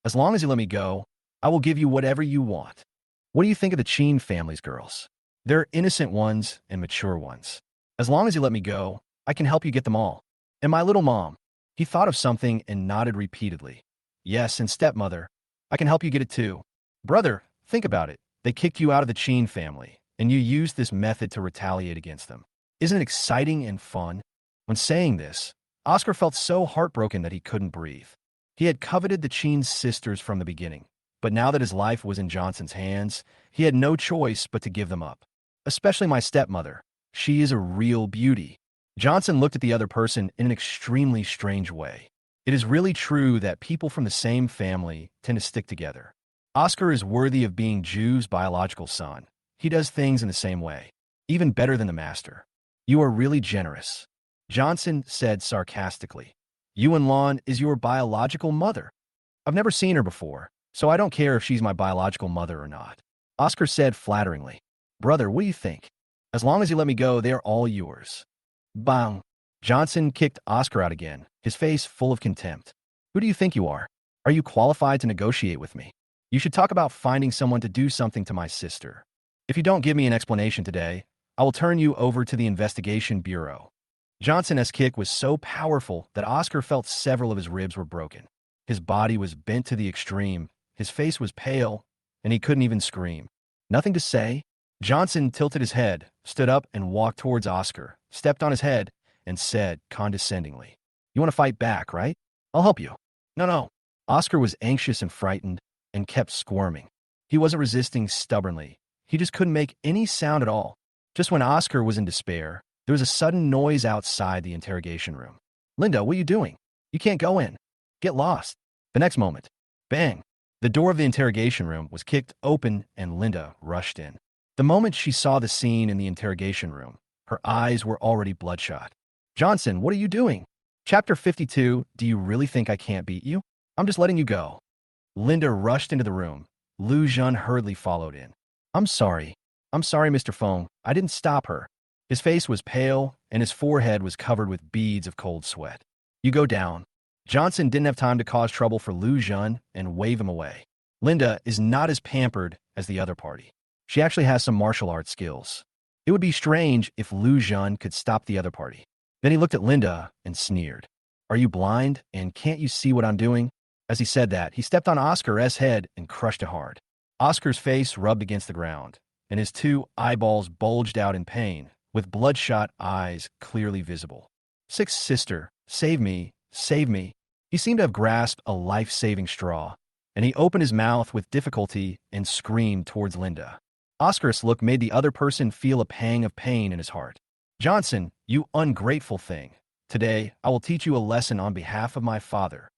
As long as you let me go, I will give you whatever you want." "What do you think of the Chen family's girls?" "There are innocent ones and mature ones. As long as you let me go, I can help you get them all. And my little mom." He thought of something and nodded repeatedly. "Yes, and stepmother. I can help you get it too. Brother, think about it. They kicked you out of the Chen family, and you used this method to retaliate against them. Isn't it exciting and fun?" When saying this, Oscar felt so heartbroken that he couldn't breathe. He had coveted the Chen sisters from the beginning, but now that his life was in Johnson's hands, he had no choice but to give them up. "Especially my stepmother. She is a real beauty." Johnson looked at the other person in an extremely strange way. It is really true that people from the same family tend to stick together. Oscar is worthy of being Ju's biological son. He does things in the same way, even better than the master. "You are really generous," Johnson said sarcastically. "Yuan Lan is your biological mother." "I've never seen her before, so I don't care if she's my biological mother or not." Oscar said flatteringly, "Brother, what do you think? As long as you let me go, they are all yours." Bang! Johnson kicked Oscar out again, his face full of contempt. "Who do you think you are? Are you qualified to negotiate with me? You should talk about finding someone to do something to my sister. If you don't give me an explanation today, I will turn you over to the investigation bureau. Johnson's kick was so powerful that Oscar felt several of his ribs were broken. His body was bent to the extreme, his face was pale, and he couldn't even scream. Nothing to say? Johnson tilted his head, stood up and walked towards Oscar, stepped on his head, and said condescendingly, "You want to fight back, right? I'll help you." "No, no." Oscar was anxious and frightened and kept squirming. He wasn't resisting stubbornly. He just couldn't make any sound at all. Just when Oscar was in despair, there was a sudden noise outside the interrogation room. "Linda, what are you doing? You can't go in. Get lost." The next moment, bang! The door of the interrogation room was kicked open and Linda rushed in. The moment she saw the scene in the interrogation room, her eyes were already bloodshot. "Johnson, what are you doing?" Chapter 52, Do You Really Think I Can't Beat You? I'm just letting you go. Linda rushed into the room. Lu Jun hurriedly followed in. I'm sorry, Mr. Fong. I didn't stop her." His face was pale, and his forehead was covered with beads of cold sweat. "You go down." Johnson didn't have time to cause trouble for Lu Jun and wave him away. Linda is not as pampered as the other party. She actually has some martial arts skills. It would be strange if Lu Jun could stop the other party. Then he looked at Linda and sneered. "Are you blind, and can't you see what I'm doing?" As he said that, he stepped on Oscar's head and crushed it hard. Oscar's face rubbed against the ground, and his two eyeballs bulged out in pain, with bloodshot eyes clearly visible. "Sixth sister, save me, save me." He seemed to have grasped a life-saving straw, and he opened his mouth with difficulty and screamed towards Linda. Oscar's look made the other person feel a pang of pain in his heart. "Johnson, you ungrateful thing. Today, I will teach you a lesson on behalf of my father."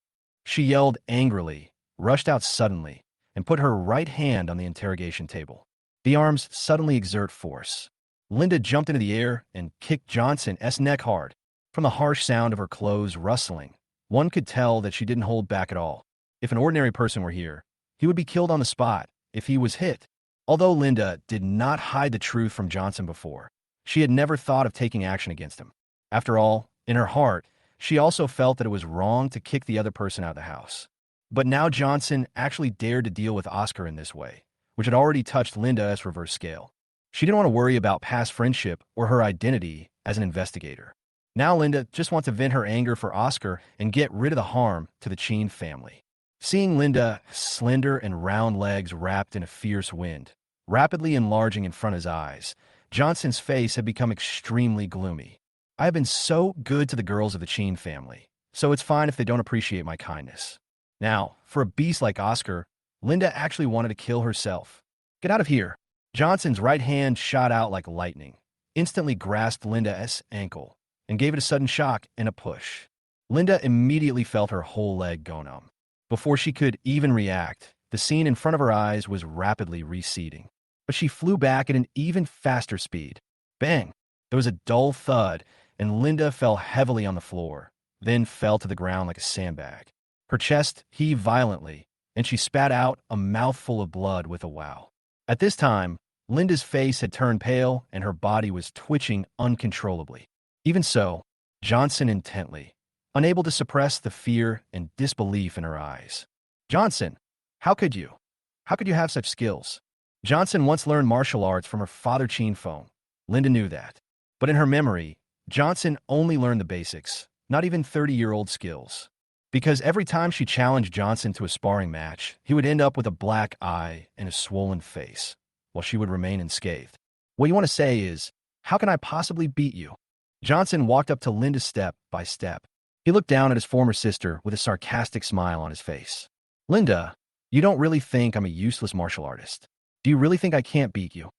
She yelled angrily, rushed out suddenly, and put her right hand on the interrogation table. The arms suddenly exert force. Linda jumped into the air and kicked Johnson's neck hard. From the harsh sound of her clothes rustling, one could tell that she didn't hold back at all. If an ordinary person were here, he would be killed on the spot if he was hit. Although Linda did not hide the truth from Johnson before, she had never thought of taking action against him. After all, in her heart, she also felt that it was wrong to kick the other person out of the house. But now Johnson actually dared to deal with Oscar in this way, which had already touched Linda's reverse scale. She didn't want to worry about past friendship or her identity as an investigator. Now Linda just wants to vent her anger for Oscar and get rid of the harm to the Chen family. Seeing Linda's slender and round legs wrapped in a fierce wind, rapidly enlarging in front of his eyes, Johnson's face had become extremely gloomy. "I have been so good to the girls of the Chen family, so it's fine if they don't appreciate my kindness." Now, for a beast like Oscar, Linda actually wanted to kill herself. "Get out of here." Johnson's right hand shot out like lightning, instantly grasped Linda's ankle, and gave it a sudden shock and a push. Linda immediately felt her whole leg go numb. Before she could even react, the scene in front of her eyes was rapidly receding. But she flew back at an even faster speed. Bang! There was a dull thud, and Linda fell heavily on the floor, then fell to the ground like a sandbag. Her chest heaved violently, and she spat out a mouthful of blood with a wow. At this time, Linda's face had turned pale, and her body was twitching uncontrollably. Even so, Johnson intently, unable to suppress the fear and disbelief in her eyes. "Johnson, how could you? How could you have such skills?" Johnson once learned martial arts from her father Chen Fong. Linda knew that. But in her memory, Johnson only learned the basics, not even 30-year-old skills. Because every time she challenged Johnson to a sparring match, he would end up with a black eye and a swollen face, while she would remain unscathed. "What you want to say is, how can I possibly beat you?" Johnson walked up to Linda step by step. He looked down at his former sister with a sarcastic smile on his face. "Linda, you don't really think I'm a useless martial artist. Do you really think I can't beat you?"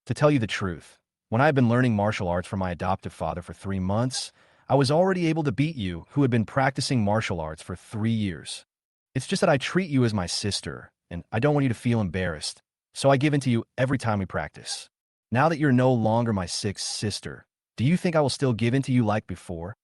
To tell you the truth, when I had been learning martial arts from my adoptive father for 3 months, I was already able to beat you who had been practicing martial arts for 3 years. It's just that I treat you as my sister, and I don't want you to feel embarrassed, so I give in to you every time we practice. Now that you're no longer my sixth sister, do you think I will still give in to you like before?"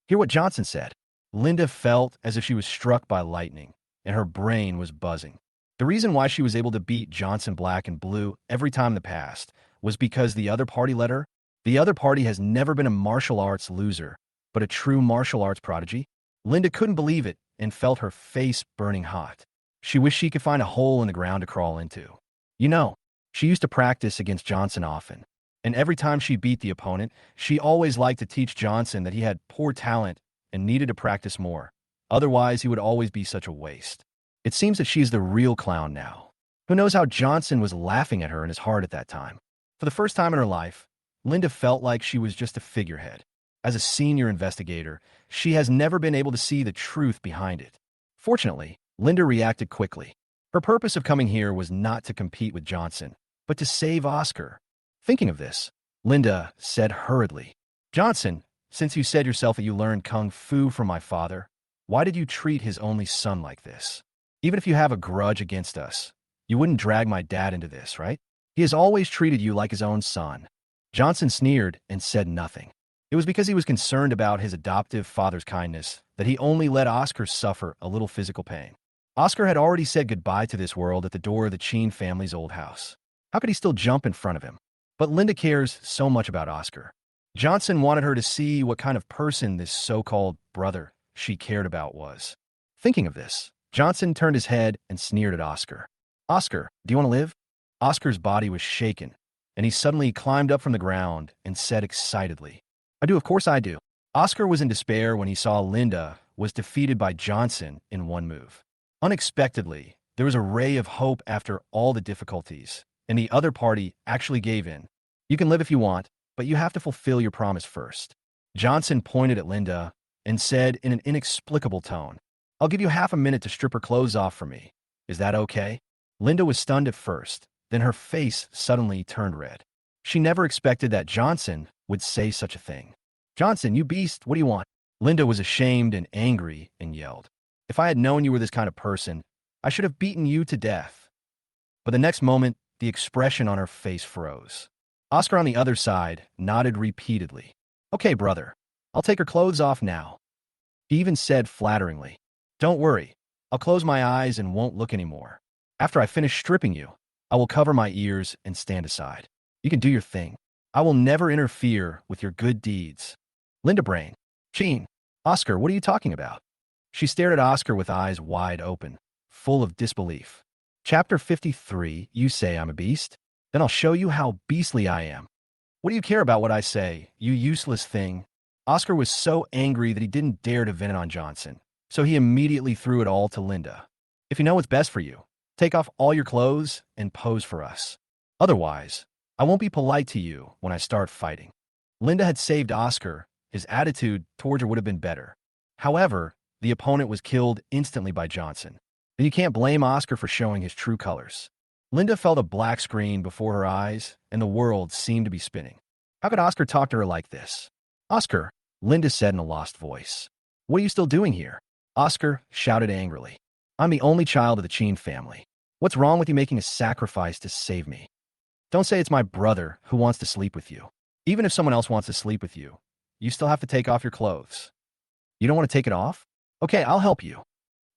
Hear what Johnson said. Linda felt as if she was struck by lightning, and her brain was buzzing. The reason why she was able to beat Johnson black and blue every time in the past was because the other party let her. The other party has never been a martial arts loser, but a true martial arts prodigy. Linda couldn't believe it and felt her face burning hot. She wished she could find a hole in the ground to crawl into. You know, she used to practice against Johnson often, And every time she beat the opponent, she always liked to teach Johnson that he had poor talent and needed to practice more. Otherwise, he would always be such a waste. It seems that she's the real clown now. Who knows how Johnson was laughing at her in his heart at that time? For the first time in her life, Linda felt like she was just a figurehead. As a senior investigator, she has never been able to see the truth behind it. Fortunately, Linda reacted quickly. Her purpose of coming here was not to compete with Johnson, but to save Oscar. Thinking of this, Linda said hurriedly, "Johnson, since you said yourself that you learned kung fu from my father, why did you treat his only son like this? Even if you have a grudge against us, you wouldn't drag my dad into this, right? He has always treated you like his own son." Johnson sneered and said nothing. It was because he was concerned about his adoptive father's kindness that he only let Oscar suffer a little physical pain. Oscar had already said goodbye to this world at the door of the Chen family's old house. How could he still jump in front of him? But Linda cares so much about Oscar. Johnson wanted her to see what kind of person this so-called brother she cared about was. Thinking of this, Johnson turned his head and sneered at Oscar. "Oscar, do you want to live?" Oscar's body was shaken, and he suddenly climbed up from the ground and said excitedly, "I do, of course I do." Oscar was in despair when he saw Linda was defeated by Johnson in one move. Unexpectedly, there was a ray of hope after all the difficulties, and the other party actually gave in. "You can live if you want, but you have to fulfill your promise first." Johnson pointed at Linda and said in an inexplicable tone, "I'll give you half a minute to strip her clothes off for me. Is that okay?" Linda was stunned at first, then her face suddenly turned red. She never expected that Johnson would say such a thing. "Johnson, you beast, what do you want?" Linda was ashamed and angry and yelled, "If I had known you were this kind of person, I should have beaten you to death." But the next moment, the expression on her face froze. Oscar on the other side nodded repeatedly. "Okay, brother, I'll take her clothes off now." He even said flatteringly, "Don't worry, I'll close my eyes and won't look anymore. After I finish stripping you, I will cover my ears and stand aside. You can do your thing. I will never interfere with your good deeds." Linda brain. "Gene, Oscar, what are you talking about?" She stared at Oscar with eyes wide open, full of disbelief. Chapter 53, You Say I'm a Beast? Then I'll show you how beastly I am. "What do you care about what I say, you useless thing?" Oscar was so angry that he didn't dare to vent on Johnson, so he immediately threw it all to Linda. "If you know what's best for you, take off all your clothes and pose for us. Otherwise, I won't be polite to you when I start fighting." Linda had saved Oscar. His attitude towards her would have been better. However, the opponent was killed instantly by Johnson. And you can't blame Oscar for showing his true colors. Linda felt a black screen before her eyes, and the world seemed to be spinning. How could Oscar talk to her like this? "Oscar," Linda said in a lost voice. "What are you still doing here?" Oscar shouted angrily. "I'm the only child of the Chen family. What's wrong with you making a sacrifice to save me? Don't say it's my brother who wants to sleep with you. Even if someone else wants to sleep with you, you still have to take off your clothes. You don't want to take it off? Okay, I'll help you."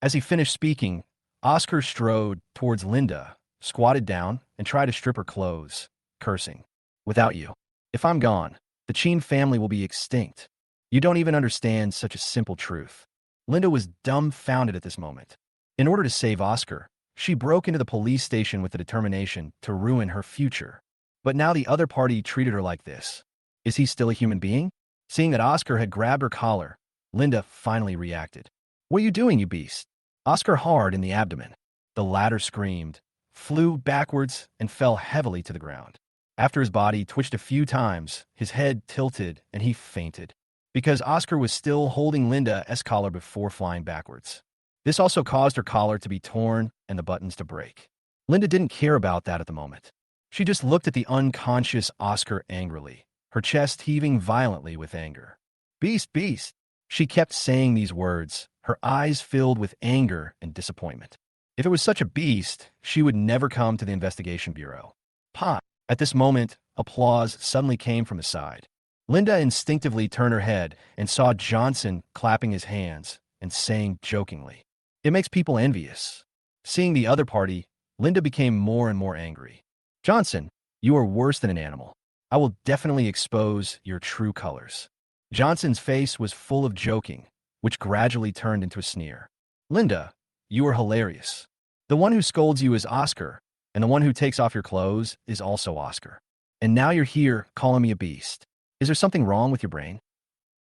As he finished speaking, Oscar strode towards Linda, squatted down, and tried to strip her clothes, cursing. "Without you, if I'm gone, the Chen family will be extinct. You don't even understand such a simple truth." Linda was dumbfounded at this moment. In order to save Oscar, she broke into the police station with the determination to ruin her future. But now the other party treated her like this. Is he still a human being? Seeing that Oscar had grabbed her collar, Linda finally reacted. "What are you doing, you beast?" Oscar hard in the abdomen. The latter screamed, flew backwards, and fell heavily to the ground. After his body twitched a few times, his head tilted and he fainted, because Oscar was still holding Linda's collar before flying backwards. This also caused her collar to be torn and the buttons to break. Linda didn't care about that at the moment. She just looked at the unconscious Oscar angrily, her chest heaving violently with anger. "Beast, beast." She kept saying these words, her eyes filled with anger and disappointment. If it was such a beast, she would never come to the investigation bureau. Pa! At this moment, applause suddenly came from the side. Linda instinctively turned her head and saw Johnson clapping his hands and saying jokingly, "It makes people envious." Seeing the other party, Linda became more and more angry. "Johnson, you are worse than an animal. I will definitely expose your true colors." Johnson's face was full of joking, which gradually turned into a sneer. "Linda, you are hilarious. The one who scolds you is Oscar, and the one who takes off your clothes is also Oscar. And now you're here calling me a beast. Is there something wrong with your brain?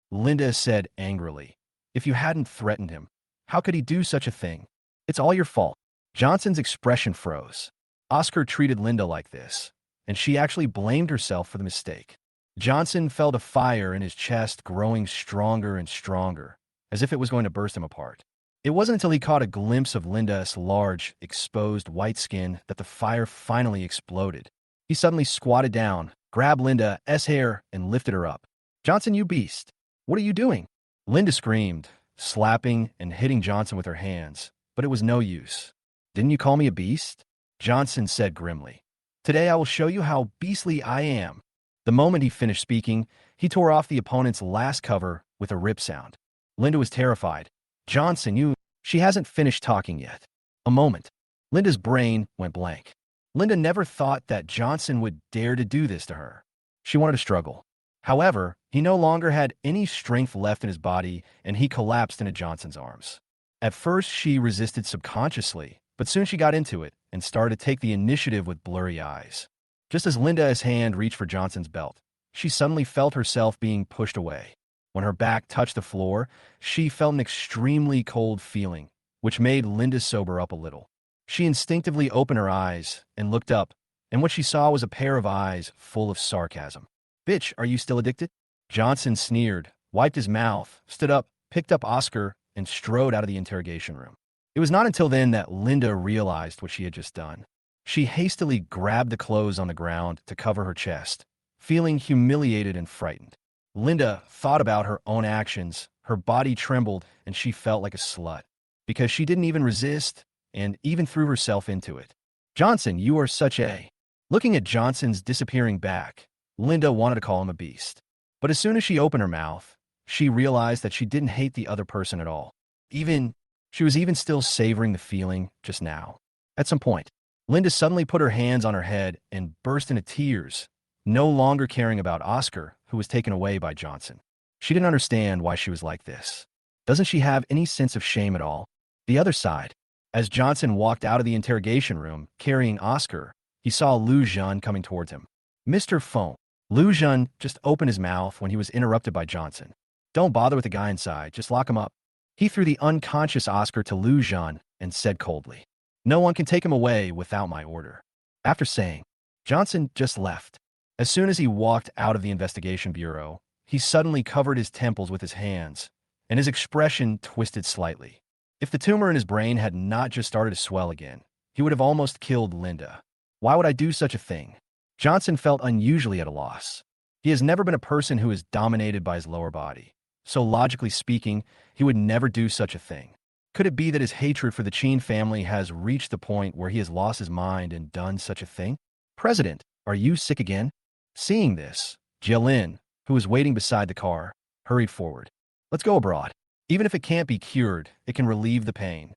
Linda said angrily. If you hadn't threatened him, how could he do such a thing? It's all your fault. Johnson's expression froze. Oscar treated Linda like this, and she actually blamed herself for the mistake. Johnson felt a fire in his chest growing stronger and stronger, as if it was going to burst him apart. It wasn't until he caught a glimpse of Linda's large, exposed white skin that the fire finally exploded. He suddenly squatted down, grabbed Linda's hair, and lifted her up. Johnson, you beast! What are you doing? Linda screamed, slapping and hitting Johnson with her hands, but it was no use. Didn't you call me a beast? Johnson said grimly. Today I will show you how beastly I am. The moment he finished speaking, he tore off the opponent's last cover with a rip sound. Linda was terrified. Johnson, you... She hasn't finished talking yet. A moment. Linda's brain went blank. Linda never thought that Johnson would dare to do this to her. She wanted to struggle. However, he no longer had any strength left in his body, and he collapsed into Johnson's arms. At first, she resisted subconsciously, but soon she got into it and started to take the initiative with blurry eyes. Just as Linda's hand reached for Johnson's belt, she suddenly felt herself being pushed away. When her back touched the floor, she felt an extremely cold feeling, which made Linda sober up a little. She instinctively opened her eyes and looked up, and what she saw was a pair of eyes full of sarcasm. Bitch, are you still addicted? Johnson sneered, wiped his mouth, stood up, picked up Oscar, and strode out of the interrogation room. It was not until then that Linda realized what she had just done. She hastily grabbed the clothes on the ground to cover her chest, feeling humiliated and frightened. Linda thought about her own actions, her body trembled, and she felt like a slut, because she didn't even resist and even threw herself into it. Johnson, you are such a... Looking at Johnson's disappearing back, Linda wanted to call him a beast. But as soon as she opened her mouth, she realized that she didn't hate the other person at all. She was even still savoring the feeling just now. At some point, Linda suddenly put her hands on her head and burst into tears, no longer caring about Oscar, who was taken away by Johnson. She didn't understand why she was like this. Doesn't she have any sense of shame at all? The other side. As Johnson walked out of the interrogation room, carrying Oscar, he saw Lu Zhen coming towards him. Mr. Feng. Lu Zhen just opened his mouth when he was interrupted by Johnson. Don't bother with the guy inside, just lock him up. He threw the unconscious Oscar to Lu Zhen and said coldly, no one can take him away without my order. After saying, Johnson just left. As soon as he walked out of the investigation bureau, he suddenly covered his temples with his hands, and his expression twisted slightly. If the tumor in his brain had not just started to swell again, he would have almost killed Linda. Why would I do such a thing? Johnson felt unusually at a loss. He has never been a person who is dominated by his lower body, so logically speaking, he would never do such a thing. Could it be that his hatred for the Chen family has reached the point where he has lost his mind and done such a thing? President, are you sick again? Seeing this, Jilin, who was waiting beside the car, hurried forward. Let's go abroad. Even if it can't be cured, it can relieve the pain.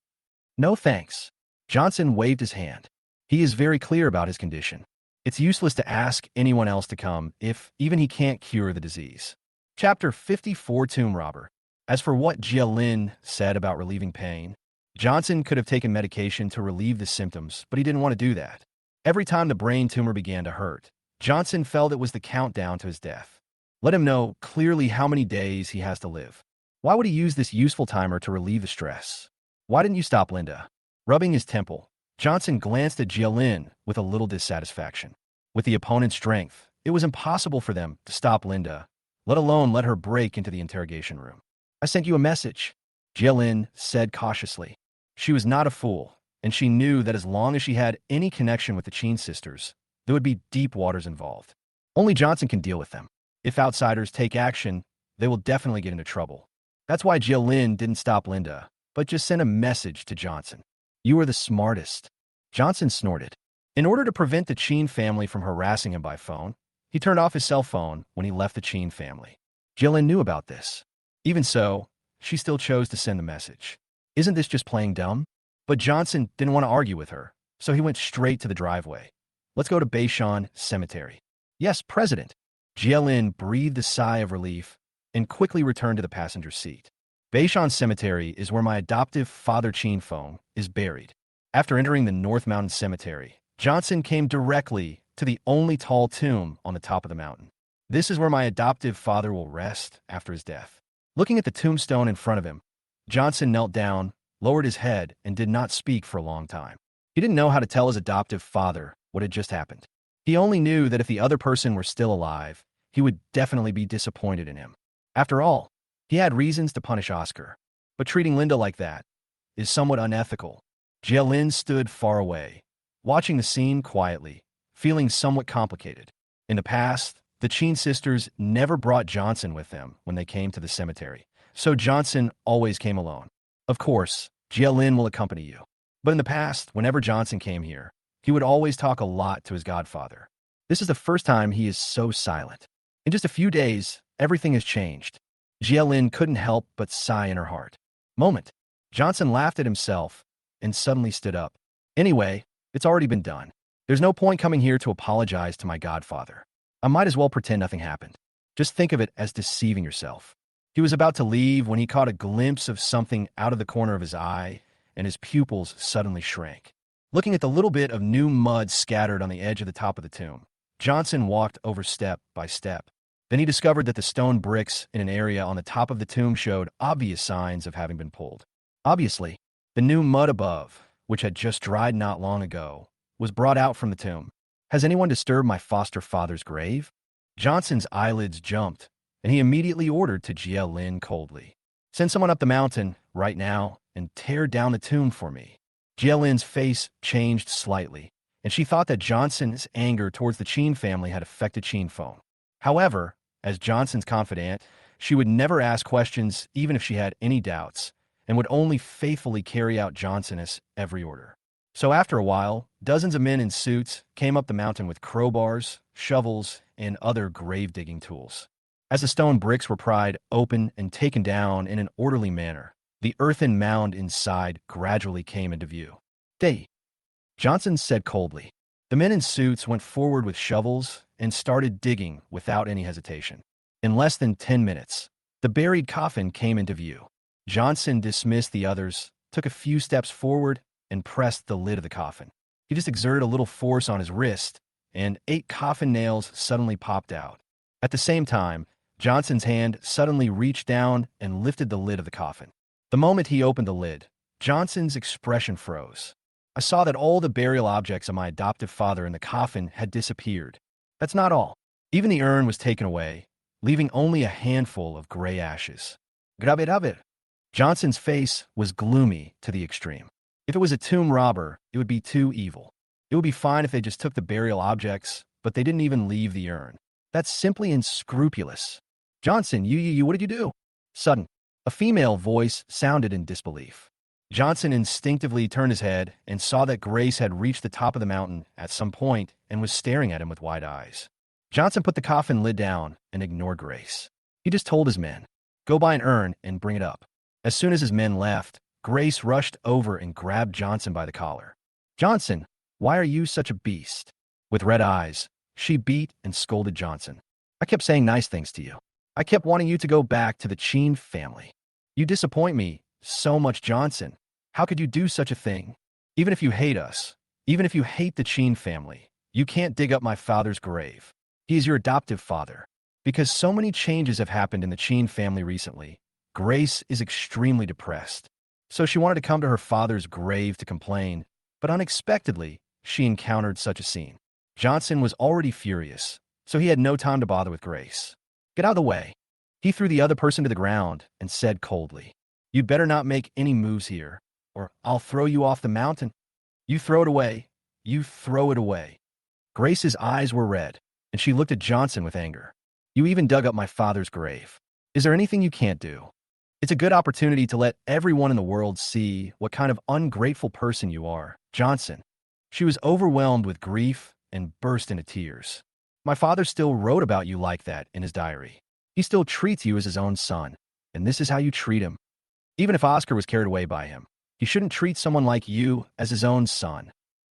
No thanks. Johnson waved his hand. He is very clear about his condition. It's useless to ask anyone else to come if even he can't cure the disease. Chapter 54, Tomb Robber. As for what Jia-Lin said about relieving pain, Johnson could have taken medication to relieve the symptoms, but he didn't want to do that. Every time the brain tumor began to hurt, Johnson felt it was the countdown to his death. Let him know clearly how many days he has to live. Why would he use this useful timer to relieve the stress? Why didn't you stop Linda? Rubbing his temple, Johnson glanced at Jia-Lin with a little dissatisfaction. With the opponent's strength, it was impossible for them to stop Linda, let alone let her break into the interrogation room. I sent you a message, Jia-Lin said cautiously. She was not a fool, and she knew that as long as she had any connection with the Chen sisters, there would be deep waters involved. Only Johnson can deal with them. If outsiders take action, they will definitely get into trouble. That's why Jia-Lin didn't stop Linda, but just sent a message to Johnson. You are the smartest. Johnson snorted. In order to prevent the Chen family from harassing him by phone, he turned off his cell phone when he left the Chen family. Jia-Lin knew about this. Even so, she still chose to send the message. Isn't this just playing dumb? But Johnson didn't want to argue with her, so he went straight to the driveway. Let's go to Beishan Cemetery. Yes, President. Jia-Lin breathed a sigh of relief and quickly returned to the passenger seat. Beishan Cemetery is where my adoptive father Chen Feng is buried. After entering the North Mountain Cemetery, Johnson came directly to the only tall tomb on the top of the mountain. This is where my adoptive father will rest after his death. Looking at the tombstone in front of him, Johnson knelt down, lowered his head, and did not speak for a long time. He didn't know how to tell his adoptive father what had just happened. He only knew that if the other person were still alive, he would definitely be disappointed in him. After all, he had reasons to punish Oscar. But treating Linda like that is somewhat unethical. Jia Lin stood far away, watching the scene quietly, feeling somewhat complicated. In the past, the Chen sisters never brought Johnson with them when they came to the cemetery, so Johnson always came alone. Of course, Jia Lin will accompany you. But in the past, whenever Johnson came here, he would always talk a lot to his godfather. This is the first time he is so silent. In just a few days, everything has changed. Jia Lin couldn't help but sigh in her heart. Moment. Johnson laughed at himself and suddenly stood up. Anyway, it's already been done. There's no point coming here to apologize to my godfather. I might as well pretend nothing happened. Just think of it as deceiving yourself. He was about to leave when he caught a glimpse of something out of the corner of his eye, and his pupils suddenly shrank. Looking at the little bit of new mud scattered on the edge of the top of the tomb, Johnson walked over step by step. Then he discovered that the stone bricks in an area on the top of the tomb showed obvious signs of having been pulled. Obviously, the new mud above, which had just dried not long ago, was brought out from the tomb. Has anyone disturbed my foster father's grave? Johnson's eyelids jumped, and he immediately ordered to Jia Lin coldly. Send someone up the mountain, right now, and tear down the tomb for me. Jia Lin's face changed slightly, and she thought that Johnson's anger towards the Chen family had affected Chen Feng. However, as Johnson's confidant, she would never ask questions even if she had any doubts, and would only faithfully carry out Johnson's every order. So after a while, dozens of men in suits came up the mountain with crowbars, shovels, and other grave-digging tools. As the stone bricks were pried open and taken down in an orderly manner, the earthen mound inside gradually came into view. "Day," Johnson said coldly. The men in suits went forward with shovels and started digging without any hesitation. In less than 10 minutes, the buried coffin came into view. Johnson dismissed the others, took a few steps forward, and pressed the lid of the coffin. He just exerted a little force on his wrist, and 8 coffin nails suddenly popped out. At the same time, Johnson's hand suddenly reached down and lifted the lid of the coffin. The moment he opened the lid, Johnson's expression froze. I saw that all the burial objects of my adoptive father in the coffin had disappeared. That's not all. Even the urn was taken away, leaving only a handful of gray ashes. Grabe. Johnson's face was gloomy to the extreme. If it was a tomb robber, it would be too evil. It would be fine if they just took the burial objects, but they didn't even leave the urn. That's simply unscrupulous. Johnson, what did you do? Sudden, a female voice sounded in disbelief. Johnson instinctively turned his head and saw that Grace had reached the top of the mountain at some point and was staring at him with wide eyes. Johnson put the coffin lid down and ignored Grace. He just told his men, "Go buy an urn and bring it up." As soon as his men left, Grace rushed over and grabbed Johnson by the collar. "Johnson, why are you such a beast?" With red eyes, she beat and scolded Johnson. "I kept saying nice things to you. I kept wanting you to go back to the Chen family. You disappoint me so much, Johnson. How could you do such a thing? Even if you hate us, even if you hate the Chen family, you can't dig up my father's grave. He is your adoptive father." Because so many changes have happened in the Chen family recently, Grace is extremely depressed. So she wanted to come to her father's grave to complain, but unexpectedly, she encountered such a scene. Johnson was already furious, so he had no time to bother with Grace. "Get out of the way." He threw the other person to the ground and said coldly, "You'd better not make any moves here, or I'll throw you off the mountain. You throw it away. You throw it away." Grace's eyes were red, and she looked at Johnson with anger. "You even dug up my father's grave. Is there anything you can't do? It's a good opportunity to let everyone in the world see what kind of ungrateful person you are, Johnson." She was overwhelmed with grief and burst into tears. "My father still wrote about you like that in his diary. He still treats you as his own son, and this is how you treat him. Even if Oscar was carried away by him, he shouldn't treat someone like you as his own son.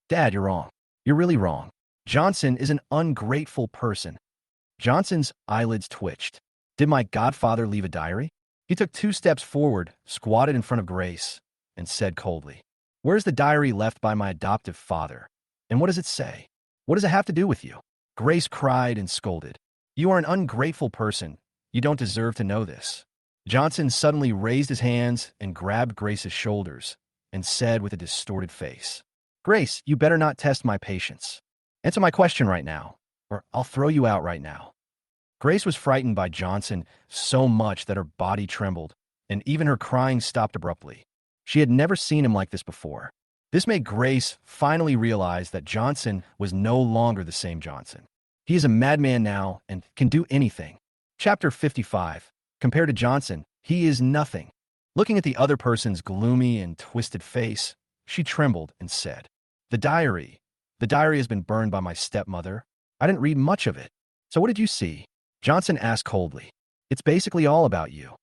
Dad, you're wrong. You're really wrong. Johnson is an ungrateful person." Johnson's eyelids twitched. Did my godfather leave a diary? He took 2 steps forward, squatted in front of Grace, and said coldly, "Where's the diary left by my adoptive father? And what does it say?" What does it have to do with you? Grace cried and scolded. You are an ungrateful person. You don't deserve to know this. Johnson suddenly raised his hands and grabbed Grace's shoulders and said with a distorted face, Grace, you better not test my patience. Answer my question right now, or I'll throw you out right now. Grace was frightened by Johnson so much that her body trembled, and even her crying stopped abruptly. She had never seen him like this before. This made Grace finally realize that Johnson was no longer the same Johnson. He is a madman now and can do anything. Chapter 55. Compared to Johnson, he is nothing. Looking at the other person's gloomy and twisted face, she trembled and said, The diary. The diary has been burned by my stepmother. I didn't read much of it. So what did you see? Johnson asked coldly. It's basically all about you.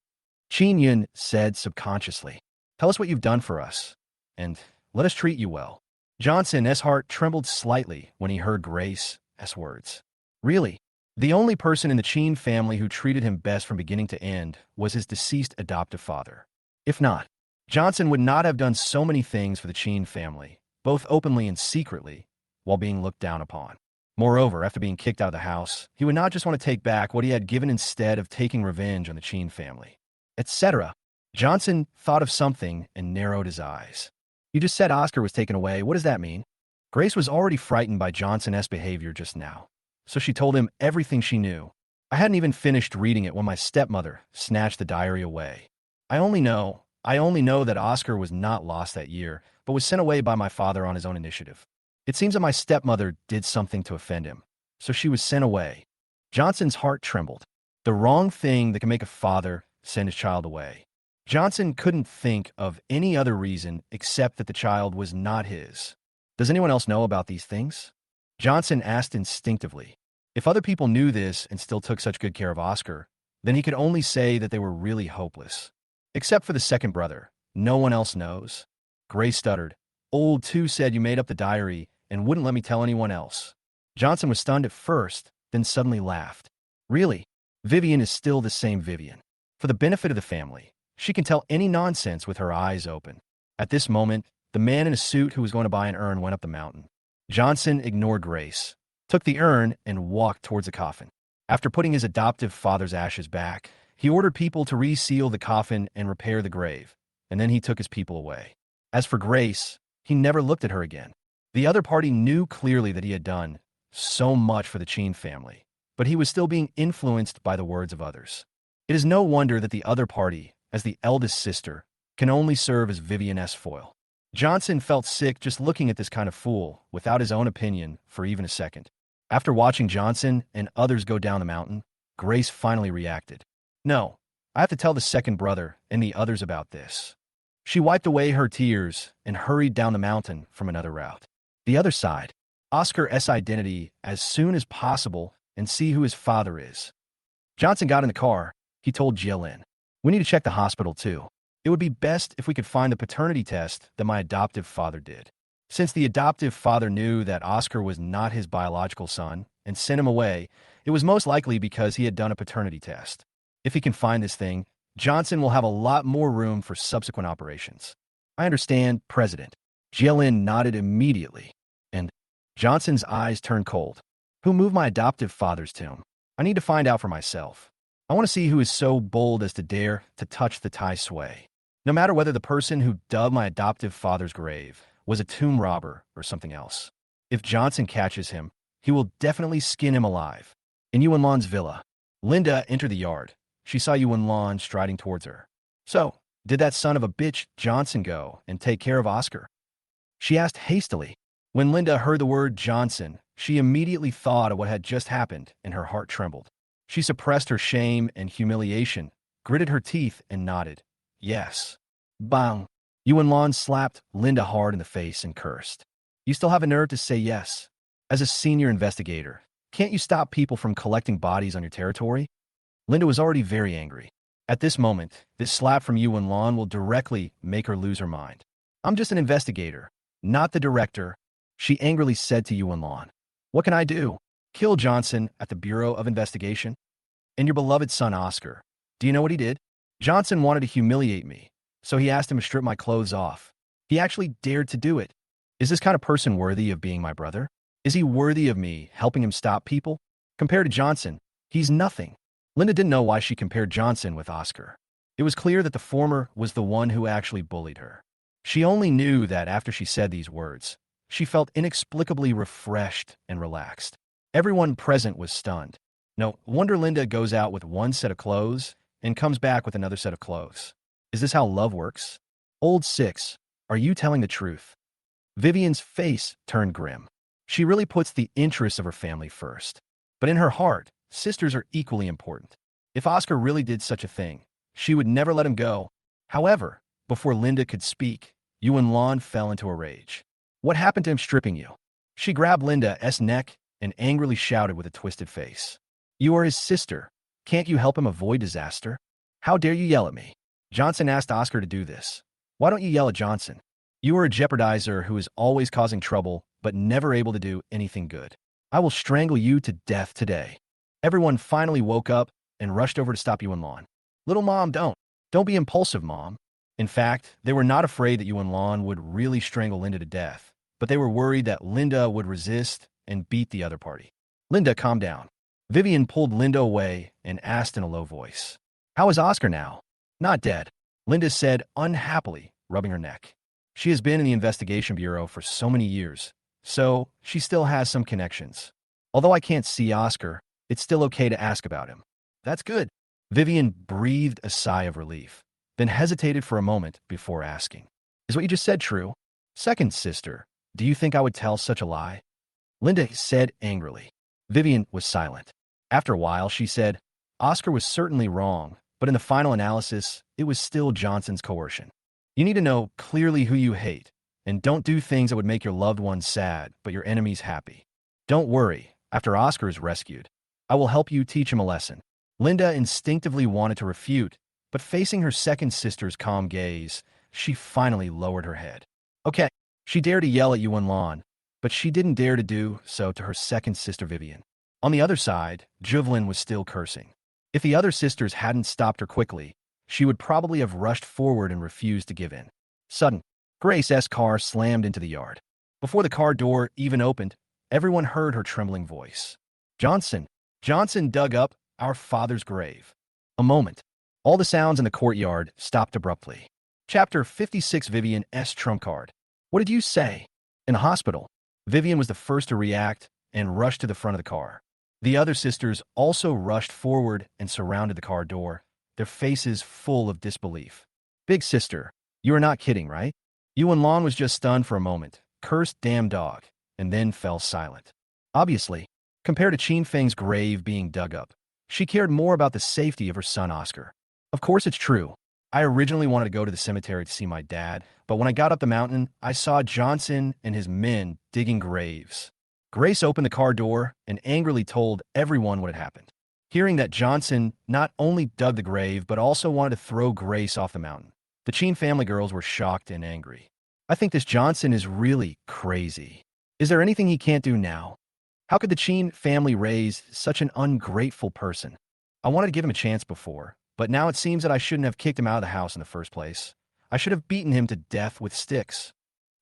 Qin Yun said subconsciously. Tell us what you've done for us, and let us treat you well. Johnson's heart trembled slightly when he heard Grace's words. Really? The only person in the Chen family who treated him best from beginning to end was his deceased adoptive father. If not, Johnson would not have done so many things for the Chen family, both openly and secretly, while being looked down upon. Moreover, after being kicked out of the house, he would not just want to take back what he had given instead of taking revenge on the Chen family, etc. Johnson thought of something and narrowed his eyes. You just said Oscar was taken away. What does that mean? Grace was already frightened by Johnson's behavior just now, so she told him everything she knew. I hadn't even finished reading it when my stepmother snatched the diary away. I only know that Oscar was not lost that year, but was sent away by my father on his own initiative. It seems that my stepmother did something to offend him, so she was sent away. Johnson's heart trembled. The wrong thing that can make a father send his child away. Johnson couldn't think of any other reason except that the child was not his. Does anyone else know about these things? Johnson asked instinctively. If other people knew this and still took such good care of Oscar, then he could only say that they were really hopeless. Except for the second brother, no one else knows. Grace stuttered. Old two said you made up the diary and wouldn't let me tell anyone else. Johnson was stunned at first, then suddenly laughed. Really? Vivian is still the same Vivian. For the benefit of the family, she can tell any nonsense with her eyes open. At this moment, the man in a suit who was going to buy an urn went up the mountain. Johnson ignored Grace, took the urn, and walked towards the coffin. After putting his adoptive father's ashes back, he ordered people to reseal the coffin and repair the grave, and then he took his people away. As for Grace, he never looked at her again. The other party knew clearly that he had done so much for the Chen family, but he was still being influenced by the words of others. It is no wonder that the other party, as the eldest sister, can only serve as Vivian's foil. Johnson felt sick just looking at this kind of fool without his own opinion for even a second. After watching Johnson and others go down the mountain, Grace finally reacted. No, I have to tell the second brother and the others about this. She wiped away her tears and hurried down the mountain from another route. The other side, Oscar's identity as soon as possible and see who his father is. Johnson got in the car. He told Jillian, we need to check the hospital too. It would be best if we could find the paternity test that my adoptive father did. Since the adoptive father knew that Oscar was not his biological son and sent him away, it was most likely because he had done a paternity test. If he can find this thing, Johnson will have a lot more room for subsequent operations. I understand, President. Jillian nodded immediately, and Johnson's eyes turned cold. Who moved my adoptive father's tomb? I need to find out for myself. I want to see who is so bold as to dare to touch the Tai Sui. No matter whether the person who dug my adoptive father's grave was a tomb robber or something else. If Johnson catches him, he will definitely skin him alive. In Yuanlan's villa, Linda entered the yard. She saw Yuanlan striding towards her. So, did that son of a bitch Johnson go and take care of Oscar? She asked hastily. When Linda heard the word Johnson, she immediately thought of what had just happened and her heart trembled. She suppressed her shame and humiliation, gritted her teeth, and nodded. Yes. Bang. Yuanlan slapped Linda hard in the face and cursed. You still have a nerve to say yes. As a senior investigator, can't you stop people from collecting bodies on your territory? Linda was already very angry. At this moment, this slap from Yuanlan will directly make her lose her mind. I'm just an investigator, not the director, she angrily said to Yuanlan. What can I do? Kill Johnson at the Bureau of Investigation? And your beloved son Oscar. Do you know what he did? Johnson wanted to humiliate me, so he asked him to strip my clothes off. He actually dared to do it. Is this kind of person worthy of being my brother? Is he worthy of me helping him stop people? Compared to Johnson, he's nothing. Linda didn't know why she compared Johnson with Oscar. It was clear that the former was the one who actually bullied her. She only knew that after she said these words, she felt inexplicably refreshed and relaxed. Everyone present was stunned. No wonder Linda goes out with one set of clothes and comes back with another set of clothes. Is this how love works? Old Six, are you telling the truth? Vivian's face turned grim. She really puts the interests of her family first. But in her heart, sisters are equally important. If Oscar really did such a thing, she would never let him go. However, before Linda could speak, Yuan fell into a rage. What happened to him stripping you? She grabbed Linda's neck and angrily shouted with a twisted face. You are his sister. Can't you help him avoid disaster? How dare you yell at me? Johnson asked Oscar to do this. Why don't you yell at Johnson? You are a jeopardizer who is always causing trouble, but never able to do anything good. I will strangle you to death today. Everyone finally woke up and rushed over to stop Yuan. Little mom, don't be impulsive, mom. In fact, they were not afraid that Yuan would really strangle Linda to death, but they were worried that Linda would resist and beat the other party. Linda, calm down. Vivian pulled Linda away and asked in a low voice. How is Oscar now? Not dead, Linda said unhappily, rubbing her neck. She has been in the investigation bureau for so many years, so she still has some connections. Although I can't see Oscar, it's still okay to ask about him. That's good. Vivian breathed a sigh of relief, then hesitated for a moment before asking. Is what you just said true? Second sister, do you think I would tell such a lie? Linda said angrily. Vivian was silent. After a while, she said, Oscar was certainly wrong, but in the final analysis, it was still Johnson's coercion. You need to know clearly who you hate, and don't do things that would make your loved ones sad, but your enemies happy. Don't worry, after Oscar is rescued, I will help you teach him a lesson. Linda instinctively wanted to refute, but facing her second sister's calm gaze, she finally lowered her head. Okay, she dared to yell at Yuan, but she didn't dare to do so to her second sister Vivian. On the other side, Juvelin was still cursing. If the other sisters hadn't stopped her quickly, she would probably have rushed forward and refused to give in. Sudden, Grace's car slammed into the yard. Before the car door even opened, everyone heard her trembling voice. Johnson dug up our father's grave. A moment. All the sounds in the courtyard stopped abruptly. Chapter 56 Vivian's trump card. What did you say? In the hospital. Vivian was the first to react and rushed to the front of the car. The other sisters also rushed forward and surrounded the car door, their faces full of disbelief. Big sister, you are not kidding, right? Yuan was just stunned for a moment, cursed damn dog, and then fell silent. Obviously, compared to Chen Feng's grave being dug up, she cared more about the safety of her son Oscar. Of course it's true. I originally wanted to go to the cemetery to see my dad, but when I got up the mountain, I saw Johnson and his men digging graves. Grace opened the car door and angrily told everyone what had happened. Hearing that Johnson not only dug the grave, but also wanted to throw Grace off the mountain, the Chen family girls were shocked and angry. I think this Johnson is really crazy. Is there anything he can't do now? How could the Chen family raise such an ungrateful person? I wanted to give him a chance before, but now it seems that I shouldn't have kicked him out of the house in the first place. I should have beaten him to death with sticks.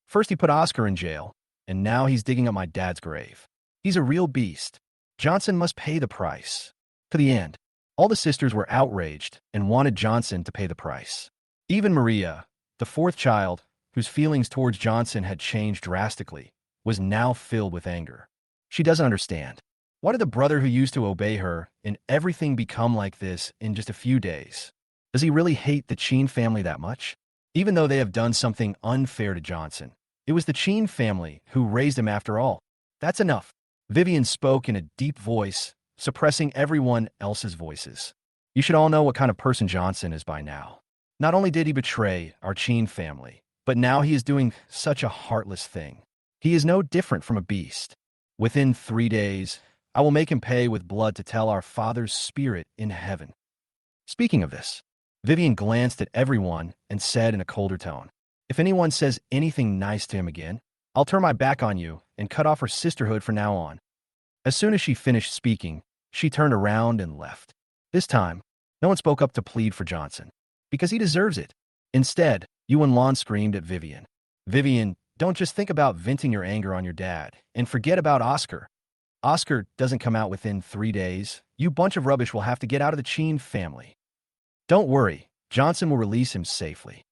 First he put Oscar in jail, and now he's digging up my dad's grave. He's a real beast. Johnson must pay the price. To the end, all the sisters were outraged and wanted Johnson to pay the price. Even Maria, the fourth child, whose feelings towards Johnson had changed drastically, was now filled with anger. She doesn't understand. Why did the brother who used to obey her in everything become like this in just a few days? Does he really hate the Chen family that much? Even though they have done something unfair to Johnson, it was the Chen family who raised him after all. That's enough. Vivian spoke in a deep voice, suppressing everyone else's voices. You should all know what kind of person Johnson is by now. Not only did he betray our Chen family, but now he is doing such a heartless thing. He is no different from a beast. Within 3 days, I will make him pay with blood to tell our Father's spirit in heaven. Speaking of this, Vivian glanced at everyone and said in a colder tone, if anyone says anything nice to him again, I'll turn my back on you and cut off her sisterhood from now on. As soon as she finished speaking, she turned around and left. This time, no one spoke up to plead for Johnson, because he deserves it. Instead, Yuan screamed at Vivian. Vivian, Don't just think about venting your anger on your dad. And forget about Oscar. Oscar doesn't come out within 3 days. You bunch of rubbish will have to get out of the Chen family. Don't worry, Johnson will release him safely,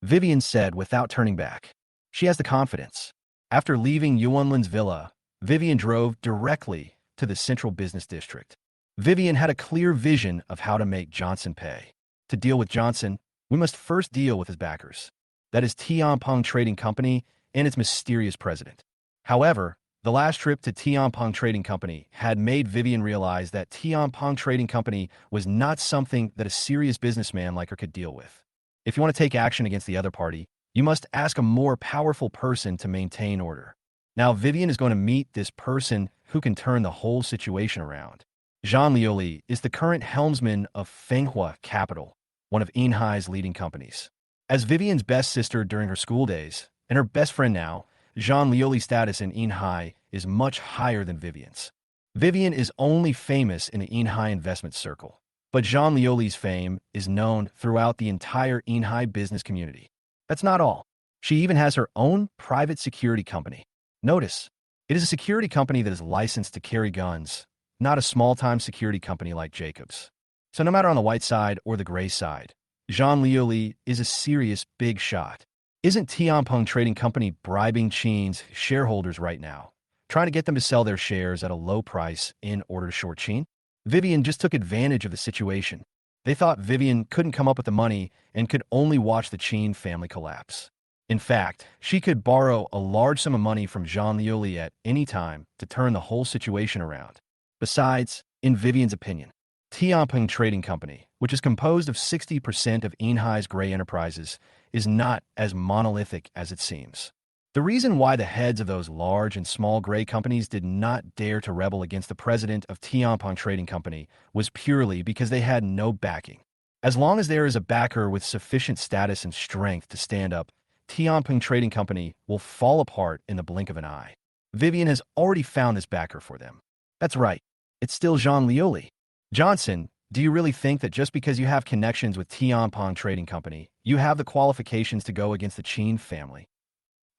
Vivian said without turning back. She has the confidence. After leaving Yuanlin's villa, Vivian drove directly to the central business district. Vivian had a clear vision of how to make Johnson pay. To deal with Johnson, we must first deal with his backers. That is Tianpeng Trading Company and its mysterious president. However, the last trip to Tianpeng Trading Company had made Vivian realize that Tianpeng Trading Company was not something that a serious businessman like her could deal with. If you want to take action against the other party, you must ask a more powerful person to maintain order. Now, Vivian is going to meet this person who can turn the whole situation around. Zhang Liuli is the current helmsman of Manhwa Capital, one of Inhai's leading companies. As Vivian's best sister during her school days, and her best friend now, Zhang Liuli's status in Inhai is much higher than Vivian's. Vivian is only famous in the Inhai investment circle, but Zhang Liuli's fame is known throughout the entire Inhai business community. That's not all. She even has her own private security company. Notice, it is a security company that is licensed to carry guns, not a small-time security company like Jacobs. So no matter on the white side or the gray side, Zhang Liuli is a serious big shot. Isn't Tianpeng Trading Company bribing Chen's shareholders right now, trying to get them to sell their shares at a low price in order to short Chen? Vivian just took advantage of the situation. They thought Vivian couldn't come up with the money and could only watch the Chen family collapse. In fact, she could borrow a large sum of money from Zhang Liuli at any time to turn the whole situation around. Besides, in Vivian's opinion, Tianpeng Trading Company, which is composed of 60% of Inhai's gray enterprises, is not as monolithic as it seems. The reason why the heads of those large and small gray companies did not dare to rebel against the president of Tianpeng Trading Company was purely because they had no backing. As long as there is a backer with sufficient status and strength to stand up, Tianpeng Trading Company will fall apart in the blink of an eye. Vivian has already found this backer for them. That's right, it's still Zhang Liuli. Johnson, do you really think that just because you have connections with Tianpeng Trading Company, you have the qualifications to go against the Chen family?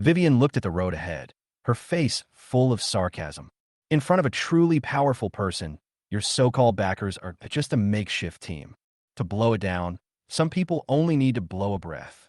Vivian looked at the road ahead, her face full of sarcasm. In front of a truly powerful person, your so-called backers are just a makeshift team. To blow it down, some people only need to blow a breath.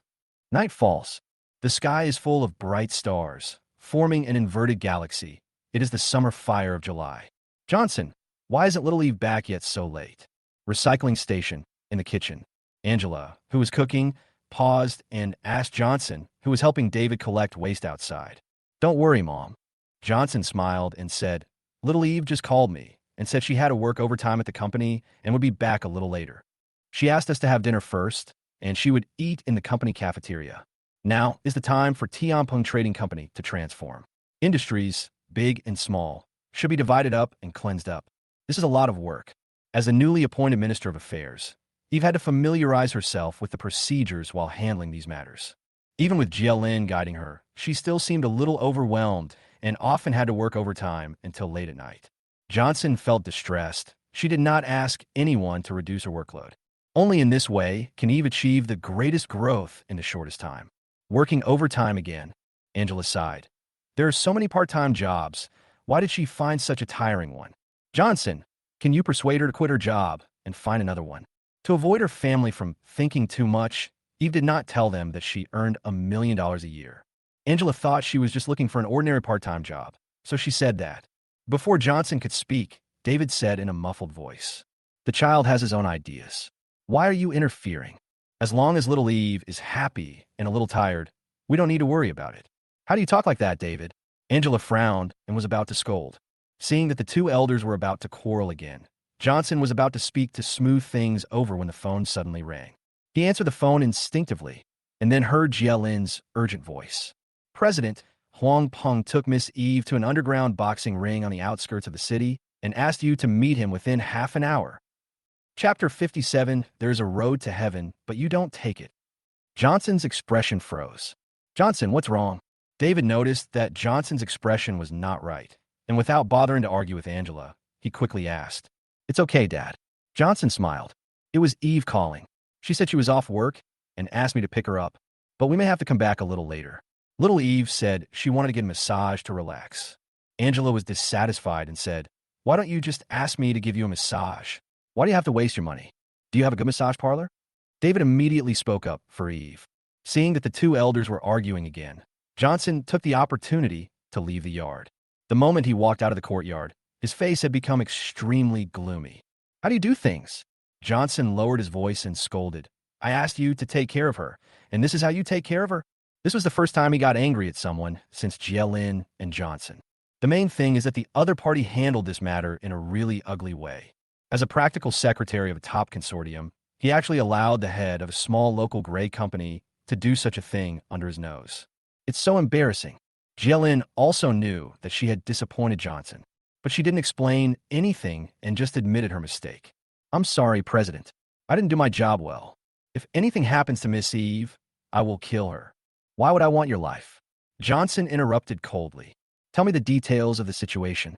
Night falls. The sky is full of bright stars, forming an inverted galaxy. It is the summer fire of July. Johnson, why isn't Little Eve back yet so late? Recycling station, in the kitchen. Angela, who was cooking, paused and asked Johnson, who was helping David collect waste outside. Don't worry, Mom. Johnson smiled and said, Little Eve just called me and said she had to work overtime at the company and would be back a little later. She asked us to have dinner first, and she would eat in the company cafeteria. Now is the time for Tianpeng Trading Company to transform. Industries, big and small, should be divided up and cleansed up. This is a lot of work. As a newly appointed Minister of Affairs, Eve had to familiarize herself with the procedures while handling these matters. Even with Jielin guiding her, she still seemed a little overwhelmed and often had to work overtime until late at night. Johnson felt distressed. She did not ask anyone to reduce her workload. Only in this way can Eve achieve the greatest growth in the shortest time. Working overtime again, Angela sighed. There are so many part-time jobs. Why did she find such a tiring one? Johnson, can you persuade her to quit her job and find another one? To avoid her family from thinking too much, Eve did not tell them that she earned $1 million a year. Angela thought she was just looking for an ordinary part-time job, so she said that. Before Johnson could speak, David said in a muffled voice, The child has his own ideas. Why are you interfering? As long as little Eve is happy and a little tired, we don't need to worry about it. How do you talk like that, David? Angela frowned and was about to scold. Seeing that the two elders were about to quarrel again, Johnson was about to speak to smooth things over when the phone suddenly rang. He answered the phone instinctively and then heard Jielin's urgent voice. President Huang Peng took Miss Eve to an underground boxing ring on the outskirts of the city and asked you to meet him within half an hour. Chapter 57, There's a road to heaven, but you don't take it. Johnson's expression froze. Johnson, what's wrong? David noticed that Johnson's expression was not right, and without bothering to argue with Angela, he quickly asked, It's okay, Dad. Johnson smiled. It was Eve calling. She said she was off work and asked me to pick her up, but we may have to come back a little later. Little Eve said she wanted to get a massage to relax. Angela was dissatisfied and said, "Why don't you just ask me to give you a massage? Why do you have to waste your money? Do you have a good massage parlor?" David immediately spoke up for Eve. Seeing that the two elders were arguing again, Johnson took the opportunity to leave the yard. The moment he walked out of the courtyard, his face had become extremely gloomy. "How do you do things?" Johnson lowered his voice and scolded. "I asked you to take care of her, and this is how you take care of her?" This was the first time he got angry at someone since Jielin and Johnson. The main thing is that the other party handled this matter in a really ugly way. As a practical secretary of a top consortium, he actually allowed the head of a small local gray company to do such a thing under his nose. It's so embarrassing. Jielin also knew that she had disappointed Johnson, but she didn't explain anything and just admitted her mistake. "I'm sorry, President. I didn't do my job well. If anything happens to Miss Eve, I will kill her. Why would I want your life?" Johnson interrupted coldly. "Tell me the details of the situation."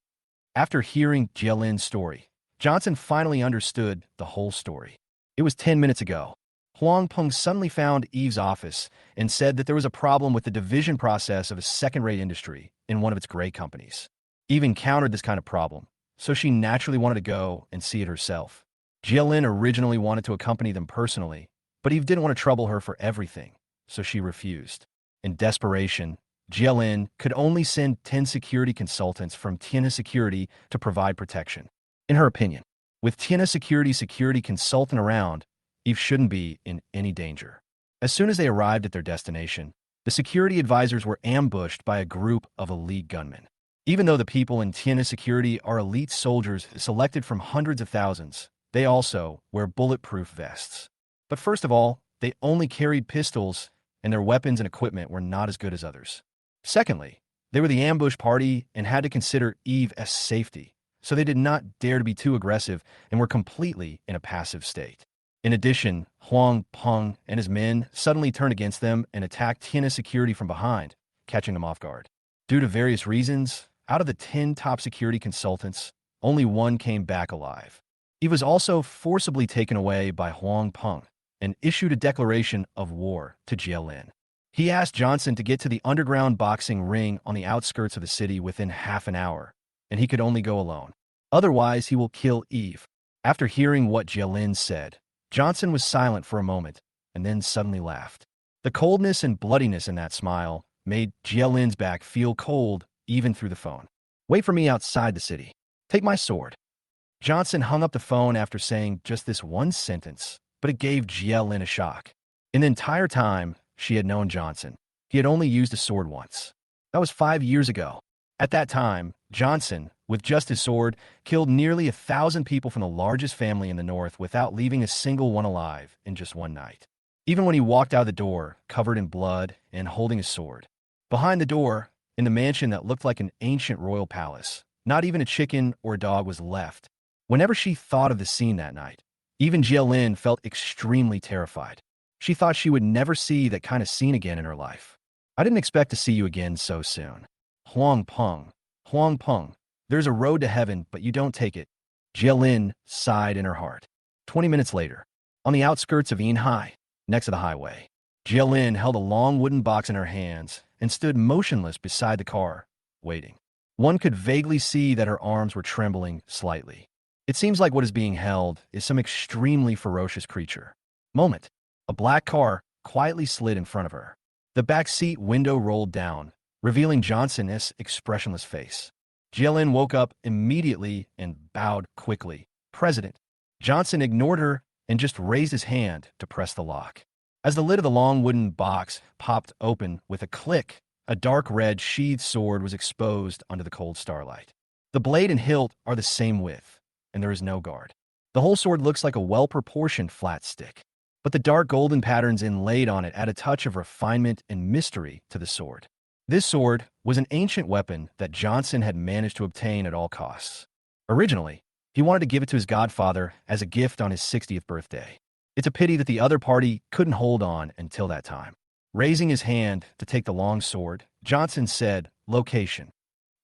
After hearing Jielin's story, Johnson finally understood the whole story. It was 10 minutes ago. Huang Peng suddenly found Eve's office and said that there was a problem with the division process of a second-rate industry in one of its gray companies. Eve encountered this kind of problem, so she naturally wanted to go and see it herself. Jielin originally wanted to accompany them personally, but Eve didn't want to trouble her for everything, so she refused. In desperation, Jielin could only send 10 security consultants from Tiana Security to provide protection. In her opinion, with Tiana security consultant around, Eve shouldn't be in any danger. As soon as they arrived at their destination, the security advisors were ambushed by a group of elite gunmen. Even though the people in Tiana Security are elite soldiers selected from hundreds of thousands, they also wear bulletproof vests. But first of all, they only carried pistols, and their weapons and equipment were not as good as others. Secondly, they were the ambush party and had to consider Eve as safety, so they did not dare to be too aggressive and were completely in a passive state. In addition, Huang Peng and his men suddenly turned against them and attacked Tiana Security from behind, catching them off guard. Due to various reasons, out of the 10 top security consultants, only one came back alive. He was also forcibly taken away by Huang Peng and issued a declaration of war to Jielin. He asked Johnson to get to the underground boxing ring on the outskirts of the city within half an hour, and he could only go alone. Otherwise, he will kill Eve. After hearing what Jielin said, Johnson was silent for a moment and then suddenly laughed. The coldness and bloodiness in that smile made Jielin's back feel cold even through the phone. "Wait for me outside the city. Take my sword." Johnson hung up the phone after saying just this one sentence, but it gave Jielin a shock. In the entire time she had known Johnson, he had only used a sword once. That was 5 years ago. At that time, Johnson, with just his sword, killed nearly 1,000 people from the largest family in the North without leaving a single one alive in just one night. Even when he walked out of the door, covered in blood and holding his sword. Behind the door, in the mansion that looked like an ancient royal palace, not even a chicken or a dog was left. Whenever she thought of the scene that night, even Jielin felt extremely terrified. She thought she would never see that kind of scene again in her life. "I didn't expect to see you again so soon." Huang Peng, there's a road to heaven, but you don't take it. Jielin sighed in her heart. 20 minutes later, on the outskirts of Yinhai, next to the highway, Jielin held a long wooden box in her hands and stood motionless beside the car, waiting. One could vaguely see that her arms were trembling slightly. It seems like what is being held is some extremely ferocious creature. Moment. A black car quietly slid in front of her. The back seat window rolled down, revealing Johnson's expressionless face. Jielin woke up immediately and bowed quickly. "President." Johnson ignored her and just raised his hand to press the lock. As the lid of the long wooden box popped open with a click, a dark red sheathed sword was exposed under the cold starlight. The blade and hilt are the same width, and there is no guard. The whole sword looks like a well-proportioned flat stick, but the dark golden patterns inlaid on it add a touch of refinement and mystery to the sword. This sword was an ancient weapon that Johnson had managed to obtain at all costs. Originally, he wanted to give it to his godfather as a gift on his 60th birthday. It's a pity that the other party couldn't hold on until that time. Raising his hand to take the long sword, Johnson said, "Location.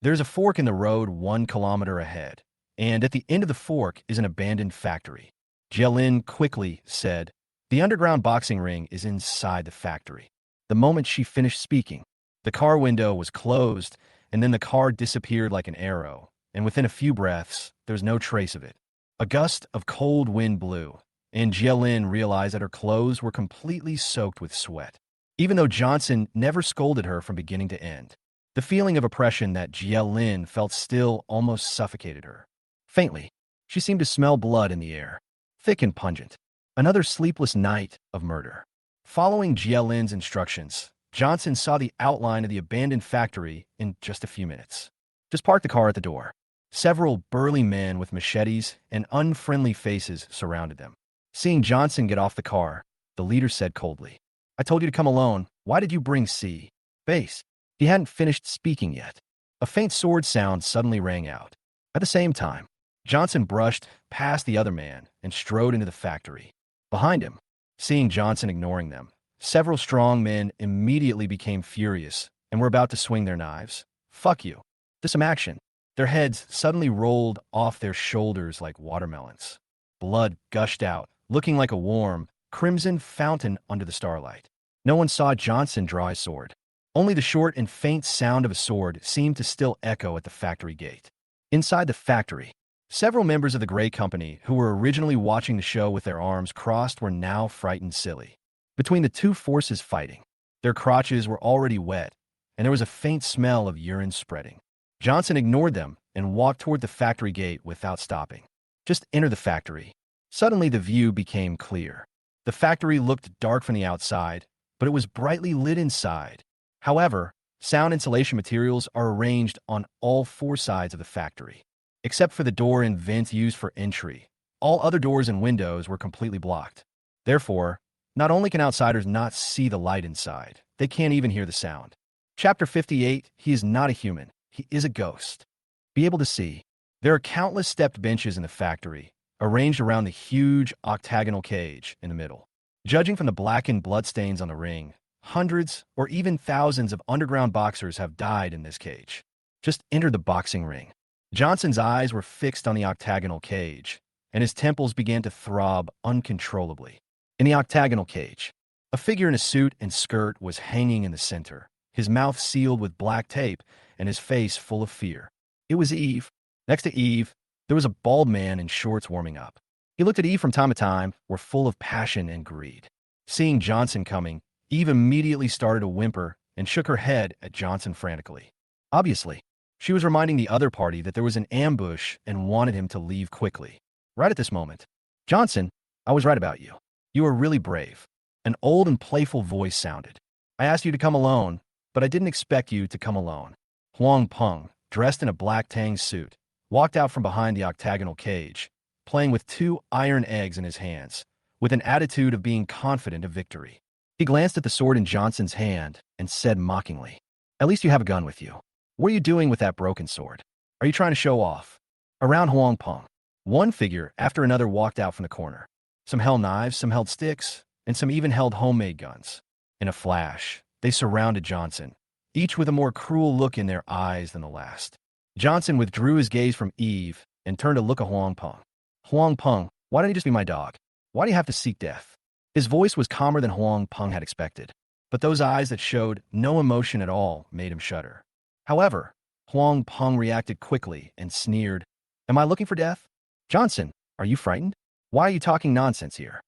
There's a fork in the road 1 kilometer ahead, and at the end of the fork is an abandoned factory." Jielin quickly said, "The underground boxing ring is inside the factory." The moment she finished speaking, The car window was closed, and then the car disappeared like an arrow, and within a few breaths, there was no trace of it. A gust of cold wind blew, and Jielin realized that her clothes were completely soaked with sweat. Even though Johnson never scolded her from beginning to end, the feeling of oppression that Jielin felt still almost suffocated her. Faintly, she seemed to smell blood in the air, thick and pungent. Another sleepless night of murder. Following Jielin's instructions, Johnson saw the outline of the abandoned factory in just a few minutes. Just park the car at the door. Several burly men with machetes and unfriendly faces surrounded them. Seeing Johnson get off the car, the leader said coldly, "I told you to come alone. Why did you bring C? Base?" He hadn't finished speaking yet. A faint sword sound suddenly rang out. At the same time, Johnson brushed past the other man and strode into the factory. Behind him, seeing Johnson ignoring them, several strong men immediately became furious and were about to swing their knives. "Fuck you." To some action. Their heads suddenly rolled off their shoulders like watermelons. Blood gushed out, looking like a warm, crimson fountain under the starlight. No one saw Johnson draw his sword. Only the short and faint sound of a sword seemed to still echo at the factory gate. Inside the factory, several members of the Grey Company who were originally watching the show with their arms crossed were now frightened silly. Between the two forces fighting, their crotches were already wet, and there was a faint smell of urine spreading. Johnson ignored them and walked toward the factory gate without stopping. Just enter the factory. Suddenly the view became clear. The factory looked dark from the outside, but it was brightly lit inside. However, sound insulation materials are arranged on all four sides of the factory. Except for the door and vent used for entry, all other doors and windows were completely blocked. Therefore, not only can outsiders not see the light inside, they can't even hear the sound. Chapter 58, He is not a human. He is a ghost. Be able to see. There are countless stepped benches in the factory, arranged around the huge octagonal cage in the middle. Judging from the blackened bloodstains on the ring, hundreds or even thousands of underground boxers have died in this cage. Just enter the boxing ring. Johnson's eyes were fixed on the octagonal cage, and his temples began to throb uncontrollably. In the octagonal cage, a figure in a suit and skirt was hanging in the center, his mouth sealed with black tape and his face full of fear. It was Eve. Next to Eve, there was a bald man in shorts warming up. He looked at Eve from time to time, were full of passion and greed. Seeing Johnson coming, Eve immediately started to whimper and shook her head at Johnson frantically. Obviously, she was reminding the other party that there was an ambush and wanted him to leave quickly. Right at this moment, "Johnson, I was right about you. You are really brave." An old and playful voice sounded. "I asked you to come alone, but I didn't expect you to come alone." Huang Peng, dressed in a black tang suit, walked out from behind the octagonal cage, playing with two iron eggs in his hands, with an attitude of being confident of victory. He glanced at the sword in Johnson's hand and said mockingly, "At least you have a gun with you. What are you doing with that broken sword? Are you trying to show off?" Around Huang Peng, one figure after another walked out from the corner. Some held knives, some held sticks, and some even held homemade guns. In a flash, they surrounded Johnson, each with a more cruel look in their eyes than the last. Johnson withdrew his gaze from Eve and turned to look at Huang Peng. "Huang Peng, why don't you just be my dog? Why do you have to seek death?" His voice was calmer than Huang Peng had expected, but those eyes that showed no emotion at all made him shudder. However, Huang Peng reacted quickly and sneered, "Am I looking for death? Johnson, are you frightened? Why are you talking nonsense here?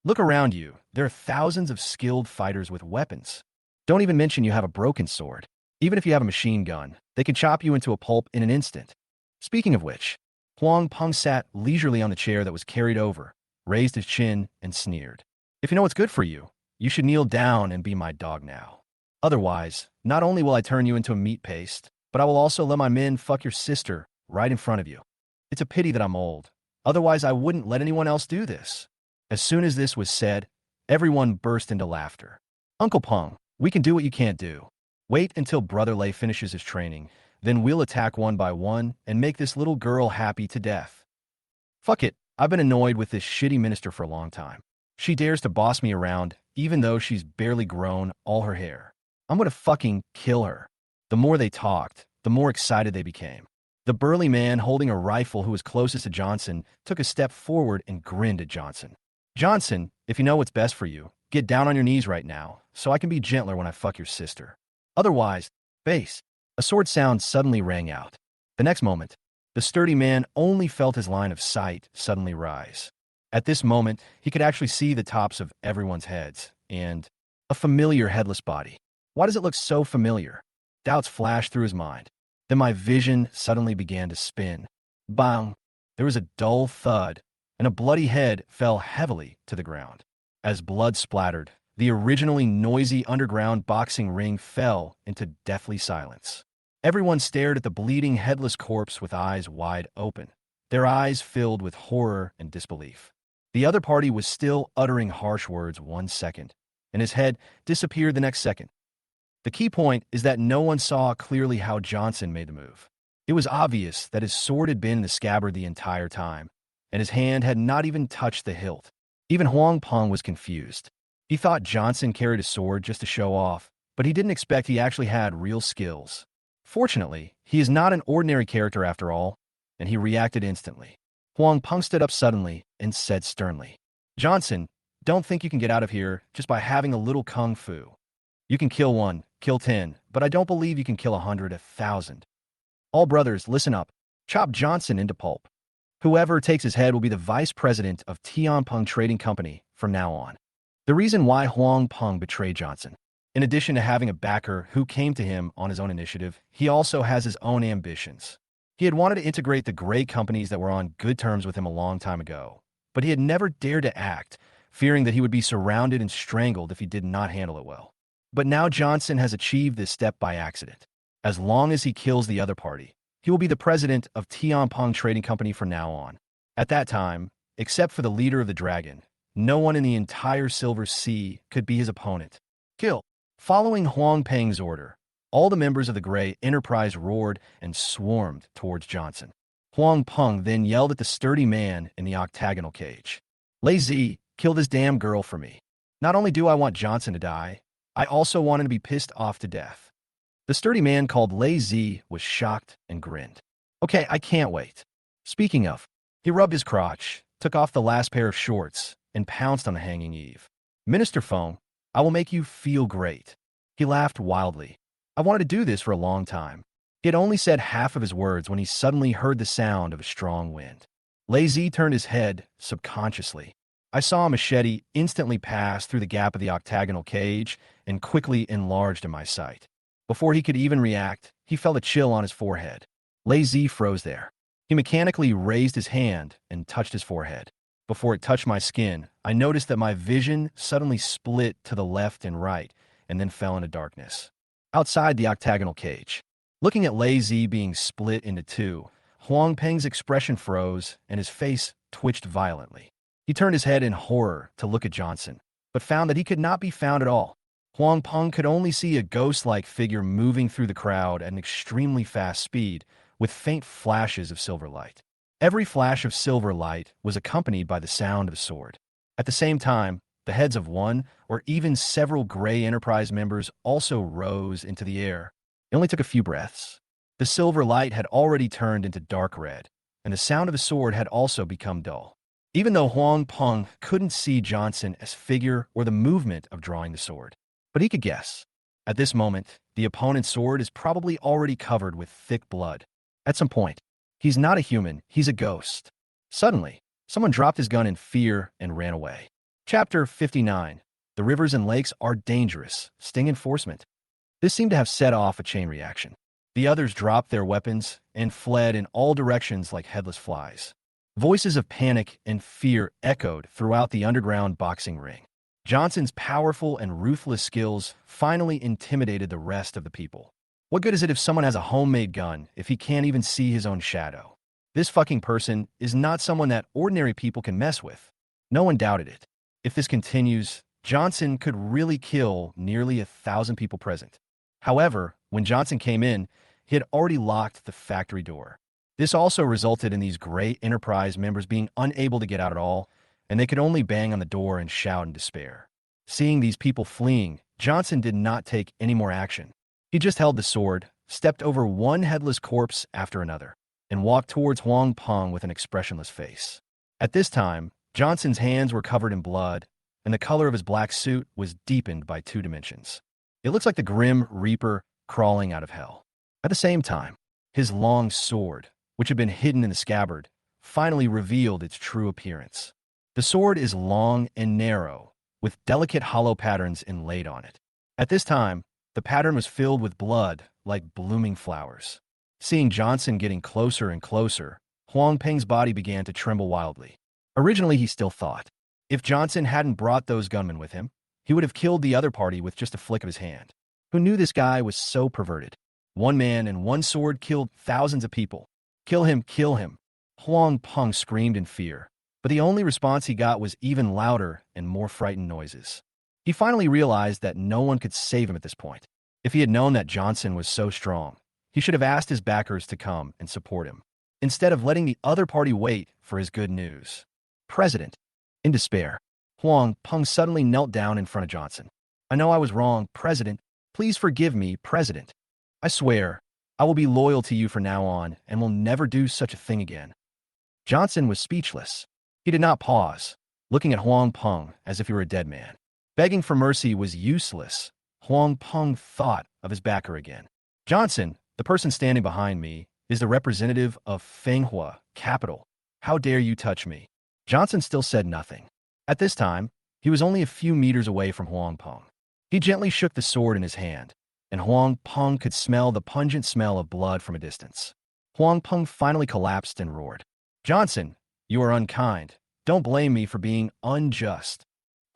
Look around you. There are thousands of skilled fighters with weapons. Don't even mention you have a broken sword. Even if you have a machine gun, they can chop you into a pulp in an instant." Speaking of which, Huang Peng sat leisurely on the chair that was carried over, raised his chin, and sneered. "If you know what's good for you, you should kneel down and be my dog now. Otherwise, not only will I turn you into a meat paste, but I will also let my men fuck your sister right in front of you. It's a pity that I'm old. Otherwise, I wouldn't let anyone else do this." As soon as this was said, everyone burst into laughter. "Uncle Peng, we can do what you can't do. Wait until Brother Lei finishes his training, then we'll attack one by one and make this little girl happy to death. Fuck it, I've been annoyed with this shitty minister for a long time. She dares to boss me around, even though she's barely grown all her hair. I'm gonna fucking kill her." The more they talked, the more excited they became. The burly man holding a rifle who was closest to Johnson took a step forward and grinned at Johnson. "Johnson, if you know what's best for you, get down on your knees right now, so I can be gentler when I fuck your sister. Otherwise, face. A sword sound suddenly rang out. The next moment, the sturdy man only felt his line of sight suddenly rise. At this moment, he could actually see the tops of everyone's heads and a familiar headless body. Why does it look so familiar? Doubts flashed through his mind. Then my vision suddenly began to spin. Bang! There was a dull thud, and a bloody head fell heavily to the ground. As blood splattered, the originally noisy underground boxing ring fell into deathly silence. Everyone stared at the bleeding headless corpse with eyes wide open, their eyes filled with horror and disbelief. The other party was still uttering harsh words 1 second, and his head disappeared the next second. The key point is that no one saw clearly how Johnson made the move. It was obvious that his sword had been in the scabbard the entire time, and his hand had not even touched the hilt. Even Huang Peng was confused. He thought Johnson carried a sword just to show off, but he didn't expect he actually had real skills. Fortunately, he is not an ordinary character after all, and he reacted instantly. Huang Peng stood up suddenly and said sternly, "Johnson, don't think you can get out of here just by having a little kung fu. You can kill 1, kill 10, but I don't believe you can kill 100, 1,000. All brothers, listen up. Chop Johnson into pulp. Whoever takes his head will be the vice president of Tianpeng Trading Company from now on." The reason why Huang Peng betrayed Johnson, in addition to having a backer who came to him on his own initiative, he also has his own ambitions. He had wanted to integrate the great companies that were on good terms with him a long time ago, but he had never dared to act, fearing that he would be surrounded and strangled if he did not handle it well. But now Johnson has achieved this step by accident. As long as he kills the other party, he will be the president of Tianpeng Trading Company from now on. At that time, except for the leader of the dragon, no one in the entire Silver Sea could be his opponent. Kill. Following Huang Peng's order, all the members of the Gray Enterprise roared and swarmed towards Johnson. Huang Peng then yelled at the sturdy man in the octagonal cage. "Lazy, kill this damn girl for me. Not only do I want Johnson to die, I also want him to be pissed off to death." The sturdy man called Lazy was shocked and grinned. "Okay, I can't wait." Speaking of, he rubbed his crotch, took off the last pair of shorts, and pounced on the hanging Eve. "Minister Feng, I will make you feel great." He laughed wildly. I wanted to do this for a long time. He had only said half of his words when he suddenly heard the sound of a strong wind. Lazy turned his head subconsciously. I saw a machete instantly pass through the gap of the octagonal cage and quickly enlarged in my sight. Before he could even react, he felt a chill on his forehead. Lazy froze there. He mechanically raised his hand and touched his forehead. Before it touched my skin, I noticed that my vision suddenly split to the left and right, and then fell into darkness. Outside the octagonal cage, looking at Lazy being split into two, Huang Peng's expression froze and his face twitched violently. He turned his head in horror to look at Johnson, but found that he could not be found at all. Huang Peng could only see a ghost-like figure moving through the crowd at an extremely fast speed, with faint flashes of silver light. Every flash of silver light was accompanied by the sound of a sword. At the same time, the heads of one or even several Gray Enterprise members also rose into the air. It only took a few breaths. The silver light had already turned into dark red, and the sound of a sword had also become dull. Even though Huang Peng couldn't see Johnson as figure or the movement of drawing the sword, but he could guess. At this moment, the opponent's sword is probably already covered with thick blood. At some point, he's not a human, he's a ghost. Suddenly, someone dropped his gun in fear and ran away. Chapter 59. The rivers and lakes are dangerous. Sting enforcement. This seemed to have set off a chain reaction. The others dropped their weapons and fled in all directions like headless flies. Voices of panic and fear echoed throughout the underground boxing ring. Johnson's powerful and ruthless skills finally intimidated the rest of the people. What good is it if someone has a homemade gun if he can't even see his own shadow? This fucking person is not someone that ordinary people can mess with. No one doubted it. If this continues, Johnson could really kill nearly 1,000 people present. However, when Johnson came in, he had already locked the factory door. This also resulted in these Gray Enterprise members being unable to get out at all, and they could only bang on the door and shout in despair. Seeing these people fleeing, Johnson did not take any more action. He just held the sword, stepped over one headless corpse after another, and walked towards Huang Peng with an expressionless face. At this time, Johnson's hands were covered in blood, and the color of his black suit was deepened by 2 dimensions. It looks like the Grim Reaper crawling out of hell. At the same time, his long sword, which had been hidden in the scabbard, finally revealed its true appearance. The sword is long and narrow, with delicate hollow patterns inlaid on it. At this time, the pattern was filled with blood like blooming flowers. Seeing Johnson getting closer and closer, Huang Peng's body began to tremble wildly. Originally, he still thought, if Johnson hadn't brought those gunmen with him, he would have killed the other party with just a flick of his hand. Who knew this guy was so perverted? One man and one sword killed thousands of people. Kill him, kill him. Huang Peng screamed in fear, but the only response he got was even louder and more frightened noises. He finally realized that no one could save him at this point. If he had known that Johnson was so strong, he should have asked his backers to come and support him, instead of letting the other party wait for his good news. President. In despair, Huang Peng suddenly knelt down in front of Johnson. I know I was wrong, President. Please forgive me, President. I swear, I will be loyal to you from now on and will never do such a thing again. Johnson was speechless. He did not pause, looking at Huang Peng as if he were a dead man. Begging for mercy was useless. Huang Peng thought of his backer again. Johnson, the person standing behind me, is the representative of Manhwa capital. How dare you touch me? Johnson still said nothing. At this time, he was only a few meters away from Huang Peng. He gently shook the sword in his hand, and Huang Peng could smell the pungent smell of blood from a distance. Huang Peng finally collapsed and roared. Johnson, you are unkind. Don't blame me for being unjust.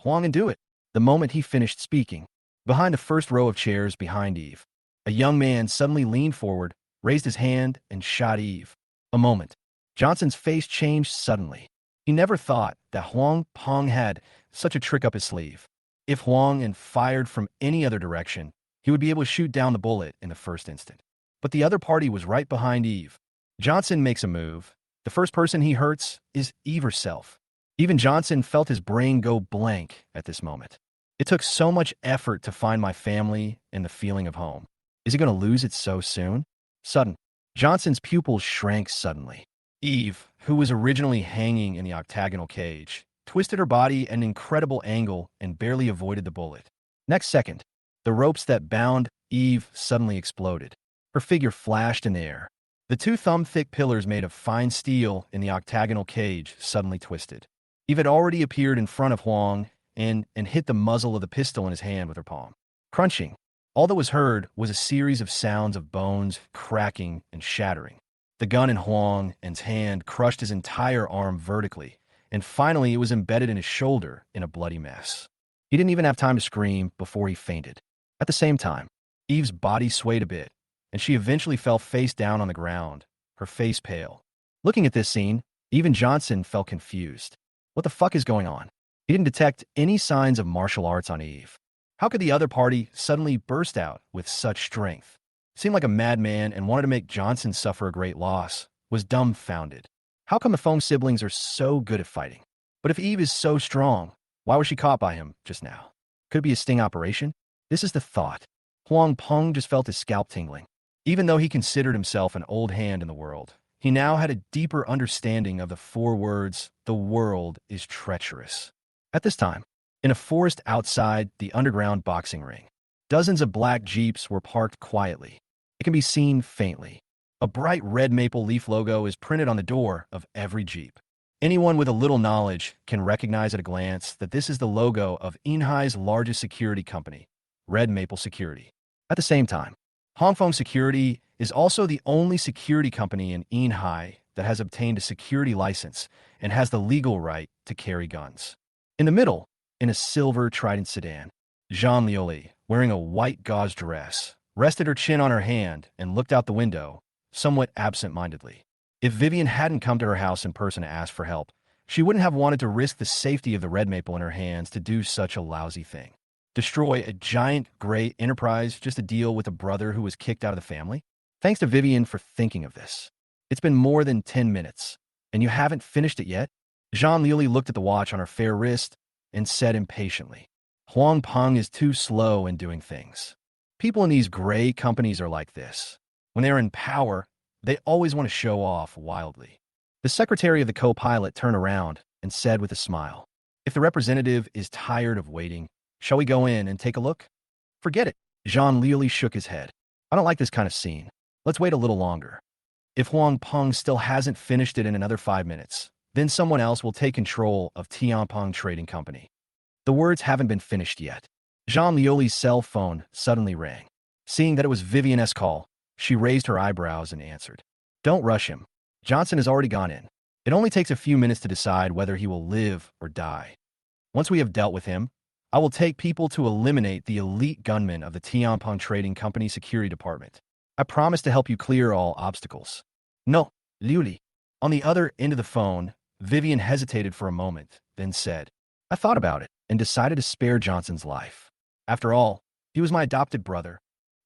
Huang and do it. The moment he finished speaking, behind the first row of chairs behind Eve, a young man suddenly leaned forward, raised his hand, and shot Eve. A moment. Johnson's face changed suddenly. He never thought that Huang Peng had such a trick up his sleeve. If Huang and fired from any other direction, he would be able to shoot down the bullet in the first instant. But the other party was right behind Eve. Johnson makes a move. The first person he hurts is Eve herself. Even Johnson felt his brain go blank at this moment. It took so much effort to find my family and the feeling of home. Is he going to lose it so soon? Sudden. Johnson's pupils shrank suddenly. Eve, who was originally hanging in the octagonal cage, twisted her body at an incredible angle and barely avoided the bullet. Next second, the ropes that bound Eve suddenly exploded. Her figure flashed in the air. The two thumb-thick pillars made of fine steel in the octagonal cage suddenly twisted. Eve had already appeared in front of Huang and hit the muzzle of the pistol in his hand with her palm. Crunching. All that was heard was a series of sounds of bones cracking and shattering. The gun in Huang's hand crushed his entire arm vertically, and finally it was embedded in his shoulder in a bloody mess. He didn't even have time to scream before he fainted. At the same time, Eve's body swayed a bit, and she eventually fell face down on the ground, her face pale. Looking at this scene, even Johnson felt confused. What the fuck is going on? He didn't detect any signs of martial arts on Eve. How could the other party suddenly burst out with such strength? Seemed like a madman and wanted to make Johnson suffer a great loss, was dumbfounded. How come the Foam siblings are so good at fighting? But if Eve is so strong, why was she caught by him just now? Could it be a sting operation? This is the thought. Huang Peng just felt his scalp tingling. Even though he considered himself an old hand in the world, he now had a deeper understanding of the 4 words, the world is treacherous. At this time, in a forest outside the underground boxing ring, dozens of black jeeps were parked quietly. It can be seen faintly. A bright red maple leaf logo is printed on the door of every jeep. Anyone with a little knowledge can recognize at a glance that this is the logo of Inhai's largest security company, Red Maple Security. At the same time, Hongfeng Security is also the only security company in Inhai that has obtained a security license and has the legal right to carry guns. In the middle, in a silver Trident sedan, Zhang Liuli, wearing a white gauze dress, rested her chin on her hand and looked out the window, somewhat absent-mindedly. If Vivian hadn't come to her house in person to ask for help, she wouldn't have wanted to risk the safety of the red maple in her hands to do such a lousy thing. Destroy a giant gray enterprise just to deal with a brother who was kicked out of the family? Thanks to Vivian for thinking of this. It's been more than 10 minutes, and you haven't finished it yet? Zhang Liuli looked at the watch on her fair wrist and said impatiently, Huang Peng is too slow in doing things. People in these gray companies are like this. When they're in power, they always want to show off wildly. The secretary of the co-pilot turned around and said with a smile, if the representative is tired of waiting, shall we go in and take a look? Forget it. Jean Lioli shook his head. I don't like this kind of scene. Let's wait a little longer. If Huang Peng still hasn't finished it in another 5 minutes, then someone else will take control of Tianpeng Trading Company. The words haven't been finished yet. Jean Lioli's cell phone suddenly rang. Seeing that it was Vivian's call, she raised her eyebrows and answered. Don't rush him. Johnson has already gone in. It only takes a few minutes to decide whether he will live or die. Once we have dealt with him, I will take people to eliminate the elite gunmen of the Tianpeng Trading Company Security Department. I promise to help you clear all obstacles. No, Liuli. On the other end of the phone, Vivian hesitated for a moment, then said, I thought about it and decided to spare Johnson's life. After all, he was my adopted brother.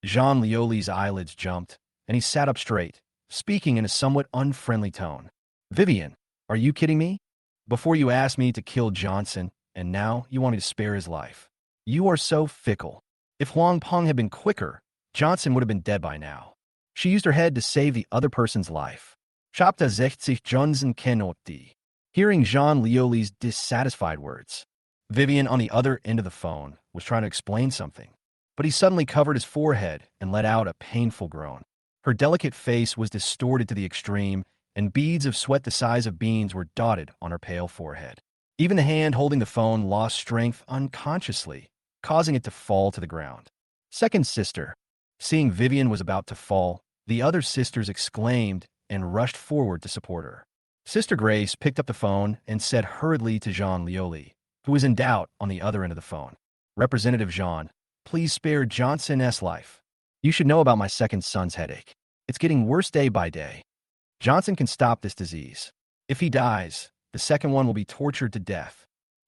Jean Lioli's eyelids jumped, and he sat up straight, speaking in a somewhat unfriendly tone. Vivian, are you kidding me? Before you asked me to kill Johnson, and now you want me to spare his life. You are so fickle. If Huang Peng had been quicker, Johnson would have been dead by now. She used her head to save the other person's life. Chapta 60 Johnson cannot die. Hearing Jean Lioli's dissatisfied words, Vivian on the other end of the phone was trying to explain something, but he suddenly covered his forehead and let out a painful groan. Her delicate face was distorted to the extreme, and beads of sweat the size of beans were dotted on her pale forehead. Even the hand holding the phone lost strength unconsciously, causing it to fall to the ground. Second sister. Seeing Vivian was about to fall, the other sisters exclaimed and rushed forward to support her. Sister Grace picked up the phone and said hurriedly to Jean Lioli, who was in doubt on the other end of the phone. Representative Jean, please spare Johnson's life. You should know about my second son's headache. It's getting worse day by day. Johnson can stop this disease. If he dies, the second one will be tortured to death.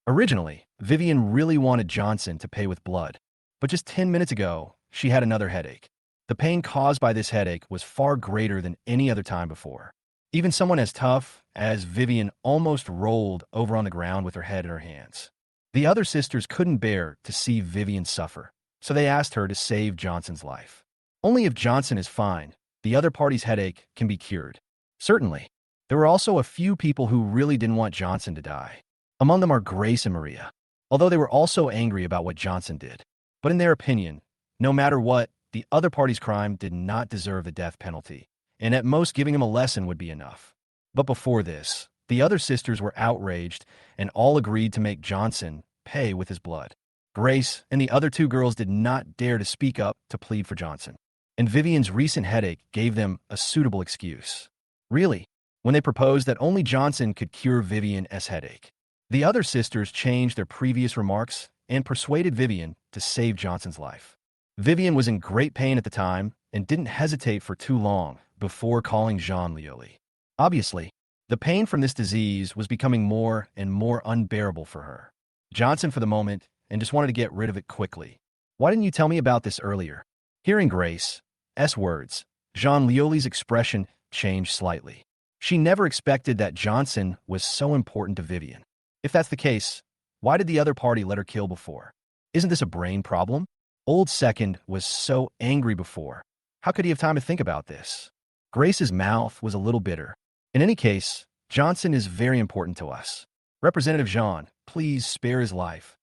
Originally, Vivian really wanted Johnson to pay with blood, but just 10 minutes ago, she had another headache. The pain caused by this headache was far greater than any other time before. Even someone as tough as Vivian almost rolled over on the ground with her head in her hands. The other sisters couldn't bear to see Vivian suffer, so they asked her to save Johnson's life. Only if Johnson is fine, the other party's headache can be cured. Certainly, there were also a few people who really didn't want Johnson to die. Among them are Grace and Maria, although they were also angry about what Johnson did. But in their opinion, no matter what, the other party's crime did not deserve the death penalty, and at most giving him a lesson would be enough. But before this, the other sisters were outraged and all agreed to make Johnson pay with his blood. Grace and the other two girls did not dare to speak up to plead for Johnson, and Vivian's recent headache gave them a suitable excuse. Really, when they proposed that only Johnson could cure Vivian's headache. The other sisters changed their previous remarks and persuaded Vivian to save Johnson's life. Vivian was in great pain at the time and didn't hesitate for too long before calling Jean Lioli. Obviously, the pain from this disease was becoming more and more unbearable for her. Johnson for the moment and just wanted to get rid of it quickly. Why didn't you tell me about this earlier? Hearing Grace's words, Jean Lioli's expression changed slightly. She never expected that Johnson was so important to Vivian. If that's the case, why did the other party let her kill before? Isn't this a brain problem? Old Second was so angry before. How could he have time to think about this? Grace's mouth was a little bitter. In any case, Johnson is very important to us. Representative Jean, please spare his life.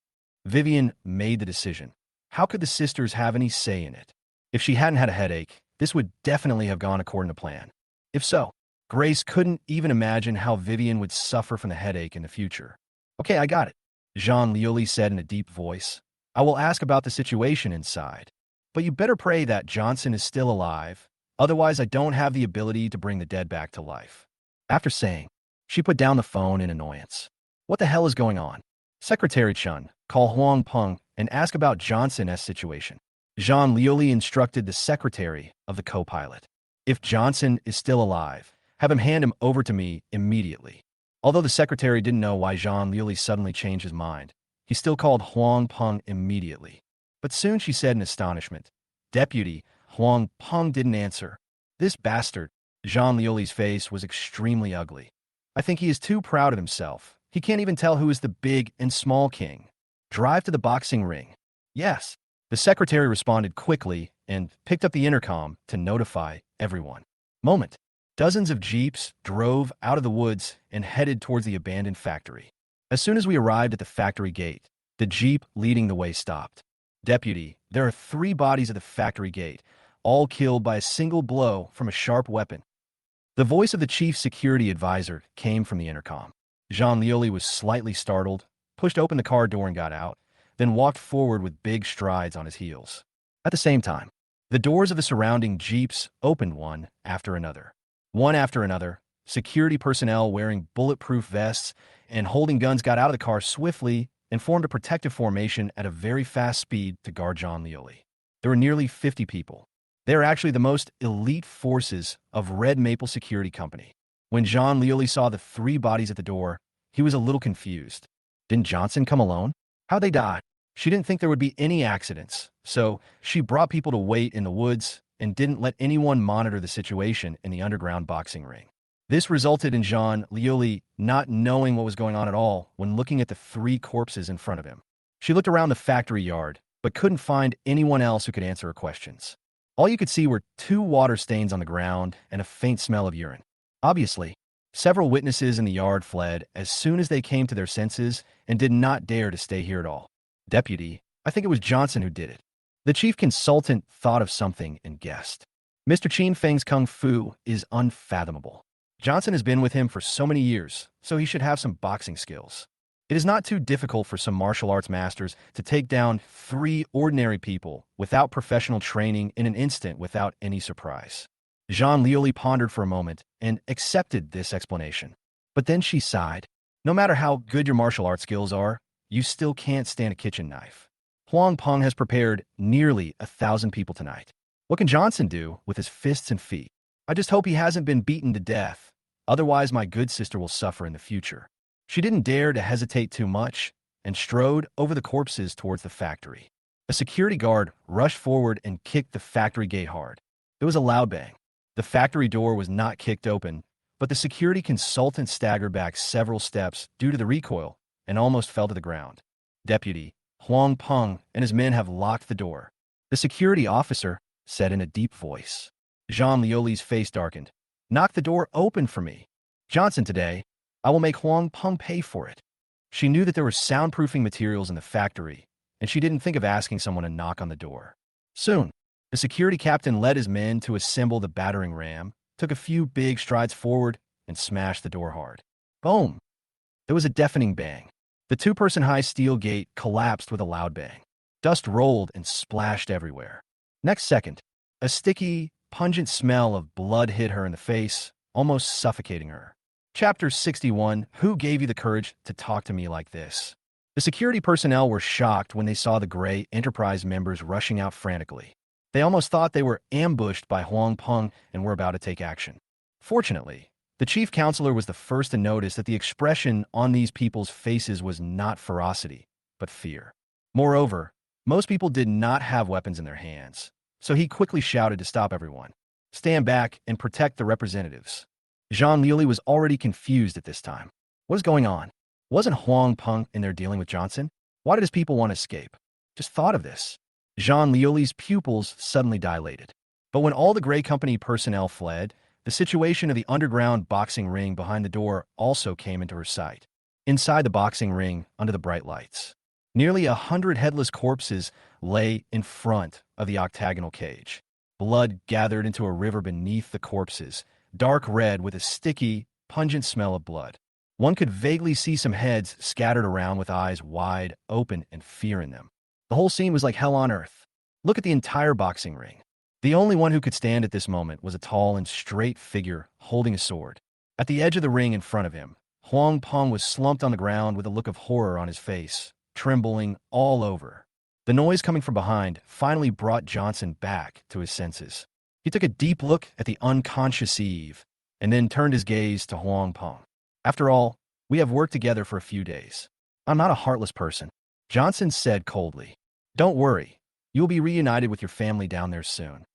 Vivian made the decision. How could the sisters have any say in it? If she hadn't had a headache, this would definitely have gone according to plan. If so, Grace couldn't even imagine how Vivian would suffer from the headache in the future. Okay, I got it, Jean Lioli said in a deep voice. I will ask about the situation inside. But you better pray that Johnson is still alive, otherwise I don't have the ability to bring the dead back to life. After saying, she put down the phone in annoyance. What the hell is going on? Secretary Chen, call Huang Peng and ask about Johnson's situation. Jean Lioli instructed the secretary of the co-pilot. If Johnson is still alive, have him hand him over to me immediately. Although the secretary didn't know why Jean Lioli suddenly changed his mind, he still called Huang Peng immediately. But soon she said in astonishment, Deputy, Huang Peng didn't answer. This bastard. Jean Lioli's face was extremely ugly. I think he is too proud of himself. He can't even tell who is the big and small king. Drive to the boxing ring. Yes. The secretary responded quickly and picked up the intercom to notify everyone. Moment. Dozens of jeeps drove out of the woods and headed towards the abandoned factory. As soon as we arrived at the factory gate, the jeep leading the way stopped. Deputy, there are 3 bodies at the factory gate, all killed by a single blow from a sharp weapon. The voice of the chief security advisor came from the intercom. Jean Lioli was slightly startled, pushed open the car door and got out, then walked forward with big strides on his heels. At the same time, the doors of the surrounding jeeps opened one after another. One after another, security personnel wearing bulletproof vests and holding guns got out of the car swiftly and formed a protective formation at a very fast speed to guard Jean Lioli. There were nearly 50 people. They are actually the most elite forces of Red Maple Security Company. When Jean Lioli saw the 3 bodies at the door, he was a little confused. Didn't Johnson come alone? How'd they die? She didn't think there would be any accidents, so she brought people to wait in the woods and didn't let anyone monitor the situation in the underground boxing ring. This resulted in Jean Lioli not knowing what was going on at all when looking at the 3 corpses in front of him. She looked around the factory yard, but couldn't find anyone else who could answer her questions. All you could see were 2 water stains on the ground and a faint smell of urine. Obviously, several witnesses in the yard fled as soon as they came to their senses and did not dare to stay here at all. Deputy, I think it was Johnson who did it. The chief consultant thought of something and guessed. Mr. Qin Feng's kung fu is unfathomable. Johnson has been with him for so many years, so he should have some boxing skills. It is not too difficult for some martial arts masters to take down 3 ordinary people without professional training in an instant without any surprise. Jean Lioli pondered for a moment and accepted this explanation. But then she sighed. No matter how good your martial arts skills are, you still can't stand a kitchen knife. Huang Peng has prepared nearly 1,000 people tonight. What can Johnson do with his fists and feet? I just hope he hasn't been beaten to death. Otherwise, my good sister will suffer in the future. She didn't dare to hesitate too much and strode over the corpses towards the factory. A security guard rushed forward and kicked the factory gate hard. There was a loud bang. The factory door was not kicked open, but the security consultant staggered back several steps due to the recoil and almost fell to the ground. Deputy Huang Peng and his men have locked the door, the security officer said in a deep voice. Jean Lioli's face darkened. Knock the door open for me. Johnson, today, I will make Huang Peng pay for it. She knew that there were soundproofing materials in the factory, and she didn't think of asking someone to knock on the door. Soon, the security captain led his men to assemble the battering ram, took a few big strides forward, and smashed the door hard. Boom! There was a deafening bang. The 2-person high steel gate collapsed with a loud bang. Dust rolled and splashed everywhere. Next second, a sticky, pungent smell of blood hit her in the face, almost suffocating her. Chapter 61, Who gave you the courage to talk to me like this? The security personnel were shocked when they saw the Gray Enterprise members rushing out frantically. They almost thought they were ambushed by Huang Peng and were about to take action. Fortunately, the chief counselor was the first to notice that the expression on these people's faces was not ferocity, but fear. Moreover, most people did not have weapons in their hands, so he quickly shouted to stop everyone. Stand back and protect the representatives. Jean Lioli was already confused at this time. What is going on? Wasn't Huang Peng in there dealing with Johnson? Why did his people want to escape? Just thought of this. Jean Lioli's pupils suddenly dilated. But when all the Gray Company personnel fled, the situation of the underground boxing ring behind the door also came into her sight. Inside the boxing ring, under the bright lights, nearly 100 headless corpses lay in front of the octagonal cage. Blood gathered into a river beneath the corpses, dark red with a sticky, pungent smell of blood. One could vaguely see some heads scattered around with eyes wide open and fear in them. The whole scene was like hell on earth. Look at the entire boxing ring. The only one who could stand at this moment was a tall and straight figure holding a sword. At the edge of the ring in front of him, Huang Peng was slumped on the ground with a look of horror on his face, trembling all over. The noise coming from behind finally brought Johnson back to his senses. He took a deep look at the unconscious Eve and then turned his gaze to Huang Peng. After all, we have worked together for a few days. I'm not a heartless person, Johnson said coldly. Don't worry, you'll be reunited with your family down there soon.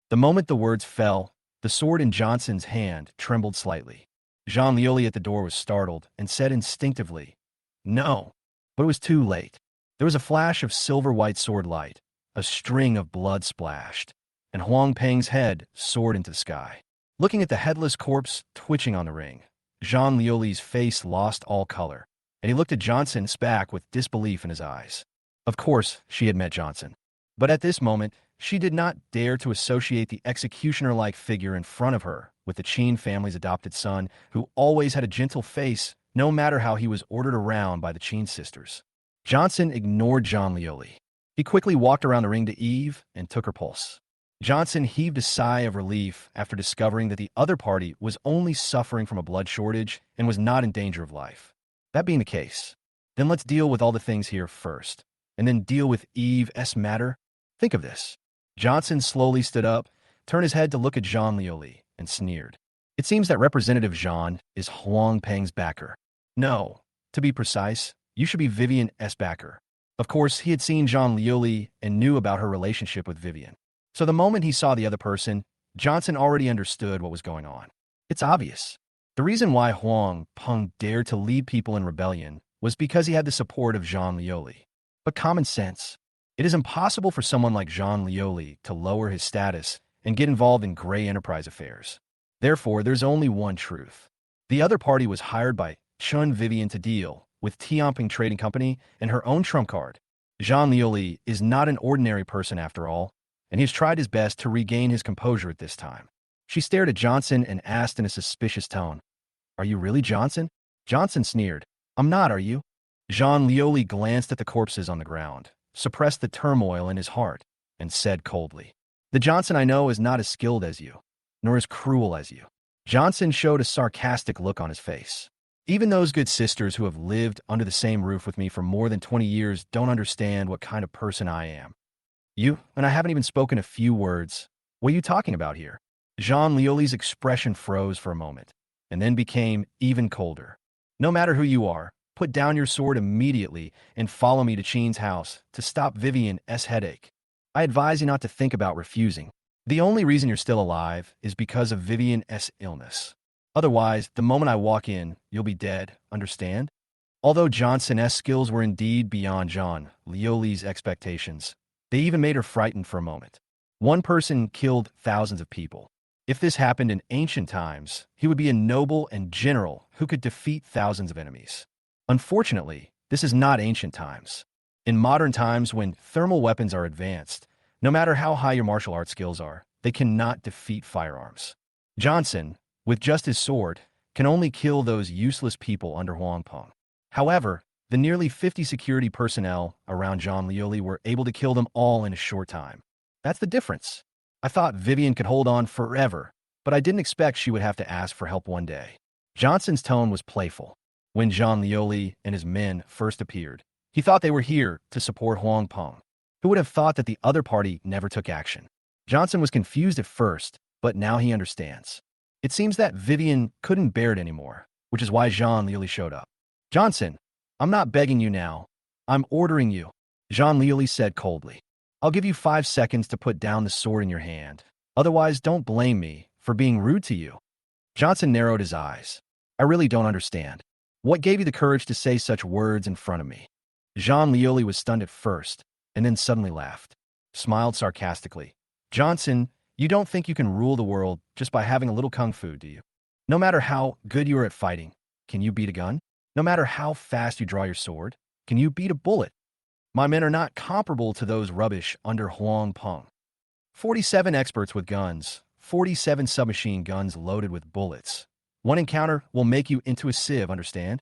The moment the words fell, the sword in Johnson's hand trembled slightly. Jean Lioli at the door was startled and said instinctively, No, but it was too late. There was a flash of silver-white sword light, a string of blood splashed, and Huang Peng's head soared into the sky. Looking at the headless corpse twitching on the ring, Jean Lioli's face lost all color, and he looked at Johnson's back with disbelief in his eyes. Of course, she had met Johnson. But at this moment, she did not dare to associate the executioner-like figure in front of her with the Chen family's adopted son, who always had a gentle face, no matter how he was ordered around by the Chen sisters. Johnson ignored John Lioli. He quickly walked around the ring to Eve and took her pulse. Johnson heaved a sigh of relief after discovering that the other party was only suffering from a blood shortage and was not in danger of life. That being the case, then let's deal with all the things here first, and then deal with Eve's matter. Think of this. Johnson slowly stood up, turned his head to look at Jean Lioli, and sneered. It seems that Representative Jean is Huang Peng's backer. No, to be precise, you should be Vivian's backer. Of course, he had seen Jean Lioli and knew about her relationship with Vivian. So the moment he saw the other person, Johnson already understood what was going on. It's obvious. The reason why Huang Peng dared to lead people in rebellion was because he had the support of Jean Lioli. But common sense. It is impossible for someone like Jean Lioli to lower his status and get involved in gray enterprise affairs. Therefore, there's only one truth. The other party was hired by Chen Vivian to deal with Tianping Trading Company and her own trump card. Jean Lioli is not an ordinary person after all, and he has tried his best to regain his composure at this time. She stared at Johnson and asked in a suspicious tone, "Are you really Johnson?" Johnson sneered, "I'm not, are you?" Jean Lioli glanced at the corpses on the ground, suppressed the turmoil in his heart, and said coldly, "The Johnson I know is not as skilled as you, nor as cruel as you." Johnson showed a sarcastic look on his face. Even those good sisters who have lived under the same roof with me for more than 20 years don't understand what kind of person I am. You, and I haven't even spoken a few words. What are you talking about here? Jean Lioli's expression froze for a moment, and then became even colder. No matter who you are, put down your sword immediately and follow me to Chen's house to stop Vivian's headache. I advise you not to think about refusing. The only reason you're still alive is because of Vivian's illness. Otherwise, the moment I walk in, you'll be dead, understand? Although Johnson's skills were indeed beyond Jean Lioli's expectations, they even made her frightened for a moment. One person killed thousands of people. If this happened in ancient times, he would be a noble and general who could defeat thousands of enemies. Unfortunately, this is not ancient times. In modern times, when thermal weapons are advanced, no matter how high your martial arts skills are, they cannot defeat firearms. Johnson, with just his sword, can only kill those useless people under Huang Peng. However, the nearly 50 security personnel around Jean Lioli were able to kill them all in a short time. That's the difference. I thought Vivian could hold on forever, but I didn't expect she would have to ask for help one day. Johnson's tone was playful. When Jean Lioli and his men first appeared, he thought they were here to support Huang Peng. Who would have thought that the other party never took action? Johnson was confused at first, but now he understands. It seems that Vivian couldn't bear it anymore, which is why Jean Lioli showed up. "Johnson, I'm not begging you now. I'm ordering you," Jean Lioli said coldly. "I'll give you 5 seconds to put down the sword in your hand. Otherwise, don't blame me for being rude to you." Johnson narrowed his eyes. "I really don't understand. What gave you the courage to say such words in front of me?" Jean Lioli was stunned at first, and then suddenly laughed, smiled sarcastically. "Johnson, you don't think you can rule the world just by having a little kung fu, do you? No matter how good you are at fighting, can you beat a gun? No matter how fast you draw your sword, can you beat a bullet? My men are not comparable to those rubbish under Huang Peng. 47 experts with guns, 47 submachine guns loaded with bullets. One encounter will make you into a sieve, understand?"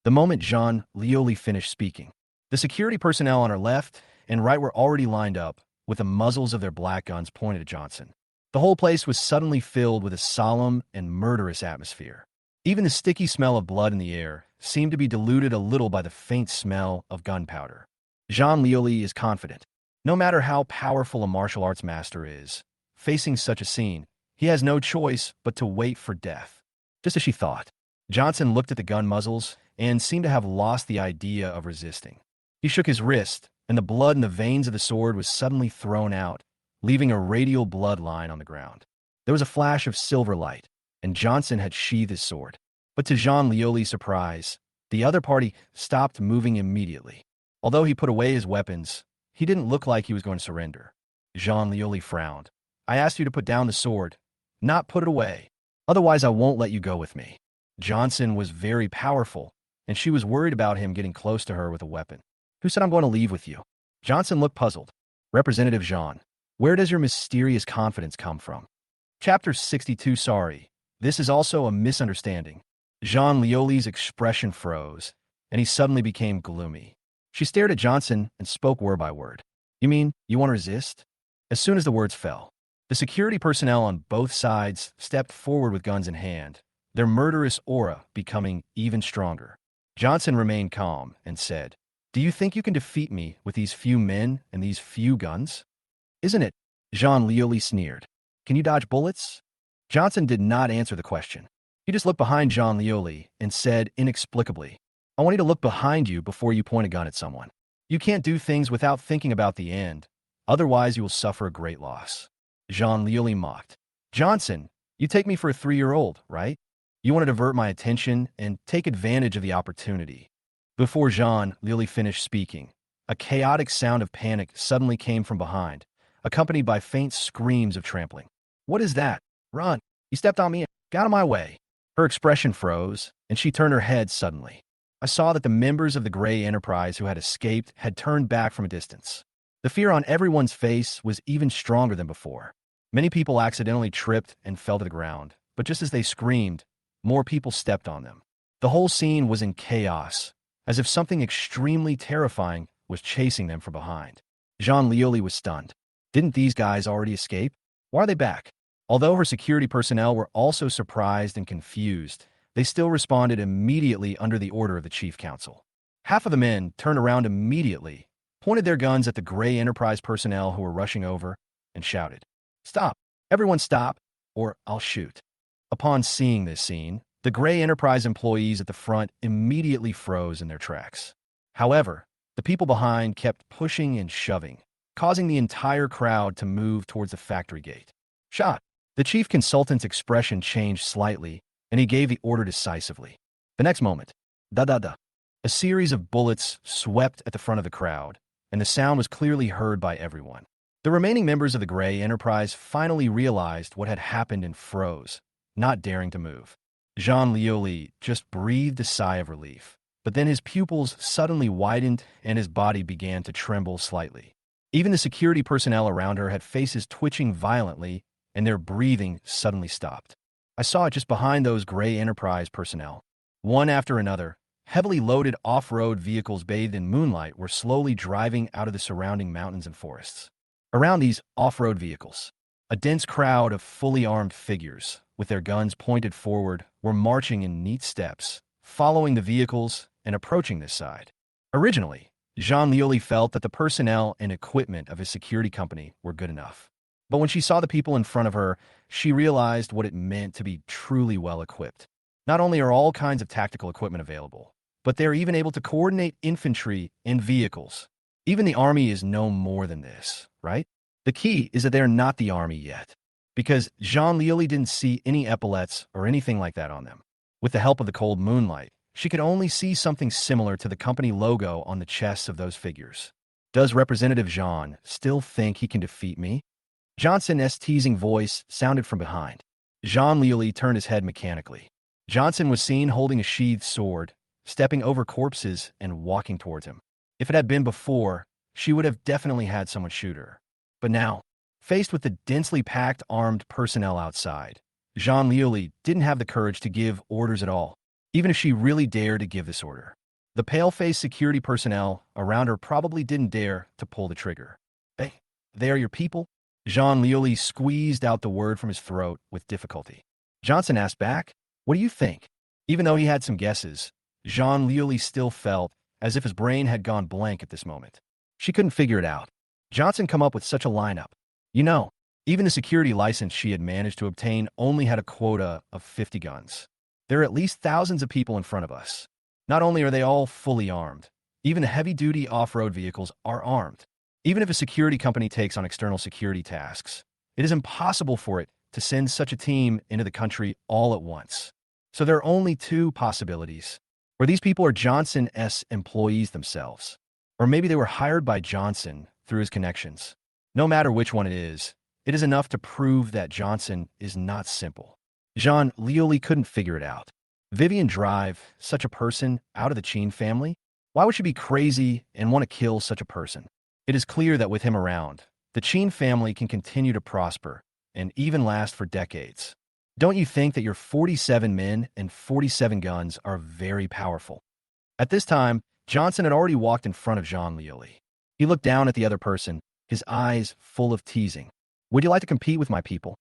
The moment Jean Lioli finished speaking, the security personnel on our left and right were already lined up, with the muzzles of their black guns pointed at Johnson. The whole place was suddenly filled with a solemn and murderous atmosphere. Even the sticky smell of blood in the air seemed to be diluted a little by the faint smell of gunpowder. Jean Lioli is confident. No matter how powerful a martial arts master is, facing such a scene, he has no choice but to wait for death. Just as she thought, Johnson looked at the gun muzzles and seemed to have lost the idea of resisting. He shook his wrist, and the blood in the veins of the sword was suddenly thrown out, leaving a radial blood line on the ground. There was a flash of silver light, and Johnson had sheathed his sword. But to Jean Lioli's surprise, the other party stopped moving immediately. Although he put away his weapons, he didn't look like he was going to surrender. Jean Lioli frowned. "I asked you to put down the sword, not put it away. Otherwise, I won't let you go with me." Johnson was very powerful, and she was worried about him getting close to her with a weapon. "Who said I'm going to leave with you?" Johnson looked puzzled. Representative Jean, where does your mysterious confidence come from? Chapter 62. Sorry, this is also a misunderstanding. Jean Lioli's expression froze, and he suddenly became gloomy. She stared at Johnson and spoke word by word. You mean you want to resist? As soon as the words fell, the security personnel on both sides stepped forward with guns in hand, their murderous aura becoming even stronger. Johnson remained calm and said, do you think you can defeat me with these few men and these few guns? Isn't it? Jean Lioli sneered. Can you dodge bullets? Johnson did not answer the question. He just looked behind Jean Lioli and said inexplicably, I want you to look behind you before you point a gun at someone. You can't do things without thinking about the end. Otherwise, you will suffer a great loss. Jean Lioli mocked. Johnson, you take me for a 3-year-old, right? You want to divert my attention and take advantage of the opportunity. Before Jean Lioli finished speaking, a chaotic sound of panic suddenly came from behind, accompanied by faint screams of trampling. What is that? Run! You stepped on me! Get out of my way! Her expression froze, and she turned her head suddenly. I saw that the members of the Gray Enterprise who had escaped had turned back from a distance. The fear on everyone's face was even stronger than before. Many people accidentally tripped and fell to the ground, but just as they screamed, more people stepped on them. The whole scene was in chaos, as if something extremely terrifying was chasing them from behind. Jean Lioli was stunned. Didn't these guys already escape? Why are they back? Although her security personnel were also surprised and confused, they still responded immediately under the order of the Chief Counsel. Half of the men turned around immediately, pointed their guns at the Gray Enterprise personnel who were rushing over, and shouted, Stop! Everyone stop, or I'll shoot. Upon seeing this scene, the Gray Enterprise employees at the front immediately froze in their tracks. However, the people behind kept pushing and shoving, causing the entire crowd to move towards the factory gate. Shot! The chief consultant's expression changed slightly, and he gave the order decisively. The next moment, da-da-da, a series of bullets swept at the front of the crowd, and the sound was clearly heard by everyone. The remaining members of the Gray Enterprise finally realized what had happened and froze, not daring to move. Jean Lioli just breathed a sigh of relief, but then his pupils suddenly widened and his body began to tremble slightly. Even the security personnel around her had faces twitching violently, and their breathing suddenly stopped. I saw it just behind those Gray Enterprise personnel. One after another, heavily loaded off-road vehicles bathed in moonlight were slowly driving out of the surrounding mountains and forests. Around these off-road vehicles, a dense crowd of fully armed figures, with their guns pointed forward, were marching in neat steps, following the vehicles and approaching this side. Originally, Jean Lioli felt that the personnel and equipment of his security company were good enough. But when she saw the people in front of her, she realized what it meant to be truly well-equipped. Not only are all kinds of tactical equipment available, but they're even able to coordinate infantry and vehicles. Even the army is no more than this, right? The key is that they're not the army yet, because Jean Lioli didn't see any epaulets or anything like that on them. With the help of the cold moonlight, she could only see something similar to the company logo on the chests of those figures. Does Representative Jean still think he can defeat me? Johnson's teasing voice sounded from behind. Jean Lioli turned his head mechanically. Johnson was seen holding a sheathed sword, stepping over corpses and walking towards him. If it had been before, she would have definitely had someone shoot her. But now, faced with the densely packed armed personnel outside, Jean Lioli didn't have the courage to give orders at all, even if she really dared to give this order. The pale-faced security personnel around her probably didn't dare to pull the trigger. They are your people? Jean Lioli squeezed out the word from his throat with difficulty. Johnson asked back, What do you think? Even though he had some guesses, Jean Lioli still felt as if his brain had gone blank at this moment. She couldn't figure it out. Johnson come up with such a lineup. You know, even the security license she had managed to obtain only had a quota of 50 guns. There are at least thousands of people in front of us. Not only are they all fully armed, even the heavy-duty off-road vehicles are armed. Even if a security company takes on external security tasks, it is impossible for it to send such a team into the country all at once. So there are only two possibilities. Or these people are Johnson's employees themselves. Or maybe they were hired by Johnson through his connections. No matter which one it is enough to prove that Johnson is not simple. Jean Lioli couldn't figure it out. Vivian drive such a person out of the Chen family? Why would she be crazy and want to kill such a person? It is clear that with him around, the Chen family can continue to prosper and even last for decades. Don't you think that your 47 men and 47 guns are very powerful? At this time, Johnson had already walked in front of Jean Lioli. He looked down at the other person, his eyes full of teasing. Would you like to compete with my people?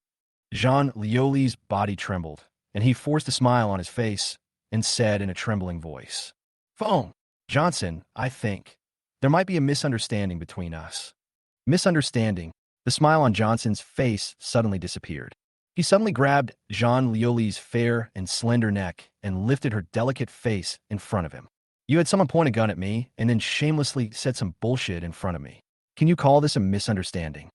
Jean Lioli's body trembled, and he forced a smile on his face and said in a trembling voice, "Phone, Johnson, I think there might be a misunderstanding between us." Misunderstanding. The smile on Johnson's face suddenly disappeared. He suddenly grabbed Jean Lioli's fair and slender neck and lifted her delicate face in front of him. You had someone point a gun at me and then shamelessly said some bullshit in front of me. Can you call this a misunderstanding?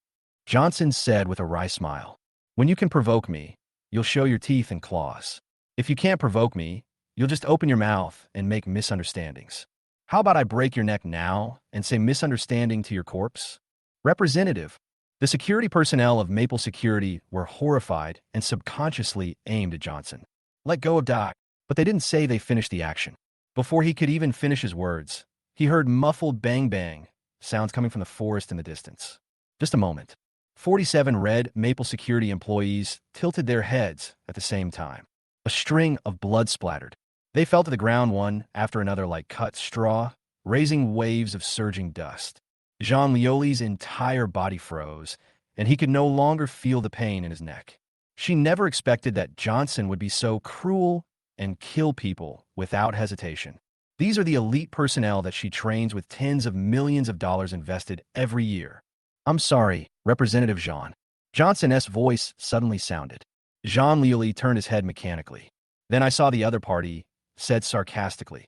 Johnson said with a wry smile. When you can provoke me, you'll show your teeth and claws. If you can't provoke me, you'll just open your mouth and make misunderstandings. How about I break your neck now and say misunderstanding to your corpse? Representative. The security personnel of Maple Security were horrified and subconsciously aimed at Johnson. Let go of Doc. But they didn't say they finished the action. Before he could even finish his words, he heard muffled bang-bang sounds coming from the forest in the distance. Just a moment. 47 red Maple Security employees tilted their heads at the same time. A string of blood splattered. They fell to the ground one after another like cut straw, raising waves of surging dust. Jean Lioli's entire body froze, and he could no longer feel the pain in his neck. She never expected that Johnson would be so cruel and kill people without hesitation. These are the elite personnel that she trains with tens of millions of dollars invested every year. I'm sorry, Representative Jean. Johnson's voice suddenly sounded. Jean Lioli turned his head mechanically. Then I saw the other party, said sarcastically.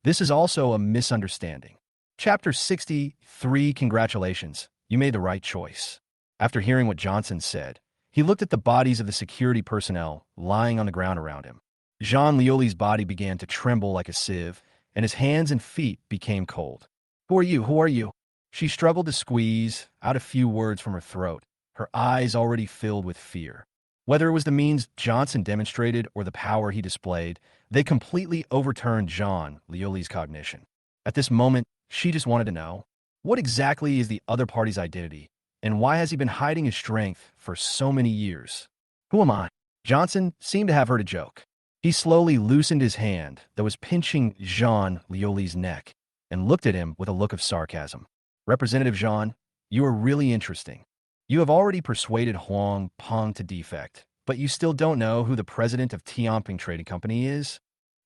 This is also a misunderstanding. Chapter 63. Congratulations, you made the right choice. After hearing what Johnson said, he looked at the bodies of the security personnel lying on the ground around him. Jean Lioli's body began to tremble like a sieve, and his hands and feet became cold. Who are you? Who are you? She struggled to squeeze out a few words from her throat, her eyes already filled with fear. Whether it was the means Johnson demonstrated or the power he displayed, they completely overturned Jean Lioli's cognition. At this moment, she just wanted to know, what exactly is the other party's identity, and why has he been hiding his strength for so many years? Who am I? Johnson seemed to have heard a joke. He slowly loosened his hand that was pinching Jean Lioli's neck and looked at him with a look of sarcasm. Representative Jean, you are really interesting. You have already persuaded Huang Peng to defect, but you still don't know who the president of Tianping Trading Company is?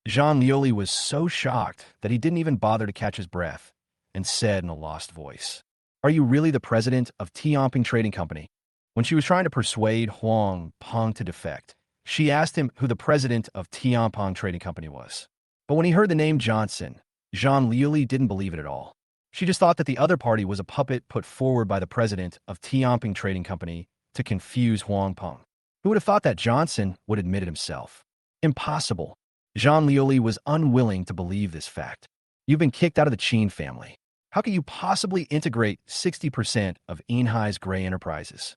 Jean Lioli was so shocked that he didn't even bother to catch his breath and said in a lost voice, Are you really the president of Tianping Trading Company? When she was trying to persuade Huang Peng to defect, she asked him who the president of Tianping Trading Company was. But when he heard the name Johnson, Jean Lioli didn't believe it at all. She just thought that the other party was a puppet put forward by the president of Tianping Trading Company to confuse Huang Peng. Who would have thought that Johnson would admit it himself? Impossible. Jean Lioli was unwilling to believe this fact. You've been kicked out of the Chen family. How can you possibly integrate 60% of Enhai's Gray Enterprises?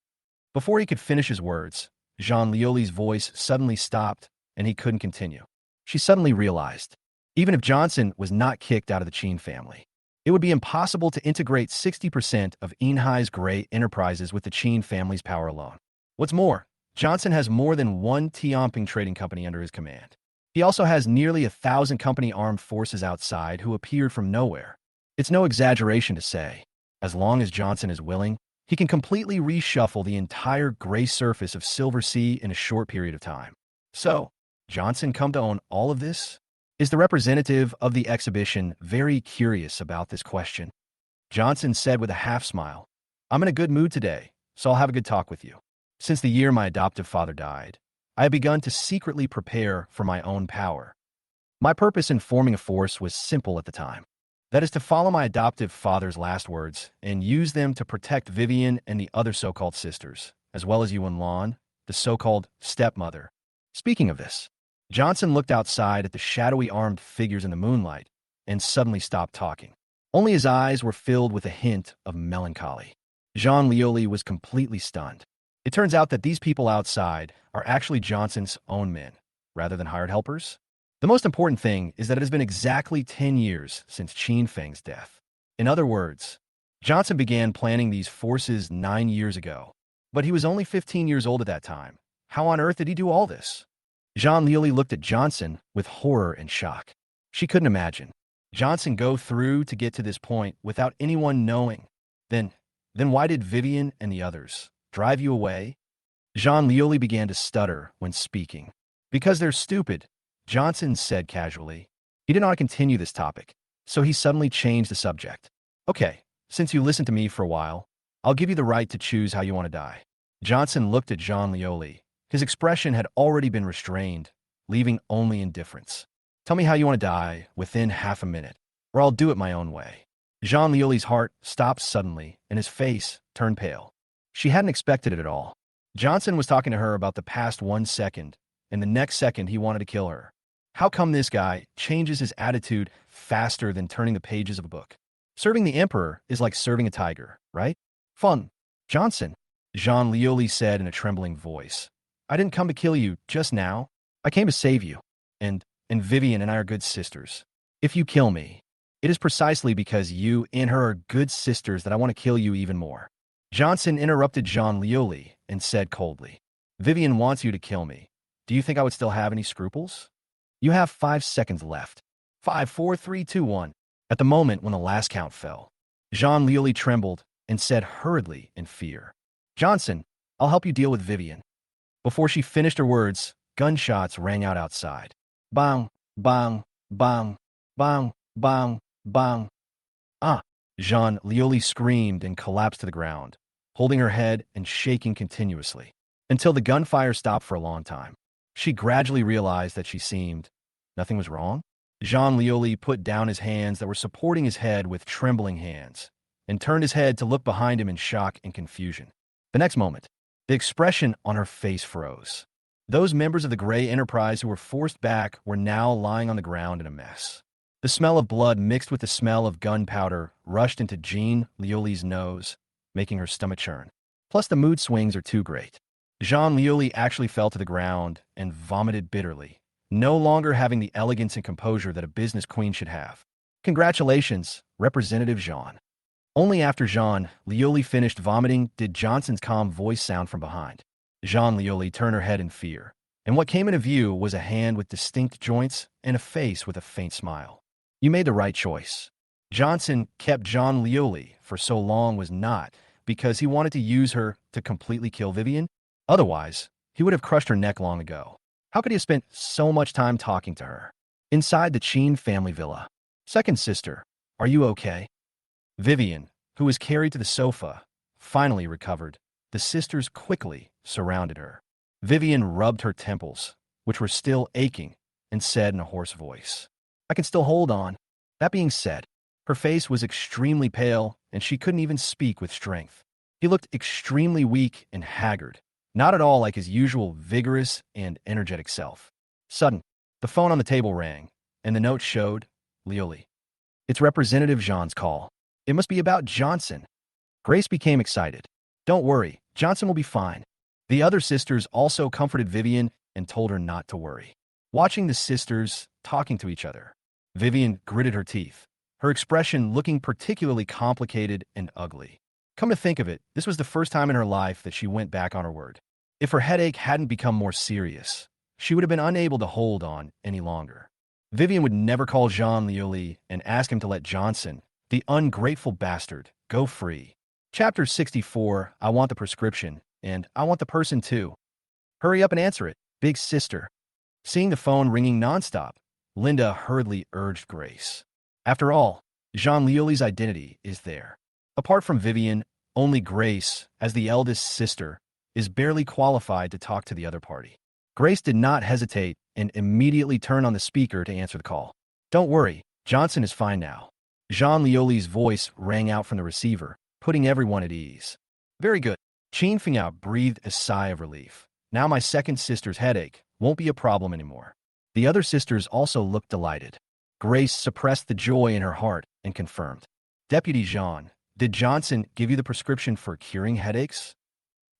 Before he could finish his words, Jean Lioli's voice suddenly stopped, and he couldn't continue. She suddenly realized, even if Johnson was not kicked out of the Chen family, it would be impossible to integrate 60% of Enhai's Gray Enterprises with the Chen family's power alone. What's more, Johnson has more than one Tianping trading company under his command. He also has nearly 1,000 company armed forces outside who appeared from nowhere. It's no exaggeration to say, as long as Johnson is willing, he can completely reshuffle the entire gray surface of Silver Sea in a short period of time. So, Johnson come to own all of this? Is the representative of the exhibition very curious about this question? Johnson said with a half-smile, I'm in a good mood today, so I'll have a good talk with you. Since the year my adoptive father died, I have begun to secretly prepare for my own power. My purpose in forming a force was simple at the time. That is to follow my adoptive father's last words and use them to protect Vivian and the other so-called sisters, as well as Yuan Lan, the so-called stepmother. Speaking of this, Johnson looked outside at the shadowy armed figures in the moonlight and suddenly stopped talking. Only his eyes were filled with a hint of melancholy. Jean Lioli was completely stunned. It turns out that these people outside are actually Johnson's own men, rather than hired helpers. The most important thing is that it has been exactly 10 years since Qin Feng's death. In other words, Johnson began planning these forces 9 years ago, but he was only 15 years old at that time. How on earth did he do all this? Jean Lioli looked at Johnson with horror and shock. She couldn't imagine Johnson go through to get to this point without anyone knowing. Then, then why did Vivian and the others drive you away? Jean Lioli began to stutter when speaking. Because they're stupid, Johnson said casually. He did not continue this topic, so he suddenly changed the subject. Okay, since you listened to me for a while, I'll give you the right to choose how you want to die. Johnson looked at Jean Lioli. His expression had already been restrained, leaving only indifference. Tell me how you want to die within half a minute, or I'll do it my own way. Jean Lioli's heart stopped suddenly, and his face turned pale. She hadn't expected it at all. Johnson was talking to her about the past 1 second, and the next second he wanted to kill her. How come this guy changes his attitude faster than turning the pages of a book? Serving the emperor is like serving a tiger, right? Fun. Johnson, Jean Lioli said in a trembling voice. I didn't come to kill you just now. I came to save you. And Vivian and I are good sisters. If you kill me, it is precisely because you and her are good sisters that I want to kill you even more. Johnson interrupted Jean Lioli and said coldly, Vivian wants you to kill me. Do you think I would still have any scruples? You have 5 seconds left. 5, 4, 3, 2, 1. At the moment when the last count fell, Jean Lioli trembled and said hurriedly in fear, Johnson, I'll help you deal with Vivian. Before she finished her words, gunshots rang out outside. Bang, bang, bang, bang, bang, bang. Ah! Jean Lioli screamed and collapsed to the ground, holding her head and shaking continuously, until the gunfire stopped for a long time. She gradually realized that nothing was wrong. Jean Lioli put down his hands that were supporting his head with trembling hands, and turned his head to look behind him in shock and confusion. The next moment, the expression on her face froze. Those members of the Gray Enterprise who were forced back were now lying on the ground in a mess. The smell of blood mixed with the smell of gunpowder rushed into Jean Lioli's nose, making her stomach churn. Plus the mood swings are too great. Jean Lioli actually fell to the ground and vomited bitterly, no longer having the elegance and composure that a business queen should have. Congratulations, Representative Jean. Only after Jean Lioli finished vomiting did Johnson's calm voice sound from behind. Jean Lioli turned her head in fear, and what came into view was a hand with distinct joints and a face with a faint smile. You made the right choice. Johnson kept Jean Lioli for so long was not because he wanted to use her to completely kill Vivian. Otherwise, he would have crushed her neck long ago. How could he have spent so much time talking to her? Inside the Chen family villa. Second sister, are you okay? Vivian, who was carried to the sofa, finally recovered. The sisters quickly surrounded her. Vivian rubbed her temples, which were still aching, and said in a hoarse voice, I can still hold on. That being said, her face was extremely pale, and she couldn't even speak with strength. He looked extremely weak and haggard, not at all like his usual vigorous and energetic self. Sudden, the phone on the table rang, and the note showed, Lioli. It's Representative Jean's call. It must be about Johnson. Grace became excited. Don't worry, Johnson will be fine. The other sisters also comforted Vivian and told her not to worry. Watching the sisters talking to each other, Vivian gritted her teeth, her expression looking particularly complicated and ugly. Come to think of it, this was the first time in her life that she went back on her word. If her headache hadn't become more serious, she would have been unable to hold on any longer. Vivian would never call Jean Lioli and ask him to let Johnson, the ungrateful bastard, go free. Chapter 64, I want the prescription, and I want the person too. Hurry up and answer it, big sister. Seeing the phone ringing nonstop, Linda hurriedly urged Grace. After all, Jean Lioli's identity is there. Apart from Vivian, only Grace, as the eldest sister, is barely qualified to talk to the other party. Grace did not hesitate and immediately turned on the speaker to answer the call. Don't worry, Johnson is fine now. Jean Lioli's voice rang out from the receiver, putting everyone at ease. Very good. Chen Fingao breathed a sigh of relief. Now my second sister's headache won't be a problem anymore. The other sisters also looked delighted. Grace suppressed the joy in her heart and confirmed. Deputy Jean, did Johnson give you the prescription for curing headaches?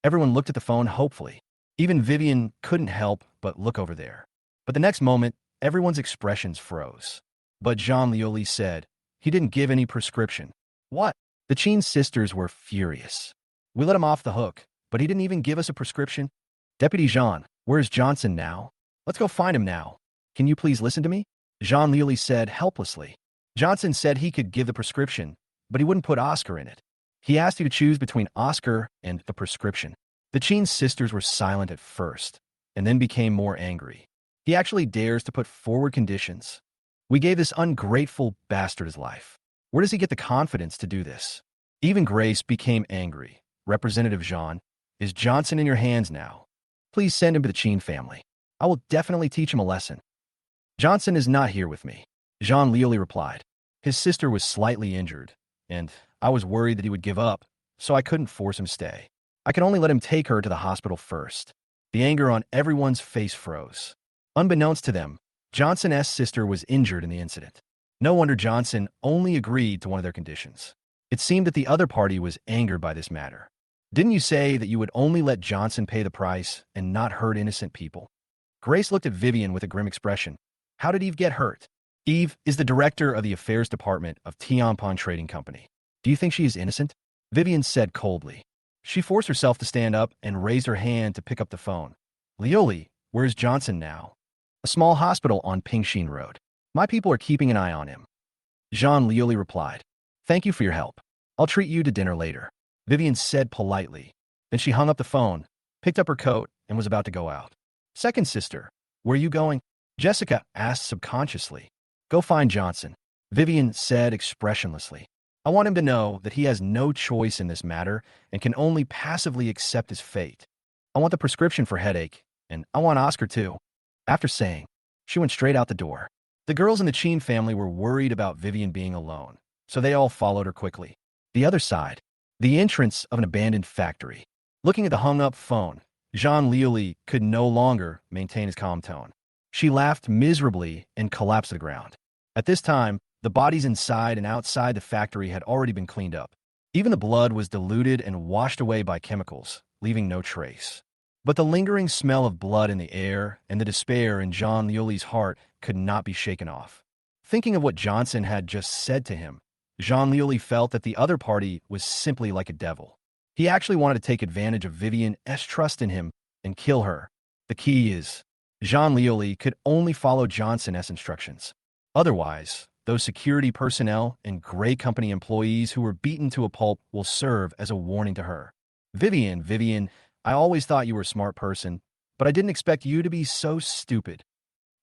Everyone looked at the phone hopefully. Even Vivian couldn't help but look over there. But the next moment, everyone's expressions froze. But Jean Lioli said, he didn't give any prescription. What? The Chen sisters were furious. We let him off the hook, but he didn't even give us a prescription. Deputy Jean, where's Johnson now? Let's go find him now. Can you please listen to me? Jean Lely said helplessly. Johnson said he could give the prescription, but he wouldn't put Oscar in it. He asked you to choose between Oscar and the prescription. The Chen sisters were silent at first, and then became more angry. He actually dares to put forward conditions. We gave this ungrateful bastard his life. Where does he get the confidence to do this? Even Grace became angry. Representative Jean, is Johnson in your hands now? Please send him to the Chen family. I will definitely teach him a lesson. Johnson is not here with me, Jean Lely replied. His sister was slightly injured, and I was worried that he would give up, so I couldn't force him to stay. I could only let him take her to the hospital first. The anger on everyone's face froze. Unbeknownst to them, Johnson's sister was injured in the incident. No wonder Johnson only agreed to one of their conditions. It seemed that the other party was angered by this matter. Didn't you say that you would only let Johnson pay the price and not hurt innocent people? Grace looked at Vivian with a grim expression. How did Eve get hurt? Eve is the director of the affairs department of Tianpon Trading Company. Do you think she is innocent? Vivian said coldly. She forced herself to stand up and raised her hand to pick up the phone. Lioli, where's Johnson now? A small hospital on Pingshin Road. My people are keeping an eye on him. Jean Lioli replied. Thank you for your help. I'll treat you to dinner later, Vivian said politely. Then she hung up the phone, picked up her coat, and was about to go out. Second sister, where are you going? Jessica asked subconsciously. Go find Johnson, Vivian said expressionlessly. I want him to know that he has no choice in this matter and can only passively accept his fate. I want the prescription for headache, and I want Oscar too. After saying, she went straight out the door. The girls in the Chen family were worried about Vivian being alone, so they all followed her quickly. The other side, the entrance of an abandoned factory. Looking at the hung-up phone, Jean Lioli could no longer maintain his calm tone. She laughed miserably and collapsed to the ground. At this time, the bodies inside and outside the factory had already been cleaned up. Even the blood was diluted and washed away by chemicals, leaving no trace. But the lingering smell of blood in the air and the despair in Jean Lioli's heart could not be shaken off. Thinking of what Johnson had just said to him, Jean Lioli felt that the other party was simply like a devil. He actually wanted to take advantage of Vivian's trust in him and kill her. The key is, Jean Lioli could only follow Johnson's instructions. Otherwise, those security personnel and Grey Company employees who were beaten to a pulp will serve as a warning to her. Vivian, I always thought you were a smart person, but I didn't expect you to be so stupid.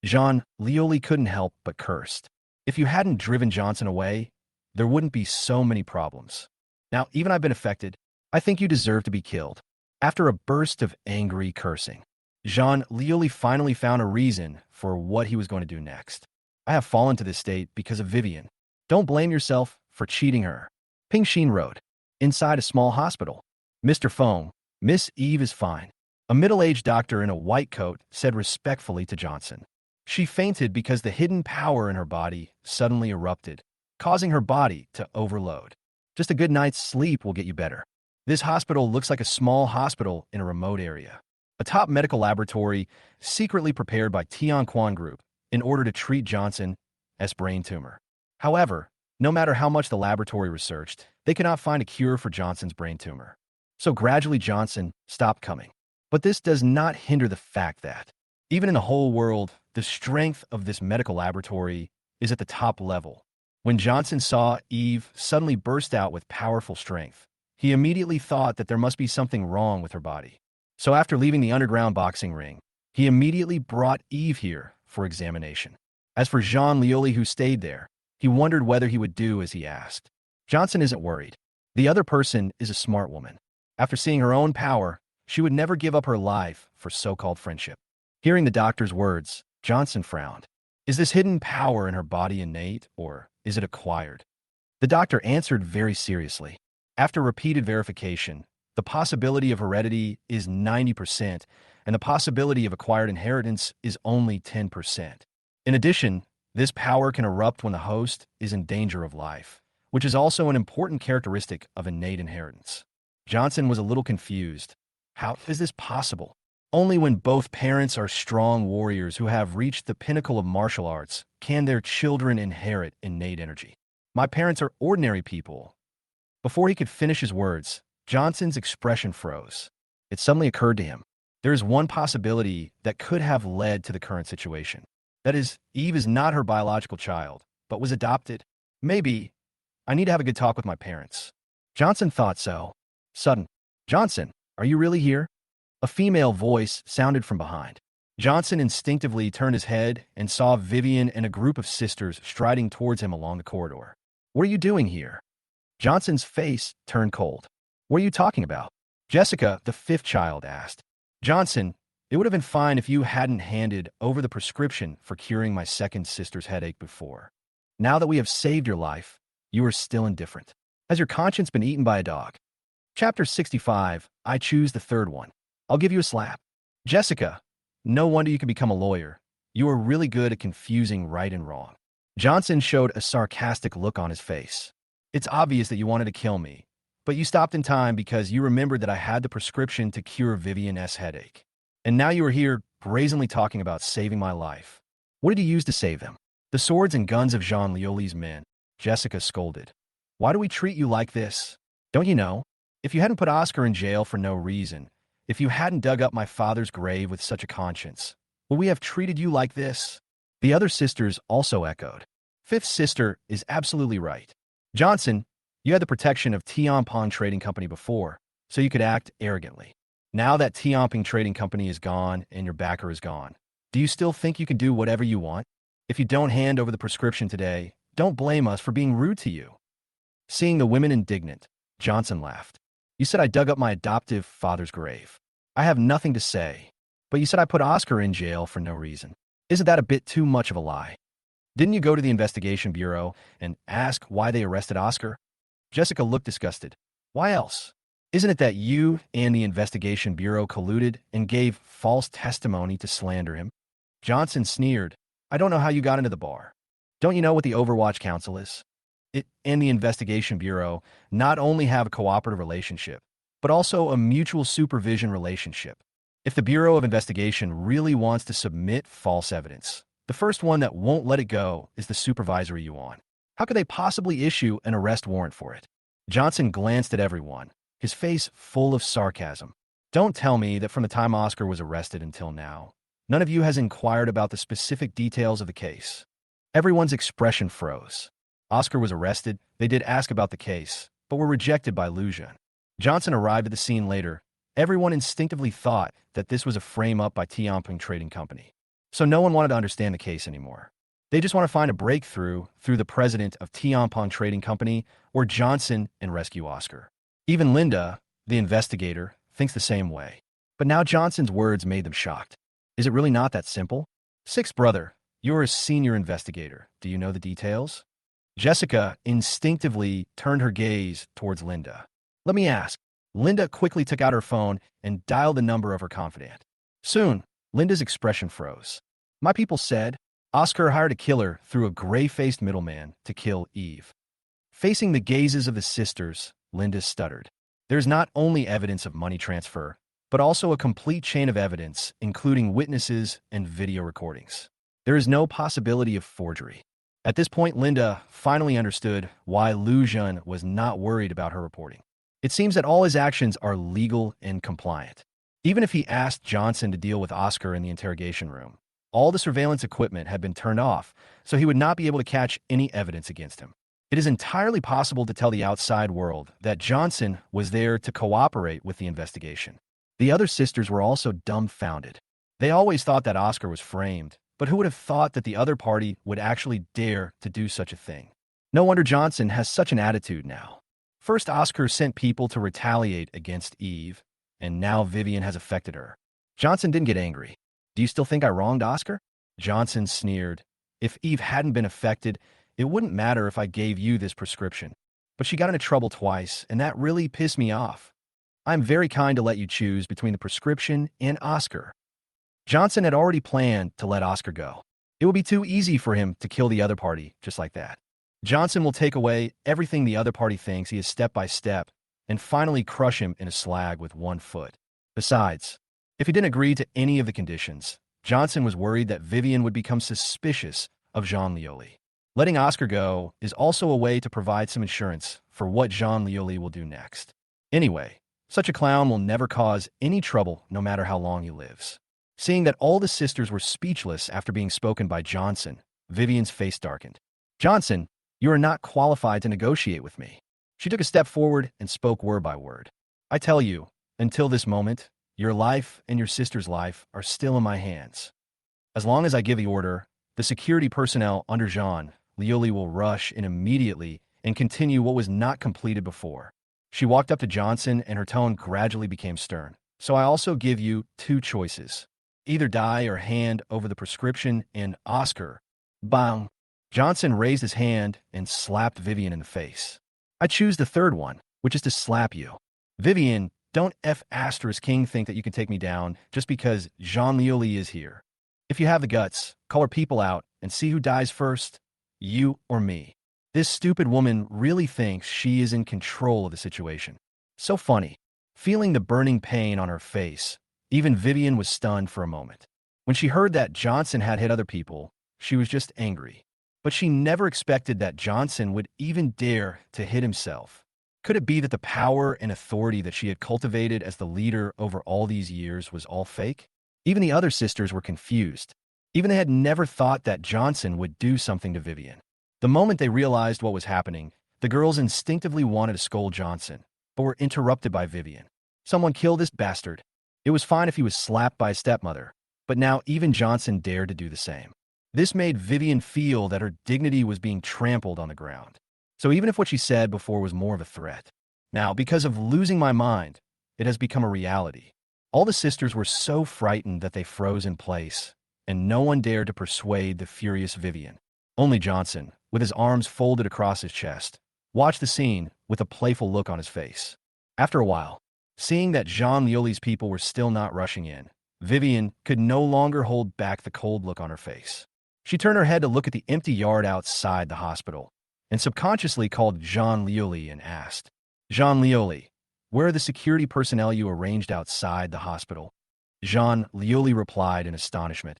Jean Lioli couldn't help but cursed. If you hadn't driven Johnson away, there wouldn't be so many problems. Now, even I've been affected. I think you deserve to be killed. After a burst of angry cursing, Jean Lioli finally found a reason for what he was going to do next. I have fallen to this state because of Vivian. Don't blame yourself for cheating her. Pingshin Road. Inside a small hospital. Mr. Fong, Miss Eve is fine. A middle-aged doctor in a white coat said respectfully to Johnson. She fainted because the hidden power in her body suddenly erupted, causing her body to overload. Just a good night's sleep will get you better. This hospital looks like a small hospital in a remote area. A top medical laboratory secretly prepared by Tianquan Group in order to treat Johnson's brain tumor. However, no matter how much the laboratory researched, they could not find a cure for Johnson's brain tumor. So gradually Johnson stopped coming. But this does not hinder the fact that, even in the whole world, the strength of this medical laboratory is at the top level. When Johnson saw Eve suddenly burst out with powerful strength, he immediately thought that there must be something wrong with her body. So after leaving the underground boxing ring, he immediately brought Eve here for examination. As for Jean Lioli, who stayed there, he wondered whether he would do as he asked. Johnson isn't worried. The other person is a smart woman. After seeing her own power, she would never give up her life for so-called friendship. Hearing the doctor's words, Johnson frowned. Is this hidden power in her body innate, or is it acquired? The doctor answered very seriously. After repeated verification, the possibility of heredity is 90%, and the possibility of acquired inheritance is only 10%. In addition, this power can erupt when the host is in danger of life, which is also an important characteristic of innate inheritance. Johnson was a little confused. How is this possible? Only when both parents are strong warriors who have reached the pinnacle of martial arts can their children inherit innate energy. My parents are ordinary people. Before he could finish his words, Johnson's expression froze. It suddenly occurred to him. There is one possibility that could have led to the current situation. That is, Eve is not her biological child, but was adopted. Maybe. I need to have a good talk with my parents. Johnson thought so. Sudden. Johnson, are you really here? A female voice sounded from behind. Johnson instinctively turned his head and saw Vivian and a group of sisters striding towards him along the corridor. What are you doing here? Johnson's face turned cold. What are you talking about? Jessica, the fifth child, asked. Johnson, it would have been fine if you hadn't handed over the prescription for curing my second sister's headache before. Now that we have saved your life, you are still indifferent. Has your conscience been eaten by a dog? Chapter 65, I choose the third one. I'll give you a slap. Jessica, no wonder you can become a lawyer. You are really good at confusing right and wrong. Johnson showed a sarcastic look on his face. It's obvious that you wanted to kill me, but you stopped in time because you remembered that I had the prescription to cure Vivian's headache. And now you are here brazenly talking about saving my life. What did you use to save them? The swords and guns of Jean Lioli's men, Jessica scolded. Why do we treat you like this? Don't you know? If you hadn't put Oscar in jail for no reason, if you hadn't dug up my father's grave with such a conscience, would we have treated you like this? The other sisters also echoed. Fifth sister is absolutely right. Johnson, you had the protection of Tianping Trading Company before, so you could act arrogantly. Now that Tianping Trading Company is gone and your backer is gone, do you still think you can do whatever you want? If you don't hand over the prescription today, don't blame us for being rude to you. Seeing the women indignant, Johnson laughed. You said I dug up my adoptive father's grave. I have nothing to say, but you said I put Oscar in jail for no reason. Isn't that a bit too much of a lie? Didn't you go to the investigation bureau and ask why they arrested Oscar? Jessica looked disgusted. Why else? Isn't it that you and the investigation bureau colluded and gave false testimony to slander him? Johnson sneered. I don't know how you got into the bar. Don't you know what the Overwatch Council is? It and the investigation bureau not only have a cooperative relationship, but also a mutual supervision relationship. If the Bureau of Investigation really wants to submit false evidence, the first one that won't let it go is the supervisory yuan. How could they possibly issue an arrest warrant for it? Johnson glanced at everyone, his face full of sarcasm. Don't tell me that from the time Oscar was arrested until now, none of you has inquired about the specific details of the case. Everyone's expression froze. Oscar was arrested, they did ask about the case, but were rejected by Lujan. Johnson arrived at the scene later. Everyone instinctively thought that this was a frame-up by Tianping Trading Company. So no one wanted to understand the case anymore. They just want to find a breakthrough through the president of Tianping Trading Company or Johnson and rescue Oscar. Even Linda, the investigator, thinks the same way. But now Johnson's words made them shocked. Is it really not that simple? Sixth brother, you're a senior investigator. Do you know the details? Jessica instinctively turned her gaze towards Linda. Let me ask. Linda quickly took out her phone and dialed the number of her confidant. Soon, Linda's expression froze. My people said, Oscar hired a killer through a gray-faced middleman to kill Eve. Facing the gazes of the sisters, Linda stuttered. There's not only evidence of money transfer, but also a complete chain of evidence, including witnesses and video recordings. There is no possibility of forgery. At this point, Linda finally understood why Lujan was not worried about her reporting. It seems that all his actions are legal and compliant. Even if he asked Johnson to deal with Oscar in the interrogation room, all the surveillance equipment had been turned off, so he would not be able to catch any evidence against him. It is entirely possible to tell the outside world that Johnson was there to cooperate with the investigation. The other sisters were also dumbfounded. They always thought that Oscar was framed, but who would have thought that the other party would actually dare to do such a thing? No wonder Johnson has such an attitude now. First, Oscar sent people to retaliate against Eve, and now Vivian has affected her. Johnson didn't get angry. Do you still think I wronged Oscar? Johnson sneered. If Eve hadn't been affected, it wouldn't matter if I gave you this prescription. But she got into trouble twice, and that really pissed me off. I'm very kind to let you choose between the prescription and Oscar. Johnson had already planned to let Oscar go. It would be too easy for him to kill the other party just like that. Johnson will take away everything the other party thinks he is step by step and finally crush him in a slag with one foot. Besides, if he didn't agree to any of the conditions, Johnson was worried that Vivian would become suspicious of Jean Lioli. Letting Oscar go is also a way to provide some insurance for what Jean Lioli will do next. Anyway, such a clown will never cause any trouble no matter how long he lives. Seeing that all the sisters were speechless after being spoken by Johnson, Vivian's face darkened. Johnson, you are not qualified to negotiate with me. She took a step forward and spoke word by word. I tell you, until this moment, your life and your sister's life are still in my hands. As long as I give the order, the security personnel under Jean Lioli will rush in immediately and continue what was not completed before. She walked up to Johnson and her tone gradually became stern. So I also give you two choices. Either die or hand over the prescription and Oscar. Bang! Johnson raised his hand and slapped Vivian in the face. I choose the third one, which is to slap you. Vivian, don't King think that you can take me down just because Jean Lioli is here. If you have the guts, call her people out and see who dies first, you or me. This stupid woman really thinks she is in control of the situation. So funny. Feeling the burning pain on her face, even Vivian was stunned for a moment. When she heard that Johnson had hit other people, she was just angry. But she never expected that Johnson would even dare to hit himself. Could it be that the power and authority that she had cultivated as the leader over all these years was all fake? Even the other sisters were confused. Even they had never thought that Johnson would do something to Vivian. The moment they realized what was happening, the girls instinctively wanted to scold Johnson, but were interrupted by Vivian. Someone kill this bastard. It was fine if he was slapped by his stepmother, but now even Johnson dared to do the same. This made Vivian feel that her dignity was being trampled on the ground. So even if what she said before was more of a threat, now, because of losing my mind, it has become a reality. All the sisters were so frightened that they froze in place, and no one dared to persuade the furious Vivian. Only Johnson, with his arms folded across his chest, watched the scene with a playful look on his face. After a while, seeing that Jean Lioli's people were still not rushing in, Vivian could no longer hold back the cold look on her face. She turned her head to look at the empty yard outside the hospital, and subconsciously called Jean Lioli and asked, Jean Lioli, where are the security personnel you arranged outside the hospital? Jean Lioli replied in astonishment,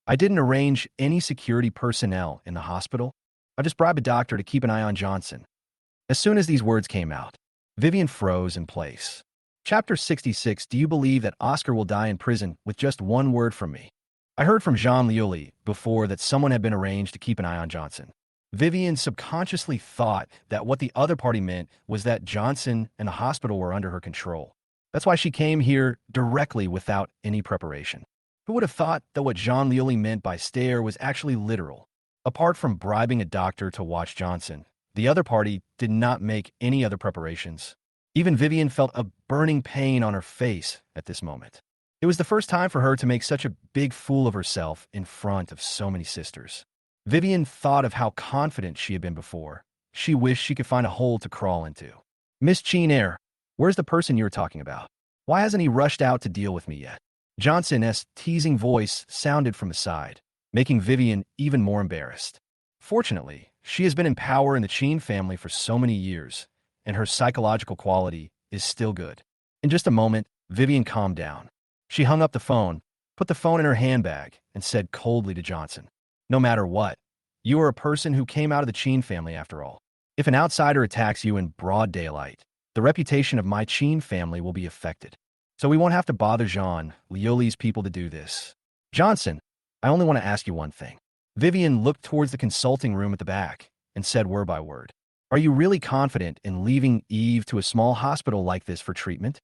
I didn't arrange any security personnel in the hospital. I just bribed a doctor to keep an eye on Johnson. As soon as these words came out, Vivian froze in place. Chapter 66. Do you believe that Oscar will die in prison with just one word from me? I heard from Jean Lioli before that someone had been arranged to keep an eye on Johnson. Vivian subconsciously thought that what the other party meant was that Johnson and the hospital were under her control. That's why she came here directly without any preparation. Who would have thought that what Jean Lioli meant by stare was actually literal? Apart from bribing a doctor to watch Johnson, the other party did not make any other preparations. Even Vivian felt a burning pain on her face at this moment. It was the first time for her to make such a big fool of herself in front of so many sisters. Vivian thought of how confident she had been before. She wished she could find a hole to crawl into. Miss Chen, where's the person you were talking about? Why hasn't he rushed out to deal with me yet? Johnson's teasing voice sounded from the side, making Vivian even more embarrassed. Fortunately, she has been in power in the Chen family for so many years, and her psychological quality is still good. In just a moment, Vivian calmed down. She hung up the phone, put the phone in her handbag, and said coldly to Johnson, no matter what, you are a person who came out of the Chen family after all. If an outsider attacks you in broad daylight, the reputation of my Chen family will be affected. So we won't have to bother Jean Lioli's people to do this. Johnson, I only want to ask you one thing. Vivian looked towards the consulting room at the back and said word by word, are you really confident in leaving Eve to a small hospital like this for treatment?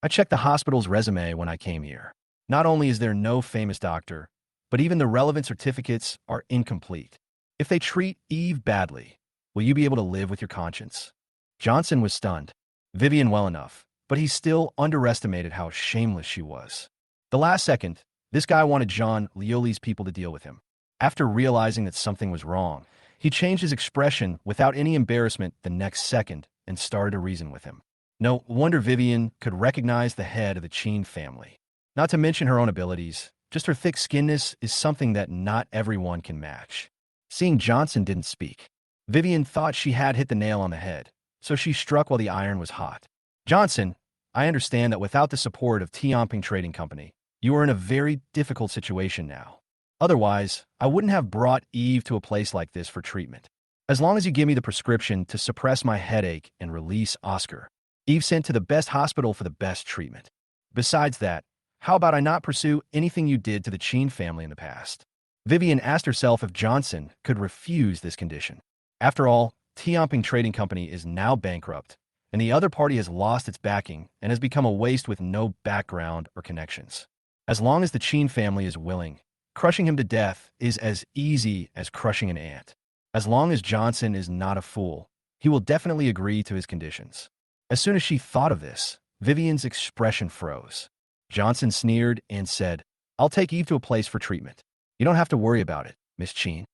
I checked the hospital's resume when I came here. Not only is there no famous doctor, but even the relevant certificates are incomplete. If they treat Eve badly, will you be able to live with your conscience? Johnson was stunned. Vivian well enough, but he still underestimated how shameless she was. The last second, this guy wanted Jean Lioli's people to deal with him. After realizing that something was wrong, he changed his expression without any embarrassment the next second and started to reason with him. No wonder Vivian could recognize the head of the Chen family. Not to mention her own abilities, just her thick skinness is something that not everyone can match. Seeing Johnson didn't speak, Vivian thought she had hit the nail on the head, so she struck while the iron was hot. Johnson, I understand that without the support of Tianping Trading Company, you are in a very difficult situation now. Otherwise, I wouldn't have brought Eve to a place like this for treatment. As long as you give me the prescription to suppress my headache and release Oscar, Eve sent to the best hospital for the best treatment. Besides that, how about I not pursue anything you did to the Chen family in the past? Vivian asked herself if Johnson could refuse this condition. After all, Tianping Trading Company is now bankrupt, and the other party has lost its backing and has become a waste with no background or connections. As long as the Chen family is willing, crushing him to death is as easy as crushing an ant. As long as Johnson is not a fool, he will definitely agree to his conditions. As soon as she thought of this, Vivian's expression froze. Johnson sneered and said, "I'll take Eve to a place for treatment. You don't have to worry about it, Miss Chen.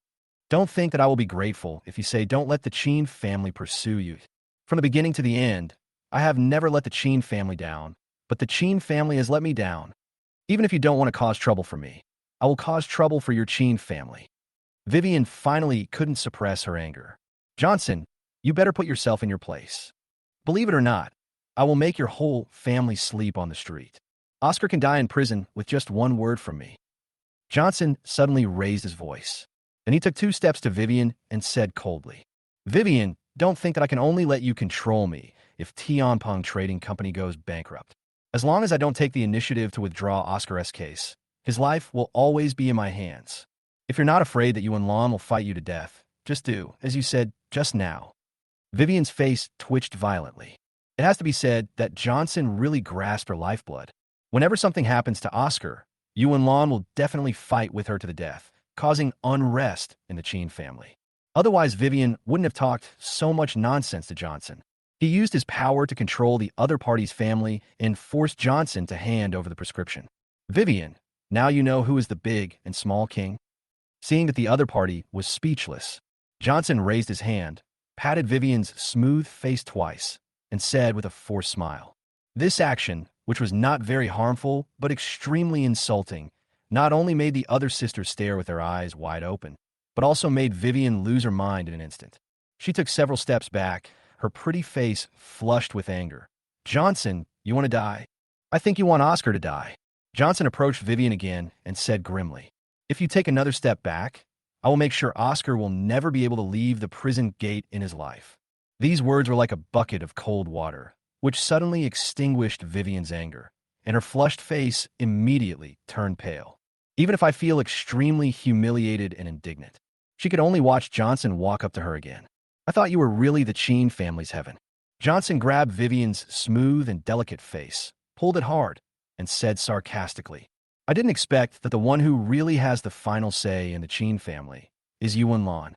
Don't think that I will be grateful if you say don't let the Chen family pursue you. From the beginning to the end, I have never let the Chen family down, but the Chen family has let me down. Even if you don't want to cause trouble for me, I will cause trouble for your Chen family." Vivian finally couldn't suppress her anger. "Johnson, you better put yourself in your place. Believe it or not, I will make your whole family sleep on the street. Oscar can die in prison with just one word from me." Johnson suddenly raised his voice. Then he took 2 steps to Vivian and said coldly, "Vivian, don't think that I can only let you control me if Tianpeng Trading Company goes bankrupt. As long as I don't take the initiative to withdraw Oscar's case, his life will always be in my hands. If you're not afraid that Yuan Lan will fight you to death, just do, as you said just now." Vivian's face twitched violently. It has to be said that Johnson really grasped her lifeblood. Whenever something happens to Oscar, Yuan Lan will definitely fight with her to the death, causing unrest in the Chen family. Otherwise, Vivian wouldn't have talked so much nonsense to Johnson. He used his power to control the other party's family and forced Johnson to hand over the prescription. "Vivian, now you know who is the big and small king?" Seeing that the other party was speechless, Johnson raised his hand, patted Vivian's smooth face twice, and said with a forced smile. This action, which was not very harmful but extremely insulting, not only made the other sisters stare with their eyes wide open, but also made Vivian lose her mind in an instant. She took several steps back, her pretty face flushed with anger. "Johnson, you want to die? I think you want Oscar to die." Johnson approached Vivian again and said grimly, "If you take another step back, I will make sure Oscar will never be able to leave the prison gate in his life." These words were like a bucket of cold water, which suddenly extinguished Vivian's anger, and her flushed face immediately turned pale. Even if I feel extremely humiliated and indignant, she could only watch Johnson walk up to her again. "I thought you were really the Chen family's heaven." Johnson grabbed Vivian's smooth and delicate face, pulled it hard, and said sarcastically, "I didn't expect that the one who really has the final say in the Chen family is Yuan Lan."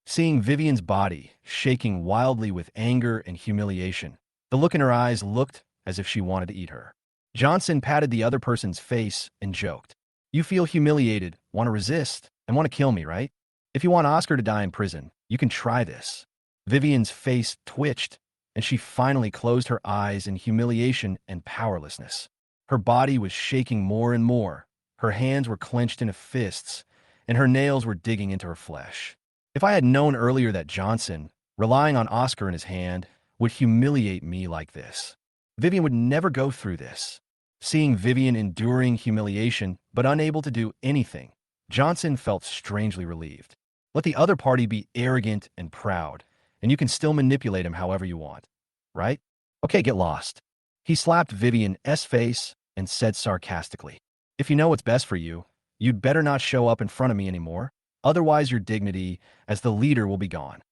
Seeing Vivian's body shaking wildly with anger and humiliation, the look in her eyes looked as if she wanted to eat her. Johnson patted the other person's face and joked, "You feel humiliated, want to resist, and want to kill me, right? If you want Oscar to die in prison, you can try this." Vivian's face twitched, and she finally closed her eyes in humiliation and powerlessness. Her body was shaking more and more, her hands were clenched into fists, and her nails were digging into her flesh. If I had known earlier that Johnson, relying on Oscar in his hand, would humiliate me like this, Vivian would never go through this. Seeing Vivian enduring humiliation but unable to do anything, Johnson felt strangely relieved. Let the other party be arrogant and proud, and you can still manipulate him however you want, right? Okay, get lost. He slapped Vivian's face and said sarcastically, "If you know what's best for you, you'd better not show up in front of me anymore. Otherwise, your dignity as the leader will be gone."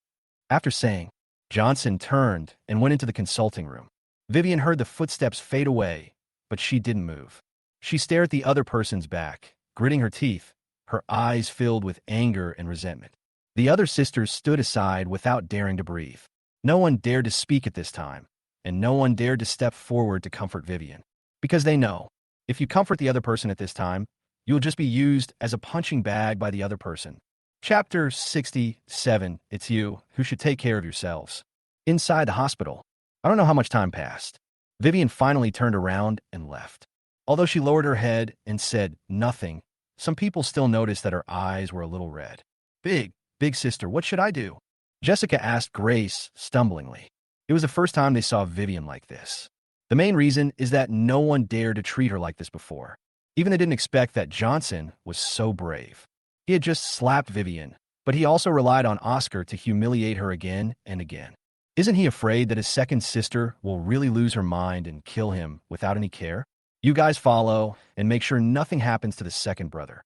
After saying, Johnson turned and went into the consulting room. Vivian heard the footsteps fade away, but she didn't move. She stared at the other person's back, gritting her teeth, her eyes filled with anger and resentment. The other sisters stood aside without daring to breathe. No one dared to speak at this time, and no one dared to step forward to comfort Vivian. Because they know, if you comfort the other person at this time, you'll just be used as a punching bag by the other person. Chapter 67, It's you who should take care of yourselves. Inside the hospital, I don't know how much time passed. Vivian finally turned around and left. Although she lowered her head and said nothing, some people still noticed that her eyes were a little red. Big sister, what should I do?" Jessica asked Grace stumblingly. It was the first time they saw Vivian like this. The main reason is that no one dared to treat her like this before. Even they didn't expect that Johnson was so brave. He had just slapped Vivian, but he also relied on Oscar to humiliate her again and again. Isn't he afraid that his second sister will really lose her mind and kill him without any care? You guys follow and make sure nothing happens to the second brother.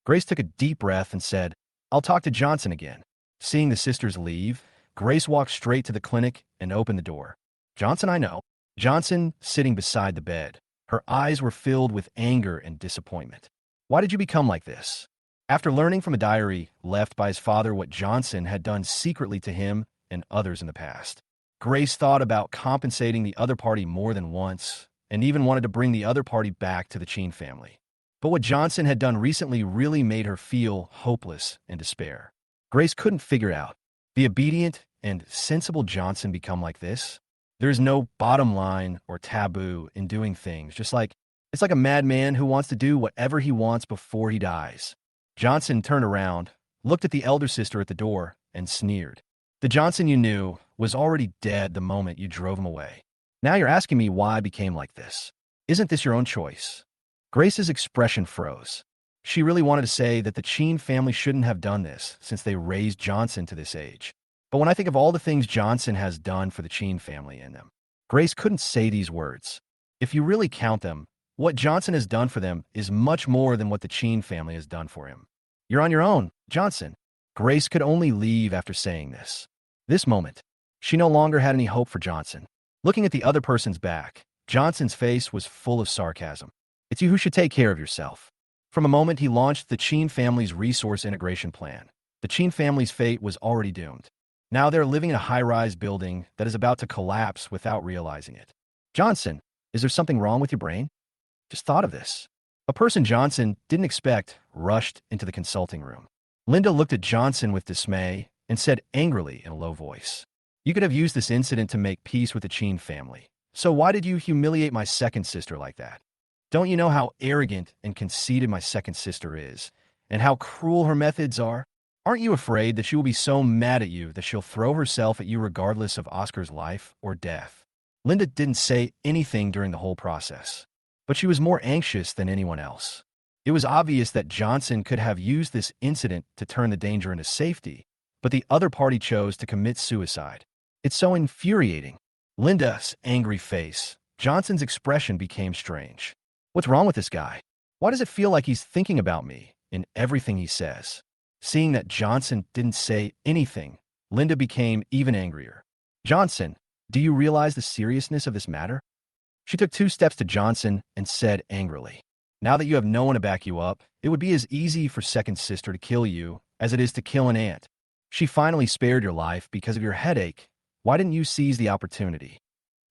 Grace took a deep breath and said, I'll talk to Johnson again. Seeing the sisters leave, Grace walked straight to the clinic and opened the door. Johnson, I know. Johnson sitting beside the bed. Her eyes were filled with anger and disappointment. Why did you become like this? After learning from a diary left by his father what Johnson had done secretly to him and others in the past, Grace thought about compensating the other party more than once and even wanted to bring the other party back to the Chen family. But what Johnson had done recently really made her feel hopeless and despair. Grace couldn't figure out, the obedient and sensible Johnson become like this? There's no bottom line or taboo in doing things, it's like a madman who wants to do whatever he wants before he dies. Johnson turned around, looked at the elder sister at the door, and sneered. The Johnson you knew was already dead the moment you drove him away. Now you're asking me why I became like this. Isn't this your own choice? Grace's expression froze. She really wanted to say that the Chen family shouldn't have done this since they raised Johnson to this age. But when I think of all the things Johnson has done for the Chen family in them, Grace couldn't say these words. If you really count them, what Johnson has done for them is much more than what the Chen family has done for him. You're on your own, Johnson. Grace could only leave after saying this. This moment, she no longer had any hope for Johnson. Looking at the other person's back, Johnson's face was full of sarcasm. It's you who should take care of yourself. From a moment he launched the Chen family's resource integration plan, the Chen family's fate was already doomed. Now they're living in a high-rise building that is about to collapse without realizing it. Johnson, is there something wrong with your brain? Just thought of this. A person Johnson didn't expect rushed into the consulting room. Linda looked at Johnson with dismay and said angrily in a low voice, You could have used this incident to make peace with the Chen family. So why did you humiliate my second sister like that? Don't you know how arrogant and conceited my second sister is, and how cruel her methods are? Aren't you afraid that she will be so mad at you that she'll throw herself at you regardless of Oscar's life or death? Linda didn't say anything during the whole process, but she was more anxious than anyone else. It was obvious that Johnson could have used this incident to turn the danger into safety, but the other party chose to commit suicide. It's so infuriating. Linda's angry face. Johnson's expression became strange. What's wrong with this guy? Why does it feel like he's thinking about me in everything he says? Seeing that Johnson didn't say anything, Linda became even angrier. Johnson, do you realize the seriousness of this matter? She took 2 steps to Johnson and said angrily, Now that you have no one to back you up, it would be as easy for second sister to kill you as it is to kill an ant. She finally spared your life because of your headache. Why didn't you seize the opportunity?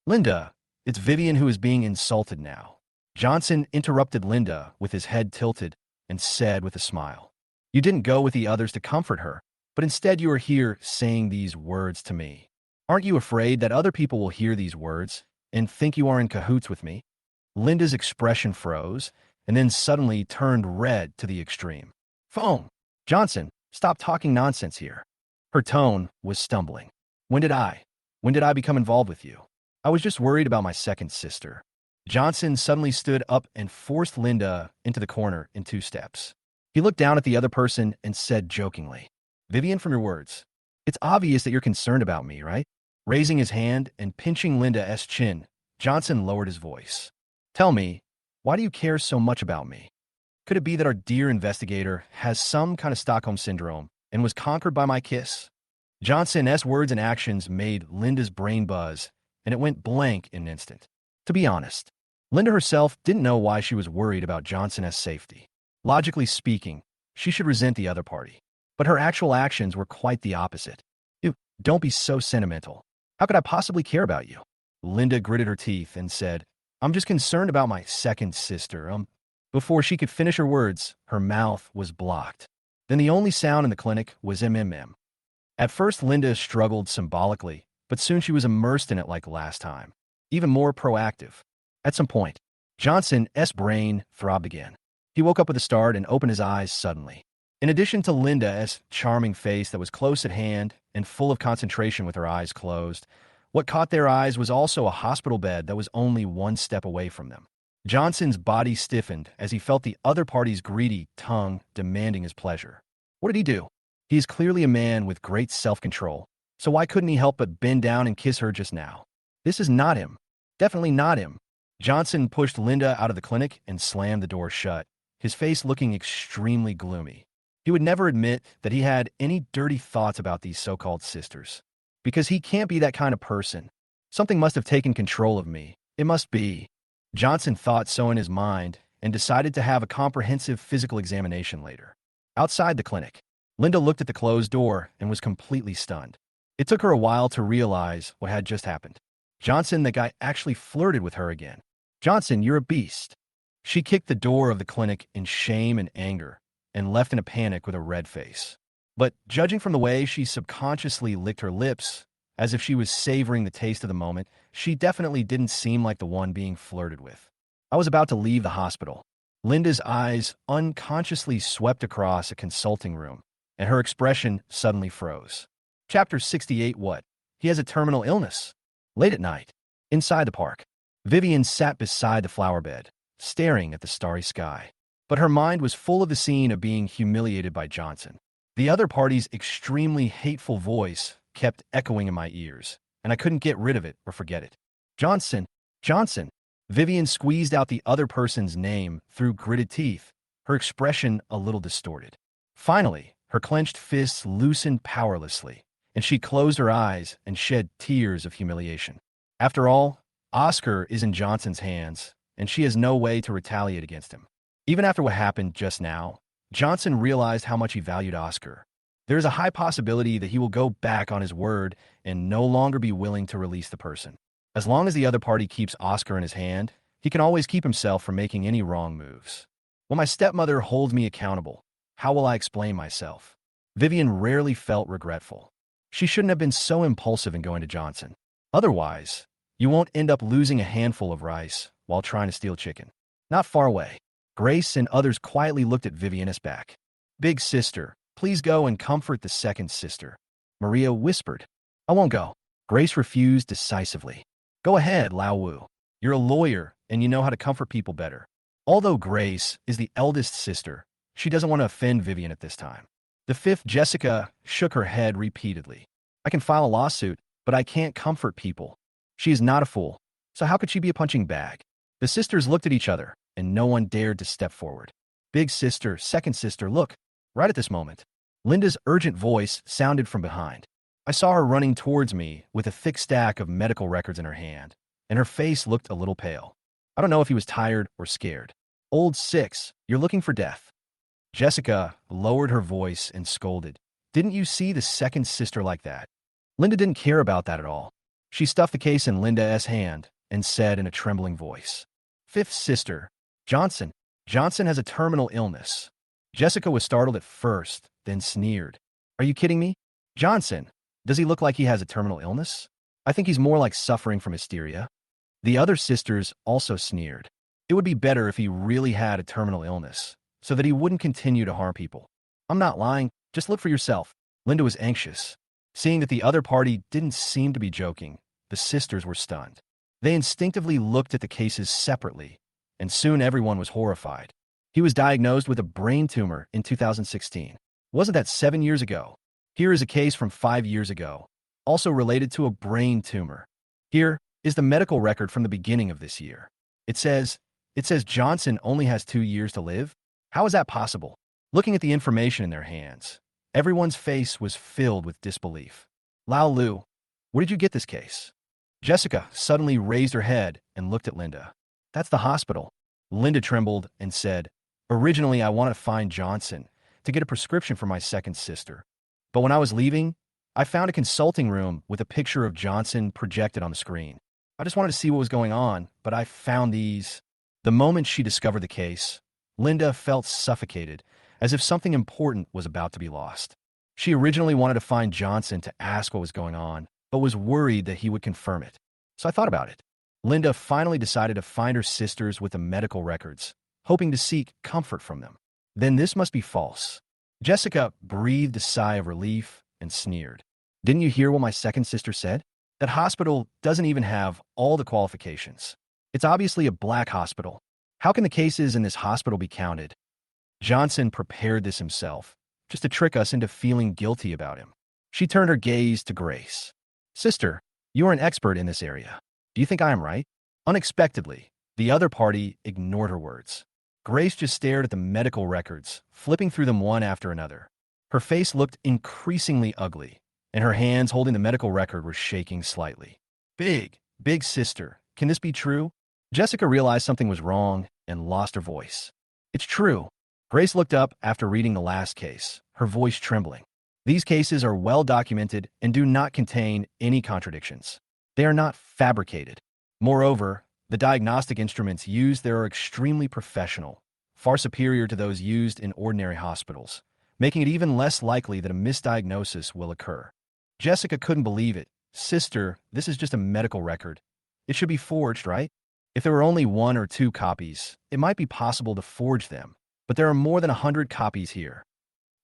Linda, it's Vivian who is being insulted now. Johnson interrupted Linda with his head tilted and said with a smile, You didn't go with the others to comfort her, but instead you are here saying these words to me. Aren't you afraid that other people will hear these words and think you are in cahoots with me? Linda's expression froze and then suddenly turned red to the extreme. Phone! Johnson, stop talking nonsense here. Her tone was stumbling. When did I become involved with you? I was just worried about my second sister. Johnson suddenly stood up and forced Linda into the corner in 2 steps. He looked down at the other person and said jokingly, Vivian, from your words, it's obvious that you're concerned about me, right? Raising his hand and pinching Linda's chin, Johnson lowered his voice. Tell me, why do you care so much about me? Could it be that our dear investigator has some kind of Stockholm syndrome and was conquered by my kiss? Johnson's words and actions made Linda's brain buzz, and it went blank in an instant. To be honest, Linda herself didn't know why she was worried about Johnson's safety. Logically speaking, she should resent the other party, but her actual actions were quite the opposite. Don't be so sentimental. How could I possibly care about you? Linda gritted her teeth and said, I'm just concerned about my second sister. Before she could finish her words, her mouth was blocked. Then the only sound in the clinic was MMM. At first, Linda struggled symbolically, but soon she was immersed in it like last time, even more proactive. At some point, Johnson's brain throbbed again. He woke up with a start and opened his eyes suddenly. In addition to Linda's charming face that was close at hand and full of concentration with her eyes closed, what caught their eyes was also a hospital bed that was only 1 step away from them. Johnson's body stiffened as he felt the other party's greedy tongue demanding his pleasure. What did he do? He is clearly a man with great self-control, so why couldn't he help but bend down and kiss her just now? This is not him. Definitely not him. Johnson pushed Linda out of the clinic and slammed the door shut, his face looking extremely gloomy. He would never admit that he had any dirty thoughts about these so-called sisters. Because he can't be that kind of person. Something must have taken control of me. It must be. Johnson thought so in his mind and decided to have a comprehensive physical examination later. Outside the clinic, Linda looked at the closed door and was completely stunned. It took her a while to realize what had just happened. Johnson, the guy, actually flirted with her again. Johnson, you're a beast. She kicked the door of the clinic in shame and anger and left in a panic with a red face. But judging from the way she subconsciously licked her lips, as if she was savoring the taste of the moment, she definitely didn't seem like the one being flirted with. I was about to leave the hospital. Linda's eyes unconsciously swept across a consulting room, and her expression suddenly froze. Chapter 68. What? He has a terminal illness. Late at night, inside the park, Vivian sat beside the flower bed, staring at the starry sky. But her mind was full of the scene of being humiliated by Johnson. The other party's extremely hateful voice kept echoing in my ears, and I couldn't get rid of it or forget it. Johnson, Johnson. Vivian squeezed out the other person's name through gritted teeth, her expression a little distorted. Finally, her clenched fists loosened powerlessly, and she closed her eyes and shed tears of humiliation. After all, Oscar is in Johnson's hands, and she has no way to retaliate against him. Even after what happened just now, Johnson realized how much he valued Oscar. There is a high possibility that he will go back on his word and no longer be willing to release the person. As long as the other party keeps Oscar in his hand, he can always keep himself from making any wrong moves. When my stepmother holds me accountable, how will I explain myself? Vivian rarely felt regretful. She shouldn't have been so impulsive in going to Johnson. Otherwise, you won't end up losing a handful of rice while trying to steal chicken. Not far away, Grace and others quietly looked at Vivian as back. Big sister, please go and comfort the second sister. Maria whispered. I won't go. Grace refused decisively. Go ahead, Lao Wu. You're a lawyer, and you know how to comfort people better. Although Grace is the eldest sister, she doesn't want to offend Vivian at this time. The fifth, Jessica, shook her head repeatedly. I can file a lawsuit, but I can't comfort people. She is not a fool, so how could she be a punching bag? The sisters looked at each other, and no one dared to step forward. Big sister, second sister, look. Right at this moment, Linda's urgent voice sounded from behind. I saw her running towards me with a thick stack of medical records in her hand, and her face looked a little pale. I don't know if he was tired or scared. Old six, you're looking for death. Jessica lowered her voice and scolded. Didn't you see the second sister like that? Linda didn't care about that at all. She stuffed the case in Linda's hand and said in a trembling voice, Fifth sister, Johnson. Johnson has a terminal illness. Jessica was startled at first, then sneered. Are you kidding me? Johnson, does he look like he has a terminal illness? I think he's more like suffering from hysteria. The other sisters also sneered. It would be better if he really had a terminal illness, so that he wouldn't continue to harm people. I'm not lying, just look for yourself. Linda was anxious. Seeing that the other party didn't seem to be joking, the sisters were stunned. They instinctively looked at the cases separately, and soon everyone was horrified. He was diagnosed with a brain tumor in 2016. Wasn't that 7 years ago? Here is a case from 5 years ago, also related to a brain tumor. Here is the medical record from the beginning of this year. It says Johnson only has 2 years to live? How is that possible? Looking at the information in their hands, everyone's face was filled with disbelief. Lao Lu, where did you get this case? Jessica suddenly raised her head and looked at Linda. That's the hospital. Linda trembled and said, Originally, I wanted to find Johnson to get a prescription for my second sister. But when I was leaving, I found a consulting room with a picture of Johnson projected on the screen. I just wanted to see what was going on, but I found these. The moment she discovered the case, Linda felt suffocated, as if something important was about to be lost. She originally wanted to find Johnson to ask what was going on, but was worried that he would confirm it. So I thought about it. Linda finally decided to find her sisters with the medical records, hoping to seek comfort from them. Then this must be false. Jessica breathed a sigh of relief and sneered. Didn't you hear what my second sister said? That hospital doesn't even have all the qualifications. It's obviously a black hospital. How can the cases in this hospital be counted? Johnson prepared this himself, just to trick us into feeling guilty about him. She turned her gaze to Grace. Sister, you are an expert in this area. Do you think I am right? Unexpectedly, the other party ignored her words. Grace just stared at the medical records, flipping through them one after another. Her face looked increasingly ugly, and her hands holding the medical record were shaking slightly. Big sister, can this be true? Jessica realized something was wrong and lost her voice. It's true. Grace looked up after reading the last case, her voice trembling. These cases are well documented and do not contain any contradictions. They are not fabricated. Moreover, the diagnostic instruments used there are extremely professional, far superior to those used in ordinary hospitals, making it even less likely that a misdiagnosis will occur. Jessica couldn't believe it. Sister, this is just a medical record. It should be forged, right? If there were only 1 or 2 copies, it might be possible to forge them, but there are more than 100 copies here.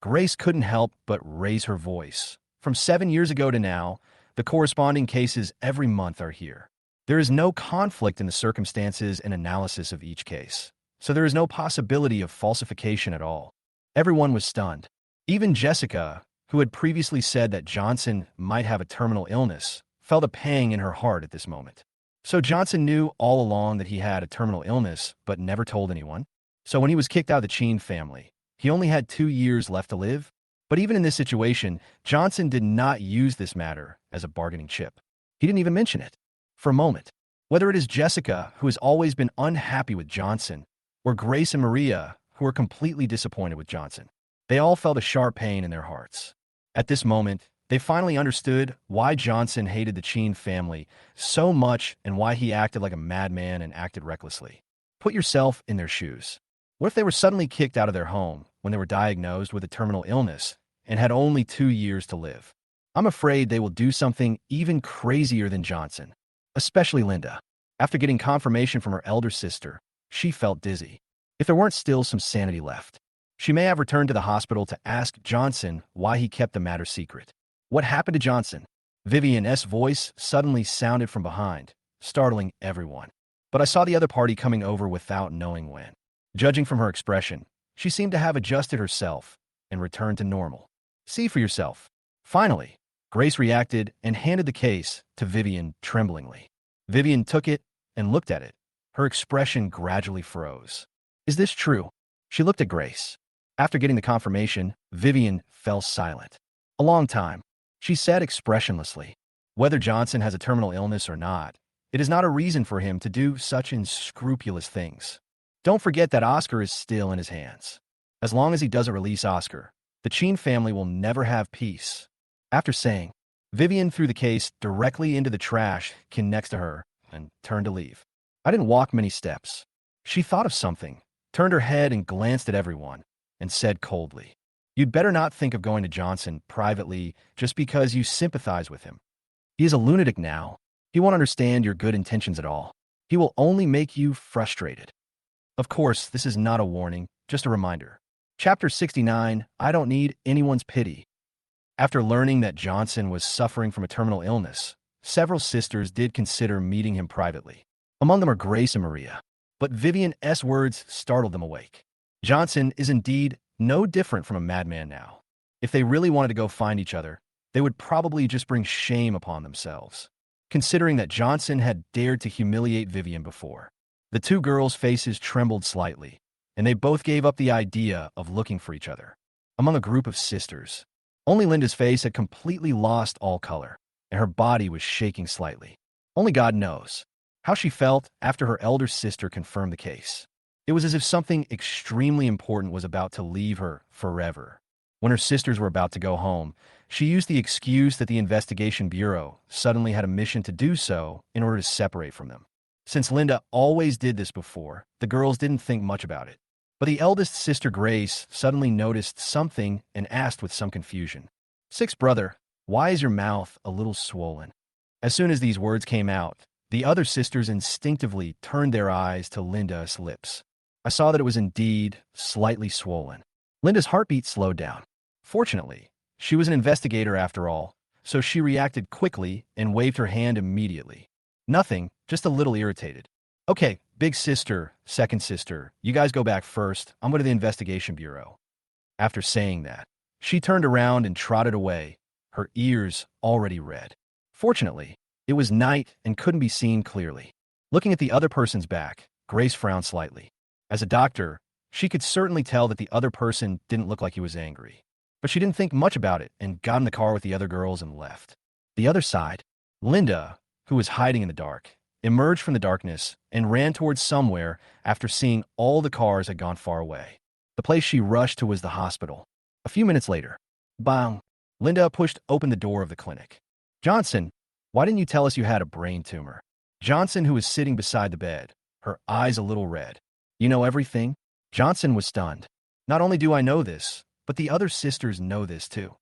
Grace couldn't help but raise her voice. From 7 years ago to now, the corresponding cases every month are here. There is no conflict in the circumstances and analysis of each case, so there is no possibility of falsification at all. Everyone was stunned. Even Jessica, who had previously said that Johnson might have a terminal illness, felt a pang in her heart at this moment. So Johnson knew all along that he had a terminal illness, but never told anyone. So when he was kicked out of the Chen family, he only had 2 years left to live. But even in this situation, Johnson did not use this matter as a bargaining chip. He didn't even mention it. For a moment, whether it is Jessica, who has always been unhappy with Johnson, or Grace and Maria, who are completely disappointed with Johnson, they all felt a sharp pain in their hearts. At this moment, they finally understood why Johnson hated the Chen family so much and why he acted like a madman and acted recklessly. Put yourself in their shoes. What if they were suddenly kicked out of their home when they were diagnosed with a terminal illness and had only 2 years to live? I'm afraid they will do something even crazier than Johnson, especially Linda. After getting confirmation from her elder sister, she felt dizzy. If there weren't still some sanity left, she may have returned to the hospital to ask Johnson why he kept the matter secret. What happened to Johnson? Vivian's voice suddenly sounded from behind, startling everyone. But I saw the other party coming over without knowing when. Judging from her expression, she seemed to have adjusted herself and returned to normal. See for yourself. Finally, Grace reacted and handed the case to Vivian tremblingly. Vivian took it and looked at it. Her expression gradually froze. Is this true? She looked at Grace. After getting the confirmation, Vivian fell silent. A long time. She said expressionlessly, whether Johnson has a terminal illness or not, it is not a reason for him to do such unscrupulous things. Don't forget that Oscar is still in his hands. As long as he doesn't release Oscar, the Chen family will never have peace. After saying, Vivian threw the case directly into the trash can next to her and turned to leave. I didn't walk many steps. She thought of something, turned her head and glanced at everyone, and said coldly, "You'd better not think of going to Johnson privately just because you sympathize with him. He is a lunatic now. He won't understand your good intentions at all. He will only make you frustrated." Of course, this is not a warning, just a reminder. Chapter 69, I don't need anyone's pity. After learning that Johnson was suffering from a terminal illness, several sisters did consider meeting him privately. Among them are Grace and Maria. But Vivian's words startled them awake. Johnson is indeed no different from a madman now. If they really wanted to go find each other, they would probably just bring shame upon themselves, considering that Johnson had dared to humiliate Vivian before. The two girls' faces trembled slightly, and they both gave up the idea of looking for each other. Among a group of sisters, only Linda's face had completely lost all color, and her body was shaking slightly. Only God knows how she felt after her elder sister confirmed the case. It was as if something extremely important was about to leave her forever. When her sisters were about to go home, she used the excuse that the investigation bureau suddenly had a mission to do so in order to separate from them. Since Linda always did this before, the girls didn't think much about it. But the eldest sister, Grace, suddenly noticed something and asked with some confusion, "Sixth brother, why is your mouth a little swollen?" As soon as these words came out, the other sisters instinctively turned their eyes to Linda's lips. I saw that it was indeed slightly swollen. Linda's heartbeat slowed down. Fortunately, she was an investigator after all, so she reacted quickly and waved her hand immediately. Nothing, just a little irritated. "Okay, big sister, second sister, you guys go back first. I'm going to the investigation bureau." After saying that, She turned around and trotted away, her ears already red. Fortunately, it was night and couldn't be seen clearly. Looking at the other person's back, Grace frowned slightly. As a doctor, she could certainly tell that the other person didn't look like he was angry. But she didn't think much about it and got in the car with the other girls and left. The other side, Linda, who was hiding in the dark, emerged from the darkness and ran towards somewhere after seeing all the cars had gone far away. The place she rushed to was the hospital. A few minutes later, bang, Linda pushed open the door of the clinic. Johnson, why didn't you tell us you had a brain tumor? Johnson, who was sitting beside the bed, her eyes a little red. You know everything? Johnson was stunned. Not only do I know this, but the other sisters know this too.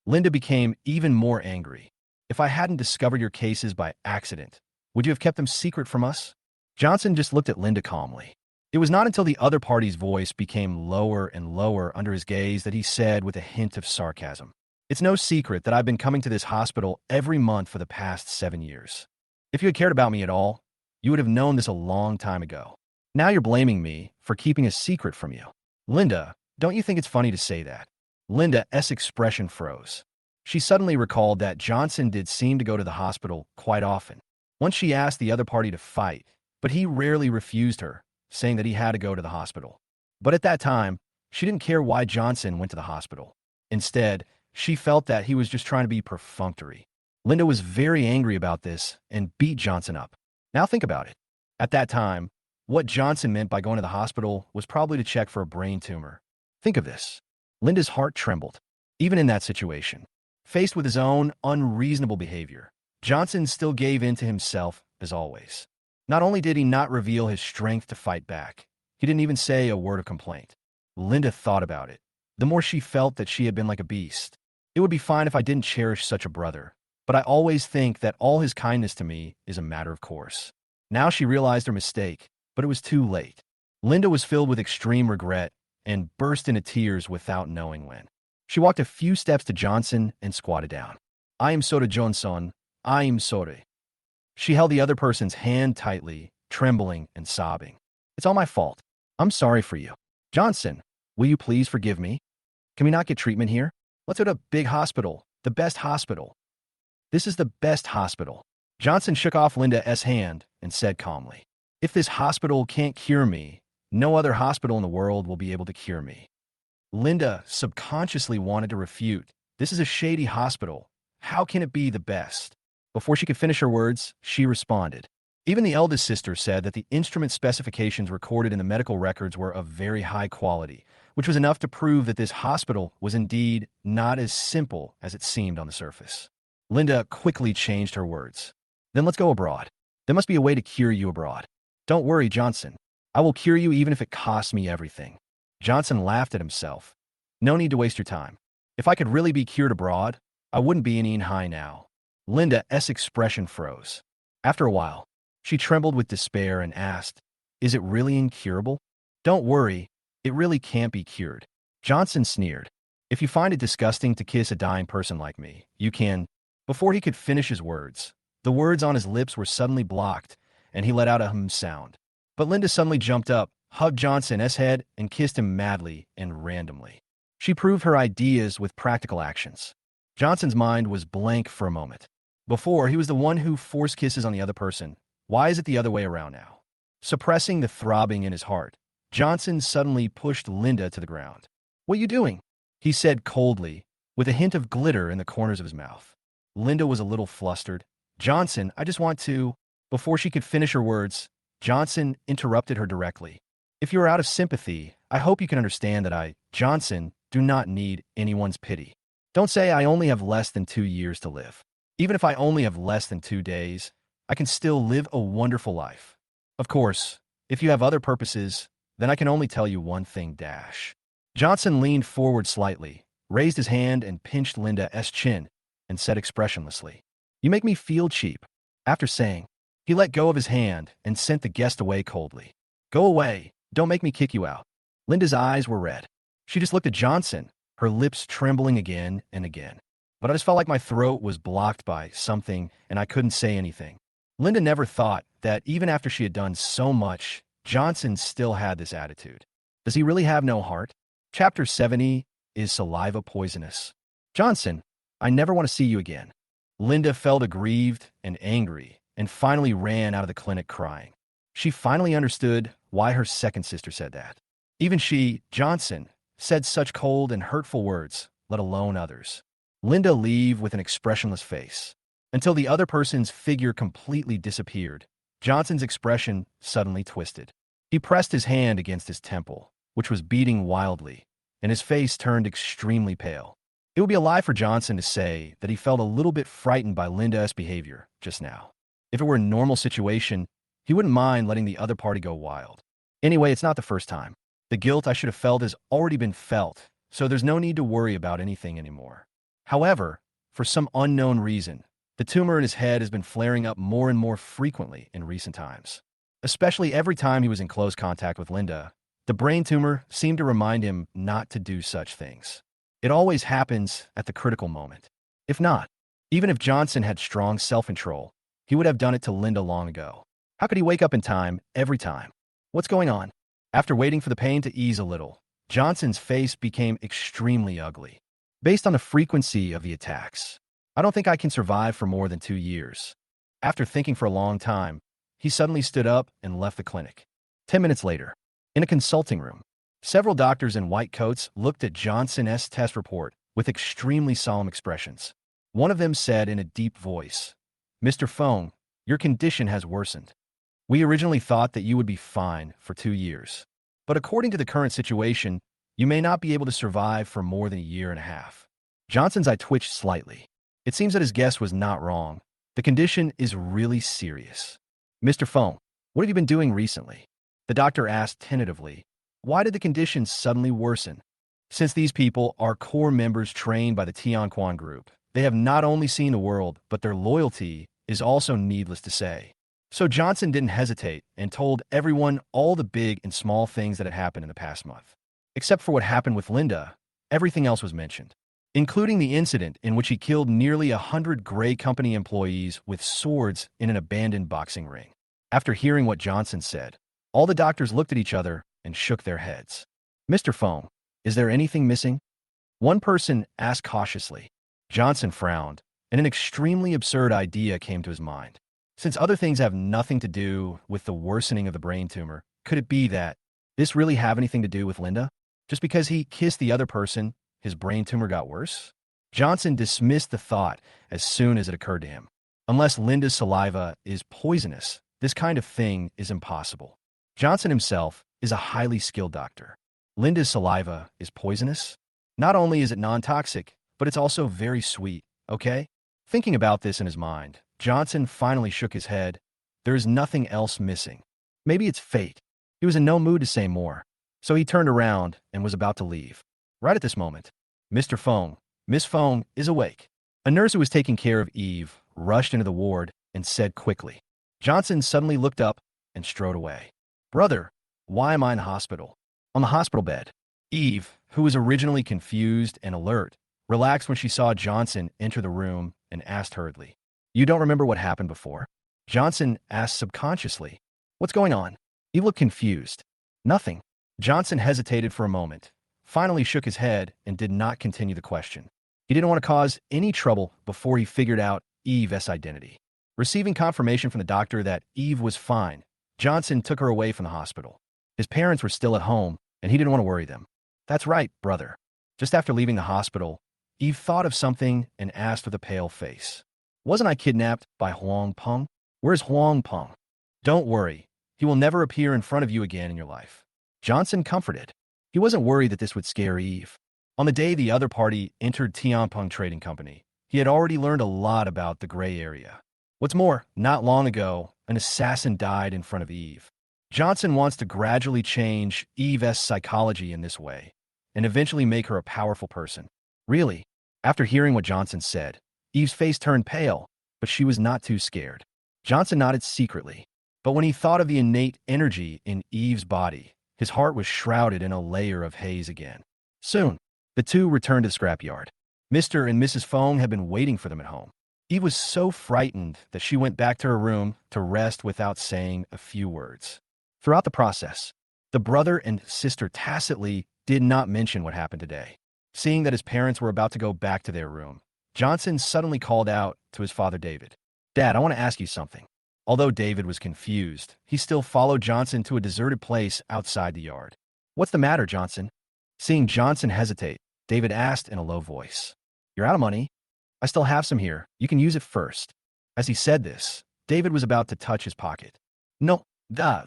Linda became even more angry. If I hadn't discovered your cases by accident, would you have kept them secret from us? Johnson just looked at Linda calmly. It was not until the other party's voice became lower and lower under his gaze that he said with a hint of sarcasm, It's no secret that I've been coming to this hospital every month for the past 7 years. If you had cared about me at all, you would have known this a long time ago. Now you're blaming me for keeping a secret from you. Linda, don't you think it's funny to say that? Linda's expression froze. She suddenly recalled that Johnson did seem to go to the hospital quite often. Once she asked the other party to fight, but he rarely refused her, saying that he had to go to the hospital. But at that time, she didn't care why Johnson went to the hospital. Instead, she felt that he was just trying to be perfunctory. Linda was very angry about this and beat Johnson up. Now think about it. At that time, what Johnson meant by going to the hospital was probably to check for a brain tumor. Think of this. Linda's heart trembled, even in that situation. Faced with his own unreasonable behavior, Johnson still gave in to himself as always. Not only did he not reveal his strength to fight back, he didn't even say a word of complaint. Linda thought about it. The more she felt that she had been like a beast. It would be fine if I didn't cherish such a brother, but I always think that all his kindness to me is a matter of course. Now she realized her mistake, but it was too late. Linda was filled with extreme regret and burst into tears without knowing when. She walked a few steps to Johnson and squatted down. I am sorry, Johnson. I am sorry. She held the other person's hand tightly, trembling and sobbing. It's all my fault. I'm sorry for you. Johnson, will you please forgive me? Can we not get treatment here? Let's go to a big hospital, the best hospital. This is the best hospital. Johnson shook off Linda's hand and said calmly, If this hospital can't cure me, no other hospital in the world will be able to cure me. Linda subconsciously wanted to refute. This is a shady hospital. How can it be the best? Before she could finish her words, she responded. Even the eldest sister said that the instrument specifications recorded in the medical records were of very high quality, which was enough to prove that this hospital was indeed not as simple as it seemed on the surface. Linda quickly changed her words. Then let's go abroad. There must be a way to cure you abroad. Don't worry, Johnson. I will cure you even if it costs me everything. Johnson laughed at himself. No need to waste your time. If I could really be cured abroad, I wouldn't be in high now. Linda's expression froze. After a while, she trembled with despair and asked, Is it really incurable? Don't worry, it really can't be cured. Johnson sneered. If you find it disgusting to kiss a dying person like me, you can. Before he could finish his words, the words on his lips were suddenly blocked, and he let out a sound. But Linda suddenly jumped up, hugged Johnson's head, and kissed him madly and randomly. She proved her ideas with practical actions. Johnson's mind was blank for a moment. Before, he was the one who forced kisses on the other person. Why is it the other way around now? Suppressing the throbbing in his heart, Johnson suddenly pushed Linda to the ground. What are you doing? He said coldly, with a hint of glitter in the corners of his mouth. Linda was a little flustered. Johnson, I just want to... Before she could finish her words, Johnson interrupted her directly. If you are out of sympathy, I hope you can understand that I, Johnson, do not need anyone's pity. Don't say I only have less than 2 years to live. Even if I only have less than 2 days, I can still live a wonderful life. Of course, if you have other purposes, then I can only tell you one thing, dash. Johnson leaned forward slightly, raised his hand and pinched Linda's chin, and said expressionlessly, You make me feel cheap. After saying, he let go of his hand and sent the guest away coldly. Go away, don't make me kick you out. Linda's eyes were red. She just looked at Johnson, her lips trembling again and again. But I just felt like my throat was blocked by something and I couldn't say anything. Linda never thought that even after she had done so much, Johnson still had this attitude. Does he really have no heart? Chapter 70, is saliva poisonous? Johnson, I never want to see you again. Linda felt aggrieved and angry and finally ran out of the clinic crying. She finally understood why her second sister said that. Even she, Johnson, said such cold and hurtful words, let alone others. Linda leave with an expressionless face. Until the other person's figure completely disappeared, Johnson's expression suddenly twisted. He pressed his hand against his temple, which was beating wildly, and his face turned extremely pale. It would be a lie for Johnson to say that he felt a little bit frightened by Linda's behavior just now. If it were a normal situation, he wouldn't mind letting the other party go wild. Anyway, it's not the first time. The guilt I should have felt has already been felt, so there's no need to worry about anything anymore. However, for some unknown reason, the tumor in his head has been flaring up more and more frequently in recent times. Especially every time he was in close contact with Linda, the brain tumor seemed to remind him not to do such things. It always happens at the critical moment. If not, even if Johnson had strong self-control, he would have done it to Linda long ago. How could he wake up in time every time? What's going on? After waiting for the pain to ease a little, Johnson's face became extremely ugly. Based on the frequency of the attacks, I don't think I can survive for more than 2 years. After thinking for a long time, he suddenly stood up and left the clinic. 10 minutes later, in a consulting room, several doctors in white coats looked at Johnson's test report with extremely solemn expressions. One of them said in a deep voice, "Mr. Fong, your condition has worsened. We originally thought that you would be fine for 2 years. But according to the current situation, you may not be able to survive for more than 1.5 years." Johnson's eye twitched slightly. It seems that his guess was not wrong. The condition is really serious. "Mr. Fong, what have you been doing recently?" The doctor asked tentatively. Why did the condition suddenly worsen? Since these people are core members trained by the Tianquan group, they have not only seen the world, but their loyalty is also needless to say. So Johnson didn't hesitate and told everyone all the big and small things that had happened in the past month. Except for what happened with Linda, everything else was mentioned, including the incident in which he killed nearly 100 Gray Company employees with swords in an abandoned boxing ring. After hearing what Johnson said, all the doctors looked at each other and shook their heads. "Mr. Fong, is there anything missing?" One person asked cautiously. Johnson frowned, and an extremely absurd idea came to his mind. Since other things have nothing to do with the worsening of the brain tumor, could it be that this really have anything to do with Linda? Just because he kissed the other person, his brain tumor got worse? Johnson dismissed the thought as soon as it occurred to him. Unless Linda's saliva is poisonous, this kind of thing is impossible. Johnson himself is a highly skilled doctor. Linda's saliva is poisonous? Not only is it non-toxic, but it's also very sweet, okay? Thinking about this in his mind, Johnson finally shook his head. There is nothing else missing. Maybe it's fate. He was in no mood to say more, so he turned around and was about to leave. Right at this moment, Mr. Fong, Miss Fong, is awake. A nurse who was taking care of Eve rushed into the ward and said quickly. Johnson suddenly looked up and strode away. "Brother, why am I in the hospital?" On the hospital bed, Eve, who was originally confused and alert, relaxed when she saw Johnson enter the room and asked hurriedly, "You don't remember what happened before?" Johnson asked subconsciously, "What's going on?" Eve looked confused. "Nothing." Johnson hesitated for a moment, finally shook his head and did not continue the question. He didn't want to cause any trouble before he figured out Eve's identity. Receiving confirmation from the doctor that Eve was fine, Johnson took her away from the hospital. His parents were still at home, and he didn't want to worry them. "That's right, brother." Just after leaving the hospital, Eve thought of something and asked with a pale face, "Wasn't I kidnapped by Huang Peng? Where's Huang Peng?" "Don't worry. He will never appear in front of you again in your life." Johnson comforted. He wasn't worried that this would scare Eve. On the day the other party entered Tianpeng Trading Company, he had already learned a lot about the gray area. What's more, not long ago, an assassin died in front of Eve. Johnson wants to gradually change Eve's psychology in this way, and eventually make her a powerful person. Really? After hearing what Johnson said, Eve's face turned pale, but she was not too scared. Johnson nodded secretly, but when he thought of the innate energy in Eve's body, his heart was shrouded in a layer of haze again. Soon, the two returned to the scrapyard. Mr. and Mrs. Fong had been waiting for them at home. Eve was so frightened that she went back to her room to rest without saying a few words. Throughout the process, the brother and sister tacitly did not mention what happened today. Seeing that his parents were about to go back to their room, Johnson suddenly called out to his father David. Dad, I want to ask you something. Although David was confused, he still followed Johnson to a deserted place outside the yard. What's the matter, Johnson? Seeing Johnson hesitate, David asked in a low voice. You're out of money? I still have some here. You can use it first. As he said this, David was about to touch his pocket. No, Dad.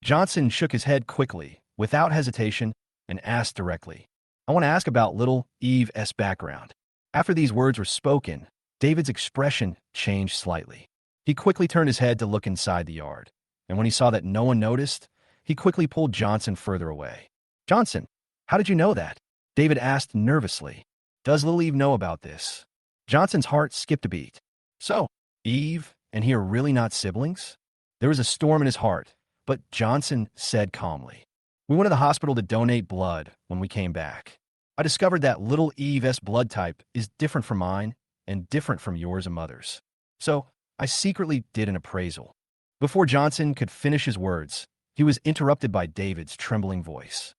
Johnson shook his head quickly, without hesitation, and asked directly. I want to ask about little Eve's background. After these words were spoken, David's expression changed slightly. He quickly turned his head to look inside the yard, and when he saw that no one noticed, he quickly pulled Johnson further away. Johnson, how did you know that? David asked nervously. Does little Eve know about this? Johnson's heart skipped a beat. So, Eve and he are really not siblings? There was a storm in his heart, but Johnson said calmly. We went to the hospital to donate blood when we came back. I discovered that little Eve's blood type is different from mine and different from yours and mother's. So, I secretly did an appraisal. Before Johnson could finish his words, he was interrupted by David's trembling voice.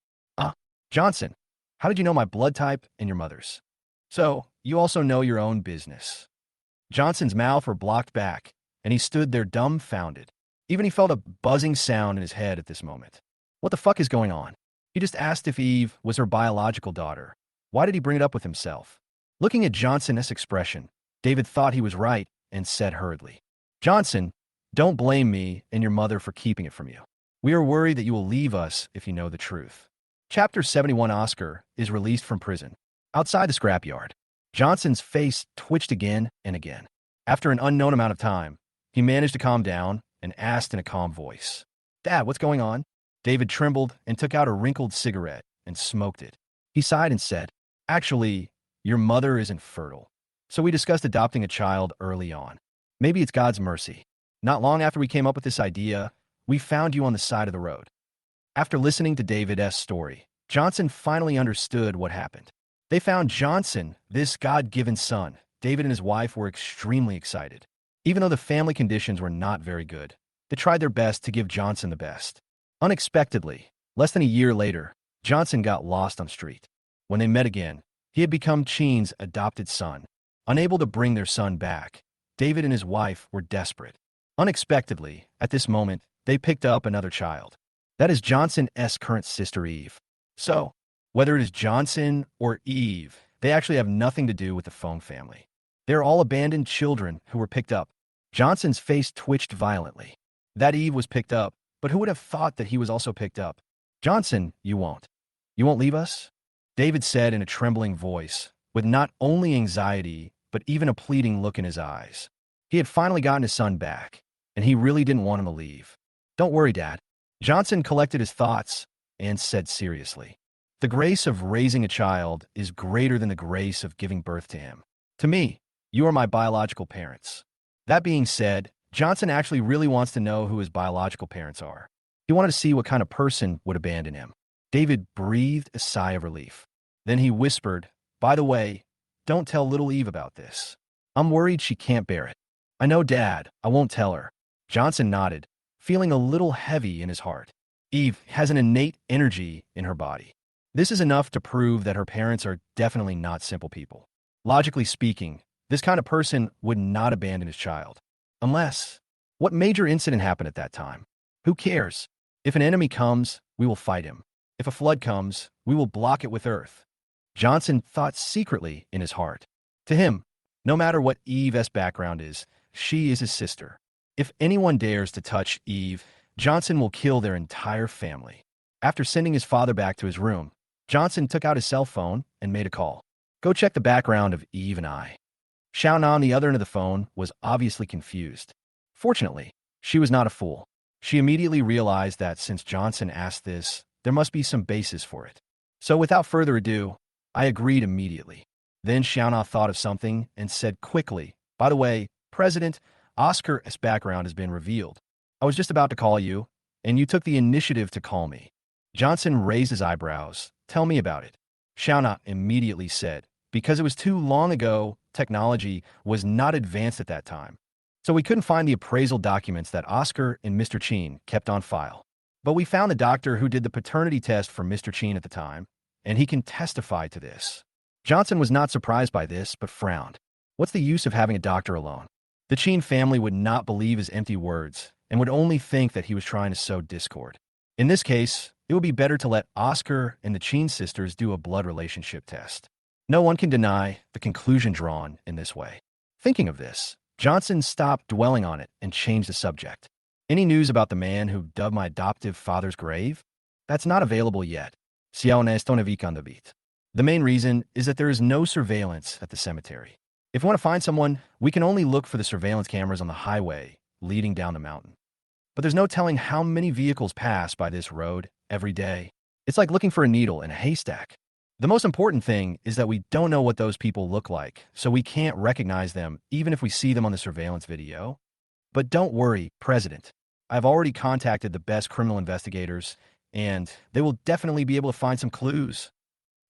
Johnson, how did you know my blood type and your mother's? So, you also know your own business. Johnson's mouth were blocked back, and he stood there dumbfounded. Even he felt a buzzing sound in his head at this moment. What the fuck is going on? He just asked if Eve was her biological daughter. Why did he bring it up with himself? Looking at Johnson's expression, David thought he was right and said hurriedly, Johnson, don't blame me and your mother for keeping it from you. We are worried that you will leave us if you know the truth. Chapter 71 Oscar is released from prison. Outside the scrapyard, Johnson's face twitched again and again. After an unknown amount of time, he managed to calm down and asked in a calm voice, Dad, what's going on? David trembled and took out a wrinkled cigarette and smoked it. He sighed and said, Actually, your mother isn't fertile. So we discussed adopting a child early on. Maybe it's God's mercy. Not long after we came up with this idea, we found you on the side of the road. After listening to David's story, Johnson finally understood what happened. They found Johnson, this God-given son. David and his wife were extremely excited. Even though the family conditions were not very good, they tried their best to give Johnson the best. Unexpectedly, less than a year later, Johnson got lost on the street. When they met again, he had become Chen's adopted son. Unable to bring their son back, David and his wife were desperate. Unexpectedly, at this moment, they picked up another child. That is Johnson's current sister Eve. So, whether it is Johnson or Eve, they actually have nothing to do with the Fong family. They are all abandoned children who were picked up. Johnson's face twitched violently. That Eve was picked up, but who would have thought that he was also picked up? Johnson, you won't. You won't leave us? David said in a trembling voice, with not only anxiety, but even a pleading look in his eyes. He had finally gotten his son back, and he really didn't want him to leave. Don't worry, Dad. Johnson collected his thoughts and said seriously, The grace of raising a child is greater than the grace of giving birth to him. To me, you are my biological parents. That being said, Johnson actually really wants to know who his biological parents are. He wanted to see what kind of person would abandon him. David breathed a sigh of relief. Then he whispered, By the way, don't tell little Eve about this. I'm worried she can't bear it. I know, Dad. I won't tell her. Johnson nodded, feeling a little heavy in his heart. Eve has an innate energy in her body. This is enough to prove that her parents are definitely not simple people. Logically speaking, this kind of person would not abandon his child. Unless, what major incident happened at that time? Who cares? If an enemy comes, we will fight him. If a flood comes, we will block it with earth. Johnson thought secretly in his heart. To him, no matter what Eve's background is, she is his sister. If anyone dares to touch Eve, Johnson will kill their entire family. After sending his father back to his room, Johnson took out his cell phone and made a call. Go check the background of Eve and I. Xiaona on the other end of the phone was obviously confused. Fortunately, she was not a fool. She immediately realized that since Johnson asked this, there must be some basis for it. So without further ado, I agreed immediately. Then Xiaona thought of something and said quickly, By the way, President, Oscar's background has been revealed. I was just about to call you, and you took the initiative to call me. Johnson raised his eyebrows. Tell me about it. Xiaona immediately said, Because it was too long ago, technology was not advanced at that time. So we couldn't find the appraisal documents that Oscar and Mr. Chen kept on file. But we found the doctor who did the paternity test for Mr. Chen at the time, and he can testify to this. Johnson was not surprised by this, but frowned. What's the use of having a doctor alone? The Chen family would not believe his empty words and would only think that he was trying to sow discord. In this case, it would be better to let Oscar and the Chen sisters do a blood relationship test. No one can deny the conclusion drawn in this way. Thinking of this, Johnson stopped dwelling on it and changed the subject. Any news about the man who dug my adoptive father's grave? That's not available yet. Si honesto ne vi candabit. The main reason is that there is no surveillance at the cemetery. If we want to find someone, we can only look for the surveillance cameras on the highway leading down the mountain. But there's no telling how many vehicles pass by this road every day. It's like looking for a needle in a haystack. The most important thing is that we don't know what those people look like, so we can't recognize them even if we see them on the surveillance video. But don't worry, President. I've already contacted the best criminal investigators, and they will definitely be able to find some clues.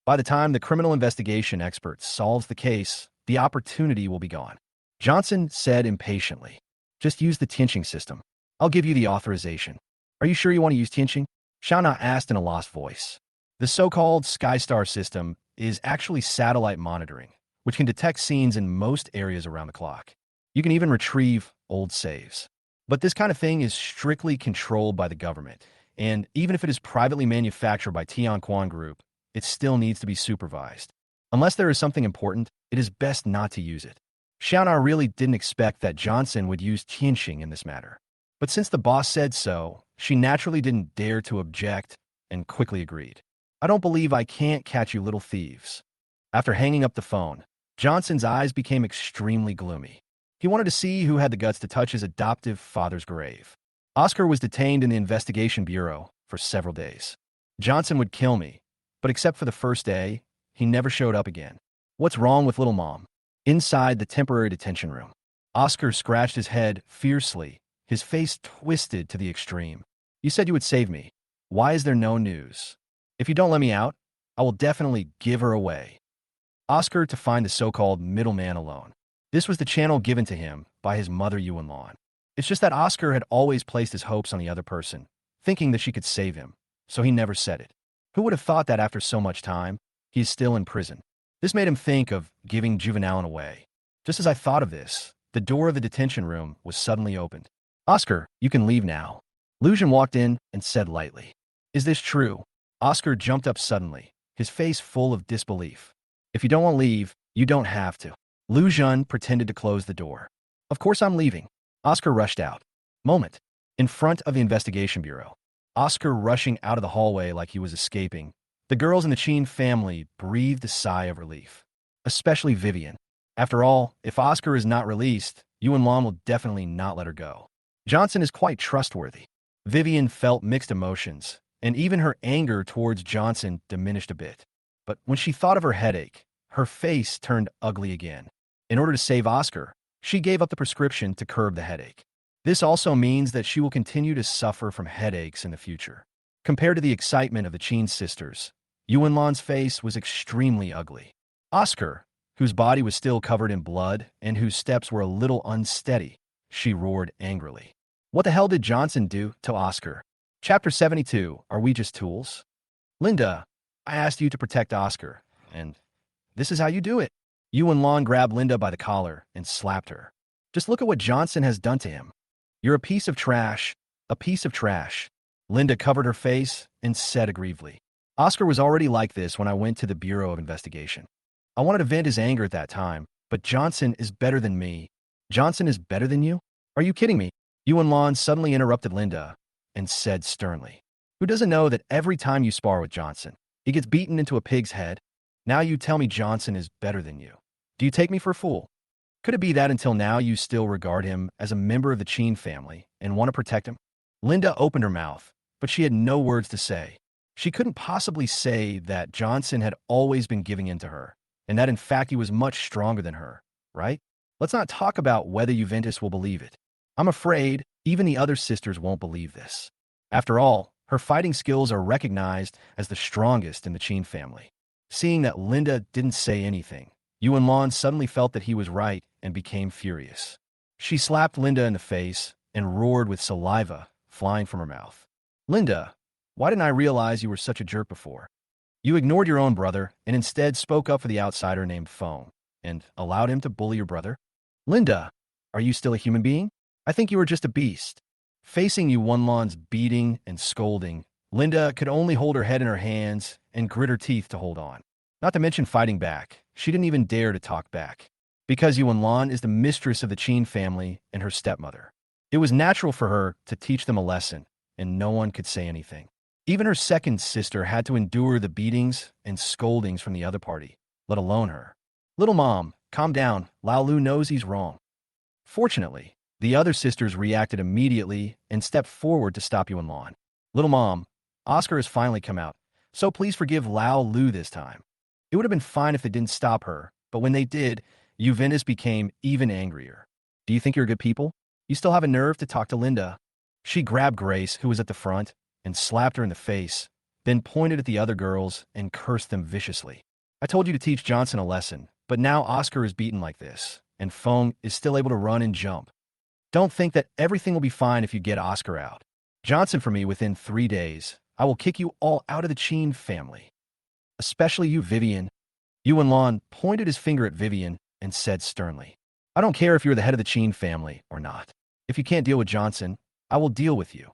By the time the criminal investigation expert solves the case, the opportunity will be gone. Johnson said impatiently, just use the Tianqing system. I'll give you the authorization. Are you sure you want to use Tianqing? Shauna asked in a lost voice. The so-called Skystar system is actually satellite monitoring, which can detect scenes in most areas around the clock. You can even retrieve old saves. But this kind of thing is strictly controlled by the government, and even if it is privately manufactured by Tianquan Group, it still needs to be supervised. Unless there is something important, it is best not to use it. Xiaonar really didn't expect that Johnson would use Tianqing in this matter. But since the boss said so, she naturally didn't dare to object and quickly agreed. I don't believe I can't catch you little thieves. After hanging up the phone, Johnson's eyes became extremely gloomy. He wanted to see who had the guts to touch his adoptive father's grave. Oscar was detained in the investigation bureau for several days. Johnson would kill me, but except for the first day, he never showed up again. What's wrong with little mom? Inside the temporary detention room, Oscar scratched his head fiercely, his face twisted to the extreme. You said you would save me. Why is there no news? If you don't let me out, I will definitely give her away. Oscar to find the so-called middleman alone. This was the channel given to him by his mother Yuan. It's just that Oscar had always placed his hopes on the other person, thinking that she could save him, so he never said it. Who would have thought that after so much time, he is still in prison? This made him think of giving Juvenalin away. Just as I thought of this, the door of the detention room was suddenly opened. Oscar, you can leave now. Lucian walked in and said lightly. Is this true? Oscar jumped up suddenly, his face full of disbelief. If you don't want to leave, you don't have to. Lucian pretended to close the door. Of course I'm leaving. Oscar rushed out. Moment. In front of the investigation bureau. Oscar rushing out of the hallway like he was escaping. The girls in the Chen family breathed a sigh of relief. Especially Vivian. After all, if Oscar is not released, Yuan will definitely not let her go. Johnson is quite trustworthy. Vivian felt mixed emotions, and even her anger towards Johnson diminished a bit. But when she thought of her headache, her face turned ugly again. In order to save Oscar, she gave up the prescription to curb the headache. This also means that she will continue to suffer from headaches in the future. Compared to the excitement of the Chen sisters, Yuanlan's face was extremely ugly. Oscar, whose body was still covered in blood and whose steps were a little unsteady, she roared angrily. What the hell did Johnson do to Oscar? Chapter 72, Are We Just Tools? Linda, I asked you to protect Oscar, and this is how you do it. Yuan grabbed Linda by the collar and slapped her. Just look at what Johnson has done to him. You're a piece of trash, a piece of trash. Linda covered her face and said aggrievedly. Oscar was already like this when I went to the Bureau of Investigation. I wanted to vent his anger at that time, but Johnson is better than me. Johnson is better than you? Are you kidding me? Yuan suddenly interrupted Linda and said sternly. Who doesn't know that every time you spar with Johnson, he gets beaten into a pig's head? Now you tell me Johnson is better than you. Do you take me for a fool? Could it be that until now you still regard him as a member of the Chen family and want to protect him? Linda opened her mouth, but she had no words to say. She couldn't possibly say that Johnson had always been giving in to her, and that in fact he was much stronger than her, right? Let's not talk about whether Juventus will believe it. I'm afraid even the other sisters won't believe this. After all, her fighting skills are recognized as the strongest in the Chen family. Seeing that Linda didn't say anything, Yuan suddenly felt that he was right and became furious. She slapped Linda in the face and roared with saliva flying from her mouth. Linda, why didn't I realize you were such a jerk before? You ignored your own brother and instead spoke up for the outsider named Fong and allowed him to bully your brother? Linda, are you still a human being? I think you were just a beast. Facing Yu Wenlan's beating and scolding, Linda could only hold her head in her hands and grit her teeth to hold on. Not to mention fighting back. She didn't even dare to talk back. Because Yu Wenlan is the mistress of the Chen family and her stepmother. It was natural for her to teach them a lesson, and no one could say anything. Even her second sister had to endure the beatings and scoldings from the other party, let alone her. Little mom, calm down. Lao Lu knows he's wrong. Fortunately, the other sisters reacted immediately and stepped forward to stop Yu Wenlan. Little mom, Oscar has finally come out, so please forgive Lao Lu this time. It would have been fine if they didn't stop her, but when they did, Juventus became even angrier. Do you think you're good people? You still have a nerve to talk to Linda? She grabbed Grace, who was at the front, and slapped her in the face, then pointed at the other girls and cursed them viciously. I told you to teach Johnson a lesson, but now Oscar is beaten like this, and Fong is still able to run and jump. Don't think that everything will be fine if you get Oscar out. Johnson for me within 3 days. I will kick you all out of the Chen family. Especially you, Vivian. Yu Wenlan pointed his finger at Vivian and said sternly, I don't care if you're the head of the Chen family or not. If you can't deal with Johnson, I will deal with you.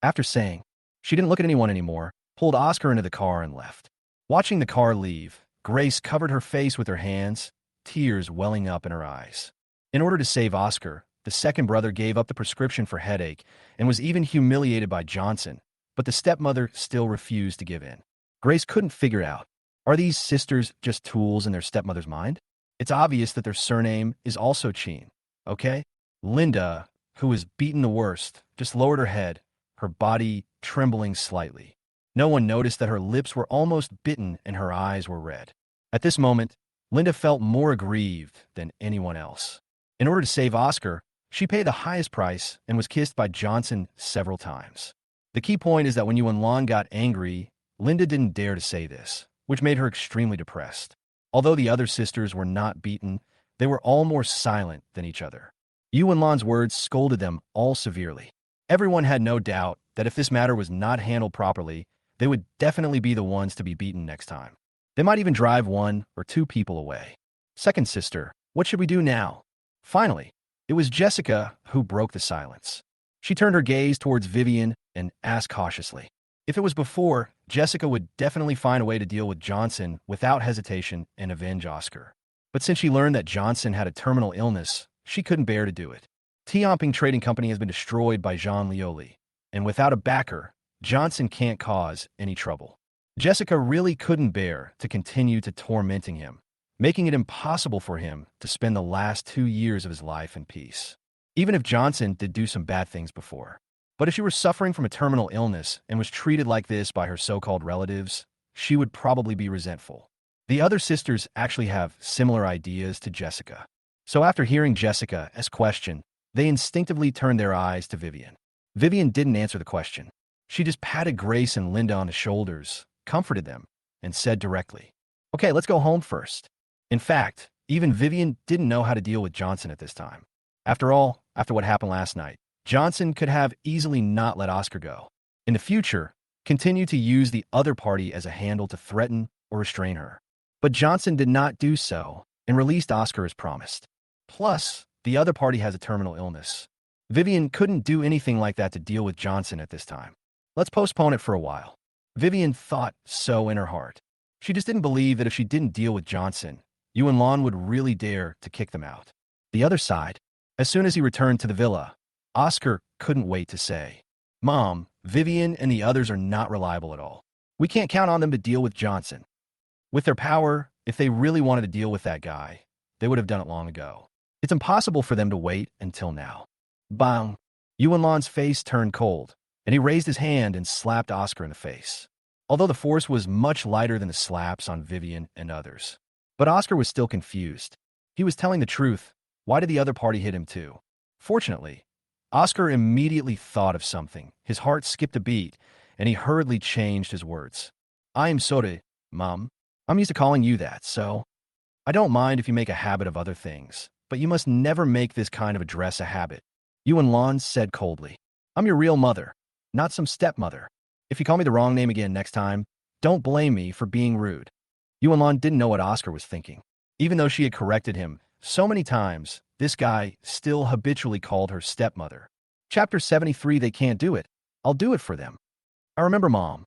After saying, she didn't look at anyone anymore, pulled Oscar into the car and left. Watching the car leave, Grace covered her face with her hands, tears welling up in her eyes. In order to save Oscar, the second brother gave up the prescription for headache and was even humiliated by Johnson, but the stepmother still refused to give in. Grace couldn't figure out, are these sisters just tools in their stepmother's mind? It's obvious that their surname is also Chen, okay? Linda, who was beaten the worst, just lowered her head, her body trembling slightly. No one noticed that her lips were almost bitten and her eyes were red. At this moment, Linda felt more aggrieved than anyone else. In order to save Oscar, she paid the highest price and was kissed by Johnson several times. The key point is that when Yu Wenlan got angry, Linda didn't dare to say this, which made her extremely depressed. Although the other sisters were not beaten, they were all more silent than each other. Yu Wenlan's words scolded them all severely. Everyone had no doubt that if this matter was not handled properly, they would definitely be the ones to be beaten next time. They might even drive 1 or 2 people away. Second sister, what should we do now? Finally, it was Jessica who broke the silence. She turned her gaze towards Vivian and asked cautiously. If it was before, Jessica would definitely find a way to deal with Johnson without hesitation and avenge Oscar. But since she learned that Johnson had a terminal illness, she couldn't bear to do it. Tianping Trading Company has been destroyed by Jean Lioli, and without a backer, Johnson can't cause any trouble. Jessica really couldn't bear to continue to tormenting him, making it impossible for him to spend the last 2 years of his life in peace. Even if Johnson did do some bad things before. But if she were suffering from a terminal illness and was treated like this by her so-called relatives, she would probably be resentful. The other sisters actually have similar ideas to Jessica. So after hearing Jessica's question, they instinctively turned their eyes to Vivian. Vivian didn't answer the question. She just patted Grace and Linda on the shoulders, comforted them, and said directly, okay, let's go home first. In fact, even Vivian didn't know how to deal with Johnson at this time. After all, after what happened last night, Johnson could have easily not let Oscar go. In the future, continue to use the other party as a handle to threaten or restrain her. But Johnson did not do so and released Oscar as promised. Plus, the other party has a terminal illness. Vivian couldn't do anything like that to deal with Johnson at this time. Let's postpone it for a while. Vivian thought so in her heart. She just didn't believe that if she didn't deal with Johnson, Yu Wenlan would really dare to kick them out. The other side, as soon as he returned to the villa, Oscar couldn't wait to say, Mom, Vivian and the others are not reliable at all. We can't count on them to deal with Johnson. With their power, if they really wanted to deal with that guy, they would have done it long ago. It's impossible for them to wait until now. Bang! Yu Wenlan's face turned cold, and he raised his hand and slapped Oscar in the face. Although the force was much lighter than the slaps on Vivian and others. But Oscar was still confused. He was telling the truth. Why did the other party hit him too? Fortunately, Oscar immediately thought of something. His heart skipped a beat, and he hurriedly changed his words. I am sorry, Mom. I'm used to calling you that, so I don't mind if you make a habit of other things, but you must never make this kind of address a habit. Yu Wenlan said coldly. I'm your real mother, not some stepmother. If you call me the wrong name again next time, Don't blame me for being rude. Yuanlan didn't know what Oscar was thinking. Even though she had corrected him so many times, this guy still habitually called her stepmother. Chapter 73, They Can't Do It. I'll do it for them. I remember, Mom.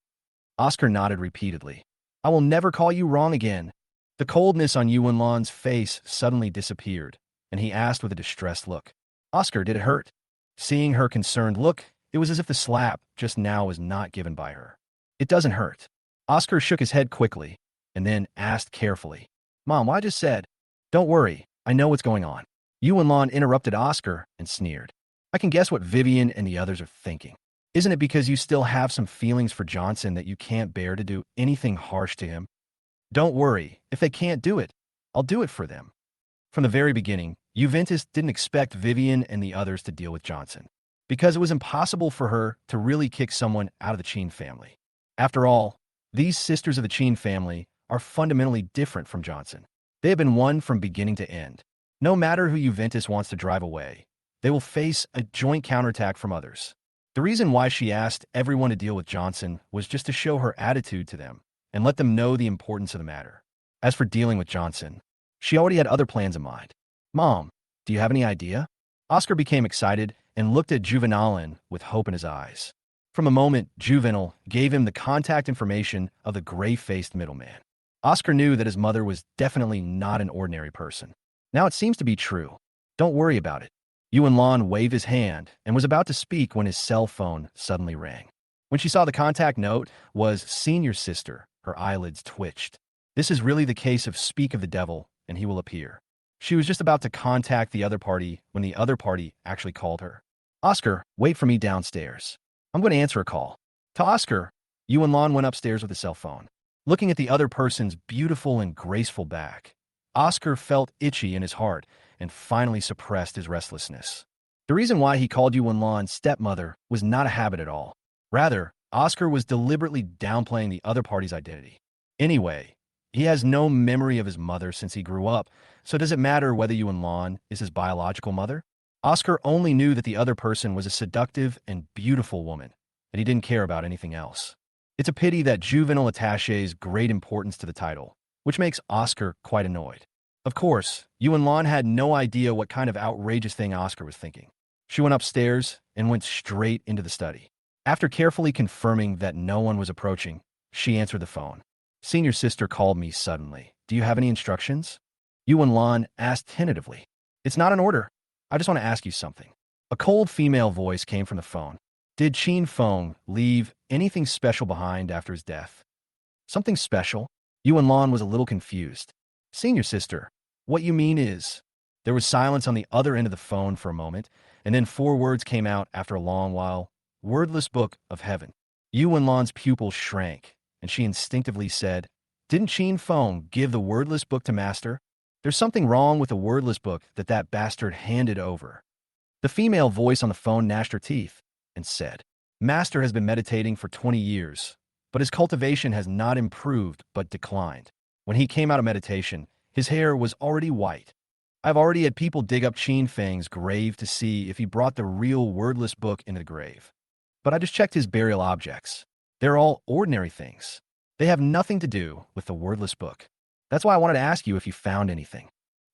Oscar nodded repeatedly. I will never call you wrong again. The coldness on Yuanlan's face suddenly disappeared, and he asked with a distressed look. Oscar, did it hurt? Seeing her concerned look, it was as if the slap just now was not given by her. It doesn't hurt. Oscar shook his head quickly, and then asked carefully. Mom, I just said. Don't worry, I know what's going on. Yuanlan interrupted Oscar and sneered. I can guess what Vivian and the others are thinking. Isn't it because you still have some feelings for Johnson that you can't bear to do anything harsh to him? Don't worry, if they can't do it, I'll do it for them. From the very beginning, Juventus didn't expect Vivian and the others to deal with Johnson, because it was impossible for her to really kick someone out of the Chen family. After all, these sisters of the Chen family are fundamentally different from Johnson. They have been one from beginning to end. No matter who Juventus wants to drive away, they will face a joint counterattack from others. The reason why she asked everyone to deal with Johnson was just to show her attitude to them and let them know the importance of the matter. As for dealing with Johnson, she already had other plans in mind. Mom, do you have any idea? Oscar became excited and looked at Juvenalin with hope in his eyes. From a moment, Juvenal gave him the contact information of the gray-faced middleman. Oscar knew that his mother was definitely not an ordinary person. Now it seems to be true. Don't worry about it. Yuanlan waved his hand and was about to speak when his cell phone suddenly rang. When she saw the contact note was Senior Sister, her eyelids twitched. This is really the case of speak of the devil, and he will appear. She was just about to contact the other party when the other party actually called her. Oscar, wait for me downstairs. I'm going to answer a call. To Oscar, Yuanlan went upstairs with his cell phone. Looking at the other person's beautiful and graceful back, Oscar felt itchy in his heart and finally suppressed his restlessness. The reason why he called Yuanlan's stepmother was not a habit at all. Rather, Oscar was deliberately downplaying the other party's identity. Anyway, he has no memory of his mother since he grew up, so does it matter whether Yuanlan is his biological mother? Oscar only knew that the other person was a seductive and beautiful woman, and he didn't care about anything else. It's a pity that Juvenal attaches great importance to the title, which makes Oscar quite annoyed. Of course, Yuanlan had no idea what kind of outrageous thing Oscar was thinking. She went upstairs and went straight into the study. After carefully confirming that no one was approaching, she answered the phone. Senior Sister called me suddenly. Do you have any instructions? Yuanlan asked tentatively. It's not an order. I just want to ask you something. A cold female voice came from the phone. Did Chen Feng leave anything special behind after his death? Something special? Yuanlan was a little confused. Senior Sister, what you mean is... There was silence on the other end of the phone for a moment, and then 4 words came out after a long while. Wordless Book of Heaven. Yuanlan's pupil shrank, and she instinctively said, Didn't Chen Feng give the wordless book to Master? There's something wrong with the wordless book that bastard handed over. The female voice on the phone gnashed her teeth and said, Master has been meditating for 20 years, but his cultivation has not improved but declined. When he came out of meditation, his hair was already white. I've already had people dig up Chen Feng's grave to see if he brought the real wordless book into the grave. But I just checked his burial objects. They're all ordinary things. They have nothing to do with the wordless book. That's why I wanted to ask you if you found anything.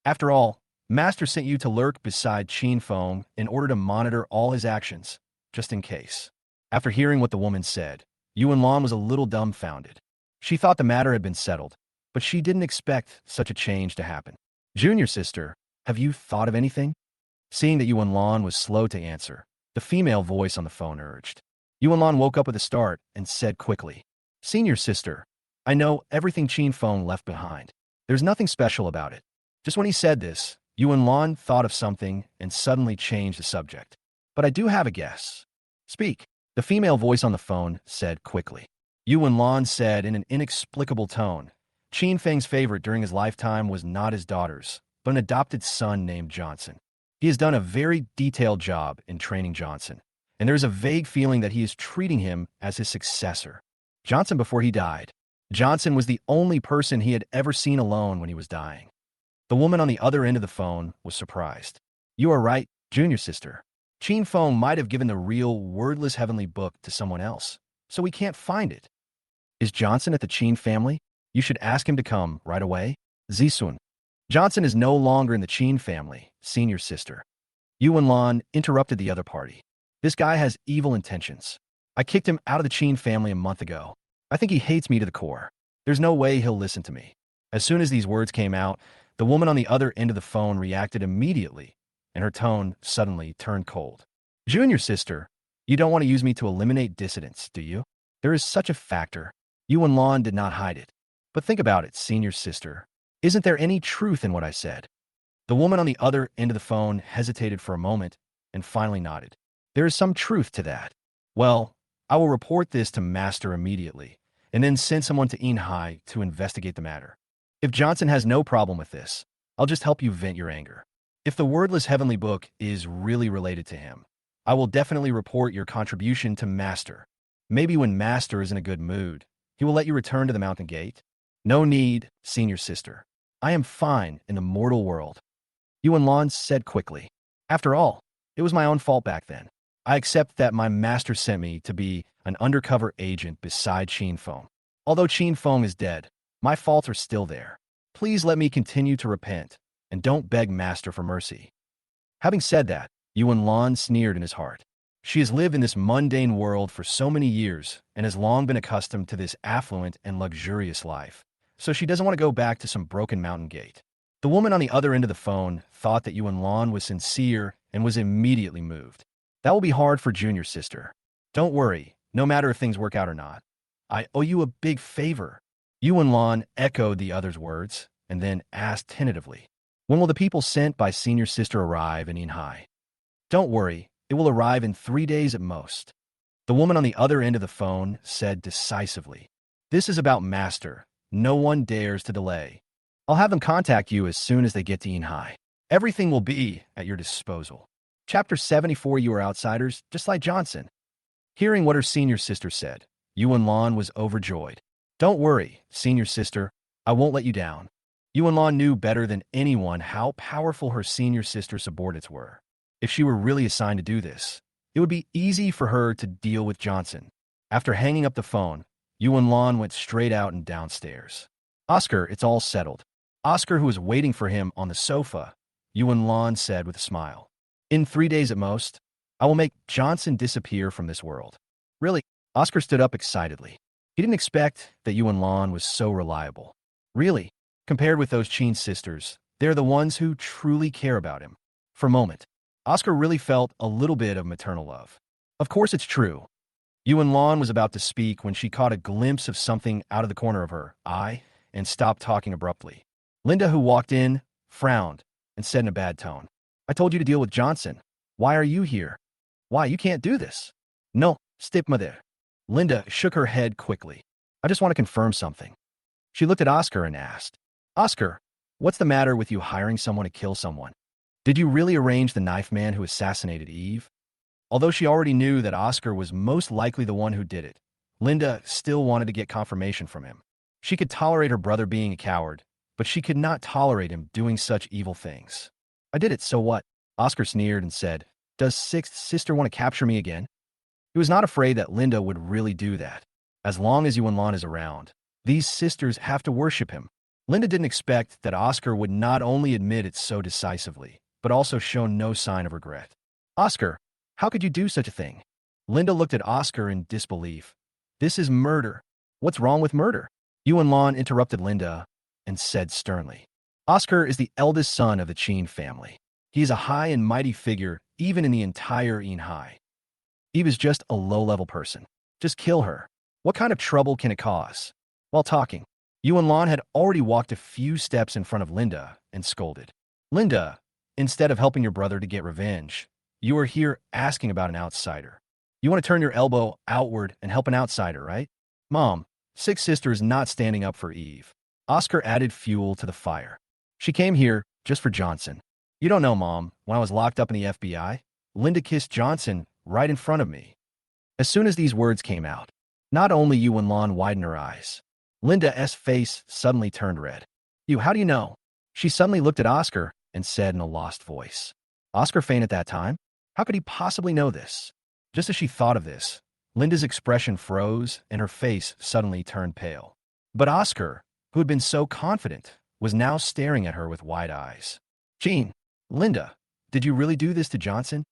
After all, Master sent you to lurk beside Chen Feng in order to monitor all his actions, just in case. After hearing what the woman said, Yuanlan was a little dumbfounded. She thought the matter had been settled, but she didn't expect such a change to happen. Junior Sister, have you thought of anything? Seeing that Yuanlan was slow to answer, the female voice on the phone urged. Yuanlan woke up with a start and said quickly, Senior Sister, I know everything Chen Feng left behind. There's nothing special about it. Just when he said this, Yuanlan thought of something and suddenly changed the subject. But I do have a guess. Speak, the female voice on the phone said quickly. Yuanlan said in an inexplicable tone, Chen Feng's favorite during his lifetime was not his daughters, but an adopted son named Johnson. He has done a very detailed job in training Johnson, and there is a vague feeling that he is treating him as his successor. Johnson before he died. Johnson was the only person he had ever seen alone when he was dying. The woman on the other end of the phone was surprised. You are right, Junior Sister. Chen Feng might have given the real wordless heavenly book to someone else, so we can't find it. Is Johnson at the Chen family? You should ask him to come right away. Zisun. Johnson is no longer in the Chen family, senior sister. Yuan Lan interrupted the other party. This guy has evil intentions. I kicked him out of the Chen family a month ago. I think he hates me to the core. There's no way he'll listen to me. As soon as these words came out, the woman on the other end of the phone reacted immediately, and her tone suddenly turned cold. Junior sister, you don't want to use me to eliminate dissidents, do you? There is such a factor. Yuan Lan did not hide it. But think about it, senior sister. Isn't there any truth in what I said? The woman on the other end of the phone hesitated for a moment and finally nodded. There is some truth to that. Well, I will report this to Master immediately, and then send someone to Inhai to investigate the matter. If Johnson has no problem with this, I'll just help you vent your anger. If the wordless heavenly book is really related to him, I will definitely report your contribution to Master. Maybe when Master is in a good mood, he will let you return to the mountain gate. No need, senior sister. I am fine in the mortal world. Yuan Lan said quickly. After all, it was my own fault back then. I accept that my master sent me to be an undercover agent beside Qin Feng. Although Qin Feng is dead, my faults are still there. Please let me continue to repent, and don't beg master for mercy. Having said that, Yuan Lan sneered in his heart. She has lived in this mundane world for so many years and has long been accustomed to this affluent and luxurious life, so she doesn't want to go back to some broken mountain gate. The woman on the other end of the phone thought that Yuan Lan was sincere and was immediately moved. That will be hard for junior sister. Don't worry, no matter if things work out or not. I owe you a big favor. Yuan Lan echoed the other's words and then asked tentatively, when will the people sent by senior sister arrive in Inhai? Don't worry, it will arrive in 3 days at most. The woman on the other end of the phone said decisively, this is about master. No one dares to delay. I'll have them contact you as soon as they get to Inhai. Everything will be at your disposal. Chapter 74. You are outsiders, just like Johnson. Hearing what her senior sister said, Yuan Lan was overjoyed. Don't worry, senior sister, I won't let you down. Yuan Lan knew better than anyone how powerful her senior sister's subordinates were. If she were really assigned to do this, it would be easy for her to deal with Johnson. After hanging up the phone, Yuan Lan went straight out and downstairs. Oscar, it's all settled. Oscar, who was waiting for him on the sofa, Yuan Lan said with a smile. In 3 days at most, I will make Johnson disappear from this world. Really? Oscar stood up excitedly. He didn't expect that Yuan Lan was so reliable. Really? Compared with those Qin sisters, they're the ones who truly care about him. For a moment, Oscar really felt a little bit of maternal love. Of course it's true. Yuan Lan was about to speak when she caught a glimpse of something out of the corner of her eye and stopped talking abruptly. Linda, who walked in, frowned and said in a bad tone, I told you to deal with Johnson. Why are you here? Why, you can't do this. No, stipma there. Linda shook her head quickly. I just want to confirm something. She looked at Oscar and asked, Oscar, what's the matter with you hiring someone to kill someone? Did you really arrange the knife man who assassinated Eve? Although she already knew that Oscar was most likely the one who did it, Linda still wanted to get confirmation from him. She could tolerate her brother being a coward, but she could not tolerate him doing such evil things. I did it, so what? Oscar sneered and said, Does Sixth Sister want to capture me again? He was not afraid that Linda would really do that. As long as Yuan Lan is around, these sisters have to worship him. Linda didn't expect that Oscar would not only admit it so decisively, but also show no sign of regret. Oscar, how could you do such a thing? Linda looked at Oscar in disbelief. This is murder. What's wrong with murder? Yuan Lan interrupted Linda and said sternly, Oscar is the eldest son of the Qin family. He is a high and mighty figure even in the entire Inhai. Eve is just a low-level person. Just kill her. What kind of trouble can it cause? While talking, Yuan Lan had already walked a few steps in front of Linda and scolded. Linda, instead of helping your brother to get revenge, you are here asking about an outsider. You want to turn your elbow outward and help an outsider, right? Mom, Sixth Sister is not standing up for Eve. Oscar added fuel to the fire. She came here just for Johnson. You don't know, Mom, when I was locked up in the FBI, Linda kissed Johnson right in front of me. As soon as these words came out, not only Yuan Lan widened her eyes, Linda's face suddenly turned red. How do you know? She suddenly looked at Oscar and said in a lost voice. Oscar fainted at that time? How could he possibly know this? Just as she thought of this, Linda's expression froze and her face suddenly turned pale. But Oscar, who had been so confident, was now staring at her with wide eyes. Jean, Linda, did you really do this to Johnson?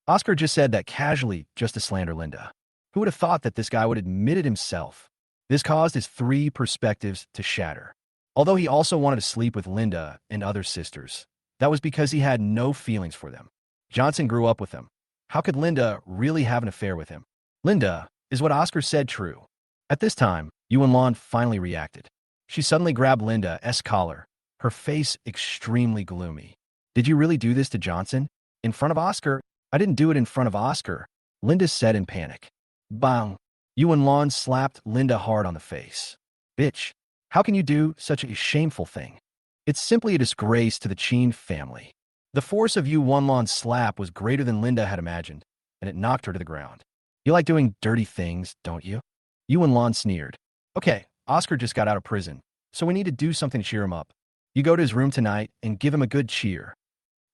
Oscar just said that casually just to slander Linda. Who would have thought that this guy would admit it himself? This caused his three perspectives to shatter. Although he also wanted to sleep with Linda and other sisters, that was because he had no feelings for them. Johnson grew up with them. How could Linda really have an affair with him? Linda, is what Oscar said true? At this time, Yuan finally reacted. She suddenly grabbed Linda's collar, her face extremely gloomy. Did you really do this to Johnson? In front of Oscar? I didn't do it in front of Oscar, Linda said in panic. Bang! Yuan slapped Linda hard on the face. Bitch, how can you do such a shameful thing? It's simply a disgrace to the Chen family. The force of Yuan's slap was greater than Linda had imagined, and it knocked her to the ground. You like doing dirty things, don't you? Yuan sneered. Okay, Oscar just got out of prison, so we need to do something to cheer him up. You go to his room tonight and give him a good cheer.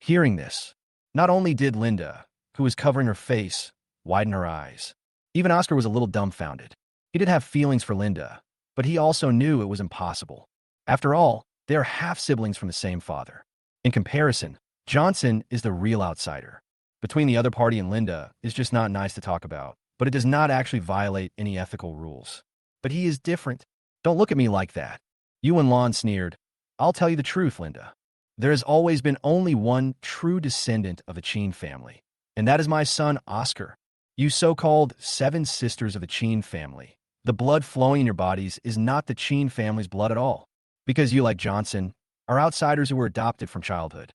Hearing this, not only did Linda, who was covering her face, widen her eyes. Even Oscar was a little dumbfounded. He did have feelings for Linda, but he also knew it was impossible. After all, they are half-siblings from the same father. In comparison, Johnson is the real outsider. Between the other party and Linda is just not nice to talk about, but it does not actually violate any ethical rules. But he is different. Don't look at me like that. Yuan sneered. I'll tell you the truth, Linda. There has always been only one true descendant of the Chen family, and that is my son, Oscar. You so-called 7 sisters of the Chen family. The blood flowing in your bodies is not the Chen family's blood at all, because you, like Johnson, are outsiders who were adopted from childhood.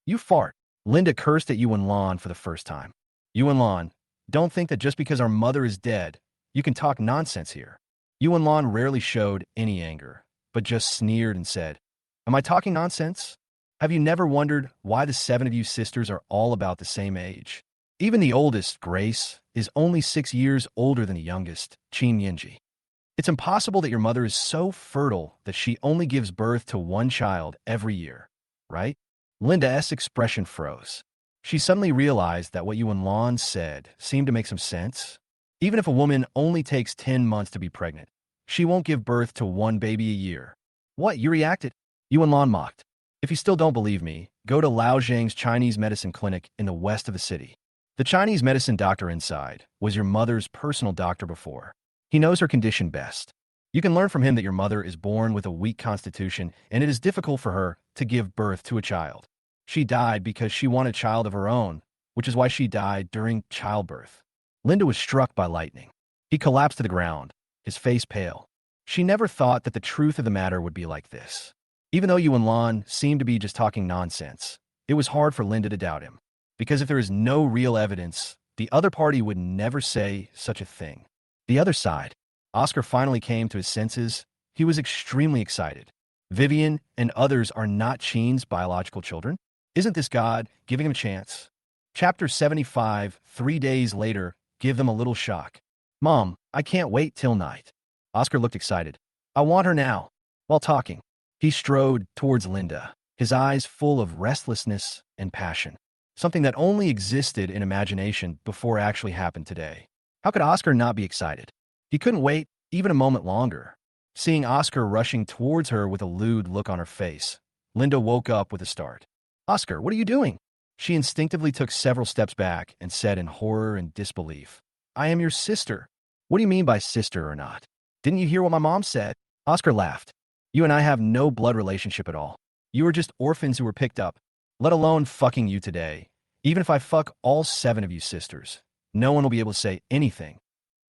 You fart. Linda cursed at Yuan for the first time. Yuan, don't think that just because our mother is dead, you can talk nonsense here. Yuan rarely showed any anger, but just sneered and said, Am I talking nonsense? Have you never wondered why the 7 of you sisters are all about the same age? Even the oldest, Grace, is only 6 years older than the youngest, Chen Yinji. It's impossible that your mother is so fertile that she only gives birth to one child every year, right? Linda's expression froze. She suddenly realized that what Yuan said seemed to make some sense. Even if a woman only takes 10 months to be pregnant, she won't give birth to one baby a year. What, you reacted? Yuan mocked. If you still don't believe me, go to Lao Zhang's Chinese medicine clinic in the west of the city. The Chinese medicine doctor inside was your mother's personal doctor before. He knows her condition best. You can learn from him that your mother is born with a weak constitution and it is difficult for her to give birth to a child. She died because she wanted a child of her own, which is why she died during childbirth. Linda was struck by lightning. He collapsed to the ground, his face pale. She never thought that the truth of the matter would be like this. Even though Yuan seemed to be just talking nonsense, it was hard for Linda to doubt him. Because if there is no real evidence, the other party would never say such a thing. The other side. Oscar finally came to his senses. He was extremely excited. Vivian and others are not Chen's biological children. Isn't this God giving him a chance? Chapter 75, 3 days later, give them a little shock. Mom, I can't wait till night. Oscar looked excited. I want her now. While talking, he strode towards Linda, his eyes full of restlessness and passion. Something that only existed in imagination before actually happened today. How could Oscar not be excited? He couldn't wait even a moment longer. Seeing Oscar rushing towards her with a lewd look on her face, Linda woke up with a start. Oscar, what are you doing? She instinctively took several steps back and said in horror and disbelief, I am your sister. What do you mean by sister or not? Didn't you hear what my mom said? Oscar laughed. You and I have no blood relationship at all. You are just orphans who were picked up, let alone fucking you today. Even if I fuck all 7 of you sisters, no one will be able to say anything.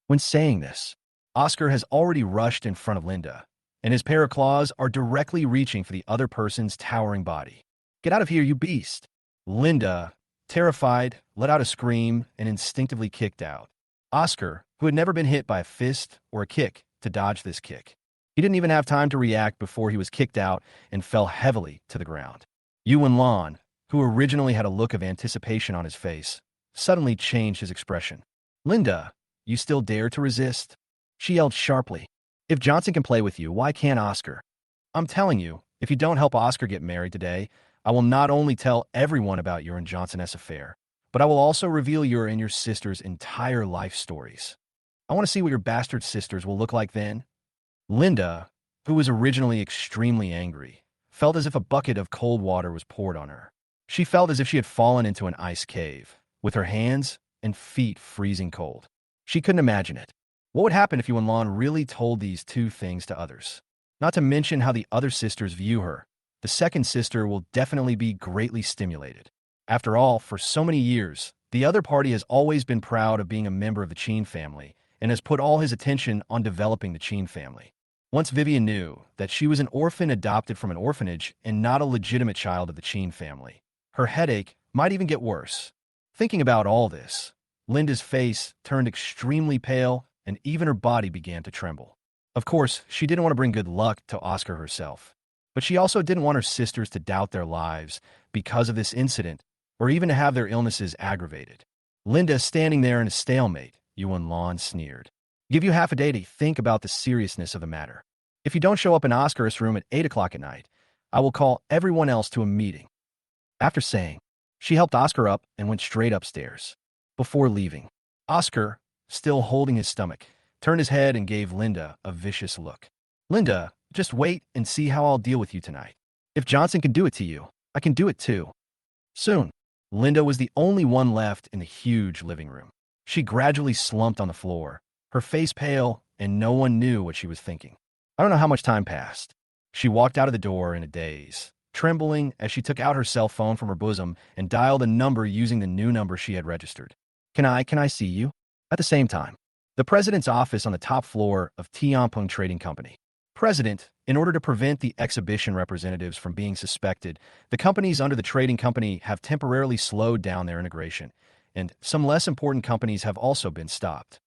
When saying this, Oscar has already rushed in front of Linda, and his pair of claws are directly reaching for the other person's towering body. Get out of here, you beast! Linda, terrified, let out a scream and instinctively kicked out. Oscar, who had never been hit by a fist or a kick, to dodge this kick. He didn't even have time to react before he was kicked out and fell heavily to the ground. Yuan, who originally had a look of anticipation on his face, suddenly changed his expression. Linda, you still dare to resist? She yelled sharply. If Johnson can play with you, why can't Oscar? I'm telling you, if you don't help Oscar get married today, I will not only tell everyone about your and Johnson's affair, but I will also reveal your and your sister's entire life stories. I want to see what your bastard sisters will look like then. Linda, who was originally extremely angry, felt as if a bucket of cold water was poured on her. She felt as if she had fallen into an ice cave, with her hands and feet freezing cold. She couldn't imagine it. What would happen if Yuan-Lan really told these two things to others? Not to mention how the other sisters view her. The second sister will definitely be greatly stimulated. After all, for so many years, the other party has always been proud of being a member of the Chen family and has put all his attention on developing the Chen family. Once Vivian knew that she was an orphan adopted from an orphanage and not a legitimate child of the Chen family, her headache might even get worse. Thinking about all this, Linda's face turned extremely pale and even her body began to tremble. Of course, she didn't want to bring good luck to Oscar herself, but she also didn't want her sisters to doubt their lives because of this incident or even to have their illnesses aggravated. Linda standing there in a stalemate, Yuan-Lan sneered. Give you half a day to think about the seriousness of the matter. If you don't show up in Oscar's room at 8 o'clock at night, I will call everyone else to a meeting. After saying, she helped Oscar up and went straight upstairs. Before leaving, Oscar, still holding his stomach, turned his head and gave Linda a vicious look. Linda, just wait and see how I'll deal with you tonight. If Johnson can do it to you, I can do it too. Soon, Linda was the only one left in the huge living room. She gradually slumped on the floor, her face pale, and no one knew what she was thinking. I don't know how much time passed. She walked out of the door in a daze, trembling as she took out her cell phone from her bosom and dialed a number using the new number she had registered. Can I see you? At the same time, the president's office on the top floor of Tianpeng Trading Company. President, in order to prevent the exhibition representatives from being suspected, the companies under the trading company have temporarily slowed down their integration, and some less important companies have also been stopped.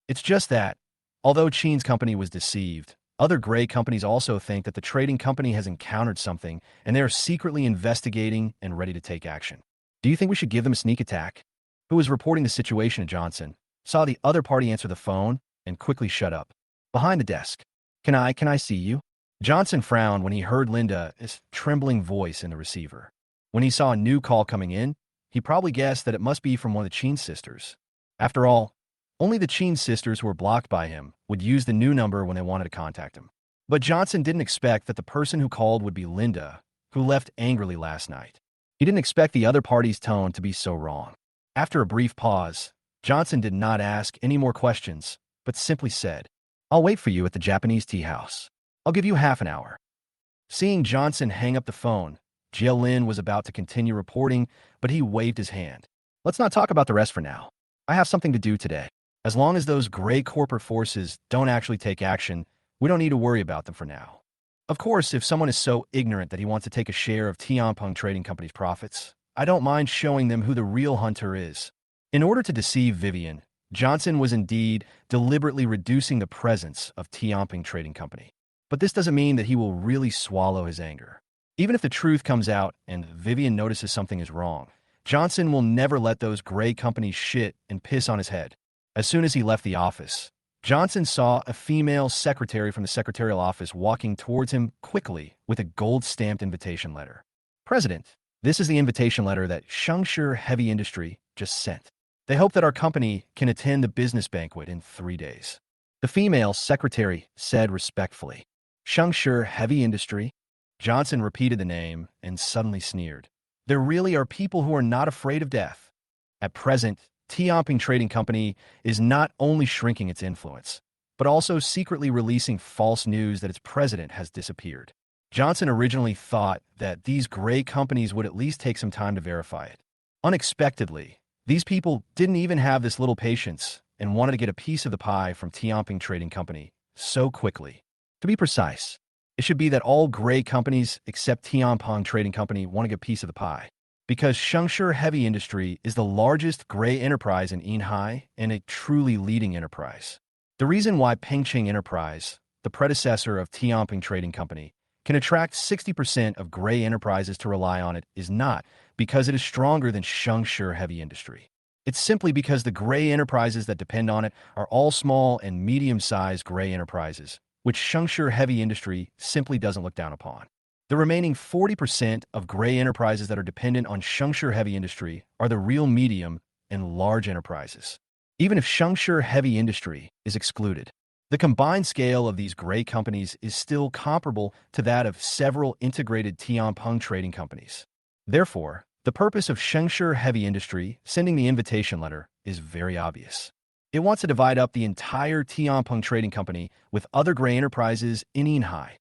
It's just that, although Chen's company was deceived, other gray companies also think that the trading company has encountered something and they are secretly investigating and ready to take action. Do you think we should give them a sneak attack? Who was reporting the situation to Johnson, saw the other party answer the phone and quickly shut up. Behind the desk. Can I see you? Johnson frowned when he heard Linda's trembling voice in the receiver. When he saw a new call coming in, he probably guessed that it must be from one of the Chen sisters. After all, only the Chen sisters who were blocked by him would use the new number when they wanted to contact him. But Johnson didn't expect that the person who called would be Linda, who left angrily last night. He didn't expect the other party's tone to be so wrong. After a brief pause, Johnson did not ask any more questions, but simply said, I'll wait for you at the Japanese tea house. I'll give you half an hour. Seeing Johnson hang up the phone, Jiao Lin was about to continue reporting, but he waved his hand. Let's not talk about the rest for now. I have something to do today. As long as those gray corporate forces don't actually take action, we don't need to worry about them for now. Of course, if someone is so ignorant that he wants to take a share of Tianpeng Trading Company's profits, I don't mind showing them who the real hunter is. In order to deceive Vivian, Johnson was indeed deliberately reducing the presence of Tianpeng Trading Company. But this doesn't mean that he will really swallow his anger. Even if the truth comes out and Vivian notices something is wrong, Johnson will never let those gray companies shit and piss on his head. As soon as he left the office, Johnson saw a female secretary from the secretarial office walking towards him quickly with a gold-stamped invitation letter. President, this is the invitation letter that Shengshi Heavy Industry just sent. They hope that our company can attend the business banquet in 3 days. The female secretary said respectfully. Shengshi Heavy Industry? Johnson repeated the name and suddenly sneered. There really are people who are not afraid of death. At present, Tianpeng Trading Company is not only shrinking its influence, but also secretly releasing false news that its president has disappeared. Johnson originally thought that these gray companies would at least take some time to verify it. Unexpectedly, these people didn't even have this little patience and wanted to get a piece of the pie from Tianpeng Trading Company so quickly. To be precise, it should be that all gray companies except Tianpeng Trading Company want to get a piece of the pie, because Shengshi Heavy Industry is the largest gray enterprise in Yinhai and a truly leading enterprise. The reason why Pengcheng Enterprise, the predecessor of Tianpeng Trading Company, can attract 60% of gray enterprises to rely on it is not because it is stronger than Shengshi Heavy Industry. It's simply because the gray enterprises that depend on it are all small and medium-sized gray enterprises, which Shengshi Heavy Industry simply doesn't look down upon. The remaining 40% of gray enterprises that are dependent on Shengshi Heavy Industry are the real medium and large enterprises. even if Shengshi heavy industry is excluded. The combined scale of these gray companies is still comparable to that of several integrated Tianpeng trading companies. Therefore, the purpose of Shengshi heavy industry sending the invitation letter is very obvious. It wants to divide up the entire Tianpeng trading company with other gray enterprises in Yinhai.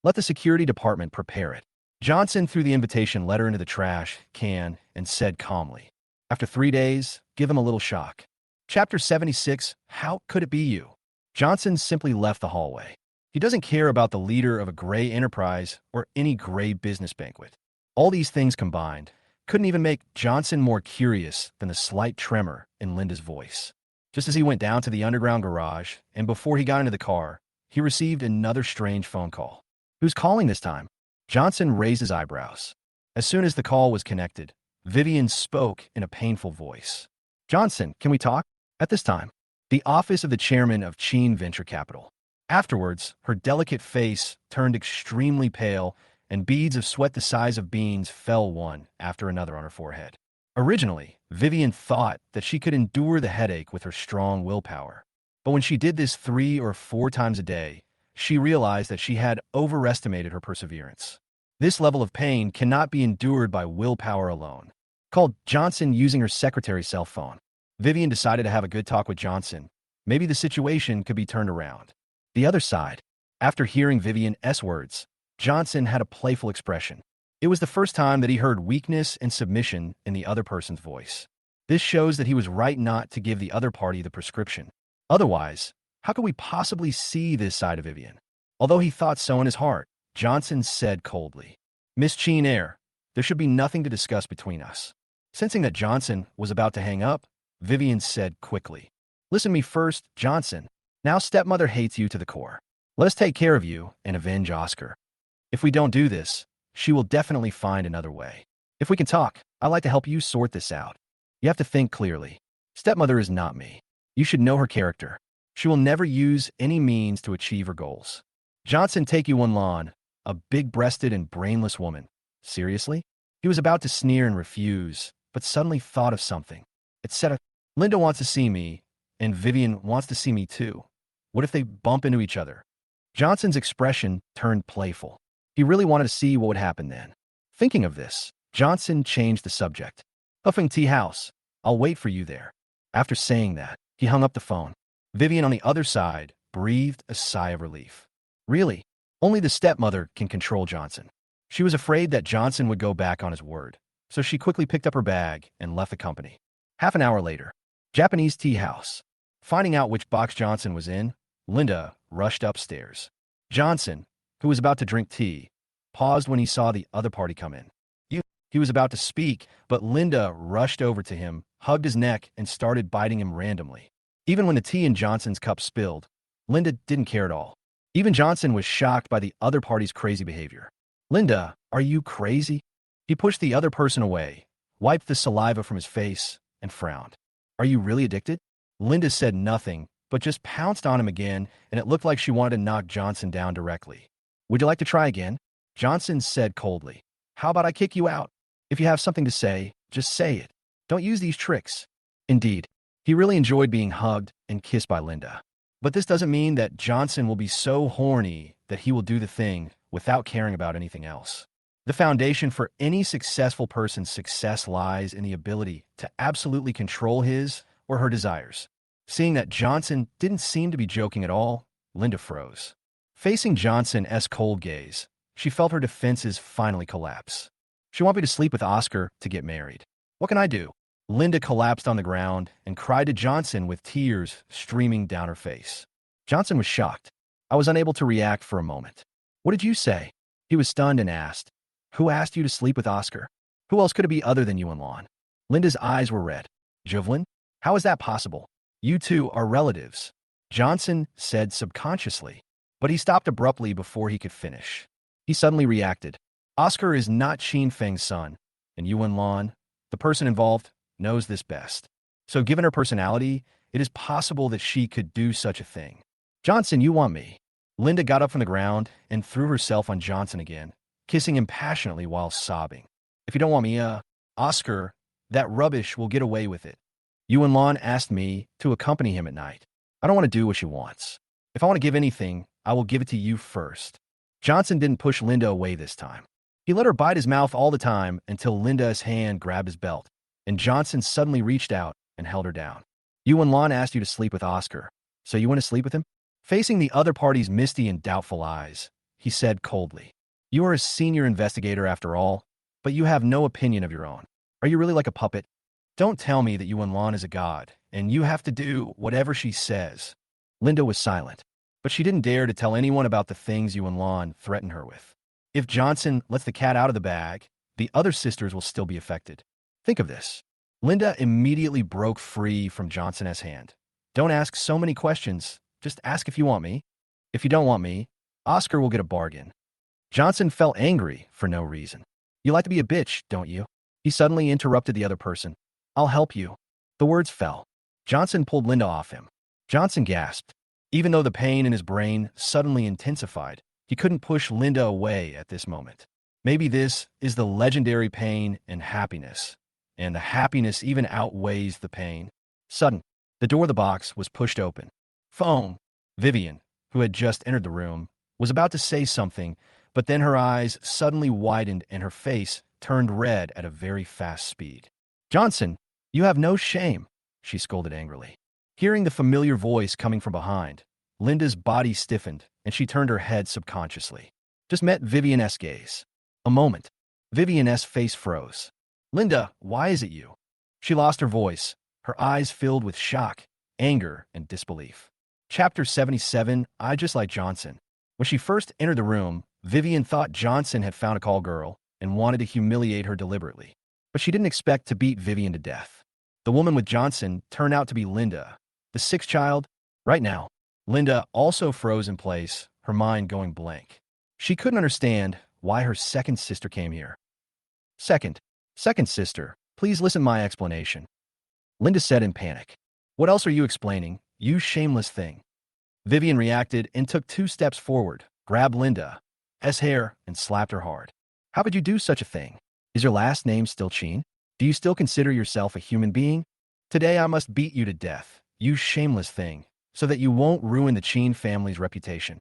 Let the security department prepare it. Johnson threw the invitation letter into the trash can and said calmly, "After 3 days, give him a little shock." Chapter 76, How Could It Be You? Johnson simply left the hallway. He doesn't care about the leader of a gray enterprise or any gray business banquet. All these things combined couldn't even make Johnson more curious than the slight tremor in Linda's voice. Just as he went down to the underground garage, and before he got into the car, he received another strange phone call. Who's calling this time? Johnson raised his eyebrows. As soon as the call was connected, Vivian spoke in a painful voice. "Johnson, can we talk?" At this time, the office of the chairman of Chen Venture Capital. Afterwards, her delicate face turned extremely pale, and beads of sweat the size of beans fell one after another on her forehead. Originally, Vivian thought that she could endure the headache with her strong willpower. But when she did this 3 or 4 times a day, she realized that she had overestimated her perseverance. This level of pain cannot be endured by willpower alone. Called Johnson using her secretary's cell phone. Vivian decided to have a good talk with Johnson. Maybe the situation could be turned around. The other side. After hearing Vivian's words, Johnson had a playful expression. It was the first time that he heard weakness and submission in the other person's voice. This shows that he was right not to give the other party the prescription. Otherwise, how could we possibly see this side of Vivian? Although he thought so in his heart, Johnson said coldly, "Miss Chen Air, there should be nothing to discuss between us." Sensing that Johnson was about to hang up, Vivian said quickly, "Listen to me first, Johnson. Now stepmother hates you to the core. Let us take care of you and avenge Oscar. If we don't do this, she will definitely find another way. If we can talk, I'd like to help you sort this out. You have to think clearly. Stepmother is not me. You should know her character. She will never use any means to achieve her goals." Johnson take you one lawn, a big-breasted and brainless woman. Seriously? He was about to sneer and refuse, but suddenly thought of something. Etc. Linda wants to see me, and Vivian wants to see me too. What if they bump into each other? Johnson's expression turned playful. He really wanted to see what would happen then. Thinking of this, Johnson changed the subject. "Huffing Tea House. I'll wait for you there." After saying that, he hung up the phone. Vivian on the other side breathed a sigh of relief. Really, only the stepmother can control Johnson. She was afraid that Johnson would go back on his word, so she quickly picked up her bag and left the company. Half an hour later, Japanese tea house. Finding out which box Johnson was in, Linda rushed upstairs. Johnson, who was about to drink tea, paused when he saw the other party come in. He was about to speak, but Linda rushed over to him, hugged his neck, and started biting him randomly. Even when the tea in Johnson's cup spilled, Linda didn't care at all. Even Johnson was shocked by the other party's crazy behavior. "Linda, are you crazy?" He pushed the other person away, wiped the saliva from his face, and frowned. "Are you really addicted?" Linda said nothing, but just pounced on him again, and it looked like she wanted to knock Johnson down directly. "Would you like to try again?" Johnson said coldly. "How about I kick you out? If you have something to say, just say it. Don't use these tricks." Indeed, he really enjoyed being hugged and kissed by Linda. But this doesn't mean that Johnson will be so horny that he will do the thing without caring about anything else. The foundation for any successful person's success lies in the ability to absolutely control his or her desires. Seeing that Johnson didn't seem to be joking at all, Linda froze. Facing Johnson's cold gaze, she felt her defenses finally collapse. "She wanted me to sleep with Oscar to get married. What can I do?" Linda collapsed on the ground and cried to Johnson with tears streaming down her face. Johnson was shocked. "I was unable to react for a moment." "What did you say?" He was stunned and asked, "Who asked you to sleep with Oscar? Who else could it be other than you and Lon?" Linda's eyes were red. "Jovelyn? How is that possible? You two are relatives," Johnson said subconsciously, but he stopped abruptly before he could finish. He suddenly reacted. "Oscar is not Xin Feng's son, and you and Lon, the person involved, knows this best. So given her personality, it is possible that she could do such a thing." "Johnson, you want me?" Linda got up from the ground and threw herself on Johnson again, kissing him passionately while sobbing. "If you don't want me, Oscar, that rubbish will get away with it. Yuan Lan asked me to accompany him at night. I don't want to do what she wants. If I want to give anything, I will give it to you first. Johnson didn't push Linda away this time. He let her bite his mouth all the time until Linda's hand grabbed his belt, and Johnson suddenly reached out and held her down. Yuan Lan asked you to sleep with Oscar, so you want to sleep with him? Facing the other party's misty and doubtful eyes, he said coldly. You are a senior investigator after all, but you have no opinion of your own. Are you really like a puppet? Don't tell me that Yuan Lan is a god, and you have to do whatever she says. Linda was silent, but she didn't dare to tell anyone about the things Yuan Lan threatened her with. If Johnson lets the cat out of the bag, the other sisters will still be affected. Think of this. Linda immediately broke free from Johnson's hand. Don't ask so many questions. Just ask if you want me. If you don't want me, Oscar will get a bargain. Johnson felt angry for no reason. You like to be a bitch, don't you? He suddenly interrupted the other person. I'll help you. The words fell. Johnson pulled Linda off him. Johnson gasped. Even though the pain in his brain suddenly intensified, he couldn't push Linda away at this moment. Maybe this is the legendary pain and happiness, and the happiness even outweighs the pain. Sudden, the door of the box was pushed open. Foam. Vivian, who had just entered the room, was about to say something, but then her eyes suddenly widened and her face turned red at a very fast speed. Johnson, you have no shame, she scolded angrily. Hearing the familiar voice coming from behind, Linda's body stiffened and she turned her head subconsciously. Just met Vivian's gaze. A moment. Vivian's face froze. Linda, why is it you? She lost her voice, her eyes filled with shock, anger, and disbelief. Chapter 77, I Just Like Johnson. When she first entered the room, Vivian thought Johnson had found a call girl and wanted to humiliate her deliberately. But she didn't expect to beat Vivian to death. The woman with Johnson turned out to be Linda, the sixth child. Right now, Linda also froze in place, her mind going blank. She couldn't understand why her second sister came here. Second sister, please listen to my explanation. Linda said in panic. What else are you explaining, you shameless thing? Vivian reacted and took 2 steps forward, grabbed Linda's hair, and slapped her hard. How could you do such a thing? Is your last name still Chen? Do you still consider yourself a human being? Today I must beat you to death, you shameless thing, so that you won't ruin the Chen family's reputation.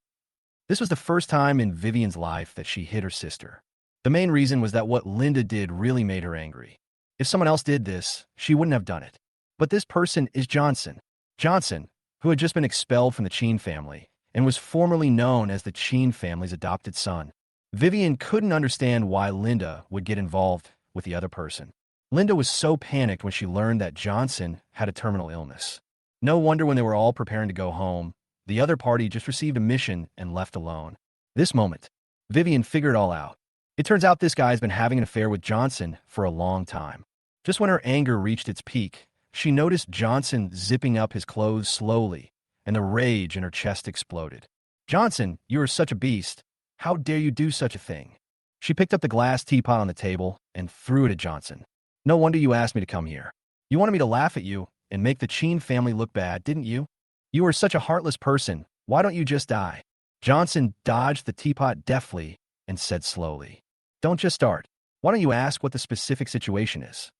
This was the first time in Vivian's life that she hit her sister. The main reason was that what Linda did really made her angry. If someone else did this, she wouldn't have done it. But this person is Johnson. Johnson, who had just been expelled from the Chen family and was formerly known as the Chen family's adopted son. Vivian couldn't understand why Linda would get involved with the other person. Linda was so panicked when she learned that Johnson had a terminal illness. No wonder when they were all preparing to go home, the other party just received a mission and left alone. This moment, Vivian figured it all out. It turns out this guy's been having an affair with Johnson for a long time. Just when her anger reached its peak, she noticed Johnson zipping up his clothes slowly, and the rage in her chest exploded. Johnson, you are such a beast. How dare you do such a thing? She picked up the glass teapot on the table and threw it at Johnson. No wonder you asked me to come here. You wanted me to laugh at you and make the Chen family look bad, didn't you? You are such a heartless person. Why don't you just die? Johnson dodged the teapot deftly and said slowly, Don't just start. Why don't you ask what the specific situation is?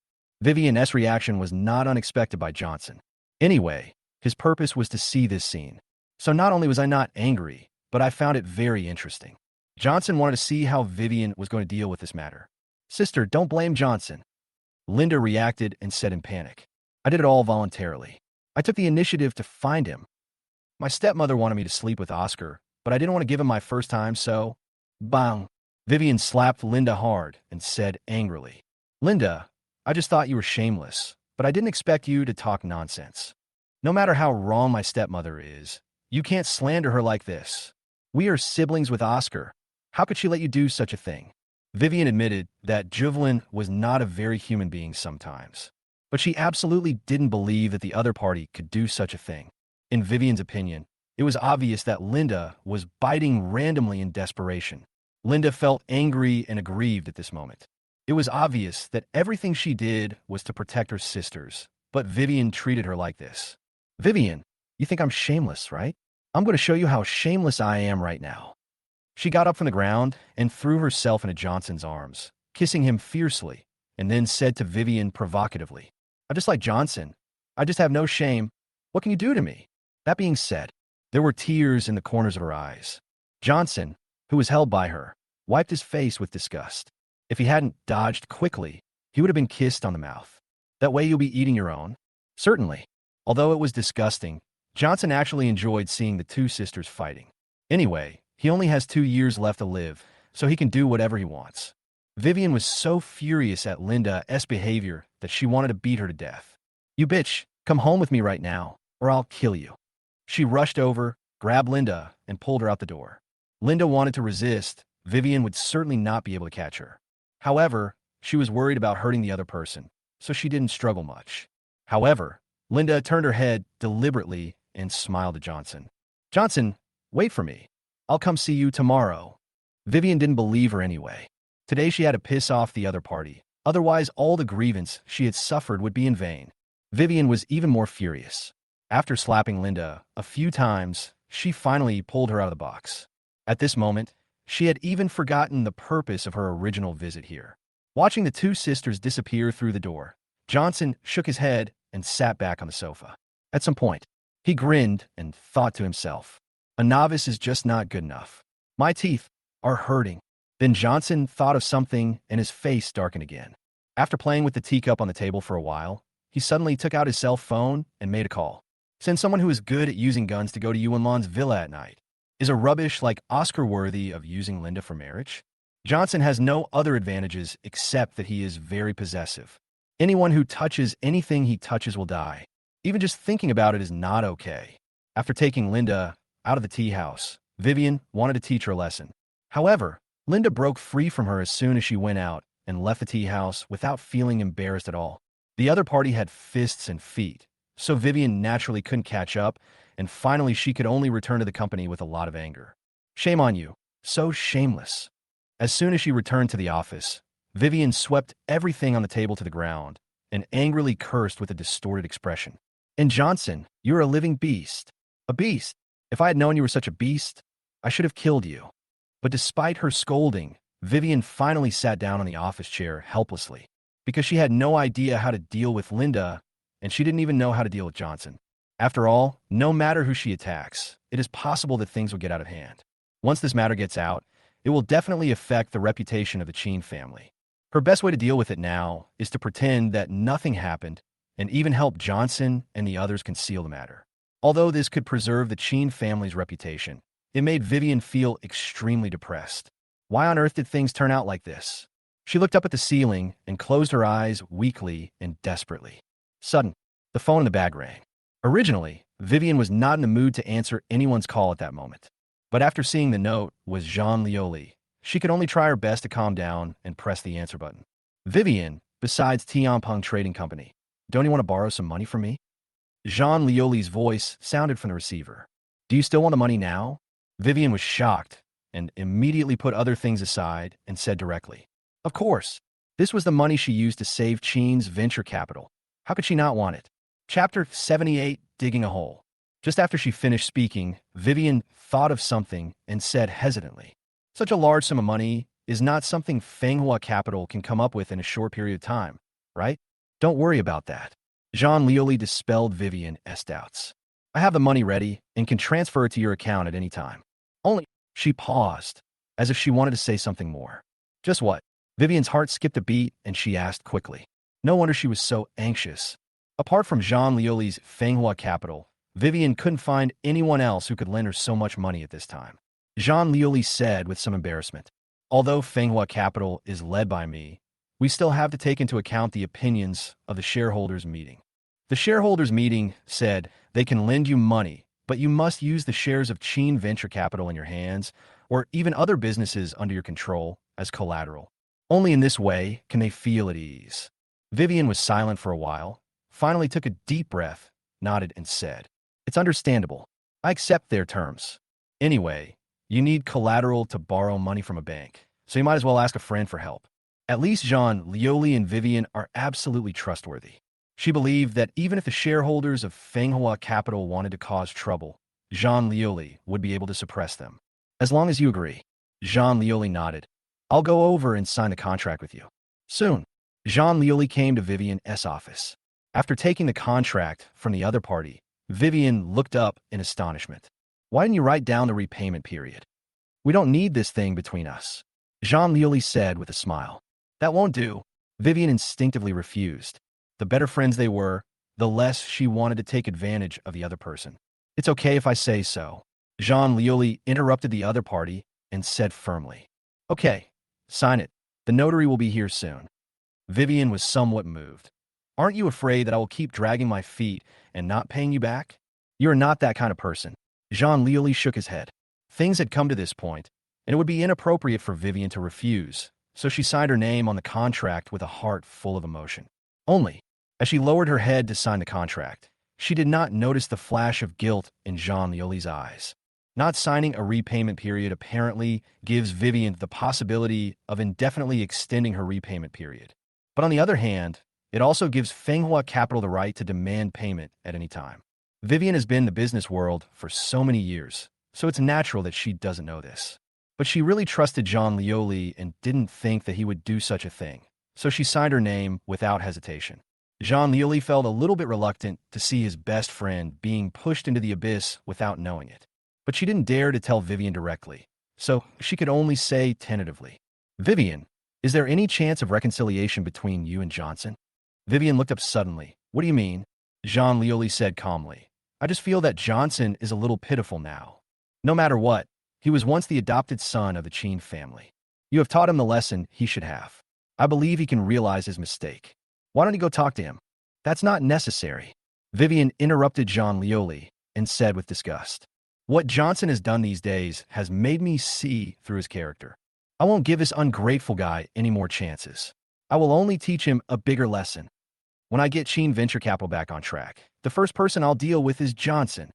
Vivian's reaction was not unexpected by Johnson. Anyway, his purpose was to see this scene. So not only was I not angry, but I found it very interesting. Johnson wanted to see how Vivian was going to deal with this matter. Sister, don't blame Johnson. Linda reacted and said in panic. I did it all voluntarily. I took the initiative to find him. My stepmother wanted me to sleep with Oscar, but I didn't want to give him my first time, so... Bang! Vivian slapped Linda hard and said angrily, Linda, I just thought you were shameless, but I didn't expect you to talk nonsense. No matter how wrong my stepmother is, you can't slander her like this. We are siblings with Oscar. How could she let you do such a thing? Vivian admitted that Juvelin was not a very human being sometimes, but she absolutely didn't believe that the other party could do such a thing. In Vivian's opinion, it was obvious that Linda was biting randomly in desperation. Linda felt angry and aggrieved at this moment. It was obvious that everything she did was to protect her sisters, but Vivian treated her like this. Vivian, you think I'm shameless, right? I'm going to show you how shameless I am right now. She got up from the ground and threw herself into Johnson's arms, kissing him fiercely, and then said to Vivian provocatively, I just like Johnson. I just have no shame. What can you do to me? That being said, there were tears in the corners of her eyes. Johnson, who was held by her, wiped his face with disgust. If he hadn't dodged quickly, he would have been kissed on the mouth. That way you'll be eating your own? Certainly. Although it was disgusting, Johnson actually enjoyed seeing the two sisters fighting. Anyway, he only has 2 years left to live, so he can do whatever he wants. Vivian was so furious at Linda's behavior that she wanted to beat her to death. You bitch, come home with me right now, or I'll kill you. She rushed over, grabbed Linda, and pulled her out the door. Linda wanted to resist. Vivian would certainly not be able to catch her. However, she was worried about hurting the other person, so she didn't struggle much. However, Linda turned her head deliberately and smiled at Johnson. Johnson, wait for me. I'll come see you tomorrow. Vivian didn't believe her anyway. Today she had to piss off the other party. Otherwise, all the grievance she had suffered would be in vain. Vivian was even more furious. After slapping Linda a few times, she finally pulled her out of the box. At this moment, she had even forgotten the purpose of her original visit here. Watching the two sisters disappear through the door, Johnson shook his head and sat back on the sofa. At some point, he grinned and thought to himself, a novice is just not good enough. My teeth are hurting. Then Johnson thought of something and his face darkened again. After playing with the teacup on the table for a while, he suddenly took out his cell phone and made a call. Send someone who is good at using guns to go to Yuanlan's villa at night. Is a rubbish like Oscar worthy of using Linda for marriage? Johnson has no other advantages except that he is very possessive. Anyone who touches anything he touches will die. Even just thinking about it is not okay. After taking Linda out of the tea house, Vivian wanted to teach her a lesson. However, Linda broke free from her as soon as she went out and left the tea house without feeling embarrassed at all. The other party had fists and feet, so Vivian naturally couldn't catch up, and finally she could only return to the company with a lot of anger. Shame on you. So shameless. As soon as she returned to the office, Vivian swept everything on the table to the ground and angrily cursed with a distorted expression. And Johnson, you're a living beast. A beast. If I had known you were such a beast, I should have killed you. But despite her scolding, Vivian finally sat down on the office chair helplessly because she had no idea how to deal with Linda, and she didn't even know how to deal with Johnson. After all, no matter who she attacks, it is possible that things will get out of hand. Once this matter gets out, it will definitely affect the reputation of the Chen family. Her best way to deal with it now is to pretend that nothing happened and even help Johnson and the others conceal the matter. Although this could preserve the Chen family's reputation, it made Vivian feel extremely depressed. Why on earth did things turn out like this? She looked up at the ceiling and closed her eyes weakly and desperately. Suddenly, the phone in the bag rang. Originally, Vivian was not in the mood to answer anyone's call at that moment. But after seeing the note was Jean Lioli, she could only try her best to calm down and press the answer button. Vivian, besides Tianpeng Trading Company, don't you want to borrow some money from me? Jean Lioli's voice sounded from the receiver. Do you still want the money now? Vivian was shocked and immediately put other things aside and said directly, of course. This was the money she used to save Chen's venture capital. How could she not want it? Chapter 78, Digging a Hole. Just after she finished speaking, Vivian thought of something and said hesitantly, such a large sum of money is not something Manhwa Capital can come up with in a short period of time, right? Don't worry about that. Jean Lioli dispelled Vivian's doubts. I have the money ready and can transfer it to your account at any time. Only, she paused, as if she wanted to say something more. Just what? Vivian's heart skipped a beat and she asked quickly. No wonder she was so anxious. Apart from Jean Lioli's Manhwa Capital, Vivian couldn't find anyone else who could lend her so much money at this time. Jean Lioli said with some embarrassment, although Manhwa Capital is led by me, we still have to take into account the opinions of the shareholders meeting. The shareholders meeting said they can lend you money, but you must use the shares of Chen Venture Capital in your hands or even other businesses under your control as collateral. Only in this way can they feel at ease. Vivian was silent for a while, finally took a deep breath, nodded and said, it's understandable. I accept their terms. Anyway, you need collateral to borrow money from a bank, so you might as well ask a friend for help. At least Jean Lioli and Vivian are absolutely trustworthy. She believed that even if the shareholders of Manhwa Capital wanted to cause trouble, Jean Lioli would be able to suppress them. As long as you agree. Jean Lioli nodded. I'll go over and sign the contract with you. Soon, Jean Lioli came to Vivian's office. After taking the contract from the other party, Vivian looked up in astonishment. Why didn't you write down the repayment period? We don't need this thing between us, Jean Lioli said with a smile. That won't do. Vivian instinctively refused. The better friends they were, the less she wanted to take advantage of the other person. It's okay if I say so. Jean Lioli interrupted the other party and said firmly. Okay, sign it. The notary will be here soon. Vivian was somewhat moved. Aren't you afraid that I will keep dragging my feet and not paying you back? You're not that kind of person. Jean Lioli shook his head. Things had come to this point, and it would be inappropriate for Vivian to refuse, so she signed her name on the contract with a heart full of emotion. Only, as she lowered her head to sign the contract, she did not notice the flash of guilt in Jean Lioli's eyes. Not signing a repayment period apparently gives Vivian the possibility of indefinitely extending her repayment period. But on the other hand, it also gives Manhwa Capital the right to demand payment at any time. Vivian has been in the business world for so many years, so it's natural that she doesn't know this. But she really trusted Jean Lioli and didn't think that he would do such a thing, so she signed her name without hesitation. Jean Lioli felt a little bit reluctant to see his best friend being pushed into the abyss without knowing it. But she didn't dare to tell Vivian directly, so she could only say tentatively, Vivian, is there any chance of reconciliation between you and Johnson? Vivian looked up suddenly. What do you mean? Jean Lioli said calmly. I just feel that Johnson is a little pitiful now. No matter what, he was once the adopted son of the Chen family. You have taught him the lesson he should have. I believe he can realize his mistake. Why don't you go talk to him? That's not necessary. Vivian interrupted Jean Lioli and said with disgust. What Johnson has done these days has made me see through his character. I won't give this ungrateful guy any more chances. I will only teach him a bigger lesson. When I get Chen Venture Capital back on track, the first person I'll deal with is Johnson.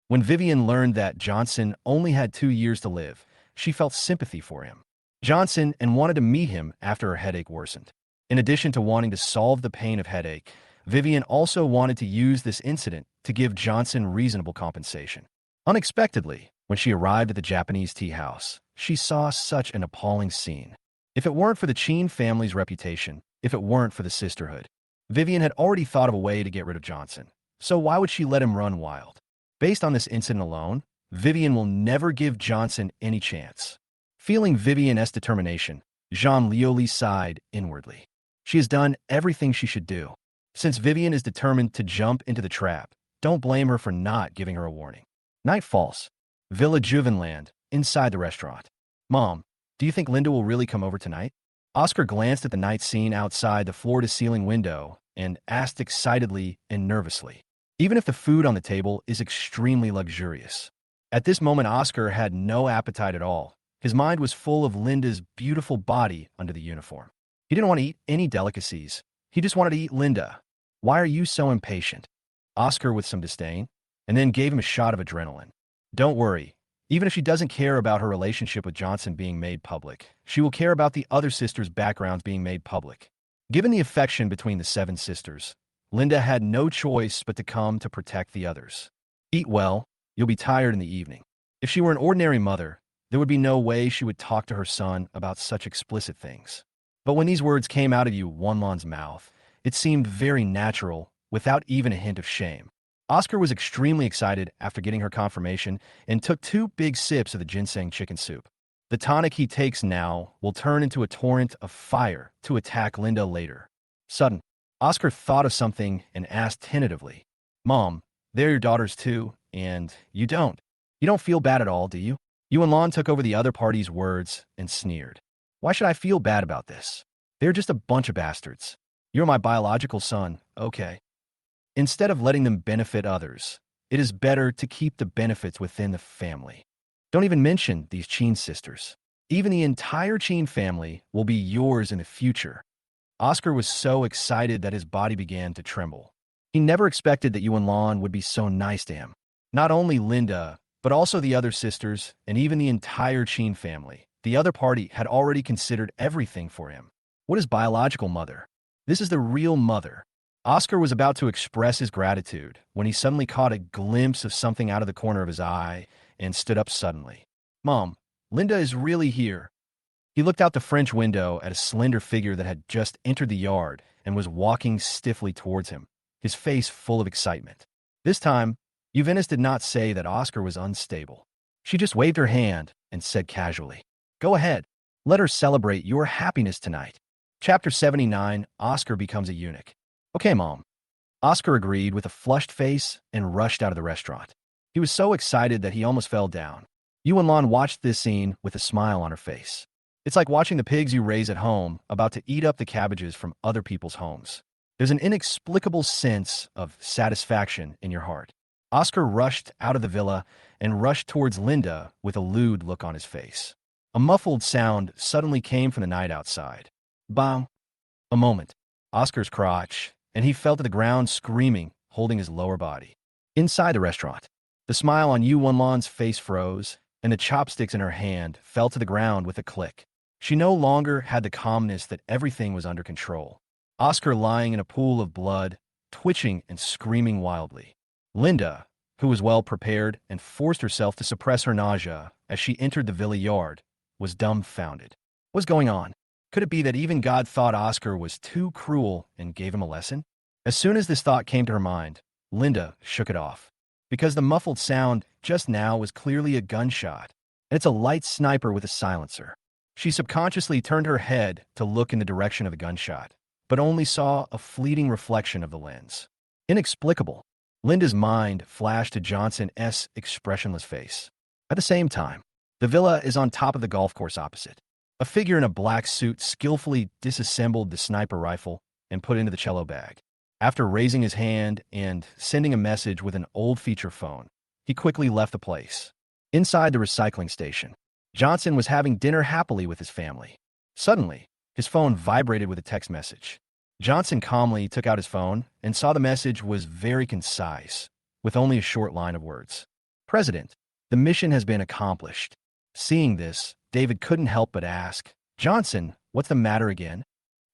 When Vivian learned that Johnson only had 2 years to live, she felt sympathy for him. Johnson and wanted to meet him after her headache worsened. In addition to wanting to solve the pain of headache, Vivian also wanted to use this incident to give Johnson reasonable compensation. Unexpectedly, when she arrived at the Japanese tea house, she saw such an appalling scene. If it weren't for the Chen family's reputation, if it weren't for the sisterhood, Vivian had already thought of a way to get rid of Johnson. So why would she let him run wild? Based on this incident alone, Vivian will never give Johnson any chance. Feeling Vivian's determination, Jean Lioli sighed inwardly. She has done everything she should do. Since Vivian is determined to jump into the trap, don't blame her for not giving her a warning. Night falls. Villa Juvenland, inside the restaurant. Mom, do you think Linda will really come over tonight? Oscar glanced at the night scene outside the floor-to-ceiling window and asked excitedly and nervously, even if the food on the table is extremely luxurious. At this moment, Oscar had no appetite at all. His mind was full of Linda's beautiful body under the uniform. He didn't want to eat any delicacies. He just wanted to eat Linda. Why are you so impatient? Oscar with some disdain, and then gave him a shot of adrenaline. Don't worry. Even if she doesn't care about her relationship with Johnson being made public, she will care about the other sisters' backgrounds being made public. Given the affection between the 7 sisters, Linda had no choice but to come to protect the others. Eat well, you'll be tired in the evening. If she were an ordinary mother, there would be no way she would talk to her son about such explicit things. But when these words came out of Wanlan's mouth, it seemed very natural, without even a hint of shame. Oscar was extremely excited after getting her confirmation and took 2 big sips of the ginseng chicken soup. The tonic he takes now will turn into a torrent of fire to attack Linda later. Sudden, Oscar thought of something and asked tentatively, Mom, they're your daughters too, and you don't feel bad at all, do you? Yuan took over the other party's words and sneered. Why should I feel bad about this? They're just a bunch of bastards. You're my biological son, okay? Instead of letting them benefit others, it is better to keep the benefits within the family. Don't even mention these Chen sisters. Even the entire Chen family will be yours in the future. Oscar was so excited that his body began to tremble. He never expected that Yuan would be so nice to him. Not only Linda, but also the other sisters, and even the entire Chen family. The other party had already considered everything for him. What is biological mother? This is the real mother. Oscar was about to express his gratitude when he suddenly caught a glimpse of something out of the corner of his eye and stood up suddenly. Mom, Linda is really here. He looked out the French window at a slender figure that had just entered the yard and was walking stiffly towards him. his face full of excitement. This time, Juvenis did not say that Oscar was unstable. She just waved her hand and said casually, "Go ahead. Let her celebrate your happiness tonight." Chapter 79, Oscar becomes a eunuch. "Okay, Mom." Oscar agreed with a flushed face and rushed out of the restaurant. He was so excited that he almost fell down. Yuan-Lan watched this scene with a smile on her face. It's like watching the pigs you raise at home about to eat up the cabbages from other people's homes. There's an inexplicable sense of satisfaction in your heart. Oscar rushed out of the villa and rushed towards Linda with a lewd look on his face. A muffled sound suddenly came from the night outside. Bang! A moment. Oscar's crotch, and he fell to the ground screaming, holding his lower body. Inside the restaurant, the smile on Yuan-Lan's face froze, and the chopsticks in her hand fell to the ground with a click. She no longer had the calmness that everything was under control. Oscar lying in a pool of blood, twitching and screaming wildly. Linda, who was well prepared and forced herself to suppress her nausea as she entered the villa yard, was dumbfounded. What's going on? Could it be that even God thought Oscar was too cruel and gave him a lesson? As soon as this thought came to her mind, Linda shook it off. Because the muffled sound just now was clearly a gunshot, and it's a light sniper with a silencer. She subconsciously turned her head to look in the direction of the gunshot, but only saw a fleeting reflection of the lens. Inexplicable. Linda's mind flashed to Johnson's expressionless face. At the same time, the villa is on top of the golf course opposite. A figure in a black suit skillfully disassembled the sniper rifle and put it into the cello bag. After raising his hand and sending a message with an old feature phone, he quickly left the place. Inside the recycling station, Johnson was having dinner happily with his family. Suddenly, his phone vibrated with a text message. Johnson calmly took out his phone and saw the message was very concise, with only a short line of words. "President, the mission has been accomplished." Seeing this, David couldn't help but ask, "Johnson, what's the matter again?"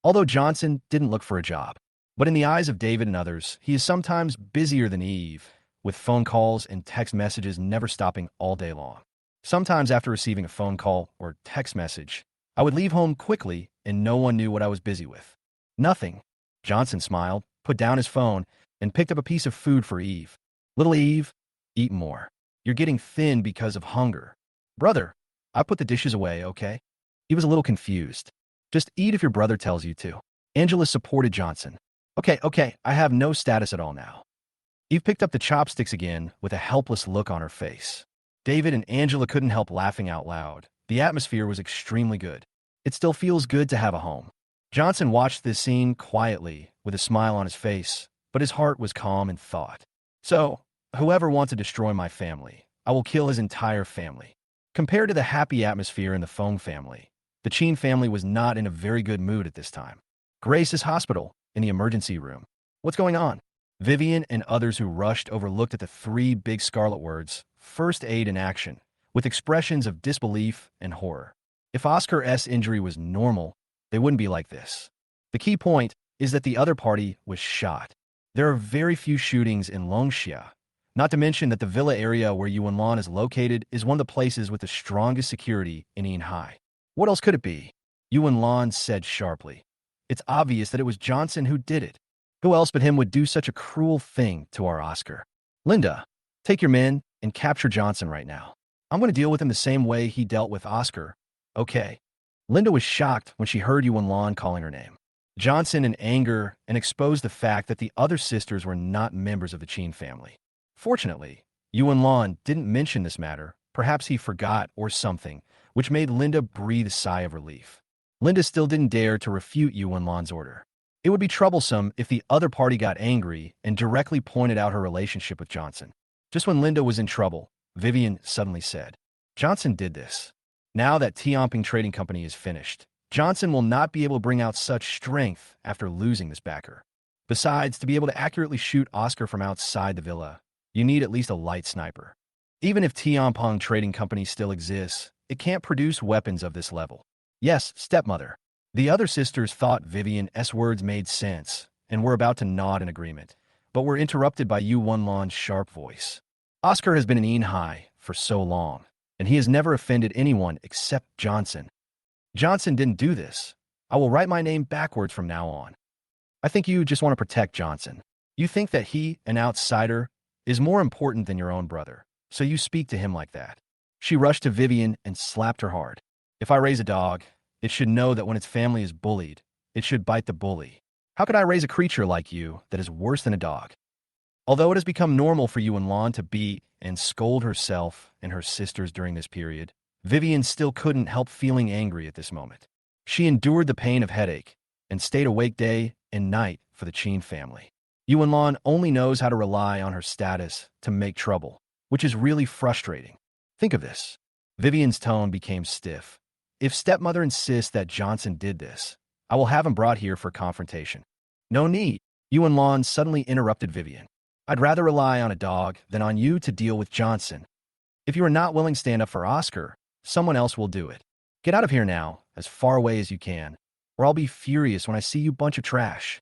Although Johnson didn't look for a job, but in the eyes of David and others, he is sometimes busier than Eve, with phone calls and text messages never stopping all day long. Sometimes after receiving a phone call or text message, I would leave home quickly and no one knew what I was busy with. "Nothing." Johnson smiled, put down his phone, and picked up a piece of food for Eve. "Little Eve, eat more. You're getting thin because of hunger." "Brother, I put the dishes away, okay?" He was a little confused. "Just eat if your brother tells you to." Angela supported Johnson. Okay, I have no status at all now." Eve picked up the chopsticks again with a helpless look on her face. David and Angela couldn't help laughing out loud. The atmosphere was extremely good. It still feels good to have a home. Johnson watched this scene quietly with a smile on his face, but his heart was calm in thought. "So, whoever wants to destroy my family, I will kill his entire family." Compared to the happy atmosphere in the Fong family, the Chen family was not in a very good mood at this time. Grace's hospital, in the emergency room. "What's going on?" Vivian and others who rushed over looked at the three big scarlet words, "First Aid in Action," with expressions of disbelief and horror. If Oscar's injury was normal, they wouldn't be like this. The key point is that the other party was shot. There are very few shootings in Longxia, not to mention that the villa area where Yuan-Lan is located is one of the places with the strongest security in Yinhai. What else could it be? Yuan-Lan said sharply. It's obvious that it was Johnson who did it. Who else but him would do such a cruel thing to our Oscar? "Linda, take your men and capture Johnson right now. I'm going to deal with him the same way he dealt with Oscar." "Okay." Linda was shocked when she heard Yuan-Lan calling her name. Johnson in anger and exposed the fact that the other sisters were not members of the Chen family. Fortunately, Yuan-Lan didn't mention this matter. Perhaps he forgot or something, which made Linda breathe a sigh of relief. Linda still didn't dare to refute Yuan-Lan's order. It would be troublesome if the other party got angry and directly pointed out her relationship with Johnson. Just when Linda was in trouble, Vivian suddenly said, "Johnson did this. Now that Tianping Trading Company is finished, Johnson will not be able to bring out such strength after losing this backer. Besides, to be able to accurately shoot Oscar from outside the villa, you need at least a light sniper. Even if Tianping Trading Company still exists, it can't produce weapons of this level." "Yes, stepmother." The other sisters thought Vivian's words made sense and were about to nod in agreement, but were interrupted by Yuan-Lan's sharp voice. "Oscar has been in Yinhai for so long, and he has never offended anyone except Johnson. Johnson didn't do this. I will write my name backwards from now on. I think you just want to protect Johnson." You think that he, an outsider, is more important than your own brother, so you speak to him like that. She rushed to Vivian and slapped her hard. If I raise a dog, it should know that when its family is bullied, it should bite the bully. How could I raise a creature like you that is worse than a dog? Although it has become normal for Yuan Lan to beat and scold herself and her sisters during this period, Vivian still couldn't help feeling angry at this moment. She endured the pain of headache and stayed awake day and night for the Chen family. Yuan Lan only knows how to rely on her status to make trouble, which is really frustrating. Think of this. Vivian's tone became stiff. If stepmother insists that Johnson did this, I will have him brought here for confrontation. No need. Yuan Lan suddenly interrupted Vivian. I'd rather rely on a dog than on you to deal with Johnson. If you are not willing to stand up for Oscar, someone else will do it. Get out of here now, as far away as you can, or I'll be furious when I see you bunch of trash.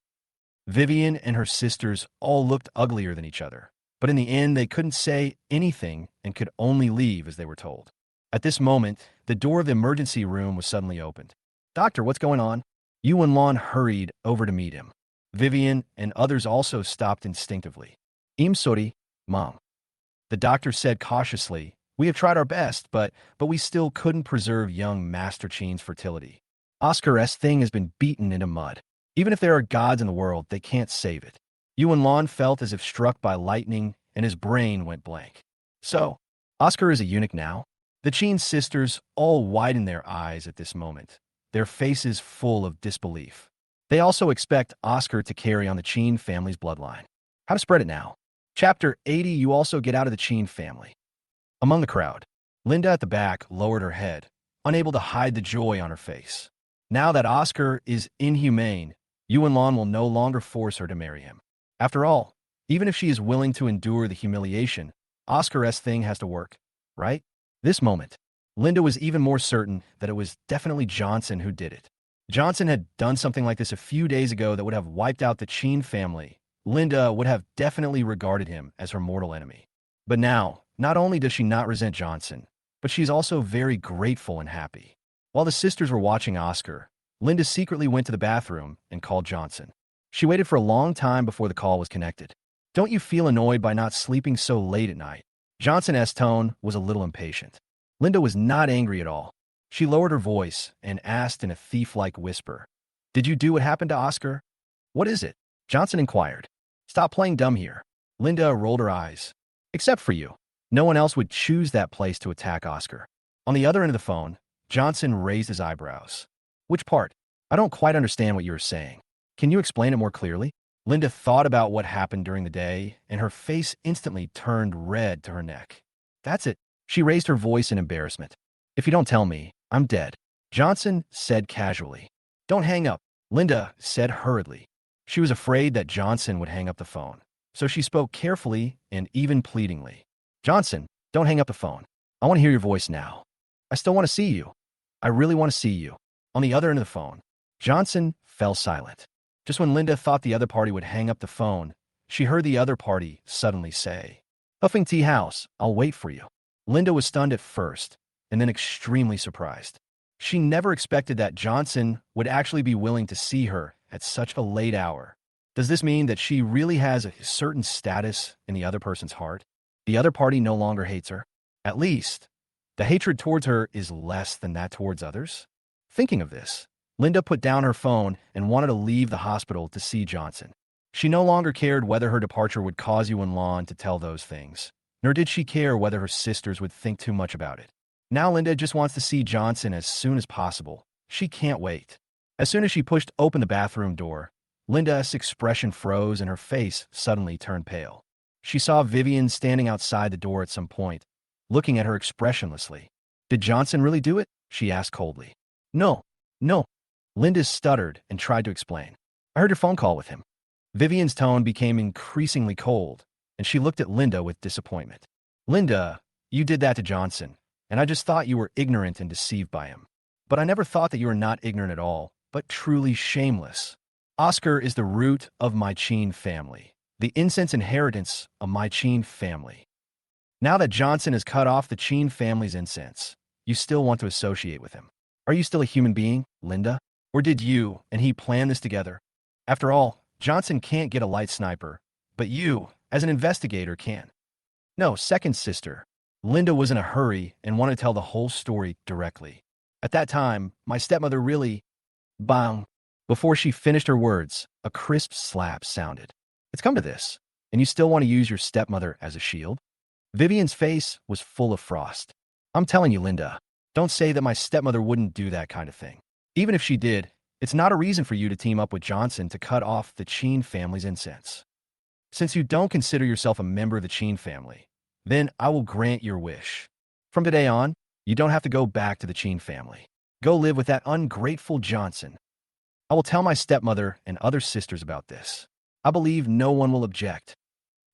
Vivian and her sisters all looked uglier than each other, but in the end they couldn't say anything and could only leave as they were told. At this moment, the door of the emergency room was suddenly opened. Doctor, what's going on? Yuan Lan hurried over to meet him. Vivian and others also stopped instinctively. I'm sorry, Mom. The doctor said cautiously, we have tried our best, but we still couldn't preserve young Master Chen's fertility. Oscar's thing has been beaten into mud. Even if there are gods in the world, they can't save it. Yuan Lan felt as if struck by lightning, and his brain went blank. So, Oscar is a eunuch now? The Chen sisters all widened their eyes at this moment, their faces full of disbelief. They also expect Oscar to carry on the Chen family's bloodline. How to spread it now? Chapter 80, you also get out of the Chen family. Among the crowd, Linda at the back lowered her head, unable to hide the joy on her face. Now that Oscar is inhumane, Yuan Lan will no longer force her to marry him. After all, even if she is willing to endure the humiliation, Oscar's thing has to work, right? This moment, Linda was even more certain that it was definitely Johnson who did it. Johnson had done something like this a few days ago that would have wiped out the Chen family. Linda would have definitely regarded him as her mortal enemy. But now, not only does she not resent Johnson, but she's also very grateful and happy. While the sisters were watching Oscar, Linda secretly went to the bathroom and called Johnson. She waited for a long time before the call was connected. Don't you feel annoyed by not sleeping so late at night? Johnson's tone was a little impatient. Linda was not angry at all. She lowered her voice and asked in a thief-like whisper, Did you do what happened to Oscar? What is it? Johnson inquired. Stop playing dumb here. Linda rolled her eyes. Except for you. No one else would choose that place to attack Oscar. On the other end of the phone, Johnson raised his eyebrows. Which part? I don't quite understand what you were saying. Can you explain it more clearly? Linda thought about what happened during the day, and her face instantly turned red to her neck. That's it. She raised her voice in embarrassment. If you don't tell me, I'm dead. Johnson said casually. Don't hang up, Linda said hurriedly. She was afraid that Johnson would hang up the phone, so she spoke carefully and even pleadingly. Johnson, don't hang up the phone. I want to hear your voice now. I still want to see you. I really want to see you. On the other end of the phone, Johnson fell silent. Just when Linda thought the other party would hang up the phone, she heard the other party suddenly say, Huffing Tea House, I'll wait for you. Linda was stunned at first, and then extremely surprised. She never expected that Johnson would actually be willing to see her at such a late hour. Does this mean that she really has a certain status in the other person's heart? The other party no longer hates her? At least, the hatred towards her is less than that towards others? Thinking of this, Linda put down her phone and wanted to leave the hospital to see Johnson. She no longer cared whether her departure would cause Yuan Lan to tell those things, nor did she care whether her sisters would think too much about it. Now Linda just wants to see Johnson as soon as possible. She can't wait. As soon as she pushed open the bathroom door, Linda's expression froze and her face suddenly turned pale. She saw Vivian standing outside the door at some point, looking at her expressionlessly. Did Johnson really do it? She asked coldly. No. Linda stuttered and tried to explain. I heard your phone call with him. Vivian's tone became increasingly cold, and she looked at Linda with disappointment. Linda, you did that to Johnson, and I just thought you were ignorant and deceived by him. But I never thought that you were not ignorant at all, but truly shameless. Oscar is the root of my Chen family, the incense inheritance of my Chen family. Now that Johnson has cut off the Chen family's incense, you still want to associate with him. Are you still a human being, Linda? Or did you and he plan this together? After all, Johnson can't get a light sniper, But you, as an investigator, can. No, second sister. Linda was in a hurry and wanted to tell the whole story directly. At that time, my stepmother really... Bang. Before she finished her words, a crisp slap sounded. It's come to this, and you still want to use your stepmother as a shield? Vivian's face was full of frost. I'm telling you, Linda, don't say that my stepmother wouldn't do that kind of thing. Even if she did, it's not a reason for you to team up with Johnson to cut off the Chen family's incense. Since you don't consider yourself a member of the Chen family, then I will grant your wish. From today on, you don't have to go back to the Chen family. Go live with that ungrateful Johnson. I will tell my stepmother and other sisters about this. I believe no one will object.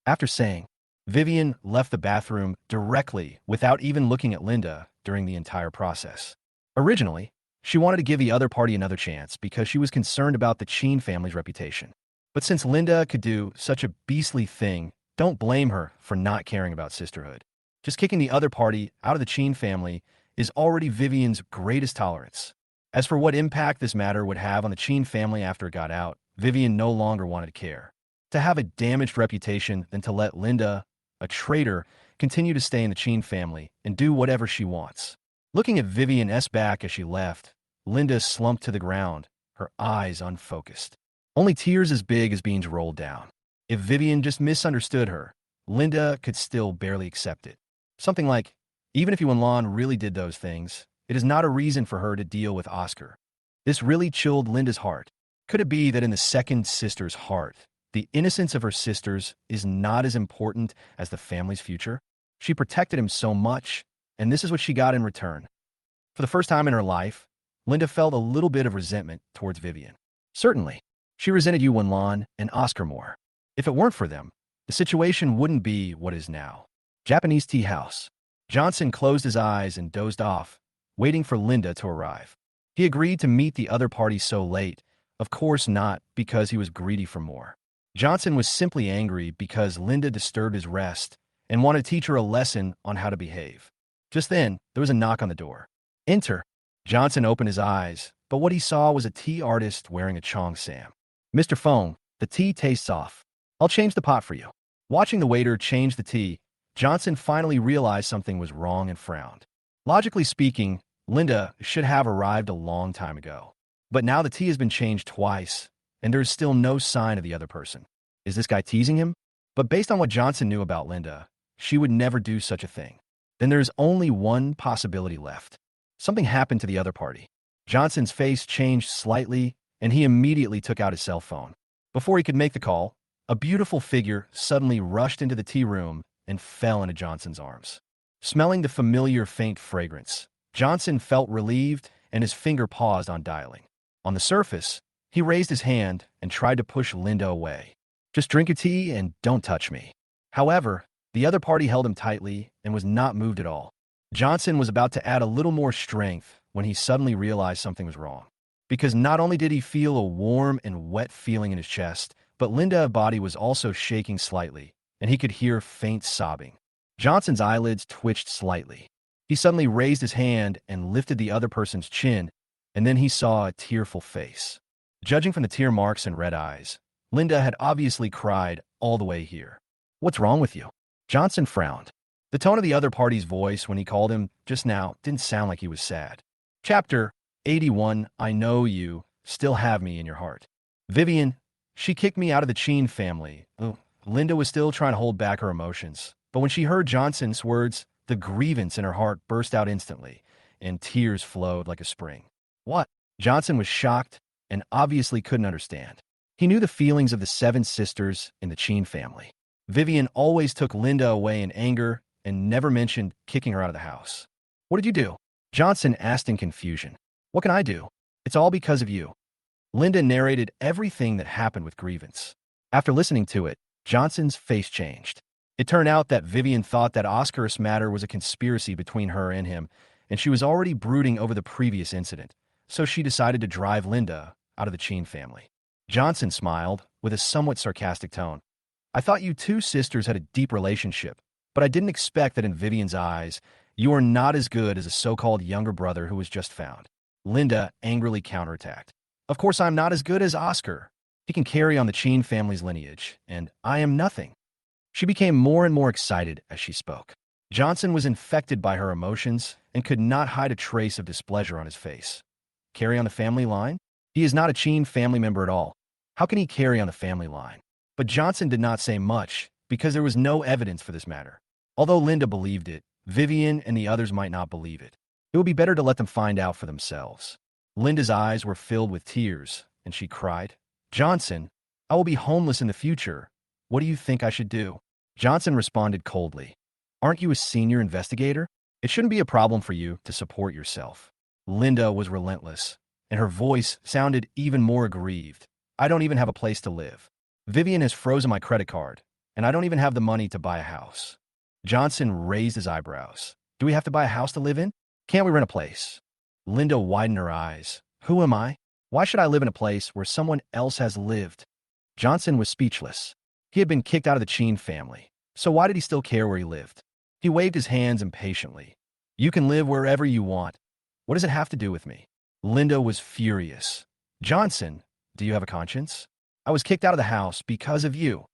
After saying, Vivian left the bathroom directly without even looking at Linda during the entire process. Originally, she wanted to give the other party another chance because she was concerned about the Chen family's reputation. But since Linda could do such a beastly thing, don't blame her for not caring about sisterhood. Just kicking the other party out of the Chen family is already Vivian's greatest tolerance. As for what impact this matter would have on the Chen family after it got out, Vivian no longer wanted to care. To have a damaged reputation than to let Linda, a traitor, continue to stay in the Chen family and do whatever she wants. Looking at Vivian's back as she left, Linda slumped to the ground, her eyes unfocused. Only tears as big as beans rolled down. If Vivian just misunderstood her, Linda could still barely accept it. Something like, even if you and Lon really did those things, it is not a reason for her to deal with Oscar. This really chilled Linda's heart. Could it be that in the second sister's heart, the innocence of her sisters is not as important as the family's future? She protected him so much, and this is what she got in return. For the first time in her life, Linda felt a little bit of resentment towards Vivian. Certainly, she resented you, Wenlon, and Oscar more. If it weren't for them, the situation wouldn't be what is now. Japanese tea house. Johnson closed his eyes and dozed off, waiting for Linda to arrive. He agreed to meet the other party so late, of course not because he was greedy for more. Johnson was simply angry because Linda disturbed his rest and wanted to teach her a lesson on how to behave. Just then, there was a knock on the door. Enter. Johnson opened his eyes, but what he saw was a tea artist wearing a cheongsam. Mr. Fong, the tea tastes off. I'll change the pot for you. Watching the waiter change the tea, Johnson finally realized something was wrong and frowned. Logically speaking, Linda should have arrived a long time ago. But now the tea has been changed twice, and there is still no sign of the other person. Is this guy teasing him? But based on what Johnson knew about Linda, she would never do such a thing. Then there is only one possibility left. Something happened to the other party. Johnson's face changed slightly, and he immediately took out his cell phone. Before he could make the call, a beautiful figure suddenly rushed into the tea room and fell into Johnson's arms. Smelling the familiar faint fragrance, Johnson felt relieved and his finger paused on dialing. On the surface, he raised his hand and tried to push Linda away. Just drink a tea and don't touch me. However, the other party held him tightly and was not moved at all. Johnson was about to add a little more strength when he suddenly realized something was wrong. Because not only did he feel a warm and wet feeling in his chest, but Linda's body was also shaking slightly, and he could hear faint sobbing. Johnson's eyelids twitched slightly. He suddenly raised his hand and lifted the other person's chin, and then he saw a tearful face. Judging from the tear marks and red eyes, Linda had obviously cried all the way here. What's wrong with you? Johnson frowned. The tone of the other party's voice when he called him just now didn't sound like he was sad. Chapter 81, I know you still have me in your heart. Vivian, she kicked me out of the Chen family. Linda was still trying to hold back her emotions, but when she heard Johnson's words, the grievance in her heart burst out instantly, and tears flowed like a spring. What? Johnson was shocked and obviously couldn't understand. He knew the feelings of the 7 sisters in the Chen family. Vivian always took Linda away in anger and never mentioned kicking her out of the house. What did you do? Johnson asked in confusion. What can I do? It's all because of you. Linda narrated everything that happened with grievance. After listening to it, Johnson's face changed. It turned out that Vivian thought that Oscar's matter was a conspiracy between her and him, and she was already brooding over the previous incident, so she decided to drive Linda out of the Chen family. Johnson smiled with a somewhat sarcastic tone. I thought you 2 sisters had a deep relationship, but I didn't expect that in Vivian's eyes, you are not as good as a so-called younger brother who was just found. Linda angrily counterattacked. Of course I'm not as good as Oscar. He can carry on the Chen family's lineage, and I am nothing. She became more and more excited as she spoke. Johnson was infected by her emotions and could not hide a trace of displeasure on his face. Carry on the family line? He is not a Chen family member at all. How can he carry on the family line? But Johnson did not say much because there was no evidence for this matter. Although Linda believed it, Vivian and the others might not believe it. It would be better to let them find out for themselves. Linda's eyes were filled with tears, and she cried, Johnson, I will be homeless in the future. What do you think I should do? Johnson responded coldly. Aren't you a senior investigator? It shouldn't be a problem for you to support yourself. Linda was relentless, and her voice sounded even more aggrieved. I don't even have a place to live. Vivian has frozen my credit card, and I don't even have the money to buy a house. Johnson raised his eyebrows. Do we have to buy a house to live in? Can't we rent a place? Linda widened her eyes. Who am I? Why should I live in a place where someone else has lived? Johnson was speechless. He had been kicked out of the Chen family, so why did he still care where he lived? He waved his hands impatiently. You can live wherever you want. What does it have to do with me? Linda was furious. Johnson, do you have a conscience? I was kicked out of the house because of you.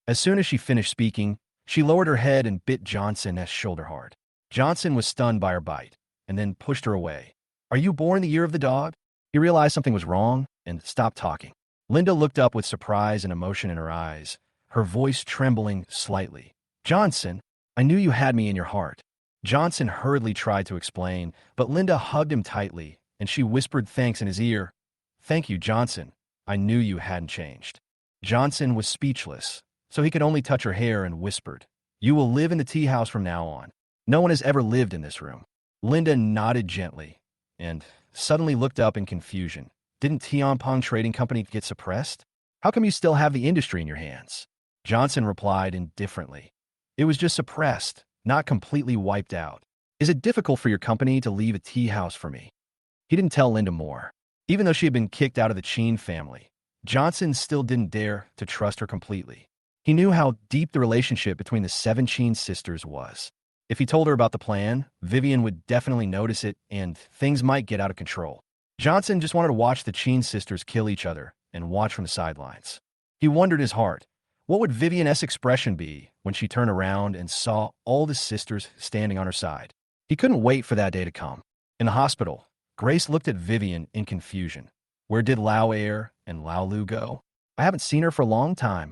As soon as she finished speaking, she lowered her head and bit Johnson's shoulder hard. Johnson was stunned by her bite, and then pushed her away. Are you born the year of the dog? He realized something was wrong and stopped talking. Linda looked up with surprise and emotion in her eyes, her voice trembling slightly. Johnson, I knew you had me in your heart. Johnson hurriedly tried to explain, but Linda hugged him tightly, and she whispered thanks in his ear. Thank you, Johnson. I knew you hadn't changed. Johnson was speechless, so he could only touch her hair and whispered, You will live in the tea house from now on. No one has ever lived in this room. Linda nodded gently, and suddenly looked up in confusion. Didn't Tianpong Trading Company get suppressed? How come you still have the industry in your hands? Johnson replied indifferently. It was just suppressed, not completely wiped out. Is it difficult for your company to leave a tea house for me? He didn't tell Linda more. Even though she had been kicked out of the Chen family, Johnson still didn't dare to trust her completely. He knew how deep the relationship between the 7 Chen sisters was. If he told her about the plan, Vivian would definitely notice it and things might get out of control. Johnson just wanted to watch the Chen sisters kill each other and watch from the sidelines. He wondered in his heart, what would Vivian's expression be when she turned around and saw all the sisters standing on her side? He couldn't wait for that day to come. In the hospital, Grace looked at Vivian in confusion. Where did Lao Air and Lao Lu go? I haven't seen her for a long time.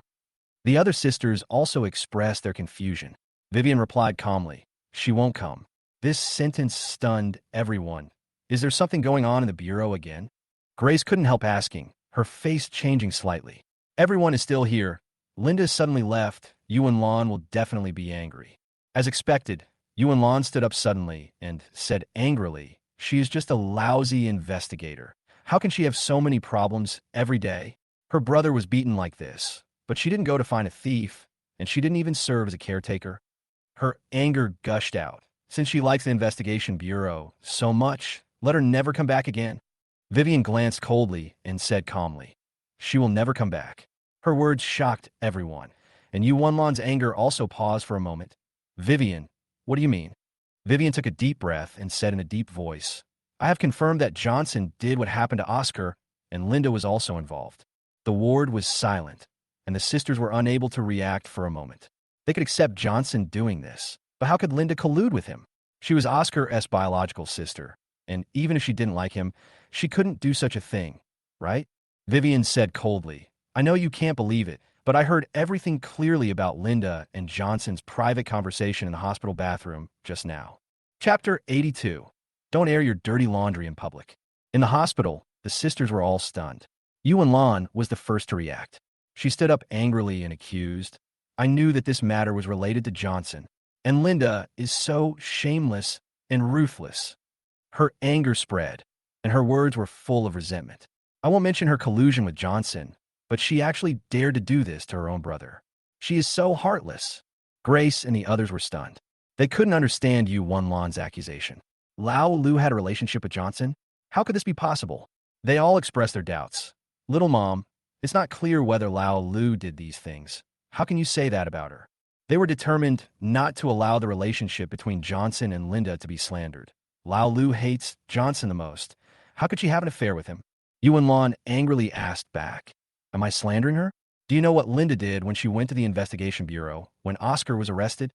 The other sisters also expressed their confusion. Vivian replied calmly, She won't come. This sentence stunned everyone. Is there something going on in the bureau again? Grace couldn't help asking, her face changing slightly. Everyone is still here. Linda suddenly left. Yuan Lan will definitely be angry. As expected, Yuan Lan stood up suddenly and said angrily, She is just a lousy investigator. How can she have so many problems every day? Her brother was beaten like this, but she didn't go to find a thief, and she didn't even serve as a caretaker. Her anger gushed out. Since she likes the investigation bureau so much, let her never come back again. Vivian glanced coldly and said calmly, She will never come back. Her words shocked everyone, and Yuan Lan's anger also paused for a moment. Vivian, what do you mean? Vivian took a deep breath and said in a deep voice, I have confirmed that Johnson did what happened to Oscar, and Linda was also involved. The ward was silent, and the sisters were unable to react for a moment. They could accept Johnson doing this, but how could Linda collude with him? She was Oscar's biological sister, and even if she didn't like him, she couldn't do such a thing, right? Vivian said coldly, I know you can't believe it, but I heard everything clearly about Linda and Johnson's private conversation in the hospital bathroom just now. Chapter 82. Don't air your dirty laundry in public. In the hospital, the sisters were all stunned. Yuan Lan was the first to react. She stood up angrily and accused, I knew that this matter was related to Johnson, and Linda is so shameless and ruthless. Her anger spread, and her words were full of resentment. I won't mention her collusion with Johnson, but she actually dared to do this to her own brother. She is so heartless. Grace and the others were stunned. They couldn't understand Yuan Lan's accusation. Lao Lu had a relationship with Johnson? How could this be possible? They all expressed their doubts. Little Mom, it's not clear whether Lao Lu did these things. How can you say that about her? They were determined not to allow the relationship between Johnson and Linda to be slandered. Lao Lu hates Johnson the most. How could she have an affair with him? Yuan Lan angrily asked back. Am I slandering her? Do you know what Linda did when she went to the investigation bureau when Oscar was arrested?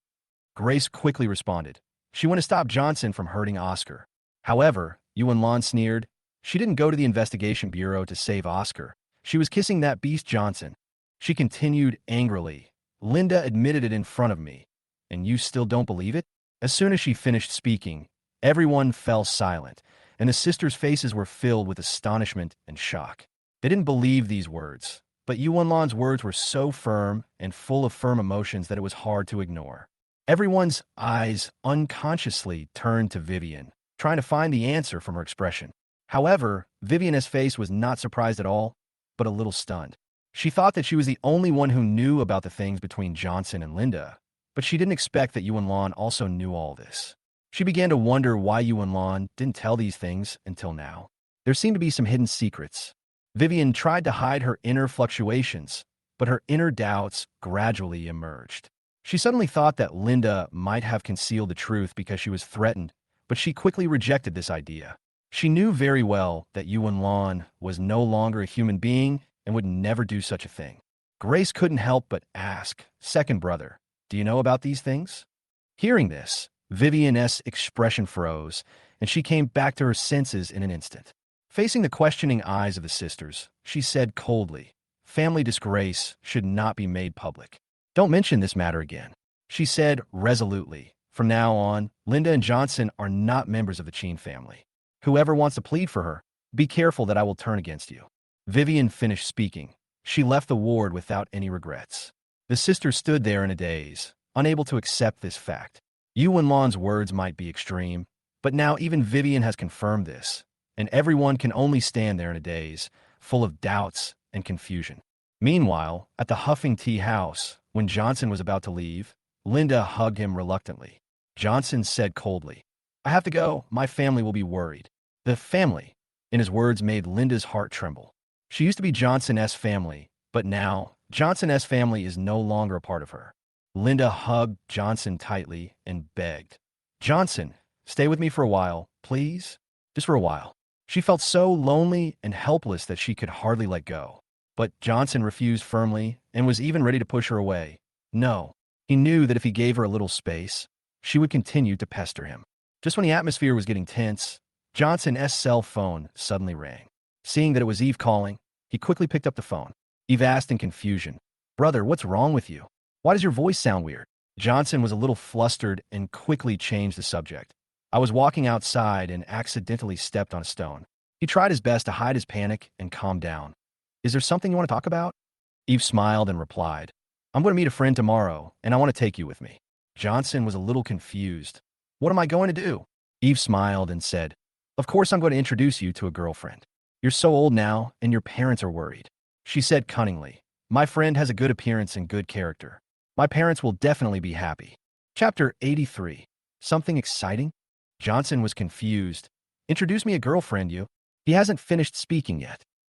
Grace quickly responded. She went to stop Johnson from hurting Oscar. However, Yuan Lan sneered. She didn't go to the investigation bureau to save Oscar. She was kissing that beast Johnson. She continued angrily. Linda admitted it in front of me. And you still don't believe it? As soon as she finished speaking, everyone fell silent, and the sisters' faces were filled with astonishment and shock. They didn't believe these words, but Yuan Lan's words were so firm and full of firm emotions that it was hard to ignore. Everyone's eyes unconsciously turned to Vivian, trying to find the answer from her expression. However, Vivian's face was not surprised at all, but a little stunned. She thought that she was the only one who knew about the things between Johnson and Linda, but she didn't expect that Yuan Lan also knew all this. She began to wonder why Yuan Lan didn't tell these things until now. There seemed to be some hidden secrets. Vivian tried to hide her inner fluctuations, but her inner doubts gradually emerged. She suddenly thought that Linda might have concealed the truth because she was threatened, but she quickly rejected this idea. She knew very well that Yuan Lan was no longer a human being and would never do such a thing. Grace couldn't help but ask, "Second brother, do you know about these things?" Hearing this, Vivian's expression froze, and she came back to her senses in an instant. Facing the questioning eyes of the sisters, she said coldly, "Family disgrace should not be made public. Don't mention this matter again." She said resolutely, "From now on, Linda and Johnson are not members of the Chen family. Whoever wants to plead for her, be careful that I will turn against you." Vivian finished speaking. She left the ward without any regrets. The sisters stood there in a daze, unable to accept this fact. Yuan Lan's words might be extreme, but now even Vivian has confirmed this, and everyone can only stand there in a daze, full of doubts and confusion. Meanwhile, at the Huffing Tea House, when Johnson was about to leave, Linda hugged him reluctantly. Johnson said coldly, "I have to go. My family will be worried." The family, in his words, made Linda's heart tremble. She used to be Johnson's family, but now Johnson's family is no longer a part of her. Linda hugged Johnson tightly and begged, "Johnson, stay with me for a while, please. Just for a while." She felt so lonely and helpless that she could hardly let go. But Johnson refused firmly and was even ready to push her away. No, he knew that if he gave her a little space, she would continue to pester him. Just when the atmosphere was getting tense, Johnson's cell phone suddenly rang. Seeing that it was Eve calling, he quickly picked up the phone. Eve asked in confusion, "Brother, what's wrong with you? Why does your voice sound weird?" Johnson was a little flustered and quickly changed the subject. "I was walking outside and accidentally stepped on a stone." He tried his best to hide his panic and calm down. "Is there something you want to talk about?" Eve smiled and replied, "I'm going to meet a friend tomorrow, and I want to take you with me." Johnson was a little confused. "What am I going to do?" Eve smiled and said, "Of course I'm going to introduce you to a girlfriend. You're so old now, and your parents are worried." She said cunningly, "My friend has a good appearance and good character. My parents will definitely be happy." Chapter 83. Something exciting? Johnson was confused. "Introduce me a girlfriend, you." He hasn't finished speaking yet.